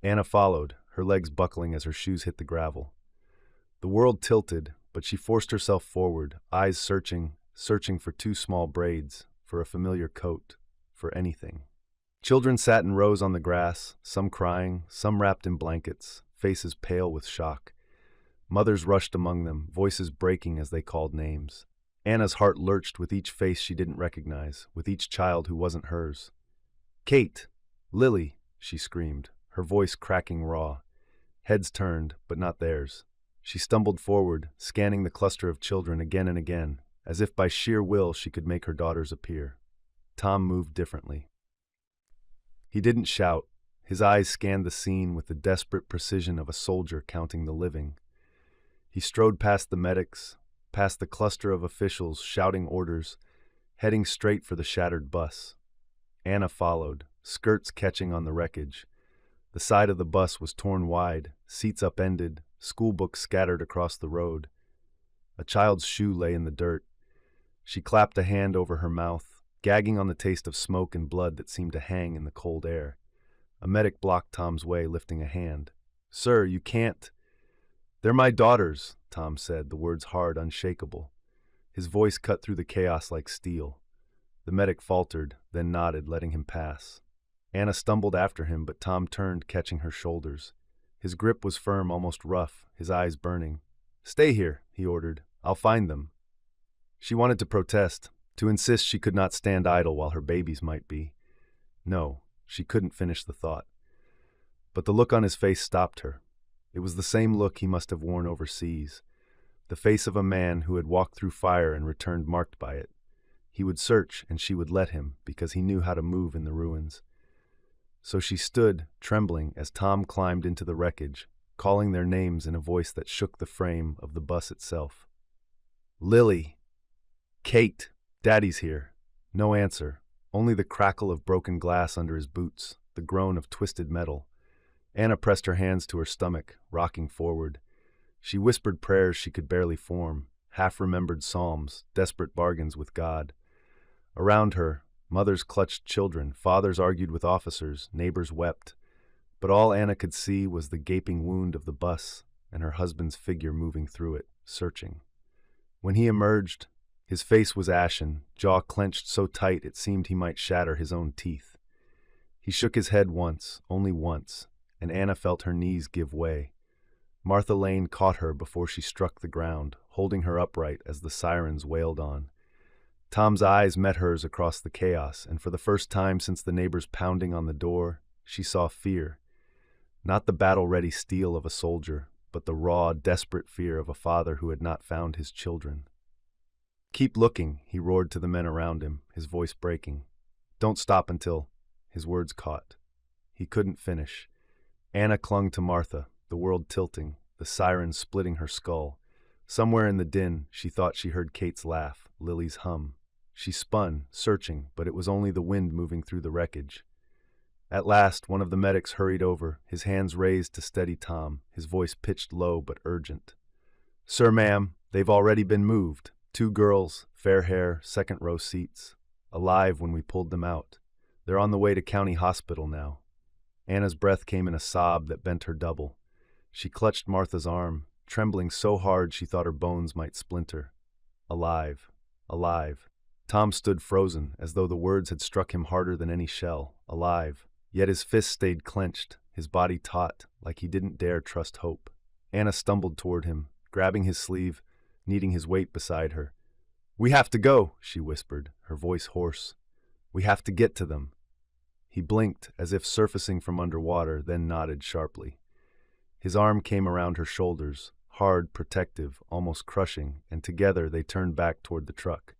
[SPEAKER 1] Anna followed, her legs buckling as her shoes hit the gravel. The world tilted, but she forced herself forward, eyes searching for two small braids, for a familiar coat, for anything. Children sat in rows on the grass, some crying, some wrapped in blankets, faces pale with shock. Mothers rushed among them, voices breaking as they called names. Anna's heart lurched with each face she didn't recognize, with each child who wasn't hers. "Kate! Lily!" she screamed, her voice cracking raw. Heads turned, but not theirs. She stumbled forward, scanning the cluster of children again and again, as if by sheer will she could make her daughters appear. Tom moved differently. He didn't shout. His eyes scanned the scene with the desperate precision of a soldier counting the living. He strode past the medics, past the cluster of officials shouting orders, heading straight for the shattered bus. Anna followed, skirts catching on the wreckage. The side of the bus was torn wide, seats upended, school books scattered across the road. A child's shoe lay in the dirt. She clapped a hand over her mouth, gagging on the taste of smoke and blood that seemed to hang in the cold air. A medic blocked Tom's way, lifting a hand. "Sir, you can't—" "They're my daughters," Tom said, the words hard, unshakable. His voice cut through the chaos like steel. The medic faltered, then nodded, letting him pass. Anna stumbled after him, but Tom turned, catching her shoulders. His grip was firm, almost rough, his eyes burning. "Stay here," he ordered. "I'll find them." She wanted to protest, to insist she could not stand idle while her babies might be. No, she couldn't finish the thought. But the look on his face stopped her. It was the same look he must have worn overseas, the face of a man who had walked through fire and returned marked by it. He would search, and she would let him, because he knew how to move in the ruins. So she stood, trembling, as Tom climbed into the wreckage, calling their names in a voice that shook the frame of the bus itself. "Lily! Kate! Daddy's here!" No answer, only the crackle of broken glass under his boots, the groan of twisted metal. Anna pressed her hands to her stomach, rocking forward. She whispered prayers she could barely form, half-remembered psalms, desperate bargains with God. Around her, mothers clutched children, fathers argued with officers, neighbors wept. But all Anna could see was the gaping wound of the bus and her husband's figure moving through it, searching. When he emerged, his face was ashen, jaw clenched so tight it seemed he might shatter his own teeth. He shook his head once, only once, and Anna felt her knees give way. Martha Lane caught her before she struck the ground, holding her upright as the sirens wailed on. Tom's eyes met hers across the chaos, and for the first time since the neighbors' pounding on the door, she saw fear. Not the battle-ready steel of a soldier, but the raw, desperate fear of a father who had not found his children. "Keep looking," he roared to the men around him, his voice breaking. "Don't stop until—" His words caught. He couldn't finish. Anna clung to Martha, the world tilting, the sirens splitting her skull. Somewhere in the din, she thought she heard Kate's laugh, Lily's hum. She spun, searching, but it was only the wind moving through the wreckage. At last, one of the medics hurried over, his hands raised to steady Tom, his voice pitched low but urgent. "Sir, ma'am, they've already been moved. 2 girls, fair hair, second-row seats. Alive when we pulled them out. They're on the way to County Hospital now." Anna's breath came in a sob that bent her double. She clutched Martha's arm, trembling so hard she thought her bones might splinter. Alive. Alive. Tom stood frozen, as though the words had struck him harder than any shell. Alive. Yet his fists stayed clenched, his body taut, like he didn't dare trust hope. Anna stumbled toward him, grabbing his sleeve, needing his weight beside her. "We have to go," she whispered, her voice hoarse. "We have to get to them." He blinked, as if surfacing from underwater, then nodded sharply. His arm came around her shoulders, hard, protective, almost crushing, and together they turned back toward the truck.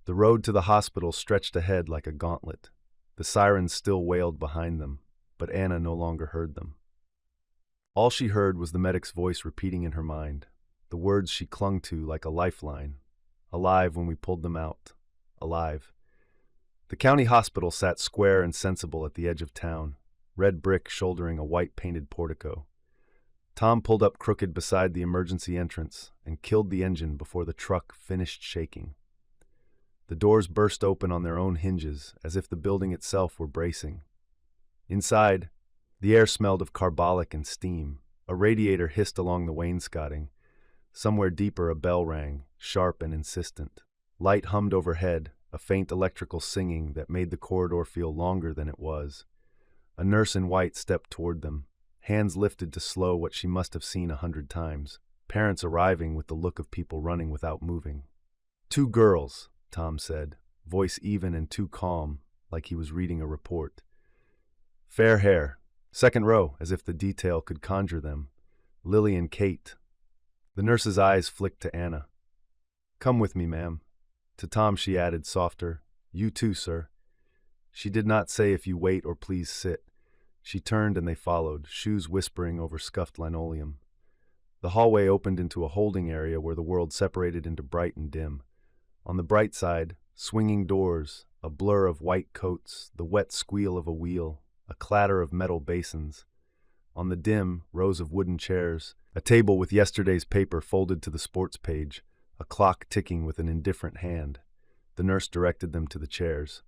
[SPEAKER 1] The road to the hospital stretched ahead like a gauntlet. The sirens still wailed behind them, but Anna no longer heard them. All she heard was the medic's voice repeating in her mind, the words she clung to like a lifeline. "Alive when we pulled them out. Alive." The county hospital sat square and sensible at the edge of town, red brick shouldering a white-painted portico. Tom pulled up crooked beside the emergency entrance and killed the engine before the truck finished shaking. The doors burst open on their own hinges, as if the building itself were bracing. Inside, the air smelled of carbolic and steam. A radiator hissed along the wainscoting. Somewhere deeper a bell rang, sharp and insistent. Light hummed overhead, a faint electrical singing that made the corridor feel longer than it was. A nurse in white stepped toward them, hands lifted to slow what she must have seen 100 times, parents arriving with the look of people running without moving. "2 girls," Tom said, voice even and too calm, like he was reading a report. "Fair hair. Second row, as if the detail could conjure them. Lily and Kate." The nurse's eyes flicked to Anna. "Come with me, ma'am." To Tom she added, softer, "You too, sir." She did not say if you wait or please sit. She turned and they followed, shoes whispering over scuffed linoleum. The hallway opened into a holding area where the world separated into bright and dim. On the bright side, swinging doors, a blur of white coats, the wet squeal of a wheel, a clatter of metal basins. On the dim, rows of wooden chairs, a table with yesterday's paper folded to the sports page, a clock ticking with an indifferent hand. The nurse directed them to the chairs.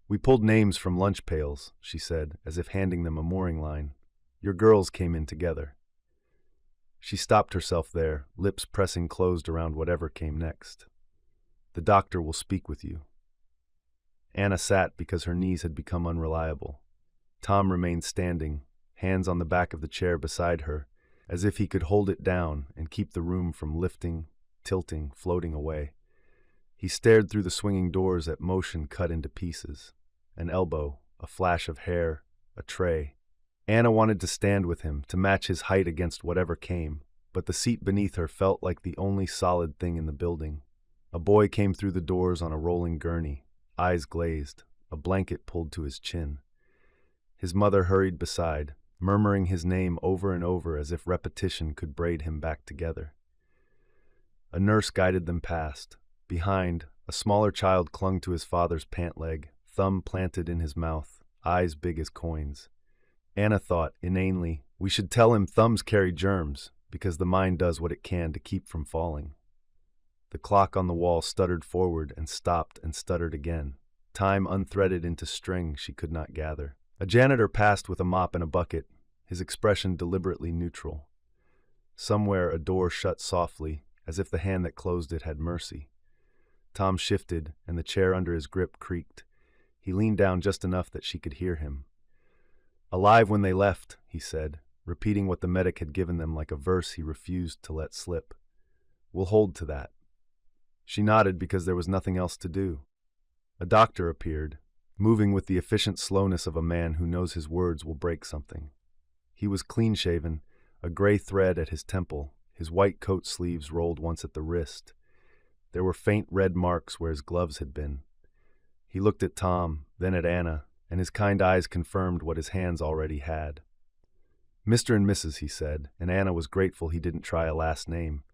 [SPEAKER 1] "We pulled names from lunch pails," she said, as if handing them a mooring line. "Your girls came in together." She stopped herself there, lips pressing closed around whatever came next. "The doctor will speak with you." Anna sat because her knees had become unreliable. Tom remained standing, hands on the back of the chair beside her, as if he could hold it down and keep the room from lifting, tilting, floating away. He stared through the swinging doors at motion cut into pieces. An elbow, a flash of hair, a tray. Anna wanted to stand with him, to match his height against whatever came, but the seat beneath her felt like the only solid thing in the building. A boy came through the doors on a rolling gurney, eyes glazed, a blanket pulled to his chin. His mother hurried beside, murmuring his name over and over as if repetition could braid him back together. A nurse guided them past. Behind, a smaller child clung to his father's pant leg, thumb planted in his mouth, eyes big as coins. Anna thought, inanely, we should tell him thumbs carry germs, because the mind does what it can to keep from falling. The clock on the wall stuttered forward and stopped and stuttered again, time unthreaded into string she could not gather. A janitor passed with a mop and a bucket, his expression deliberately neutral. Somewhere a door shut softly, as if the hand that closed it had mercy. Tom shifted, and the chair under his grip creaked. He leaned down just enough that she could hear him. "Alive when they left," he said, repeating what the medic had given them like a verse he refused to let slip. "We'll hold to that." She nodded because there was nothing else to do. A doctor appeared, moving with the efficient slowness of a man who knows his words will break something. He was clean-shaven, a gray thread at his temple, his white coat sleeves rolled once at the wrist. There were faint red marks where his gloves had been. He looked at Tom, then at Anna, and his kind eyes confirmed what his hands already had. "Mr. and Mrs.," he said, and Anna was grateful he didn't try a last name.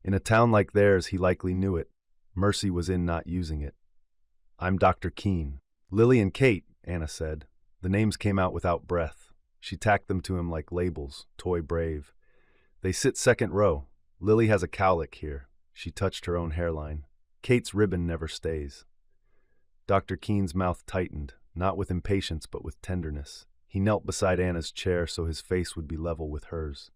[SPEAKER 1] In a town like theirs, he likely knew it. Mercy was in not using it. "I'm Dr. Keene." "Lily and Kate," Anna said. The names came out without breath. She tacked them to him like labels, toy brave. "They sit second row. Lily has a cowlick here." She touched her own hairline. "Kate's ribbon never stays." Dr. Keene's mouth tightened, not with impatience but with tenderness. He knelt beside Anna's chair so his face would be level with hers.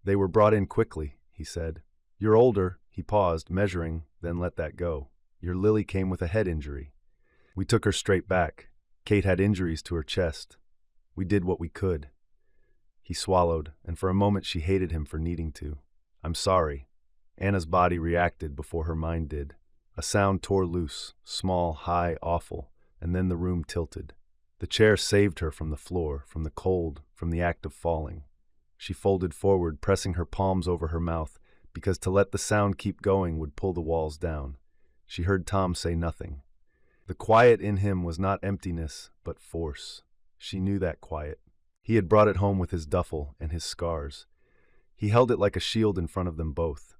[SPEAKER 1] "They were brought in quickly," he said. "You're older," he paused, measuring, then let that go. "Your Lily came with a head injury. We took her straight back. Kate had injuries to her chest. We did what we could." He swallowed, and for a moment she hated him for needing to. "I'm sorry." Anna's body reacted before her mind did. A sound tore loose, small, high, awful, and then the room tilted. The chair saved her from the floor, from the cold, from the act of falling. She folded forward, pressing her palms over her mouth, because to let the sound keep going would pull the walls down. She heard Tom say nothing. The quiet in him was not emptiness, but force. She knew that quiet. He had brought it home with his duffel and his scars. He held it like a shield in front of them both.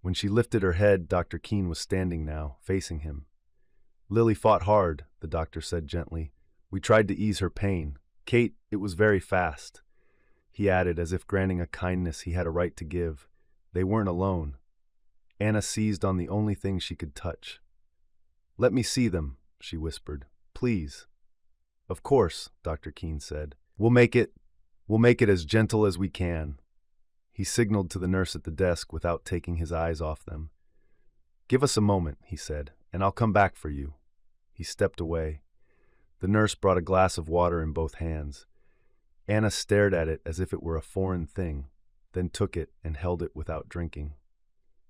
[SPEAKER 1] When she lifted her head, Dr. Keene was standing now, facing him. "Lily fought hard," the doctor said gently. "We tried to ease her pain. Kate, it was very fast." He added, as if granting a kindness he had a right to give, "They weren't alone." Anna seized on the only thing she could touch. "Let me see them," she whispered. "Please." "Of course," Dr. Keene said. We'll make it as gentle as we can." He signaled to the nurse at the desk without taking his eyes off them. "Give us a moment," he said, "and I'll come back for you." He stepped away. The nurse brought a glass of water in both hands. Anna stared at it as if it were a foreign thing, then took it and held it without drinking.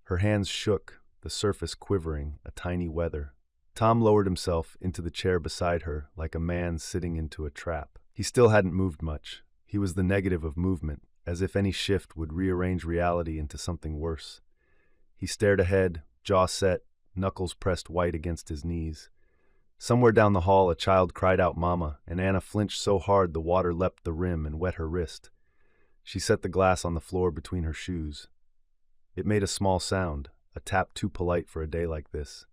[SPEAKER 1] Her hands shook, the surface quivering, a tiny weather. Tom lowered himself into the chair beside her like a man sitting into a trap. He still hadn't moved much. He was the negative of movement, as if any shift would rearrange reality into something worse. He stared ahead, jaw set, knuckles pressed white against his knees. Somewhere down the hall a child cried out "Mama," and Anna flinched so hard the water leapt the rim and wet her wrist. She set the glass on the floor between her shoes. It made a small sound, a tap too polite for a day like this.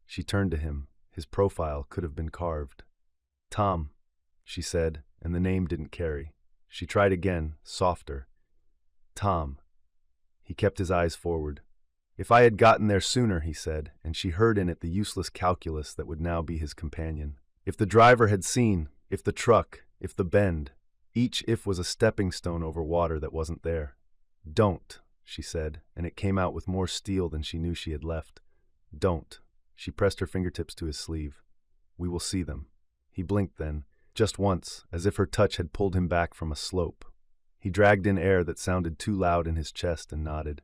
[SPEAKER 1] She turned to him. His profile could have been carved. "Tom," she said, and the name didn't carry. She tried again, softer. "Tom." He kept his eyes forward. "If I had gotten there sooner," he said, and she heard in it the useless calculus that would now be his companion. If the driver had seen, if the truck, if the bend, each if was a stepping stone over water that wasn't there. "Don't," she said, and it came out with more steel than she knew she had left. "Don't." She pressed her fingertips to his sleeve. "We will see them." He blinked then, just once, as if her touch had pulled him back from a slope. He dragged in air that sounded too loud in his chest and nodded.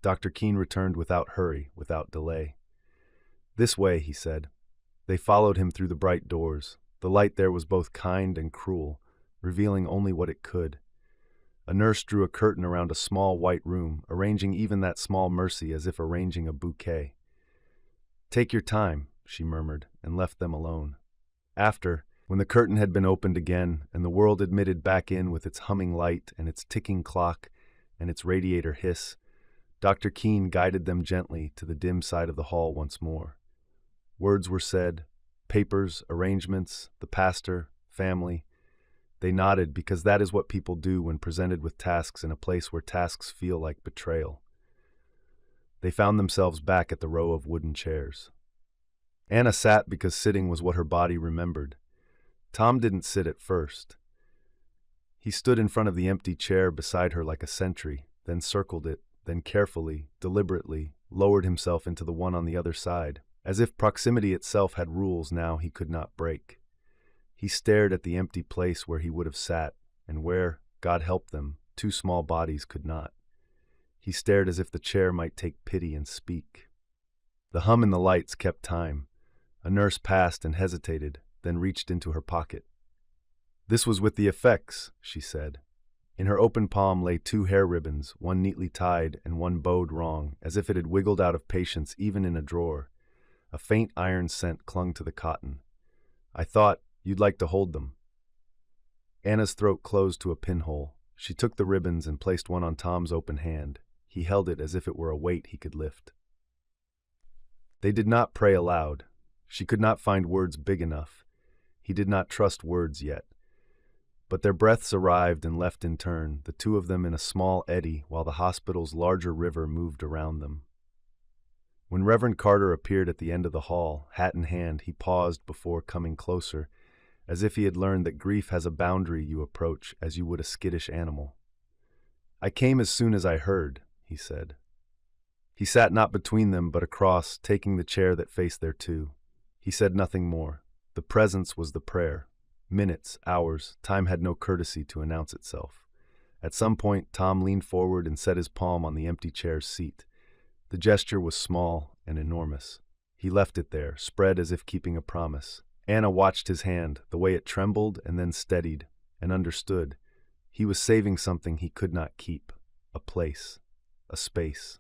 [SPEAKER 1] Dr. Keene returned without hurry, without delay. "This way," he said. They followed him through the bright doors. The light there was both kind and cruel, revealing only what it could. A nurse drew a curtain around a small white room, arranging even that small mercy as if arranging a bouquet. "Take your time," she murmured, and left them alone. After, when the curtain had been opened again and the world admitted back in with its humming light and its ticking clock and its radiator hiss, Dr. Keene guided them gently to the dim side of the hall once more. Words were said, papers, arrangements, the pastor, family. They nodded because that is what people do when presented with tasks in a place where tasks feel like betrayal. They found themselves back at the row of wooden chairs. Anna sat because sitting was what her body remembered. Tom didn't sit at first. He stood in front of the empty chair beside her like a sentry, then circled it, then carefully, deliberately, lowered himself into the one on the other side, as if proximity itself had rules now he could not break. He stared at the empty place where he would have sat, and where, God help them, two small bodies could not. He stared as if the chair might take pity and speak. The hum in the lights kept time. A nurse passed and hesitated, then reached into her pocket. "This was with the effects," she said. In her open palm lay 2 hair ribbons, one neatly tied and one bowed wrong, as if it had wiggled out of patience even in a drawer. A faint iron scent clung to the cotton. "I thought you'd like to hold them." Anna's throat closed to a pinhole. She took the ribbons and placed one on Tom's open hand. He held it as if it were a weight he could lift. They did not pray aloud. She could not find words big enough. He did not trust words yet. But their breaths arrived and left in turn, the two of them in a small eddy while the hospital's larger river moved around them. When Reverend Carter appeared at the end of the hall, hat in hand, he paused before coming closer, as if he had learned that grief has a boundary you approach as you would a skittish animal. "I came as soon as I heard," he said. He sat not between them but across, taking the chair that faced their two. He said nothing more. The presence was the prayer. Minutes, hours, time had no courtesy to announce itself. At some point, Tom leaned forward and set his palm on the empty chair's seat. The gesture was small, and enormous. He left it there, spread as if keeping a promise. Anna watched his hand, the way it trembled and then steadied, and understood. He was saving something he could not keep. A place. A space.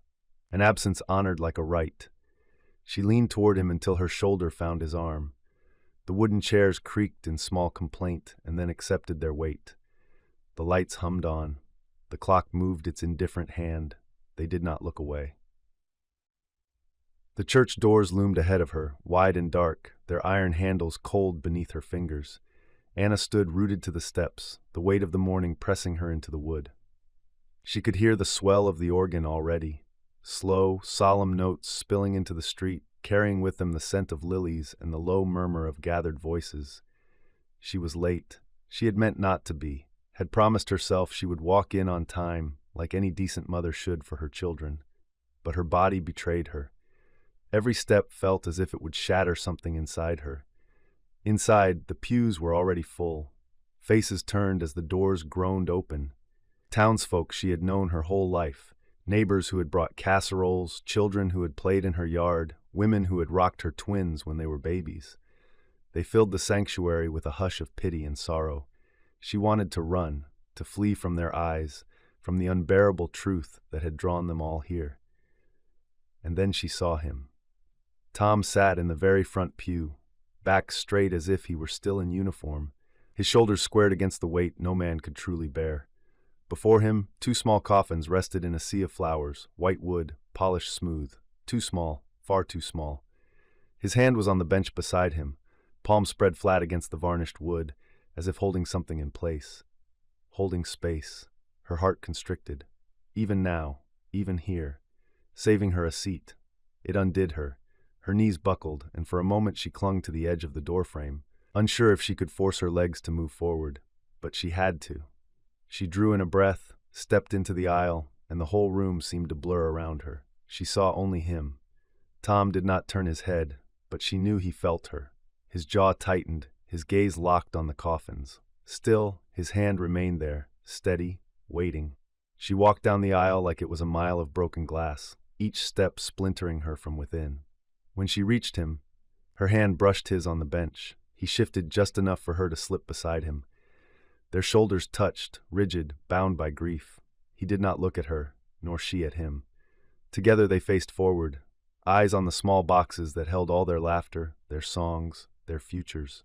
[SPEAKER 1] An absence honored like a right. She leaned toward him until her shoulder found his arm. The wooden chairs creaked in small complaint and then accepted their weight. The lights hummed on. The clock moved its indifferent hand. They did not look away. The church doors loomed ahead of her, wide and dark, their iron handles cold beneath her fingers. Anna stood rooted to the steps, the weight of the morning pressing her into the wood. She could hear the swell of the organ already, slow, solemn notes spilling into the street, carrying with them the scent of lilies and the low murmur of gathered voices. She was late. She had meant not to be, had promised herself she would walk in on time, like any decent mother should for her children. But her body betrayed her. Every step felt as if it would shatter something inside her. Inside, the pews were already full. Faces turned as the doors groaned open. Townsfolk she had known her whole life, neighbors who had brought casseroles, children who had played in her yard, women who had rocked her twins when they were babies. They filled the sanctuary with a hush of pity and sorrow. She wanted to run, to flee from their eyes, from the unbearable truth that had drawn them all here. And then she saw him. Tom sat in the very front pew, back straight as if he were still in uniform, his shoulders squared against the weight no man could truly bear. Before him, 2 small coffins rested in a sea of flowers, white wood, polished smooth. Too small, far too small. His hand was on the bench beside him, palm spread flat against the varnished wood, as if holding something in place. Holding space, her heart constricted. Even now, even here, saving her a seat. It undid her. Her knees buckled, and for a moment she clung to the edge of the doorframe, unsure if she could force her legs to move forward. But she had to. She drew in a breath, stepped into the aisle, and the whole room seemed to blur around her. She saw only him. Tom did not turn his head, but she knew he felt her. His jaw tightened, his gaze locked on the coffins. Still, his hand remained there, steady, waiting. She walked down the aisle like it was a mile of broken glass, each step splintering her from within. When she reached him, her hand brushed his on the bench. He shifted just enough for her to slip beside him. Their shoulders touched, rigid, bound by grief. He did not look at her, nor she at him. Together they faced forward, eyes on the small boxes that held all their laughter, their songs, their futures.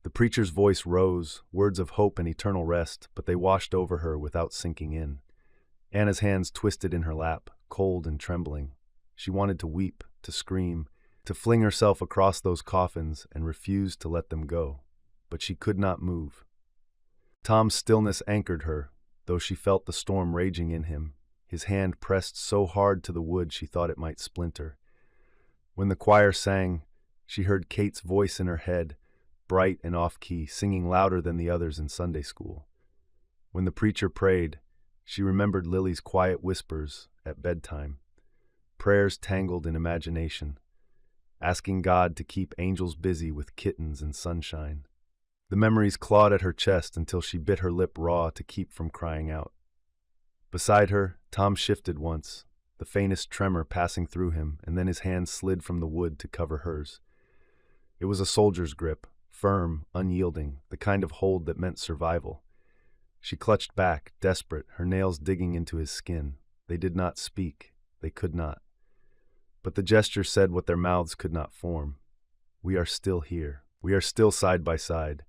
[SPEAKER 1] The preacher's voice rose, words of hope and eternal rest, but they washed over her without sinking in. Anna's hands twisted in her lap, cold and trembling. She wanted to weep, to scream, to fling herself across those coffins and refuse to let them go. But she could not move. Tom's stillness anchored her, though she felt the storm raging in him. His hand pressed so hard to the wood she thought it might splinter. When the choir sang, she heard Kate's voice in her head, bright and off-key, singing louder than the others in Sunday school. When the preacher prayed, she remembered Lily's quiet whispers at bedtime, prayers tangled in imagination, asking God to keep angels busy with kittens and sunshine. The memories clawed at her chest until she bit her lip raw to keep from crying out. Beside her, Tom shifted once, the faintest tremor passing through him, and then his hand slid from the wood to cover hers. It was a soldier's grip, firm, unyielding, the kind of hold that meant survival. She clutched back, desperate, her nails digging into his skin. They did not speak. They could not. But the gesture said what their mouths could not form. We are still here. We are still side by side.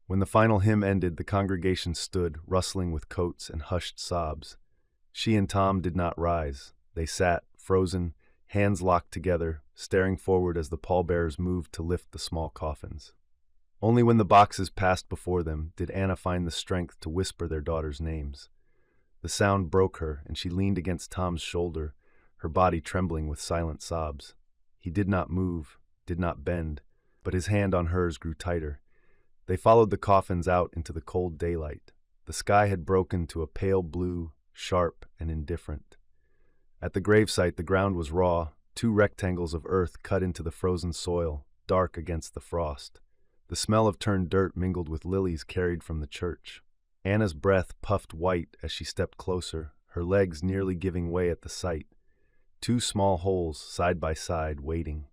[SPEAKER 1] When the final hymn ended, the congregation stood, rustling with coats and hushed sobs. She and Tom did not rise. They sat, frozen, hands locked together, staring forward as the pallbearers moved to lift the small coffins. Only when the boxes passed before them did Anna find the strength to whisper their daughters' names. The sound broke her, and she leaned against Tom's shoulder, her body trembling with silent sobs. He did not move, did not bend, but his hand on hers grew tighter. They followed the coffins out into the cold daylight. The sky had broken to a pale blue, sharp and indifferent. At the gravesite, the ground was raw, 2 rectangles of earth cut into the frozen soil, dark against the frost. The smell of turned dirt mingled with lilies carried from the church. Anna's breath puffed white as she stepped closer, her legs nearly giving way at the sight. 2 small holes side by side, waiting.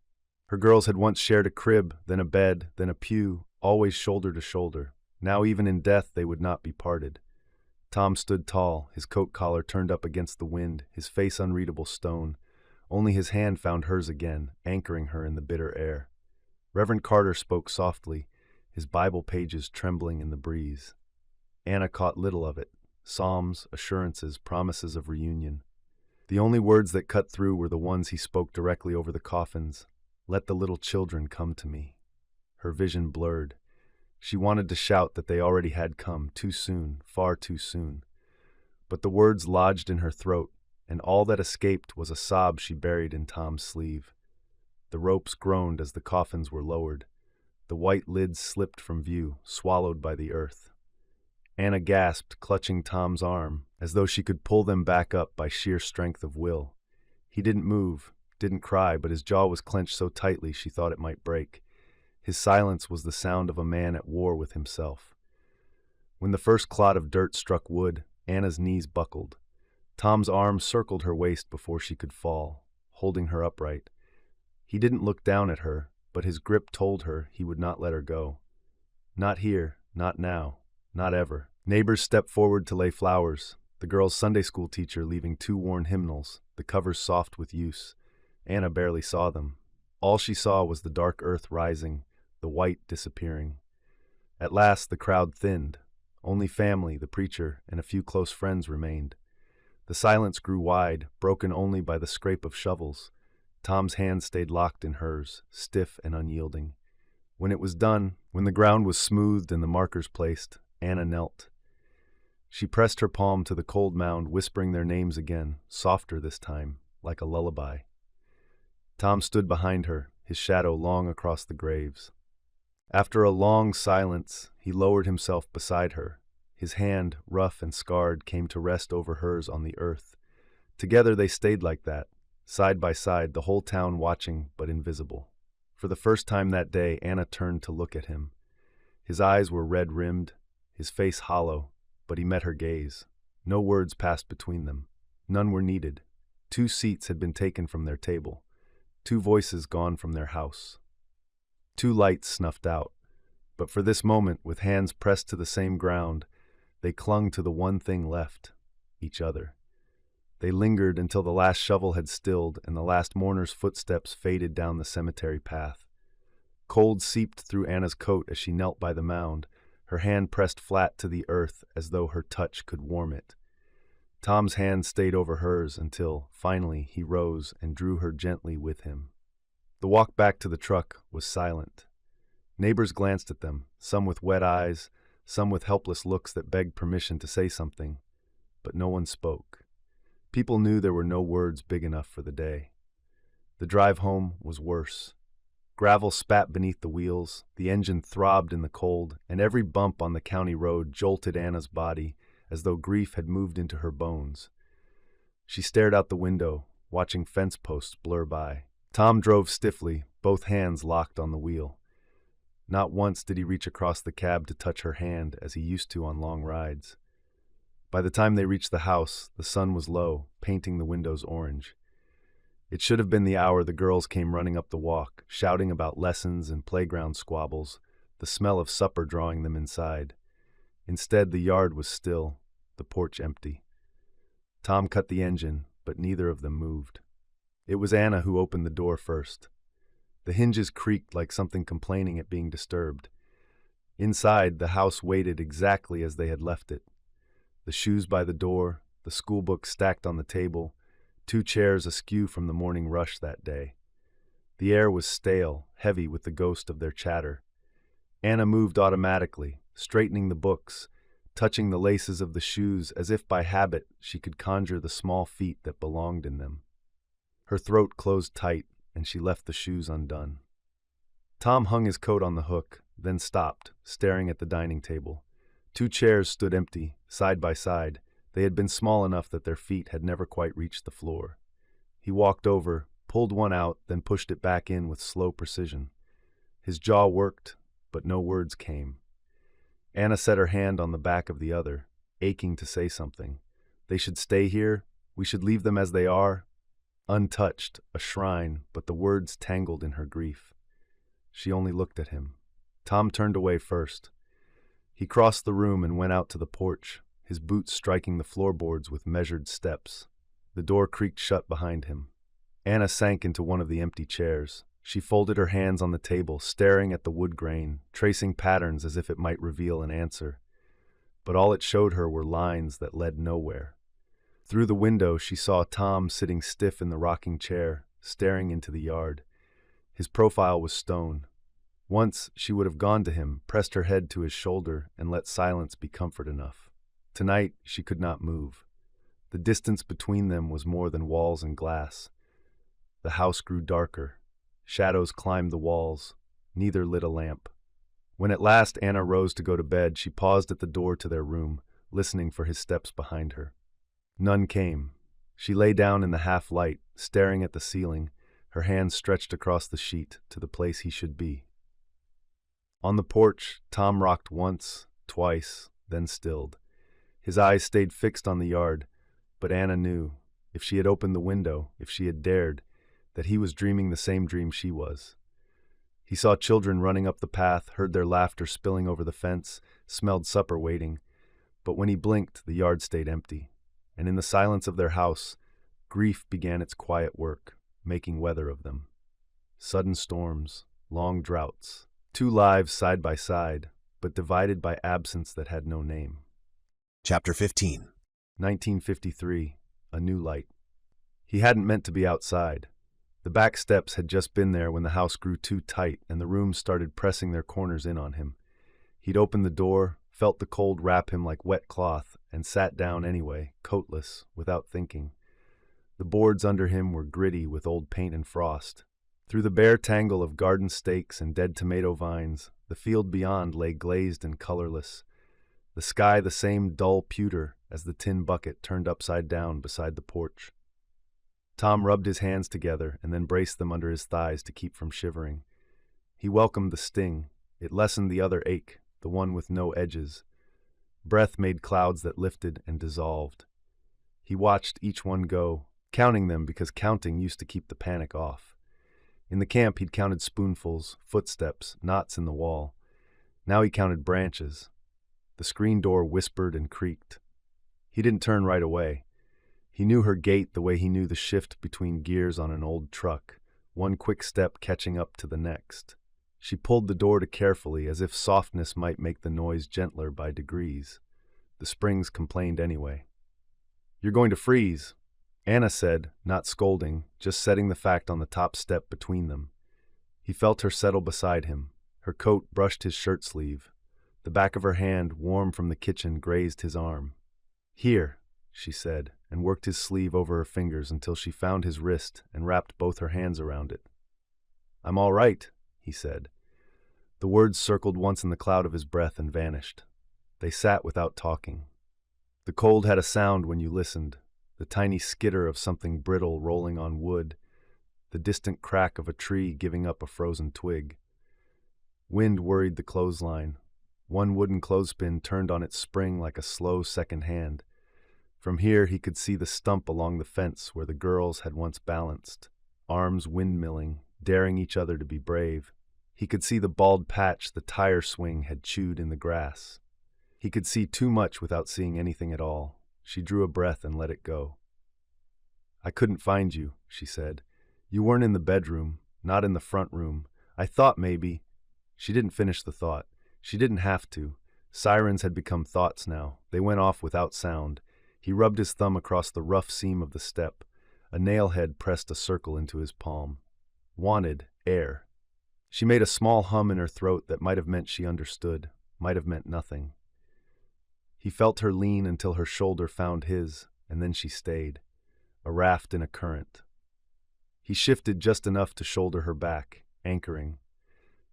[SPEAKER 1] Her girls had once shared a crib, then a bed, then a pew, always shoulder to shoulder. Now even in death they would not be parted. Tom stood tall, his coat collar turned up against the wind, his face unreadable stone. Only his hand found hers again, anchoring her in the bitter air. Reverend Carter spoke softly, his Bible pages trembling in the breeze. Anna caught little of it. Psalms, assurances, promises of reunion. The only words that cut through were the ones he spoke directly over the coffins. Let the little children come to me. Her vision blurred. She wanted to shout that they already had come, too soon, far too soon. But the words lodged in her throat, and all that escaped was a sob she buried in Tom's sleeve. The ropes groaned as the coffins were lowered. The white lids slipped from view, swallowed by the earth. Anna gasped, clutching Tom's arm, as though she could pull them back up by sheer strength of will. He didn't move, didn't cry, but his jaw was clenched so tightly she thought it might break. His silence was the sound of a man at war with himself. When the first clod of dirt struck wood, Anna's knees buckled. Tom's arm circled her waist before she could fall, holding her upright. He didn't look down at her, but his grip told her he would not let her go. Not here, not now, not ever. Neighbors stepped forward to lay flowers, the girl's Sunday school teacher leaving 2 worn hymnals, the covers soft with use. Anna barely saw them. All she saw was the dark earth rising, the white disappearing. At last the crowd thinned. Only family, the preacher, and a few close friends remained. The silence grew wide, broken only by the scrape of shovels. Tom's hand stayed locked in hers, stiff and unyielding. When it was done, when the ground was smoothed and the markers placed, Anna knelt. She pressed her palm to the cold mound, whispering their names again, softer this time, like a lullaby. Tom stood behind her, his shadow long across the graves. After a long silence, he lowered himself beside her. His hand, rough and scarred, came to rest over hers on the earth. Together they stayed like that, side by side, the whole town watching but invisible. For the first time that day, Anna turned to look at him. His eyes were red-rimmed, his face hollow, but he met her gaze. No words passed between them. None were needed. 2 seats had been taken from their table. 2 voices gone from their house. 2 lights snuffed out. But for this moment, with hands pressed to the same ground, they clung to the one thing left, each other. They lingered until the last shovel had stilled and the last mourner's footsteps faded down the cemetery path. Cold seeped through Anna's coat as she knelt by the mound, her hand pressed flat to the earth as though her touch could warm it. Tom's hand stayed over hers until, finally, he rose and drew her gently with him. The walk back to the truck was silent. Neighbors glanced at them, some with wet eyes, some with helpless looks that begged permission to say something, but no one spoke. People knew there were no words big enough for the day. The drive home was worse. Gravel spat beneath the wheels, the engine throbbed in the cold, and every bump on the county road jolted Anna's body as though grief had moved into her bones. She stared out the window, watching fence posts blur by. Tom drove stiffly, both hands locked on the wheel. Not once did he reach across the cab to touch her hand as he used to on long rides. By the time they reached the house, the sun was low, painting the windows orange. It should have been the hour the girls came running up the walk, shouting about lessons and playground squabbles, the smell of supper drawing them inside. Instead, the yard was still, the porch empty. Tom cut the engine, but neither of them moved. It was Anna who opened the door first. The hinges creaked like something complaining at being disturbed. Inside, the house waited exactly as they had left it. The shoes by the door, the school books stacked on the table, 2 chairs askew from the morning rush that day. The air was stale, heavy with the ghost of their chatter. Anna moved automatically, straightening the books, touching the laces of the shoes as if by habit she could conjure the small feet that belonged in them. Her throat closed tight, and she left the shoes undone. Tom hung his coat on the hook, then stopped, staring at the dining table. 2 chairs stood empty, side by side. They had been small enough that their feet had never quite reached the floor. He walked over, pulled one out, then pushed it back in with slow precision. His jaw worked, but no words came. Anna set her hand on the back of the other, aching to say something. They should stay here. We should leave them as they are. untouched, a shrine, but the words tangled in her grief. She only looked at him. Tom turned away first. He crossed the room and went out to the porch, his boots striking the floorboards with measured steps. The door creaked shut behind him. Anna sank into one of the empty chairs. She folded her hands on the table, staring at the wood grain, tracing patterns as if it might reveal an answer. But all it showed her were lines that led nowhere. Through the window, she saw Tom sitting stiff in the rocking chair, staring into the yard. His profile was stone. Once she would have gone to him, pressed her head to his shoulder, and let silence be comfort enough. Tonight, she could not move. The distance between them was more than walls and glass. The house grew darker. Shadows climbed the walls. Neither lit a lamp. When at last Anna rose to go to bed, she paused at the door to their room, listening for his steps behind her. None came. She lay down in the half-light, staring at the ceiling, her hands stretched across the sheet to the place he should be. On the porch, Tom rocked once, twice, then stilled. His eyes stayed fixed on the yard, but Anna knew, if she had opened the window, if she had dared, that he was dreaming the same dream she was. He saw children running up the path, heard their laughter spilling over the fence, smelled supper waiting, but when he blinked, the yard stayed empty, and in the silence of their house, grief began its quiet work, making weather of them. Sudden storms, long droughts, 2 lives side by side, but divided by absence that had no name.
[SPEAKER 2] Chapter 15.
[SPEAKER 1] 1953, a new light. He hadn't meant to be outside. The back steps had just been there when the house grew too tight and the rooms started pressing their corners in on him. He'd opened the door, felt the cold wrap him like wet cloth, and sat down anyway, coatless, without thinking. The boards under him were gritty with old paint and frost. Through the bare tangle of garden stakes and dead tomato vines, the field beyond lay glazed and colorless. The sky the same dull pewter as the tin bucket turned upside down beside the porch. Tom rubbed his hands together and then braced them under his thighs to keep from shivering. He welcomed the sting. It lessened the other ache, the one with no edges. Breath made clouds that lifted and dissolved. He watched each one go, counting them because counting used to keep the panic off. In the camp, he'd counted spoonfuls, footsteps, knots in the wall. Now he counted branches. The screen door whispered and creaked. He didn't turn right away. He knew her gait the way he knew the shift between gears on an old truck, one quick step catching up to the next. She pulled the door to carefully, as if softness might make the noise gentler by degrees. The springs complained anyway. "You're going to freeze," Anna said, not scolding, just setting the fact on the top step between them. He felt her settle beside him. Her coat brushed his shirt sleeve. The back of her hand, warm from the kitchen, grazed his arm. "Here," she said, and worked his sleeve over her fingers until she found his wrist and wrapped both her hands around it. "I'm all right," he said. The words circled once in the cloud of his breath and vanished. They sat without talking. The cold had a sound when you listened, the tiny skitter of something brittle rolling on wood, the distant crack of a tree giving up a frozen twig. Wind worried the clothesline. One wooden clothespin turned on its spring like a slow second hand. From here he could see the stump along the fence where the girls had once balanced, arms windmilling, daring each other to be brave. He could see the bald patch the tire swing had chewed in the grass. He could see too much without seeing anything at all. She drew a breath and let it go. "I couldn't find you," she said. "You weren't in the bedroom, not in the front room. I thought maybe—" She didn't finish the thought. She didn't have to. Sirens had become thoughts now. They went off without sound. He rubbed his thumb across the rough seam of the step. A nail head pressed a circle into his palm. Wanted air. She made a small hum in her throat that might have meant she understood, might have meant nothing. He felt her lean until her shoulder found his, and then she stayed, a raft in a current. He shifted just enough to shoulder her back, anchoring.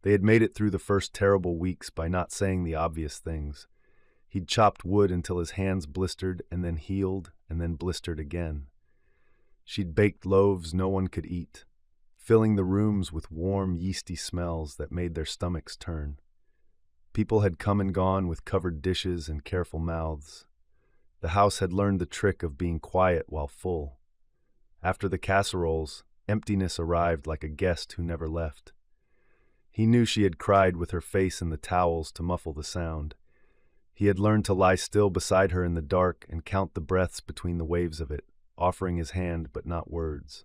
[SPEAKER 1] They had made it through the first terrible weeks by not saying the obvious things. He'd chopped wood until his hands blistered and then healed and then blistered again. She'd baked loaves no one could eat, filling the rooms with warm, yeasty smells that made their stomachs turn. People had come and gone with covered dishes and careful mouths. The house had learned the trick of being quiet while full. After the casseroles, emptiness arrived like a guest who never left. He knew she had cried with her face in the towels to muffle the sound. He had learned to lie still beside her in the dark and count the breaths between the waves of it, offering his hand but not words.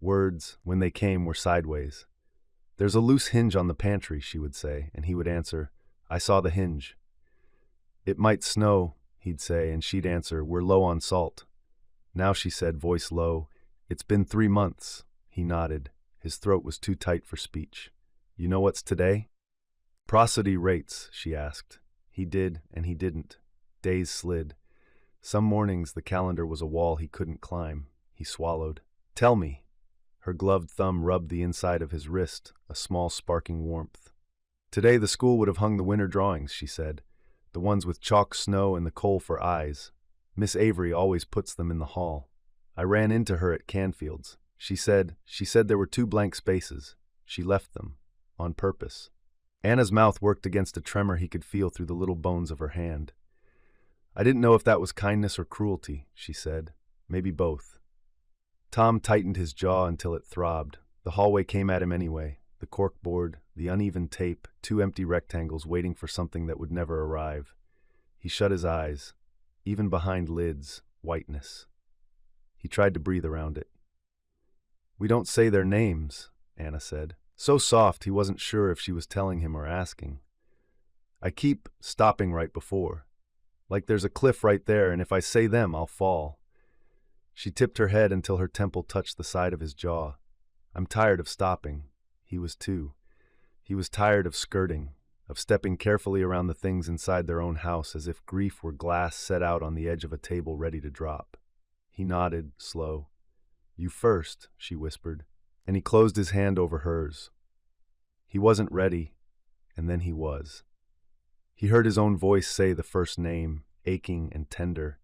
[SPEAKER 1] Words, when they came, were sideways. "There's a loose hinge on the pantry," she would say, and he would answer, "I saw the hinge." "It might snow," he'd say, and she'd answer, "We're low on salt." Now she said, voice low, "It's been 3 months." He nodded. His throat was too tight for speech. "You know what's today?" "Prosody rates," she asked. He did, and he didn't. Days slid. Some mornings the calendar was a wall he couldn't climb. He swallowed. "Tell me." Her gloved thumb rubbed the inside of his wrist, a small sparking warmth. "Today the school would have hung the winter drawings," she said. "The ones with chalk snow and the coal for eyes. Miss Avery always puts them in the hall. I ran into her at Canfield's. She said there were 2 blank spaces. She left them. On purpose." Anna's mouth worked against a tremor he could feel through the little bones of her hand. "I didn't know if that was kindness or cruelty," she said. "Maybe both." Tom tightened his jaw until it throbbed. The hallway came at him anyway. The corkboard, the uneven tape, 2 empty rectangles waiting for something that would never arrive. He shut his eyes. Even behind lids, whiteness. He tried to breathe around it. "We don't say their names," Anna said. So soft he wasn't sure if she was telling him or asking. "I keep stopping right before. Like there's a cliff right there, and if I say them, I'll fall." She tipped her head until her temple touched the side of his jaw. "I'm tired of stopping." He was too. He was tired of skirting, of stepping carefully around the things inside their own house as if grief were glass set out on the edge of a table ready to drop. He nodded, slow. "You first," she whispered, and he closed his hand over hers. He wasn't ready, and then he was. He heard his own voice say the first name, aching and tender.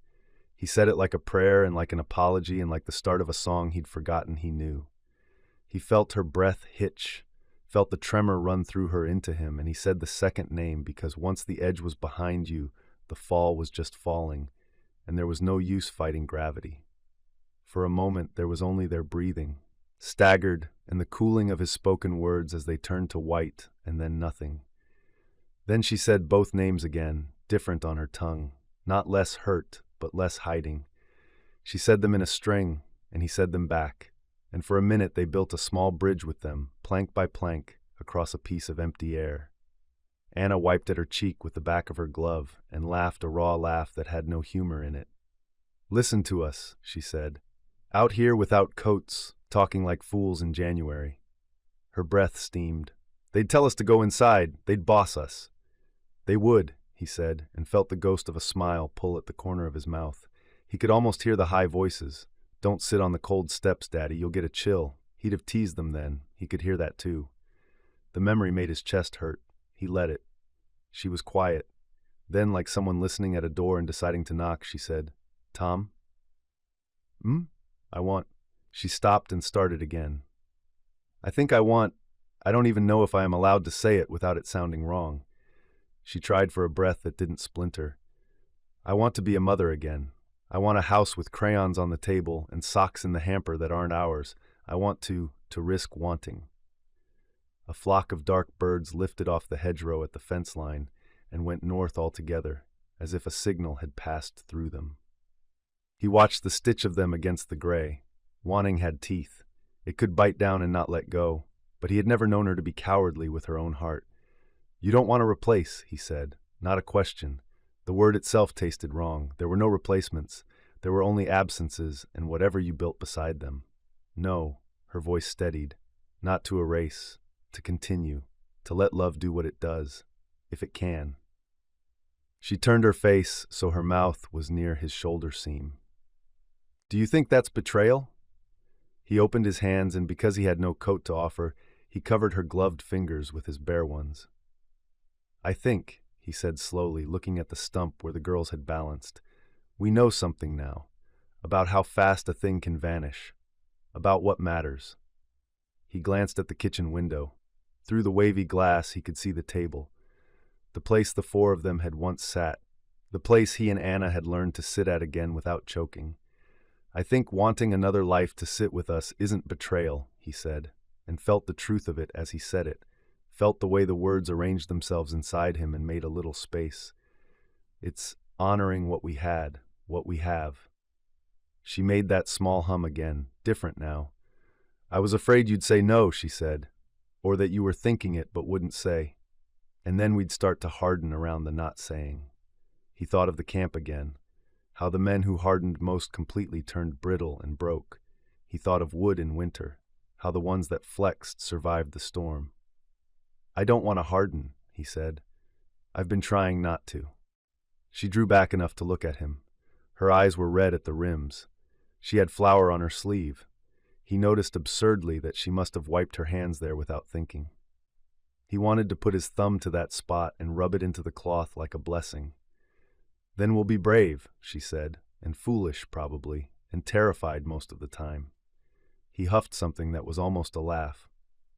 [SPEAKER 1] He said it like a prayer and like an apology and like the start of a song he'd forgotten he knew. He felt her breath hitch, felt the tremor run through her into him, and he said the second name because once the edge was behind you, the fall was just falling, and there was no use fighting gravity. For a moment there was only their breathing, staggered, and the cooling of his spoken words as they turned to white, and then nothing. Then she said both names again, different on her tongue, not less hurt, but less hiding. She said them in a string, and he said them back, and for a minute they built a small bridge with them, plank by plank, across a piece of empty air. Anna wiped at her cheek with the back of her glove and laughed a raw laugh that had no humor in it. "Listen to us," she said. "Out here without coats, talking like fools in January." Her breath steamed. "They'd tell us to go inside. They'd boss us." "They would," he said, and felt the ghost of a smile pull at the corner of his mouth. He could almost hear the high voices. "Don't sit on the cold steps, Daddy. You'll get a chill." He'd have teased them then. He could hear that too. The memory made his chest hurt. He let it. She was quiet. Then, like someone listening at a door and deciding to knock, she said, "Tom?" "I want..." She stopped and started again. I don't even know if I am allowed to say it without it sounding wrong." She tried for a breath that didn't splinter. "I want to be a mother again. I want a house with crayons on the table and socks in the hamper that aren't ours. I want to risk wanting." A flock of dark birds lifted off the hedgerow at the fence line and went north altogether, as if a signal had passed through them. He watched the stitch of them against the gray. Wanting had teeth. It could bite down and not let go, but he had never known her to be cowardly with her own heart. "You don't want to replace," he said. Not a question. The word itself tasted wrong. There were no replacements. There were only absences and whatever you built beside them. "No," her voice steadied. "Not to erase. To continue. To let love do what it does. If it can." She turned her face so her mouth was near his shoulder seam. "Do you think that's betrayal?" He opened his hands, and because he had no coat to offer, he covered her gloved fingers with his bare ones. "I think," he said slowly, looking at the stump where the girls had balanced, "we know something now, about how fast a thing can vanish, about what matters." He glanced at the kitchen window. Through the wavy glass he could see the table, the place the 4 of them had once sat, the place he and Anna had learned to sit at again without choking. I think wanting another life to sit with us isn't betrayal, he said, and felt the truth of it as he said it, felt the way the words arranged themselves inside him and made a little space. It's honoring what we had, what we have. She made that small hum again, different now. I was afraid you'd say no, she said, or that you were thinking it but wouldn't say. And then we'd start to harden around the not saying. He thought of the camp again, how the men who hardened most completely turned brittle and broke. He thought of wood in winter, how the ones that flexed survived the storm. I don't want to harden, he said. I've been trying not to. She drew back enough to look at him. Her eyes were red at the rims. She had flour on her sleeve. He noticed absurdly that she must have wiped her hands there without thinking. He wanted to put his thumb to that spot and rub it into the cloth like a blessing. Then we'll be brave, she said, and foolish probably, and terrified most of the time. He huffed something that was almost a laugh.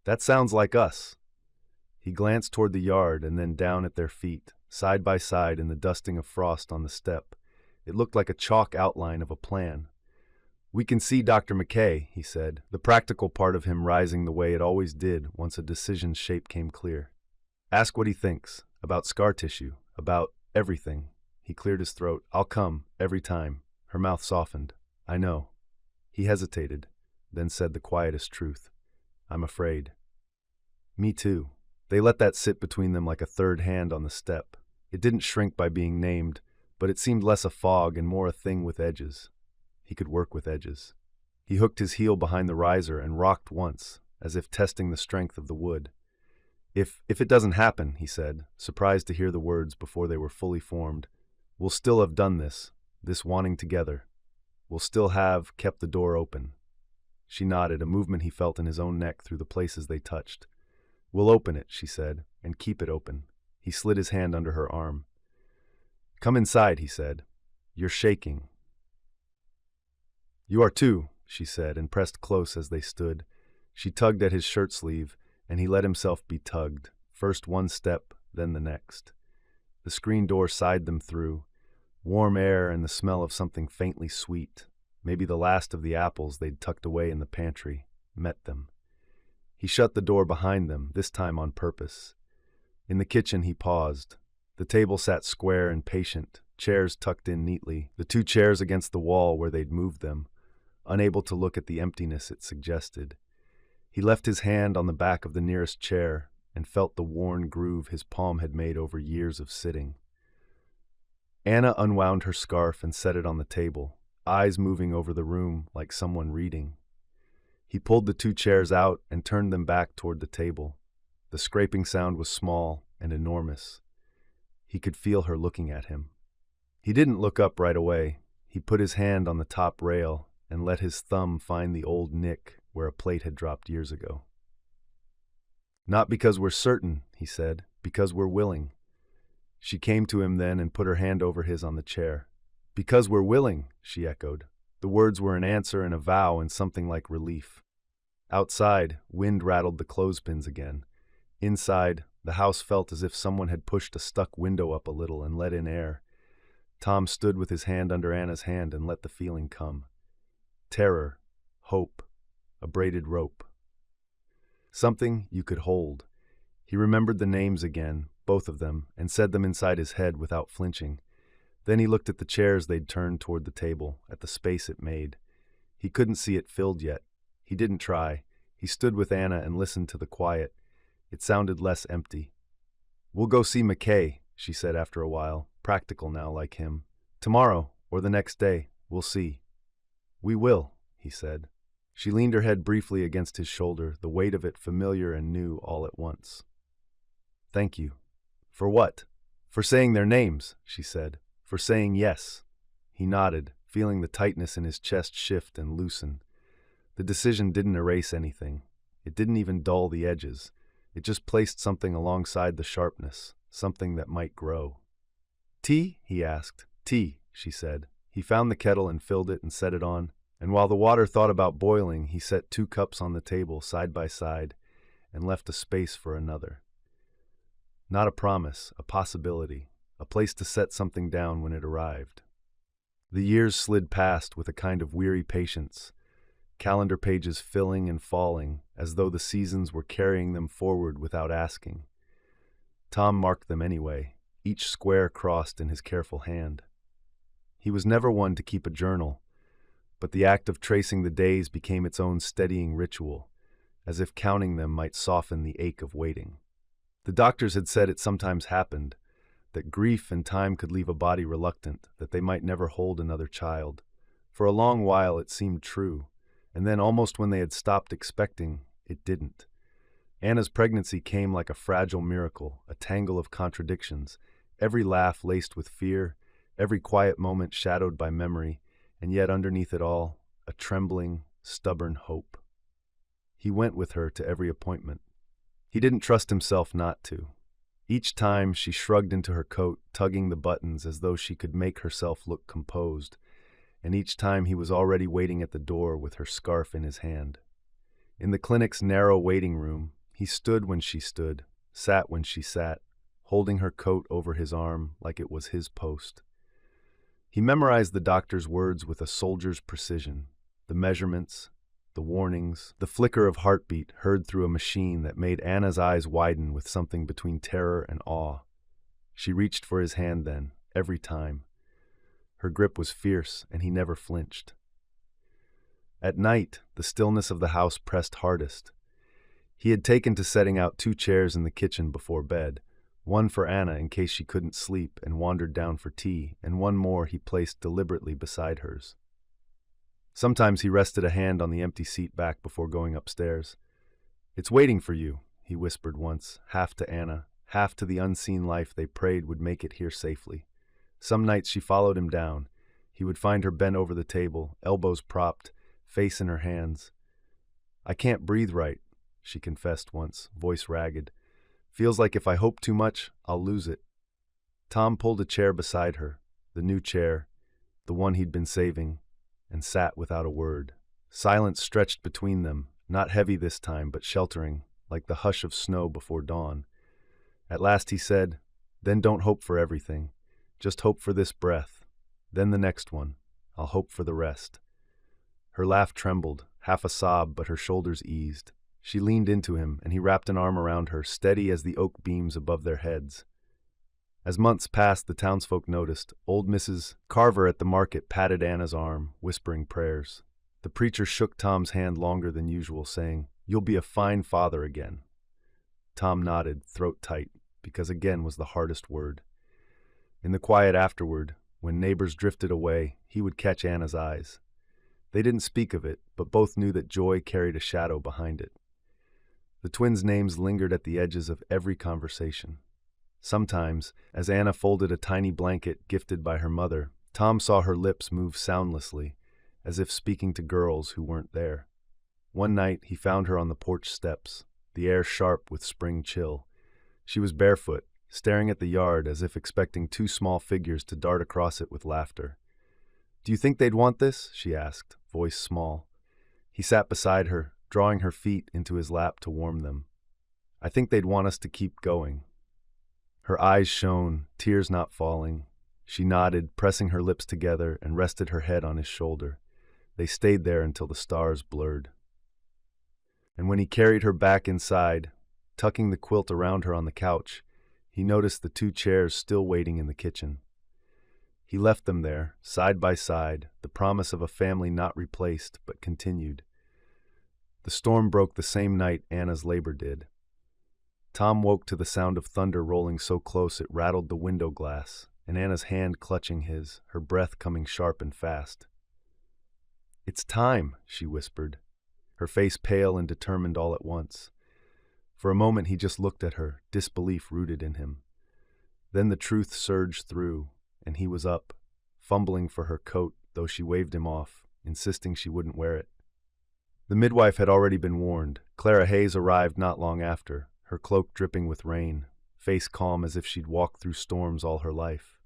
[SPEAKER 1] That sounds like us. He glanced toward the yard and then down at their feet, side by side in the dusting of frost on the step. It looked like a chalk outline of a plan. We can see Dr. McKay, he said, the practical part of him rising the way it always did once a decision's shape came clear. Ask what he thinks, about scar tissue, about everything. He cleared his throat. I'll come, every time. Her mouth softened. I know. He hesitated, then said the quietest truth. I'm afraid. Me too. They let that sit between them like a third hand on the step. It didn't shrink by being named, but it seemed less a fog and more a thing with edges. He could work with edges. He hooked his heel behind the riser and rocked once, as if testing the strength of the wood. If it doesn't happen, he said, surprised to hear the words before they were fully formed, we'll still have done this wanting together. We'll still have kept the door open. She nodded, a movement he felt in his own neck through the places they touched. We'll open it, she said, and keep it open. He slid his hand under her arm. Come inside, he said. You're shaking. You are too, she said, and pressed close as they stood. She tugged at his shirt sleeve, and he let himself be tugged, first one step, then the next. The screen door sighed them through. Warm air and the smell of something faintly sweet, maybe the last of the apples they'd tucked away in the pantry, met them. He shut the door behind them, this time on purpose. In the kitchen he paused. The table sat square and patient, chairs tucked in neatly, the two chairs against the wall where they'd moved them, unable to look at the emptiness it suggested. He left his hand on the back of the nearest chair and felt the worn groove his palm had made over years of sitting. Anna unwound her scarf and set it on the table, eyes moving over the room like someone reading. He pulled the two chairs out and turned them back toward the table. The scraping sound was small and enormous. He could feel her looking at him. He didn't look up right away. He put his hand on the top rail and let his thumb find the old nick where a plate had dropped years ago. Not because we're certain, he said, because we're willing. She came to him then and put her hand over his on the chair. Because we're willing, she echoed. The words were an answer and a vow and something like relief. Outside, wind rattled the clothespins again. Inside, the house felt as if someone had pushed a stuck window up a little and let in air. Tom stood with his hand under Anna's hand and let the feeling come. Terror, hope, a braided rope. Something you could hold. He remembered the names again, both of them, and said them inside his head without flinching. Then he looked at the chairs they'd turned toward the table, at the space it made. He couldn't see it filled yet. He didn't try. He stood with Anna and listened to the quiet. It sounded less empty. We'll go see McKay, she said after a while, practical now like him. Tomorrow, or the next day, we'll see. We will, he said. She leaned her head briefly against his shoulder, the weight of it familiar and new all at once. Thank you. For what? For saying their names, she said. For saying yes. He nodded, feeling the tightness in his chest shift and loosen. The decision didn't erase anything. It didn't even dull the edges. It just placed something alongside the sharpness, something that might grow. Tea? He asked. Tea, she said. He found the kettle and filled it and set it on, and while the water thought about boiling, he set 2 cups on the table side by side and left a space for another. Not a promise, a possibility, a place to set something down when it arrived. The years slid past with a kind of weary patience, calendar pages filling and falling as though the seasons were carrying them forward without asking. Tom marked them anyway, each square crossed in his careful hand. He was never one to keep a journal, but the act of tracing the days became its own steadying ritual, as if counting them might soften the ache of waiting. The doctors had said it sometimes happened, that grief and time could leave a body reluctant, that they might never hold another child. For a long while it seemed true, and then almost when they had stopped expecting, it didn't. Anna's pregnancy came like a fragile miracle, a tangle of contradictions, every laugh laced with fear, every quiet moment shadowed by memory, and yet underneath it all, a trembling, stubborn hope. He went with her to every appointment. He didn't trust himself not to. Each time she shrugged into her coat, tugging the buttons as though she could make herself look composed, and each time he was already waiting at the door with her scarf in his hand. In the clinic's narrow waiting room, he stood when she stood, sat when she sat, holding her coat over his arm like it was his post. He memorized the doctor's words with a soldier's precision, the measurements, the warnings, the flicker of heartbeat heard through a machine that made Anna's eyes widen with something between terror and awe. She reached for his hand then, every time. Her grip was fierce, and he never flinched. At night, the stillness of the house pressed hardest. He had taken to setting out 2 chairs in the kitchen before bed, one for Anna in case she couldn't sleep and wandered down for tea, and one more he placed deliberately beside hers. Sometimes he rested a hand on the empty seat back before going upstairs. "It's waiting for you," he whispered once, half to Anna, half to the unseen life they prayed would make it here safely. Some nights she followed him down. He would find her bent over the table, elbows propped, face in her hands. "I can't breathe right," she confessed once, voice ragged. "Feels like if I hope too much, I'll lose it." Tom pulled a chair beside her, the new chair, the one he'd been saving, and sat without a word. Silence stretched between them, not heavy this time, but sheltering, like the hush of snow before dawn. At last he said, "Then don't hope for everything. Just hope for this breath. Then the next one. I'll hope for the rest." Her laugh trembled, half a sob, but her shoulders eased. She leaned into him, and he wrapped an arm around her, steady as the oak beams above their heads. As months passed, the townsfolk noticed. Old Mrs. Carver at the market patted Anna's arm, whispering prayers. The preacher shook Tom's hand longer than usual, saying, "You'll be a fine father again." Tom nodded, throat tight, because again was the hardest word. In the quiet afterward, when neighbors drifted away, he would catch Anna's eyes. They didn't speak of it, but both knew that joy carried a shadow behind it. The twins' names lingered at the edges of every conversation. Sometimes, as Anna folded a tiny blanket gifted by her mother, Tom saw her lips move soundlessly, as if speaking to girls who weren't there. One night, he found her on the porch steps, the air sharp with spring chill. She was barefoot, staring at the yard as if expecting 2 small figures to dart across it with laughter. "Do you think they'd want this?" she asked, voice small. He sat beside her, drawing her feet into his lap to warm them. "I think they'd want us to keep going." Her eyes shone, tears not falling. She nodded, pressing her lips together, and rested her head on his shoulder. They stayed there until the stars blurred. And when he carried her back inside, tucking the quilt around her on the couch, he noticed the 2 chairs still waiting in the kitchen. He left them there, side by side, the promise of a family not replaced, but continued. The storm broke the same night Anna's labor did. Tom woke to the sound of thunder rolling so close it rattled the window glass, and Anna's hand clutching his, her breath coming sharp and fast. "It's time," she whispered, her face pale and determined all at once. For a moment he just looked at her, disbelief rooted in him. Then the truth surged through, and he was up, fumbling for her coat, though she waved him off, insisting she wouldn't wear it. The midwife had already been warned. Clara Hayes arrived not long after, her cloak dripping with rain, face calm as if she'd walked through storms all her life.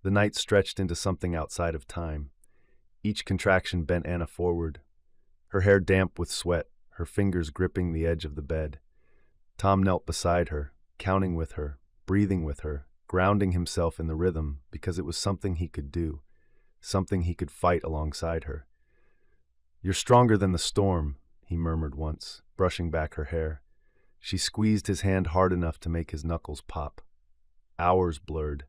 [SPEAKER 1] The night stretched into something outside of time. Each contraction bent Anna forward, her hair damp with sweat, her fingers gripping the edge of the bed. Tom knelt beside her, counting with her, breathing with her, grounding himself in the rhythm because it was something he could do, something he could fight alongside her. "You're stronger than the storm," he murmured once, brushing back her hair. She squeezed his hand hard enough to make his knuckles pop. Hours blurred.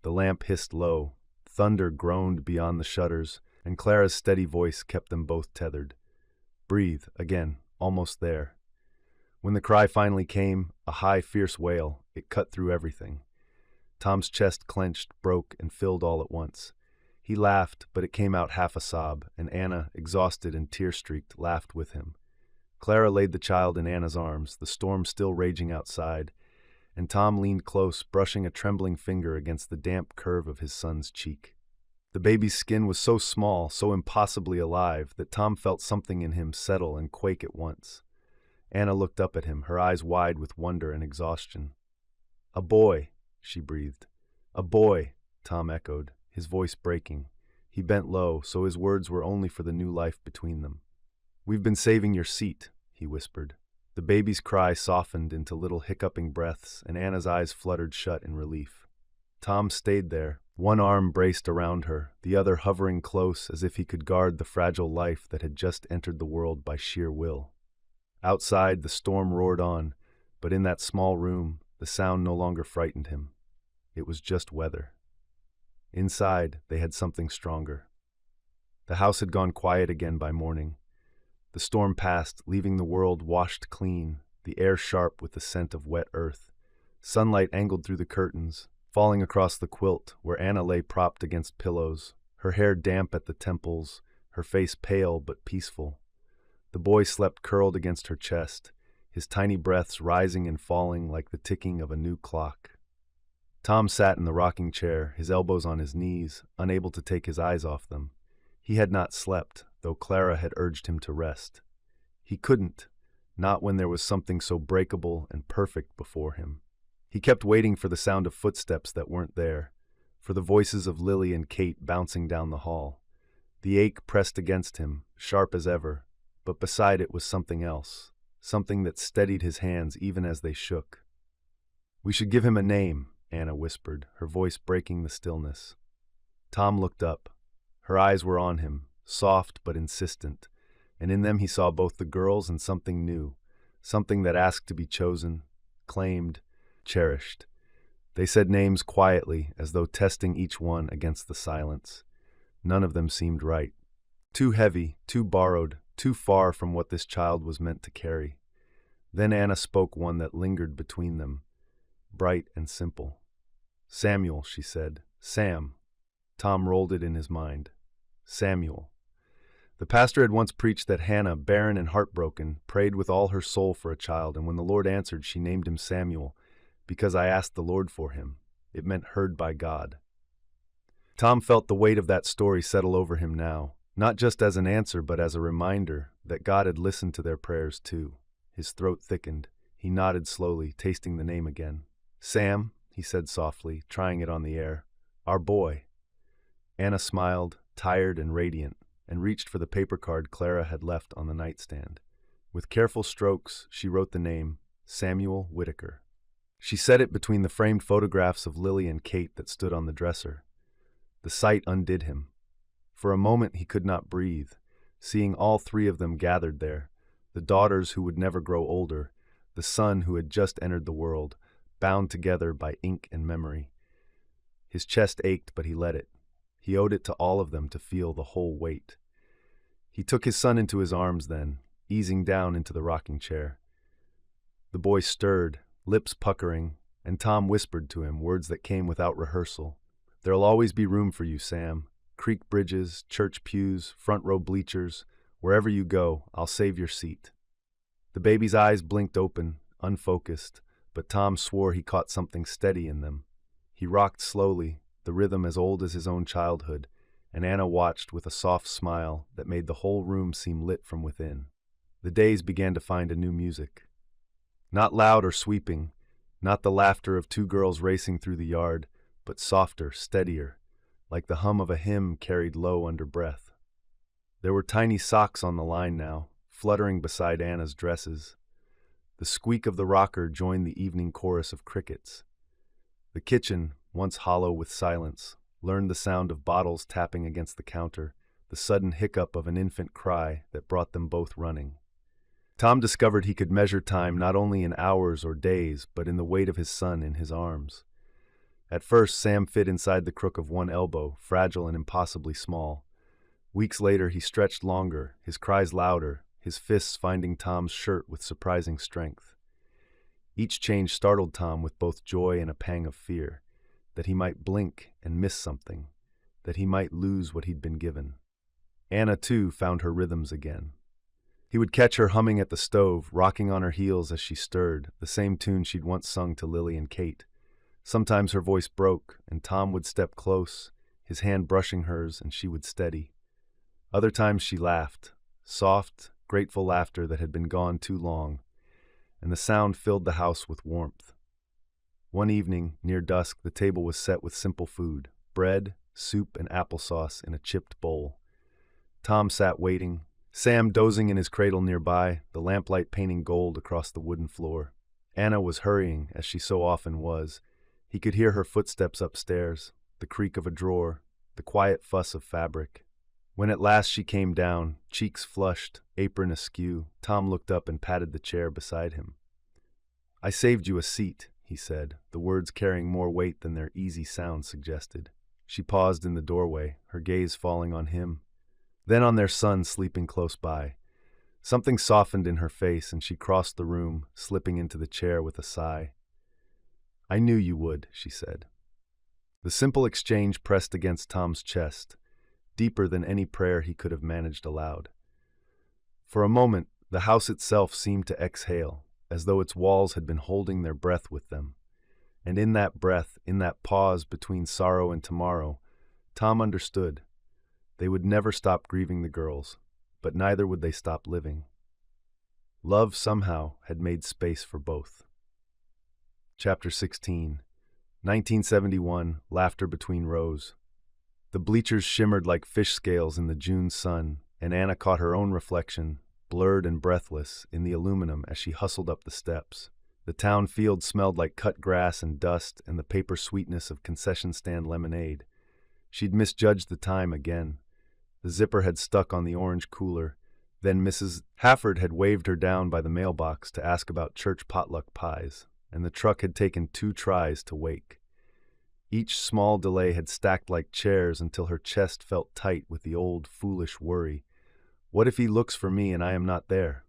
[SPEAKER 1] The lamp hissed low, thunder groaned beyond the shutters, and Clara's steady voice kept them both tethered. Breathe, again, almost there. When the cry finally came, a high, fierce wail, it cut through everything. Tom's chest clenched, broke, and filled all at once. He laughed, but it came out half a sob, and Anna, exhausted and tear-streaked, laughed with him. Clara laid the child in Anna's arms, the storm still raging outside, and Tom leaned close, brushing a trembling finger against the damp curve of his son's cheek. The baby's skin was so small, so impossibly alive, that Tom felt something in him settle and quake at once. Anna looked up at him, her eyes wide with wonder and exhaustion. "A boy," she breathed. "A boy," Tom echoed, his voice breaking. He bent low, so his words were only for the new life between them. "We've been saving your seat," he whispered. The baby's cry softened into little hiccuping breaths, and Anna's eyes fluttered shut in relief. Tom stayed there, one arm braced around her, the other hovering close as if he could guard the fragile life that had just entered the world by sheer will. Outside, the storm roared on, but in that small room, the sound no longer frightened him. It was just weather. Inside, they had something stronger. The house had gone quiet again by morning. The storm passed, leaving the world washed clean, the air sharp with the scent of wet earth. Sunlight angled through the curtains, falling across the quilt where Anna lay propped against pillows, her hair damp at the temples, her face pale but peaceful. The boy slept curled against her chest, his tiny breaths rising and falling like the ticking of a new clock. Tom sat in the rocking chair, his elbows on his knees, unable to take his eyes off them. He had not slept, though Clara had urged him to rest. He couldn't, not when there was something so breakable and perfect before him. He kept waiting for the sound of footsteps that weren't there, for the voices of Lily and Kate bouncing down the hall. The ache pressed against him, sharp as ever, but beside it was something else, something that steadied his hands even as they shook. "We should give him a name," Anna whispered, her voice breaking the stillness. Tom looked up. Her eyes were on him, soft but insistent, and in them he saw both the girls and something new, something that asked to be chosen, claimed, cherished. They said names quietly, as though testing each one against the silence. None of them seemed right. Too heavy, too borrowed, too far from what this child was meant to carry. Then Anna spoke one that lingered between them, bright and simple. "Samuel," she said. "Sam." Tom rolled it in his mind. Samuel. The pastor had once preached that Hannah, barren and heartbroken, prayed with all her soul for a child, and when the Lord answered, she named him Samuel, because I asked the Lord for him. It meant heard by God. Tom felt the weight of that story settle over him now, not just as an answer, but as a reminder that God had listened to their prayers too. His throat thickened. He nodded slowly, tasting the name again. "Sam," he said softly, trying it on the air. "Our boy." Anna smiled, tired and radiant, and reached for the paper card Clara had left on the nightstand. With careful strokes, she wrote the name, Samuel Whitaker. She set it between the framed photographs of Lily and Kate that stood on the dresser. The sight undid him. For a moment he could not breathe, seeing all three of them gathered there, the daughters who would never grow older, the son who had just entered the world, bound together by ink and memory. His chest ached, but he let it. He owed it to all of them to feel the whole weight. He took his son into his arms then, easing down into the rocking chair. The boy stirred, lips puckering, and Tom whispered to him words that came without rehearsal. "There'll always be room for you, Sam. Creek bridges, church pews, front row bleachers. Wherever you go, I'll save your seat." The baby's eyes blinked open, unfocused, but Tom swore he caught something steady in them. He rocked slowly, the rhythm as old as his own childhood, and Anna watched with a soft smile that made the whole room seem lit from within. The days began to find a new music. Not loud or sweeping, not the laughter of two girls racing through the yard, but softer, steadier, like the hum of a hymn carried low under breath. There were tiny socks on the line now, fluttering beside Anna's dresses. The squeak of the rocker joined the evening chorus of crickets. The kitchen, once hollow with silence, learned the sound of bottles tapping against the counter, the sudden hiccup of an infant cry that brought them both running. Tom discovered he could measure time not only in hours or days, but in the weight of his son in his arms. At first, Sam fit inside the crook of one elbow, fragile and impossibly small. Weeks later, he stretched longer, his cries louder, his fists finding Tom's shirt with surprising strength. Each change startled Tom with both joy and a pang of fear, that he might blink and miss something, that he might lose what he'd been given. Anna, too, found her rhythms again. He would catch her humming at the stove, rocking on her heels as she stirred, the same tune she'd once sung to Lily and Kate. Sometimes her voice broke, and Tom would step close, his hand brushing hers, and she would steady. Other times she laughed, soft, grateful laughter that had been gone too long, and the sound filled the house with warmth. One evening, near dusk, the table was set with simple food, bread, soup, and applesauce in a chipped bowl. Tom sat waiting, Sam dozing in his cradle nearby, the lamplight painting gold across the wooden floor. Anna was hurrying, as she so often was. He could hear her footsteps upstairs, the creak of a drawer, the quiet fuss of fabric. When at last she came down, cheeks flushed, apron askew, Tom looked up and patted the chair beside him. "I saved you a seat," he said, the words carrying more weight than their easy sound suggested. She paused in the doorway, her gaze falling on him, then on their son sleeping close by. Something softened in her face, and she crossed the room, slipping into the chair with a sigh. "I knew you would," she said. The simple exchange pressed against Tom's chest, deeper than any prayer he could have managed aloud. For a moment, the house itself seemed to exhale, as though its walls had been holding their breath with them. And in that breath, in that pause between sorrow and tomorrow, Tom understood. They would never stop grieving the girls, but neither would they stop living. Love somehow had made space for both. Chapter 16, 1971, Laughter Between Rows. The bleachers shimmered like fish scales in the June sun, and Anna caught her own reflection, blurred and breathless, in the aluminum as she hustled up the steps. The town field smelled like cut grass and dust and the paper sweetness of concession stand lemonade. She'd misjudged the time again. The zipper had stuck on the orange cooler. Then Mrs. Hafford had waved her down by the mailbox to ask about church potluck pies, and the truck had taken 2 tries to wake. Each small delay had stacked like chairs until her chest felt tight with the old, foolish worry. What if he looks for me and I am not there?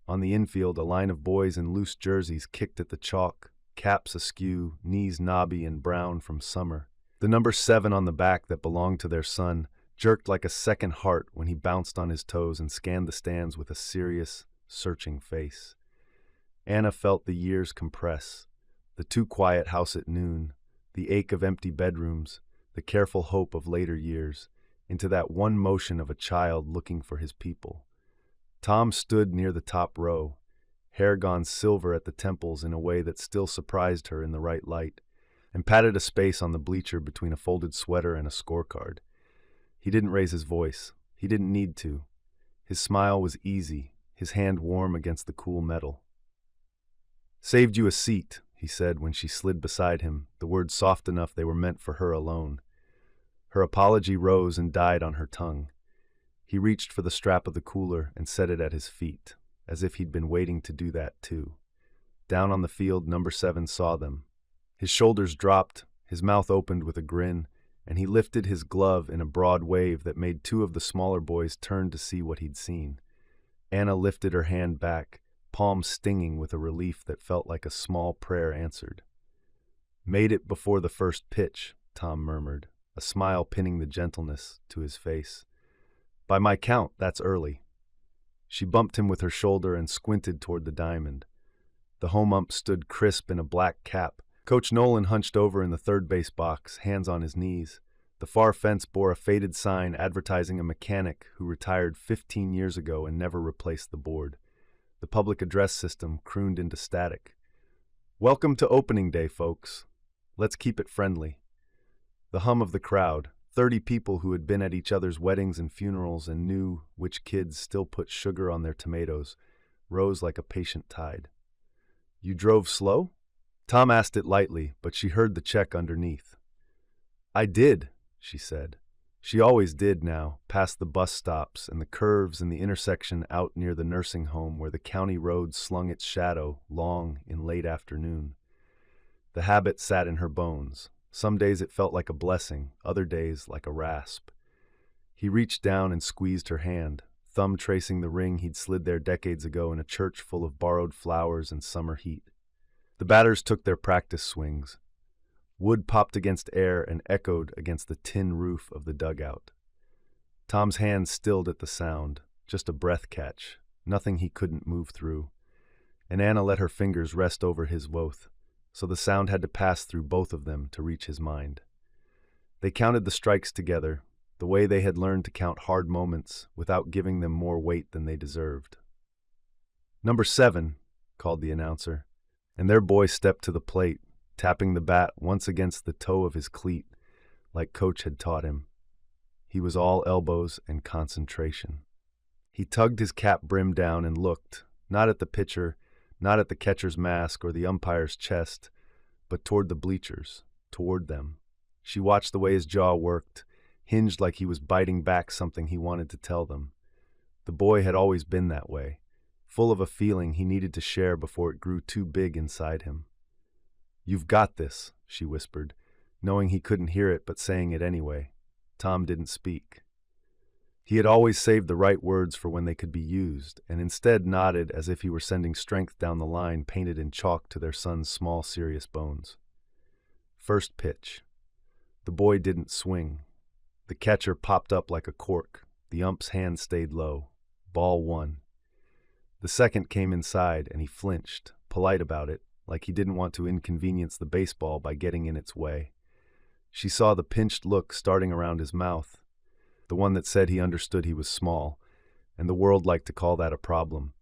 [SPEAKER 1] On the infield, a line of boys in loose jerseys kicked at the chalk, caps askew, knees knobby and brown from summer. The number 7 on the back that belonged to their son jerked like a second heart when he bounced on his toes and scanned the stands with a serious, searching face. Anna felt the years compress, the too quiet house at noon, the ache of empty bedrooms, the careful hope of later years, into that one motion of a child looking for his people. Tom stood near the top row, hair gone silver at the temples in a way that still surprised her in the right light, and patted a space on the bleacher between a folded sweater and a scorecard. He didn't raise his voice. He didn't need to. His smile was easy, his hand warm against the cool metal. "Saved you a seat," he said when she slid beside him, the words soft enough they were meant for her alone. Her apology rose and died on her tongue. He reached for the strap of the cooler and set it at his feet, as if he'd been waiting to do that too. Down on the field, number 7 saw them. His shoulders dropped, his mouth opened with a grin, and he lifted his glove in a broad wave that made 2 of the smaller boys turn to see what he'd seen. Anna lifted her hand back, palm stinging with a relief that felt like a small prayer answered. "Made it before the first pitch," Tom murmured, a smile pinning the gentleness to his face. "By my count, that's early." She bumped him with her shoulder and squinted toward the diamond. The home ump stood crisp in a black cap. Coach Nolan hunched over in the third base box, hands on his knees. The far fence bore a faded sign advertising a mechanic who retired 15 years ago and never replaced the board. The public address system crooned into static. "Welcome to opening day, folks. Let's keep it friendly." The hum of the crowd, 30 people who had been at each other's weddings and funerals and knew which kids still put sugar on their tomatoes, rose like a patient tide. "You drove slow?" Tom asked it lightly, but she heard the check underneath. "I did," she said. She always did now, past the bus stops and the curves and the intersection out near the nursing home where the county road slung its shadow long in late afternoon. The habit sat in her bones. Some days it felt like a blessing, other days like a rasp. He reached down and squeezed her hand, thumb tracing the ring he'd slid there decades ago in a church full of borrowed flowers and summer heat. The batters took their practice swings. Wood popped against air and echoed against the tin roof of the dugout. Tom's hand stilled at the sound, just a breath catch, nothing he couldn't move through. And Anna let her fingers rest over his woth, so the sound had to pass through both of them to reach his mind. They counted the strikes together, the way they had learned to count hard moments without giving them more weight than they deserved. "Number 7, called the announcer, and their boy stepped to the plate, tapping the bat once against the toe of his cleat, like Coach had taught him. He was all elbows and concentration. He tugged his cap brim down and looked, not at the pitcher, not at the catcher's mask or the umpire's chest, but toward the bleachers, toward them. She watched the way his jaw worked, hinged like he was biting back something he wanted to tell them. The boy had always been that way, full of a feeling he needed to share before it grew too big inside him. "You've got this," she whispered, knowing he couldn't hear it but saying it anyway. Tom didn't speak. He had always saved the right words for when they could be used, and instead nodded as if he were sending strength down the line painted in chalk to their son's small, serious bones. First pitch. The boy didn't swing. The catcher popped up like a cork. The ump's hand stayed low. Ball 1. The second came inside, and he flinched, polite about it, like he didn't want to inconvenience the baseball by getting in its way. She saw the pinched look starting around his mouth, the one that said he understood he was small, and the world liked to call that a problem.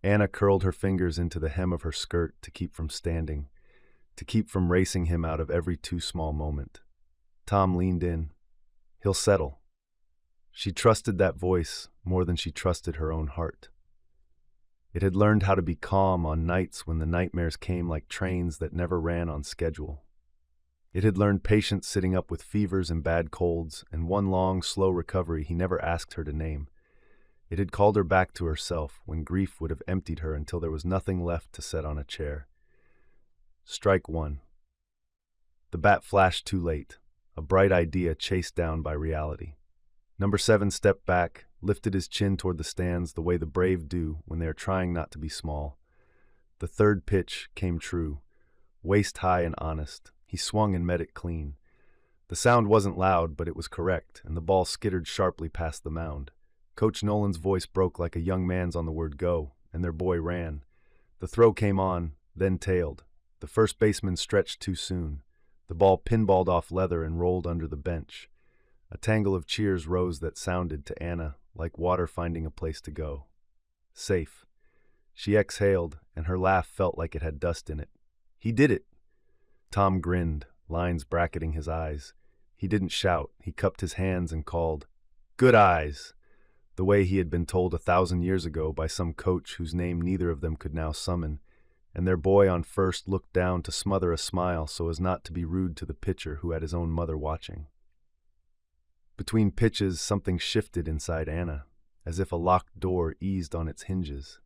[SPEAKER 1] Anna curled her fingers into the hem of her skirt to keep from standing, to keep from racing him out of every too small moment. Tom leaned in. He'll settle. She trusted that voice more than she trusted her own heart. It had learned how to be calm on nights when the nightmares came like trains that never ran on schedule. It had learned patience sitting up with fevers and bad colds, and one long, slow recovery he never asked her to name. It had called her back to herself when grief would have emptied her until there was nothing left to set on a chair. Strike 1. The bat flashed too late, a bright idea chased down by reality. Number 7 stepped back, lifted his chin toward the stands the way the brave do when they are trying not to be small. The third pitch came true, waist high and honest. He swung and met it clean. The sound wasn't loud, but it was correct, and the ball skittered sharply past the mound. Coach Nolan's voice broke like a young man's on the word go, and their boy ran. The throw came on, then tailed. The first baseman stretched too soon. The ball pinballed off leather and rolled under the bench. A tangle of cheers rose that sounded to Anna like water finding a place to go. Safe. She exhaled, and her laugh felt like it had dust in it. He did it! Tom grinned, lines bracketing his eyes. He didn't shout. He cupped his hands and called, "Good eyes!" the way he had been told 1,000 years ago by some coach whose name neither of them could now summon, and their boy on first looked down to smother a smile so as not to be rude to the pitcher who had his own mother watching. Between pitches, something shifted inside Anna, as if a locked door eased on its hinges.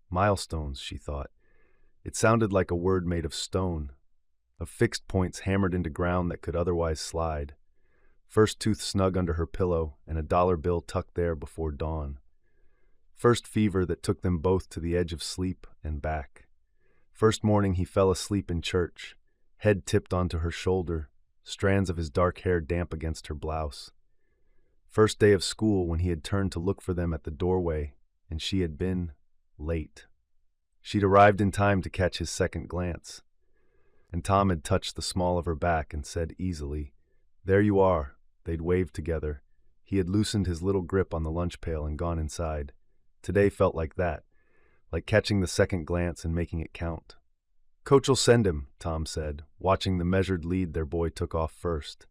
[SPEAKER 1] Milestones, she thought. It sounded like a word made of stone, of fixed points hammered into ground that could otherwise slide. First tooth snug under her pillow, and a dollar bill tucked there before dawn. First fever that took them both to the edge of sleep and back. First morning he fell asleep in church, head tipped onto her shoulder, strands of his dark hair damp against her blouse. First day of school when he had turned to look for them at the doorway, and she had been late. She'd arrived in time to catch his second glance, and Tom had touched the small of her back and said easily, "There you are." They'd waved together. He had loosened his little grip on the lunch pail and gone inside. Today felt like that, like catching the second glance and making it count. "Coach'll send him," Tom said, watching the measured lead their boy took off first.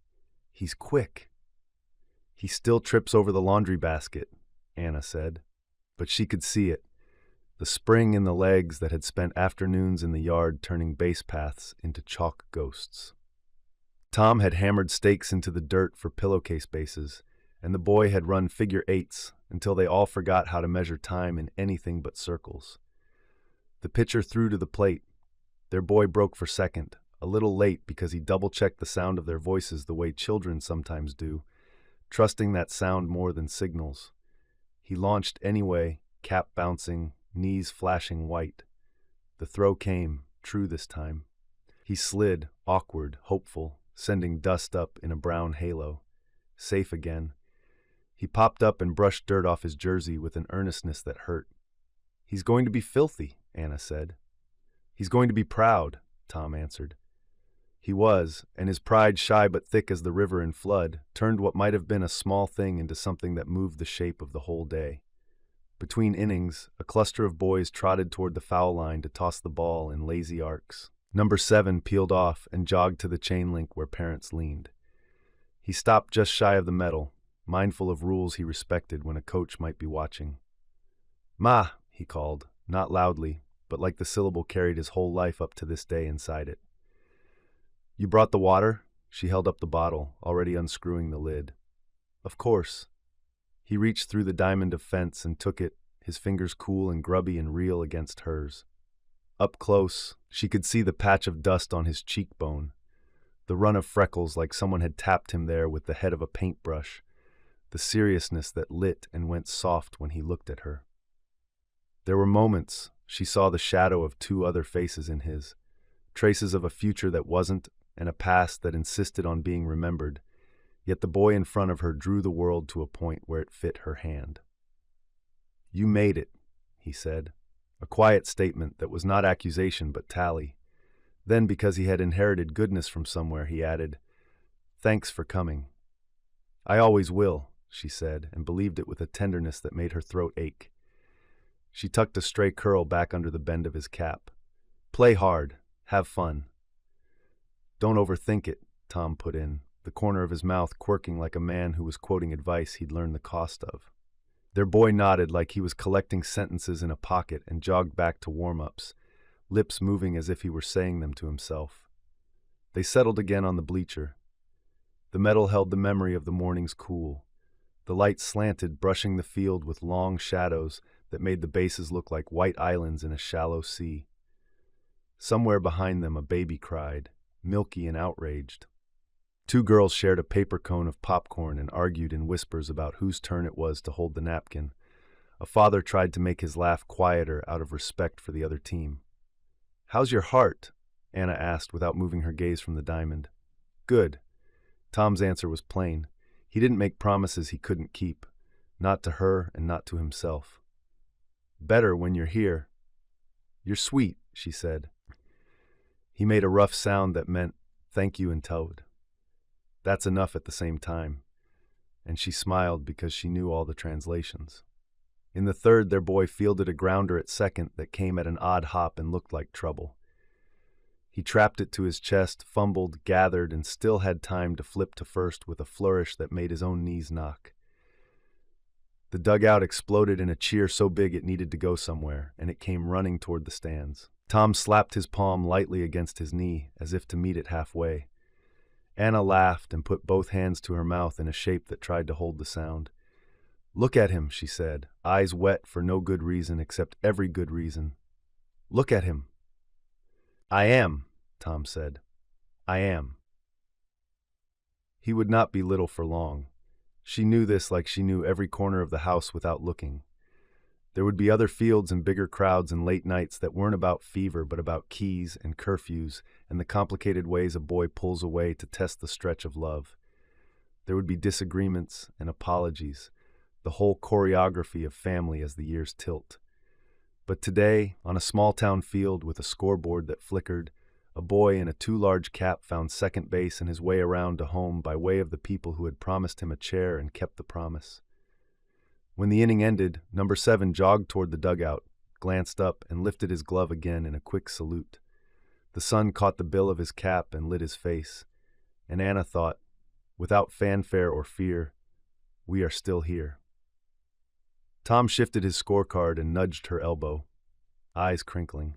[SPEAKER 1] "He's quick." "He still trips over the laundry basket," Anna said. But she could see it, the spring in the legs that had spent afternoons in the yard turning base paths into chalk ghosts. Tom had hammered stakes into the dirt for pillowcase bases, and the boy had run figure eights until they all forgot how to measure time in anything but circles. The pitcher threw to the plate. Their boy broke for second, a little late because he double-checked the sound of their voices the way children sometimes do, trusting that sound more than signals. He launched anyway, cap bouncing, knees flashing white. The throw came, true this time. He slid, awkward, hopeful, sending dust up in a brown halo. Safe again. He popped up and brushed dirt off his jersey with an earnestness that hurt. "He's going to be filthy," Anna said. "He's going to be proud," Tom answered. He was, and his pride, shy but thick as the river in flood, turned what might have been a small thing into something that moved the shape of the whole day. Between innings, a cluster of boys trotted toward the foul line to toss the ball in lazy arcs. Number 7 peeled off and jogged to the chain link where parents leaned. He stopped just shy of the metal, mindful of rules he respected when a coach might be watching. "Ma," he called, not loudly, but like the syllable carried his whole life up to this day inside it. "You brought the water?" She held up the bottle, already unscrewing the lid. "Of course." He reached through the diamond of fence and took it, his fingers cool and grubby and real against hers. Up close, she could see the patch of dust on his cheekbone, the run of freckles like someone had tapped him there with the head of a paintbrush, the seriousness that lit and went soft when he looked at her. There were moments she saw the shadow of 2 other faces in his, traces of a future that wasn't and a past that insisted on being remembered, yet the boy in front of her drew the world to a point where it fit her hand. "You made it," he said, a quiet statement that was not accusation but tally. Then, because he had inherited goodness from somewhere, he added, "Thanks for coming." "I always will," she said, and believed it with a tenderness that made her throat ache. She tucked a stray curl back under the bend of his cap. "Play hard. Have fun." "Don't overthink it," Tom put in, the corner of his mouth quirking like a man who was quoting advice he'd learned the cost of. Their boy nodded like he was collecting sentences in a pocket and jogged back to warm-ups, lips moving as if he were saying them to himself. They settled again on the bleacher. The metal held the memory of the morning's cool. The light slanted, brushing the field with long shadows that made the bases look like white islands in a shallow sea. Somewhere behind them a baby cried, milky and outraged. 2 girls shared a paper cone of popcorn and argued in whispers about whose turn it was to hold the napkin. A father tried to make his laugh quieter out of respect for the other team. "How's your heart?" Anna asked without moving her gaze from the diamond. "Good." Tom's answer was plain. He didn't make promises he couldn't keep, not to her and not to himself. "Better when you're here." "You're sweet," she said. He made a rough sound that meant thank you in Toad. That's enough at the same time. And she smiled because she knew all the translations. In the 3rd, their boy fielded a grounder at second that came at an odd hop and looked like trouble. He trapped it to his chest, fumbled, gathered, and still had time to flip to first with a flourish that made his own knees knock. The dugout exploded in a cheer so big it needed to go somewhere, and it came running toward the stands. Tom slapped his palm lightly against his knee, as if to meet it halfway. Anna laughed and put both hands to her mouth in a shape that tried to hold the sound. "Look at him," she said, eyes wet for no good reason except every good reason. "Look at him." "I am," Tom said. "I am." He would not be little for long. She knew this like she knew every corner of the house without looking. There would be other fields and bigger crowds and late nights that weren't about fever but about keys and curfews and the complicated ways a boy pulls away to test the stretch of love. There would be disagreements and apologies, the whole choreography of family as the years tilt. But today, on a small-town field with a scoreboard that flickered, a boy in a too large cap found second base and his way around to home by way of the people who had promised him a chair and kept the promise. When the inning ended, number 7 jogged toward the dugout, glanced up, and lifted his glove again in a quick salute. The sun caught the bill of his cap and lit his face, and Anna thought, without fanfare or fear, we are still here. Tom shifted his scorecard and nudged her elbow, eyes crinkling.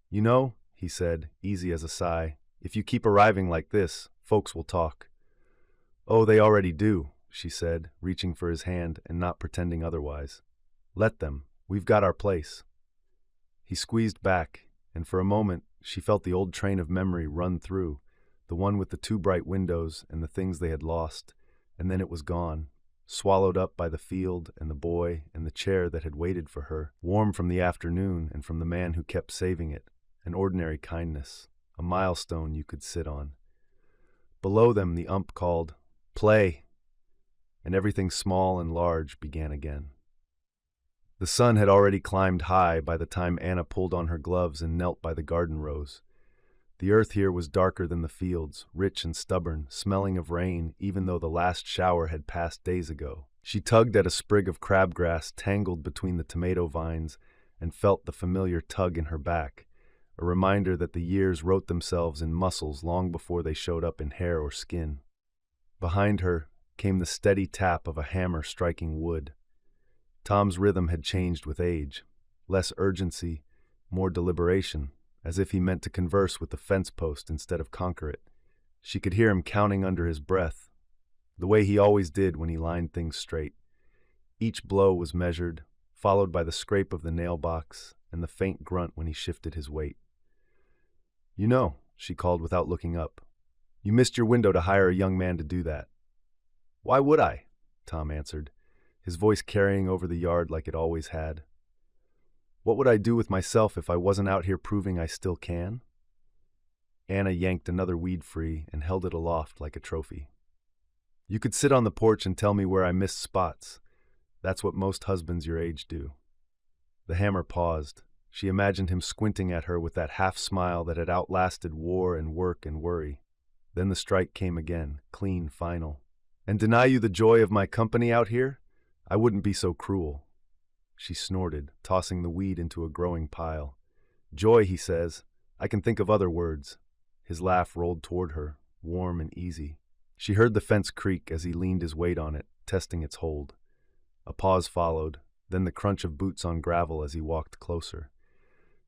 [SPEAKER 1] "You know," he said, easy as a sigh, "if you keep arriving like this, Folks will talk. Oh, they already do, she said, reaching for his hand and not pretending otherwise. Let them. We've got our place. He squeezed back, and for a moment she felt the old train of memory run through, the one with the two bright windows and the things they had lost, and then it was gone, swallowed up by the field and the boy and the chair that had waited for her, warm from the afternoon and from the man who kept saving it, an ordinary kindness, a milestone you could sit on. Below them the ump called, "Play!" and everything small and large began again. The sun had already climbed high by the time Anna pulled on her gloves and knelt by the garden rows. The earth here was darker than the fields, rich and stubborn, smelling of rain even though the last shower had passed days ago. She tugged at a sprig of crabgrass tangled between the tomato vines and felt the familiar tug in her back, a reminder that the years wrote themselves in muscles long before they showed up in hair or skin. Behind her came the steady tap of a hammer striking wood. Tom's rhythm had changed with age, less urgency, more deliberation, as if he meant to converse with the fence post instead of conquer it. She could hear him counting under his breath, the way he always did when he lined things straight. Each blow was measured, followed by the scrape of the nail box and the faint grunt when he shifted his weight. "You know," she called without looking up, "you missed your window to hire a young man to do that." "Why would I?" Tom answered, his voice carrying over the yard like it always had. "What would I do with myself if I wasn't out here proving I still can?" Anna yanked another weed free and held it aloft like a trophy. "You could sit on the porch and tell me where I missed spots. That's what most husbands your age do." The hammer paused. She imagined him squinting at her with that half-smile that had outlasted war and work and worry. Then the strike came again, clean, final. "And deny you the joy of my company out here? I wouldn't be so cruel." She snorted, tossing the weed into a growing pile. "Joy," he says. "I can think of other words." His laugh rolled toward her, warm and easy. She heard the fence creak as he leaned his weight on it, testing its hold. A pause followed, then the crunch of boots on gravel as he walked closer.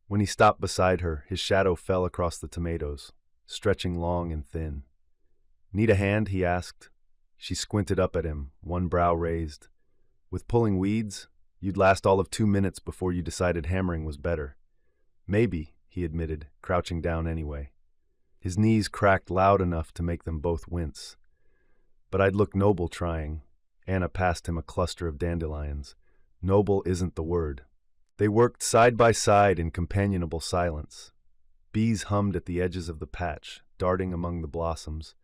[SPEAKER 1] When he stopped beside her, his shadow fell across the tomatoes, stretching long and thin. "Need a hand?" he asked. She squinted up at him, one brow raised. "With pulling weeds? You'd last all of 2 minutes before you decided hammering was better." "Maybe," he admitted, crouching down anyway. His knees cracked loud enough to make them both wince. "But I'd look noble trying." Anna passed him a cluster of dandelions. "Noble isn't the word." They worked side by side in companionable silence. Bees hummed at the edges of the patch, darting among the blossoms.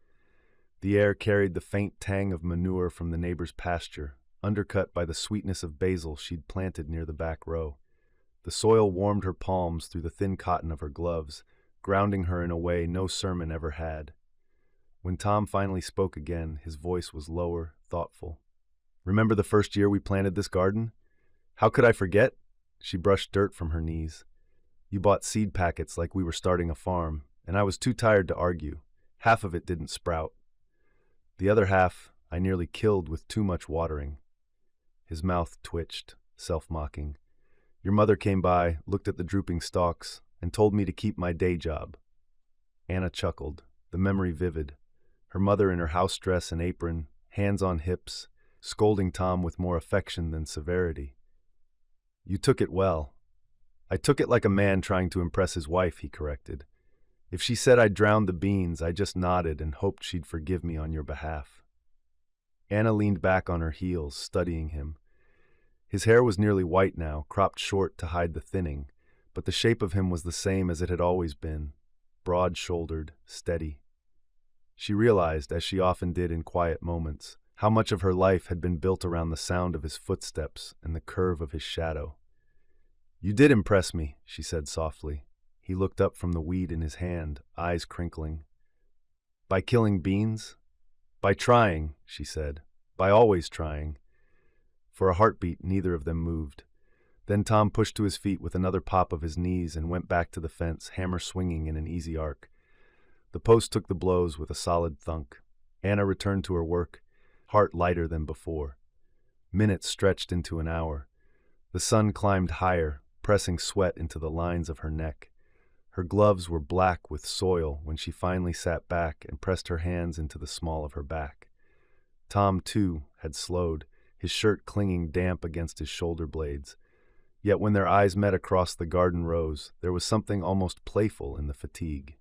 [SPEAKER 1] The air carried the faint tang of manure from the neighbor's pasture, undercut by the sweetness of basil she'd planted near the back row. The soil warmed her palms through the thin cotton of her gloves, grounding her in a way no sermon ever had. When Tom finally spoke again, his voice was lower, thoughtful. "Remember the first year we planted this garden? How could I forget?" She brushed dirt from her knees. "You bought seed packets like we were starting a farm, and I was too tired to argue. Half of it didn't sprout. The other half I nearly killed with too much watering." His mouth twitched, self-mocking. "Your mother came by, looked at the drooping stalks, and told me to keep my day job." Anna chuckled, the memory vivid. Her mother in her house dress and apron, hands on hips, scolding Tom with more affection than severity. "You took it well." "I took it like a man trying to impress his wife," he corrected. "If she said I'd drowned the beans, I just nodded and hoped she'd forgive me on your behalf." Anna leaned back on her heels, studying him. His hair was nearly white now, cropped short to hide the thinning, but the shape of him was the same as it had always been, broad-shouldered, steady. She realized, as she often did in quiet moments, how much of her life had been built around the sound of his footsteps and the curve of his shadow. "You did impress me," she said softly. He looked up from the weed in his hand, eyes crinkling. "By killing beans?" "By trying," she said. "By always trying." For a heartbeat, neither of them moved. Then Tom pushed to his feet with another pop of his knees and went back to the fence, hammer swinging in an easy arc. The post took the blows with a solid thunk. Anna returned to her work, heart lighter than before. Minutes stretched into an hour. The sun climbed higher, pressing sweat into the lines of her neck. Her gloves were black with soil when she finally sat back and pressed her hands into the small of her back. Tom, too, had slowed, his shirt clinging damp against his shoulder blades. Yet when their eyes met across the garden rows, there was something almost playful in the fatigue.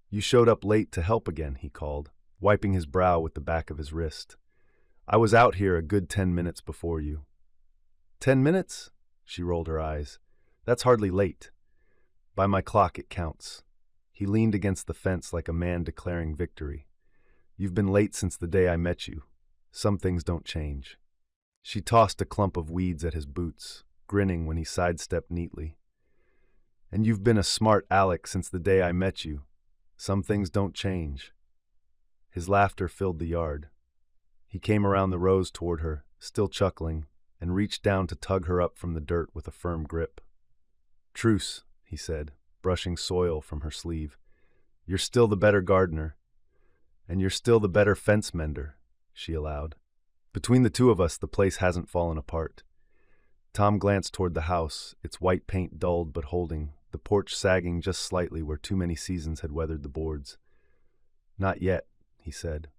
[SPEAKER 1] "You showed up late to help again," he called, wiping his brow with the back of his wrist. "I was out here a good 10 minutes before you." 10 minutes? She rolled her eyes. "That's hardly late. By my clock, it counts." He leaned against the fence like a man declaring victory. "You've been late since the day I met you. Some things don't change." She tossed a clump of weeds at his boots, grinning when he sidestepped neatly. "And you've been a smart aleck since the day I met you. Some things don't change." His laughter filled the yard. He came around the rows toward her, still chuckling, and reached down to tug her up from the dirt with a firm grip. "Truce," he said, brushing soil from her sleeve. "You're still the better gardener. And you're still the better fence mender," she allowed. "Between the two of us, the place hasn't fallen apart." Tom glanced toward the house, its white paint dulled but holding, the porch sagging just slightly where too many seasons had weathered the boards. "Not yet," he said.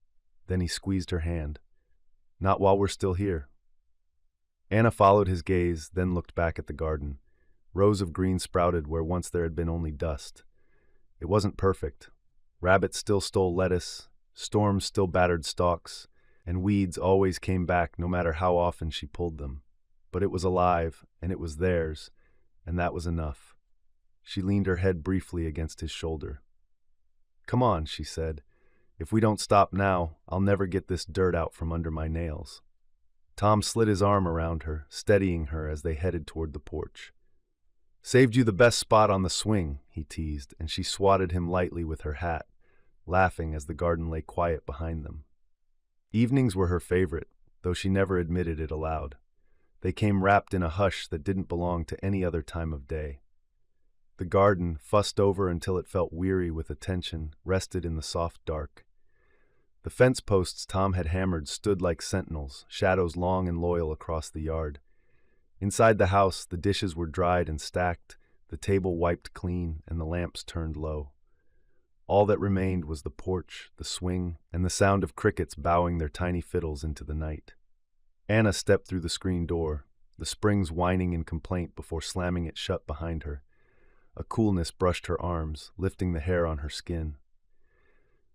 [SPEAKER 1] Then he squeezed her hand. "Not while we're still here." Anna followed his gaze, then looked back at the garden. Rows of green sprouted where once there had been only dust. It wasn't perfect. Rabbits still stole lettuce, storms still battered stalks, and weeds always came back no matter how often she pulled them. But it was alive, and it was theirs, and that was enough. She leaned her head briefly against his shoulder. "Come on," she said. "If we don't stop now, I'll never get this dirt out from under my nails." Tom slid his arm around her, steadying her as they headed toward the porch. "Saved you the best spot on the swing," he teased, and she swatted him lightly with her hat, laughing as the garden lay quiet behind them. Evenings were her favorite, though she never admitted it aloud. They came wrapped in a hush that didn't belong to any other time of day. The garden, fussed over until it felt weary with attention, rested in the soft dark. The fence posts Tom had hammered stood like sentinels, shadows long and loyal across the yard. Inside the house, the dishes were dried and stacked, the table wiped clean, and the lamps turned low. All that remained was the porch, the swing, and the sound of crickets bowing their tiny fiddles into the night. Anna stepped through the screen door, the springs whining in complaint before slamming it shut behind her. A coolness brushed her arms, lifting the hair on her skin.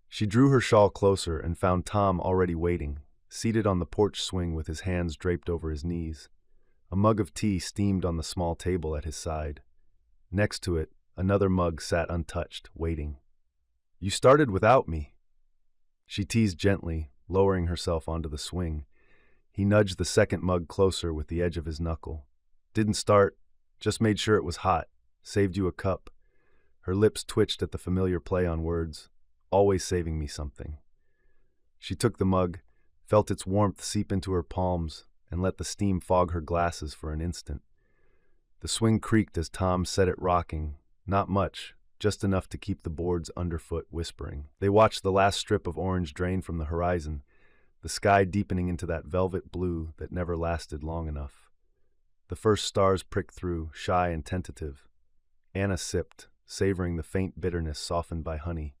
[SPEAKER 1] She drew her shawl closer and found Tom already waiting, seated on the porch swing with his hands draped over his knees. A mug of tea steamed on the small table at his side. Next to it, another mug sat untouched, waiting. "You started without me," she teased gently, lowering herself onto the swing. He nudged the second mug closer with the edge of his knuckle. "Didn't start, just made sure it was hot. Saved you a cup." Her lips twitched at the familiar play on words. Always saving me something. She took the mug, felt its warmth seep into her palms, and let the steam fog her glasses for an instant. The swing creaked as Tom set it rocking, not much, just enough to keep the boards underfoot whispering. They watched the last strip of orange drain from the horizon, the sky deepening into that velvet blue that never lasted long enough. The first stars pricked through, shy and tentative. Anna sipped, savoring the faint bitterness softened by honey.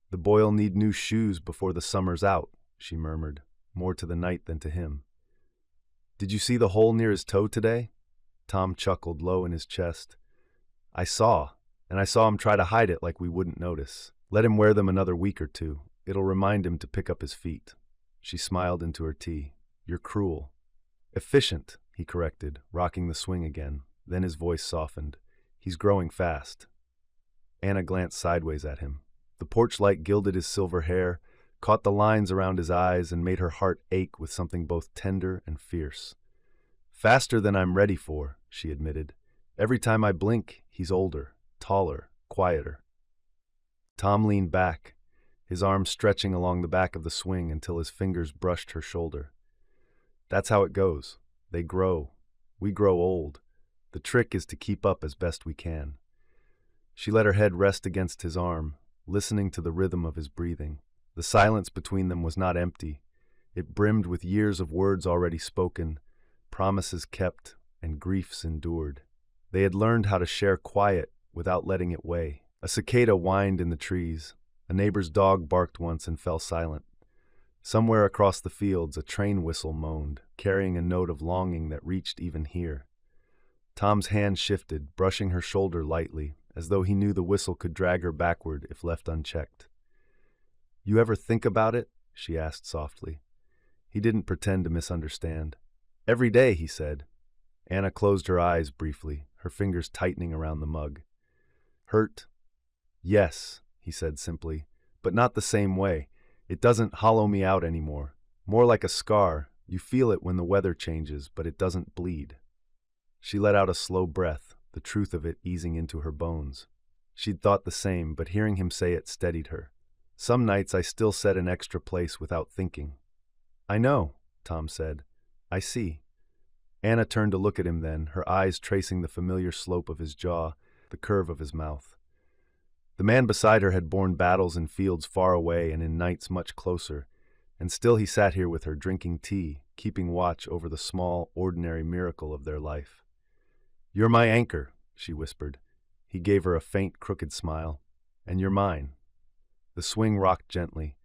[SPEAKER 1] "The boy'll need new shoes before the summer's out," she murmured, more to the night than to him. "Did you see the hole near his toe today?" Tom chuckled low in his chest. I saw him try to hide it like we wouldn't notice. Let him wear them another week or two. It'll remind him to pick up his feet." She smiled into her tea. "You're cruel." "Efficient," he corrected, rocking the swing again. Then his voice softened. "He's growing fast." Anna glanced sideways at him. The porch light gilded his silver hair, caught the lines around his eyes, and made her heart ache with something both tender and fierce. "Faster than I'm ready for," she admitted. "Every time I blink, he's older, taller, quieter." Tom leaned back, his arms stretching along the back of the swing until his fingers brushed her shoulder. "That's how it goes. They grow. We grow old. The trick is to keep up as best we can." She let her head rest against his arm, listening to the rhythm of his breathing. The silence between them was not empty. It brimmed with years of words already spoken, promises kept, and griefs endured. They had learned how to share quiet without letting it weigh. A cicada whined in the trees. A neighbor's dog barked once and fell silent. Somewhere across the fields, a train whistle moaned, carrying a note of longing that reached even here. Tom's hand shifted, brushing her shoulder lightly, as though he knew the whistle could drag her backward if left unchecked. "You ever think about it?" she asked softly. He didn't pretend to misunderstand. "Every day," he said. Anna closed her eyes briefly, her fingers tightening around the mug. "Hurt?" "Yes," he said simply, "but not the same way. It doesn't hollow me out anymore. More like a scar. You feel it when the weather changes, but it doesn't bleed." She let out a slow breath, the truth of it easing into her bones. She'd thought the same, but hearing him say it steadied her. "Some nights I still set an extra place without thinking." "I know," Tom said. "I see." Anna turned to look at him then, her eyes tracing the familiar slope of his jaw, the curve of his mouth. The man beside her had borne battles in fields far away and in nights much closer, and still he sat here with her drinking tea, keeping watch over the small, ordinary miracle of their life. "You're my anchor," she whispered. He gave her a faint, crooked smile. "And you're mine." The swing rocked gently.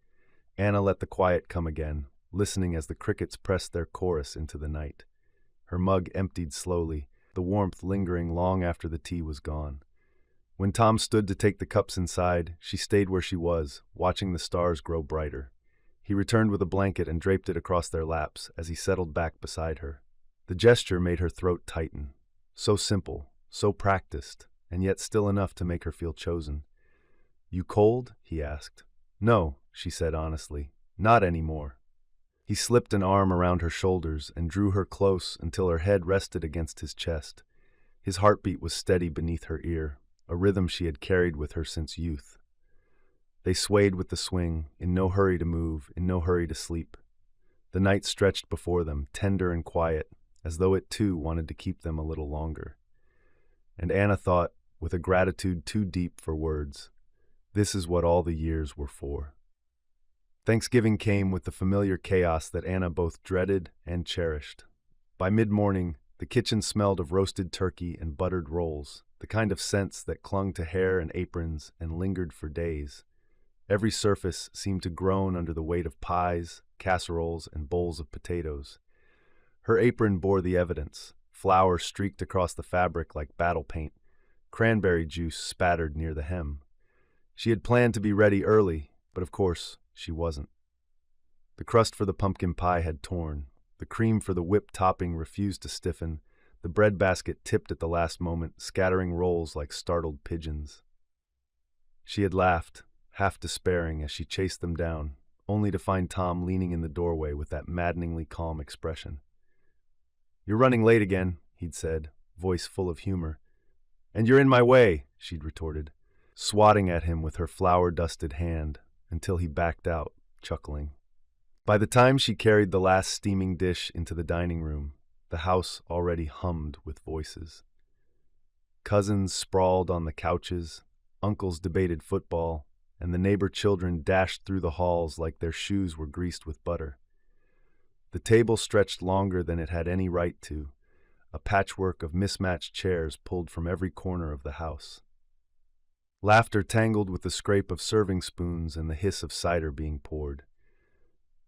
[SPEAKER 1] Anna let the quiet come again, listening as the crickets pressed their chorus into the night. Her mug emptied slowly, the warmth lingering long after the tea was gone. When Tom stood to take the cups inside, she stayed where she was, watching the stars grow brighter. He returned with a blanket and draped it across their laps as he settled back beside her. The gesture made her throat tighten. So simple, so practiced, and yet still enough to make her feel chosen. "You cold?" he asked. "No," she said honestly. "Not anymore." He slipped an arm around her shoulders and drew her close until her head rested against his chest. His heartbeat was steady beneath her ear, a rhythm she had carried with her since youth. They swayed with the swing, in no hurry to move, in no hurry to sleep. The night stretched before them, tender and quiet, as though it too wanted to keep them a little longer. And Anna thought, with a gratitude too deep for words, this is what all the years were for. Thanksgiving came with the familiar chaos that Anna both dreaded and cherished. By mid-morning, the kitchen smelled of roasted turkey and buttered rolls, the kind of scents that clung to hair and aprons and lingered for days. Every surface seemed to groan under the weight of pies, casseroles, and bowls of potatoes. Her apron bore the evidence. Flour streaked across the fabric like battle paint. Cranberry juice spattered near the hem. She had planned to be ready early, but of course, she wasn't. The crust for the pumpkin pie had torn. The cream for the whipped topping refused to stiffen. The bread basket tipped at the last moment, scattering rolls like startled pigeons. She had laughed, half despairing, as she chased them down, only to find Tom leaning in the doorway with that maddeningly calm expression. "You're running late again," he'd said, voice full of humor. "And you're in my way," she'd retorted, swatting at him with her flour-dusted hand, until he backed out, chuckling. By the time she carried the last steaming dish into the dining room, the house already hummed with voices. Cousins sprawled on the couches, uncles debated football, and the neighbor children dashed through the halls like their shoes were greased with butter. The table stretched longer than it had any right to, a patchwork of mismatched chairs pulled from every corner of the house. Laughter tangled with the scrape of serving spoons and the hiss of cider being poured.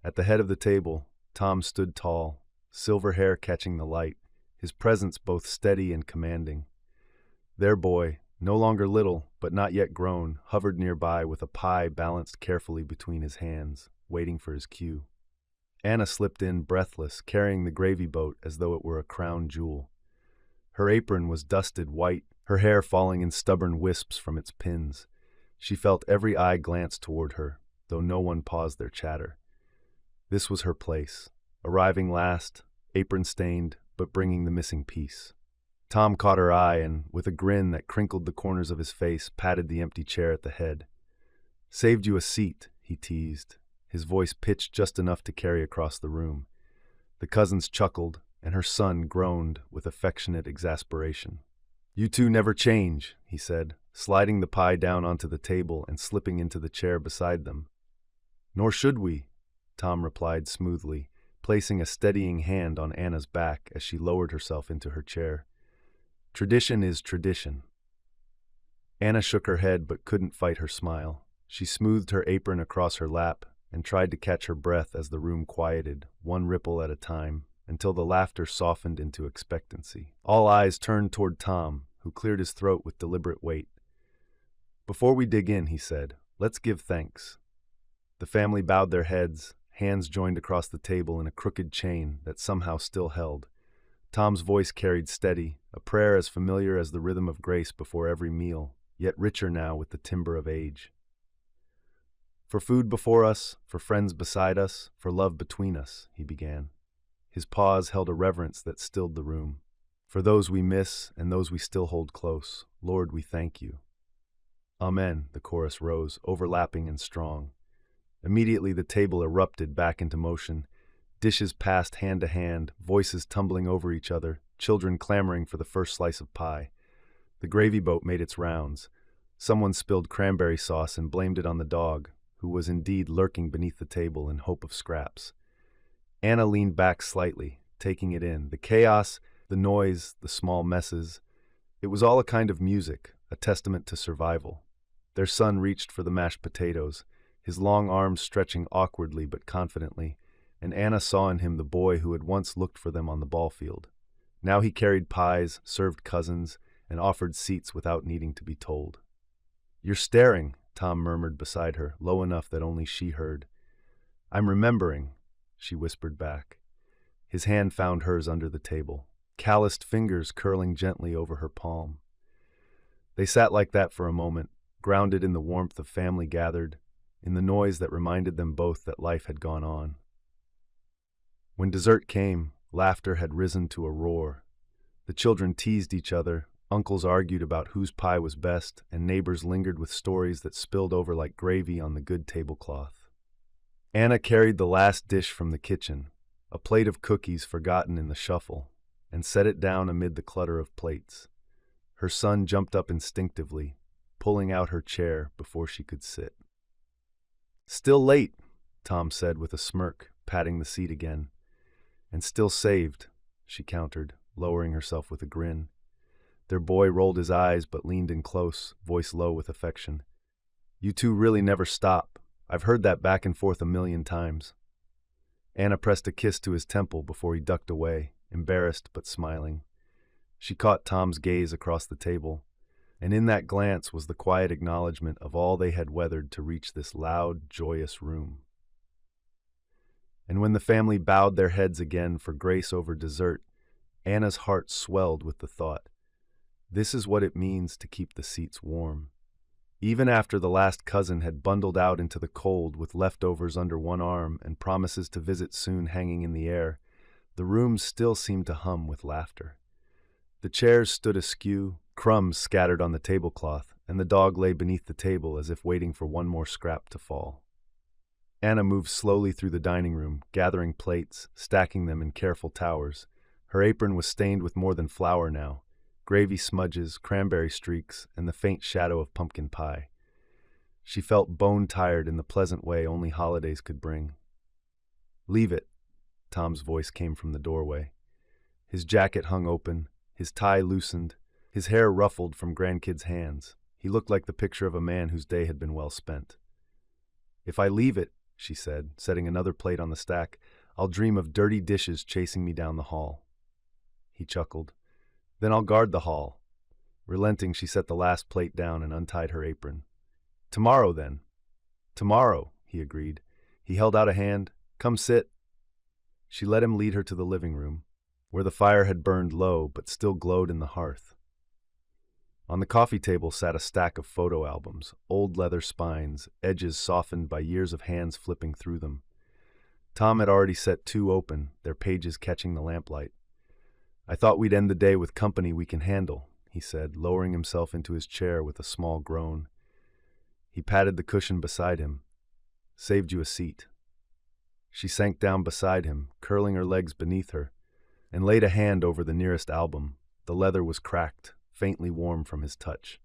[SPEAKER 1] At the head of the table, Tom stood tall, silver hair catching the light, his presence both steady and commanding. Their boy, no longer little, but not yet grown, hovered nearby with a pie balanced carefully between his hands, waiting for his cue. Anna slipped in breathless, carrying the gravy boat as though it were a crown jewel. Her apron was dusted white, her hair falling in stubborn wisps from its pins. She felt every eye glance toward her, though no one paused their chatter. This was her place, arriving last, apron-stained, but bringing the missing piece. Tom caught her eye and, with a grin that crinkled the corners of his face, patted the empty chair at the head. "Saved you a seat," he teased, his voice pitched just enough to carry across the room. The cousins chuckled, and her son groaned with affectionate exasperation. "You two never change," he said, sliding the pie down onto the table and slipping into the chair beside them. "Nor should we," Tom replied smoothly, placing a steadying hand on Anna's back as she lowered herself into her chair. "Tradition is tradition." Anna shook her head but couldn't fight her smile. She smoothed her apron across her lap and tried to catch her breath as the room quieted, one ripple at a time, until the laughter softened into expectancy. All eyes turned toward Tom, who cleared his throat with deliberate weight. "Before we dig in," he said, "let's give thanks." The family bowed their heads, hands joined across the table in a crooked chain that somehow still held. Tom's voice carried steady, a prayer as familiar as the rhythm of grace before every meal, yet richer now with the timbre of age. "For food before us, for friends beside us, for love between us," he began. His pause held a reverence that stilled the room. "For those we miss and those we still hold close, Lord, we thank you." "Amen," the chorus rose, overlapping and strong. Immediately the table erupted back into motion. Dishes passed hand to hand, voices tumbling over each other, children clamoring for the first slice of pie. The gravy boat made its rounds. Someone spilled cranberry sauce and blamed it on the dog, who was indeed lurking beneath the table in hope of scraps. Anna leaned back slightly, taking it in. The chaos, the noise, the small messes. It was all a kind of music, a testament to survival. Their son reached for the mashed potatoes, his long arms stretching awkwardly but confidently, and Anna saw in him the boy who had once looked for them on the ball field. Now he carried pies, served cousins, and offered seats without needing to be told. "You're staring," Tom murmured beside her, low enough that only she heard. "I'm remembering," she whispered back. His hand found hers under the table, calloused fingers curling gently over her palm. They sat like that for a moment, grounded in the warmth of family gathered, in the noise that reminded them both that life had gone on. When dessert came, laughter had risen to a roar. The children teased each other, uncles argued about whose pie was best, and neighbors lingered with stories that spilled over like gravy on the good tablecloth. Anna carried the last dish from the kitchen, a plate of cookies forgotten in the shuffle, and set it down amid the clutter of plates. Her son jumped up instinctively, pulling out her chair before she could sit. "Still late," Tom said with a smirk, patting the seat again. "And still saved," she countered, lowering herself with a grin. Their boy rolled his eyes but leaned in close, voice low with affection. "You two really never stop. I've heard that back and forth a million times." Anna pressed a kiss to his temple before he ducked away, embarrassed but smiling. She caught Tom's gaze across the table, and in that glance was the quiet acknowledgement of all they had weathered to reach this loud, joyous room. And when the family bowed their heads again for grace over dessert, Anna's heart swelled with the thought, this is what it means to keep the seats warm. Even after the last cousin had bundled out into the cold with leftovers under one arm and promises to visit soon hanging in the air, the room still seemed to hum with laughter. The chairs stood askew, crumbs scattered on the tablecloth, and the dog lay beneath the table as if waiting for one more scrap to fall. Anna moved slowly through the dining room, gathering plates, stacking them in careful towers. Her apron was stained with more than flour now, gravy smudges, cranberry streaks, and the faint shadow of pumpkin pie. She felt bone-tired in the pleasant way only holidays could bring. "Leave it," Tom's voice came from the doorway. His jacket hung open, his tie loosened, his hair ruffled from grandkids' hands. He looked like the picture of a man whose day had been well spent. "If I leave it," she said, setting another plate on the stack, "I'll dream of dirty dishes chasing me down the hall." He chuckled. "Then I'll guard the hall." Relenting, she set the last plate down and untied her apron. "Tomorrow, then." "Tomorrow," he agreed. He held out a hand. "Come sit." She let him lead her to the living room, where the fire had burned low but still glowed in the hearth. On the coffee table sat a stack of photo albums, old leather spines, edges softened by years of hands flipping through them. Tom had already set two open, their pages catching the lamplight. "I thought we'd end the day with company we can handle," he said, lowering himself into his chair with a small groan. He patted the cushion beside him. "Saved you a seat." She sank down beside him, curling her legs beneath her, and laid a hand over the nearest album. The leather was cracked, faintly warm from his touch.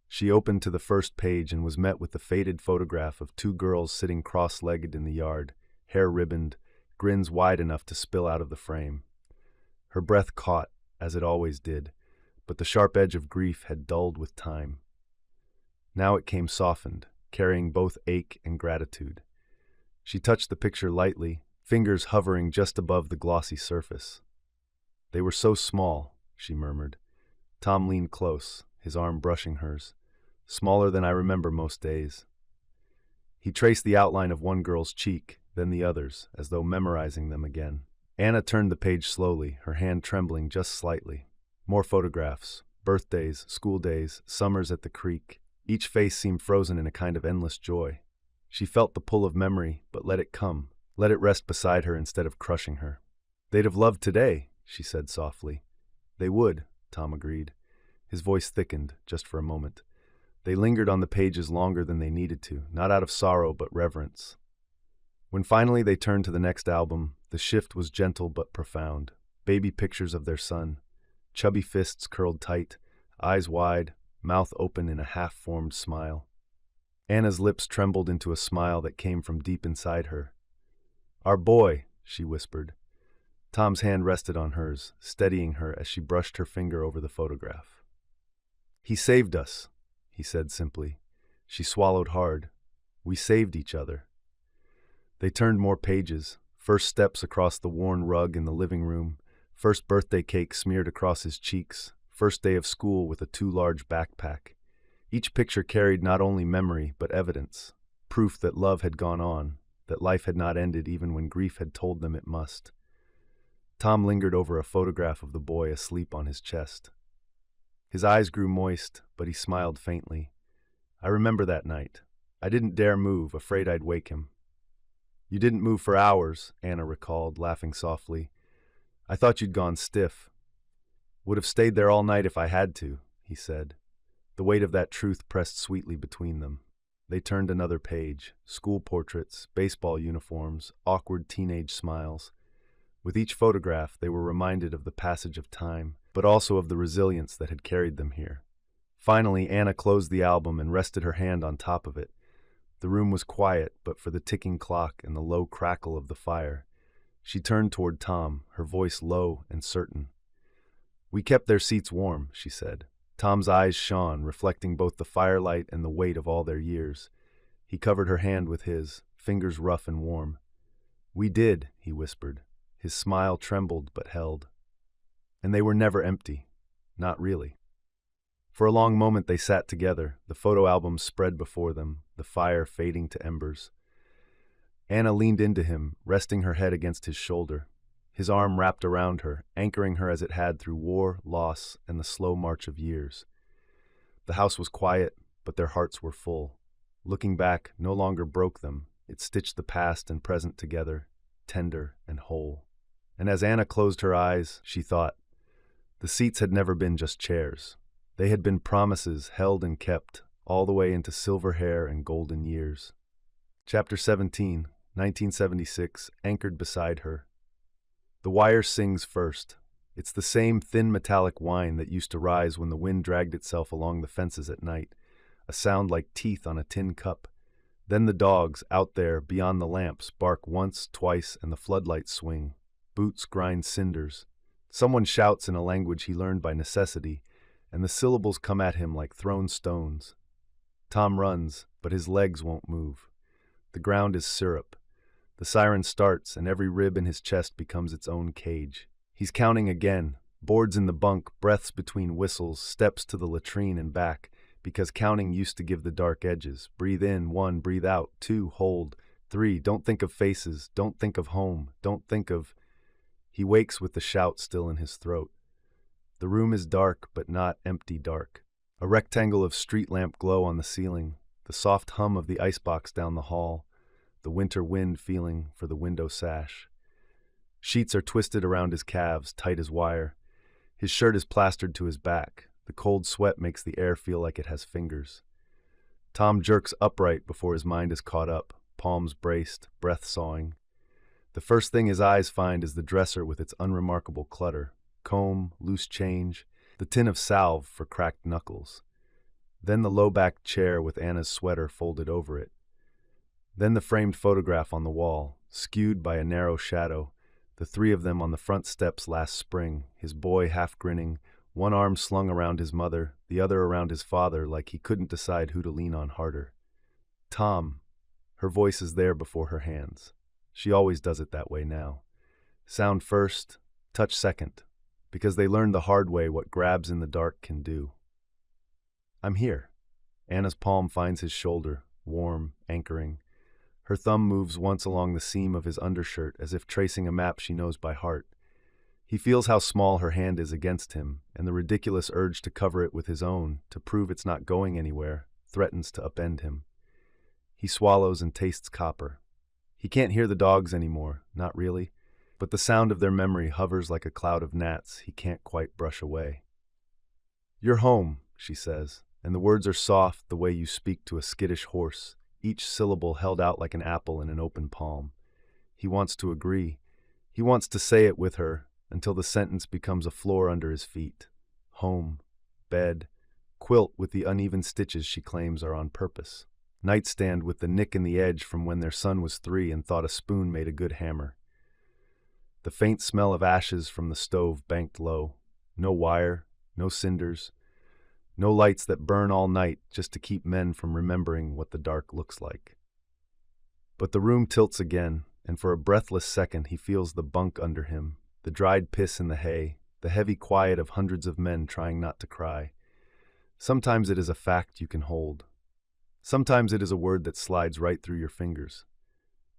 [SPEAKER 1] She opened to the first page and was met with the faded photograph of two girls sitting cross-legged in the yard, hair ribboned, grins wide enough to spill out of the frame. Her breath caught, as it always did, but the sharp edge of grief had dulled with time. Now it came softened, carrying both ache and gratitude. She touched the picture lightly, fingers hovering just above the glossy surface. "They were so small," she murmured. Tom leaned close, his arm brushing hers. "Smaller than I remember most days." He traced the outline of one girl's cheek, then the other's, as though memorizing them again. Anna turned the page slowly, her hand trembling just slightly. More photographs, birthdays, school days, summers at the creek. Each face seemed frozen in a kind of endless joy. She felt the pull of memory, but let it come. Let it rest beside her instead of crushing her. "They'd have loved today," she said softly. "They would," Tom agreed. His voice thickened, just for a moment. They lingered on the pages longer than they needed to, not out of sorrow but reverence. When finally they turned to the next album, the shift was gentle but profound. Baby pictures of their son. Chubby fists curled tight, eyes wide, mouth open in a half-formed smile. Anna's lips trembled into a smile that came from deep inside her. "Our boy," she whispered. Tom's hand rested on hers, steadying her as she brushed her finger over the photograph. "He saved us," he said simply. She swallowed hard. "We saved each other." They turned more pages, first steps across the worn rug in the living room, first birthday cake smeared across his cheeks, first day of school with a too large backpack. Each picture carried not only memory but evidence, proof that love had gone on, that life had not ended even when grief had told them it must. Tom lingered over a photograph of the boy asleep on his chest. His eyes grew moist, but he smiled faintly. "I remember that night. I didn't dare move, afraid I'd wake him." "You didn't move for hours," Anna recalled, laughing softly. "I thought you'd gone stiff." "Would have stayed there all night if I had to," he said. The weight of that truth pressed sweetly between them. They turned another page, school portraits, baseball uniforms, awkward teenage smiles. With each photograph, they were reminded of the passage of time, but also of the resilience that had carried them here. Finally, Anna closed the album and rested her hand on top of it. The room was quiet, but for the ticking clock and the low crackle of the fire. She turned toward Tom, her voice low and certain. "We kept their seats warm," she said. Tom's eyes shone, reflecting both the firelight and the weight of all their years. He covered her hand with his, fingers rough and warm. "We did," he whispered. His smile trembled but held. And they were never empty. Not really. For a long moment they sat together, the photo albums spread before them, the fire fading to embers. Anna leaned into him, resting her head against his shoulder. His arm wrapped around her, anchoring her as it had through war, loss, and the slow march of years. The house was quiet, but their hearts were full. Looking back no longer broke them. It stitched the past and present together, tender and whole. And as Anna closed her eyes, she thought, the seats had never been just chairs. They had been promises held and kept, all the way into silver hair and golden years. Chapter 17, 1976, anchored beside her. The wire sings first. It's the same thin metallic whine that used to rise when the wind dragged itself along the fences at night, a sound like teeth on a tin cup. Then the dogs, out there, beyond the lamps, bark once, twice, and the floodlights swing. Boots grind cinders. Someone shouts in a language he learned by necessity, and the syllables come at him like thrown stones. Tom runs, but his legs won't move. The ground is syrup. The siren starts, and every rib in his chest becomes its own cage. He's counting again, boards in the bunk, breaths between whistles, steps to the latrine and back, because counting used to give the dark edges. Breathe in, 1, breathe out, 2, hold, 3, don't think of faces, don't think of home, don't think of... He wakes with the shout still in his throat. The room is dark, but not empty dark. A rectangle of street lamp glow on the ceiling, the soft hum of the icebox down the hall, the winter wind feeling for the window sash. Sheets are twisted around his calves, tight as wire. His shirt is plastered to his back. The cold sweat makes the air feel like it has fingers. Tom jerks upright before his mind is caught up, palms braced, breath sawing. The first thing his eyes find is the dresser with its unremarkable clutter. Comb, loose change, the tin of salve for cracked knuckles. Then the low-backed chair with Anna's sweater folded over it. Then the framed photograph on the wall, skewed by a narrow shadow, the three of them on the front steps last spring, his boy half grinning, one arm slung around his mother, the other around his father, like he couldn't decide who to lean on harder. Tom. Her voice is there before her hands. She always does it that way now. Sound first, touch second, because they learned the hard way what grabs in the dark can do. I'm here. Anna's palm finds his shoulder, warm, anchoring. Her thumb moves once along the seam of his undershirt as if tracing a map she knows by heart. He feels how small her hand is against him, and the ridiculous urge to cover it with his own, to prove it's not going anywhere, threatens to upend him. He swallows and tastes copper. He can't hear the dogs anymore, not really, but the sound of their memory hovers like a cloud of gnats he can't quite brush away. You're home, she says, and the words are soft the way you speak to a skittish horse, each syllable held out like an apple in an open palm. He wants to agree. He wants to say it with her until the sentence becomes a floor under his feet. Home, bed, quilt with the uneven stitches she claims are on purpose. Nightstand with the nick in the edge from when their son was 3 and thought a spoon made a good hammer. The faint smell of ashes from the stove banked low. No wire, no cinders, no lights that burn all night just to keep men from remembering what the dark looks like. But the room tilts again, and for a breathless second he feels the bunk under him, the dried piss in the hay, the heavy quiet of hundreds of men trying not to cry. Sometimes it is a fact you can hold. Sometimes it is a word that slides right through your fingers.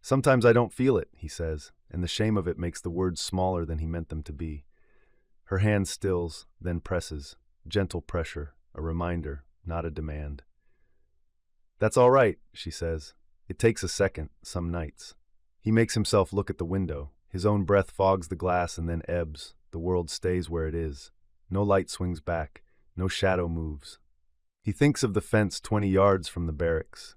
[SPEAKER 1] Sometimes I don't feel it, he says, and the shame of it makes the words smaller than he meant them to be. Her hand stills, then presses, gentle pressure, a reminder, not a demand. That's all right, she says. It takes a second, some nights. He makes himself look at the window. His own breath fogs the glass and then ebbs. The world stays where it is. No light swings back. No shadow moves. He thinks of the fence 20 yards from the barracks,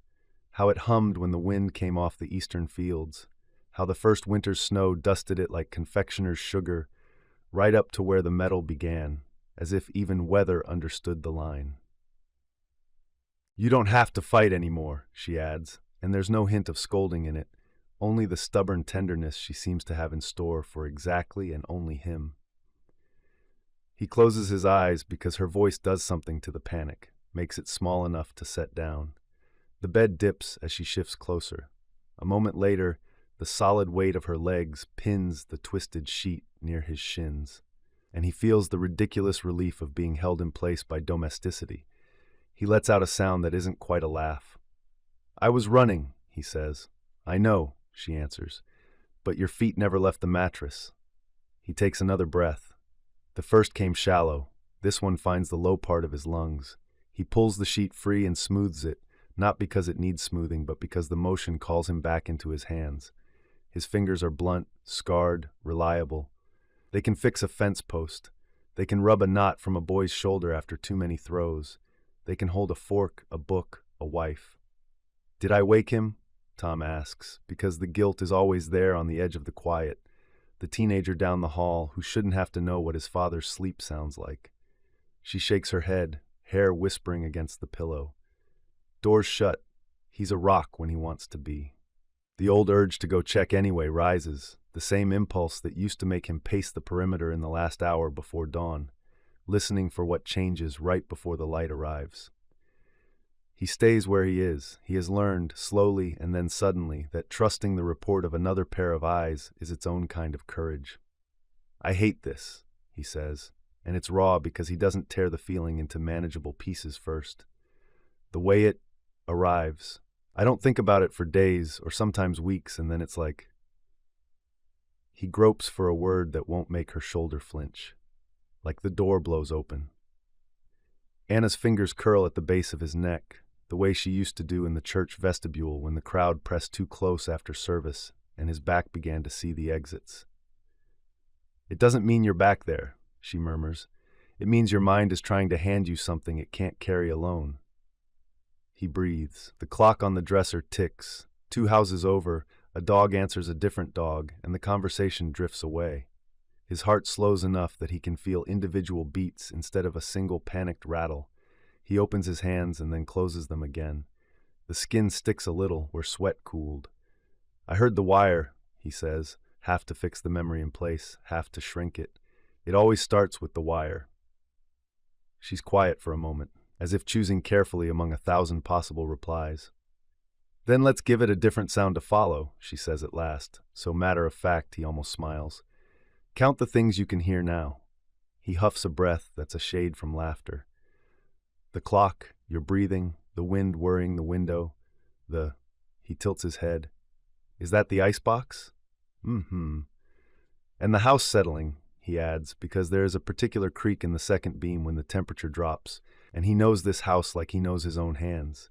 [SPEAKER 1] how it hummed when the wind came off the eastern fields, how the first winter's snow dusted it like confectioner's sugar, right up to where the metal began, as if even weather understood the line. You don't have to fight anymore, she adds, and there's no hint of scolding in it, only the stubborn tenderness she seems to have in store for exactly and only him. He closes his eyes because her voice does something to the panic, makes it small enough to set down. The bed dips as she shifts closer. A moment later, the solid weight of her legs pins the twisted sheet near his shins, and he feels the ridiculous relief of being held in place by domesticity. He lets out a sound that isn't quite a laugh. I was running, he says. I know, she answers, but your feet never left the mattress. He takes another breath. The first came shallow. This one finds the low part of his lungs. He pulls the sheet free and smooths it, not because it needs smoothing, but because the motion calls him back into his hands. His fingers are blunt, scarred, reliable. They can fix a fence post. They can rub a knot from a boy's shoulder after too many throws. They can hold a fork, a book, a wife. Did I wake him? Tom asks, because the guilt is always there on the edge of the quiet. The teenager down the hall who shouldn't have to know what his father's sleep sounds like. She shakes her head, hair whispering against the pillow. Doors shut. He's a rock when he wants to be. The old urge to go check anyway rises, the same impulse that used to make him pace the perimeter in the last hour before dawn, listening for what changes right before the light arrives. He stays where he is. He has learned, slowly and then suddenly, that trusting the report of another pair of eyes is its own kind of courage. I hate this, he says, and it's raw because he doesn't tear the feeling into manageable pieces first. The way it arrives, I don't think about it for days or sometimes weeks, and then it's like... He gropes for a word that won't make her shoulder flinch, like the door blows open. Anna's fingers curl at the base of his neck, the way she used to do in the church vestibule when the crowd pressed too close after service and his back began to see the exits. It doesn't mean you're back there, she murmurs. It means your mind is trying to hand you something it can't carry alone. He breathes. The clock on the dresser ticks. 2 houses over, a dog answers a different dog, and the conversation drifts away. His heart slows enough that he can feel individual beats instead of a single panicked rattle. He opens his hands and then closes them again. The skin sticks a little where sweat cooled. I heard the wire, he says, half to fix the memory in place, half to shrink it. It always starts with the wire. She's quiet for a moment, as if choosing carefully among 1,000 possible replies. "Then let's give it a different sound to follow," she says at last, so matter-of-fact he almost smiles. "Count the things you can hear now." He huffs a breath that's a shade from laughter. "The clock, your breathing, the wind whirring the window, He tilts his head. "Is that the icebox?" "Mm-hmm." "And the house settling," he adds, because there is a particular creak in the second beam when the temperature drops, and he knows this house like he knows his own hands.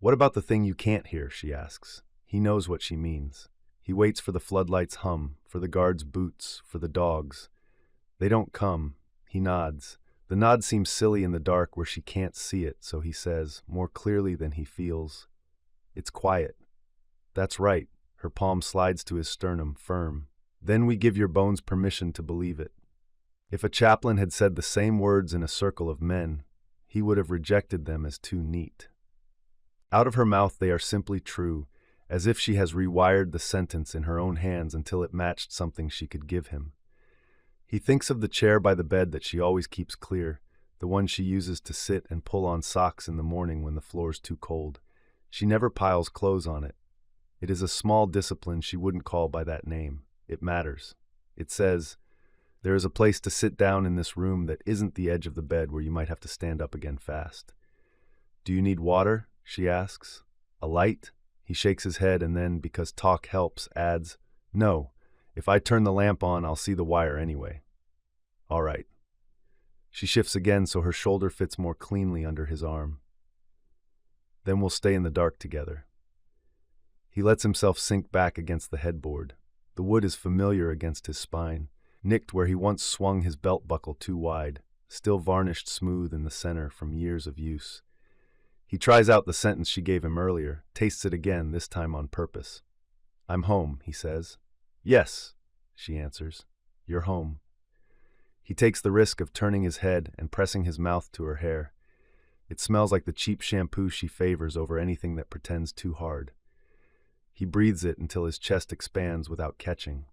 [SPEAKER 1] "What about the thing you can't hear?" she asks. He knows what she means. He waits for the floodlights hum, for the guard's boots, for the dogs. They don't come. He nods. The nod seems silly in the dark where she can't see it, so he says, more clearly than he feels, "It's quiet." "That's right." Her palm slides to his sternum, firm. "Then we give your bones permission to believe it." If a chaplain had said the same words in a circle of men, he would have rejected them as too neat. Out of her mouth they are simply true, as if she has rewired the sentence in her own hands until it matched something she could give him. He thinks of the chair by the bed that she always keeps clear, the one she uses to sit and pull on socks in the morning when the floor's too cold. She never piles clothes on it. It is a small discipline she wouldn't call by that name. It matters. It says, "There is a place to sit down in this room that isn't the edge of the bed where you might have to stand up again fast." "Do you need water?" she asks. "A light?" He shakes his head and then, because talk helps, adds, "No. If I turn the lamp on, I'll see the wire anyway." "All right." She shifts again so her shoulder fits more cleanly under his arm. "Then we'll stay in the dark together." He lets himself sink back against the headboard. The wood is familiar against his spine, nicked where he once swung his belt buckle too wide, still varnished smooth in the center from years of use. He tries out the sentence she gave him earlier, tastes it again, this time on purpose. "I'm home," he says. "Yes," she answers. "You're home." He takes the risk of turning his head and pressing his mouth to her hair. It smells like the cheap shampoo she favors over anything that pretends too hard. He breathes it until his chest expands without catching.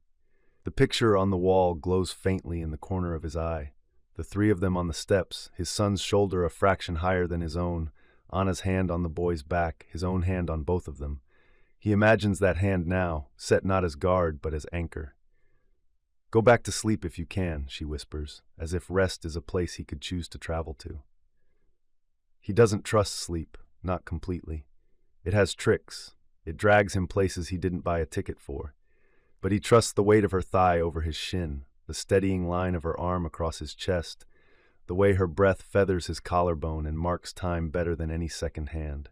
[SPEAKER 1] The picture on the wall glows faintly in the corner of his eye. The three of them on the steps, his son's shoulder a fraction higher than his own, Anna's hand on the boy's back, his own hand on both of them. He imagines that hand now, set not as guard but as anchor. "Go back to sleep if you can," she whispers, as if rest is a place he could choose to travel to. He doesn't trust sleep, not completely. It has tricks. It drags him places he didn't buy a ticket for. But he trusts the weight of her thigh over his shin, the steadying line of her arm across his chest, the way her breath feathers his collarbone and marks time better than any second hand.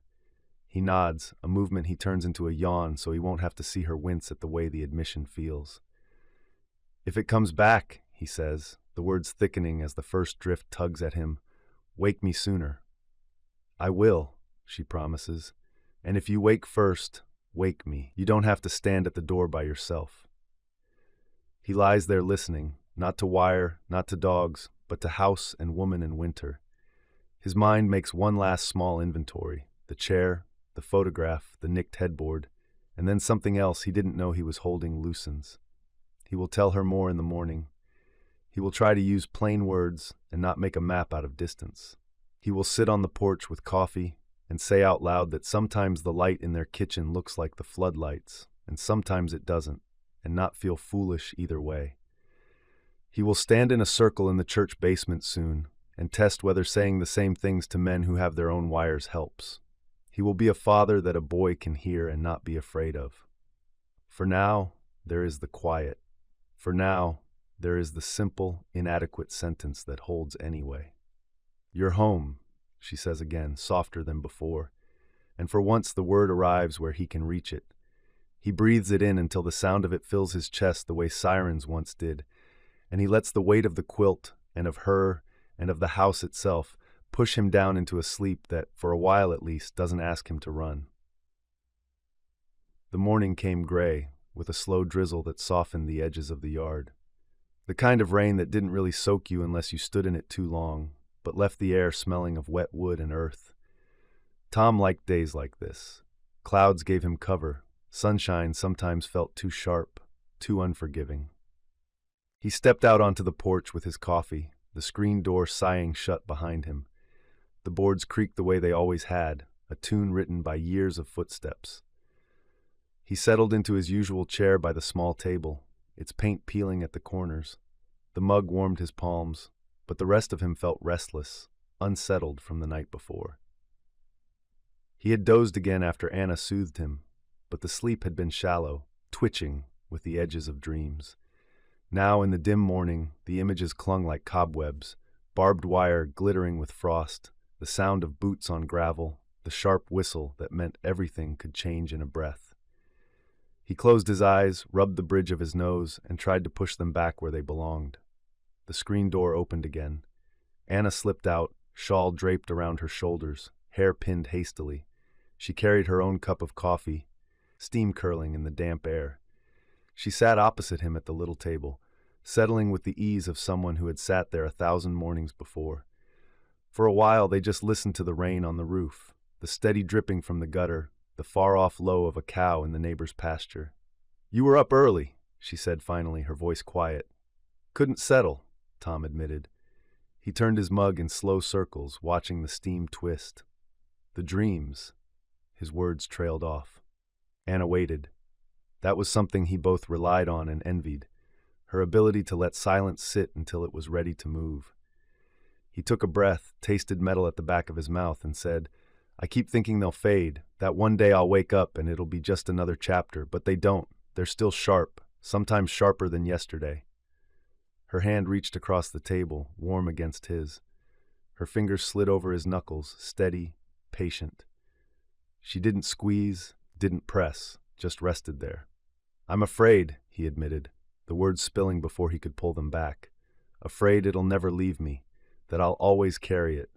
[SPEAKER 1] He nods, a movement he turns into a yawn so he won't have to see her wince at the way the admission feels. "If it comes back," he says, the words thickening as the first drift tugs at him, "wake me sooner." "I will," she promises. "And if you wake first, wake me. You don't have to stand at the door by yourself." He lies there listening, not to wire, not to dogs, but to house and woman and winter. His mind makes one last small inventory, the chair, the photograph, the nicked headboard, and then something else he didn't know he was holding loosens. He will tell her more in the morning. He will try to use plain words and not make a map out of distance. He will sit on the porch with coffee and say out loud that sometimes the light in their kitchen looks like the floodlights, and sometimes it doesn't, and not feel foolish either way. He will stand in a circle in the church basement soon and test whether saying the same things to men who have their own wires helps. He will be a father that a boy can hear and not be afraid of. For now, there is the quiet. For now, there is the simple, inadequate sentence that holds anyway. "You're home," she says again, softer than before, and for once the word arrives where he can reach it. He breathes it in until the sound of it fills his chest the way sirens once did, and he lets the weight of the quilt and of her and of the house itself push him down into a sleep that, for a while at least, doesn't ask him to run. The morning came gray, with a slow drizzle that softened the edges of the yard. The kind of rain that didn't really soak you unless you stood in it too long, but left the air smelling of wet wood and earth. Tom liked days like this. Clouds gave him cover. Sunshine sometimes felt too sharp, too unforgiving. He stepped out onto the porch with his coffee, the screen door sighing shut behind him. The boards creaked the way they always had, a tune written by years of footsteps. He settled into his usual chair by the small table, its paint peeling at the corners. The mug warmed his palms, but the rest of him felt restless, unsettled from the night before. He had dozed again after Anna soothed him, but the sleep had been shallow, twitching with the edges of dreams. Now, in the dim morning, the images clung like cobwebs, barbed wire glittering with frost, the sound of boots on gravel, the sharp whistle that meant everything could change in a breath. He closed his eyes, rubbed the bridge of his nose, and tried to push them back where they belonged. The screen door opened again. Anna slipped out, shawl draped around her shoulders, hair pinned hastily. She carried her own cup of coffee, steam curling in the damp air. She sat opposite him at the little table, settling with the ease of someone who had sat there 1,000 mornings before. For a while they just listened to the rain on the roof, the steady dripping from the gutter, the far-off low of a cow in the neighbor's pasture. "You were up early," she said finally, her voice quiet. "Couldn't settle," Tom admitted. He turned his mug in slow circles, watching the steam twist. "The dreams," his words trailed off. Anna waited. That was something he both relied on and envied, her ability to let silence sit until it was ready to move. He took a breath, tasted metal at the back of his mouth, and said, "I keep thinking they'll fade, that one day I'll wake up and it'll be just another chapter, but they don't. They're still sharp, sometimes sharper than yesterday." Her hand reached across the table, warm against his. Her fingers slid over his knuckles, steady, patient. She didn't squeeze, didn't press, just rested there. "I'm afraid," he admitted, the words spilling before he could pull them back. "Afraid it'll never leave me, that I'll always carry it,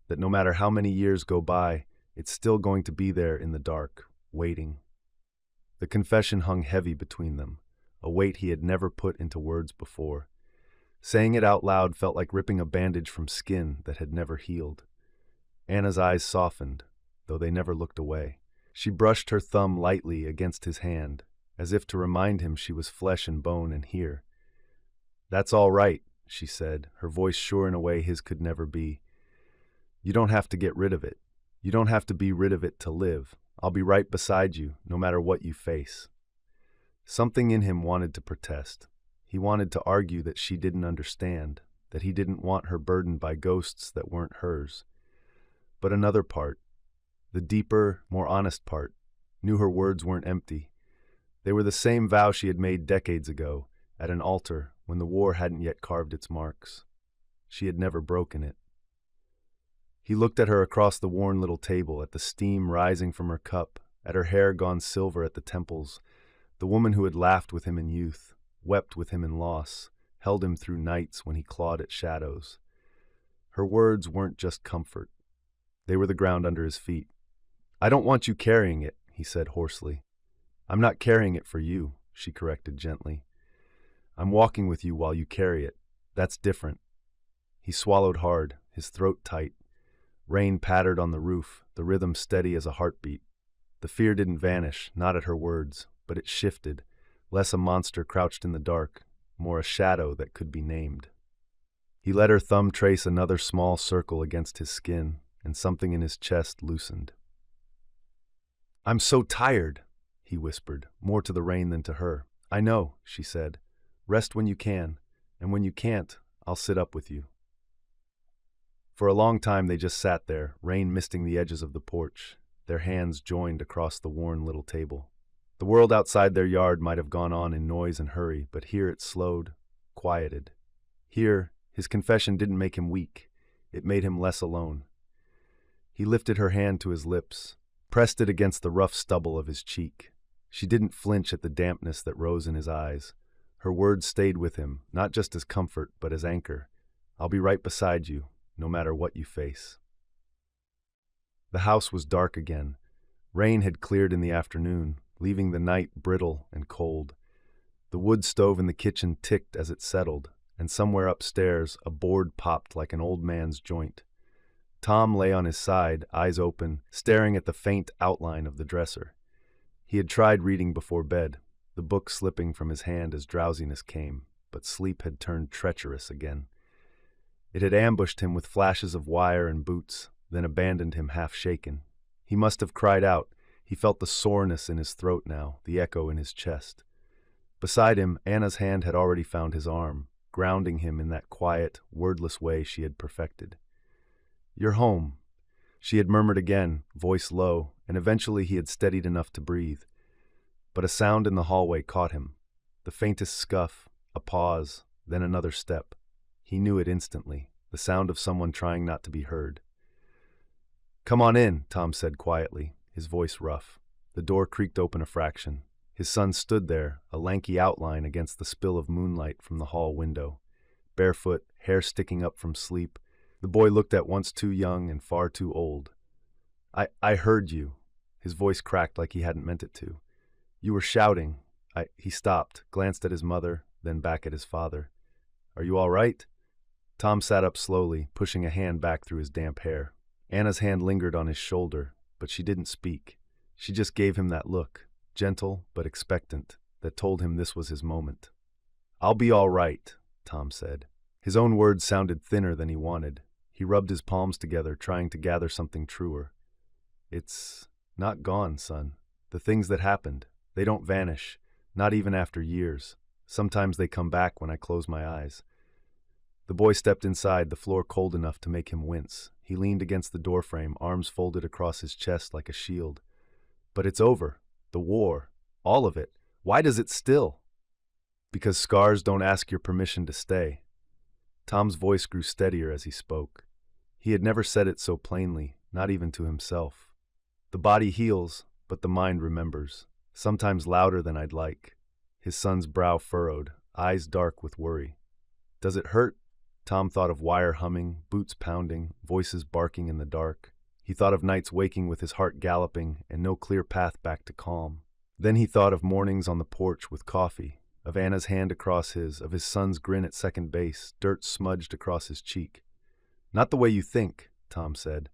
[SPEAKER 1] that no matter how many years go by, it's still going to be there in the dark, waiting." The confession hung heavy between them, a weight he had never put into words before. Saying it out loud felt like ripping a bandage from skin that had never healed. Anna's eyes softened, though they never looked away. She brushed her thumb lightly against his hand, as if to remind him she was flesh and bone and here. "That's all right," she said, her voice sure in a way his could never be. "You don't have to get rid of it. You don't have to be rid of it to live. I'll be right beside you, no matter what you face." Something in him wanted to protest. He wanted to argue that she didn't understand, that he didn't want her burdened by ghosts that weren't hers. But another part, the deeper, more honest part, knew her words weren't empty. They were the same vow she had made decades ago, at an altar when the war hadn't yet carved its marks. She had never broken it. He looked at her across the worn little table, at the steam rising from her cup, at her hair gone silver at the temples, the woman who had laughed with him in youth, wept with him in loss, held him through nights when he clawed at shadows. Her words weren't just comfort. They were the ground under his feet. "I don't want you carrying it," he said hoarsely. "I'm not carrying it for you," she corrected gently. "I'm walking with you while you carry it. That's different." He swallowed hard, his throat tight. Rain pattered on the roof, the rhythm steady as a heartbeat. The fear didn't vanish, not at her words, but it shifted, less a monster crouched in the dark, more a shadow that could be named. He let her thumb trace another small circle against his skin, and something in his chest loosened. "I'm so tired," he whispered, more to the rain than to her. "I know," she said. "Rest when you can, and when you can't, I'll sit up with you." For a long time they just sat there, rain misting the edges of the porch, their hands joined across the worn little table. The world outside their yard might have gone on in noise and hurry, but here it slowed, quieted. Here, his confession didn't make him weak. It made him less alone. He lifted her hand to his lips, pressed it against the rough stubble of his cheek. She didn't flinch at the dampness that rose in his eyes. Her words stayed with him, not just as comfort, but as anchor. "I'll be right beside you, no matter what you face." The house was dark again. Rain had cleared in the afternoon, leaving the night brittle and cold. The wood stove in the kitchen ticked as it settled, and somewhere upstairs a board popped like an old man's joint. Tom lay on his side, eyes open, staring at the faint outline of the dresser. He had tried reading before bed, the book slipping from his hand as drowsiness came, but sleep had turned treacherous again. It had ambushed him with flashes of wire and boots, then abandoned him half-shaken. He must have cried out. He felt the soreness in his throat now, the echo in his chest. Beside him, Anna's hand had already found his arm, grounding him in that quiet, wordless way she had perfected. "You're home," she had murmured again, voice low, and eventually he had steadied enough to breathe. But a sound in the hallway caught him. The faintest scuff, a pause, then another step. He knew it instantly, the sound of someone trying not to be heard. "Come on in," Tom said quietly, his voice rough. The door creaked open a fraction. His son stood there, a lanky outline against the spill of moonlight from the hall window. Barefoot, hair sticking up from sleep, the boy looked at once too young and far too old. I heard you." His voice cracked like he hadn't meant it to. "You were shouting." He stopped, glanced at his mother, then back at his father. "Are you all right?" Tom sat up slowly, pushing a hand back through his damp hair. Anna's hand lingered on his shoulder, but she didn't speak. She just gave him that look, gentle but expectant, that told him this was his moment. "I'll be all right," Tom said. His own words sounded thinner than he wanted. He rubbed his palms together, trying to gather something truer. "It's not gone, son. The things that happened, they don't vanish, not even after years. Sometimes they come back when I close my eyes." The boy stepped inside, the floor cold enough to make him wince. He leaned against the doorframe, arms folded across his chest like a shield. "But it's over. The war. All of it. Why does it still?" "Because scars don't ask your permission to stay." Tom's voice grew steadier as he spoke. He had never said it so plainly, not even to himself. "The body heals, but the mind remembers. Sometimes louder than I'd like." His son's brow furrowed, eyes dark with worry. "Does it hurt?" Tom thought of wire humming, boots pounding, voices barking in the dark. He thought of nights waking with his heart galloping and no clear path back to calm. Then he thought of mornings on the porch with coffee, of Anna's hand across his, of his son's grin at second base, dirt smudged across his cheek. "Not the way you think," Tom said.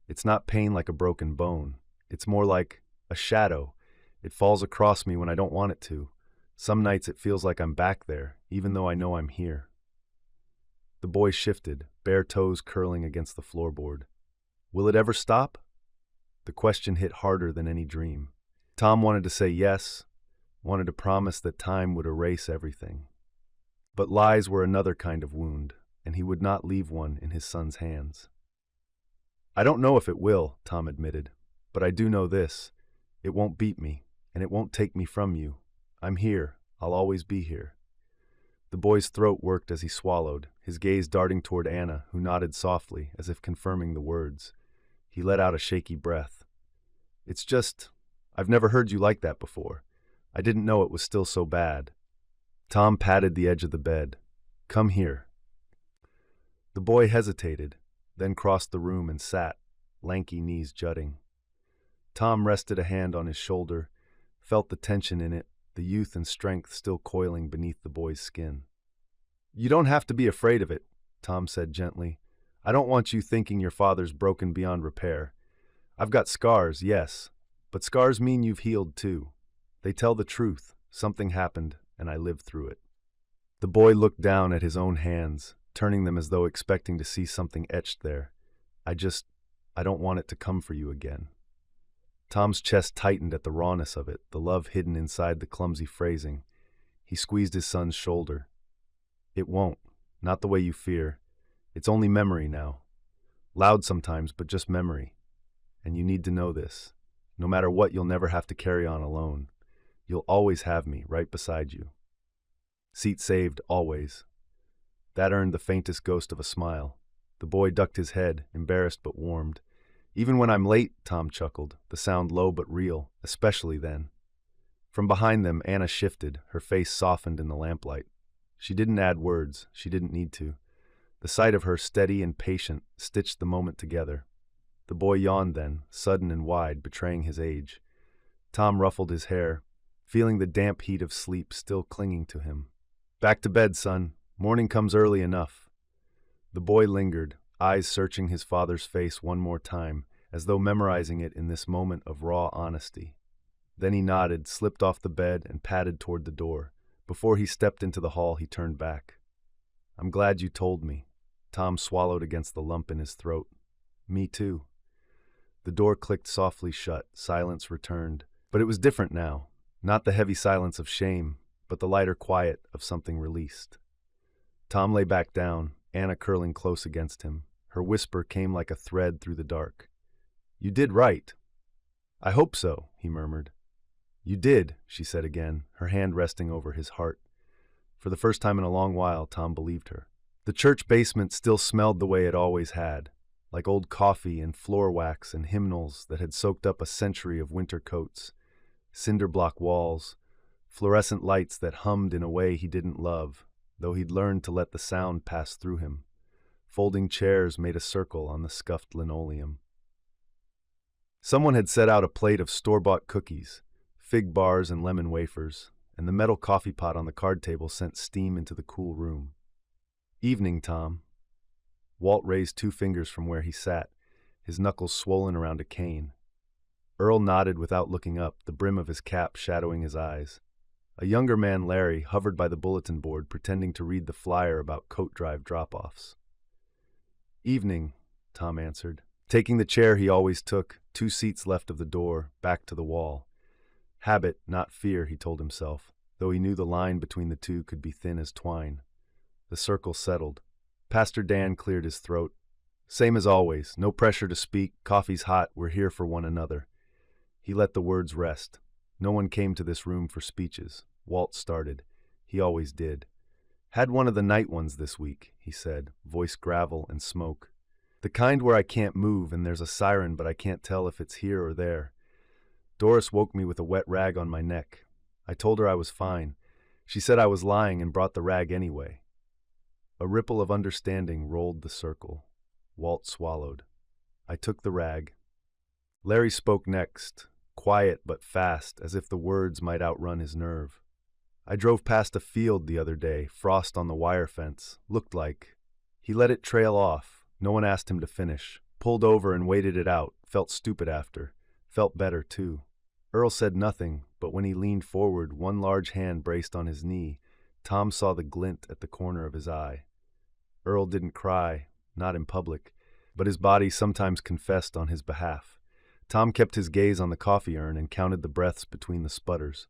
[SPEAKER 1] "It's not pain like a broken bone. It's more like a shadow. It falls across me when I don't want it to. Some nights it feels like I'm back there, even though I know I'm here." The boy shifted, bare toes curling against the floorboard. "Will it ever stop?" The question hit harder than any dream. Tom wanted to say yes, wanted to promise that time would erase everything. But lies were another kind of wound, and he would not leave one in his son's hands. "I don't know if it will," Tom admitted, "but I do know this. It won't beat me, and it won't take me from you. I'm here. I'll always be here." The boy's throat worked as he swallowed, his gaze darting toward Anna, who nodded softly, as if confirming the words. He let out a shaky breath. "It's just, I've never heard you like that before. I didn't know it was still so bad." Tom patted the edge of the bed. "Come here." The boy hesitated, then crossed the room and sat, lanky knees jutting. Tom rested a hand on his shoulder, felt the tension in it, the youth and strength still coiling beneath the boy's skin. "You don't have to be afraid of it," Tom said gently. "I don't want you thinking your father's broken beyond repair. I've got scars, yes, but scars mean you've healed too. They tell the truth. Something happened, and I lived through it." The boy looked down at his own hands, turning them as though expecting to see something etched there. I don't want it to come for you again." Tom's chest tightened at the rawness of it, the love hidden inside the clumsy phrasing. He squeezed his son's shoulder. "It won't. Not the way you fear. It's only memory now. Loud sometimes, but just memory. And you need to know this. No matter what, you'll never have to carry on alone. You'll always have me right beside you. Seat saved, always." That earned the faintest ghost of a smile. The boy ducked his head, embarrassed but warmed. "Even when I'm late," Tom chuckled, the sound low but real, especially then. From behind them, Anna shifted, her face softened in the lamplight. She didn't add words, she didn't need to. The sight of her, steady and patient, stitched the moment together. The boy yawned then, sudden and wide, betraying his age. Tom ruffled his hair, feeling the damp heat of sleep still clinging to him. "Back to bed, son. Morning comes early enough." The boy lingered, eyes searching his father's face one more time, as though memorizing it in this moment of raw honesty. Then he nodded, slipped off the bed, and padded toward the door. Before he stepped into the hall, he turned back. "I'm glad you told me." Tom swallowed against the lump in his throat. Me too. The door clicked softly shut, silence returned. But it was different now. Not the heavy silence of shame, but the lighter quiet of something released. Tom lay back down, Anna curling close against him. Her whisper came like a thread through the dark. "You did right." "I hope so," he murmured. "You did," she said again, her hand resting over his heart. For the first time in a long while, Tom believed her. The church basement still smelled the way it always had, like old coffee and floor wax and hymnals that had soaked up a century of winter coats, cinder block walls, fluorescent lights that hummed in a way he didn't love, though he'd learned to let the sound pass through him. Folding chairs made a circle on the scuffed linoleum. Someone had set out a plate of store-bought cookies, fig bars and lemon wafers, and the metal coffee pot on the card table sent steam into the cool room. "Evening, Tom." Walt raised 2 fingers from where he sat, his knuckles swollen around a cane. Earl nodded without looking up, the brim of his cap shadowing his eyes. A younger man, Larry, hovered by the bulletin board, pretending to read the flyer about coat drive drop-offs. "Evening," Tom answered, taking the chair he always took, 2 seats left of the door, back to the wall. Habit, not fear, he told himself, though he knew the line between the two could be thin as twine. The circle settled. Pastor Dan cleared his throat. "Same as always, no pressure to speak, coffee's hot, we're here for one another." He let the words rest. No one came to this room for speeches. Walt started. He always did. "Had one of the night ones this week," he said, voice gravel and smoke. "The kind where I can't move and there's a siren but I can't tell if it's here or there. Doris woke me with a wet rag on my neck. I told her I was fine. She said I was lying and brought the rag anyway." A ripple of understanding rolled the circle. Walt swallowed. "I took the rag." Larry spoke next, quiet but fast, as if the words might outrun his nerve. "I drove past a field the other day, frost on the wire fence. Looked like." He let it trail off. No one asked him to finish. Pulled over and waited it out. Felt stupid after. Felt better, too. Earl said nothing, but when he leaned forward, one large hand braced on his knee, Tom saw the glint at the corner of his eye. Earl didn't cry, not in public, but his body sometimes confessed on his behalf. Tom kept his gaze on the coffee urn and counted the breaths between the sputters.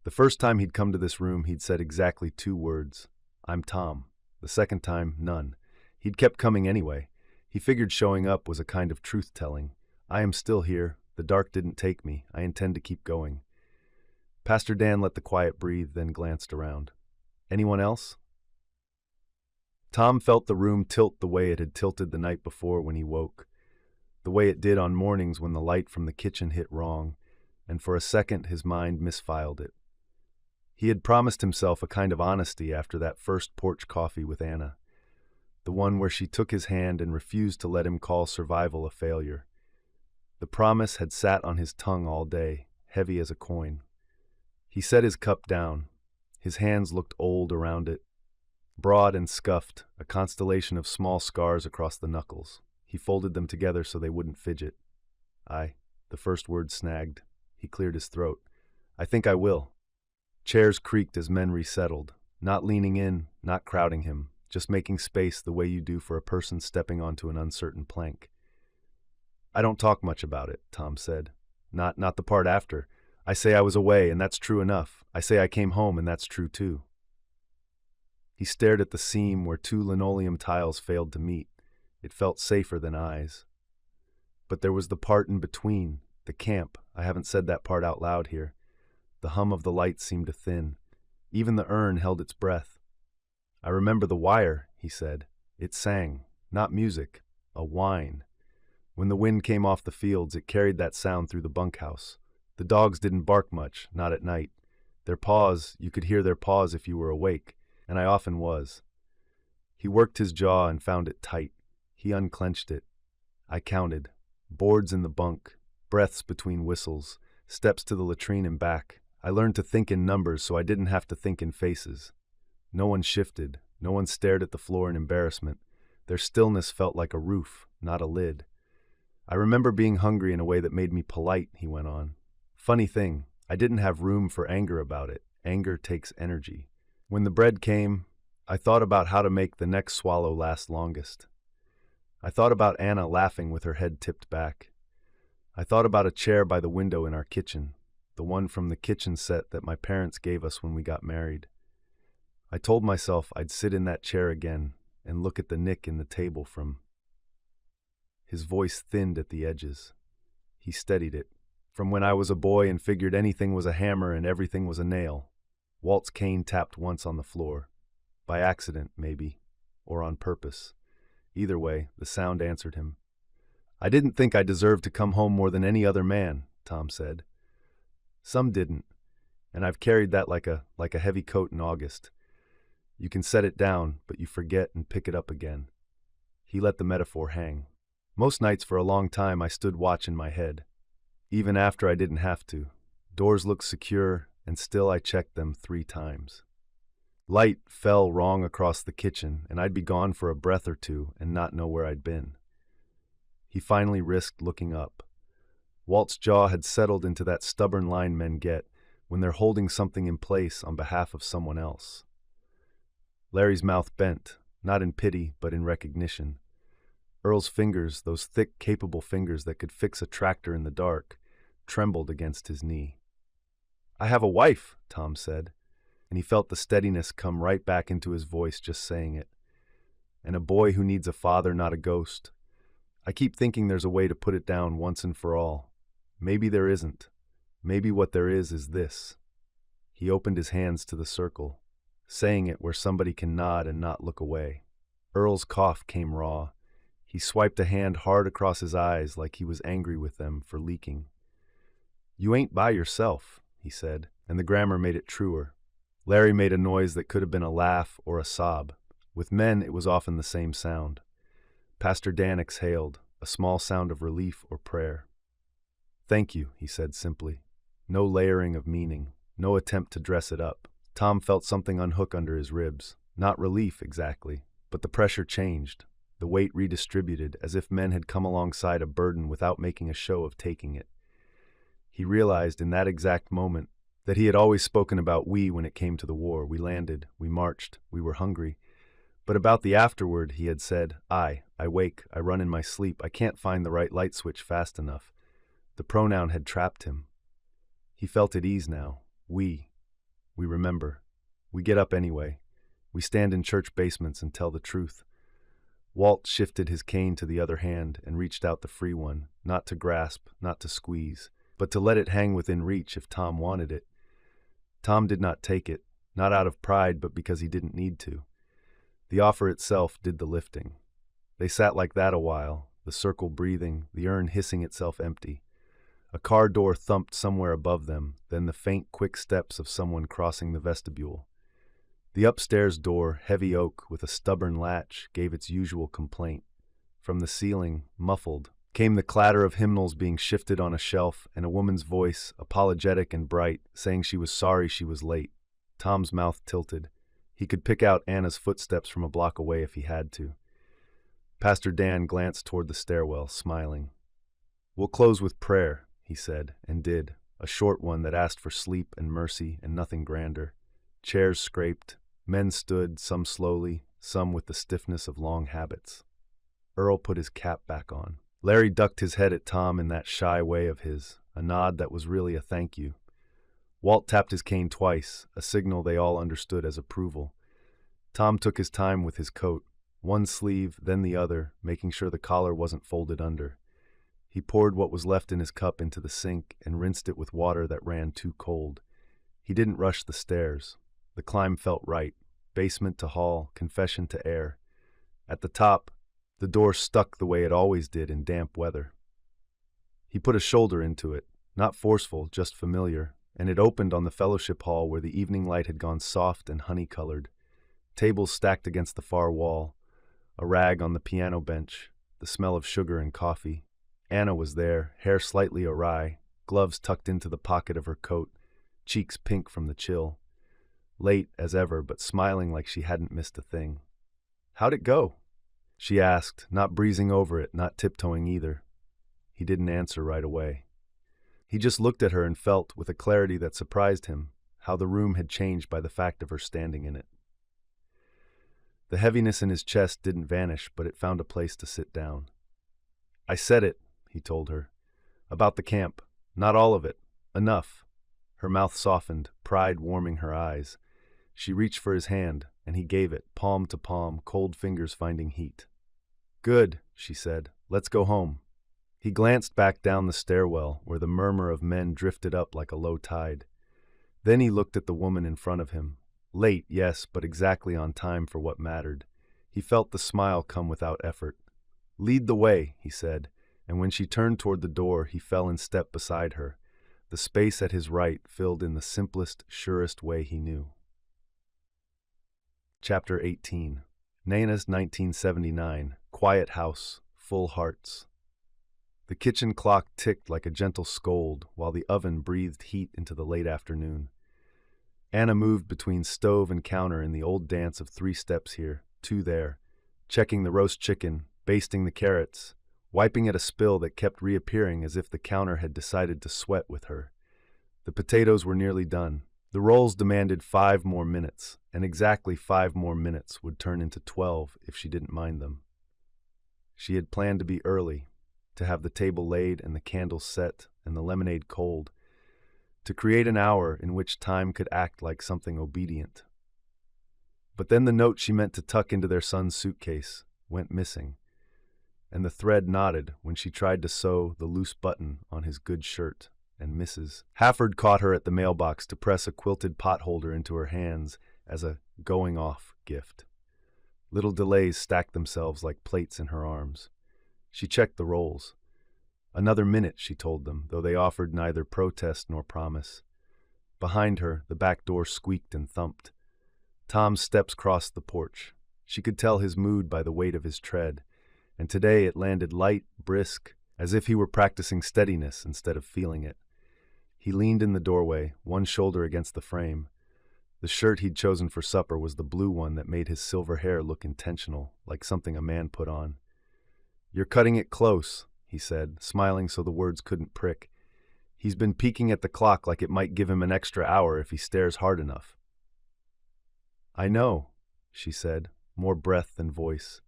[SPEAKER 1] The first time he'd come to this room, he'd said exactly 2 words. "I'm Tom." The second time, none. He'd kept coming anyway. He figured showing up was a kind of truth-telling. "I am still here. The dark didn't take me. I intend to keep going." Pastor Dan let the quiet breathe, then glanced around. "Anyone else?" Tom felt the room tilt the way it had tilted the night before when he woke, the way it did on mornings when the light from the kitchen hit wrong, and for a second his mind misfiled it. He had promised himself a kind of honesty after that first porch coffee with Anna, the one where she took his hand and refused to let him call survival a failure. The promise had sat on his tongue all day, heavy as a coin. He set his cup down. His hands looked old around it, broad and scuffed, a constellation of small scars across the knuckles. He folded them together so they wouldn't fidget. The first word snagged. He cleared his throat. "I think I will." Chairs creaked as men resettled, not leaning in, not crowding him, just making space the way you do for a person stepping onto an uncertain plank. "I don't talk much about it," Tom said. Not the part after. I say I was away, and that's true enough. I say I came home, and that's true too." He stared at the seam where 2 linoleum tiles failed to meet. It felt safer than eyes. But there was the part in between, the camp. I haven't said that part out loud here. The hum of the lights seemed to thin. Even the urn held its breath. "I remember the wire," he said. "It sang. Not music. A whine. When the wind came off the fields, it carried that sound through the bunkhouse. The dogs didn't bark much, not at night. Their paws, you could hear their paws if you were awake, and I often was." He worked his jaw and found it tight. He unclenched it. I counted. Boards in the bunk, breaths between whistles, steps to the latrine and back. I learned to think in numbers so I didn't have to think in faces. No one shifted. No one stared at the floor in embarrassment. Their stillness felt like a roof, not a lid. "I remember being hungry in a way that made me polite," he went on. "Funny thing, I didn't have room for anger about it. Anger takes energy. When the bread came, I thought about how to make the next swallow last longest. I thought about Anna laughing with her head tipped back. I thought about a chair by the window in our kitchen, the one from the kitchen set that my parents gave us when we got married. I told myself I'd sit in that chair again and look at the nick in the table from... His voice thinned at the edges. He steadied it. From when I was a boy and figured anything was a hammer and everything was a nail. Walt's cane tapped once on the floor. By accident, maybe, or on purpose. Either way, the sound answered him. I didn't think I deserved to come home more than any other man, Tom said. Some didn't, and I've carried that like a heavy coat in August. You can set it down, but you forget and pick it up again. He let the metaphor hang. Most nights for a long time I stood watch in my head. Even after I didn't have to. Doors looked secure, and still I checked them 3 times. Light fell wrong across the kitchen, and I'd be gone for a breath or two and not know where I'd been. He finally risked looking up. Walt's jaw had settled into that stubborn line men get when they're holding something in place on behalf of someone else. Larry's mouth bent, not in pity, but in recognition. Earl's fingers, those thick, capable fingers that could fix a tractor in the dark, trembled against his knee. I have a wife, Tom said, and he felt the steadiness come right back into his voice just saying it. And a boy who needs a father, not a ghost. I keep thinking there's a way to put it down once and for all. Maybe there isn't. Maybe what there is this. He opened his hands to the circle, saying it where somebody can nod and not look away. Earl's cough came raw. He swiped a hand hard across his eyes like he was angry with them for leaking. You ain't by yourself, he said, and the grammar made it truer. Larry made a noise that could have been a laugh or a sob. With men, it was often the same sound. Pastor Dan exhaled, a small sound of relief or prayer. Thank you, he said simply. No layering of meaning, no attempt to dress it up. Tom felt something unhook under his ribs. Not relief, exactly, but the pressure changed. The weight redistributed, as if men had come alongside a burden without making a show of taking it. He realized in that exact moment that he had always spoken about we when it came to the war. We landed, we marched, we were hungry. But about the afterward, he had said, I wake, I run in my sleep, I can't find the right light switch fast enough. The pronoun had trapped him. He felt at ease now. We remember. We get up anyway. We stand in church basements and tell the truth. Walt shifted his cane to the other hand and reached out the free one, not to grasp, not to squeeze, but to let it hang within reach if Tom wanted it. Tom did not take it, not out of pride, but because he didn't need to. The offer itself did the lifting. They sat like that a while, the circle breathing, the urn hissing itself empty. A car door thumped somewhere above them, then the faint, quick steps of someone crossing the vestibule. The upstairs door, heavy oak with a stubborn latch, gave its usual complaint. From the ceiling, muffled, came the clatter of hymnals being shifted on a shelf and a woman's voice, apologetic and bright, saying she was sorry she was late. Tom's mouth tilted. He could pick out Anna's footsteps from a block away if he had to. Pastor Dan glanced toward the stairwell, smiling. We'll close with prayer, he said, and did, a short one that asked for sleep and mercy and nothing grander. Chairs scraped. Men stood, some slowly, some with the stiffness of long habits. Earl put his cap back on. Larry ducked his head at Tom in that shy way of his, a nod that was really a thank you. Walt tapped his cane twice, a signal they all understood as approval. Tom took his time with his coat, one sleeve, then the other, making sure the collar wasn't folded under. He poured what was left in his cup into the sink and rinsed it with water that ran too cold. He didn't rush the stairs. The climb felt right. Basement to hall, confession to air. At the top, the door stuck the way it always did in damp weather. He put a shoulder into it, not forceful, just familiar, and it opened on the fellowship hall where the evening light had gone soft and honey-colored. Tables stacked against the far wall, a rag on the piano bench, the smell of sugar and coffee. Anna was there, hair slightly awry, gloves tucked into the pocket of her coat, cheeks pink from the chill. Late as ever, but smiling like she hadn't missed a thing. How'd it go? She asked, not breezing over it, not tiptoeing either. He didn't answer right away. He just looked at her and felt, with a clarity that surprised him, how the room had changed by the fact of her standing in it. The heaviness in his chest didn't vanish, but it found a place to sit down. "I said it," he told her. "About the camp. Not all of it. Enough." Her mouth softened, pride warming her eyes. She reached for his hand, and he gave it, palm to palm, cold fingers finding heat. "Good," she said. "Let's go home." He glanced back down the stairwell, where the murmur of men drifted up like a low tide. Then he looked at the woman in front of him. Late, yes, but exactly on time for what mattered. He felt the smile come without effort. "Lead the way," he said, and when she turned toward the door, he fell in step beside her. The space at his right filled in the simplest, surest way he knew. Chapter 18. Nana's 1979. Quiet house, full hearts. The kitchen clock ticked like a gentle scold, while the oven breathed heat into the late afternoon. Anna moved between stove and counter in the old dance of 3 steps here, 2 there, checking the roast chicken, basting the carrots, wiping at a spill that kept reappearing as if the counter had decided to sweat with her. The potatoes were nearly done. The rolls demanded 5 more minutes, and exactly 5 more minutes would turn into 12 if she didn't mind them. She had planned to be early, to have the table laid and the candles set and the lemonade cold, to create an hour in which time could act like something obedient. But then the note she meant to tuck into their son's suitcase went missing, and the thread knotted when she tried to sew the loose button on his good shirt, and Mrs. Hafford caught her at the mailbox to press a quilted potholder into her hands as a going-off gift. Little delays stacked themselves like plates in her arms. She checked the rolls. "Another minute," she told them, though they offered neither protest nor promise. Behind her, the back door squeaked and thumped. Tom's steps crossed the porch. She could tell his mood by the weight of his tread, and today it landed light, brisk, as if he were practicing steadiness instead of feeling it. He leaned in the doorway, one shoulder against the frame. The shirt he'd chosen for supper was the blue one that made his silver hair look intentional, like something a man put on. "You're cutting it close," he said, smiling so the words couldn't prick. "He's been peeking at the clock like it might give him an extra hour if he stares hard enough." "I know," she said, more breath than voice.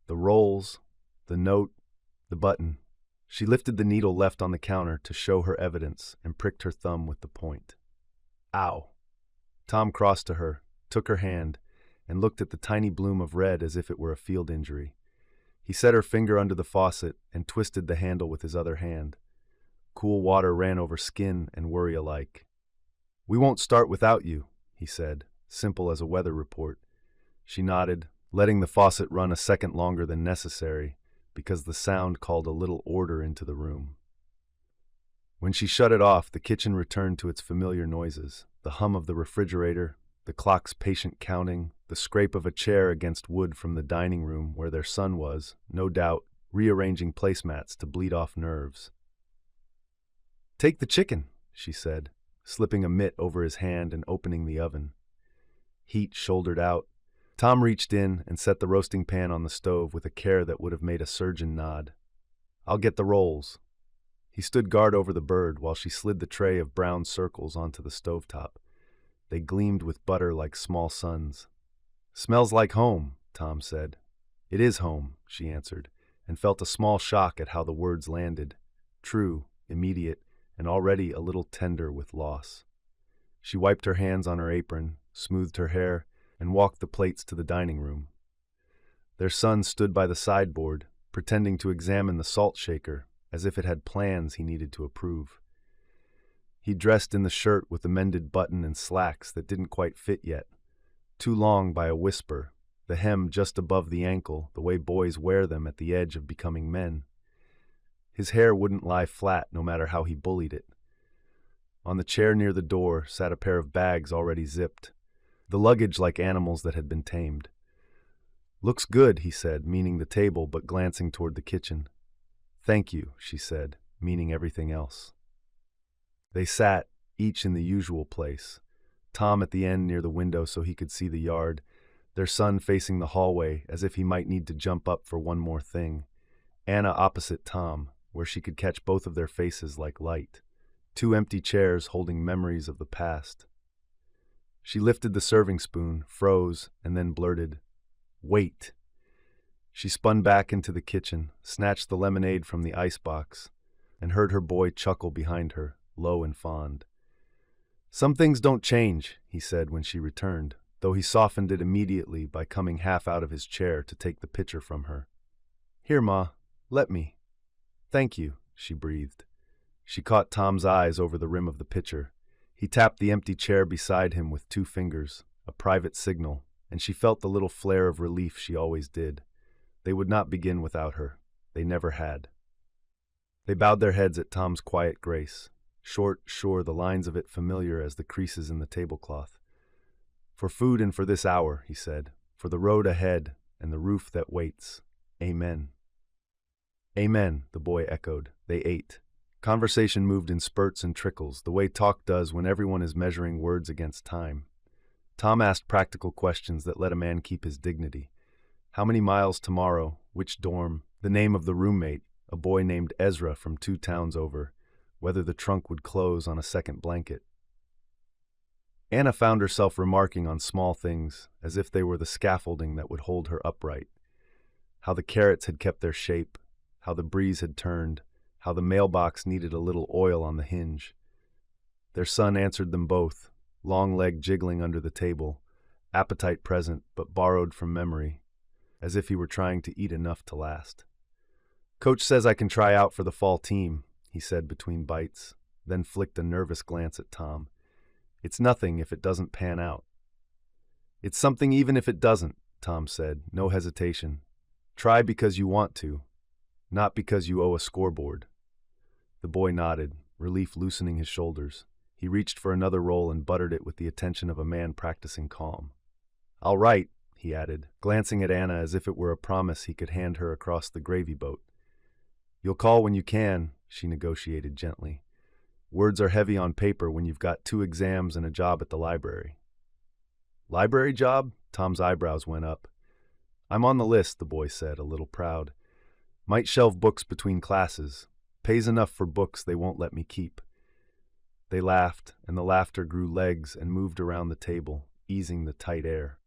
[SPEAKER 1] The rolls, the note, the button. She lifted the needle left on the counter to show her evidence and pricked her thumb with the point. "Ow." Tom crossed to her, took her hand, and looked at the tiny bloom of red as if it were a field injury. He set her finger under the faucet and twisted the handle with his other hand. Cool water ran over skin and worry alike. "We won't start without you," he said, simple as a weather report. She nodded, letting the faucet run a second longer than necessary, because the sound called a little order into the room. When she shut it off, the kitchen returned to its familiar noises, the hum of the refrigerator, the clock's patient counting, the scrape of a chair against wood from the dining room where their son was, no doubt, rearranging placemats to bleed off nerves. "Take the chicken," she said, slipping a mitt over his hand and opening the oven. Heat shouldered out. Tom reached in and set the roasting pan on the stove with a care that would have made a surgeon nod. "I'll get the rolls." He stood guard over the bird while she slid the tray of brown circles onto the stovetop. They gleamed with butter like small suns. "Smells like home," Tom said. "It is home," she answered, and felt a small shock at how the words landed. True, immediate, and already a little tender with loss. She wiped her hands on her apron, smoothed her hair, and walked the plates to the dining room. Their son stood by the sideboard, pretending to examine the salt shaker, as if it had plans he needed to approve. He dressed in the shirt with the mended button and slacks that didn't quite fit yet. Too long by a whisper, the hem just above the ankle, the way boys wear them at the edge of becoming men. His hair wouldn't lie flat no matter how he bullied it. On the chair near the door sat a pair of bags already zipped, the luggage like animals that had been tamed. "Looks good," he said, meaning the table but glancing toward the kitchen. "Thank you," she said, meaning everything else. They sat, each in the usual place, Tom at the end near the window so he could see the yard, their son facing the hallway as if he might need to jump up for one more thing, Anna opposite Tom, where she could catch both of their faces like light, 2 empty chairs holding memories of the past. She lifted the serving spoon, froze, and then blurted, Wait. She spun back into the kitchen, snatched the lemonade from the icebox, and heard her boy chuckle behind her, low and fond. "Some things don't change," he said when she returned, though he softened it immediately by coming half out of his chair to take the pitcher from her. "Here, Ma, let me." "Thank you," she breathed. She caught Tom's eyes over the rim of the pitcher. He tapped the empty chair beside him with 2 fingers, a private signal, and she felt the little flare of relief she always did. They would not begin without her. They never had. They bowed their heads at Tom's quiet grace, short, sure, the lines of it familiar as the creases in the tablecloth. "For food and for this hour," he said, "for the road ahead and the roof that waits. Amen." "Amen," the boy echoed. They ate. Conversation moved in spurts and trickles, the way talk does when everyone is measuring words against time. Tom asked practical questions that let a man keep his dignity. How many miles tomorrow? Which dorm? The name of the roommate, a boy named Ezra from 2 towns over. Whether the trunk would close on a second blanket. Anna found herself remarking on small things, as if they were the scaffolding that would hold her upright. How the carrots had kept their shape, how the breeze had turned, how the mailbox needed a little oil on the hinge. Their son answered them both, long leg jiggling under the table, appetite present but borrowed from memory, as if he were trying to eat enough to last. "Coach says I can try out for the fall team," he said between bites, then flicked a nervous glance at Tom. "It's nothing if it doesn't pan out." "It's something even if it doesn't," Tom said, no hesitation. "Try because you want to, not because you owe a scoreboard." The boy nodded, relief loosening his shoulders. He reached for another roll and buttered it with the attention of a man practicing calm. "All right," he added, glancing at Anna as if it were a promise he could hand her across the gravy boat. "You'll call when you can," she negotiated gently. "Words are heavy on paper when you've got 2 exams and a job at the library." "Library job?" Tom's eyebrows went up. "I'm on the list," the boy said, a little proud. "Might shelve books between classes. Pays enough for books they won't let me keep." They laughed, and the laughter grew legs and moved around the table, easing the tight air.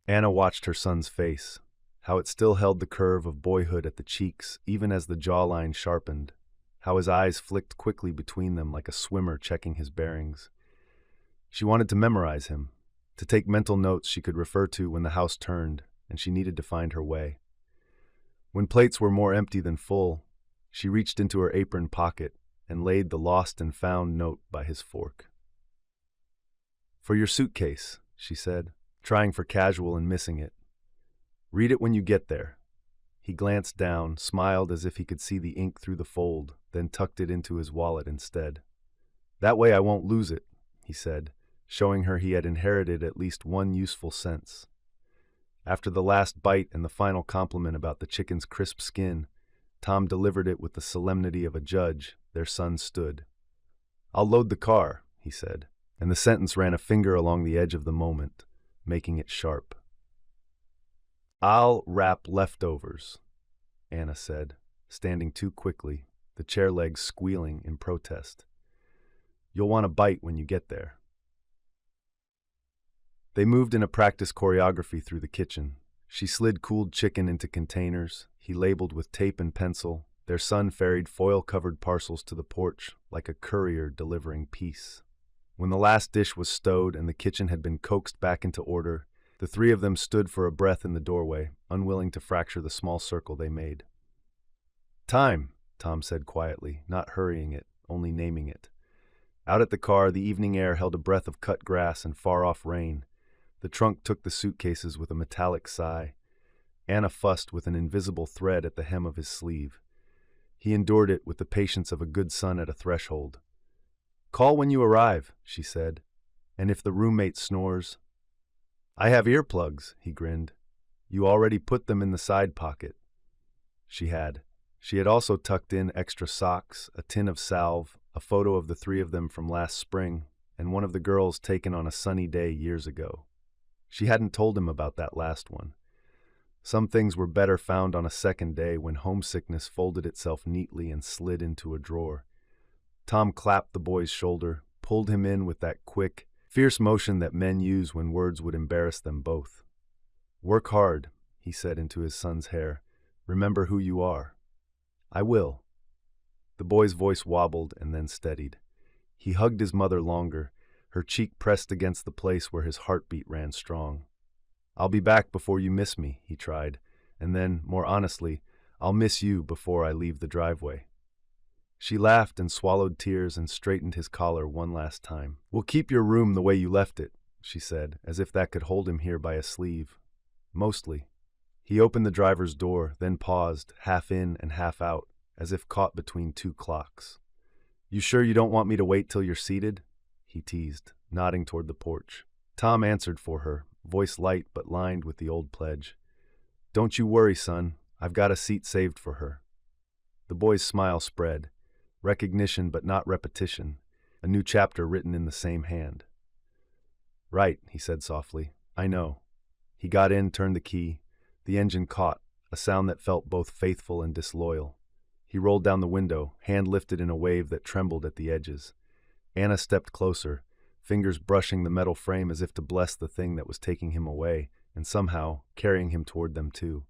[SPEAKER 1] Anna watched her son's face, how it still held the curve of boyhood at the cheeks even as the jawline sharpened, how his eyes flicked quickly between them like a swimmer checking his bearings. She wanted to memorize him, to take mental notes she could refer to when the house turned, and she needed to find her way. When plates were more empty than full, she reached into her apron pocket and laid the lost and found note by his fork. "For your suitcase," she said, trying for casual and missing it. "Read it when you get there." He glanced down, smiled as if he could see the ink through the fold, then tucked it into his wallet instead. "That way I won't lose it," he said, showing her he had inherited at least one useful sense. After the last bite and the final compliment about the chicken's crisp skin, Tom delivered it with the solemnity of a judge. Their son stood. "I'll load the car," he said, and the sentence ran a finger along the edge of the moment, making it sharp. "I'll wrap leftovers," Anna said, standing too quickly, the chair legs squealing in protest. "You'll want a bite when you get there." They moved in a practice choreography through the kitchen. She slid cooled chicken into containers, he labeled with tape and pencil. Their son ferried foil-covered parcels to the porch like a courier delivering peace. When the last dish was stowed and the kitchen had been coaxed back into order, the 3 of them stood for a breath in the doorway, unwilling to fracture the small circle they made. "Time," Tom said quietly, not hurrying it, only naming it. Out at the car, the evening air held a breath of cut grass and far-off rain. The trunk took the suitcases with a metallic sigh. Anna fussed with an invisible thread at the hem of his sleeve. He endured it with the patience of a good son at a threshold. "Call when you arrive," she said, "and if the roommate snores—" "I have earplugs," he grinned. "You already put them in the side pocket." She had. She had also tucked in extra socks, a tin of salve, a photo of the 3 of them from last spring, and one of the girls taken on a sunny day years ago. She hadn't told him about that last one. Some things were better found on a second day when homesickness folded itself neatly and slid into a drawer. Tom clapped the boy's shoulder, pulled him in with that quick, fierce motion that men use when words would embarrass them both. "Work hard. he said into his son's hair. "Remember who you are." "I will." The boy's voice wobbled and then steadied. He hugged his mother longer, her cheek pressed against the place where his heartbeat ran strong. "I'll be back before you miss me," he tried, and then, more honestly, "I'll miss you before I leave the driveway." She laughed and swallowed tears and straightened his collar one last time. "We'll keep your room the way you left it," she said, as if that could hold him here by a sleeve. "Mostly." He opened the driver's door, then paused, half in and half out, as if caught between two clocks. "You sure you don't want me to wait till you're seated?" he teased, nodding toward the porch. Tom answered for her, voice light but lined with the old pledge. "Don't you worry, son. I've got a seat saved for her." The boy's smile spread. Recognition but not repetition. A new chapter written in the same hand. "Right," he said softly. "I know." He got in, turned the key. The engine caught, a sound that felt both faithful and disloyal. He rolled down the window, hand lifted in a wave that trembled at the edges. Anna stepped closer, fingers brushing the metal frame as if to bless the thing that was taking him away, and somehow carrying him toward them too.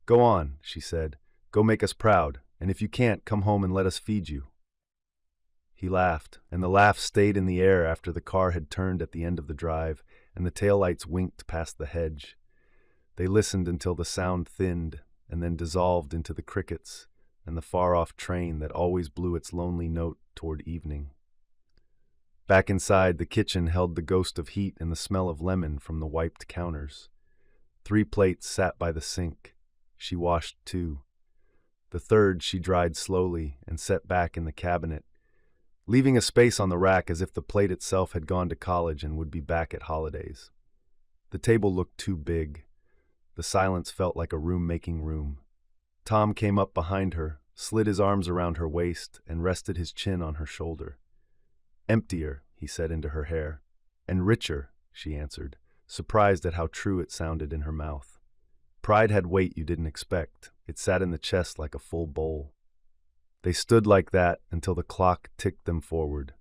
[SPEAKER 1] "Go on," she said. "Go make us proud, and if you can't, come home and let us feed you." He laughed, and the laugh stayed in the air after the car had turned at the end of the drive, and the taillights winked past the hedge. They listened until the sound thinned, and then dissolved into the crickets and the far-off train that always blew its lonely note toward evening. Back inside, the kitchen held the ghost of heat and the smell of lemon from the wiped counters. 3 plates sat by the sink. She washed 2. The third she dried slowly and set back in the cabinet, leaving a space on the rack as if the plate itself had gone to college and would be back at holidays. The table looked too big. The silence felt like a room making room. Tom came up behind her, slid his arms around her waist, and rested his chin on her shoulder. "Emptier," he said into her hair. "And richer," she answered, surprised at how true it sounded in her mouth. Pride had weight you didn't expect. It sat in the chest like a full bowl. They stood like that until the clock ticked them forward.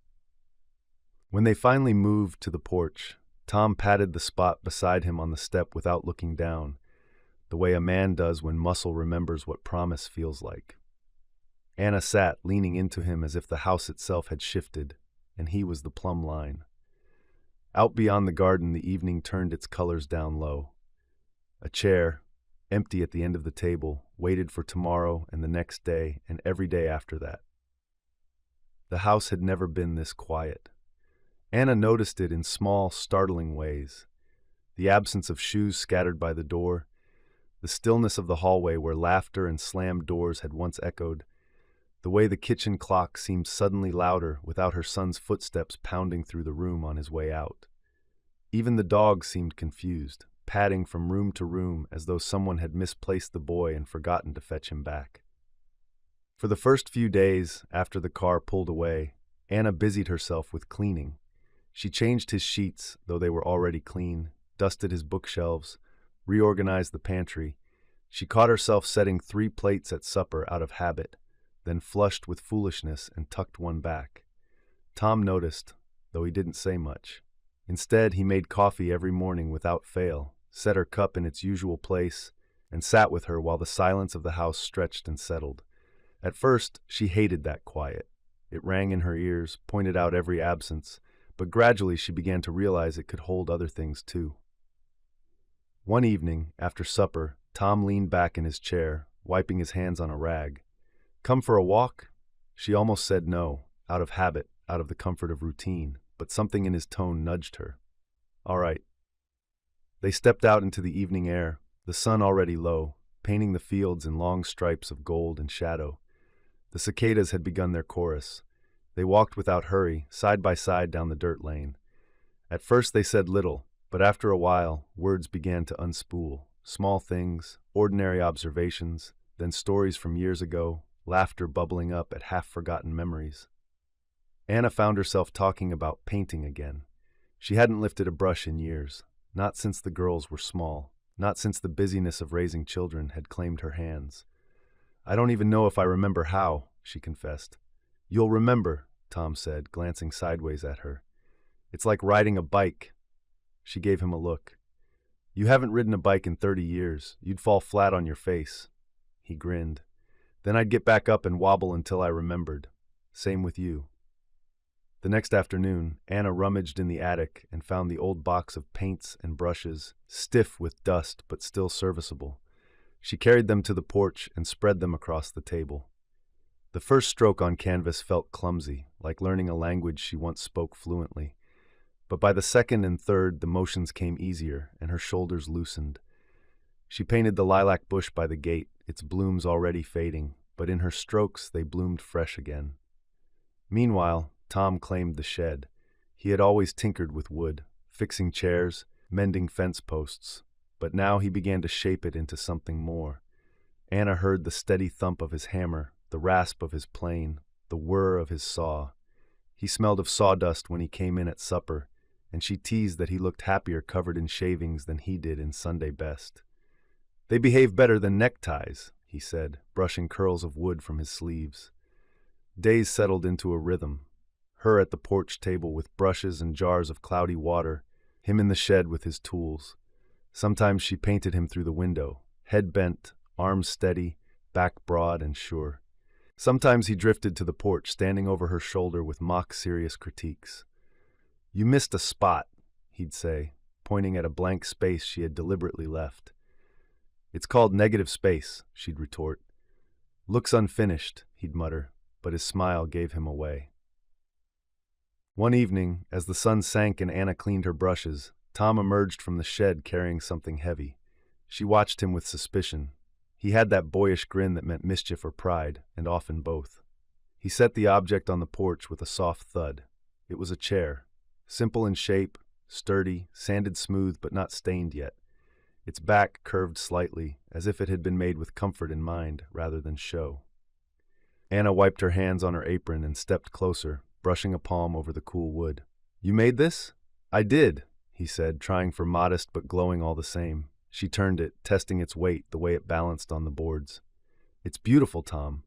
[SPEAKER 1] When they finally moved to the porch, Tom patted the spot beside him on the step without looking down, the way a man does when muscle remembers what promise feels like. Anna sat, leaning into him as if the house itself had shifted, and he was the plumb line. Out beyond the garden, the evening turned its colors down low. A chair, empty at the end of the table, waited for tomorrow and the next day and every day after that. The house had never been this quiet. Anna noticed it in small, startling ways. The absence of shoes scattered by the door, the stillness of the hallway where laughter and slammed doors had once echoed, the way the kitchen clock seemed suddenly louder without her son's footsteps pounding through the room on his way out. Even the dog seemed confused, padding from room to room as though someone had misplaced the boy and forgotten to fetch him back. For the first few days after the car pulled away, Anna busied herself with cleaning. She changed his sheets, though they were already clean, dusted his bookshelves, reorganized the pantry. She caught herself setting 3 plates at supper out of habit, then flushed with foolishness and tucked one back. Tom noticed, though he didn't say much. Instead, he made coffee every morning without fail, set her cup in its usual place, and sat with her while the silence of the house stretched and settled. At first, she hated that quiet. It rang in her ears, pointed out every absence, but gradually she began to realize it could hold other things too. One evening, after supper, Tom leaned back in his chair, wiping his hands on a rag. "Come for a walk?" She almost said no, out of habit, out of the comfort of routine, but something in his tone nudged her. "All right." They stepped out into the evening air, the sun already low, painting the fields in long stripes of gold and shadow. The cicadas had begun their chorus. They walked without hurry, side by side down the dirt lane. At first they said little, but after a while, words began to unspool. Small things, ordinary observations, then stories from years ago, laughter bubbling up at half-forgotten memories. Anna found herself talking about painting again. She hadn't lifted a brush in years, not since the girls were small, not since the busyness of raising children had claimed her hands. "I don't even know if I remember how," she confessed. "You'll remember," Tom said, glancing sideways at her. "It's like riding a bike." She gave him a look. You haven't ridden a bike in 30 years. You'd fall flat on your face. He grinned. Then I'd get back up and wobble until I remembered. Same with you. The next afternoon, Anna rummaged in the attic and found the old box of paints and brushes, stiff with dust but still serviceable. She carried them to the porch and spread them across the table. The first stroke on canvas felt clumsy, like learning a language she once spoke fluently. But by the second and third, the motions came easier, and her shoulders loosened. She painted the lilac bush by the gate, its blooms already fading, but in her strokes they bloomed fresh again. Meanwhile, Tom claimed the shed. He had always tinkered with wood, fixing chairs, mending fence posts, but now he began to shape it into something more. Anna heard the steady thump of his hammer, the rasp of his plane, the whir of his saw. He smelled of sawdust when he came in at supper, and she teased that he looked happier covered in shavings than he did in Sunday best. They behave better than neckties, he said, brushing curls of wood from his sleeves. Days settled into a rhythm. Her at the porch table with brushes and jars of cloudy water, him in the shed with his tools. Sometimes she painted him through the window, head bent, arms steady, back broad and sure. Sometimes he drifted to the porch, standing over her shoulder with mock-serious critiques. "You missed a spot," he'd say, pointing at a blank space she had deliberately left. "It's called negative space," she'd retort. "Looks unfinished," he'd mutter, but his smile gave him away. One evening, as the sun sank and Anna cleaned her brushes, Tom emerged from the shed carrying something heavy. She watched him with suspicion. He had that boyish grin that meant mischief or pride, and often both. He set the object on the porch with a soft thud. It was a chair, simple in shape, sturdy, sanded smooth but not stained yet. Its back curved slightly, as if it had been made with comfort in mind rather than show. Anna wiped her hands on her apron and stepped closer, brushing a palm over the cool wood. "You made this?" "I did," he said, trying for modest but glowing all the same. She turned it, testing its weight, the way it balanced on the boards. "It's beautiful, Tom."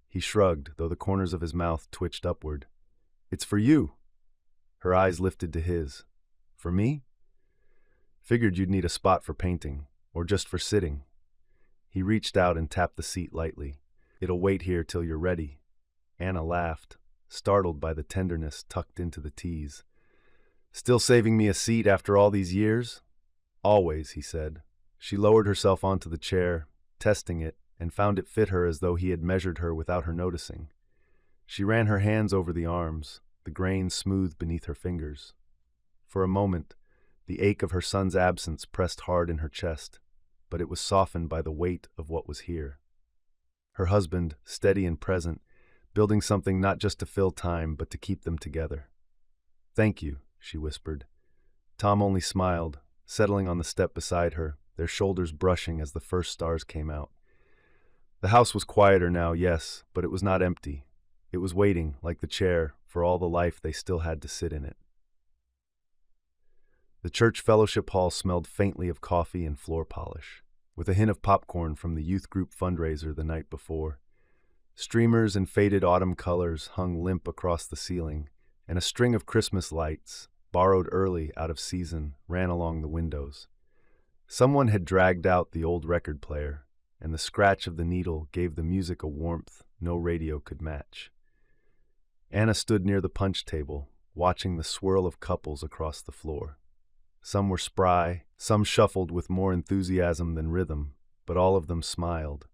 [SPEAKER 1] He shrugged, though the corners of his mouth twitched upward. "It's for you." Her eyes lifted to his. "For me?" "Figured you'd need a spot for painting, or just for sitting." He reached out and tapped the seat lightly. "It'll wait here till you're ready." Anna laughed, startled by the tenderness tucked into the tease. "Still saving me a seat after all these years?" "Always," he said. She lowered herself onto the chair, testing it, and found it fit her as though he had measured her without her noticing. She ran her hands over the arms, the grain smooth beneath her fingers. For a moment, the ache of her son's absence pressed hard in her chest, but it was softened by the weight of what was here. Her husband, steady and present, building something not just to fill time, but to keep them together. "Thank you," she whispered. Tom only smiled, settling on the step beside her, their shoulders brushing as the first stars came out. The house was quieter now, yes, but it was not empty. It was waiting, like the chair, for all the life they still had to sit in it. The church fellowship hall smelled faintly of coffee and floor polish, with a hint of popcorn from the youth group fundraiser the night before. Streamers in faded autumn colors hung limp across the ceiling, and a string of Christmas lights, borrowed early out of season, ran along the windows. Someone had dragged out the old record player, and the scratch of the needle gave the music a warmth no radio could match. Anna stood near the punch table, watching the swirl of couples across the floor. Some were spry, some shuffled with more enthusiasm than rhythm, but all of them smiled.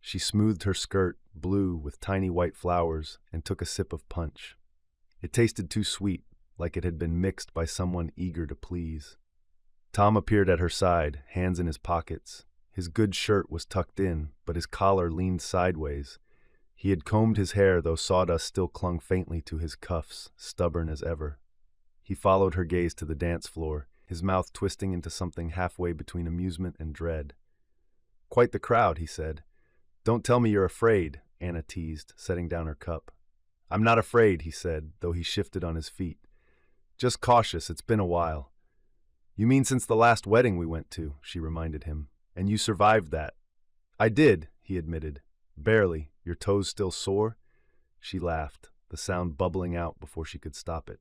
[SPEAKER 1] She smoothed her skirt, blue with tiny white flowers, and took a sip of punch. It tasted too sweet, like it had been mixed by someone eager to please. Tom appeared at her side, hands in his pockets. His good shirt was tucked in, but his collar leaned sideways. He had combed his hair, though sawdust still clung faintly to his cuffs, stubborn as ever. He followed her gaze to the dance floor, his mouth twisting into something halfway between amusement and dread. "Quite the crowd," he said. "Don't tell me you're afraid," Anna teased, setting down her cup. "I'm not afraid," he said, though he shifted on his feet. "Just cautious, it's been a while." "You mean since the last wedding we went to," she reminded him. "And you survived that." "I did," he admitted. "Barely. Your toes still sore?" She laughed, the sound bubbling out before she could stop it.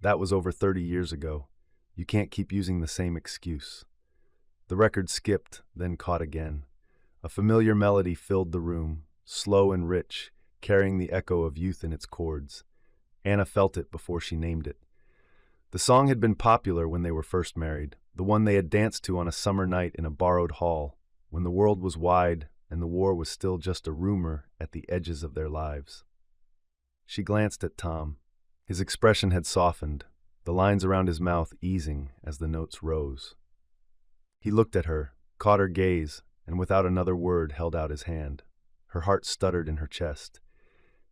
[SPEAKER 1] "That was over 30 years ago. You can't keep using the same excuse." The record skipped, then caught again. A familiar melody filled the room, slow and rich, carrying the echo of youth in its chords. Anna felt it before she named it. The song had been popular when they were first married, the one they had danced to on a summer night in a borrowed hall, when the world was wide and the war was still just a rumor at the edges of their lives. She glanced at Tom. His expression had softened, the lines around his mouth easing as the notes rose. He looked at her, caught her gaze, and without another word held out his hand. Her heart stuttered in her chest.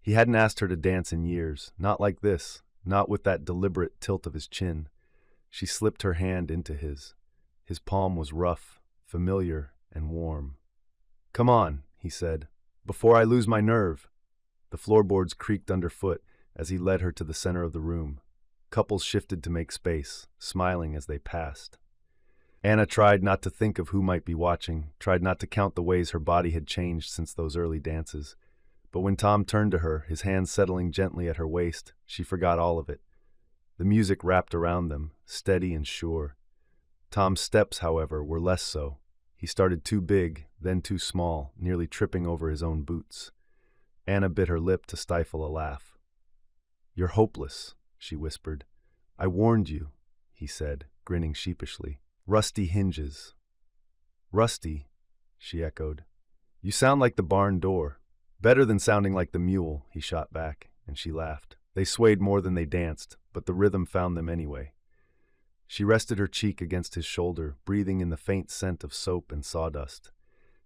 [SPEAKER 1] He hadn't asked her to dance in years, not like this, not with that deliberate tilt of his chin. She slipped her hand into his. His palm was rough, familiar, and warm. "Come on," he said, "before I lose my nerve." The floorboards creaked underfoot as he led her to the center of the room. Couples shifted to make space, smiling as they passed. Anna tried not to think of who might be watching, tried not to count the ways her body had changed since those early dances. But when Tom turned to her, his hands settling gently at her waist, she forgot all of it. The music wrapped around them, steady and sure. Tom's steps, however, were less so. He started too big, then too small, nearly tripping over his own boots. Anna bit her lip to stifle a laugh. "You're hopeless," she whispered. "I warned you," he said, grinning sheepishly. "Rusty hinges." "Rusty," she echoed. "You sound like the barn door." "Better than sounding like the mule," he shot back, and she laughed. They swayed more than they danced, but the rhythm found them anyway. She rested her cheek against his shoulder, breathing in the faint scent of soap and sawdust.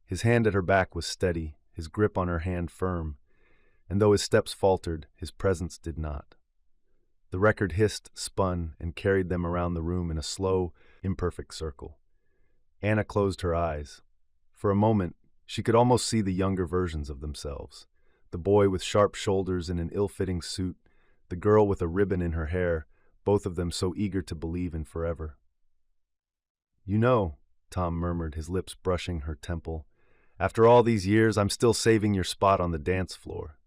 [SPEAKER 1] His hand at her back was steady, his grip on her hand firm, and though his steps faltered, his presence did not. The record hissed, spun, and carried them around the room in a slow, imperfect circle. Anna closed her eyes. For a moment, she could almost see the younger versions of themselves. The boy with sharp shoulders in an ill-fitting suit, the girl with a ribbon in her hair, both of them so eager to believe in forever. "You know," Tom murmured, his lips brushing her temple, "after all these years, I'm still saving your spot on the dance floor."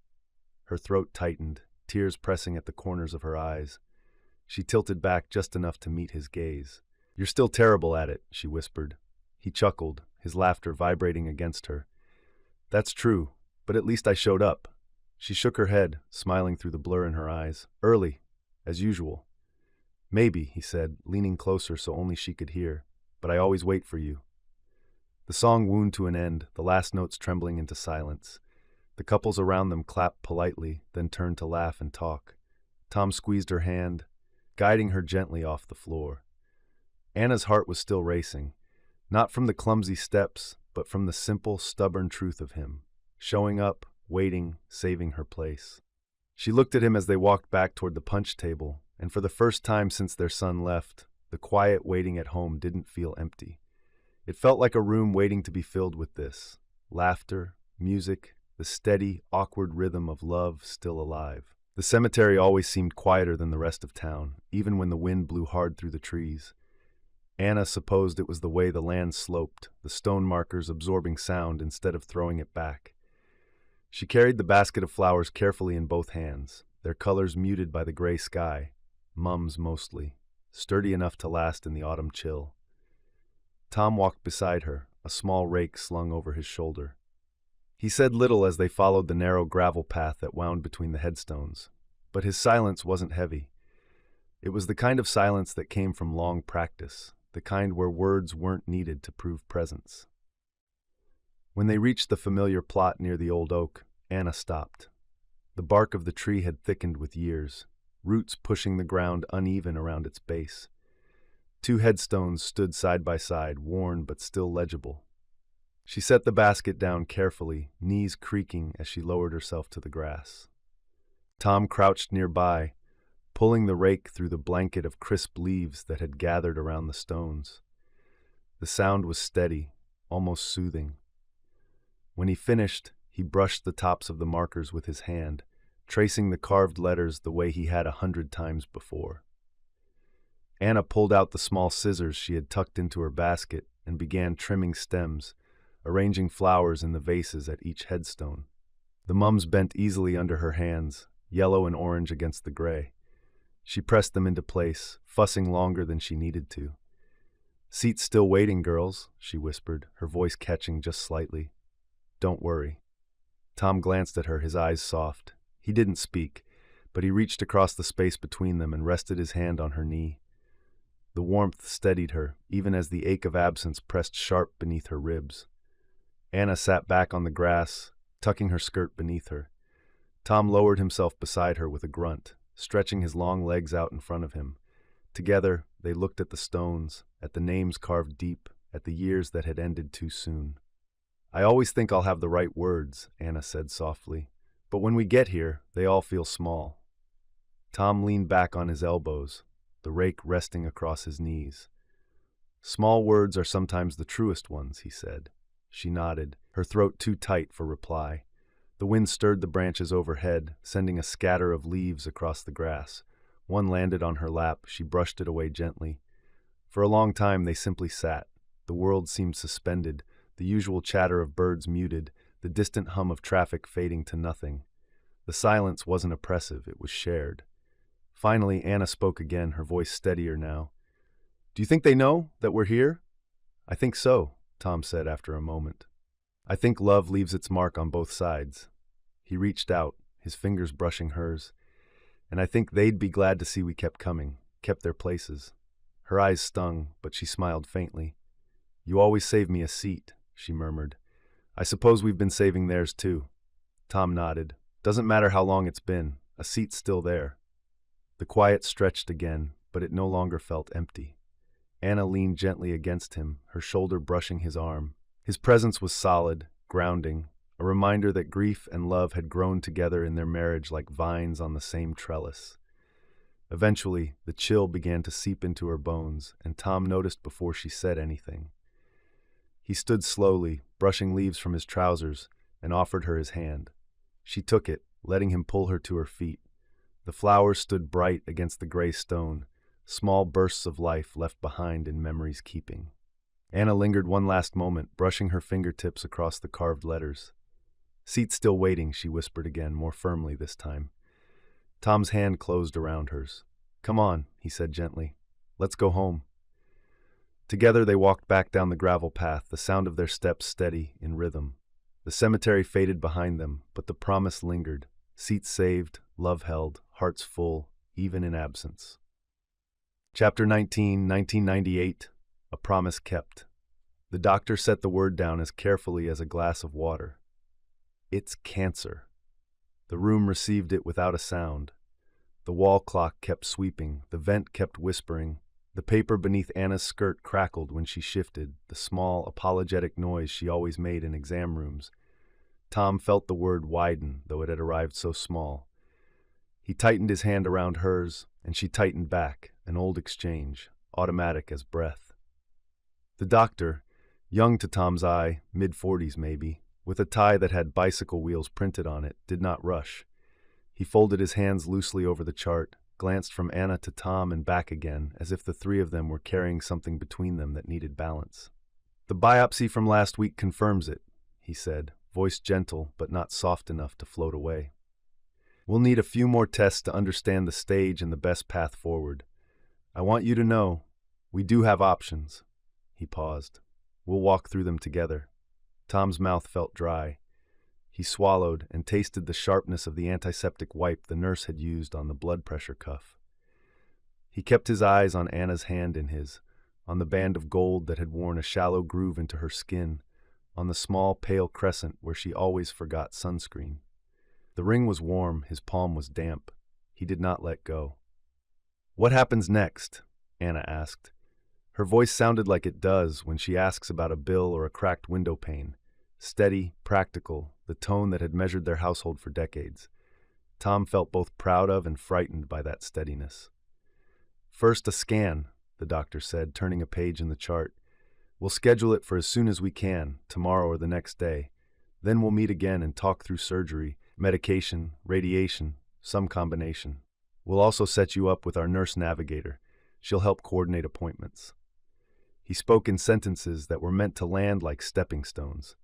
[SPEAKER 1] Her throat tightened, tears pressing at the corners of her eyes. She tilted back just enough to meet his gaze. "You're still terrible at it," she whispered. He chuckled, his laughter vibrating against her. "That's true, but at least I showed up." She shook her head, smiling through the blur in her eyes. "Early, as usual." "Maybe," he said, leaning closer so only she could hear, "but I always wait for you." The song wound to an end, the last notes trembling into silence. The couples around them clapped politely, then turned to laugh and talk. Tom squeezed her hand, guiding her gently off the floor. Anna's heart was still racing, not from the clumsy steps, but from the simple, stubborn truth of him, showing up, waiting, saving her place. She looked at him as they walked back toward the punch table, and for the first time since their son left, the quiet waiting at home didn't feel empty. It felt like a room waiting to be filled with this: laughter, music, the steady, awkward rhythm of love still alive. The cemetery always seemed quieter than the rest of town, even when the wind blew hard through the trees. Anna supposed it was the way the land sloped, the stone markers absorbing sound instead of throwing it back. She carried the basket of flowers carefully in both hands, their colors muted by the gray sky, mums mostly, sturdy enough to last in the autumn chill. Tom walked beside her, a small rake slung over his shoulder. He said little as they followed the narrow gravel path that wound between the headstones, but his silence wasn't heavy. It was the kind of silence that came from long practice, the kind where words weren't needed to prove presence. When they reached the familiar plot near the old oak, Anna stopped. The bark of the tree had thickened with years, roots pushing the ground uneven around its base. 2 headstones stood side by side, worn but still legible. She set the basket down carefully, knees creaking as she lowered herself to the grass. Tom crouched nearby, pulling the rake through the blanket of crisp leaves that had gathered around the stones. The sound was steady, almost soothing. When he finished, he brushed the tops of the markers with his hand, tracing the carved letters the way he had 100 times before. Anna pulled out the small scissors she had tucked into her basket and began trimming stems, arranging flowers in the vases at each headstone. The mums bent easily under her hands, yellow and orange against the gray. She pressed them into place, fussing longer than she needed to. "Seat's still waiting, girls," she whispered, her voice catching just slightly. "Don't worry." Tom glanced at her, his eyes soft. He didn't speak, but he reached across the space between them and rested his hand on her knee. The warmth steadied her, even as the ache of absence pressed sharp beneath her ribs. Anna sat back on the grass, tucking her skirt beneath her. Tom lowered himself beside her with a grunt, stretching his long legs out in front of him. Together, they looked at the stones, at the names carved deep, at the years that had ended too soon. "I always think I'll have the right words," Anna said softly, "but when we get here, they all feel small." Tom leaned back on his elbows, the rake resting across his knees. "Small words are sometimes the truest ones," he said. She nodded, her throat too tight for reply. The wind stirred the branches overhead, sending a scatter of leaves across the grass. One landed on her lap. She brushed it away gently. For a long time they simply sat. The world seemed suspended, the usual chatter of birds muted, the distant hum of traffic fading to nothing. The silence wasn't oppressive, it was shared. Finally, Anna spoke again, her voice steadier now. "Do you think they know that we're here?" "I think so," Tom said after a moment. "I think love leaves its mark on both sides." He reached out, his fingers brushing hers. "And I think they'd be glad to see we kept coming, kept their places." Her eyes stung, but she smiled faintly. "You always save me a seat," she murmured. "I suppose we've been saving theirs too." Tom nodded. "Doesn't matter how long it's been, a seat's still there." The quiet stretched again, but it no longer felt empty. Anna leaned gently against him, her shoulder brushing his arm. His presence was solid, grounding, a reminder that grief and love had grown together in their marriage like vines on the same trellis. Eventually, the chill began to seep into her bones, and Tom noticed before she said anything. He stood slowly, brushing leaves from his trousers, and offered her his hand. She took it, letting him pull her to her feet. The flowers stood bright against the gray stone, small bursts of life left behind in memory's keeping. Anna lingered one last moment, brushing her fingertips across the carved letters. "Seat's still waiting," she whispered again, more firmly this time. Tom's hand closed around hers. "Come on," he said gently. "Let's go home." Together they walked back down the gravel path, the sound of their steps steady, in rhythm. The cemetery faded behind them, but the promise lingered. Seats saved, love held, hearts full, even in absence. Chapter 19, 1998, A Promise Kept. The doctor set the word down as carefully as a glass of water. "It's cancer." The room received it without a sound. The wall clock kept sweeping, the vent kept whispering. The paper beneath Anna's skirt crackled when she shifted, the small, apologetic noise she always made in exam rooms. Tom felt the word widen, though it had arrived so small. He tightened his hand around hers, and she tightened back, an old exchange, automatic as breath. The doctor, young to Tom's eye, mid-40s maybe, with a tie that had bicycle wheels printed on it, did not rush. He folded his hands loosely over the chart, glanced from Anna to Tom and back again, as if the three of them were carrying something between them that needed balance. "The biopsy from last week confirms it," he said, voice gentle but not soft enough to float away. "We'll need a few more tests to understand the stage and the best path forward. I want you to know, we do have options." He paused. "We'll walk through them together." Tom's mouth felt dry. He swallowed and tasted the sharpness of the antiseptic wipe the nurse had used on the blood pressure cuff. He kept his eyes on Anna's hand in his, on the band of gold that had worn a shallow groove into her skin, on the small pale crescent where she always forgot sunscreen. The ring was warm, his palm was damp. He did not let go. "What happens next?" Anna asked. Her voice sounded like it does when she asks about a bill or a cracked window pane. Steady, practical, the tone that had measured their household for decades. Tom felt both proud of and frightened by that steadiness. "First, a scan," the doctor said, turning a page in the chart. "We'll schedule it for as soon as we can, tomorrow or the next day. Then we'll meet again and talk through surgery, medication, radiation, some combination. We'll also set you up with our nurse navigator. She'll help coordinate appointments." He spoke in sentences that were meant to land like stepping stones.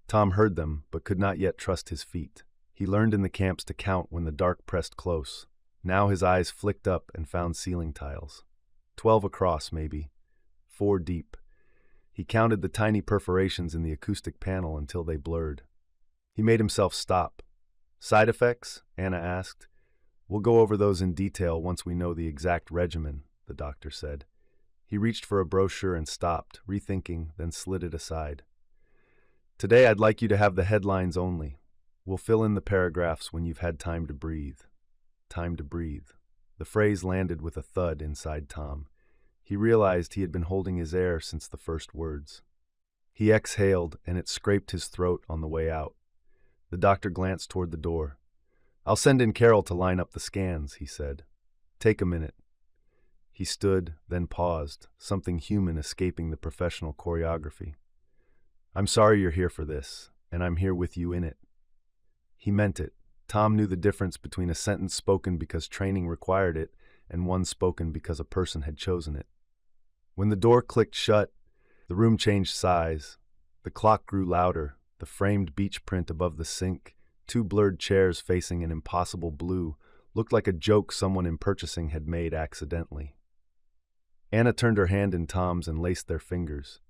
[SPEAKER 1] Tom heard them, but could not yet trust his feet. He learned in the camps to count when the dark pressed close. Now his eyes flicked up and found ceiling tiles. 12 across, maybe. 4 deep. He counted the tiny perforations in the acoustic panel until they blurred. He made himself stop. Side effects? Anna asked. We'll go over those in detail once we know the exact regimen, the doctor said. He reached for a brochure and stopped, rethinking, then slid it aside. Today I'd like you to have the headlines only. We'll fill in the paragraphs when you've had time to breathe. Time to breathe. The phrase landed with a thud inside Tom. He realized he had been holding his air since the first words. He exhaled, and it scraped his throat on the way out. The doctor glanced toward the door. I'll send in Carol to line up the scans, he said. Take a minute. He stood, then paused, something human escaping the professional choreography. I'm sorry you're here for this, and I'm here with you in it. He meant it. Tom knew the difference between a sentence spoken because training required it and one spoken because a person had chosen it. When the door clicked shut, the room changed size. The clock grew louder, the framed beach print above the sink, 2 blurred chairs facing an impossible blue, looked like a joke someone in purchasing had made accidentally. Anna turned her hand in Tom's and laced their fingers.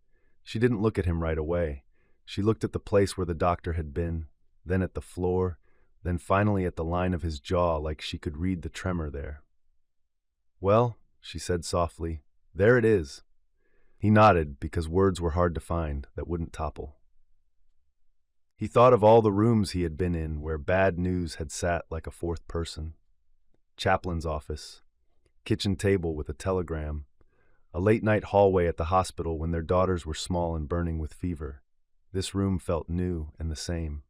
[SPEAKER 1] She didn't look at him right away. She looked at the place where the doctor had been, then at the floor, then finally at the line of his jaw like she could read the tremor there. Well, she said softly, there it is. He nodded because words were hard to find that wouldn't topple. He thought of all the rooms he had been in where bad news had sat like a fourth person. Chaplain's office, kitchen table with a telegram, a late-night hallway at the hospital when their daughters were small and burning with fever. This room felt new and the same.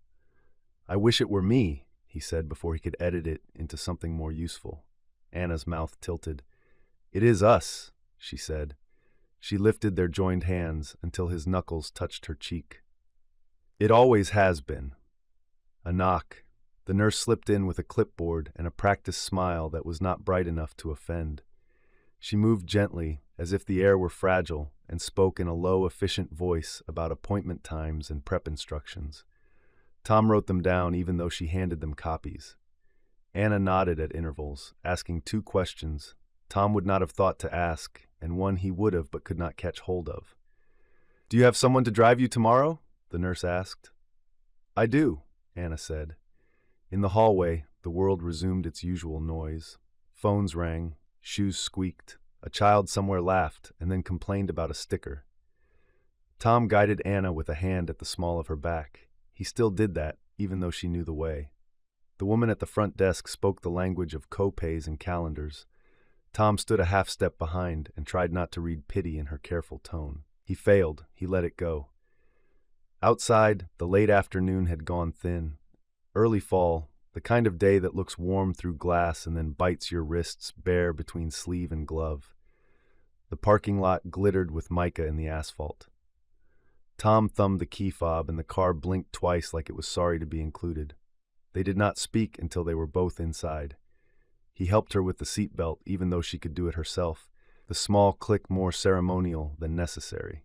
[SPEAKER 1] I wish it were me, he said before he could edit it into something more useful. Anna's mouth tilted. It is us, she said. She lifted their joined hands until his knuckles touched her cheek. It always has been. A knock. The nurse slipped in with a clipboard and a practiced smile that was not bright enough to offend. She moved gently, as if the air were fragile, and spoke in a low, efficient voice about appointment times and prep instructions. Tom wrote them down even though she handed them copies. Anna nodded at intervals, asking 2 questions Tom would not have thought to ask, and one he would have but could not catch hold of. Do you have someone to drive you tomorrow? The nurse asked. I do, Anna said. In the hallway, the world resumed its usual noise. Phones rang, shoes squeaked, a child somewhere laughed and then complained about a sticker. Tom guided Anna with a hand at the small of her back. He still did that, even though she knew the way. The woman at the front desk spoke the language of co-pays and calendars. Tom stood a half step behind and tried not to read pity in her careful tone. He failed. He let it go. Outside, the late afternoon had gone thin. Early fall, the kind of day that looks warm through glass and then bites your wrists bare between sleeve and glove. The parking lot glittered with mica in the asphalt. Tom thumbed the key fob and the car blinked twice like it was sorry to be included. They did not speak until they were both inside. He helped her with the seatbelt even though she could do it herself, the small click more ceremonial than necessary.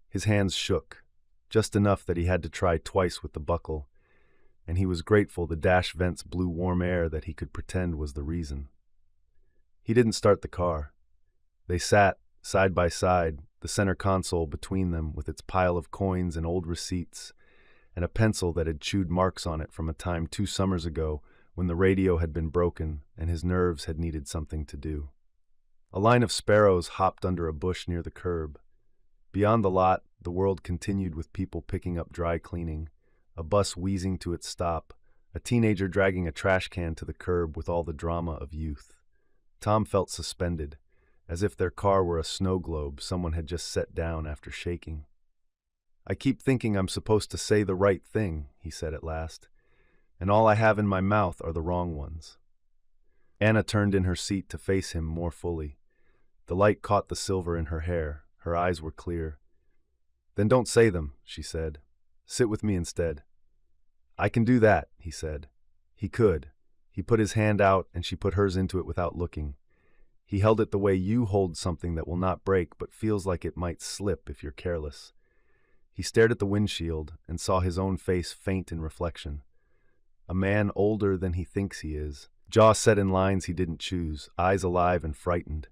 [SPEAKER 1] His hands shook, just enough that he had to try twice with the buckle, and he was grateful the dash vents blew warm air that he could pretend was the reason. He didn't start the car. They sat, side by side, the center console between them with its pile of coins and old receipts, and a pencil that had chewed marks on it from a time 2 summers ago when the radio had been broken and his nerves had needed something to do. A line of sparrows hopped under a bush near the curb. Beyond the lot, the world continued with people picking up dry cleaning, a bus wheezing to its stop, a teenager dragging a trash can to the curb with all the drama of youth. Tom felt suspended, as if their car were a snow globe someone had just set down after shaking. I keep thinking I'm supposed to say the right thing, he said at last, and all I have in my mouth are the wrong ones. Anna turned in her seat to face him more fully. The light caught the silver in her hair. Her eyes were clear. Then don't say them, she said. Sit with me instead. I can do that, he said. He could. He put his hand out and she put hers into it without looking. He held it the way you hold something that will not break but feels like it might slip if you're careless. He stared at the windshield and saw his own face faint in reflection. A man older than he thinks he is, Jaw set in lines he didn't choose, eyes alive and frightened.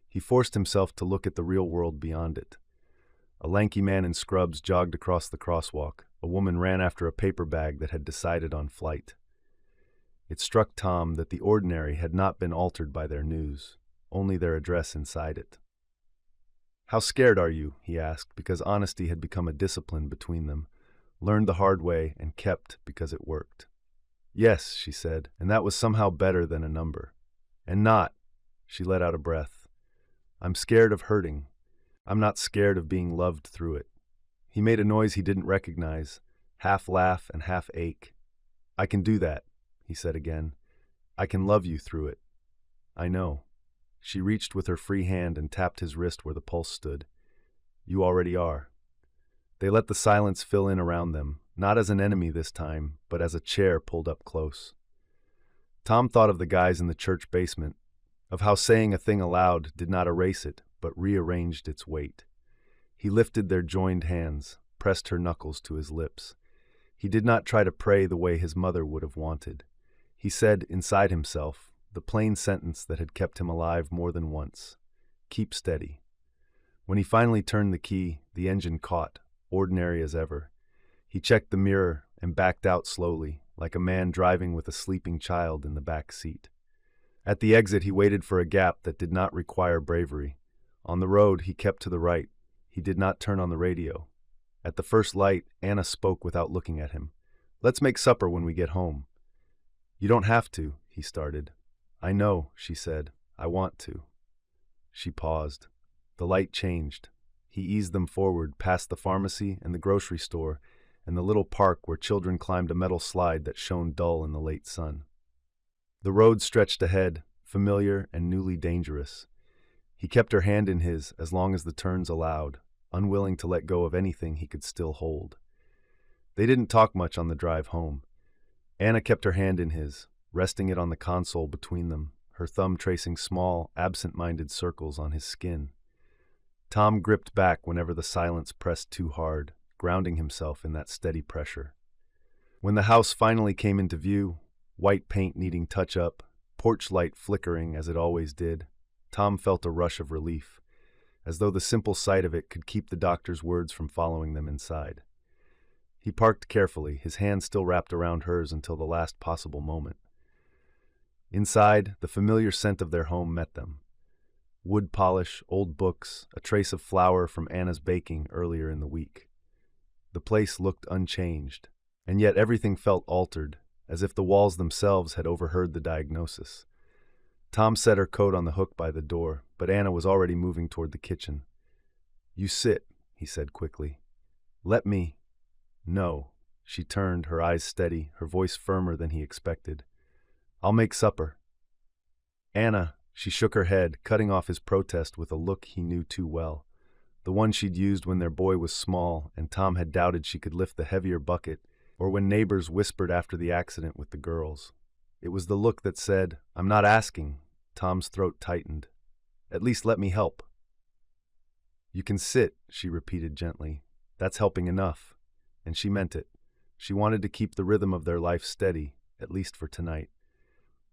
[SPEAKER 1] He forced himself to look at the real world beyond it. A lanky man in scrubs jogged across the crosswalk. A woman ran after a paper bag that had decided on flight. It struck Tom that the ordinary had not been altered by their news, only their address inside it. "How scared are you?" he asked, because honesty had become a discipline between them, learned the hard way and kept because it worked. "Yes," she said, and that was somehow better than a number. "And not," she let out a breath. "I'm scared of hurting. I'm not scared of being loved through it." He made a noise he didn't recognize, half laugh and half ache. "I can do that," he said again. "I can love you through it. I know." She reached with her free hand and tapped his wrist where the pulse stood. "You already are." They let the silence fill in around them, not as an enemy this time, but as a chair pulled up close. Tom thought of the guys in the church basement, of how saying a thing aloud did not erase it, but rearranged its weight. He lifted their joined hands, pressed her knuckles to his lips. He did not try to pray the way his mother would have wanted. He said inside himself the plain sentence that had kept him alive more than once: "Keep steady." When he finally turned the key, the engine caught, ordinary as ever. He checked the mirror and backed out slowly, like a man driving with a sleeping child in the back seat. At the exit, he waited for a gap that did not require bravery. On the road, he kept to the right. He did not turn on the radio. At the first light, Anna spoke without looking at him. "Let's make supper when we get home." "You don't have to," he started. "I know," she said. "I want to." She paused. The light changed. He eased them forward, past the pharmacy and the grocery store, and the little park where children climbed a metal slide that shone dull in the late sun. The road stretched ahead, familiar and newly dangerous. He kept her hand in his as long as the turns allowed, unwilling to let go of anything he could still hold. They didn't talk much on the drive home. Anna kept her hand in his, resting it on the console between them, her thumb tracing small, absent-minded circles on his skin. Tom gripped back whenever the silence pressed too hard, grounding himself in that steady pressure. When the house finally came into view, white paint needing touch-up, porch light flickering as it always did, Tom felt a rush of relief, as though the simple sight of it could keep the doctor's words from following them inside. He parked carefully, his hand still wrapped around hers until the last possible moment. Inside, the familiar scent of their home met them. Wood polish, old books, a trace of flour from Anna's baking earlier in the week. The place looked unchanged, and yet everything felt altered, as if the walls themselves had overheard the diagnosis. Tom set her coat on the hook by the door, but Anna was already moving toward the kitchen. "You sit," he said quickly. "Let me—" "No." She turned, her eyes steady, her voice firmer than he expected. "I'll make supper." "Anna," she shook her head, cutting off his protest with a look he knew too well. The one she'd used when their boy was small and Tom had doubted she could lift the heavier bucket, or when neighbors whispered after the accident with the girls. It was the look that said, "I'm not asking." Tom's throat tightened. "At least let me help." "You can sit," she repeated gently. "That's helping enough." And she meant it. She wanted to keep the rhythm of their life steady, at least for tonight.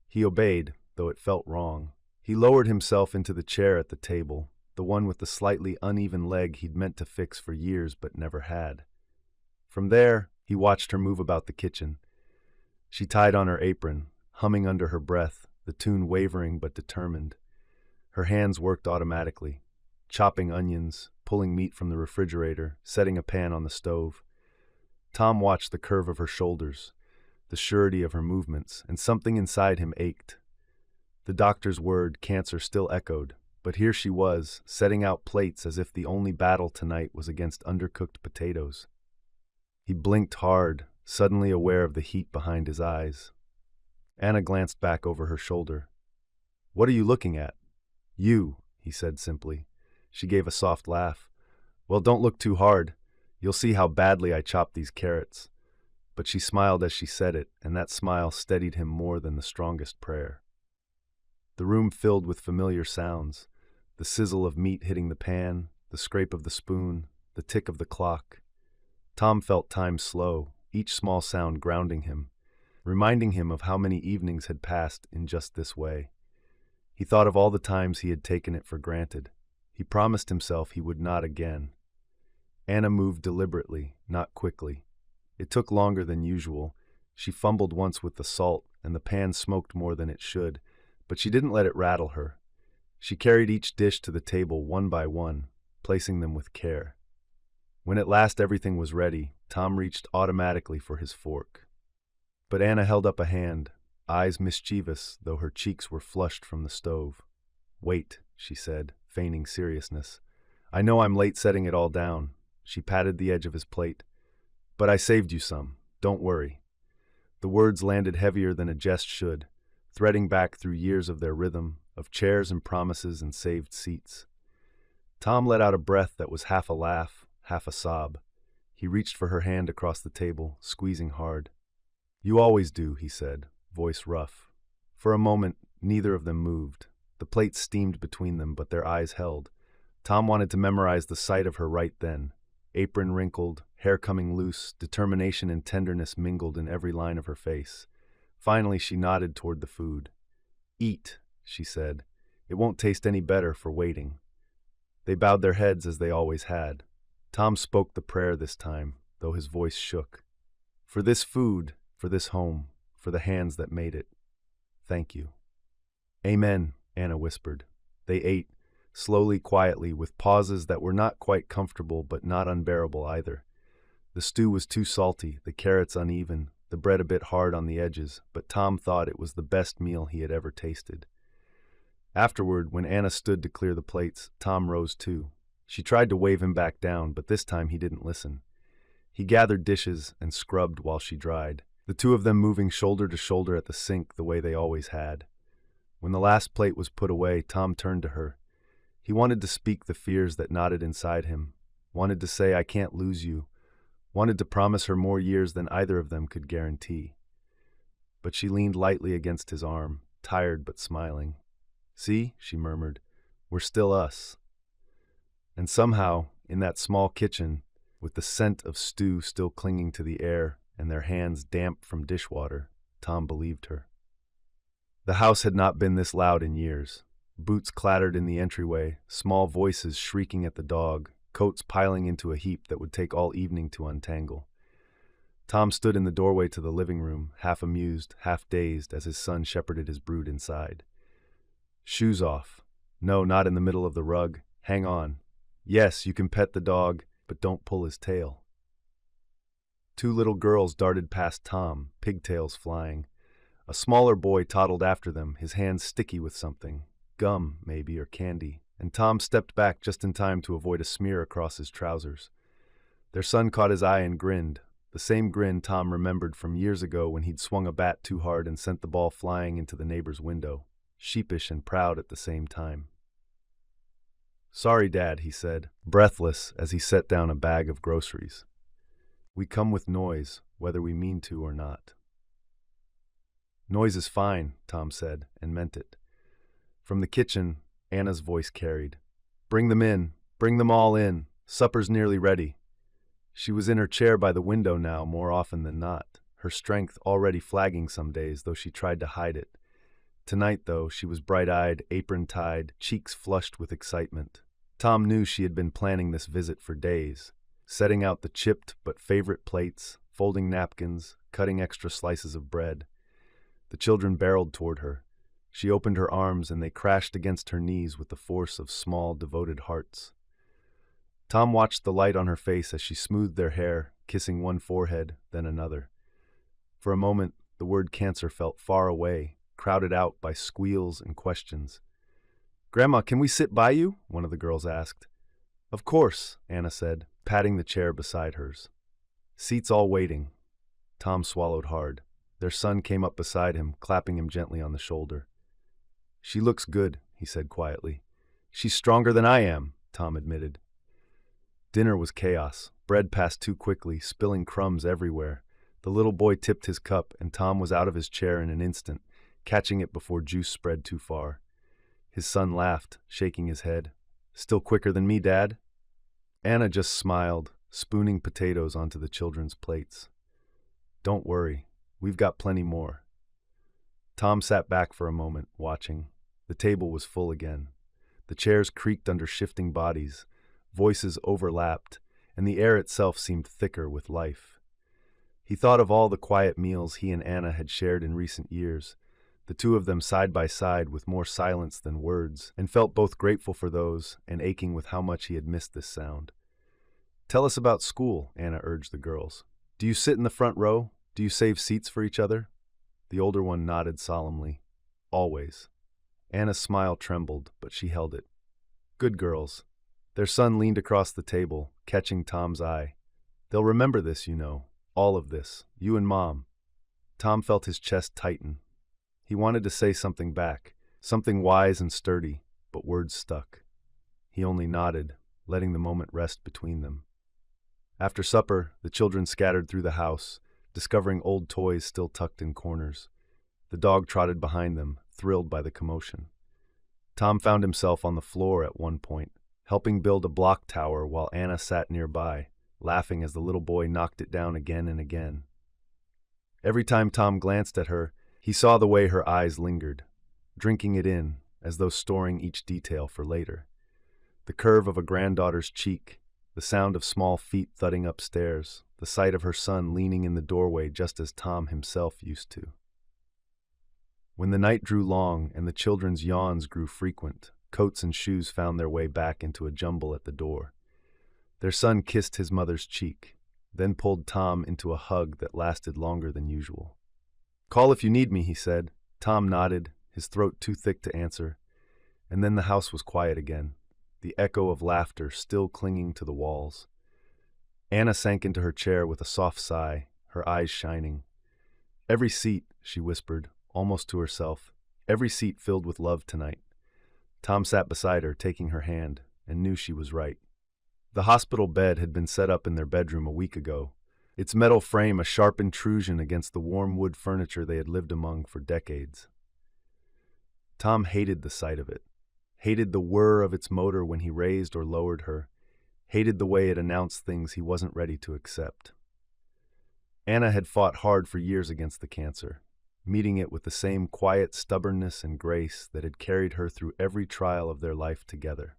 [SPEAKER 1] He obeyed, though it felt wrong. He lowered himself into the chair at the table, the one with the slightly uneven leg he'd meant to fix for years but never had. From there, he watched her move about the kitchen. She tied on her apron, humming under her breath, the tune wavering but determined. Her hands worked automatically, chopping onions, pulling meat from the refrigerator, setting a pan on the stove. Tom watched the curve of her shoulders, the surety of her movements, and something inside him ached. The doctor's word, cancer, still echoed, but here she was, setting out plates as if the only battle tonight was against undercooked potatoes. He blinked hard, suddenly aware of the heat behind his eyes. Anna glanced back over her shoulder. "What are you looking at?" "You," he said simply. She gave a soft laugh. "Well, don't look too hard. You'll see how badly I chop these carrots." But she smiled as she said it, and that smile steadied him more than the strongest prayer. The room filled with familiar sounds, the sizzle of meat hitting the pan, the scrape of the spoon, the tick of the clock. Tom felt time slow, each small sound grounding him. reminding him of how many evenings had passed in just this way. He thought of all the times he had taken it for granted. He promised himself he would not again. Anna moved deliberately, not quickly. It took longer than usual. She fumbled once with the salt, and the pan smoked more than it should, but she didn't let it rattle her. She carried each dish to the table one by one, placing them with care. When at last everything was ready, Tom reached automatically for his fork. But Anna held up a hand, eyes mischievous, though her cheeks were flushed from the stove. "Wait," she said, feigning seriousness. "I know I'm late setting it all down." She patted the edge of his plate. "But I saved you some. Don't worry." The words landed heavier than a jest should, threading back through years of their rhythm, of chairs and promises and saved seats. Tom let out a breath that was half a laugh, half a sob. He reached for her hand across the table, squeezing hard. "You always do," he said, voice rough. For a moment, neither of them moved. The plate steamed between them, but their eyes held. Tom wanted to memorize the sight of her right then. Apron wrinkled, hair coming loose, determination and tenderness mingled in every line of her face. Finally, she nodded toward the food. "Eat," she said. "It won't taste any better for waiting." They bowed their heads as they always had. Tom spoke the prayer this time, though his voice shook. "For this food, for this home, for the hands that made it. Thank you." "Amen," Anna whispered. They ate, slowly, quietly, with pauses that were not quite comfortable but not unbearable either. The stew was too salty, the carrots uneven, the bread a bit hard on the edges, but Tom thought it was the best meal he had ever tasted. Afterward, when Anna stood to clear the plates, Tom rose too. She tried to wave him back down, but this time he didn't listen. He gathered dishes and scrubbed while she dried, the two of them moving shoulder to shoulder at the sink the way they always had. When the last plate was put away, Tom turned to her. He wanted to speak the fears that knotted inside him, wanted to say, "I can't lose you," wanted to promise her more years than either of them could guarantee. But she leaned lightly against his arm, tired but smiling. "See," she murmured, "we're still us." And somehow, in that small kitchen, with the scent of stew still clinging to the air and their hands damp from dishwater, Tom believed her. The house had not been this loud in years. Boots clattered in the entryway, small voices shrieking at the dog, coats piling into a heap that would take all evening to untangle. Tom stood in the doorway to the living room, half amused, half dazed, as his son shepherded his brood inside. "Shoes off. No, not in the middle of the rug. Hang on. Yes, you can pet the dog, but don't pull his tail." Two little girls darted past Tom, pigtails flying. A smaller boy toddled after them, his hands sticky with something, gum, maybe, or candy, and Tom stepped back just in time to avoid a smear across his trousers. Their son caught his eye and grinned, the same grin Tom remembered from years ago when he'd swung a bat too hard and sent the ball flying into the neighbor's window, sheepish and proud at the same time. "Sorry, Dad," he said, breathless as he set down a bag of groceries. "We come with noise, whether we mean to or not." "Noise is fine," Tom said, and meant it. From the kitchen, Anna's voice carried. "Bring them in. Bring them all in. Supper's nearly ready." She was in her chair by the window now more often than not, her strength already flagging some days, though she tried to hide it. Tonight, though, she was bright-eyed, apron-tied, cheeks flushed with excitement. Tom knew she had been planning this visit for days, setting out the chipped but favorite plates, folding napkins, cutting extra slices of bread. The children barreled toward her. She opened her arms, and they crashed against her knees with the force of small, devoted hearts. Tom watched the light on her face as she smoothed their hair, kissing one forehead, then another. For a moment, the word cancer felt far away, crowded out by squeals and questions. "Grandma, can we sit by you?" one of the girls asked. "Of course," Anna said, patting the chair beside hers. "Seats all waiting." Tom swallowed hard. Their son came up beside him, clapping him gently on the shoulder. "She looks good," he said quietly. "She's stronger than I am," Tom admitted. Dinner was chaos. Bread passed too quickly, spilling crumbs everywhere. The little boy tipped his cup, and Tom was out of his chair in an instant, catching it before juice spread too far. His son laughed, shaking his head. "Still quicker than me, Dad?" Anna just smiled, spooning potatoes onto the children's plates. "Don't worry. We've got plenty more." Tom sat back for a moment, watching. The table was full again. The chairs creaked under shifting bodies, voices overlapped, and the air itself seemed thicker with life. He thought of all the quiet meals he and Anna had shared in recent years, the two of them side by side with more silence than words, and felt both grateful for those and aching with how much he had missed this sound. "Tell us about school," Anna urged the girls. "Do you sit in the front row? Do you save seats for each other?" The older one nodded solemnly. "Always." Anna's smile trembled, but she held it. "Good girls." Their son leaned across the table, catching Tom's eye. "They'll remember this, you know. All of this. You and Mom." Tom felt his chest tighten. He wanted to say something back, something wise and sturdy, but words stuck. He only nodded, letting the moment rest between them. After supper, the children scattered through the house, discovering old toys still tucked in corners. The dog trotted behind them, thrilled by the commotion. Tom found himself on the floor at one point, helping build a block tower while Anna sat nearby, laughing as the little boy knocked it down again and again. Every time Tom glanced at her, he saw the way her eyes lingered, drinking it in, as though storing each detail for later. The curve of a granddaughter's cheek, the sound of small feet thudding upstairs, the sight of her son leaning in the doorway just as Tom himself used to. When the night drew long and the children's yawns grew frequent, coats and shoes found their way back into a jumble at the door. Their son kissed his mother's cheek, then pulled Tom into a hug that lasted longer than usual. "Call if you need me," he said. Tom nodded, his throat too thick to answer, and then the house was quiet again, the echo of laughter still clinging to the walls. Anna sank into her chair with a soft sigh, her eyes shining. "Every seat," she whispered, almost to herself, "every seat filled with love tonight." Tom sat beside her, taking her hand, and knew she was right. The hospital bed had been set up in their bedroom a week ago, its metal frame a sharp intrusion against the warm wood furniture they had lived among for decades. Tom hated the sight of it, hated the whir of its motor when he raised or lowered her, hated the way it announced things he wasn't ready to accept. Anna had fought hard for years against the cancer, meeting it with the same quiet stubbornness and grace that had carried her through every trial of their life together.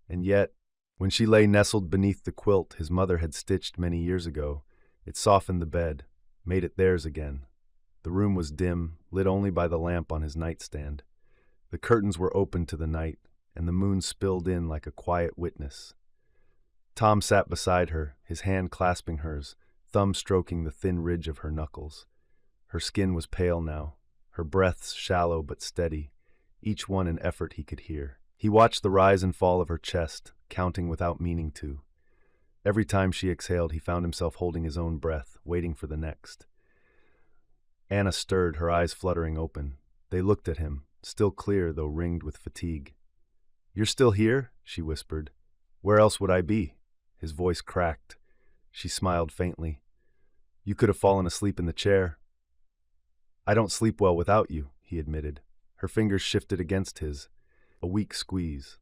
[SPEAKER 1] And yet, when she lay nestled beneath the quilt his mother had stitched many years ago, it softened the bed, made it theirs again. The room was dim, lit only by the lamp on his nightstand. The curtains were open to the night, and the moon spilled in like a quiet witness. Tom sat beside her, his hand clasping hers, thumb stroking the thin ridge of her knuckles. Her skin was pale now, her breaths shallow but steady, each one an effort he could hear. He watched the rise and fall of her chest, counting without meaning to. Every time she exhaled, he found himself holding his own breath, waiting for the next. Anna stirred, her eyes fluttering open. They looked at him, still clear though ringed with fatigue. "You're still here?" she whispered. "Where else would I be?" His voice cracked. She smiled faintly. "You could have fallen asleep in the chair." "I don't sleep well without you," he admitted. Her fingers shifted against his, a weak squeeze.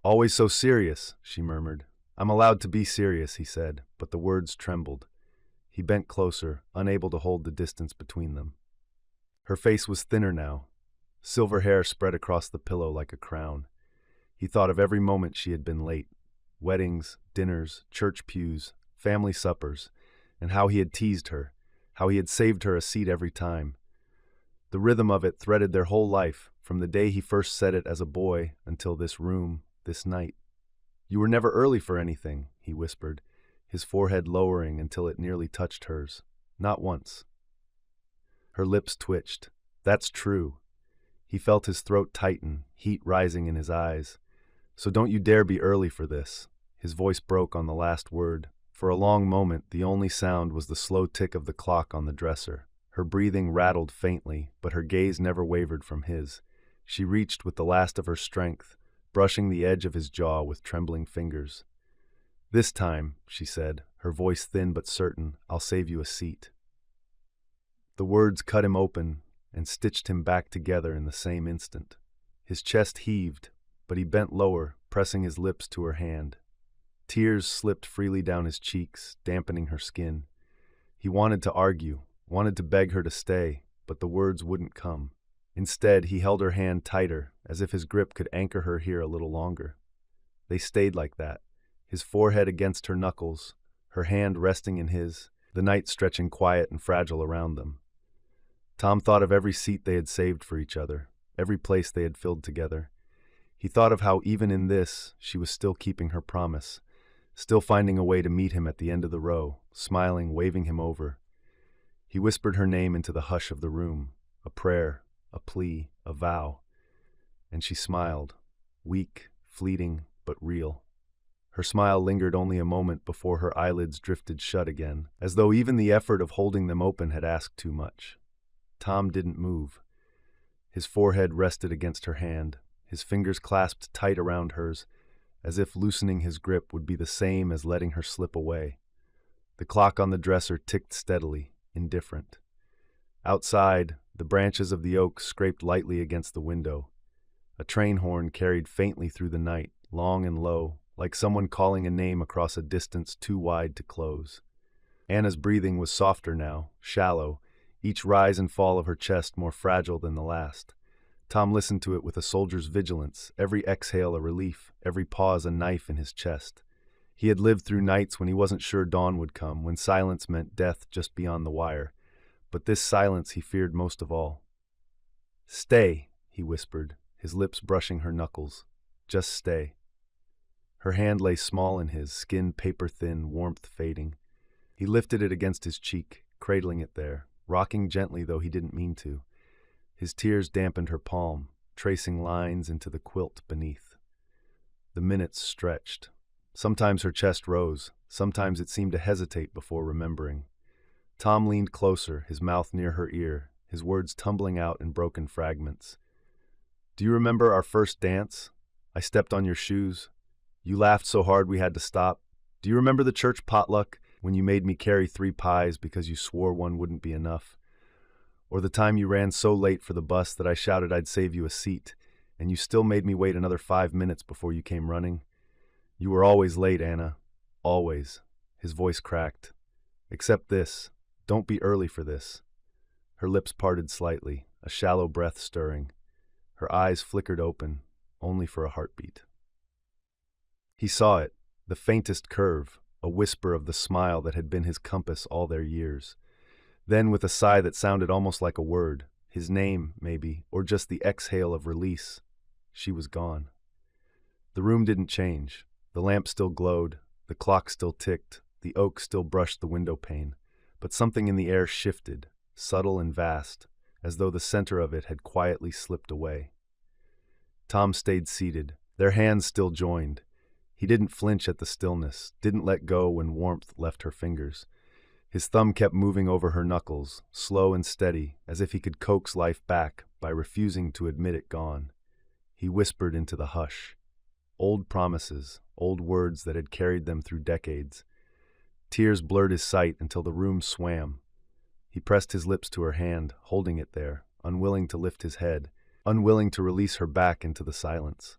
[SPEAKER 1] "Always so serious," she murmured. "I'm allowed to be serious," he said, but the words trembled. He bent closer, unable to hold the distance between them. Her face was thinner now. Silver hair spread across the pillow like a crown. He thought of every moment she had been late. Weddings, dinners, church pews, family suppers, and how he had teased her, how he had saved her a seat every time. The rhythm of it threaded their whole life, from the day he first said it as a boy until this room, this night. "You were never early for anything," he whispered, his forehead lowering until it nearly touched hers. "Not once." Her lips twitched. "That's true." He felt his throat tighten, heat rising in his eyes. "So don't you dare be early for this." His voice broke on the last word. For a long moment, the only sound was the slow tick of the clock on the dresser. Her breathing rattled faintly, but her gaze never wavered from his. She reached with the last of her strength, brushing the edge of his jaw with trembling fingers. "This time," she said, her voice thin but certain, "I'll save you a seat." The words cut him open and stitched him back together in the same instant. His chest heaved, but he bent lower, pressing his lips to her hand. Tears slipped freely down his cheeks, dampening her skin. He wanted to argue, wanted to beg her to stay, but the words wouldn't come. Instead, he held her hand tighter, as if his grip could anchor her here a little longer. They stayed like that, his forehead against her knuckles, her hand resting in his, the night stretching quiet and fragile around them. Tom thought of every seat they had saved for each other, every place they had filled together. He thought of how even in this, she was still keeping her promise, still finding a way to meet him at the end of the row, smiling, waving him over. He whispered her name into the hush of the room, a prayer, a plea, a vow. And she smiled, weak, fleeting, but real. Her smile lingered only a moment before her eyelids drifted shut again, as though even the effort of holding them open had asked too much. Tom didn't move. His forehead rested against her hand, his fingers clasped tight around hers, as if loosening his grip would be the same as letting her slip away. The clock on the dresser ticked steadily, indifferent. Outside, the branches of the oak scraped lightly against the window. A train horn carried faintly through the night, long and low, like someone calling a name across a distance too wide to close. Anna's breathing was softer now, shallow, each rise and fall of her chest more fragile than the last. Tom listened to it with a soldier's vigilance, every exhale a relief, every pause a knife in his chest. He had lived through nights when he wasn't sure dawn would come, when silence meant death just beyond the wire. But this silence he feared most of all. "Stay," he whispered, his lips brushing her knuckles. "Just stay." Her hand lay small in his, skin paper-thin, warmth fading. He lifted it against his cheek, cradling it there, rocking gently though he didn't mean to. His tears dampened her palm, tracing lines into the quilt beneath. The minutes stretched. Sometimes her chest rose, sometimes it seemed to hesitate before remembering. Tom leaned closer, his mouth near her ear, his words tumbling out in broken fragments. "Do you remember our first dance? I stepped on your shoes. You laughed so hard we had to stop. Do you remember the church potluck when you made me carry 3 pies because you swore one wouldn't be enough? Or the time you ran so late for the bus that I shouted I'd save you a seat, and you still made me wait another 5 minutes before you came running? You were always late, Anna. Always." His voice cracked. "Except this. Don't be early for this." Her lips parted slightly, a shallow breath stirring. Her eyes flickered open, only for a heartbeat. He saw it, the faintest curve, a whisper of the smile that had been his compass all their years. Then, with a sigh that sounded almost like a word, his name, maybe, or just the exhale of release, she was gone. The room didn't change. The lamp still glowed, the clock still ticked, the oak still brushed the window pane, but something in the air shifted, subtle and vast, as though the center of it had quietly slipped away. Tom stayed seated, their hands still joined. He didn't flinch at the stillness, didn't let go when warmth left her fingers. His thumb kept moving over her knuckles, slow and steady, as if he could coax life back by refusing to admit it gone. He whispered into the hush. Old promises, old words that had carried them through decades. Tears blurred his sight until the room swam. He pressed his lips to her hand, holding it there, unwilling to lift his head, unwilling to release her back into the silence.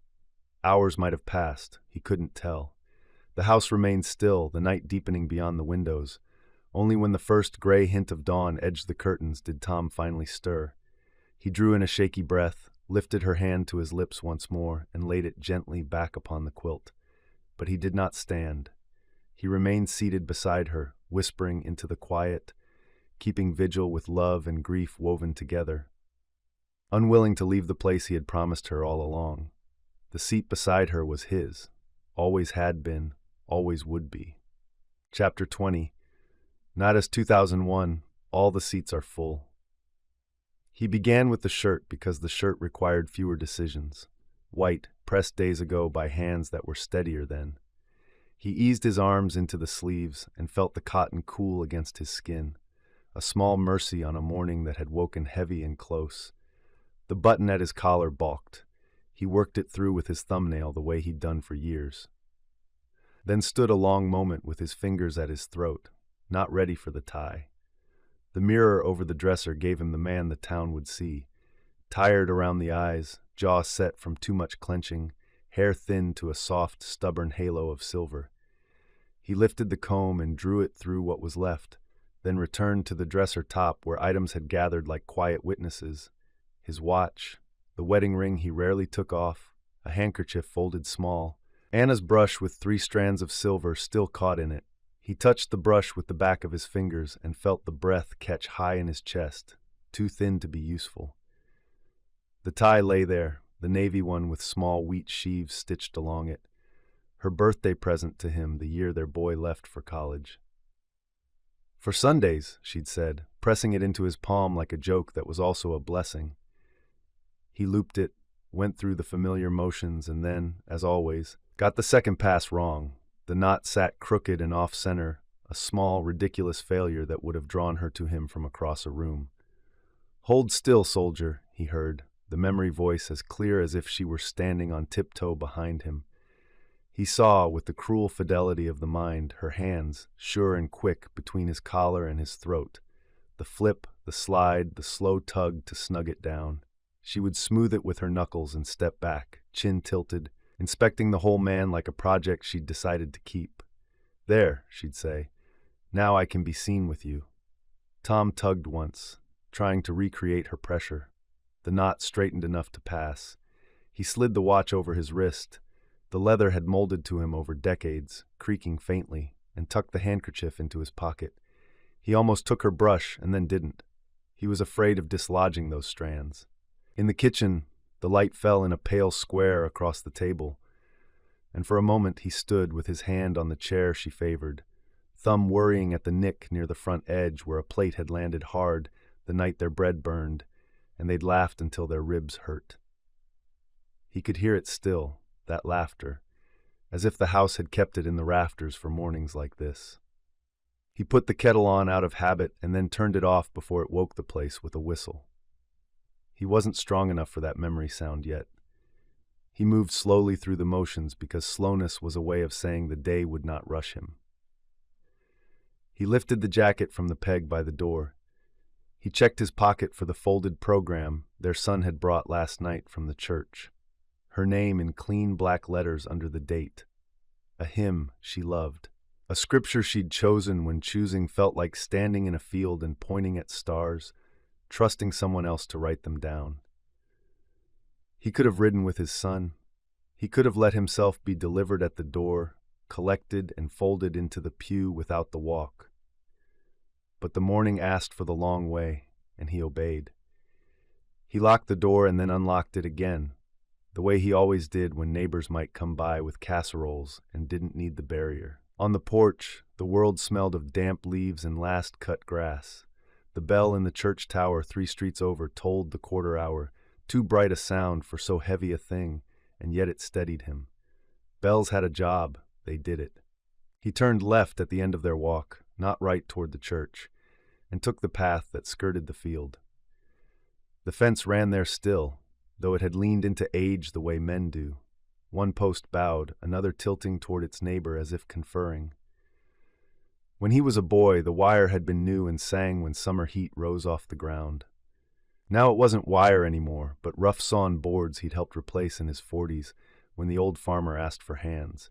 [SPEAKER 1] Hours might have passed, he couldn't tell. The house remained still, the night deepening beyond the windows. Only when the first gray hint of dawn edged the curtains did Tom finally stir. He drew in a shaky breath, lifted her hand to his lips once more, and laid it gently back upon the quilt. But he did not stand. He remained seated beside her, whispering into the quiet, keeping vigil with love and grief woven together. Unwilling to leave the place he had promised her all along. The seat beside her was his, always had been, always would be. Chapter 20. Not as 2001, all the seats are full. He began with the shirt because the shirt required fewer decisions. White, pressed days ago by hands that were steadier then. He eased his arms into the sleeves and felt the cotton cool against his skin, a small mercy on a morning that had woken heavy and close. The button at his collar balked. He worked it through with his thumbnail the way he'd done for years. Then stood a long moment with his fingers at his throat, not ready for the tie. The mirror over the dresser gave him the man the town would see, tired around the eyes, jaw set from too much clenching, hair thinned to a soft, stubborn halo of silver. He lifted the comb and drew it through what was left, then returned to the dresser top where items had gathered like quiet witnesses. His watch, the wedding ring he rarely took off, a handkerchief folded small, Anna's brush with 3 strands of silver still caught in it. He touched the brush with the back of his fingers and felt the breath catch high in his chest, too thin to be useful. The tie lay there, the navy one with small wheat sheaves stitched along it, her birthday present to him the year their boy left for college. "For Sundays," she'd said, pressing it into his palm like a joke that was also a blessing. He looped it, went through the familiar motions, and then, as always, got the second pass wrong. The knot sat crooked and off-center, a small, ridiculous failure that would have drawn her to him from across a room. "Hold still, soldier," he heard, the memory voice as clear as if she were standing on tiptoe behind him. He saw, with the cruel fidelity of the mind, her hands, sure and quick, between his collar and his throat. The flip, the slide, the slow tug to snug it down. She would smooth it with her knuckles and step back, chin tilted, inspecting the whole man like a project she'd decided to keep. "There," she'd say, "now I can be seen with you." Tom tugged once, trying to recreate her pressure. The knot straightened enough to pass. He slid the watch over his wrist. The leather had molded to him over decades, creaking faintly, and tucked the handkerchief into his pocket. He almost took her brush and then didn't. He was afraid of dislodging those strands. In the kitchen, the light fell in a pale square across the table, and for a moment he stood with his hand on the chair she favored, thumb worrying at the nick near the front edge where a plate had landed hard the night their bread burned, and they'd laughed until their ribs hurt. He could hear it still, that laughter, as if the house had kept it in the rafters for mornings like this. He put the kettle on out of habit and then turned it off before it woke the place with a whistle. He wasn't strong enough for that memory sound yet. He moved slowly through the motions because slowness was a way of saying the day would not rush him. He lifted the jacket from the peg by the door. He checked his pocket for the folded program their son had brought last night from the church. Her name in clean black letters under the date. A hymn she loved. A scripture she'd chosen when choosing felt like standing in a field and pointing at stars, trusting someone else to write them down. He could have ridden with his son. He could have let himself be delivered at the door, collected and folded into the pew without the walk. But the morning asked for the long way, and he obeyed. He locked the door and then unlocked it again, the way he always did when neighbors might come by with casseroles and didn't need the barrier. On the porch, the world smelled of damp leaves and last-cut grass. The bell in the church tower 3 streets over tolled the quarter hour, too bright a sound for so heavy a thing, and yet it steadied him. Bells had a job, they did it. He turned left at the end of their walk, not right toward the church, and took the path that skirted the field. The fence ran there still, though it had leaned into age the way men do. One post bowed, another tilting toward its neighbor as if conferring. When he was a boy, the wire had been new and sang when summer heat rose off the ground. Now it wasn't wire anymore, but rough-sawn boards he'd helped replace in his 40s when the old farmer asked for hands.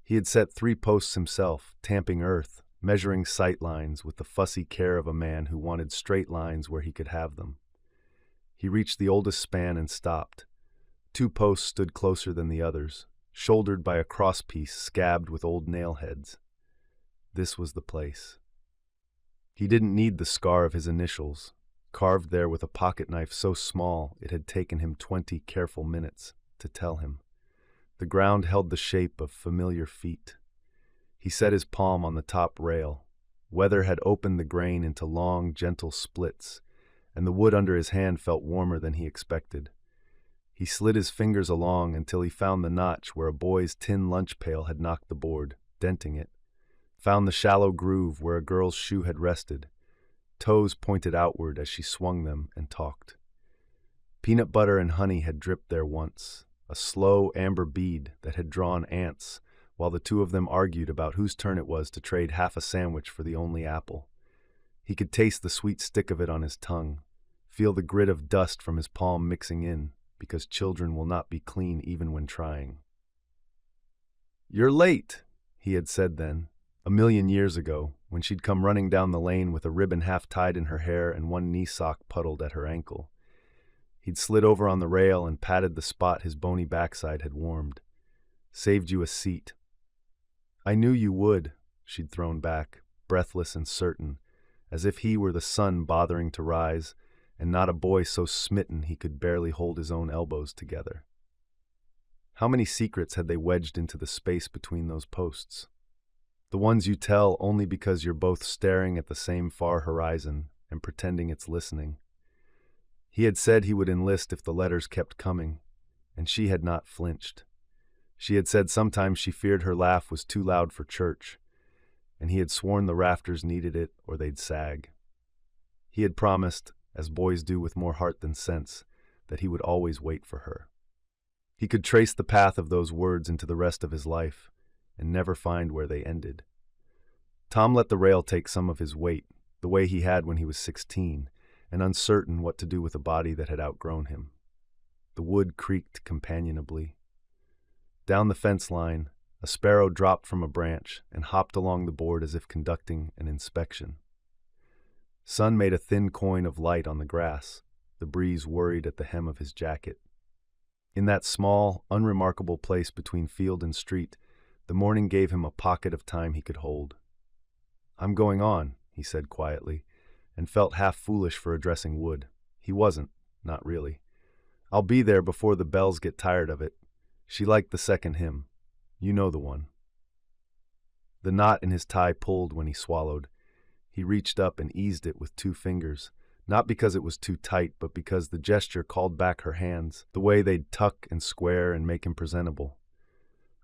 [SPEAKER 1] He had set 3 posts himself, tamping earth, measuring sight lines with the fussy care of a man who wanted straight lines where he could have them. He reached the oldest span and stopped. 2 posts stood closer than the others, shouldered by a crosspiece scabbed with old nail heads. This was the place. He didn't need the scar of his initials, carved there with a pocket knife so small it had taken him 20 careful minutes to tell him. The ground held the shape of familiar feet. He set his palm on the top rail. Weather had opened the grain into long, gentle splits, and the wood under his hand felt warmer than he expected. He slid his fingers along until he found the notch where a boy's tin lunch pail had knocked the board, denting it. Found the shallow groove where a girl's shoe had rested. Toes pointed outward as she swung them and talked. Peanut butter and honey had dripped there once, a slow amber bead that had drawn ants, while the 2 of them argued about whose turn it was to trade half a sandwich for the only apple. He could taste the sweet stick of it on his tongue, feel the grit of dust from his palm mixing in, because children will not be clean even when trying. "You're late," he had said then, a million years ago, when she'd come running down the lane with a ribbon half tied in her hair and one knee sock puddled at her ankle. He'd slid over on the rail and patted the spot his bony backside had warmed. "Saved you a seat." "I knew you would," she'd thrown back, breathless and certain, as if he were the sun bothering to rise, and not a boy so smitten he could barely hold his own elbows together. How many secrets had they wedged into the space between those posts? The ones you tell only because you're both staring at the same far horizon and pretending it's listening. He had said he would enlist if the letters kept coming, and she had not flinched. She had said sometimes she feared her laugh was too loud for church, and he had sworn the rafters needed it or they'd sag. He had promised, as boys do with more heart than sense, that he would always wait for her. He could trace the path of those words into the rest of his life and never find where they ended. Tom let the rail take some of his weight, the way he had when he was 16, and uncertain what to do with a body that had outgrown him. The wood creaked companionably. Down the fence line, a sparrow dropped from a branch and hopped along the board as if conducting an inspection. Sun made a thin coin of light on the grass. The breeze worried at the hem of his jacket. In that small, unremarkable place between field and street, the morning gave him a pocket of time he could hold. "I'm going on," he said quietly, and felt half foolish for addressing Wood. He wasn't, not really. "I'll be there before the bells get tired of it." She liked the second hymn. You know the one. The knot in his tie pulled when he swallowed. He reached up and eased it with 2 fingers, not because it was too tight, but because the gesture called back her hands, the way they'd tuck and square and make him presentable.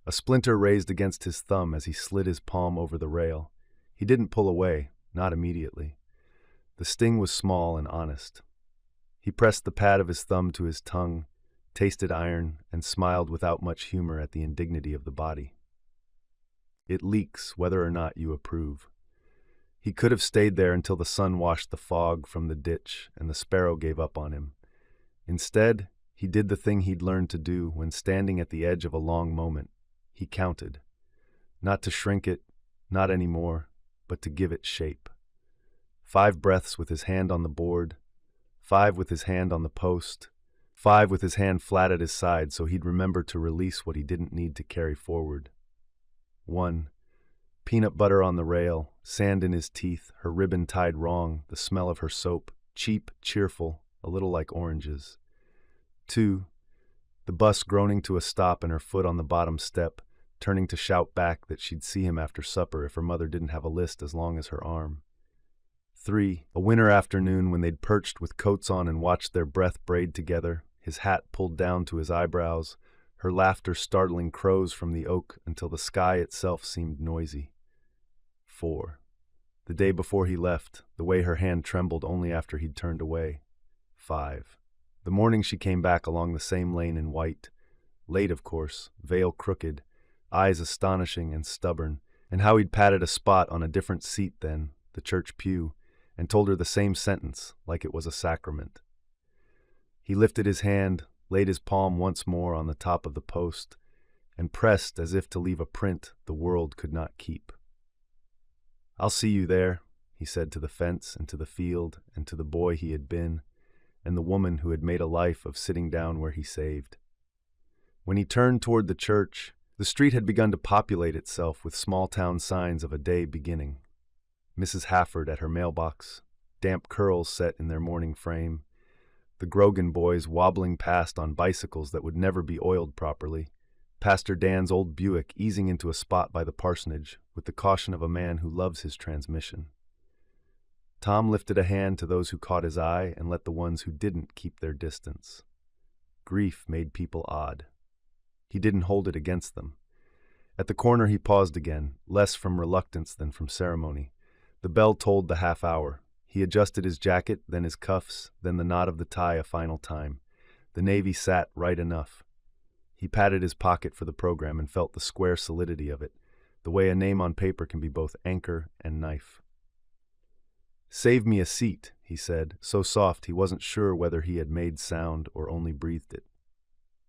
[SPEAKER 1] A splinter raised against his thumb as he slid his palm over the rail. He didn't pull away, not immediately. The sting was small and honest. He pressed the pad of his thumb to his tongue, tasted iron, and smiled without much humor at the indignity of the body. "It leaks whether or not you approve." He could have stayed there until the sun washed the fog from the ditch and the sparrow gave up on him. Instead, he did the thing he'd learned to do when standing at the edge of a long moment. He counted. Not to shrink it, not anymore, but to give it shape. 5 breaths with his hand on the board, 5 with his hand on the post, 5 with his hand flat at his side so he'd remember to release what he didn't need to carry forward. 1. Peanut butter on the rail, sand in his teeth, her ribbon tied wrong, the smell of her soap, cheap, cheerful, a little like oranges. 2. The bus groaning to a stop and her foot on the bottom step, turning to shout back that she'd see him after supper if her mother didn't have a list as long as her arm. 3. A winter afternoon when they'd perched with coats on and watched their breath braid together, his hat pulled down to his eyebrows, her laughter startling crows from the oak until the sky itself seemed noisy. 4. The day before he left, the way her hand trembled only after he'd turned away. 5. The morning she came back along the same lane in white, late of course, veil crooked, eyes astonishing and stubborn, and how he'd patted a spot on a different seat then, the church pew, and told her the same sentence, like it was a sacrament. He lifted his hand, laid his palm once more on the top of the post, and pressed as if to leave a print the world could not keep. "I'll see you there," he said to the fence and to the field and to the boy he had been, and the woman who had made a life of sitting down where he saved. When he turned toward the church, the street had begun to populate itself with small-town signs of a day beginning. Mrs. Hafford at her mailbox, damp curls set in their morning frame, the Grogan boys wobbling past on bicycles that would never be oiled properly, Pastor Dan's old Buick easing into a spot by the parsonage with the caution of a man who loves his transmission. Tom lifted a hand to those who caught his eye and let the ones who didn't keep their distance. Grief made people odd. He didn't hold it against them. At the corner he paused again, less from reluctance than from ceremony. The bell tolled the half hour. He adjusted his jacket, then his cuffs, then the knot of the tie a final time. The navy sat right enough. He patted his pocket for the program and felt the square solidity of it, the way a name on paper can be both anchor and knife. "Save me a seat," he said, so soft he wasn't sure whether he had made sound or only breathed it.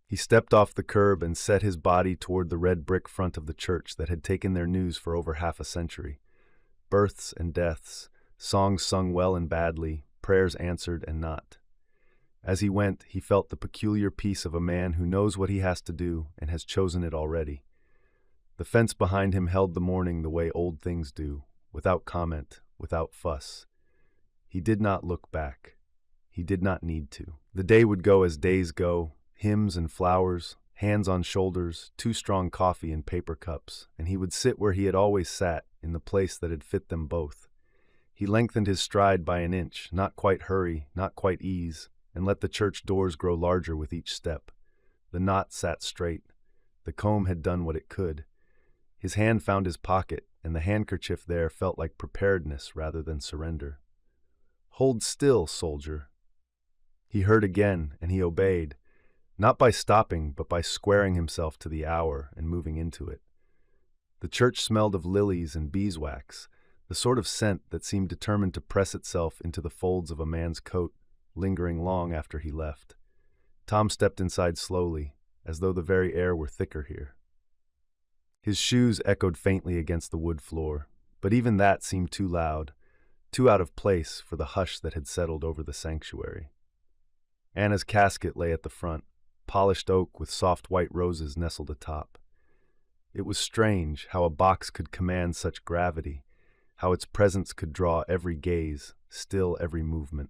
[SPEAKER 1] He stepped off the curb and set his body toward the red brick front of the church that had taken their news for over half a century. births and deaths, songs sung well and badly, prayers answered and not. As he went, he felt the peculiar peace of a man who knows what he has to do and has chosen it already. The fence behind him held the morning the way old things do, without comment, without fuss. He did not look back. He did not need to. The day would go as days go, hymns and flowers, hands on shoulders, too strong coffee in paper cups, and he would sit where he had always sat, in the place that had fit them both. He lengthened his stride by an inch, not quite hurry, not quite ease, and let the church doors grow larger with each step. The knot sat straight. The comb had done what it could. His hand found his pocket, and the handkerchief there felt like preparedness rather than surrender. "Hold still, soldier." He heard again, and he obeyed, not by stopping, but by squaring himself to the hour and moving into it. The church smelled of lilies and beeswax, the sort of scent that seemed determined to press itself into the folds of a man's coat, lingering long after he left. Tom stepped inside slowly, as though the very air were thicker here. His shoes echoed faintly against the wood floor, but even that seemed too loud, too out of place for the hush that had settled over the sanctuary. Anna's casket lay at the front, polished oak with soft white roses nestled atop. It was strange how a box could command such gravity, how its presence could draw every gaze, still every movement.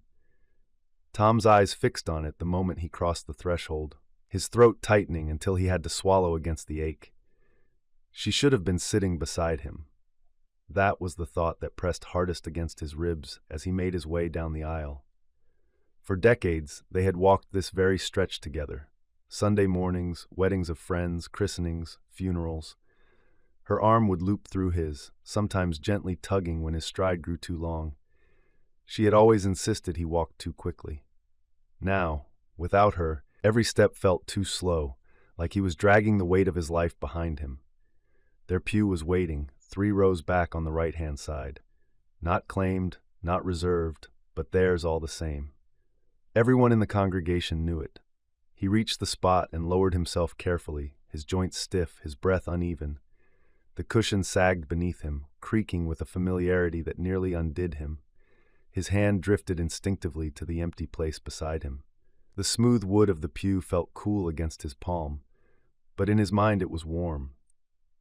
[SPEAKER 1] Tom's eyes fixed on it the moment he crossed the threshold, his throat tightening until he had to swallow against the ache. She should have been sitting beside him. That was the thought that pressed hardest against his ribs as he made his way down the aisle. For decades, they had walked this very stretch together. Sunday mornings, weddings of friends, christenings, funerals. Her arm would loop through his, sometimes gently tugging when his stride grew too long. She had always insisted he walked too quickly. Now, without her, every step felt too slow, like he was dragging the weight of his life behind him. Their pew was waiting, 3 rows back on the right-hand side. Not claimed, not reserved, but theirs all the same. Everyone in the congregation knew it. He reached the spot and lowered himself carefully, his joints stiff, his breath uneven. The cushion sagged beneath him, creaking with a familiarity that nearly undid him. His hand drifted instinctively to the empty place beside him. The smooth wood of the pew felt cool against his palm, but in his mind it was warm.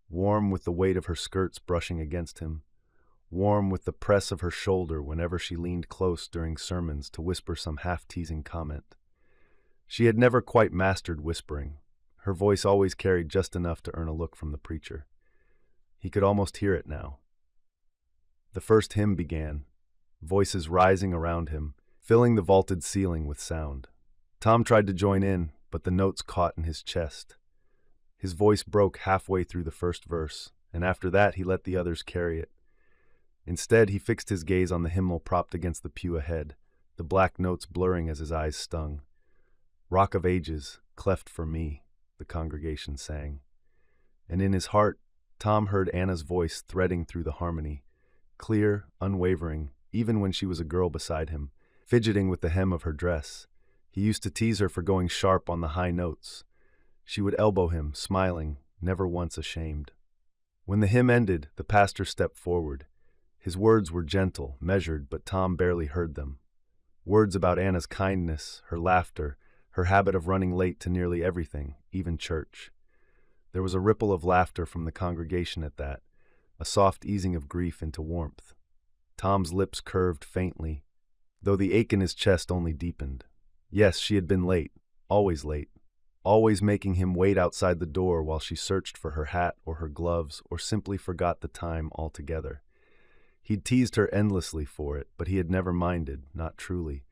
[SPEAKER 1] Warm with the weight of her skirts brushing against him. Warm with the press of her shoulder whenever she leaned close during sermons to whisper some half-teasing comment. She had never quite mastered whispering. Her voice always carried just enough to earn a look from the preacher. He could almost hear it now. The first hymn began, voices rising around him, filling the vaulted ceiling with sound. Tom tried to join in, but the notes caught in his chest. His voice broke halfway through the first verse, and after that he let the others carry it. Instead, he fixed his gaze on the hymnal propped against the pew ahead, the black notes blurring as his eyes stung. "Rock of Ages, cleft for me," the congregation sang. And in his heart, Tom heard Anna's voice threading through the harmony, clear, unwavering, even when she was a girl beside him, fidgeting with the hem of her dress. He used to tease her for going sharp on the high notes. She would elbow him, smiling, never once ashamed. When the hymn ended, the pastor stepped forward. His words were gentle, measured, but Tom barely heard them. Words about Anna's kindness, her laughter, her habit of running late to nearly everything, even church. There was a ripple of laughter from the congregation at that, a soft easing of grief into warmth. Tom's lips curved faintly, though the ache in his chest only deepened. Yes, she had been late, always making him wait outside the door while she searched for her hat or her gloves or simply forgot the time altogether. He'd teased her endlessly for it, but he had never minded, not truly,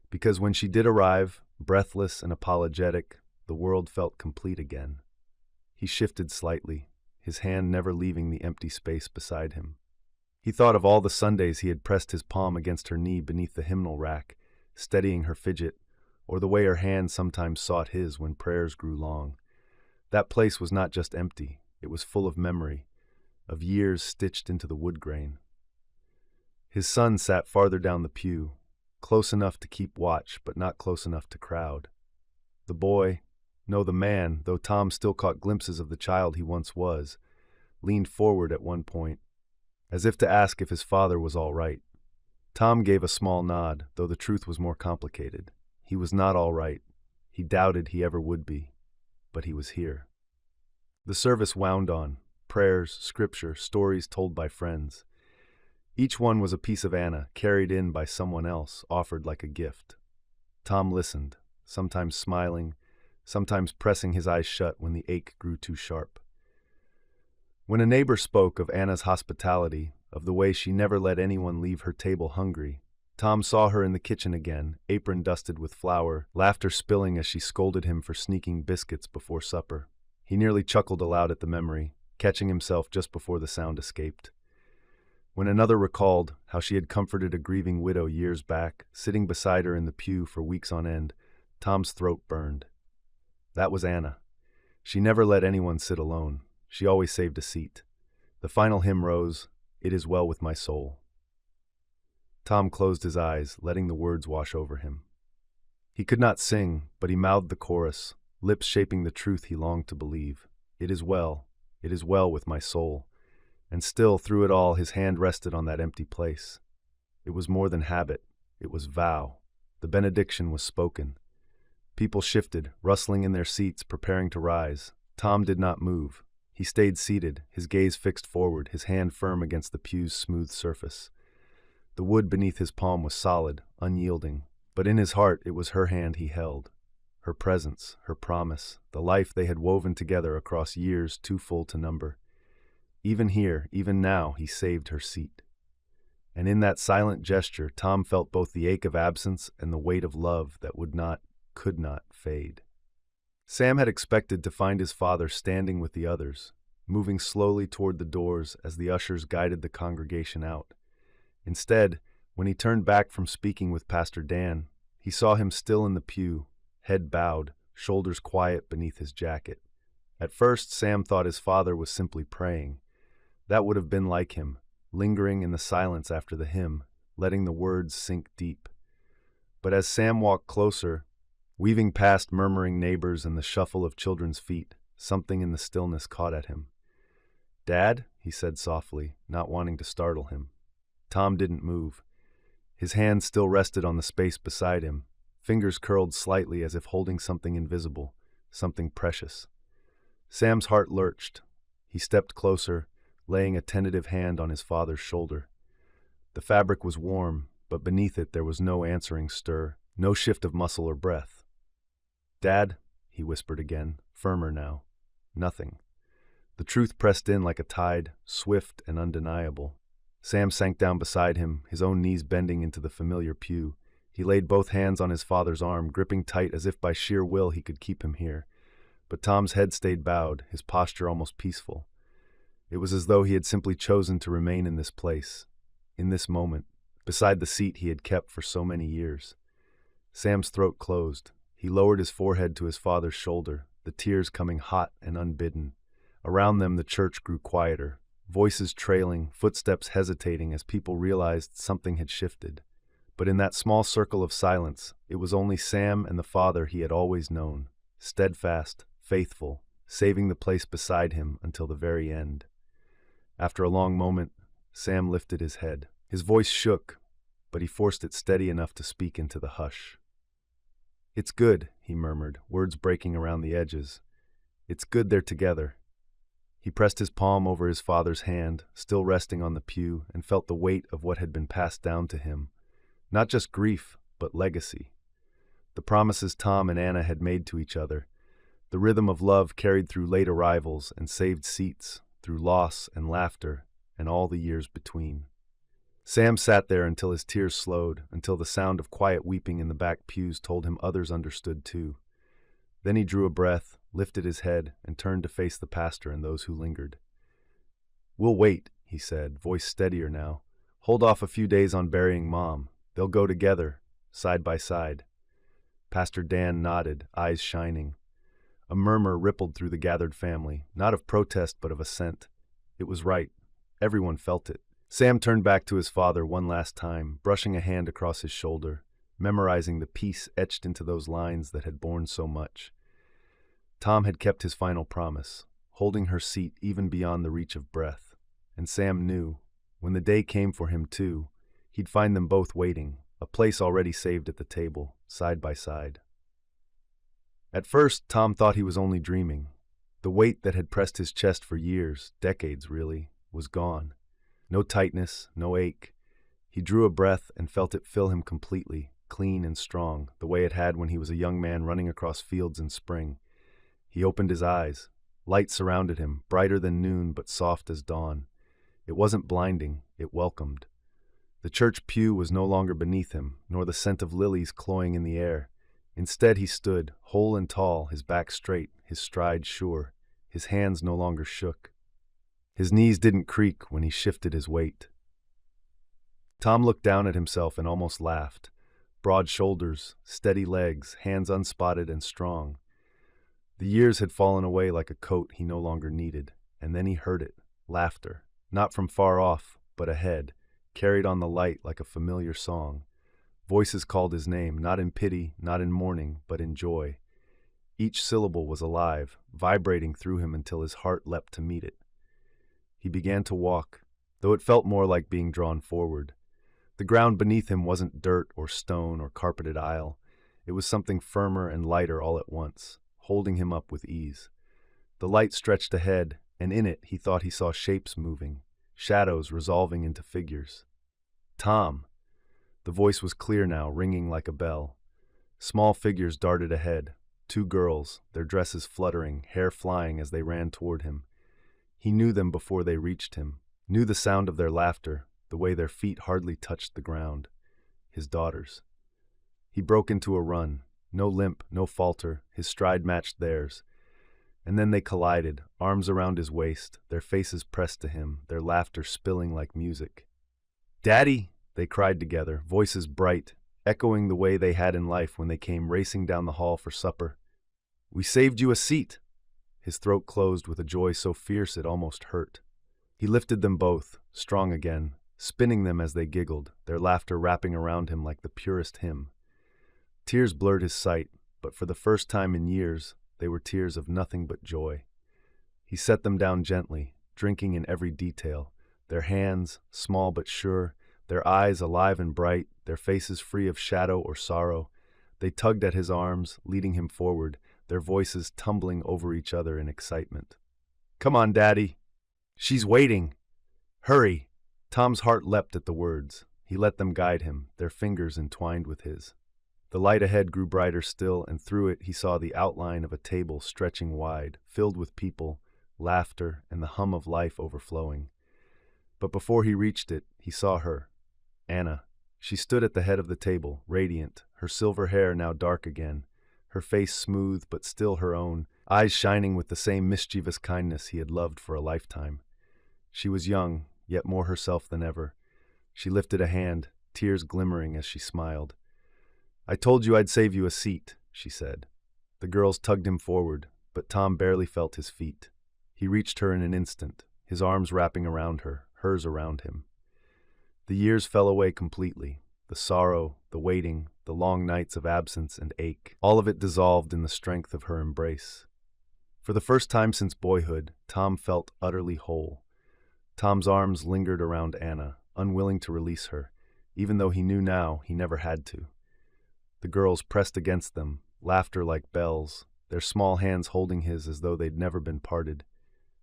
[SPEAKER 1] because when she did arrive, breathless and apologetic, the world felt complete again. He shifted slightly, his hand never leaving the empty space beside him. He thought of all the Sundays he had pressed his palm against her knee beneath the hymnal rack, steadying her fidget, or the way her hand sometimes sought his when prayers grew long. That place was not just empty, it was full of memory, of years stitched into the wood grain. His son sat farther down the pew, close enough to keep watch, but not close enough to crowd. The boy, no, the man, though Tom still caught glimpses of the child he once was, leaned forward at one point, as if to ask if his father was all right. Tom gave a small nod, though the truth was more complicated. He was not all right. He doubted he ever would be. But he was here. The service wound on. Prayers, scripture, stories told by friends. Each one was a piece of Anna, carried in by someone else, offered like a gift. Tom listened, sometimes smiling, sometimes pressing his eyes shut when the ache grew too sharp. When a neighbor spoke of Anna's hospitality, of the way she never let anyone leave her table hungry, Tom saw her in the kitchen again, apron dusted with flour, laughter spilling as she scolded him for sneaking biscuits before supper. He nearly chuckled aloud at the memory, catching himself just before the sound escaped. When another recalled how she had comforted a grieving widow years back, sitting beside her in the pew for weeks on end, Tom's throat burned. That was Anna. She never let anyone sit alone. She always saved a seat. The final hymn rose, "It is well with my soul." Tom closed his eyes, letting the words wash over him. He could not sing, but he mouthed the chorus, lips shaping the truth he longed to believe. It is well with my soul. And still, through it all, his hand rested on that empty place. It was more than habit. It was vow. The benediction was spoken. People shifted, rustling in their seats, preparing to rise. Tom did not move. He stayed seated, his gaze fixed forward, his hand firm against the pew's smooth surface. The wood beneath his palm was solid, unyielding, but in his heart it was her hand he held. Her presence, her promise, the life they had woven together across years too full to number. Even here, even now, he saved her seat. And in that silent gesture, Tom felt both the ache of absence and the weight of love that could not fade. Sam had expected to find his father standing with the others, moving slowly toward the doors as the ushers guided the congregation out. Instead, when he turned back from speaking with Pastor Dan, he saw him still in the pew, head bowed, shoulders quiet beneath his jacket. At first, Sam thought his father was simply praying. That would have been like him, lingering in the silence after the hymn, letting the words sink deep. But as Sam walked closer, weaving past murmuring neighbors and the shuffle of children's feet, something in the stillness caught at him. "Dad?" he said softly, not wanting to startle him. Tom didn't move. His hand still rested on the space beside him, fingers curled slightly as if holding something invisible, something precious. Sam's heart lurched. He stepped closer, laying a tentative hand on his father's shoulder. The fabric was warm, but beneath it there was no answering stir, no shift of muscle or breath. "Dad," he whispered again, firmer now. Nothing. The truth pressed in like a tide, swift and undeniable. Sam sank down beside him, his own knees bending into the familiar pew. He laid both hands on his father's arm, gripping tight as if by sheer will he could keep him here. But Tom's head stayed bowed, his posture almost peaceful. It was as though he had simply chosen to remain in this place, in this moment, beside the seat he had kept for so many years. Sam's throat closed. He lowered his forehead to his father's shoulder, the tears coming hot and unbidden. Around them the church grew quieter, voices trailing, footsteps hesitating as people realized something had shifted. But in that small circle of silence, it was only Sam and the father he had always known, steadfast, faithful, saving the place beside him until the very end. After a long moment, Sam lifted his head. His voice shook, but he forced it steady enough to speak into the hush. "It's good," he murmured, words breaking around the edges. "It's good they're together." He pressed his palm over his father's hand, still resting on the pew, and felt the weight of what had been passed down to him. Not just grief, but legacy. The promises Tom and Anna had made to each other. The rhythm of love carried through late arrivals and saved seats, through loss and laughter, and all the years between. Sam sat there until his tears slowed, until the sound of quiet weeping in the back pews told him others understood too. Then he drew a breath, lifted his head, and turned to face the pastor and those who lingered. "We'll wait," he said, voice steadier now. "Hold off a few days on burying Mom. They'll go together, side by side." Pastor Dan nodded, eyes shining. A murmur rippled through the gathered family, not of protest but of assent. It was right. Everyone felt it. Sam turned back to his father one last time, brushing a hand across his shoulder, memorizing the peace etched into those lines that had borne so much. Tom had kept his final promise, holding her seat even beyond the reach of breath. And Sam knew, When the day came for him, too, he'd find them both waiting, a place already saved at the table, side by side. At first, Tom thought he was only dreaming. The weight that had pressed his chest for years, decades really, was gone. No tightness, no ache. He drew a breath and felt it fill him completely, clean and strong, the way it had when he was a young man running across fields in spring. He opened his eyes. Light surrounded him, brighter than noon but soft as dawn. It wasn't blinding, it welcomed. The church pew was no longer beneath him, nor the scent of lilies cloying in the air. Instead he stood, whole and tall, his back straight, his stride sure. His hands no longer shook. His knees didn't creak when he shifted his weight. Tom looked down at himself and almost laughed. Broad shoulders, steady legs, hands unspotted and strong. The years had fallen away like a coat he no longer needed, and then he heard it, laughter, not from far off, but ahead, carried on the light like a familiar song. Voices called his name, not in pity, not in mourning, but in joy. Each syllable was alive, vibrating through him until his heart leapt to meet it. He began to walk, though it felt more like being drawn forward. The ground beneath him wasn't dirt or stone or carpeted aisle. It was something firmer and lighter all at once, holding him up with ease. The light stretched ahead, and in it he thought he saw shapes moving, shadows resolving into figures. Tom! The voice was clear now, ringing like a bell. Small figures darted ahead, 2 girls, their dresses fluttering, hair flying as they ran toward him. He knew them before they reached him, knew the sound of their laughter, the way their feet hardly touched the ground. His daughters. He broke into a run, no limp, no falter, his stride matched theirs. And then they collided, arms around his waist, their faces pressed to him, their laughter spilling like music. "Daddy!" they cried together, voices bright, echoing the way they had in life when they came racing down the hall for supper. "We saved you a seat!" His throat closed with a joy so fierce it almost hurt. He lifted them both, strong again, spinning them as they giggled, their laughter wrapping around him like the purest hymn. Tears blurred his sight, but for the first time in years, they were tears of nothing but joy. He set them down gently, drinking in every detail, their hands, small but sure, their eyes alive and bright, their faces free of shadow or sorrow. They tugged at his arms, leading him forward, their voices tumbling over each other in excitement. "Come on, Daddy! She's waiting! Hurry!" Tom's heart leapt at the words. He let them guide him, their fingers entwined with his. The light ahead grew brighter still, and through it he saw the outline of a table stretching wide, filled with people, laughter, and the hum of life overflowing. But before he reached it, he saw her. Anna. She stood at the head of the table, radiant, her silver hair now dark again, her face smooth but still her own, eyes shining with the same mischievous kindness he had loved for a lifetime. She was young, yet more herself than ever. She lifted a hand, tears glimmering as she smiled. "I told you I'd save you a seat," she said. The girls tugged him forward, but Tom barely felt his feet. He reached her in an instant, his arms wrapping around her, hers around him. The years fell away completely, the sorrow, the waiting, the long nights of absence and ache, all of it dissolved in the strength of her embrace. For the first time since boyhood, Tom felt utterly whole. Tom's arms lingered around Anna, unwilling to release her, even though he knew now he never had to. The girls pressed against them, laughter like bells, their small hands holding his as though they'd never been parted.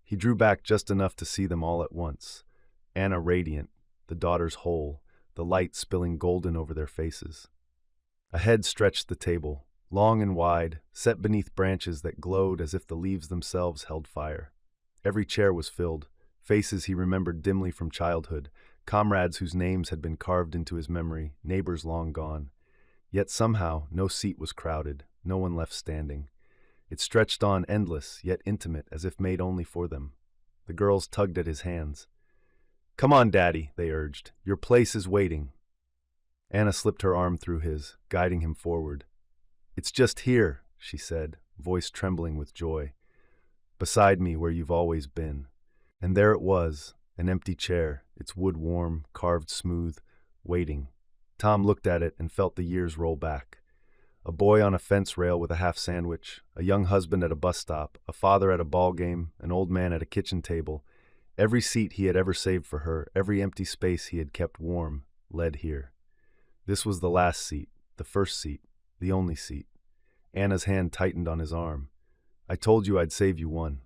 [SPEAKER 1] He drew back just enough to see them all at once, Anna radiant, the daughters whole, the light spilling golden over their faces. Ahead stretched the table, long and wide, set beneath branches that glowed as if the leaves themselves held fire. Every chair was filled, faces he remembered dimly from childhood, comrades whose names had been carved into his memory, neighbors long gone. Yet somehow no seat was crowded, no one left standing. It stretched on endless, yet intimate, as if made only for them. The girls tugged at his hands. "Come on, Daddy," they urged. "Your place is waiting." Anna slipped her arm through his, guiding him forward. "It's just here," she said, voice trembling with joy. "Beside me where you've always been." And there it was, an empty chair, its wood warm, carved smooth, waiting. Tom looked at it and felt the years roll back. A boy on a fence rail with a half sandwich, a young husband at a bus stop, a father at a ball game, an old man at a kitchen table. Every seat he had ever saved for her, every empty space he had kept warm, led here. This was the last seat, the first seat, the only seat. Anna's hand tightened on his arm. I told you I'd save you one.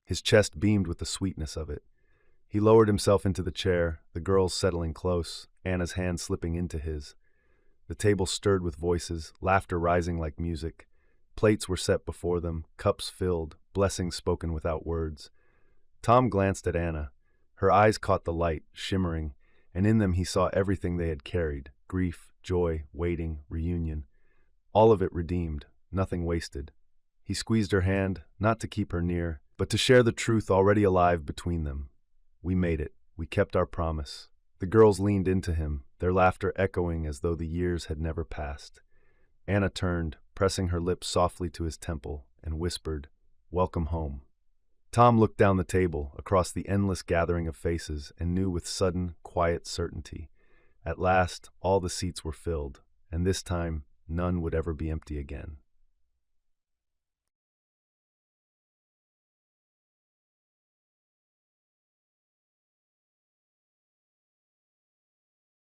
[SPEAKER 1] His chest beamed with the sweetness of it. He lowered himself into the chair, the girls settling close, Anna's hand slipping into his. The table stirred with voices, laughter rising like music. Plates were set before them, cups filled, blessings spoken without words. Tom glanced at Anna. Her eyes caught the light, shimmering, and in them he saw everything they had carried: grief, joy, waiting, reunion. All of it redeemed, nothing wasted. He squeezed her hand, not to keep her near, but to share the truth already alive between them. We made it. We kept our promise. The girls leaned into him, their laughter echoing as though the years had never passed. Anna turned, pressing her lips softly to his temple, and whispered, "Welcome home." Tom looked down the table, across the endless gathering of faces, and knew with sudden, quiet certainty. At last, all the seats were filled, and this time, none would ever be empty again.